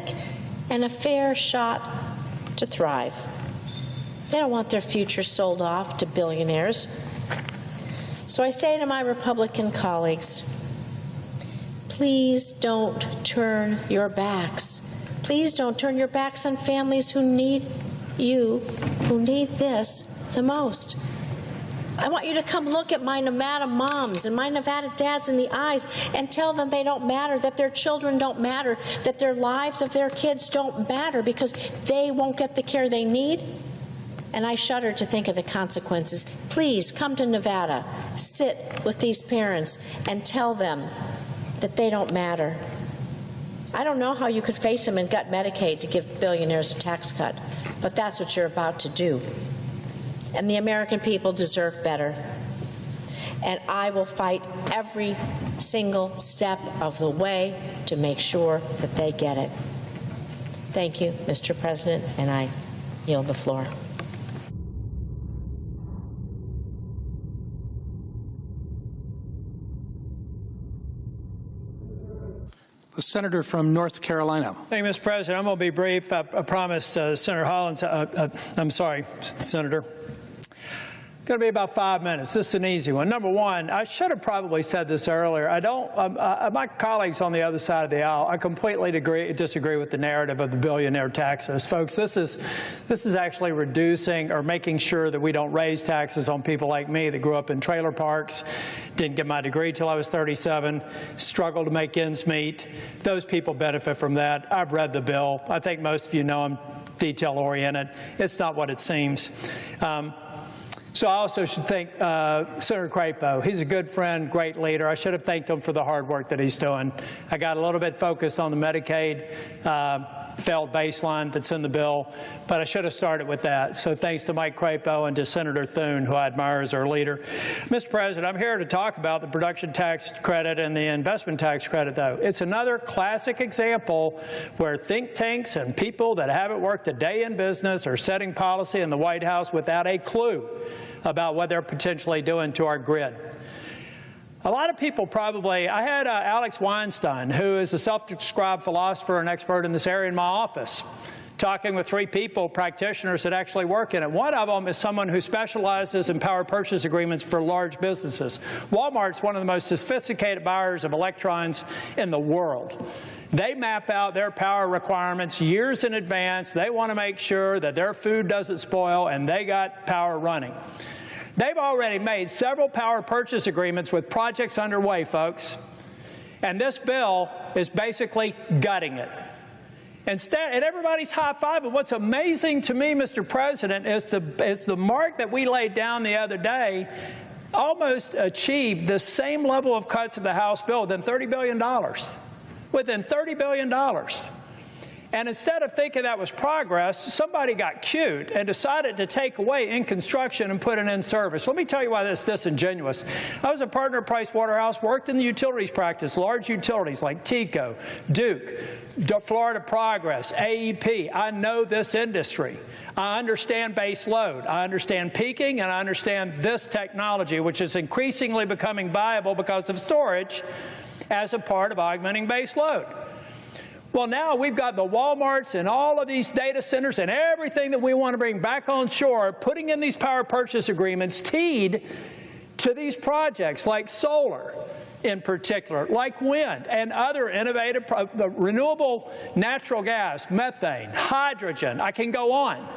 and a fair shot to thrive. They don't want their future sold off to billionaires. So I say to my Republican colleagues, please don't turn your backs. Please don't turn your backs on families who need you, who need this the most. I want you to come look at my Nevada moms and my Nevada dads in the eyes and tell them they don't matter, that their children don't matter, that their lives of their kids don't matter because they won't get the care they need. And I shudder to think of the consequences. Please come to Nevada, sit with these parents and tell them that they don't matter. I don't know how you could face them and gut Medicaid to give billionaires a tax cut, but that's what you're about to do. And the American people deserve better. And I will fight every single step of the way to make sure that they get it. Thank you, Mr. President, and I yield the floor. The senator from North Carolina. Thank you, Mr. President. I'm going to be brief. I promise Senator Hollins, I'm sorry, Senator. It's going to be about 5 minutes. This is an easy one. Number one, I should have probably said this earlier. My colleagues on the other side of the aisle, I completely disagree with the narrative of the billionaire taxes. Folks, this is actually reducing or making sure that we don't raise taxes on people like me that grew up in trailer parks, didn't get my degree till I was 37, struggled to make ends meet. Those people benefit from that. I've read the bill. I think most of you know I'm detail-oriented. It's not what it seems. So I also should thank Senator Crapo. He's a good friend, great leader. I should have thanked him for the hard work that he's doing. I got a little bit focused on the Medicaid failed baseline that's in the bill, but I should have started with that. So thanks to Mike Crapo and to Senator Thune, who I admire as our leader. Mr. President, I'm here to talk about the production tax credit and the investment tax credit, though. It's another classic example where think tanks and people that haven't worked a day in business are setting policy in the White House without a clue about what they're potentially doing to our grid. A lot of people probably, I had Alex Weinstein, who is a self-described philosopher and expert in this area in my office, talking with 3 people, practitioners that actually work in it. One of them is someone who specializes in power purchase agreements for large businesses. Walmart's one of the most sophisticated buyers of electrons in the world. They map out their power requirements years in advance. They want to make sure that their food doesn't spoil and they got power running. They've already made several power purchase agreements with projects underway, folks. And this bill is basically gutting it. Instead, and everybody's high-fiving. What's amazing to me, Mr. President, is the mark that we laid down the other day almost achieved the same level of cuts of the House bill within $30 billion. Within $30 billion. And instead of thinking that was progress, somebody got cute and decided to take away in construction and put it in service. Let me tell you why this is disingenuous. I was a partner at Price Waterhouse, worked in the utilities practice, large utilities like TECO, Duke, Florida Progress, AEP. I know this industry. I understand base load. I understand peaking, and I understand this technology, which is increasingly becoming viable because of storage as a part of augmenting base load. Well, now we've got the Walmarts and all of these data centers and everything that we want to bring back on shore, putting in these power purchase agreements teed to these projects like solar in particular, like wind and other innovative, renewable natural gas, methane, hydrogen. I can go on.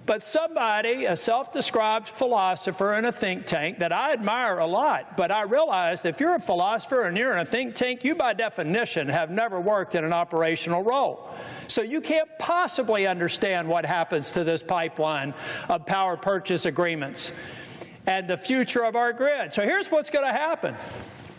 But somebody, a self-described philosopher in a think tank that I admire a lot, but I realize if you're a philosopher and you're in a think tank, you by definition have never worked in an operational role. So you can't possibly understand what happens to this pipeline of power purchase agreements and the future of our grid. So here's what's going to happen.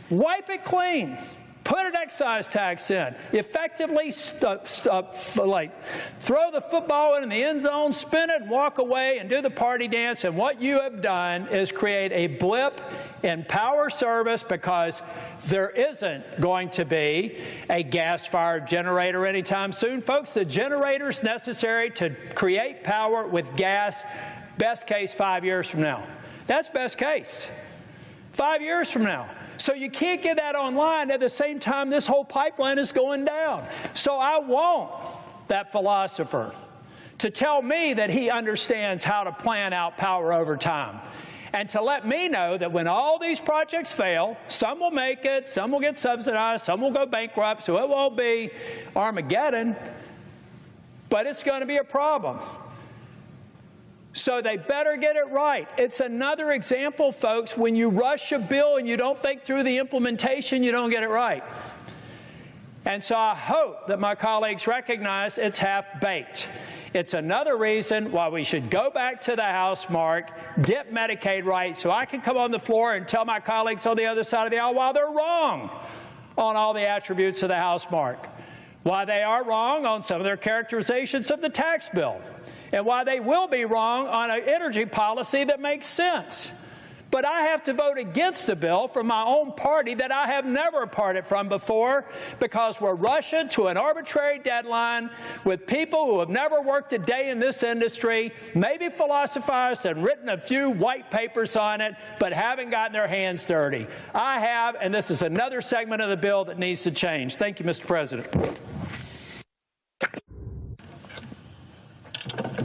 Wipe it clean. Put an excise tax in. Effectively, throw the football in the end zone, spin it, and walk away and do the party dance. And what you have done is create a blip in power service because there isn't going to be a gas-fired generator anytime soon. Folks, the generator's necessary to create power with gas, best case 5 years from now. That's best case. 5 years from now. So you can't get that online at the same time this whole pipeline is going down. So I want that philosopher to tell me that he understands how to plan out power over time and to let me know that when all these projects fail, some will make it, some will get subsidized, some will go bankrupt, so it won't be Armageddon, but it's going to be a problem. So they better get it right. It's another example, folks, when you rush a bill and you don't think through the implementation, you don't get it right. And so I hope that my colleagues recognize it's half-baked. It's another reason why we should go back to the House mark, get Medicaid right, so I can come on the floor and tell my colleagues on the other side of the aisle why they're wrong on all the attributes of the House mark, why they are wrong on some of their characterizations of the tax bill, and why they will be wrong on an energy policy that makes sense. But I have to vote against a bill from my own party that I have never parted from before because we're rushing to an arbitrary deadline with people who have never worked a day in this industry, maybe philosophized and written a few white papers on it, but haven't gotten their hands dirty. I have, and this is another segment of the bill that needs to change. Thank you, Mr. President.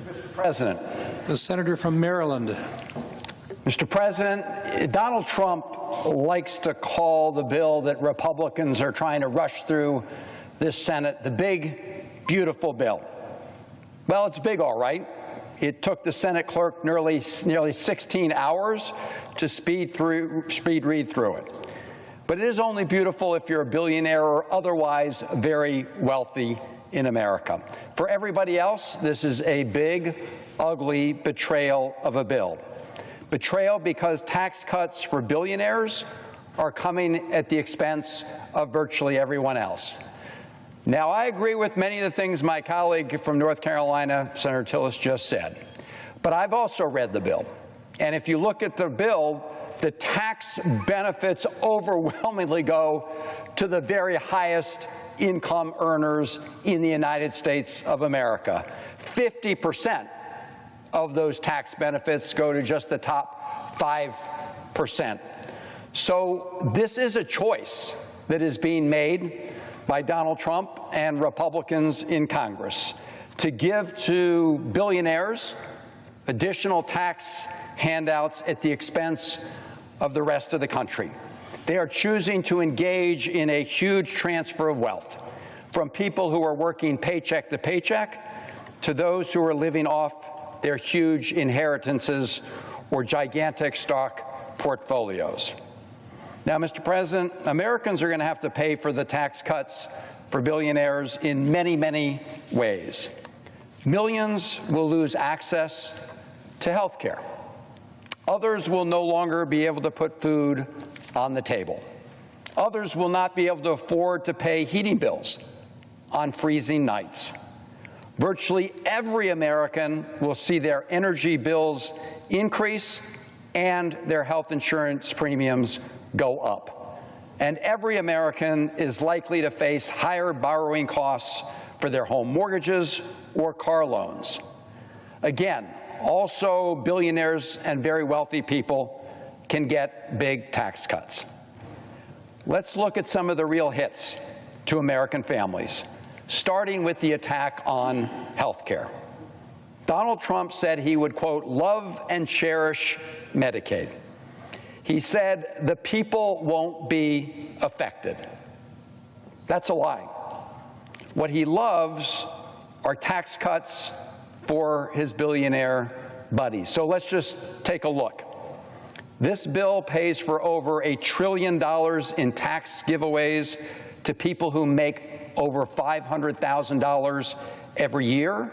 Mr. President. The senator from Maryland. Mr. President, Donald Trump likes to call the bill that Republicans are trying to rush through this Senate the big, beautiful bill. Well, it's big, all right. It took the Senate clerk nearly 16 hours to speed read through it. But it is only beautiful if you're a billionaire or otherwise very wealthy in America. For everybody else, this is a big, ugly betrayal of a bill. Betrayal because tax cuts for billionaires are coming at the expense of virtually everyone else. Now, I agree with many of the things my colleague from North Carolina, Senator Tillis, just said. But I've also read the bill. And if you look at the bill, the tax benefits overwhelmingly go to the very highest income earners in the United States of America. 50% of those tax benefits go to just the top 5%. So this is a choice that is being made by Donald Trump and Republicans in Congress to give to billionaires additional tax handouts at the expense of the rest of the country. They are choosing to engage in a huge transfer of wealth from people who are working paycheck to paycheck to those who are living off their huge inheritances or gigantic stock portfolios. Now, Mr. President, Americans are going to have to pay for the tax cuts for billionaires in many, many ways. Millions will lose access to health care. Others will no longer be able to put food on the table. Others will not be able to afford to pay heating bills on freezing nights. Virtually every American will see their energy bills increase and their health insurance premiums go up. And every American is likely to face higher borrowing costs for their home mortgages or car loans. Again, also billionaires and very wealthy people can get big tax cuts. Let's look at some of the real hits to American families, starting with the attack on health care. Donald Trump said he would, quote, love and cherish Medicaid. He said the people won't be affected. That's a lie. What he loves are tax cuts for his billionaire buddies. So let's just take a look. This bill pays for over $1 trillion in tax giveaways to people who make over $500,000 every year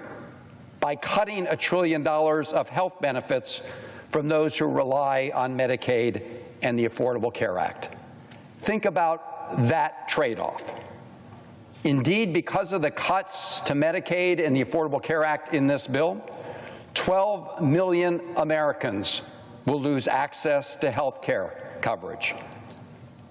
by cutting $1 trillion of health benefits from those who rely on Medicaid and the Affordable Care Act. Think about that trade-off. Indeed, because of the cuts to Medicaid and the Affordable Care Act in this bill, 12 million Americans will lose access to health care coverage.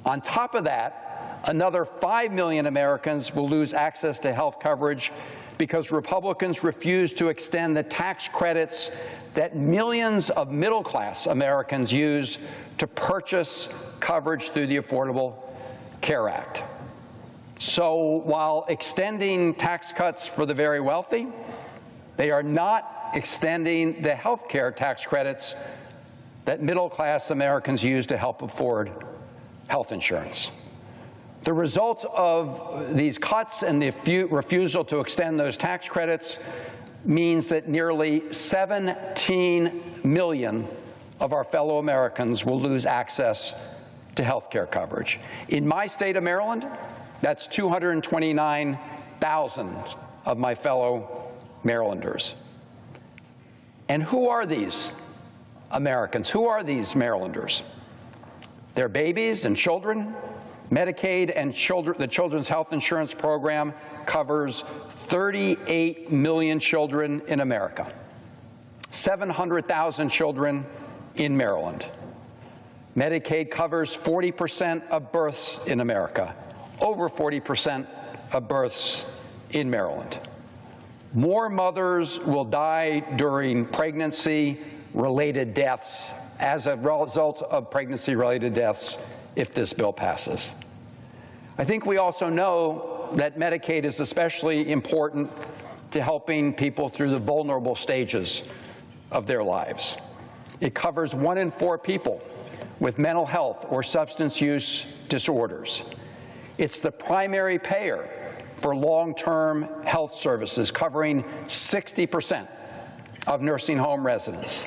On top of that, another 5 million Americans will lose access to health coverage because Republicans refuse to extend the tax credits that millions of middle-class Americans use to purchase coverage through the Affordable Care Act. So while extending tax cuts for the very wealthy, they are not extending the health care tax credits that middle-class Americans use to help afford health insurance. The result of these cuts and the refusal to extend those tax credits means that nearly 17 million of our fellow Americans will lose access to health care coverage. In my state of Maryland, that's 229,000 of my fellow Marylanders. And who are these Americans? Who are these Marylanders? They're babies and children. Medicaid and the Children's Health Insurance Program covers 38 million children in America, 700,000 children in Maryland. Medicaid covers 40% of births in America, over 40% of births in Maryland. More mothers will die during pregnancy-related deaths as a result of pregnancy-related deaths if this bill passes. I think we also know that Medicaid is especially important to helping people through the vulnerable stages of their lives. It covers 1 in 4 people with mental health or substance use disorders. It's the primary payer for long-term health services, covering 60% of nursing home residents.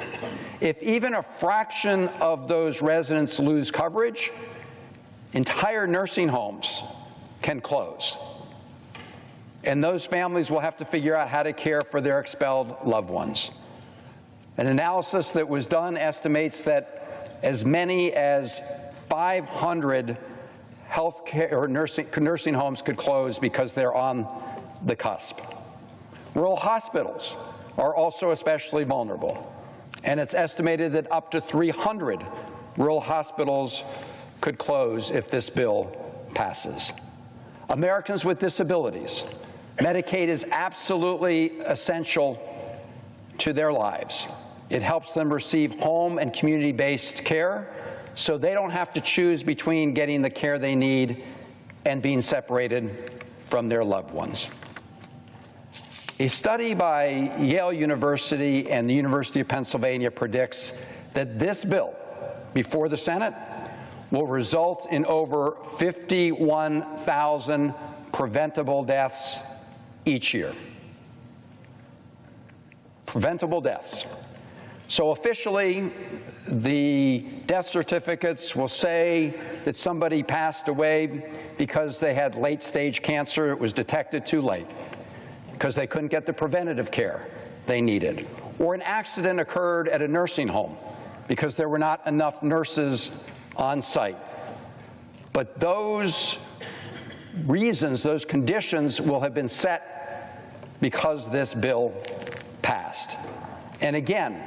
If even a fraction of those residents lose coverage, entire nursing homes can close. And those families will have to figure out how to care for their expelled loved ones. An analysis that was done estimates that as many as 500 healthcare or nursing homes could close because they're on the cusp. Rural hospitals are also especially vulnerable, and it's estimated that up to 300 rural hospitals could close if this bill passes. Americans with disabilities, Medicaid is absolutely essential to their lives. It helps them receive home and community-based care so they don't have to choose between getting the care they need and being separated from their loved ones. A study by Yale University and the University of Pennsylvania predicts that this bill, before the Senate, will result in over 51,000 preventable deaths each year. Preventable deaths. So officially, the death certificates will say that somebody passed away because they had late-stage cancer. It was detected too late, because they couldn't get the preventative care they needed. Or an accident occurred at a nursing home because there were not enough nurses on site. But those reasons, those conditions will have been set because this bill passed. And again,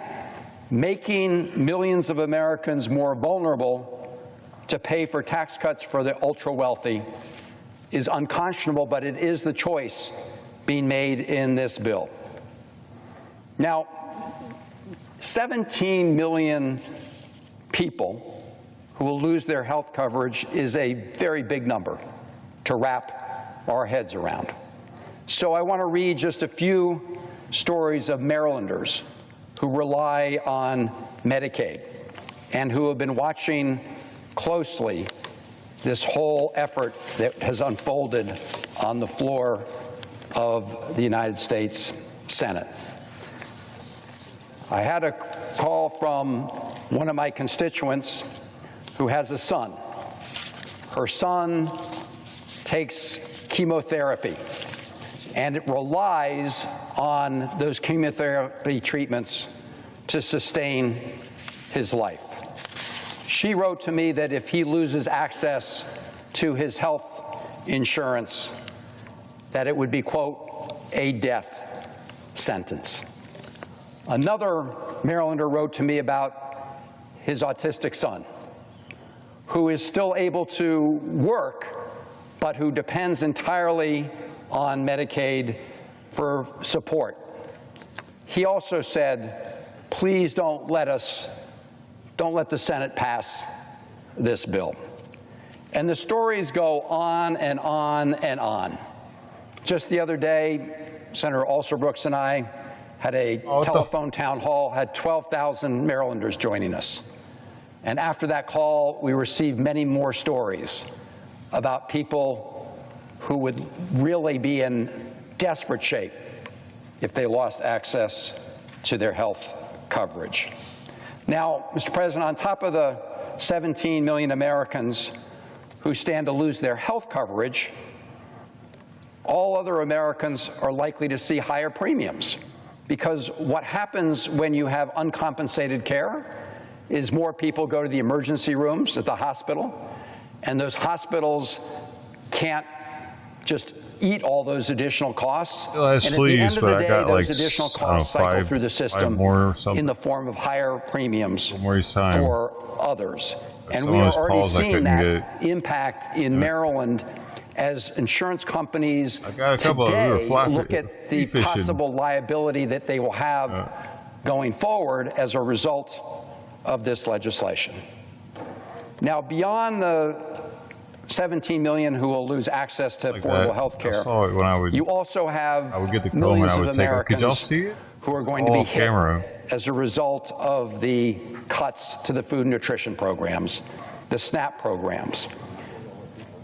making millions of Americans more vulnerable to pay for tax cuts for the ultra-wealthy is unconscionable, but it is the choice being made in this bill. Now, 17 million people who will lose their health coverage is a very big number to wrap our heads around. So I want to read just a few stories of Marylanders who rely on Medicaid and who have been watching closely this whole effort that has unfolded on the floor of the United States Senate. I had a call from one of my constituents who has a son. Her son takes chemotherapy, and it relies on those chemotherapy treatments to sustain his life. She wrote to me that if he loses access to his health insurance, that it would be, quote, a death sentence. Another Marylander wrote to me about his autistic son, who is still able to work, but who depends entirely on Medicaid for support. He also said, please don't let the Senate pass this bill. And the stories go on and on and on. Just the other day, Senator Alsobrooks and I had a telephone town hall, had 12,000 Marylanders joining us. And after that call, we received many more stories about people who would really be in desperate shape if they lost access to their health coverage. Now, Mr. President, on top of the 17 million Americans who stand to lose their health coverage, all other Americans are likely to see higher premiums, because what happens when you have uncompensated care is more people go to the emergency rooms at the hospital, and those hospitals can't just eat all those additional costs. And at the end of the day, those additional costs cycle through the system in the form of higher premiums for others. And we are already seeing that impact in Maryland as insurance companies today look at the possible liability that they will have going forward as a result of this legislation. Now, beyond the 17 million who will lose access to affordable health care, you also have millions of Americans who are going to be hit as a result of the cuts to the food and nutrition programs, the SNAP programs.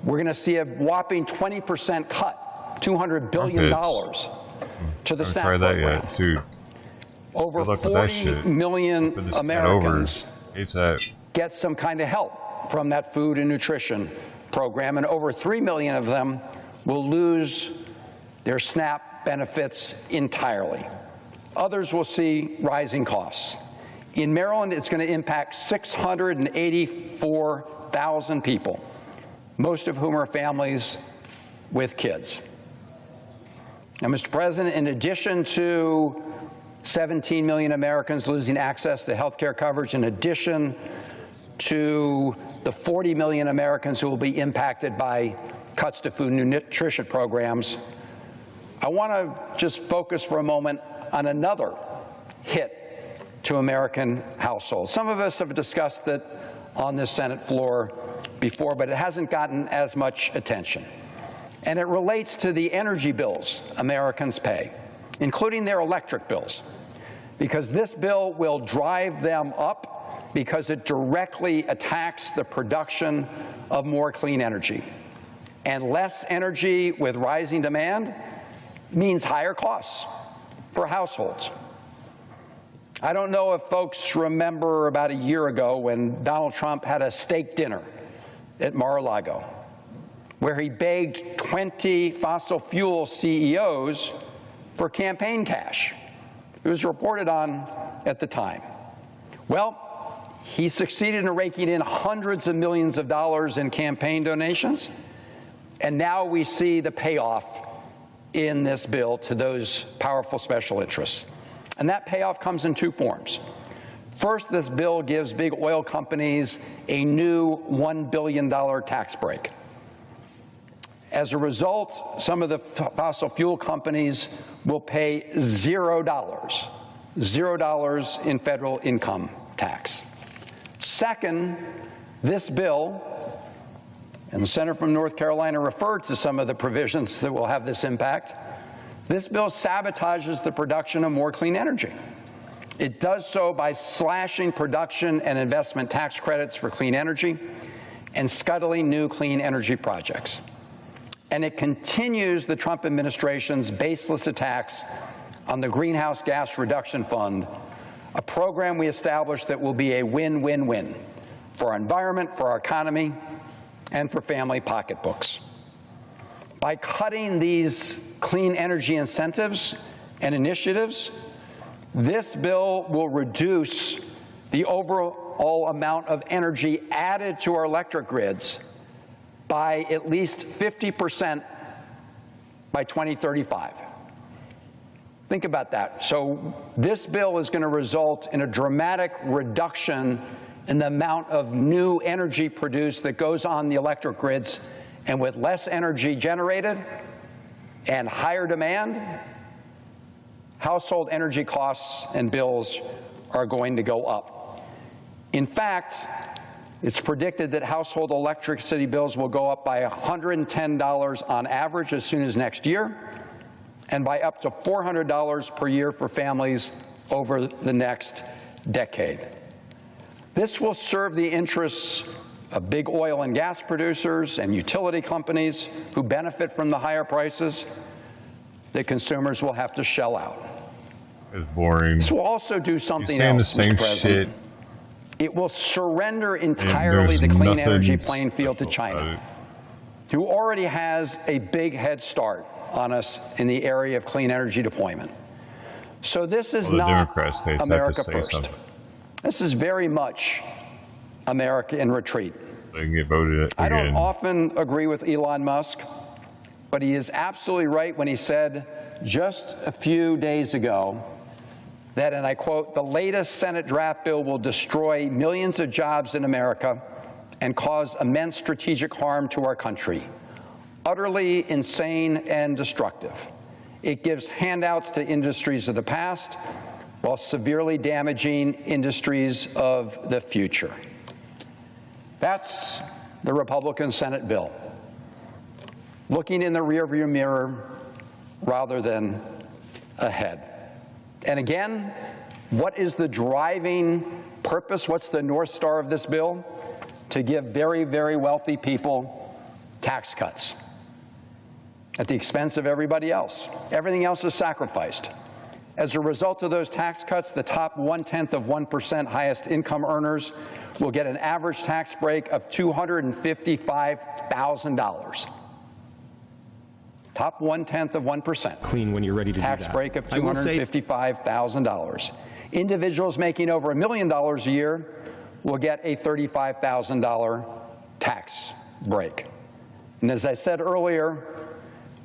We're going to see a whopping 20% cut, $200 billion to the SNAP program. Over 40 million Americans get some kind of help from that food and nutrition program, and over 3 million of them will lose their SNAP benefits entirely. Others will see rising costs. In Maryland, it's going to impact 684,000 people, most of whom are families with kids. Now, Mr. President, in addition to 17 million Americans losing access to health care coverage, in addition to the 40 million Americans who will be impacted by cuts to food and nutrition programs, I want to just focus for a moment on another hit to American households. Some of us have discussed it on this Senate floor before, but it hasn't gotten as much attention. And it relates to the energy bills Americans pay, including their electric bills, because this bill will drive them up because it directly attacks the production of more clean energy. And less energy with rising demand means higher costs for households. I don't know if folks remember about a year ago when Donald Trump had a steak dinner at Mar-a-Lago, where he begged 20 fossil fuel CEOs for campaign cash. It was reported on at the time. Well, he succeeded in raking in hundreds of millions of dollars in campaign donations, and now we see the payoff in this bill to those powerful special interests. And that payoff comes in two forms. First, this bill gives big oil companies a new $1 billion tax break. As a result, some of the fossil fuel companies will pay $0 in federal income tax. Second, this bill, and the senator from North Carolina referred to some of the provisions that will have this impact, this bill sabotages the production of more clean energy. It does so by slashing production and investment tax credits for clean energy and scuttling new clean energy projects. And it continues the Trump administration's baseless attacks on the Greenhouse Gas Reduction Fund, a program we established that will be a win-win-win for our environment, for our economy, and for family pocketbooks. By cutting these clean energy incentives and initiatives, this bill will reduce the overall amount of energy added to our electric grids by at least 50% by 2035. Think about that. So this bill is going to result in a dramatic reduction in the amount of new energy produced that goes on the electric grids, and with less energy generated and higher demand, household energy costs and bills are going to go up. In fact, it's predicted that household electricity bills will go up by $110 on average as soon as next year, and by up to $400 per year for families over the next decade. This will serve the interests of big oil and gas producers and utility companies who benefit from the higher prices that consumers will have to shell out. It's boring. This will also do something saying else, the same Mr. President. shit. It will surrender entirely the clean energy playing field to China, who already has a big head start on us in the area of clean energy deployment. So this is not America first. Something. This is very much America in retreat. They can get voted again. I don't often agree with Elon Musk, but he is absolutely right when he said just a few days ago that, and I quote, "The latest Senate draft bill will destroy millions of jobs in America and cause immense strategic harm to our country. Utterly insane and destructive. It gives handouts to industries of the past while severely damaging industries of the future." That's the Republican Senate bill, looking in the rearview mirror rather than ahead. And again, what is the driving purpose? What's the North Star of this bill? To give very, very wealthy people tax cuts at the expense of everybody else. Everything else is sacrificed. As a result of those tax cuts, the top 0.1% highest income earners will get an average tax break of $255,000. top 1/10 of 1%. Clean when you're ready to tax do that. break of $255,000. Individuals making over $1 million a year will get a $35,000 tax break. And as I said earlier,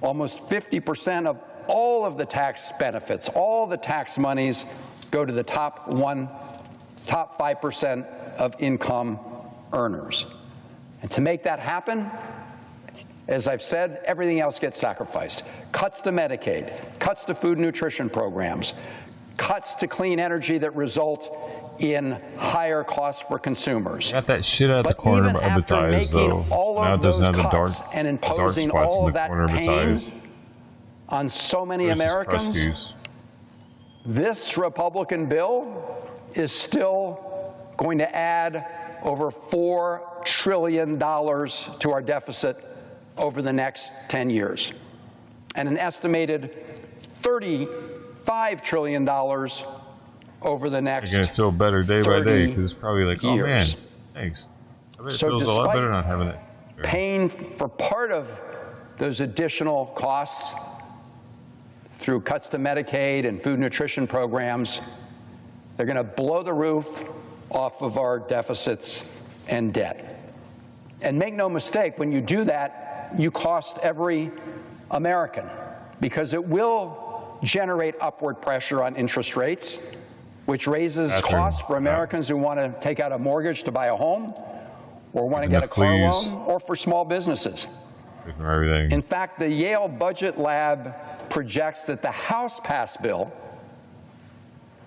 almost 50% of all of the tax benefits, all the tax monies go to the top 5% of income earners. And to make that happen, as I've said, everything else gets sacrificed. Cuts to Medicaid, cuts to food and nutrition programs, cuts to clean energy that result in higher costs for consumers. Got that shit out of the corner of its eyes, though. Now it doesn't have the dark spots in the corner of its eyes. On so many Americans, this Republican bill is still going to add over $4 trillion to our deficit over the next 10 years, and an estimated $35 trillion over the next 30 years. You're going to feel better day by day because it's probably like, oh man, thanks. I bet it feels a lot better not having it. Sure. Paying for part of those additional costs through cuts to Medicaid and food nutrition programs, they're going to blow the roof off of our deficits and debt. And make no mistake, when you do that, you cost every American, because it will generate upward pressure on interest rates, which raises costs for Americans who want to take out a mortgage to buy a home, or want to get a car loan, or for small businesses. In fact, the Yale Budget Lab projects that the House-passed bill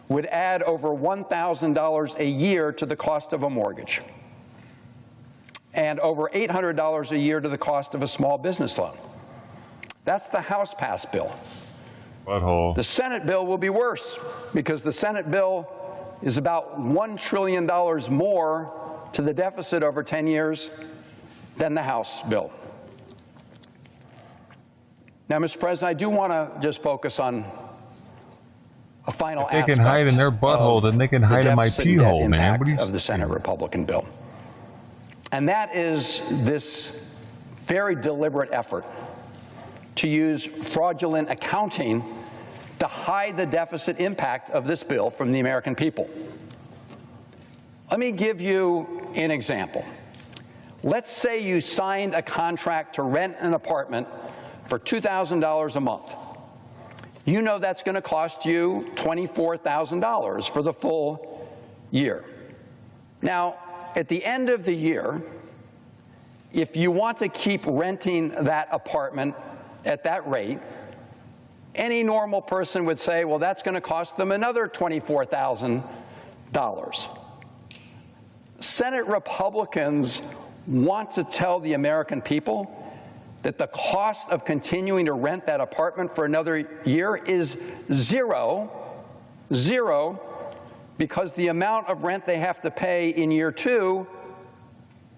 would add over $1,000 a year to the cost of a mortgage, and over $800 a year to the cost of a small business loan. That's the House-passed bill. Butthole. The Senate bill will be worse, because the Senate bill is about $1 trillion more to the deficit over 10 years than the House bill. Now, Mr. President, I do want to just focus on a final aspect. They can hide in their butthole, then they can hide in my pee hole, man. What are you of the Senate Republican bill? And that is this very deliberate effort to use fraudulent accounting to hide the deficit impact of this bill from the American people. Let me give you an example. Let's say you signed a contract to rent an apartment for $2,000 a month. You know that's going to cost you $24,000 for the full year. Now, at the end of the year, if you want to keep renting that apartment at that rate, any normal person would say, well, that's going to cost them another $24,000. Senate Republicans want to tell the American people that the cost of continuing to rent that apartment for another year is zero, because the amount of rent they have to pay in year 2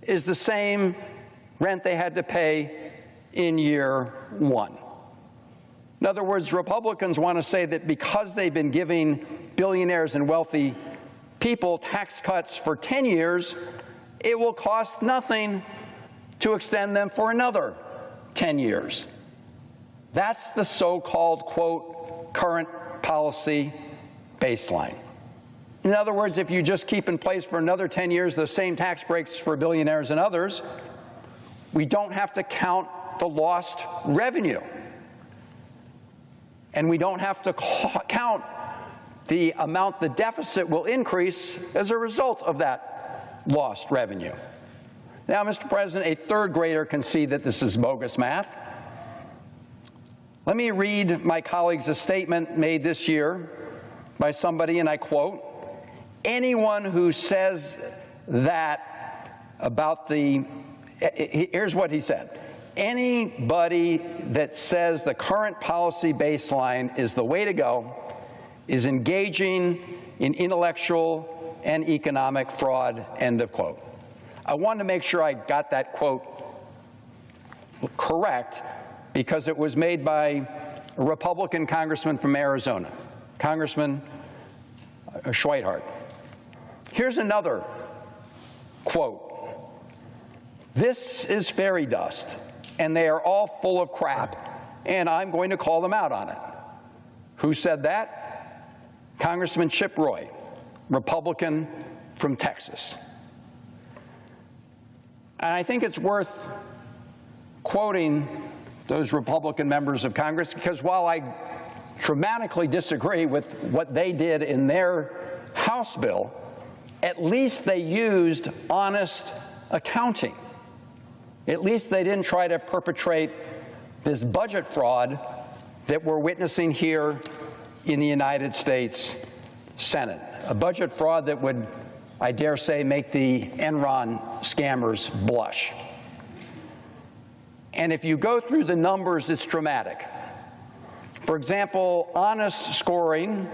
is the same rent they had to pay in year 1. In other words, Republicans want to say that because they've been giving billionaires and wealthy people tax cuts for 10 years, it will cost nothing to extend them for another 10 years. That's the so-called, quote, current policy baseline. In other words, if you just keep in place for another 10 years those same tax breaks for billionaires and others, we don't have to count the lost revenue. And we don't have to count the amount the deficit will increase as a result of that lost revenue. Now, Mr. President, a third grader can see that this is bogus math. Let me read my colleagues a statement made this year by somebody, and I quote, anyone who says that about here's what he said. Anybody that says the current policy baseline is the way to go is engaging in intellectual and economic fraud, end of quote. I wanted to make sure I got that quote correct because it was made by a Republican congressman from Arizona, Congressman Schweithart. Here's another quote. This is fairy dust, and they are all full of crap. and I'm going to call them out on it. Who said that? Congressman Chip Roy, Republican from Texas. And I think it's worth quoting those Republican members of Congress, because while I dramatically disagree with what they did in their House bill, at least they used honest accounting. At least they didn't try to perpetrate this budget fraud that we're witnessing here in the United States Senate. A budget fraud that would, I dare say, make the Enron scammers blush. And if you go through the numbers, it's dramatic. For example, honest scoring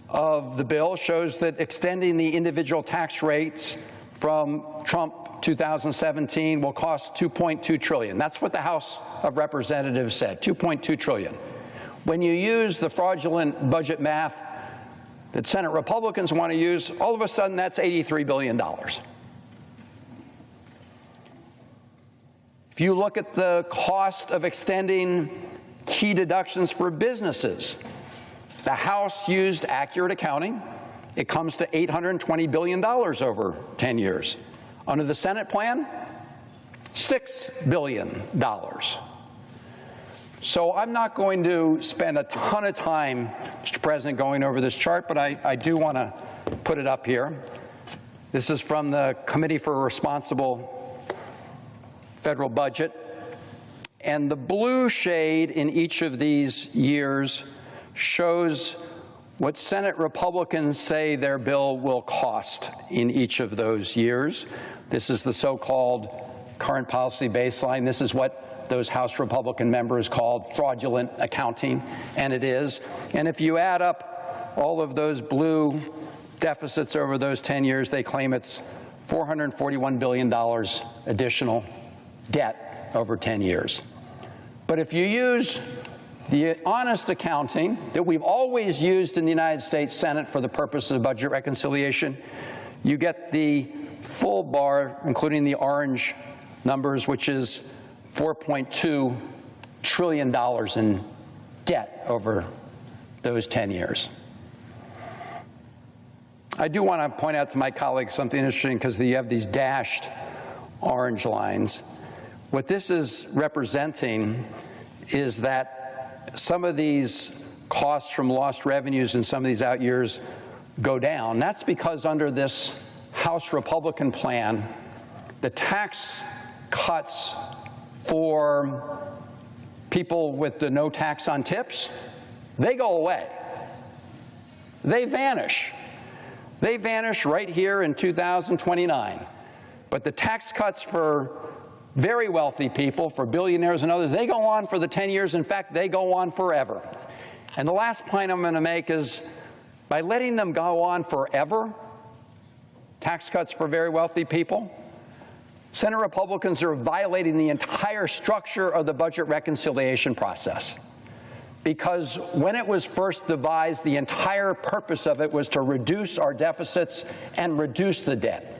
of the bill shows that extending the individual tax rates from Trump 2017 will cost $2.2 trillion. That's what the House of Representatives said, $2.2 trillion. When you use the fraudulent budget math that Senate Republicans want to use, all of a sudden that's $83 billion. If you look at the cost of extending key deductions for businesses, the House used accurate accounting. It comes to $820 billion over 10 years. Under the Senate plan, $6 billion. So I'm not going to spend a ton of time, Mr. President, going over this chart, but I do want to put it up here. This is from the Committee for a Responsible Federal Budget. And the blue shade in each of these years shows what Senate Republicans say their bill will cost in each of those years. This is the so-called current policy baseline. This is what those House Republican members called fraudulent accounting, and it is. And if you add up all of those blue deficits over those 10 years, they claim it's $441 billion additional debt over 10 years. But if you use the honest accounting that we've always used in the United States Senate for the purpose of budget reconciliation, you get the full bar, including the orange numbers, which is $4.2 trillion in debt over those 10 years. I do want to point out to my colleagues something interesting, because you have these dashed orange lines. What this is representing is that some of these costs from lost revenues in some of these out years go down. That's because under this House Republican plan, the tax cuts for people with the no tax on tips, they go away. They vanish. They vanish right here in 2029. But the tax cuts for very wealthy people, for billionaires and others, they go on for the 10 years. In fact, they go on forever. And the last point I'm going to make is, by letting them go on forever, tax cuts for very wealthy people, Senate Republicans are violating the entire structure of the budget reconciliation process. Because when it was first devised, the entire purpose of it was to reduce our deficits and reduce the debt.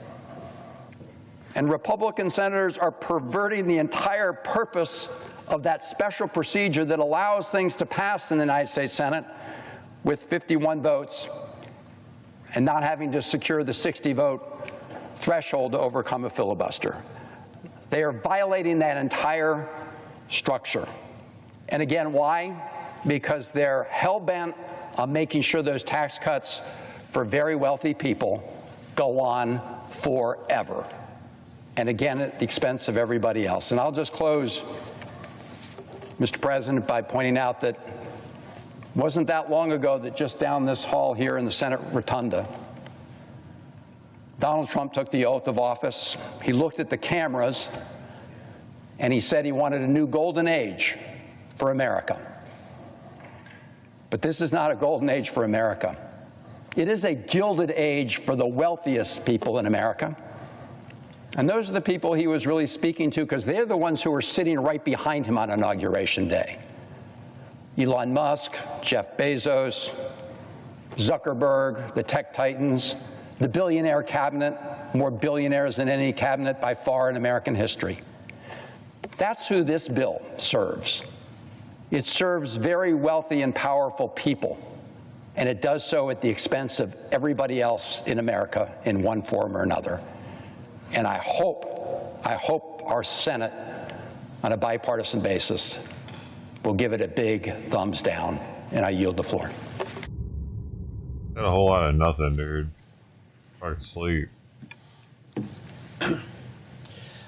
And Republican senators are perverting the entire purpose of that special procedure that allows things to pass in the United States Senate with 51 votes and not having to secure the 60-vote threshold to overcome a filibuster. They are violating that entire structure. And again, why? Because they're hell-bent on making sure those tax cuts for very wealthy people go on forever. And again, at the expense of everybody else. And I'll just close, Mr. President, by pointing out that it wasn't that long ago that just down this hall here in the Senate Rotunda, Donald Trump took the oath of office. He looked at the cameras and he said he wanted a new golden age for America. But this is not a golden age for America. It is a gilded age for the wealthiest people in America. And those are the people he was really speaking to, because they're the ones who were sitting right behind him on Inauguration Day. Elon Musk, Jeff Bezos, Zuckerberg, the tech titans, the billionaire cabinet, more billionaires than any cabinet by far in American history. That's who this bill serves. It serves very wealthy and powerful people, and it does so at the expense of everybody else in America in one form or another. And I hope our Senate, on a bipartisan basis, will give it a big thumbs down, and I yield the floor. Got a whole lot of nothing, dude. Hard to sleep.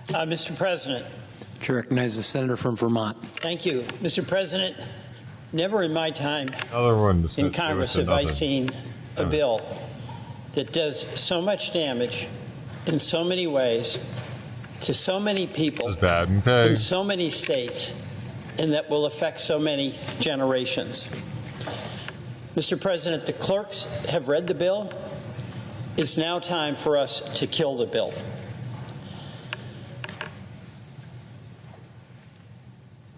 Mr. President. To recognize the senator from Vermont. Thank you. Mr. President, never in my time in Congress have I seen a bill that does so much damage in so many ways to so many people in so many states, and that will affect so many generations. Mr. President, the clerks have read the bill. It's now time for us to kill the bill.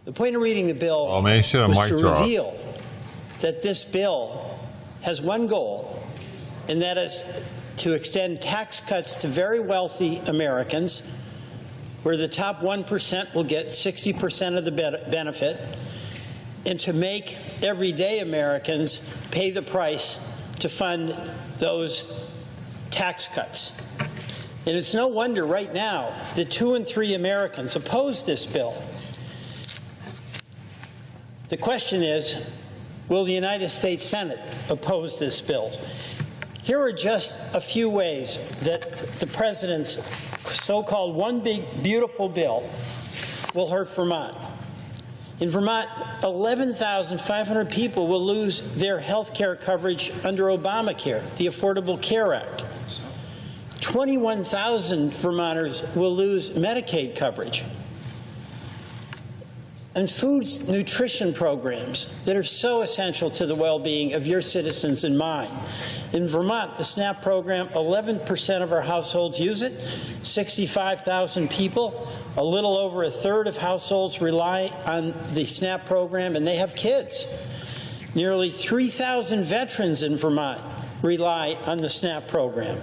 The point of reading the bill was to reveal that this bill has one goal, and that is to extend tax cuts to very wealthy Americans, where the top 1% will get 60% of the benefit, and to make everyday Americans pay the price to fund those tax cuts. And it's no wonder right now that 2 in 3 Americans oppose this bill. The question is, will the United States Senate oppose this bill? Here are just a few ways that the president's so-called one big, beautiful bill will hurt Vermont. In Vermont, 11,500 people will lose their health care coverage under Obamacare, the Affordable Care Act. 21,000 Vermonters will lose Medicaid coverage. And food nutrition programs that are so essential to the well-being of your citizens and mine. In Vermont, the SNAP program, 11% of our households use it, 65,000 people, a little over a third of households rely on the SNAP program, and they have kids. Nearly 3,000 veterans in Vermont rely on the SNAP program.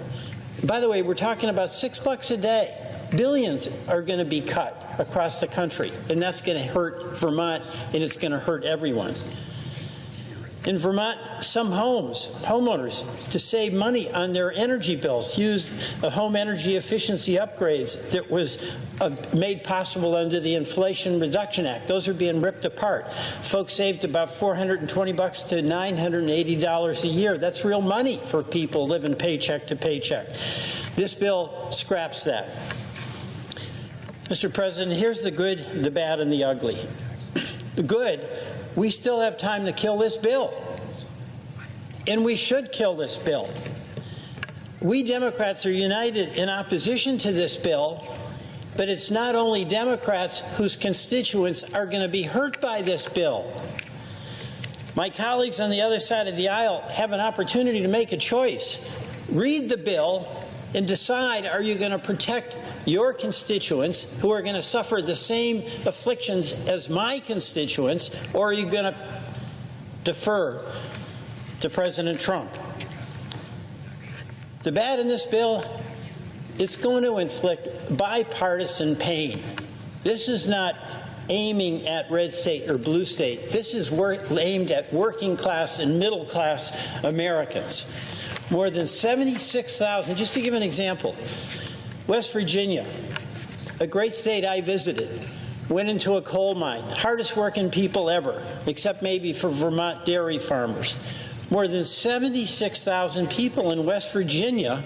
By the way, we're talking about $6 a day. Billions are going to be cut across the country, and that's going to hurt Vermont, and it's going to hurt everyone. In Vermont, some homeowners, to save money on their energy bills, use the home energy efficiency upgrades that was made possible under the Inflation Reduction Act. Those are being ripped apart. Folks saved about $420 to $980 a year. That's real money for people living paycheck to paycheck. This bill scraps that. Mr. President, here's the good, the bad, and the ugly. The good, we still have time to kill this bill. And we should kill this bill. We Democrats are united in opposition to this bill, but it's not only Democrats whose constituents are going to be hurt by this bill. My colleagues on the other side of the aisle have an opportunity to make a choice. Read the bill and decide, are you going to protect your constituents who are going to suffer the same afflictions as my constituents, or are you going to defer to President Trump? The bad in this bill, it's going to inflict bipartisan pain. This is not aiming at red state or blue state. This is aimed at working class and middle class Americans. More than 76,000, just to give an example, West Virginia, a great state I visited, went into a coal mine, hardest working people ever, except maybe for Vermont dairy farmers. More than 76,000 people in West Virginia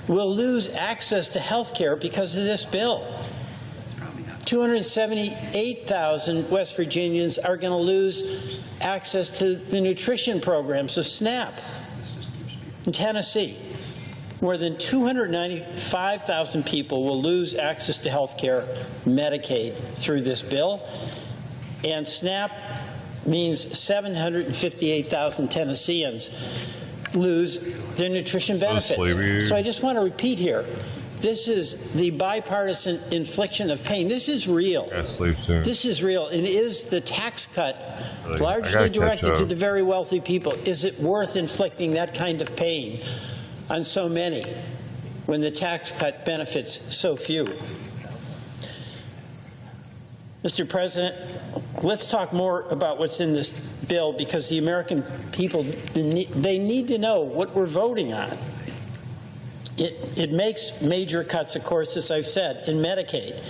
will lose access to health care because of this bill. 278,000 West Virginians are going to lose access to the nutrition programs of SNAP. In Tennessee, more than 295,000 people will lose access to health care, Medicaid, through this bill. And SNAP means 758,000 Tennesseans lose their nutrition benefits. So I just want to repeat here, this is the bipartisan infliction of pain. This is real. This is real. And is the tax cut largely directed to the very wealthy people? Is it worth inflicting that kind of pain on so many when the tax cut benefits so few? Mr. President, let's talk more about what's in this bill, because the American people, they need to know what we're voting on. It makes major cuts, of course, as I've said, in Medicaid.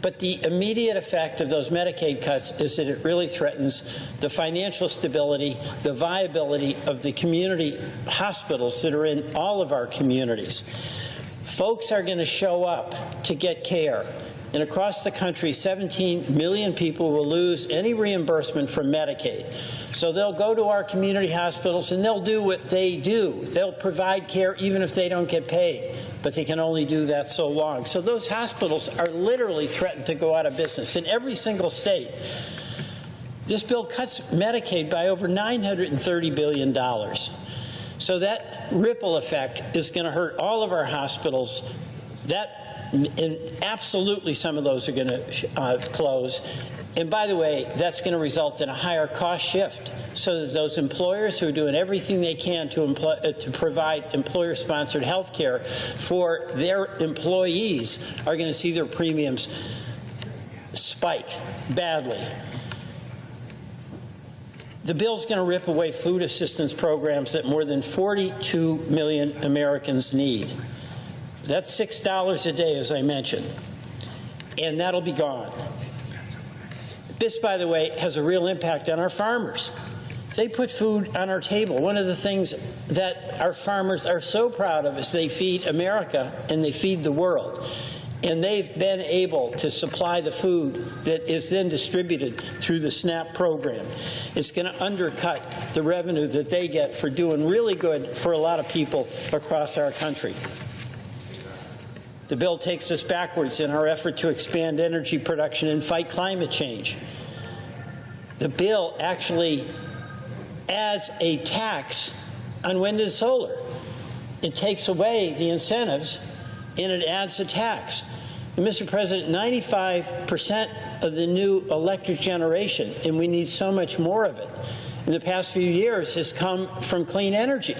But the immediate effect of those Medicaid cuts is that it really threatens the financial stability, the viability of the community hospitals that are in all of our communities. Folks are going to show up to get care. And across the country, 17 million people will lose any reimbursement from Medicaid. So they'll go to our community hospitals and they'll do what they do. They'll provide care even if they don't get paid, but they can only do that so long. So those hospitals are literally threatened to go out of business in every single state. This bill cuts Medicaid by over $930 billion. So that ripple effect is going to hurt all of our hospitals. And absolutely some of those are going to close. And by the way, that's going to result in a higher cost shift, so that those employers who are doing everything they can to provide employer-sponsored health care for their employees are going to see their premiums spike badly. The bill's going to rip away food assistance programs that more than 42 million Americans need. That's $6 a day, as I mentioned, and that'll be gone. This, by the way, has a real impact on our farmers. They put food on our table. One of the things that our farmers are so proud of is they feed America and they feed the world. And they've been able to supply the food that is then distributed through the SNAP program. It's going to undercut the revenue that they get for doing really good for a lot of people across our country. The bill takes us backwards in our effort to expand energy production and fight climate change. The bill actually adds a tax on wind and solar. It takes away the incentives and it adds a tax. And Mr. President, 95% of the new electric generation, and we need so much more of it, in the past few years has come from clean energy.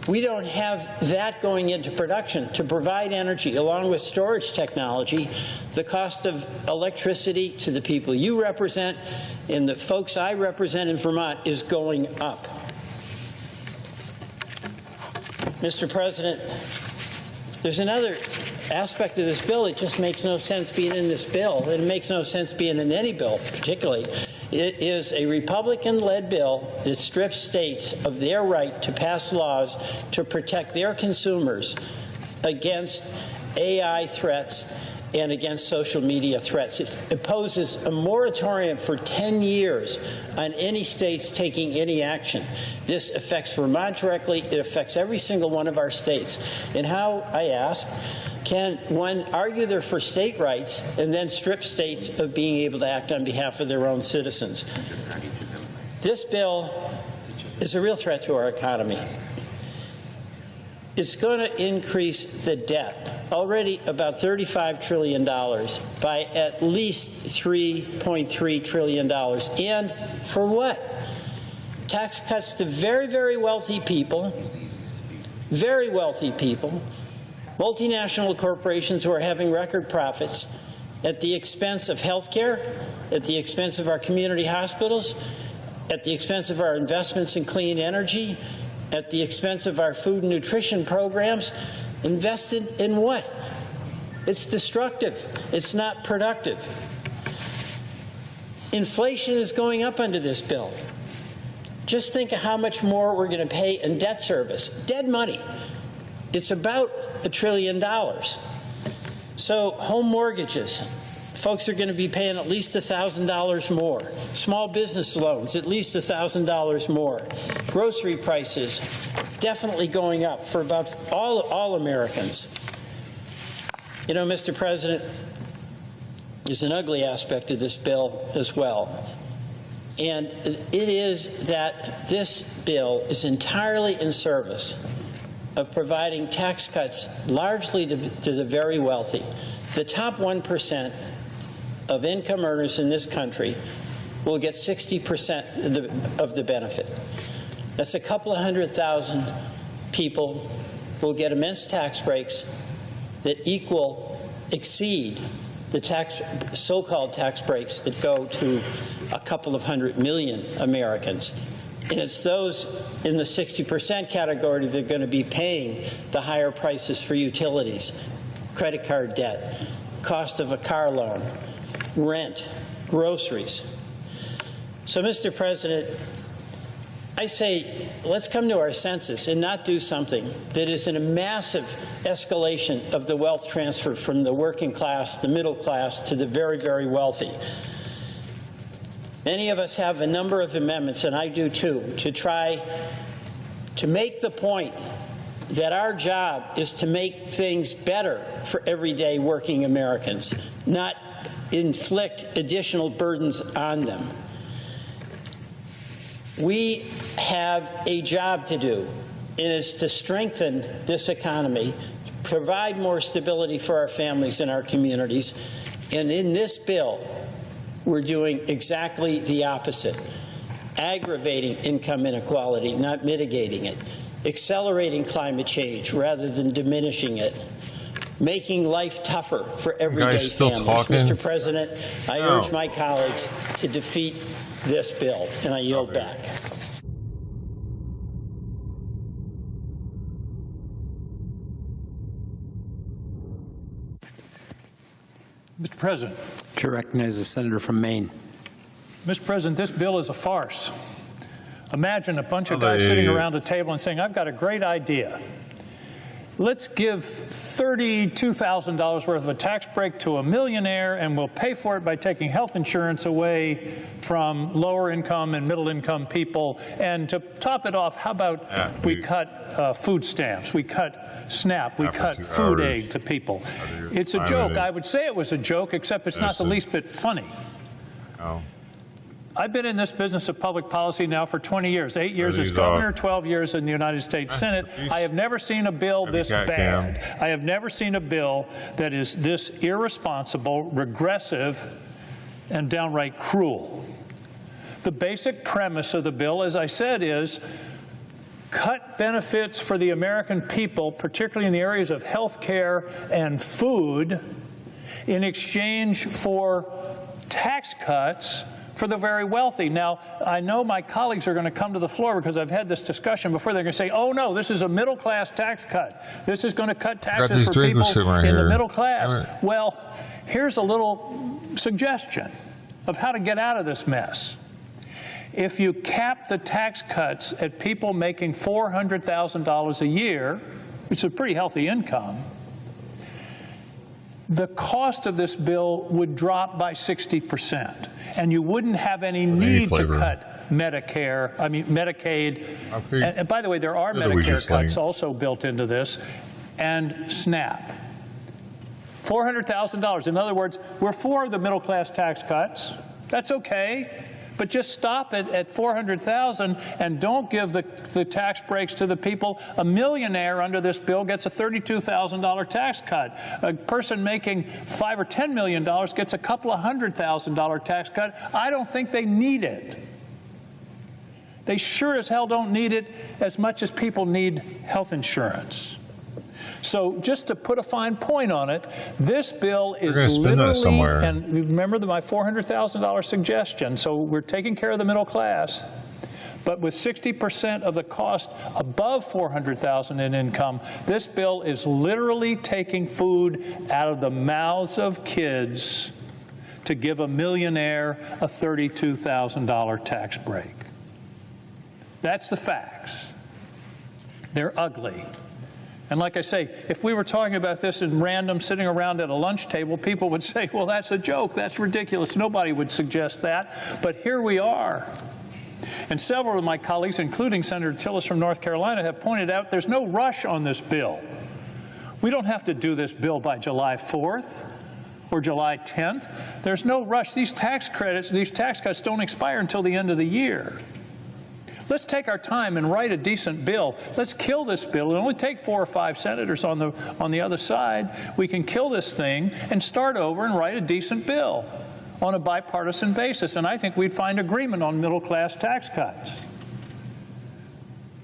We don't have that going into production to provide energy along with storage technology. The cost of electricity to the people you represent and the folks I represent in Vermont is going up. Mr. President, there's another aspect of this bill. It just makes no sense being in this bill. It makes no sense being in any bill, particularly. It is a Republican-led bill that strips states of their right to pass laws to protect their consumers against AI threats and against social media threats. It poses a moratorium for 10 years on any states taking any action. This affects Vermont directly. It affects every single one of our states. And how, I ask, can one argue they're for state rights and then strip states of being able to act on behalf of their own citizens? This bill is a real threat to our economy. It's going to increase the debt, already about $35 trillion, by at least $3.3 trillion. And for what? Tax cuts to very, very wealthy people, multinational corporations who are having record profits at the expense of health care, at the expense of our community hospitals, at the expense of our investments in clean energy, at the expense of our food and nutrition programs. Invested in what? It's destructive. It's not productive. Inflation is going up under this bill. Just think of how much more we're going to pay in debt service. Dead money. It's about $1 trillion. So home mortgages, folks are going to be paying at least $1,000 more. Small business loans, at least $1,000 more. Grocery prices definitely going up for about all Americans. You know, Mr. President, there's an ugly aspect of this bill as well. And it is that this bill is entirely in service of providing tax cuts largely to the very wealthy. The top 1% of income earners in this country will get 60% of the benefit. That's a couple of 100,000 people who will get immense tax breaks that exceed the so-called tax breaks that go to a couple of 100 million Americans. And it's those in the 60% category that are going to be paying the higher prices for utilities, credit card debt, cost of a car loan, rent, groceries. So, Mr. President, I say let's come to our senses and not do something that is in a massive escalation of the wealth transfer from the working class, the middle class, to the very, very wealthy. Many of us have a number of amendments, and I do too, to try to make the point that our job is to make things better for everyday working Americans, not inflict additional burdens on them. We have a job to do. It is to strengthen this economy, provide more stability for our families and our communities. And in this bill, we're doing exactly the opposite, aggravating income inequality, not mitigating it, accelerating climate change rather than diminishing it, making life tougher for everyday families. Mr. President, I urge my colleagues to defeat this bill, and I yield back. Mr. President. To recognize the senator from Maine. Mr. President, this bill is a farce. Imagine a bunch of guys sitting around a table and saying, I've got a great idea. Let's give $32,000 worth of a tax break to a millionaire, and we'll pay for it by taking health insurance away from lower income and middle income people. And to top it off, how about we cut food stamps, we cut SNAP, we cut food aid to people. It's a joke. I would say it was a joke, except it's not the least bit funny. I've been in this business of public policy now for 20 years, 8 years as governor, 12 years in the United States Senate. I have never seen a bill this bad. I have never seen a bill that is this irresponsible, regressive, and downright cruel. The basic premise of the bill, as I said, is cut benefits for the American people, particularly in the areas of health care and food, in exchange for tax cuts for the very wealthy. Now, I know my colleagues are going to come to the floor because I've had this discussion before. They're going to say, oh, no, this is a middle-class tax cut. This is going to cut taxes for people in the middle class. Well, here's a little suggestion of how to get out of this mess. If you cap the tax cuts at people making $400,000 a year, which is a pretty healthy income, the cost of this bill would drop by 60%, and you wouldn't have any need to cut Medicaid. And by the way, there are Medicare cuts also built into this, and SNAP. $400,000. In other words, we're for the middle-class tax cuts. That's okay. But just stop it at $400,000 and don't give the tax breaks to the people. A millionaire under this bill gets a $32,000 tax cut. A person making $5 or $10 million gets a couple of $100,000 tax cut. I don't think they need it. They sure as hell don't need it as much as people need health insurance. So just to put a fine point on it, this bill is literally, and remember my $400,000 suggestion, so we're taking care of the middle class, but with 60% of the cost above $400,000 in income, this bill is literally taking food out of the mouths of kids to give a millionaire a $32,000 tax break. That's the facts. They're ugly. And like I say, if we were talking about this in random, sitting around at a lunch table, people would say, well, that's a joke, that's ridiculous. Nobody would suggest that. But here we are. And several of my colleagues, including Senator Tillis from North Carolina, have pointed out there's no rush on this bill. We don't have to do this bill by July 4th or July 10th. There's no rush. These tax credits, these tax cuts don't expire until the end of the year. Let's take our time and write a decent bill. Let's kill this bill. It'll only take 4 or 5 senators on the other side. We can kill this thing and start over and write a decent bill on a bipartisan basis. And I think we'd find agreement on middle-class tax cuts.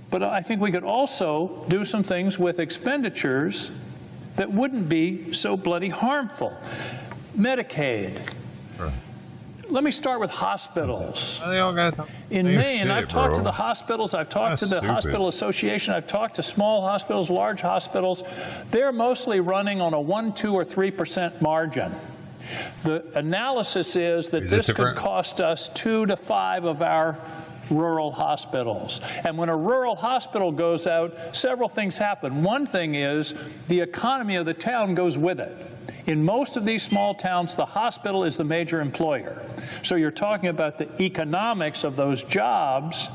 But I think we could also do some things with expenditures that wouldn't be so bloody harmful. Medicaid. Sure. Let me start with hospitals. They all got In Maine, I've talked to the hospitals, I've talked to the Hospital Association, I've talked to small hospitals, large hospitals. They're mostly running on a 1%, 2%, or 3% margin. The analysis is that this could cost us 2 to 5 of our rural hospitals. And when a rural hospital goes out, several things happen. One thing is the economy of the town goes with it. In most of these small towns, the hospital is the major employer. So you're talking about the economics of those jobs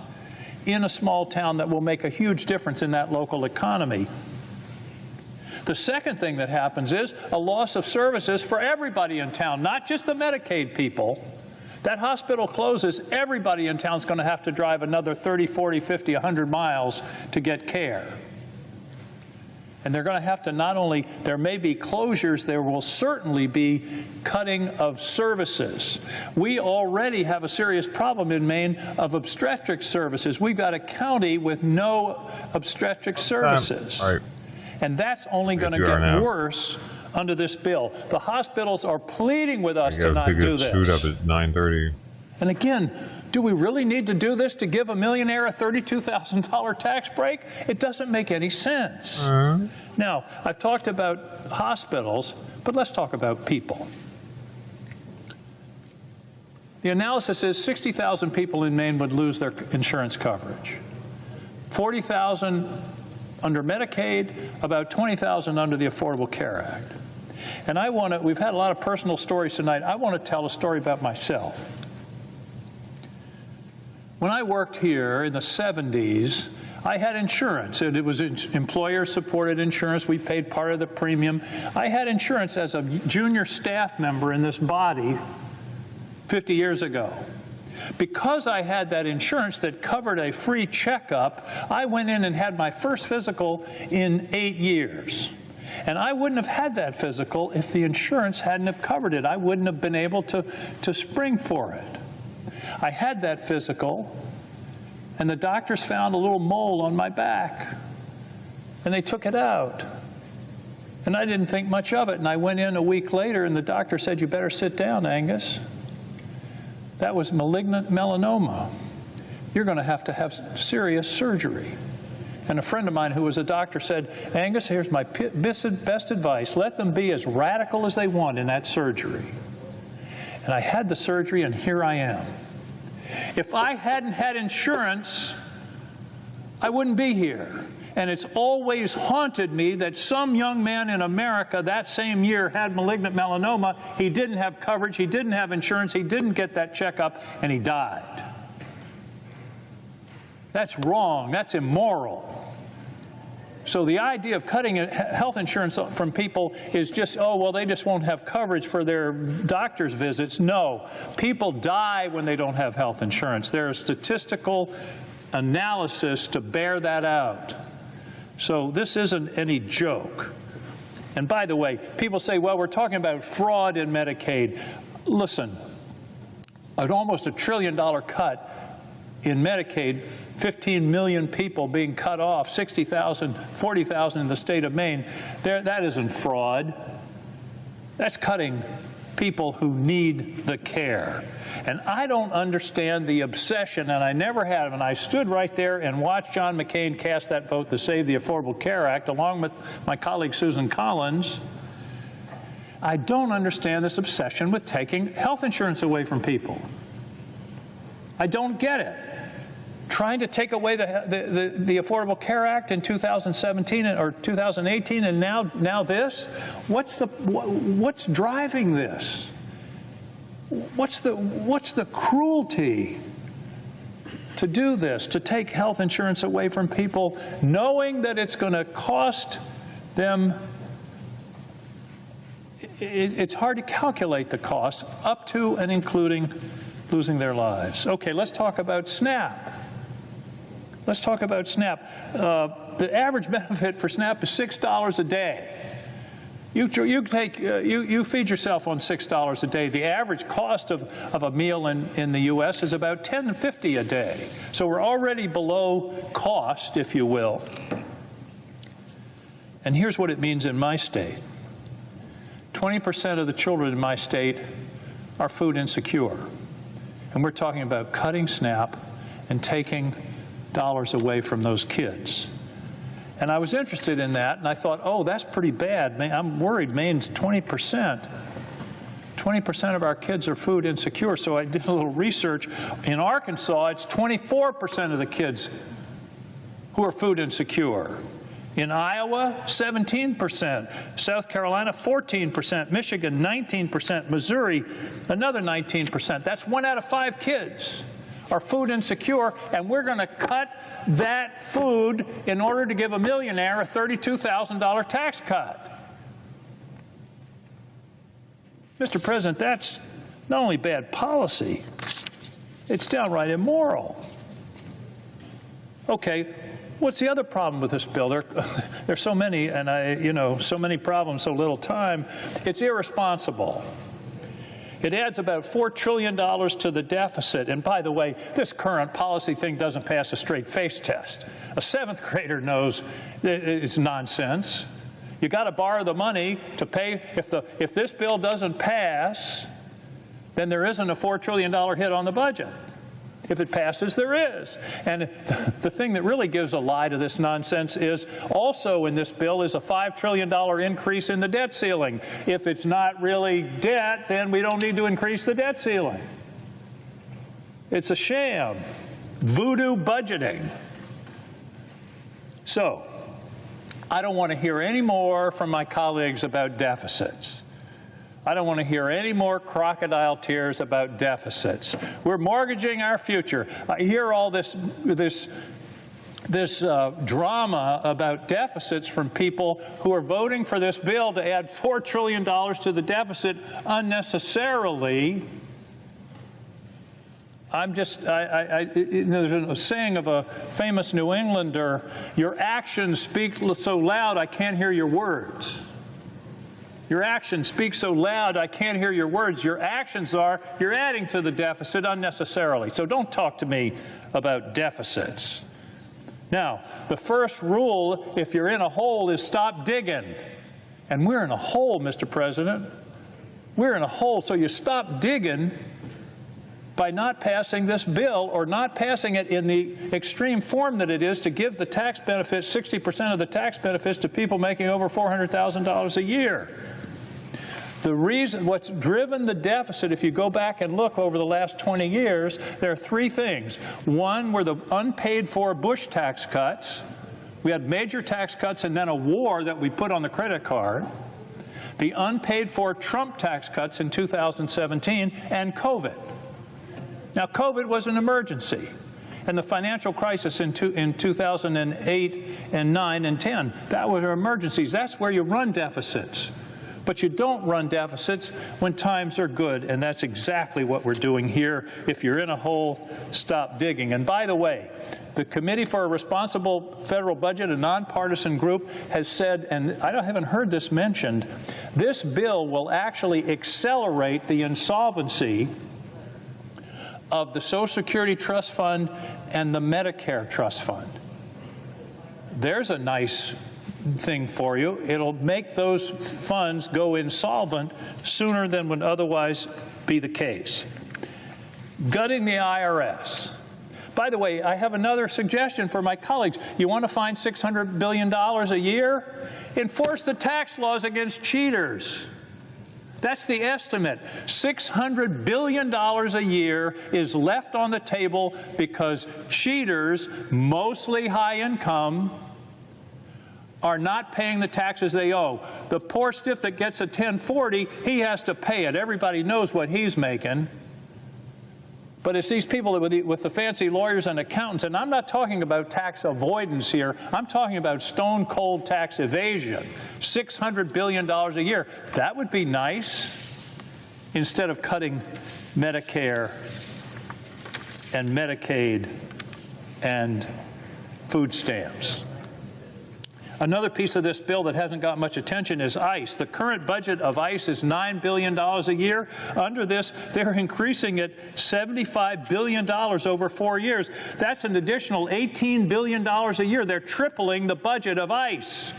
in a small town that will make a huge difference in that local economy. The second thing that happens is a loss of services for everybody in town, not just the Medicaid people. That hospital closes, everybody in town is going to have to drive another 30, 40, 50, 100 miles to get care. And they're going to have to not only, there may be closures, there will certainly be cutting of services. We already have a serious problem in Maine of obstetric services. We've got a county with no obstetric services. Right. And that's only going to get worse under this bill. The hospitals are pleading with us to not do this. Shoot up at 9:30. And again, do we really need to do this to give a millionaire a $32,000 tax break? It doesn't make any sense. Now, I've talked about hospitals, but let's talk about people. The analysis is 60,000 people in Maine would lose their insurance coverage. 40,000 under Medicaid, about 20,000 under the Affordable Care Act. And we've had a lot of personal stories tonight. I want to tell a story about myself. When I worked here in the 70s, I had insurance. It was employer-supported insurance. We paid part of the premium. I had insurance as a junior staff member in this body 50 years ago. Because I had that insurance that covered a free checkup, I went in and had my first physical in 8 years. And I wouldn't have had that physical if the insurance hadn't have covered it. I wouldn't have been able to spring for it. I had that physical, and the doctors found a little mole on my back, and they took it out. And I didn't think much of it, and I went in a week later, and the doctor said, "You better sit down, Angus. That was malignant melanoma. You're going to have serious surgery." And a friend of mine who was a doctor said, "Angus, here's my best advice. Let them be as radical as they want in that surgery." And I had the surgery, and here I am. If I hadn't had insurance, I wouldn't be here. And it's always haunted me that some young man in America that same year had malignant melanoma. He didn't have coverage, he didn't have insurance, he didn't get that checkup, and he died. That's wrong, that's immoral. So the idea of cutting health insurance from people is just, oh, well, they just won't have coverage for their doctor's visits. No, people die when they don't have health insurance. There is statistical analysis to bear that out. So this isn't any joke. And by the way, people say, well, we're talking about fraud in Medicaid. Listen, almost $1 trillion cut in Medicaid, 15 million people being cut off, 60,000, 40,000 in the state of Maine, that isn't fraud. That's cutting people who need the care. And I don't understand the obsession, and I never have, and I stood right there and watched John McCain cast that vote to save the Affordable Care Act, along with my colleague Susan Collins. I don't understand this obsession with taking health insurance away from people. I don't get it. Trying to take away the Affordable Care Act in 2017 or 2018, and now this? What's driving this? What's the cruelty to do this, to take health insurance away from people, knowing that it's going to cost them? It's hard to calculate the cost, up to and including losing their lives. Okay, let's talk about SNAP. Let's talk about SNAP. The average benefit for SNAP is $6 a day. You feed yourself on $6 a day. The average cost of a meal in the U.S. is about $10.50 a day. So we're already below cost, if you will. And here's what it means in my state. 20% of the children in my state are food insecure. And we're talking about cutting SNAP and taking dollars away from those kids. And I was interested in that, and I thought, oh, that's pretty bad. I'm worried Maine's 20%. 20% of our kids are food insecure. So I did a little research. In Arkansas, it's 24% of the kids who are food insecure. In Iowa, 17%. South Carolina, 14%. Michigan, 19%. Missouri, another 19%. That's 1 out of 5 kids are food insecure, and we're going to cut that food in order to give a millionaire a $32,000 tax cut. Mr. President, that's not only bad policy, it's downright immoral. Okay, what's the other problem with this bill? There's so many, and so many problems, so little time. It's irresponsible. It adds about $4 trillion to the deficit. And by the way, this current policy thing doesn't pass a straight face test. A 7th grader knows it's nonsense. You got to borrow the money to pay. If this bill doesn't pass, then there isn't a $4 trillion hit on the budget. If it passes, there is. And the thing that really gives a lie to this nonsense is also in this bill is a $5 trillion increase in the debt ceiling. If it's not really debt, then we don't need to increase the debt ceiling. It's a sham. Voodoo budgeting. So, I don't want to hear any more from my colleagues about deficits. I don't want to hear any more crocodile tears about deficits. We're mortgaging our future. I hear all this drama about deficits from people who are voting for this bill to add $4 trillion to the deficit unnecessarily. There's a saying of a famous New Englander, your actions speak so loud I can't hear your words. Your actions speak so loud I can't hear your words. Your actions are you're adding to the deficit unnecessarily. So don't talk to me about deficits. Now, the first rule, if you're in a hole, is stop digging. And we're in a hole, Mr. President. We're in a hole, so you stop digging by not passing this bill or not passing it in the extreme form that it is to give the tax benefits, 60% of the tax benefits to people making over $400,000 a year. The reason, what's driven the deficit, if you go back and look over the last 20 years, there are 3 things. One were the unpaid for Bush tax cuts. We had major tax cuts and then a war that we put on the credit card. The unpaid for Trump tax cuts in 2017 and COVID. Now, COVID was an emergency, and the financial crisis in 2008 and 9 and 10, that were emergencies. That's where you run deficits. But you don't run deficits when times are good, and that's exactly what we're doing here. If you're in a hole, stop digging. And by the way, the Committee for a Responsible Federal Budget, a nonpartisan group, has said, and I haven't heard this mentioned, this bill will actually accelerate the insolvency of the Social Security Trust Fund and the Medicare Trust Fund. There's a nice thing for you. It'll make those funds go insolvent sooner than would otherwise be the case. Gutting the IRS. By the way, I have another suggestion for my colleagues. You want to find $600 billion a year? Enforce the tax laws against cheaters. That's the estimate. $600 billion a year is left on the table because cheaters, mostly high income, are not paying the taxes they owe. The poor stiff that gets a 1040, he has to pay it. Everybody knows what he's making. But it's these people with the fancy lawyers and accountants, and I'm not talking about tax avoidance here. I'm talking about stone-cold tax evasion. $600 billion a year. That would be nice instead of cutting Medicare and Medicaid and food stamps. Another piece of this bill that hasn't got much attention is ICE. The current budget of ICE is $9 billion a year. Under this, they're increasing it $75 billion over 4 years. That's an additional $18 billion a year. They're tripling the budget of ICE.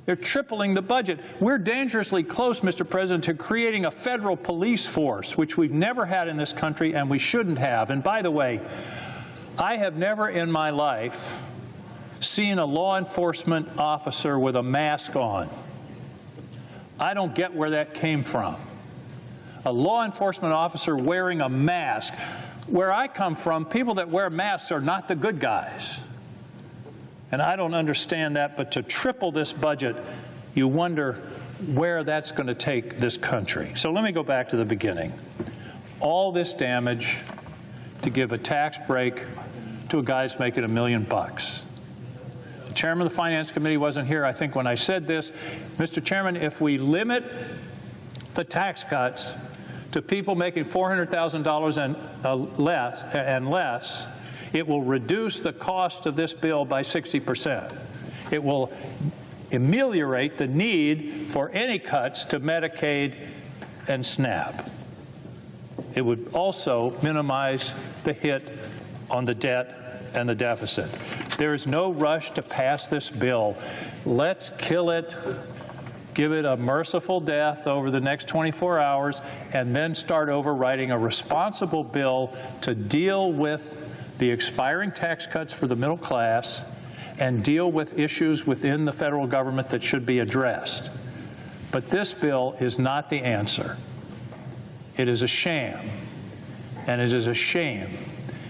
They're tripling the budget. We're dangerously close, Mr. President, to creating a federal police force, which we've never had in this country and we shouldn't have. And by the way, I have never in my life seen a law enforcement officer with a mask on. I don't get where that came from. A law enforcement officer wearing a mask. Where I come from, people that wear masks are not the good guys. And I don't understand that, but to triple this budget, you wonder where that's going to take this country. So let me go back to the beginning. All this damage to give a tax break to a guy who's making $1 million. The chairman of the Finance Committee wasn't here, I think, when I said this. Mr. Chairman, if we limit the tax cuts to people making $400,000 and less, it will reduce the cost of this bill by 60%. It will ameliorate the need for any cuts to Medicaid and SNAP. It would also minimize the hit on the debt and the deficit. There is no rush to pass this bill. Let's kill it, give it a merciful death over the next 24 hours, and then start over writing a responsible bill to deal with the expiring tax cuts for the middle class and deal with issues within the federal government that should be addressed. But this bill is not the answer. It is a sham, and it is a shame,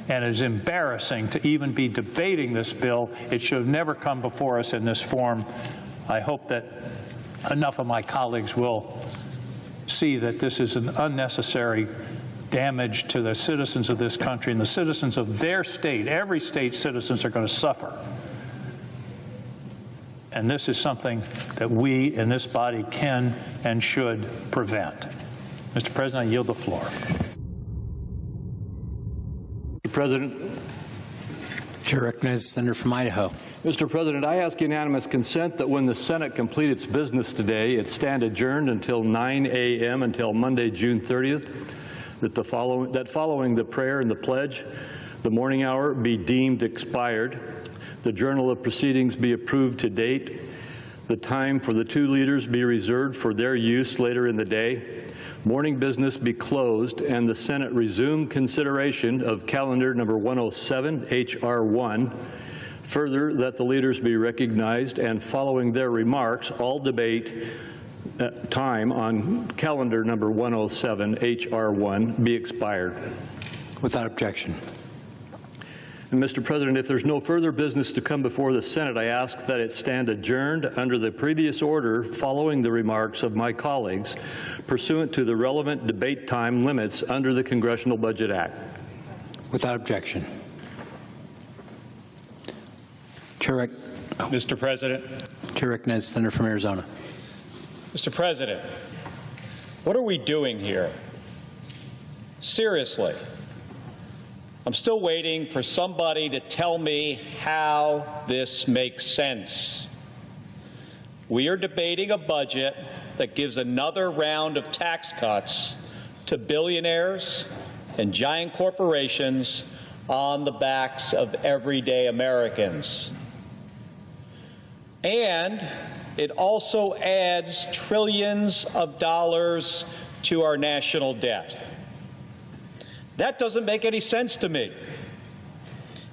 and it is embarrassing to even be debating this bill. It should have never come before us in this form. I hope that enough of my colleagues will see that this is an unnecessary damage to the citizens of this country and the citizens of their state. Every state's citizens are going to suffer. And this is something that we in this body can and should prevent. Mr. President, I yield the floor. Mr. President. Chair recognizes the senator from Idaho. Mr. President, I ask unanimous consent that when the Senate complete its business today, it stand adjourned until 9 a.m. until Monday, June 30th, that following the prayer and the pledge, the morning hour be deemed expired, the journal of proceedings be approved to date, the time for the two leaders be reserved for their use later in the day, morning business be closed, and the Senate resume consideration of calendar number 107, H.R. 1. Further, that the leaders be recognized, and following their remarks, all debate time on calendar number 107, H.R. 1, be expired. Without objection. And Mr. President, if there's no further business to come before the Senate, I ask that it stand adjourned under the previous order following the remarks of my colleagues pursuant to the relevant debate time limits under the Congressional Budget Act. Without objection. Mr. President. Chair recognizes the senator from Arizona. Mr. President, what are we doing here? Seriously. I'm still waiting for somebody to tell me how this makes sense. We are debating a budget that gives another round of tax cuts to billionaires and giant corporations on the backs of everyday Americans. And it also adds trillions of dollars to our national debt. That doesn't make any sense to me.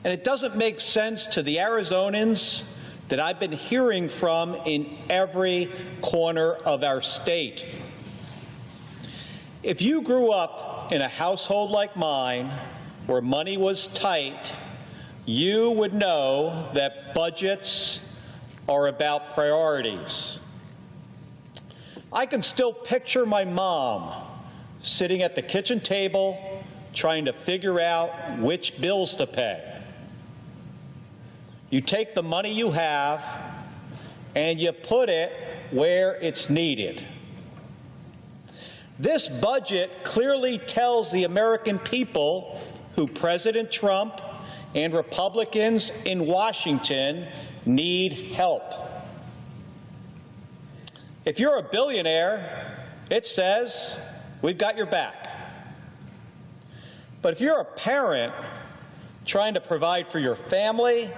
And it doesn't make sense to the Arizonans that I've been hearing from in every corner of our state. If you grew up in a household like mine, where money was tight, you would know that budgets are about priorities. I can still picture my mom sitting at the kitchen table trying to figure out which bills to pay. You take the money you have and you put it where it's needed. This budget clearly tells the American people who President Trump and Republicans in Washington need help. If you're a billionaire, it says, we've got your back. But if you're a parent trying to provide for your family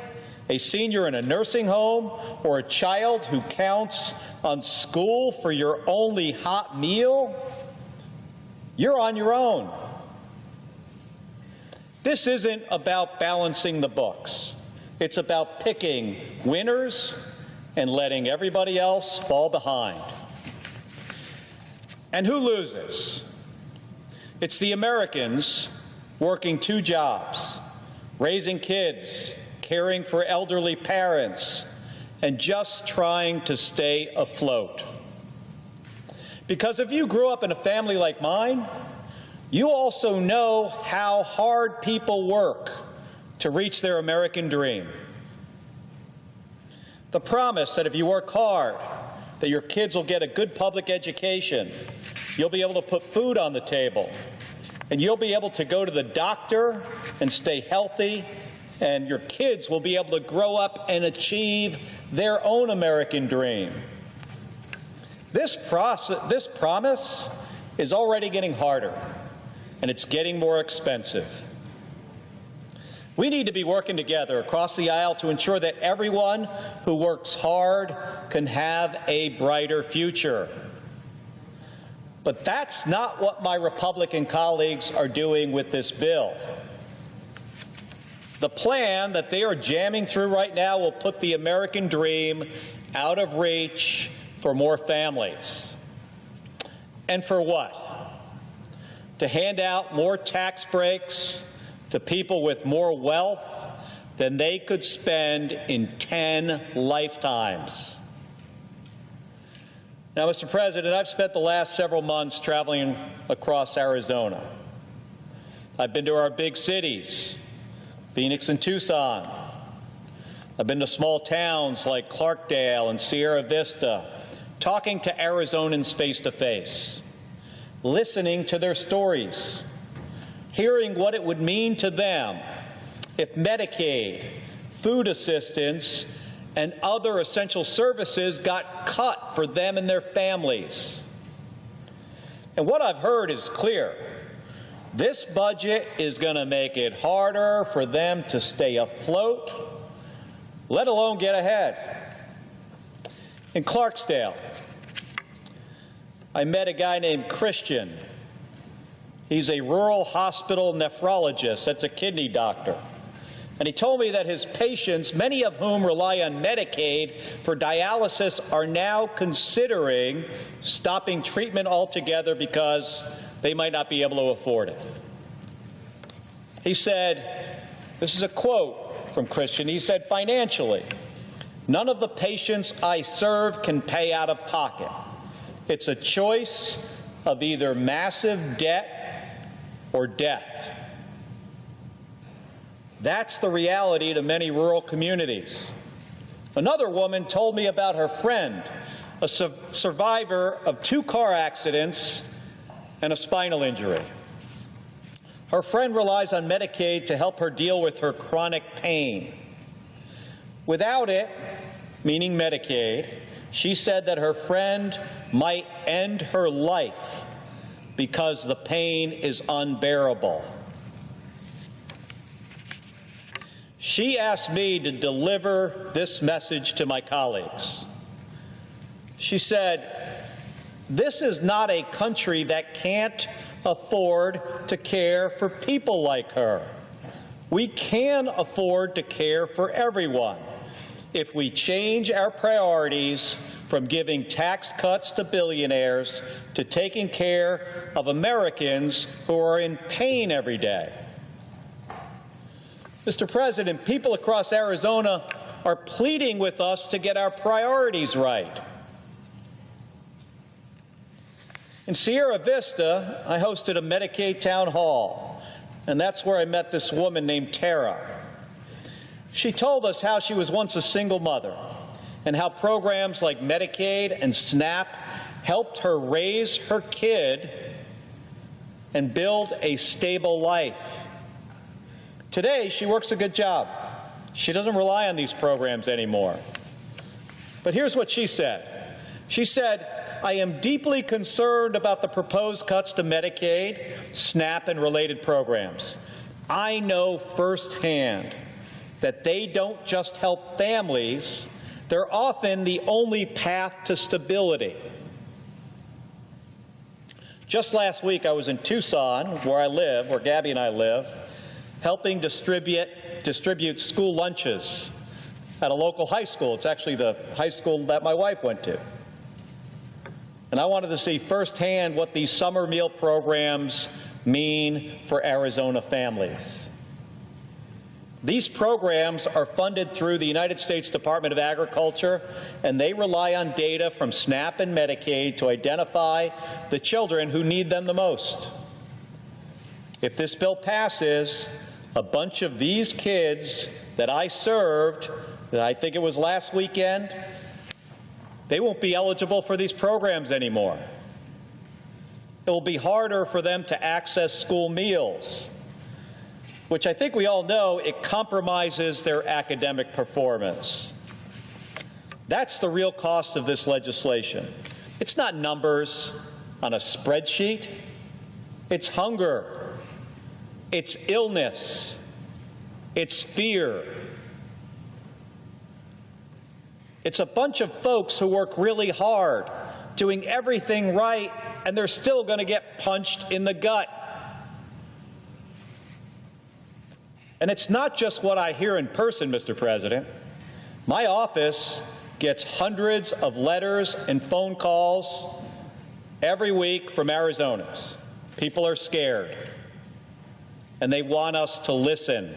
a senior in a nursing home, or a child who counts on school for your only hot meal, you're on your own. This isn't about balancing the books. It's about picking winners and letting everybody else fall behind. And who loses? It's the Americans working 2 jobs, raising kids, caring for elderly parents, and just trying to stay afloat. Because if you grew up in a family like mine, you also know how hard people work to reach their American dream. The promise that if you work hard, that your kids will get a good public education, you'll be able to put food on the table, and you'll be able to go to the doctor and stay healthy, and your kids will be able to grow up and achieve their own American dream. This promise is already getting harder, and it's getting more expensive. We need to be working together across the aisle to ensure that everyone who works hard can have a brighter future. But that's not what my Republican colleagues are doing with this bill. The plan that they are jamming through right now will put the American dream out of reach for more families. And for what? To hand out more tax breaks to people with more wealth than they could spend in 10 lifetimes. Now, Mr. President, I've spent the last several months traveling across Arizona. I've been to our big cities, Phoenix and Tucson. I've been to small towns like Clarkdale and Sierra Vista, talking to Arizonans face to face, listening to their stories, hearing what it would mean to them if Medicaid, food assistance, and other essential services got cut for them and their families. And what I've heard is clear. This budget is going to make it harder for them to stay afloat, let alone get ahead. In Clarksdale, I met a guy named Christian. He's a rural hospital nephrologist. That's a kidney doctor. And he told me that his patients, many of whom rely on Medicaid for dialysis, are now considering stopping treatment altogether because they might not be able to afford it. He said, this is a quote from Christian, he said, financially, none of the patients I serve can pay out of pocket. It's a choice of either massive debt or death. That's the reality to many rural communities. Another woman told me about her friend, a survivor of 2 car accidents and a spinal injury. Her friend relies on Medicaid to help her deal with her chronic pain. Without it, meaning Medicaid, she said that her friend might end her life because the pain is unbearable. She asked me to deliver this message to my colleagues. She said, this is not a country that can't afford to care for people like her. We can afford to care for everyone if we change our priorities from giving tax cuts to billionaires to taking care of Americans who are in pain every day. Mr. President, people across Arizona are pleading with us to get our priorities right. In Sierra Vista, I hosted a Medicaid town hall, and that's where I met this woman named Tara. She told us how she was once a single mother and how programs like Medicaid and SNAP helped her raise her kid and build a stable life. Today, she works a good job. She doesn't rely on these programs anymore. But here's what she said. She said, I am deeply concerned about the proposed cuts to Medicaid, SNAP, and related programs. I know firsthand that they don't just help families, they're often the only path to stability. Just last week, I was in Tucson, where I live, where Gabby and I live, helping distribute school lunches at a local high school. It's actually the high school that my wife went to. And I wanted to see firsthand what these summer meal programs mean for Arizona families. These programs are funded through the United States Department of Agriculture, and they rely on data from SNAP and Medicaid to identify the children who need them the most. If this bill passes, a bunch of these kids that I served, I think it was last weekend, they won't be eligible for these programs anymore. It will be harder for them to access school meals, which I think we all know it compromises their academic performance. That's the real cost of this legislation. It's not numbers on a spreadsheet. It's hunger. It's illness. It's fear. It's a bunch of folks who work really hard, doing everything right, and they're still going to get punched in the gut. And it's not just what I hear in person, Mr. President. My office gets hundreds of letters and phone calls every week from Arizonans. People are scared, and they want us to listen.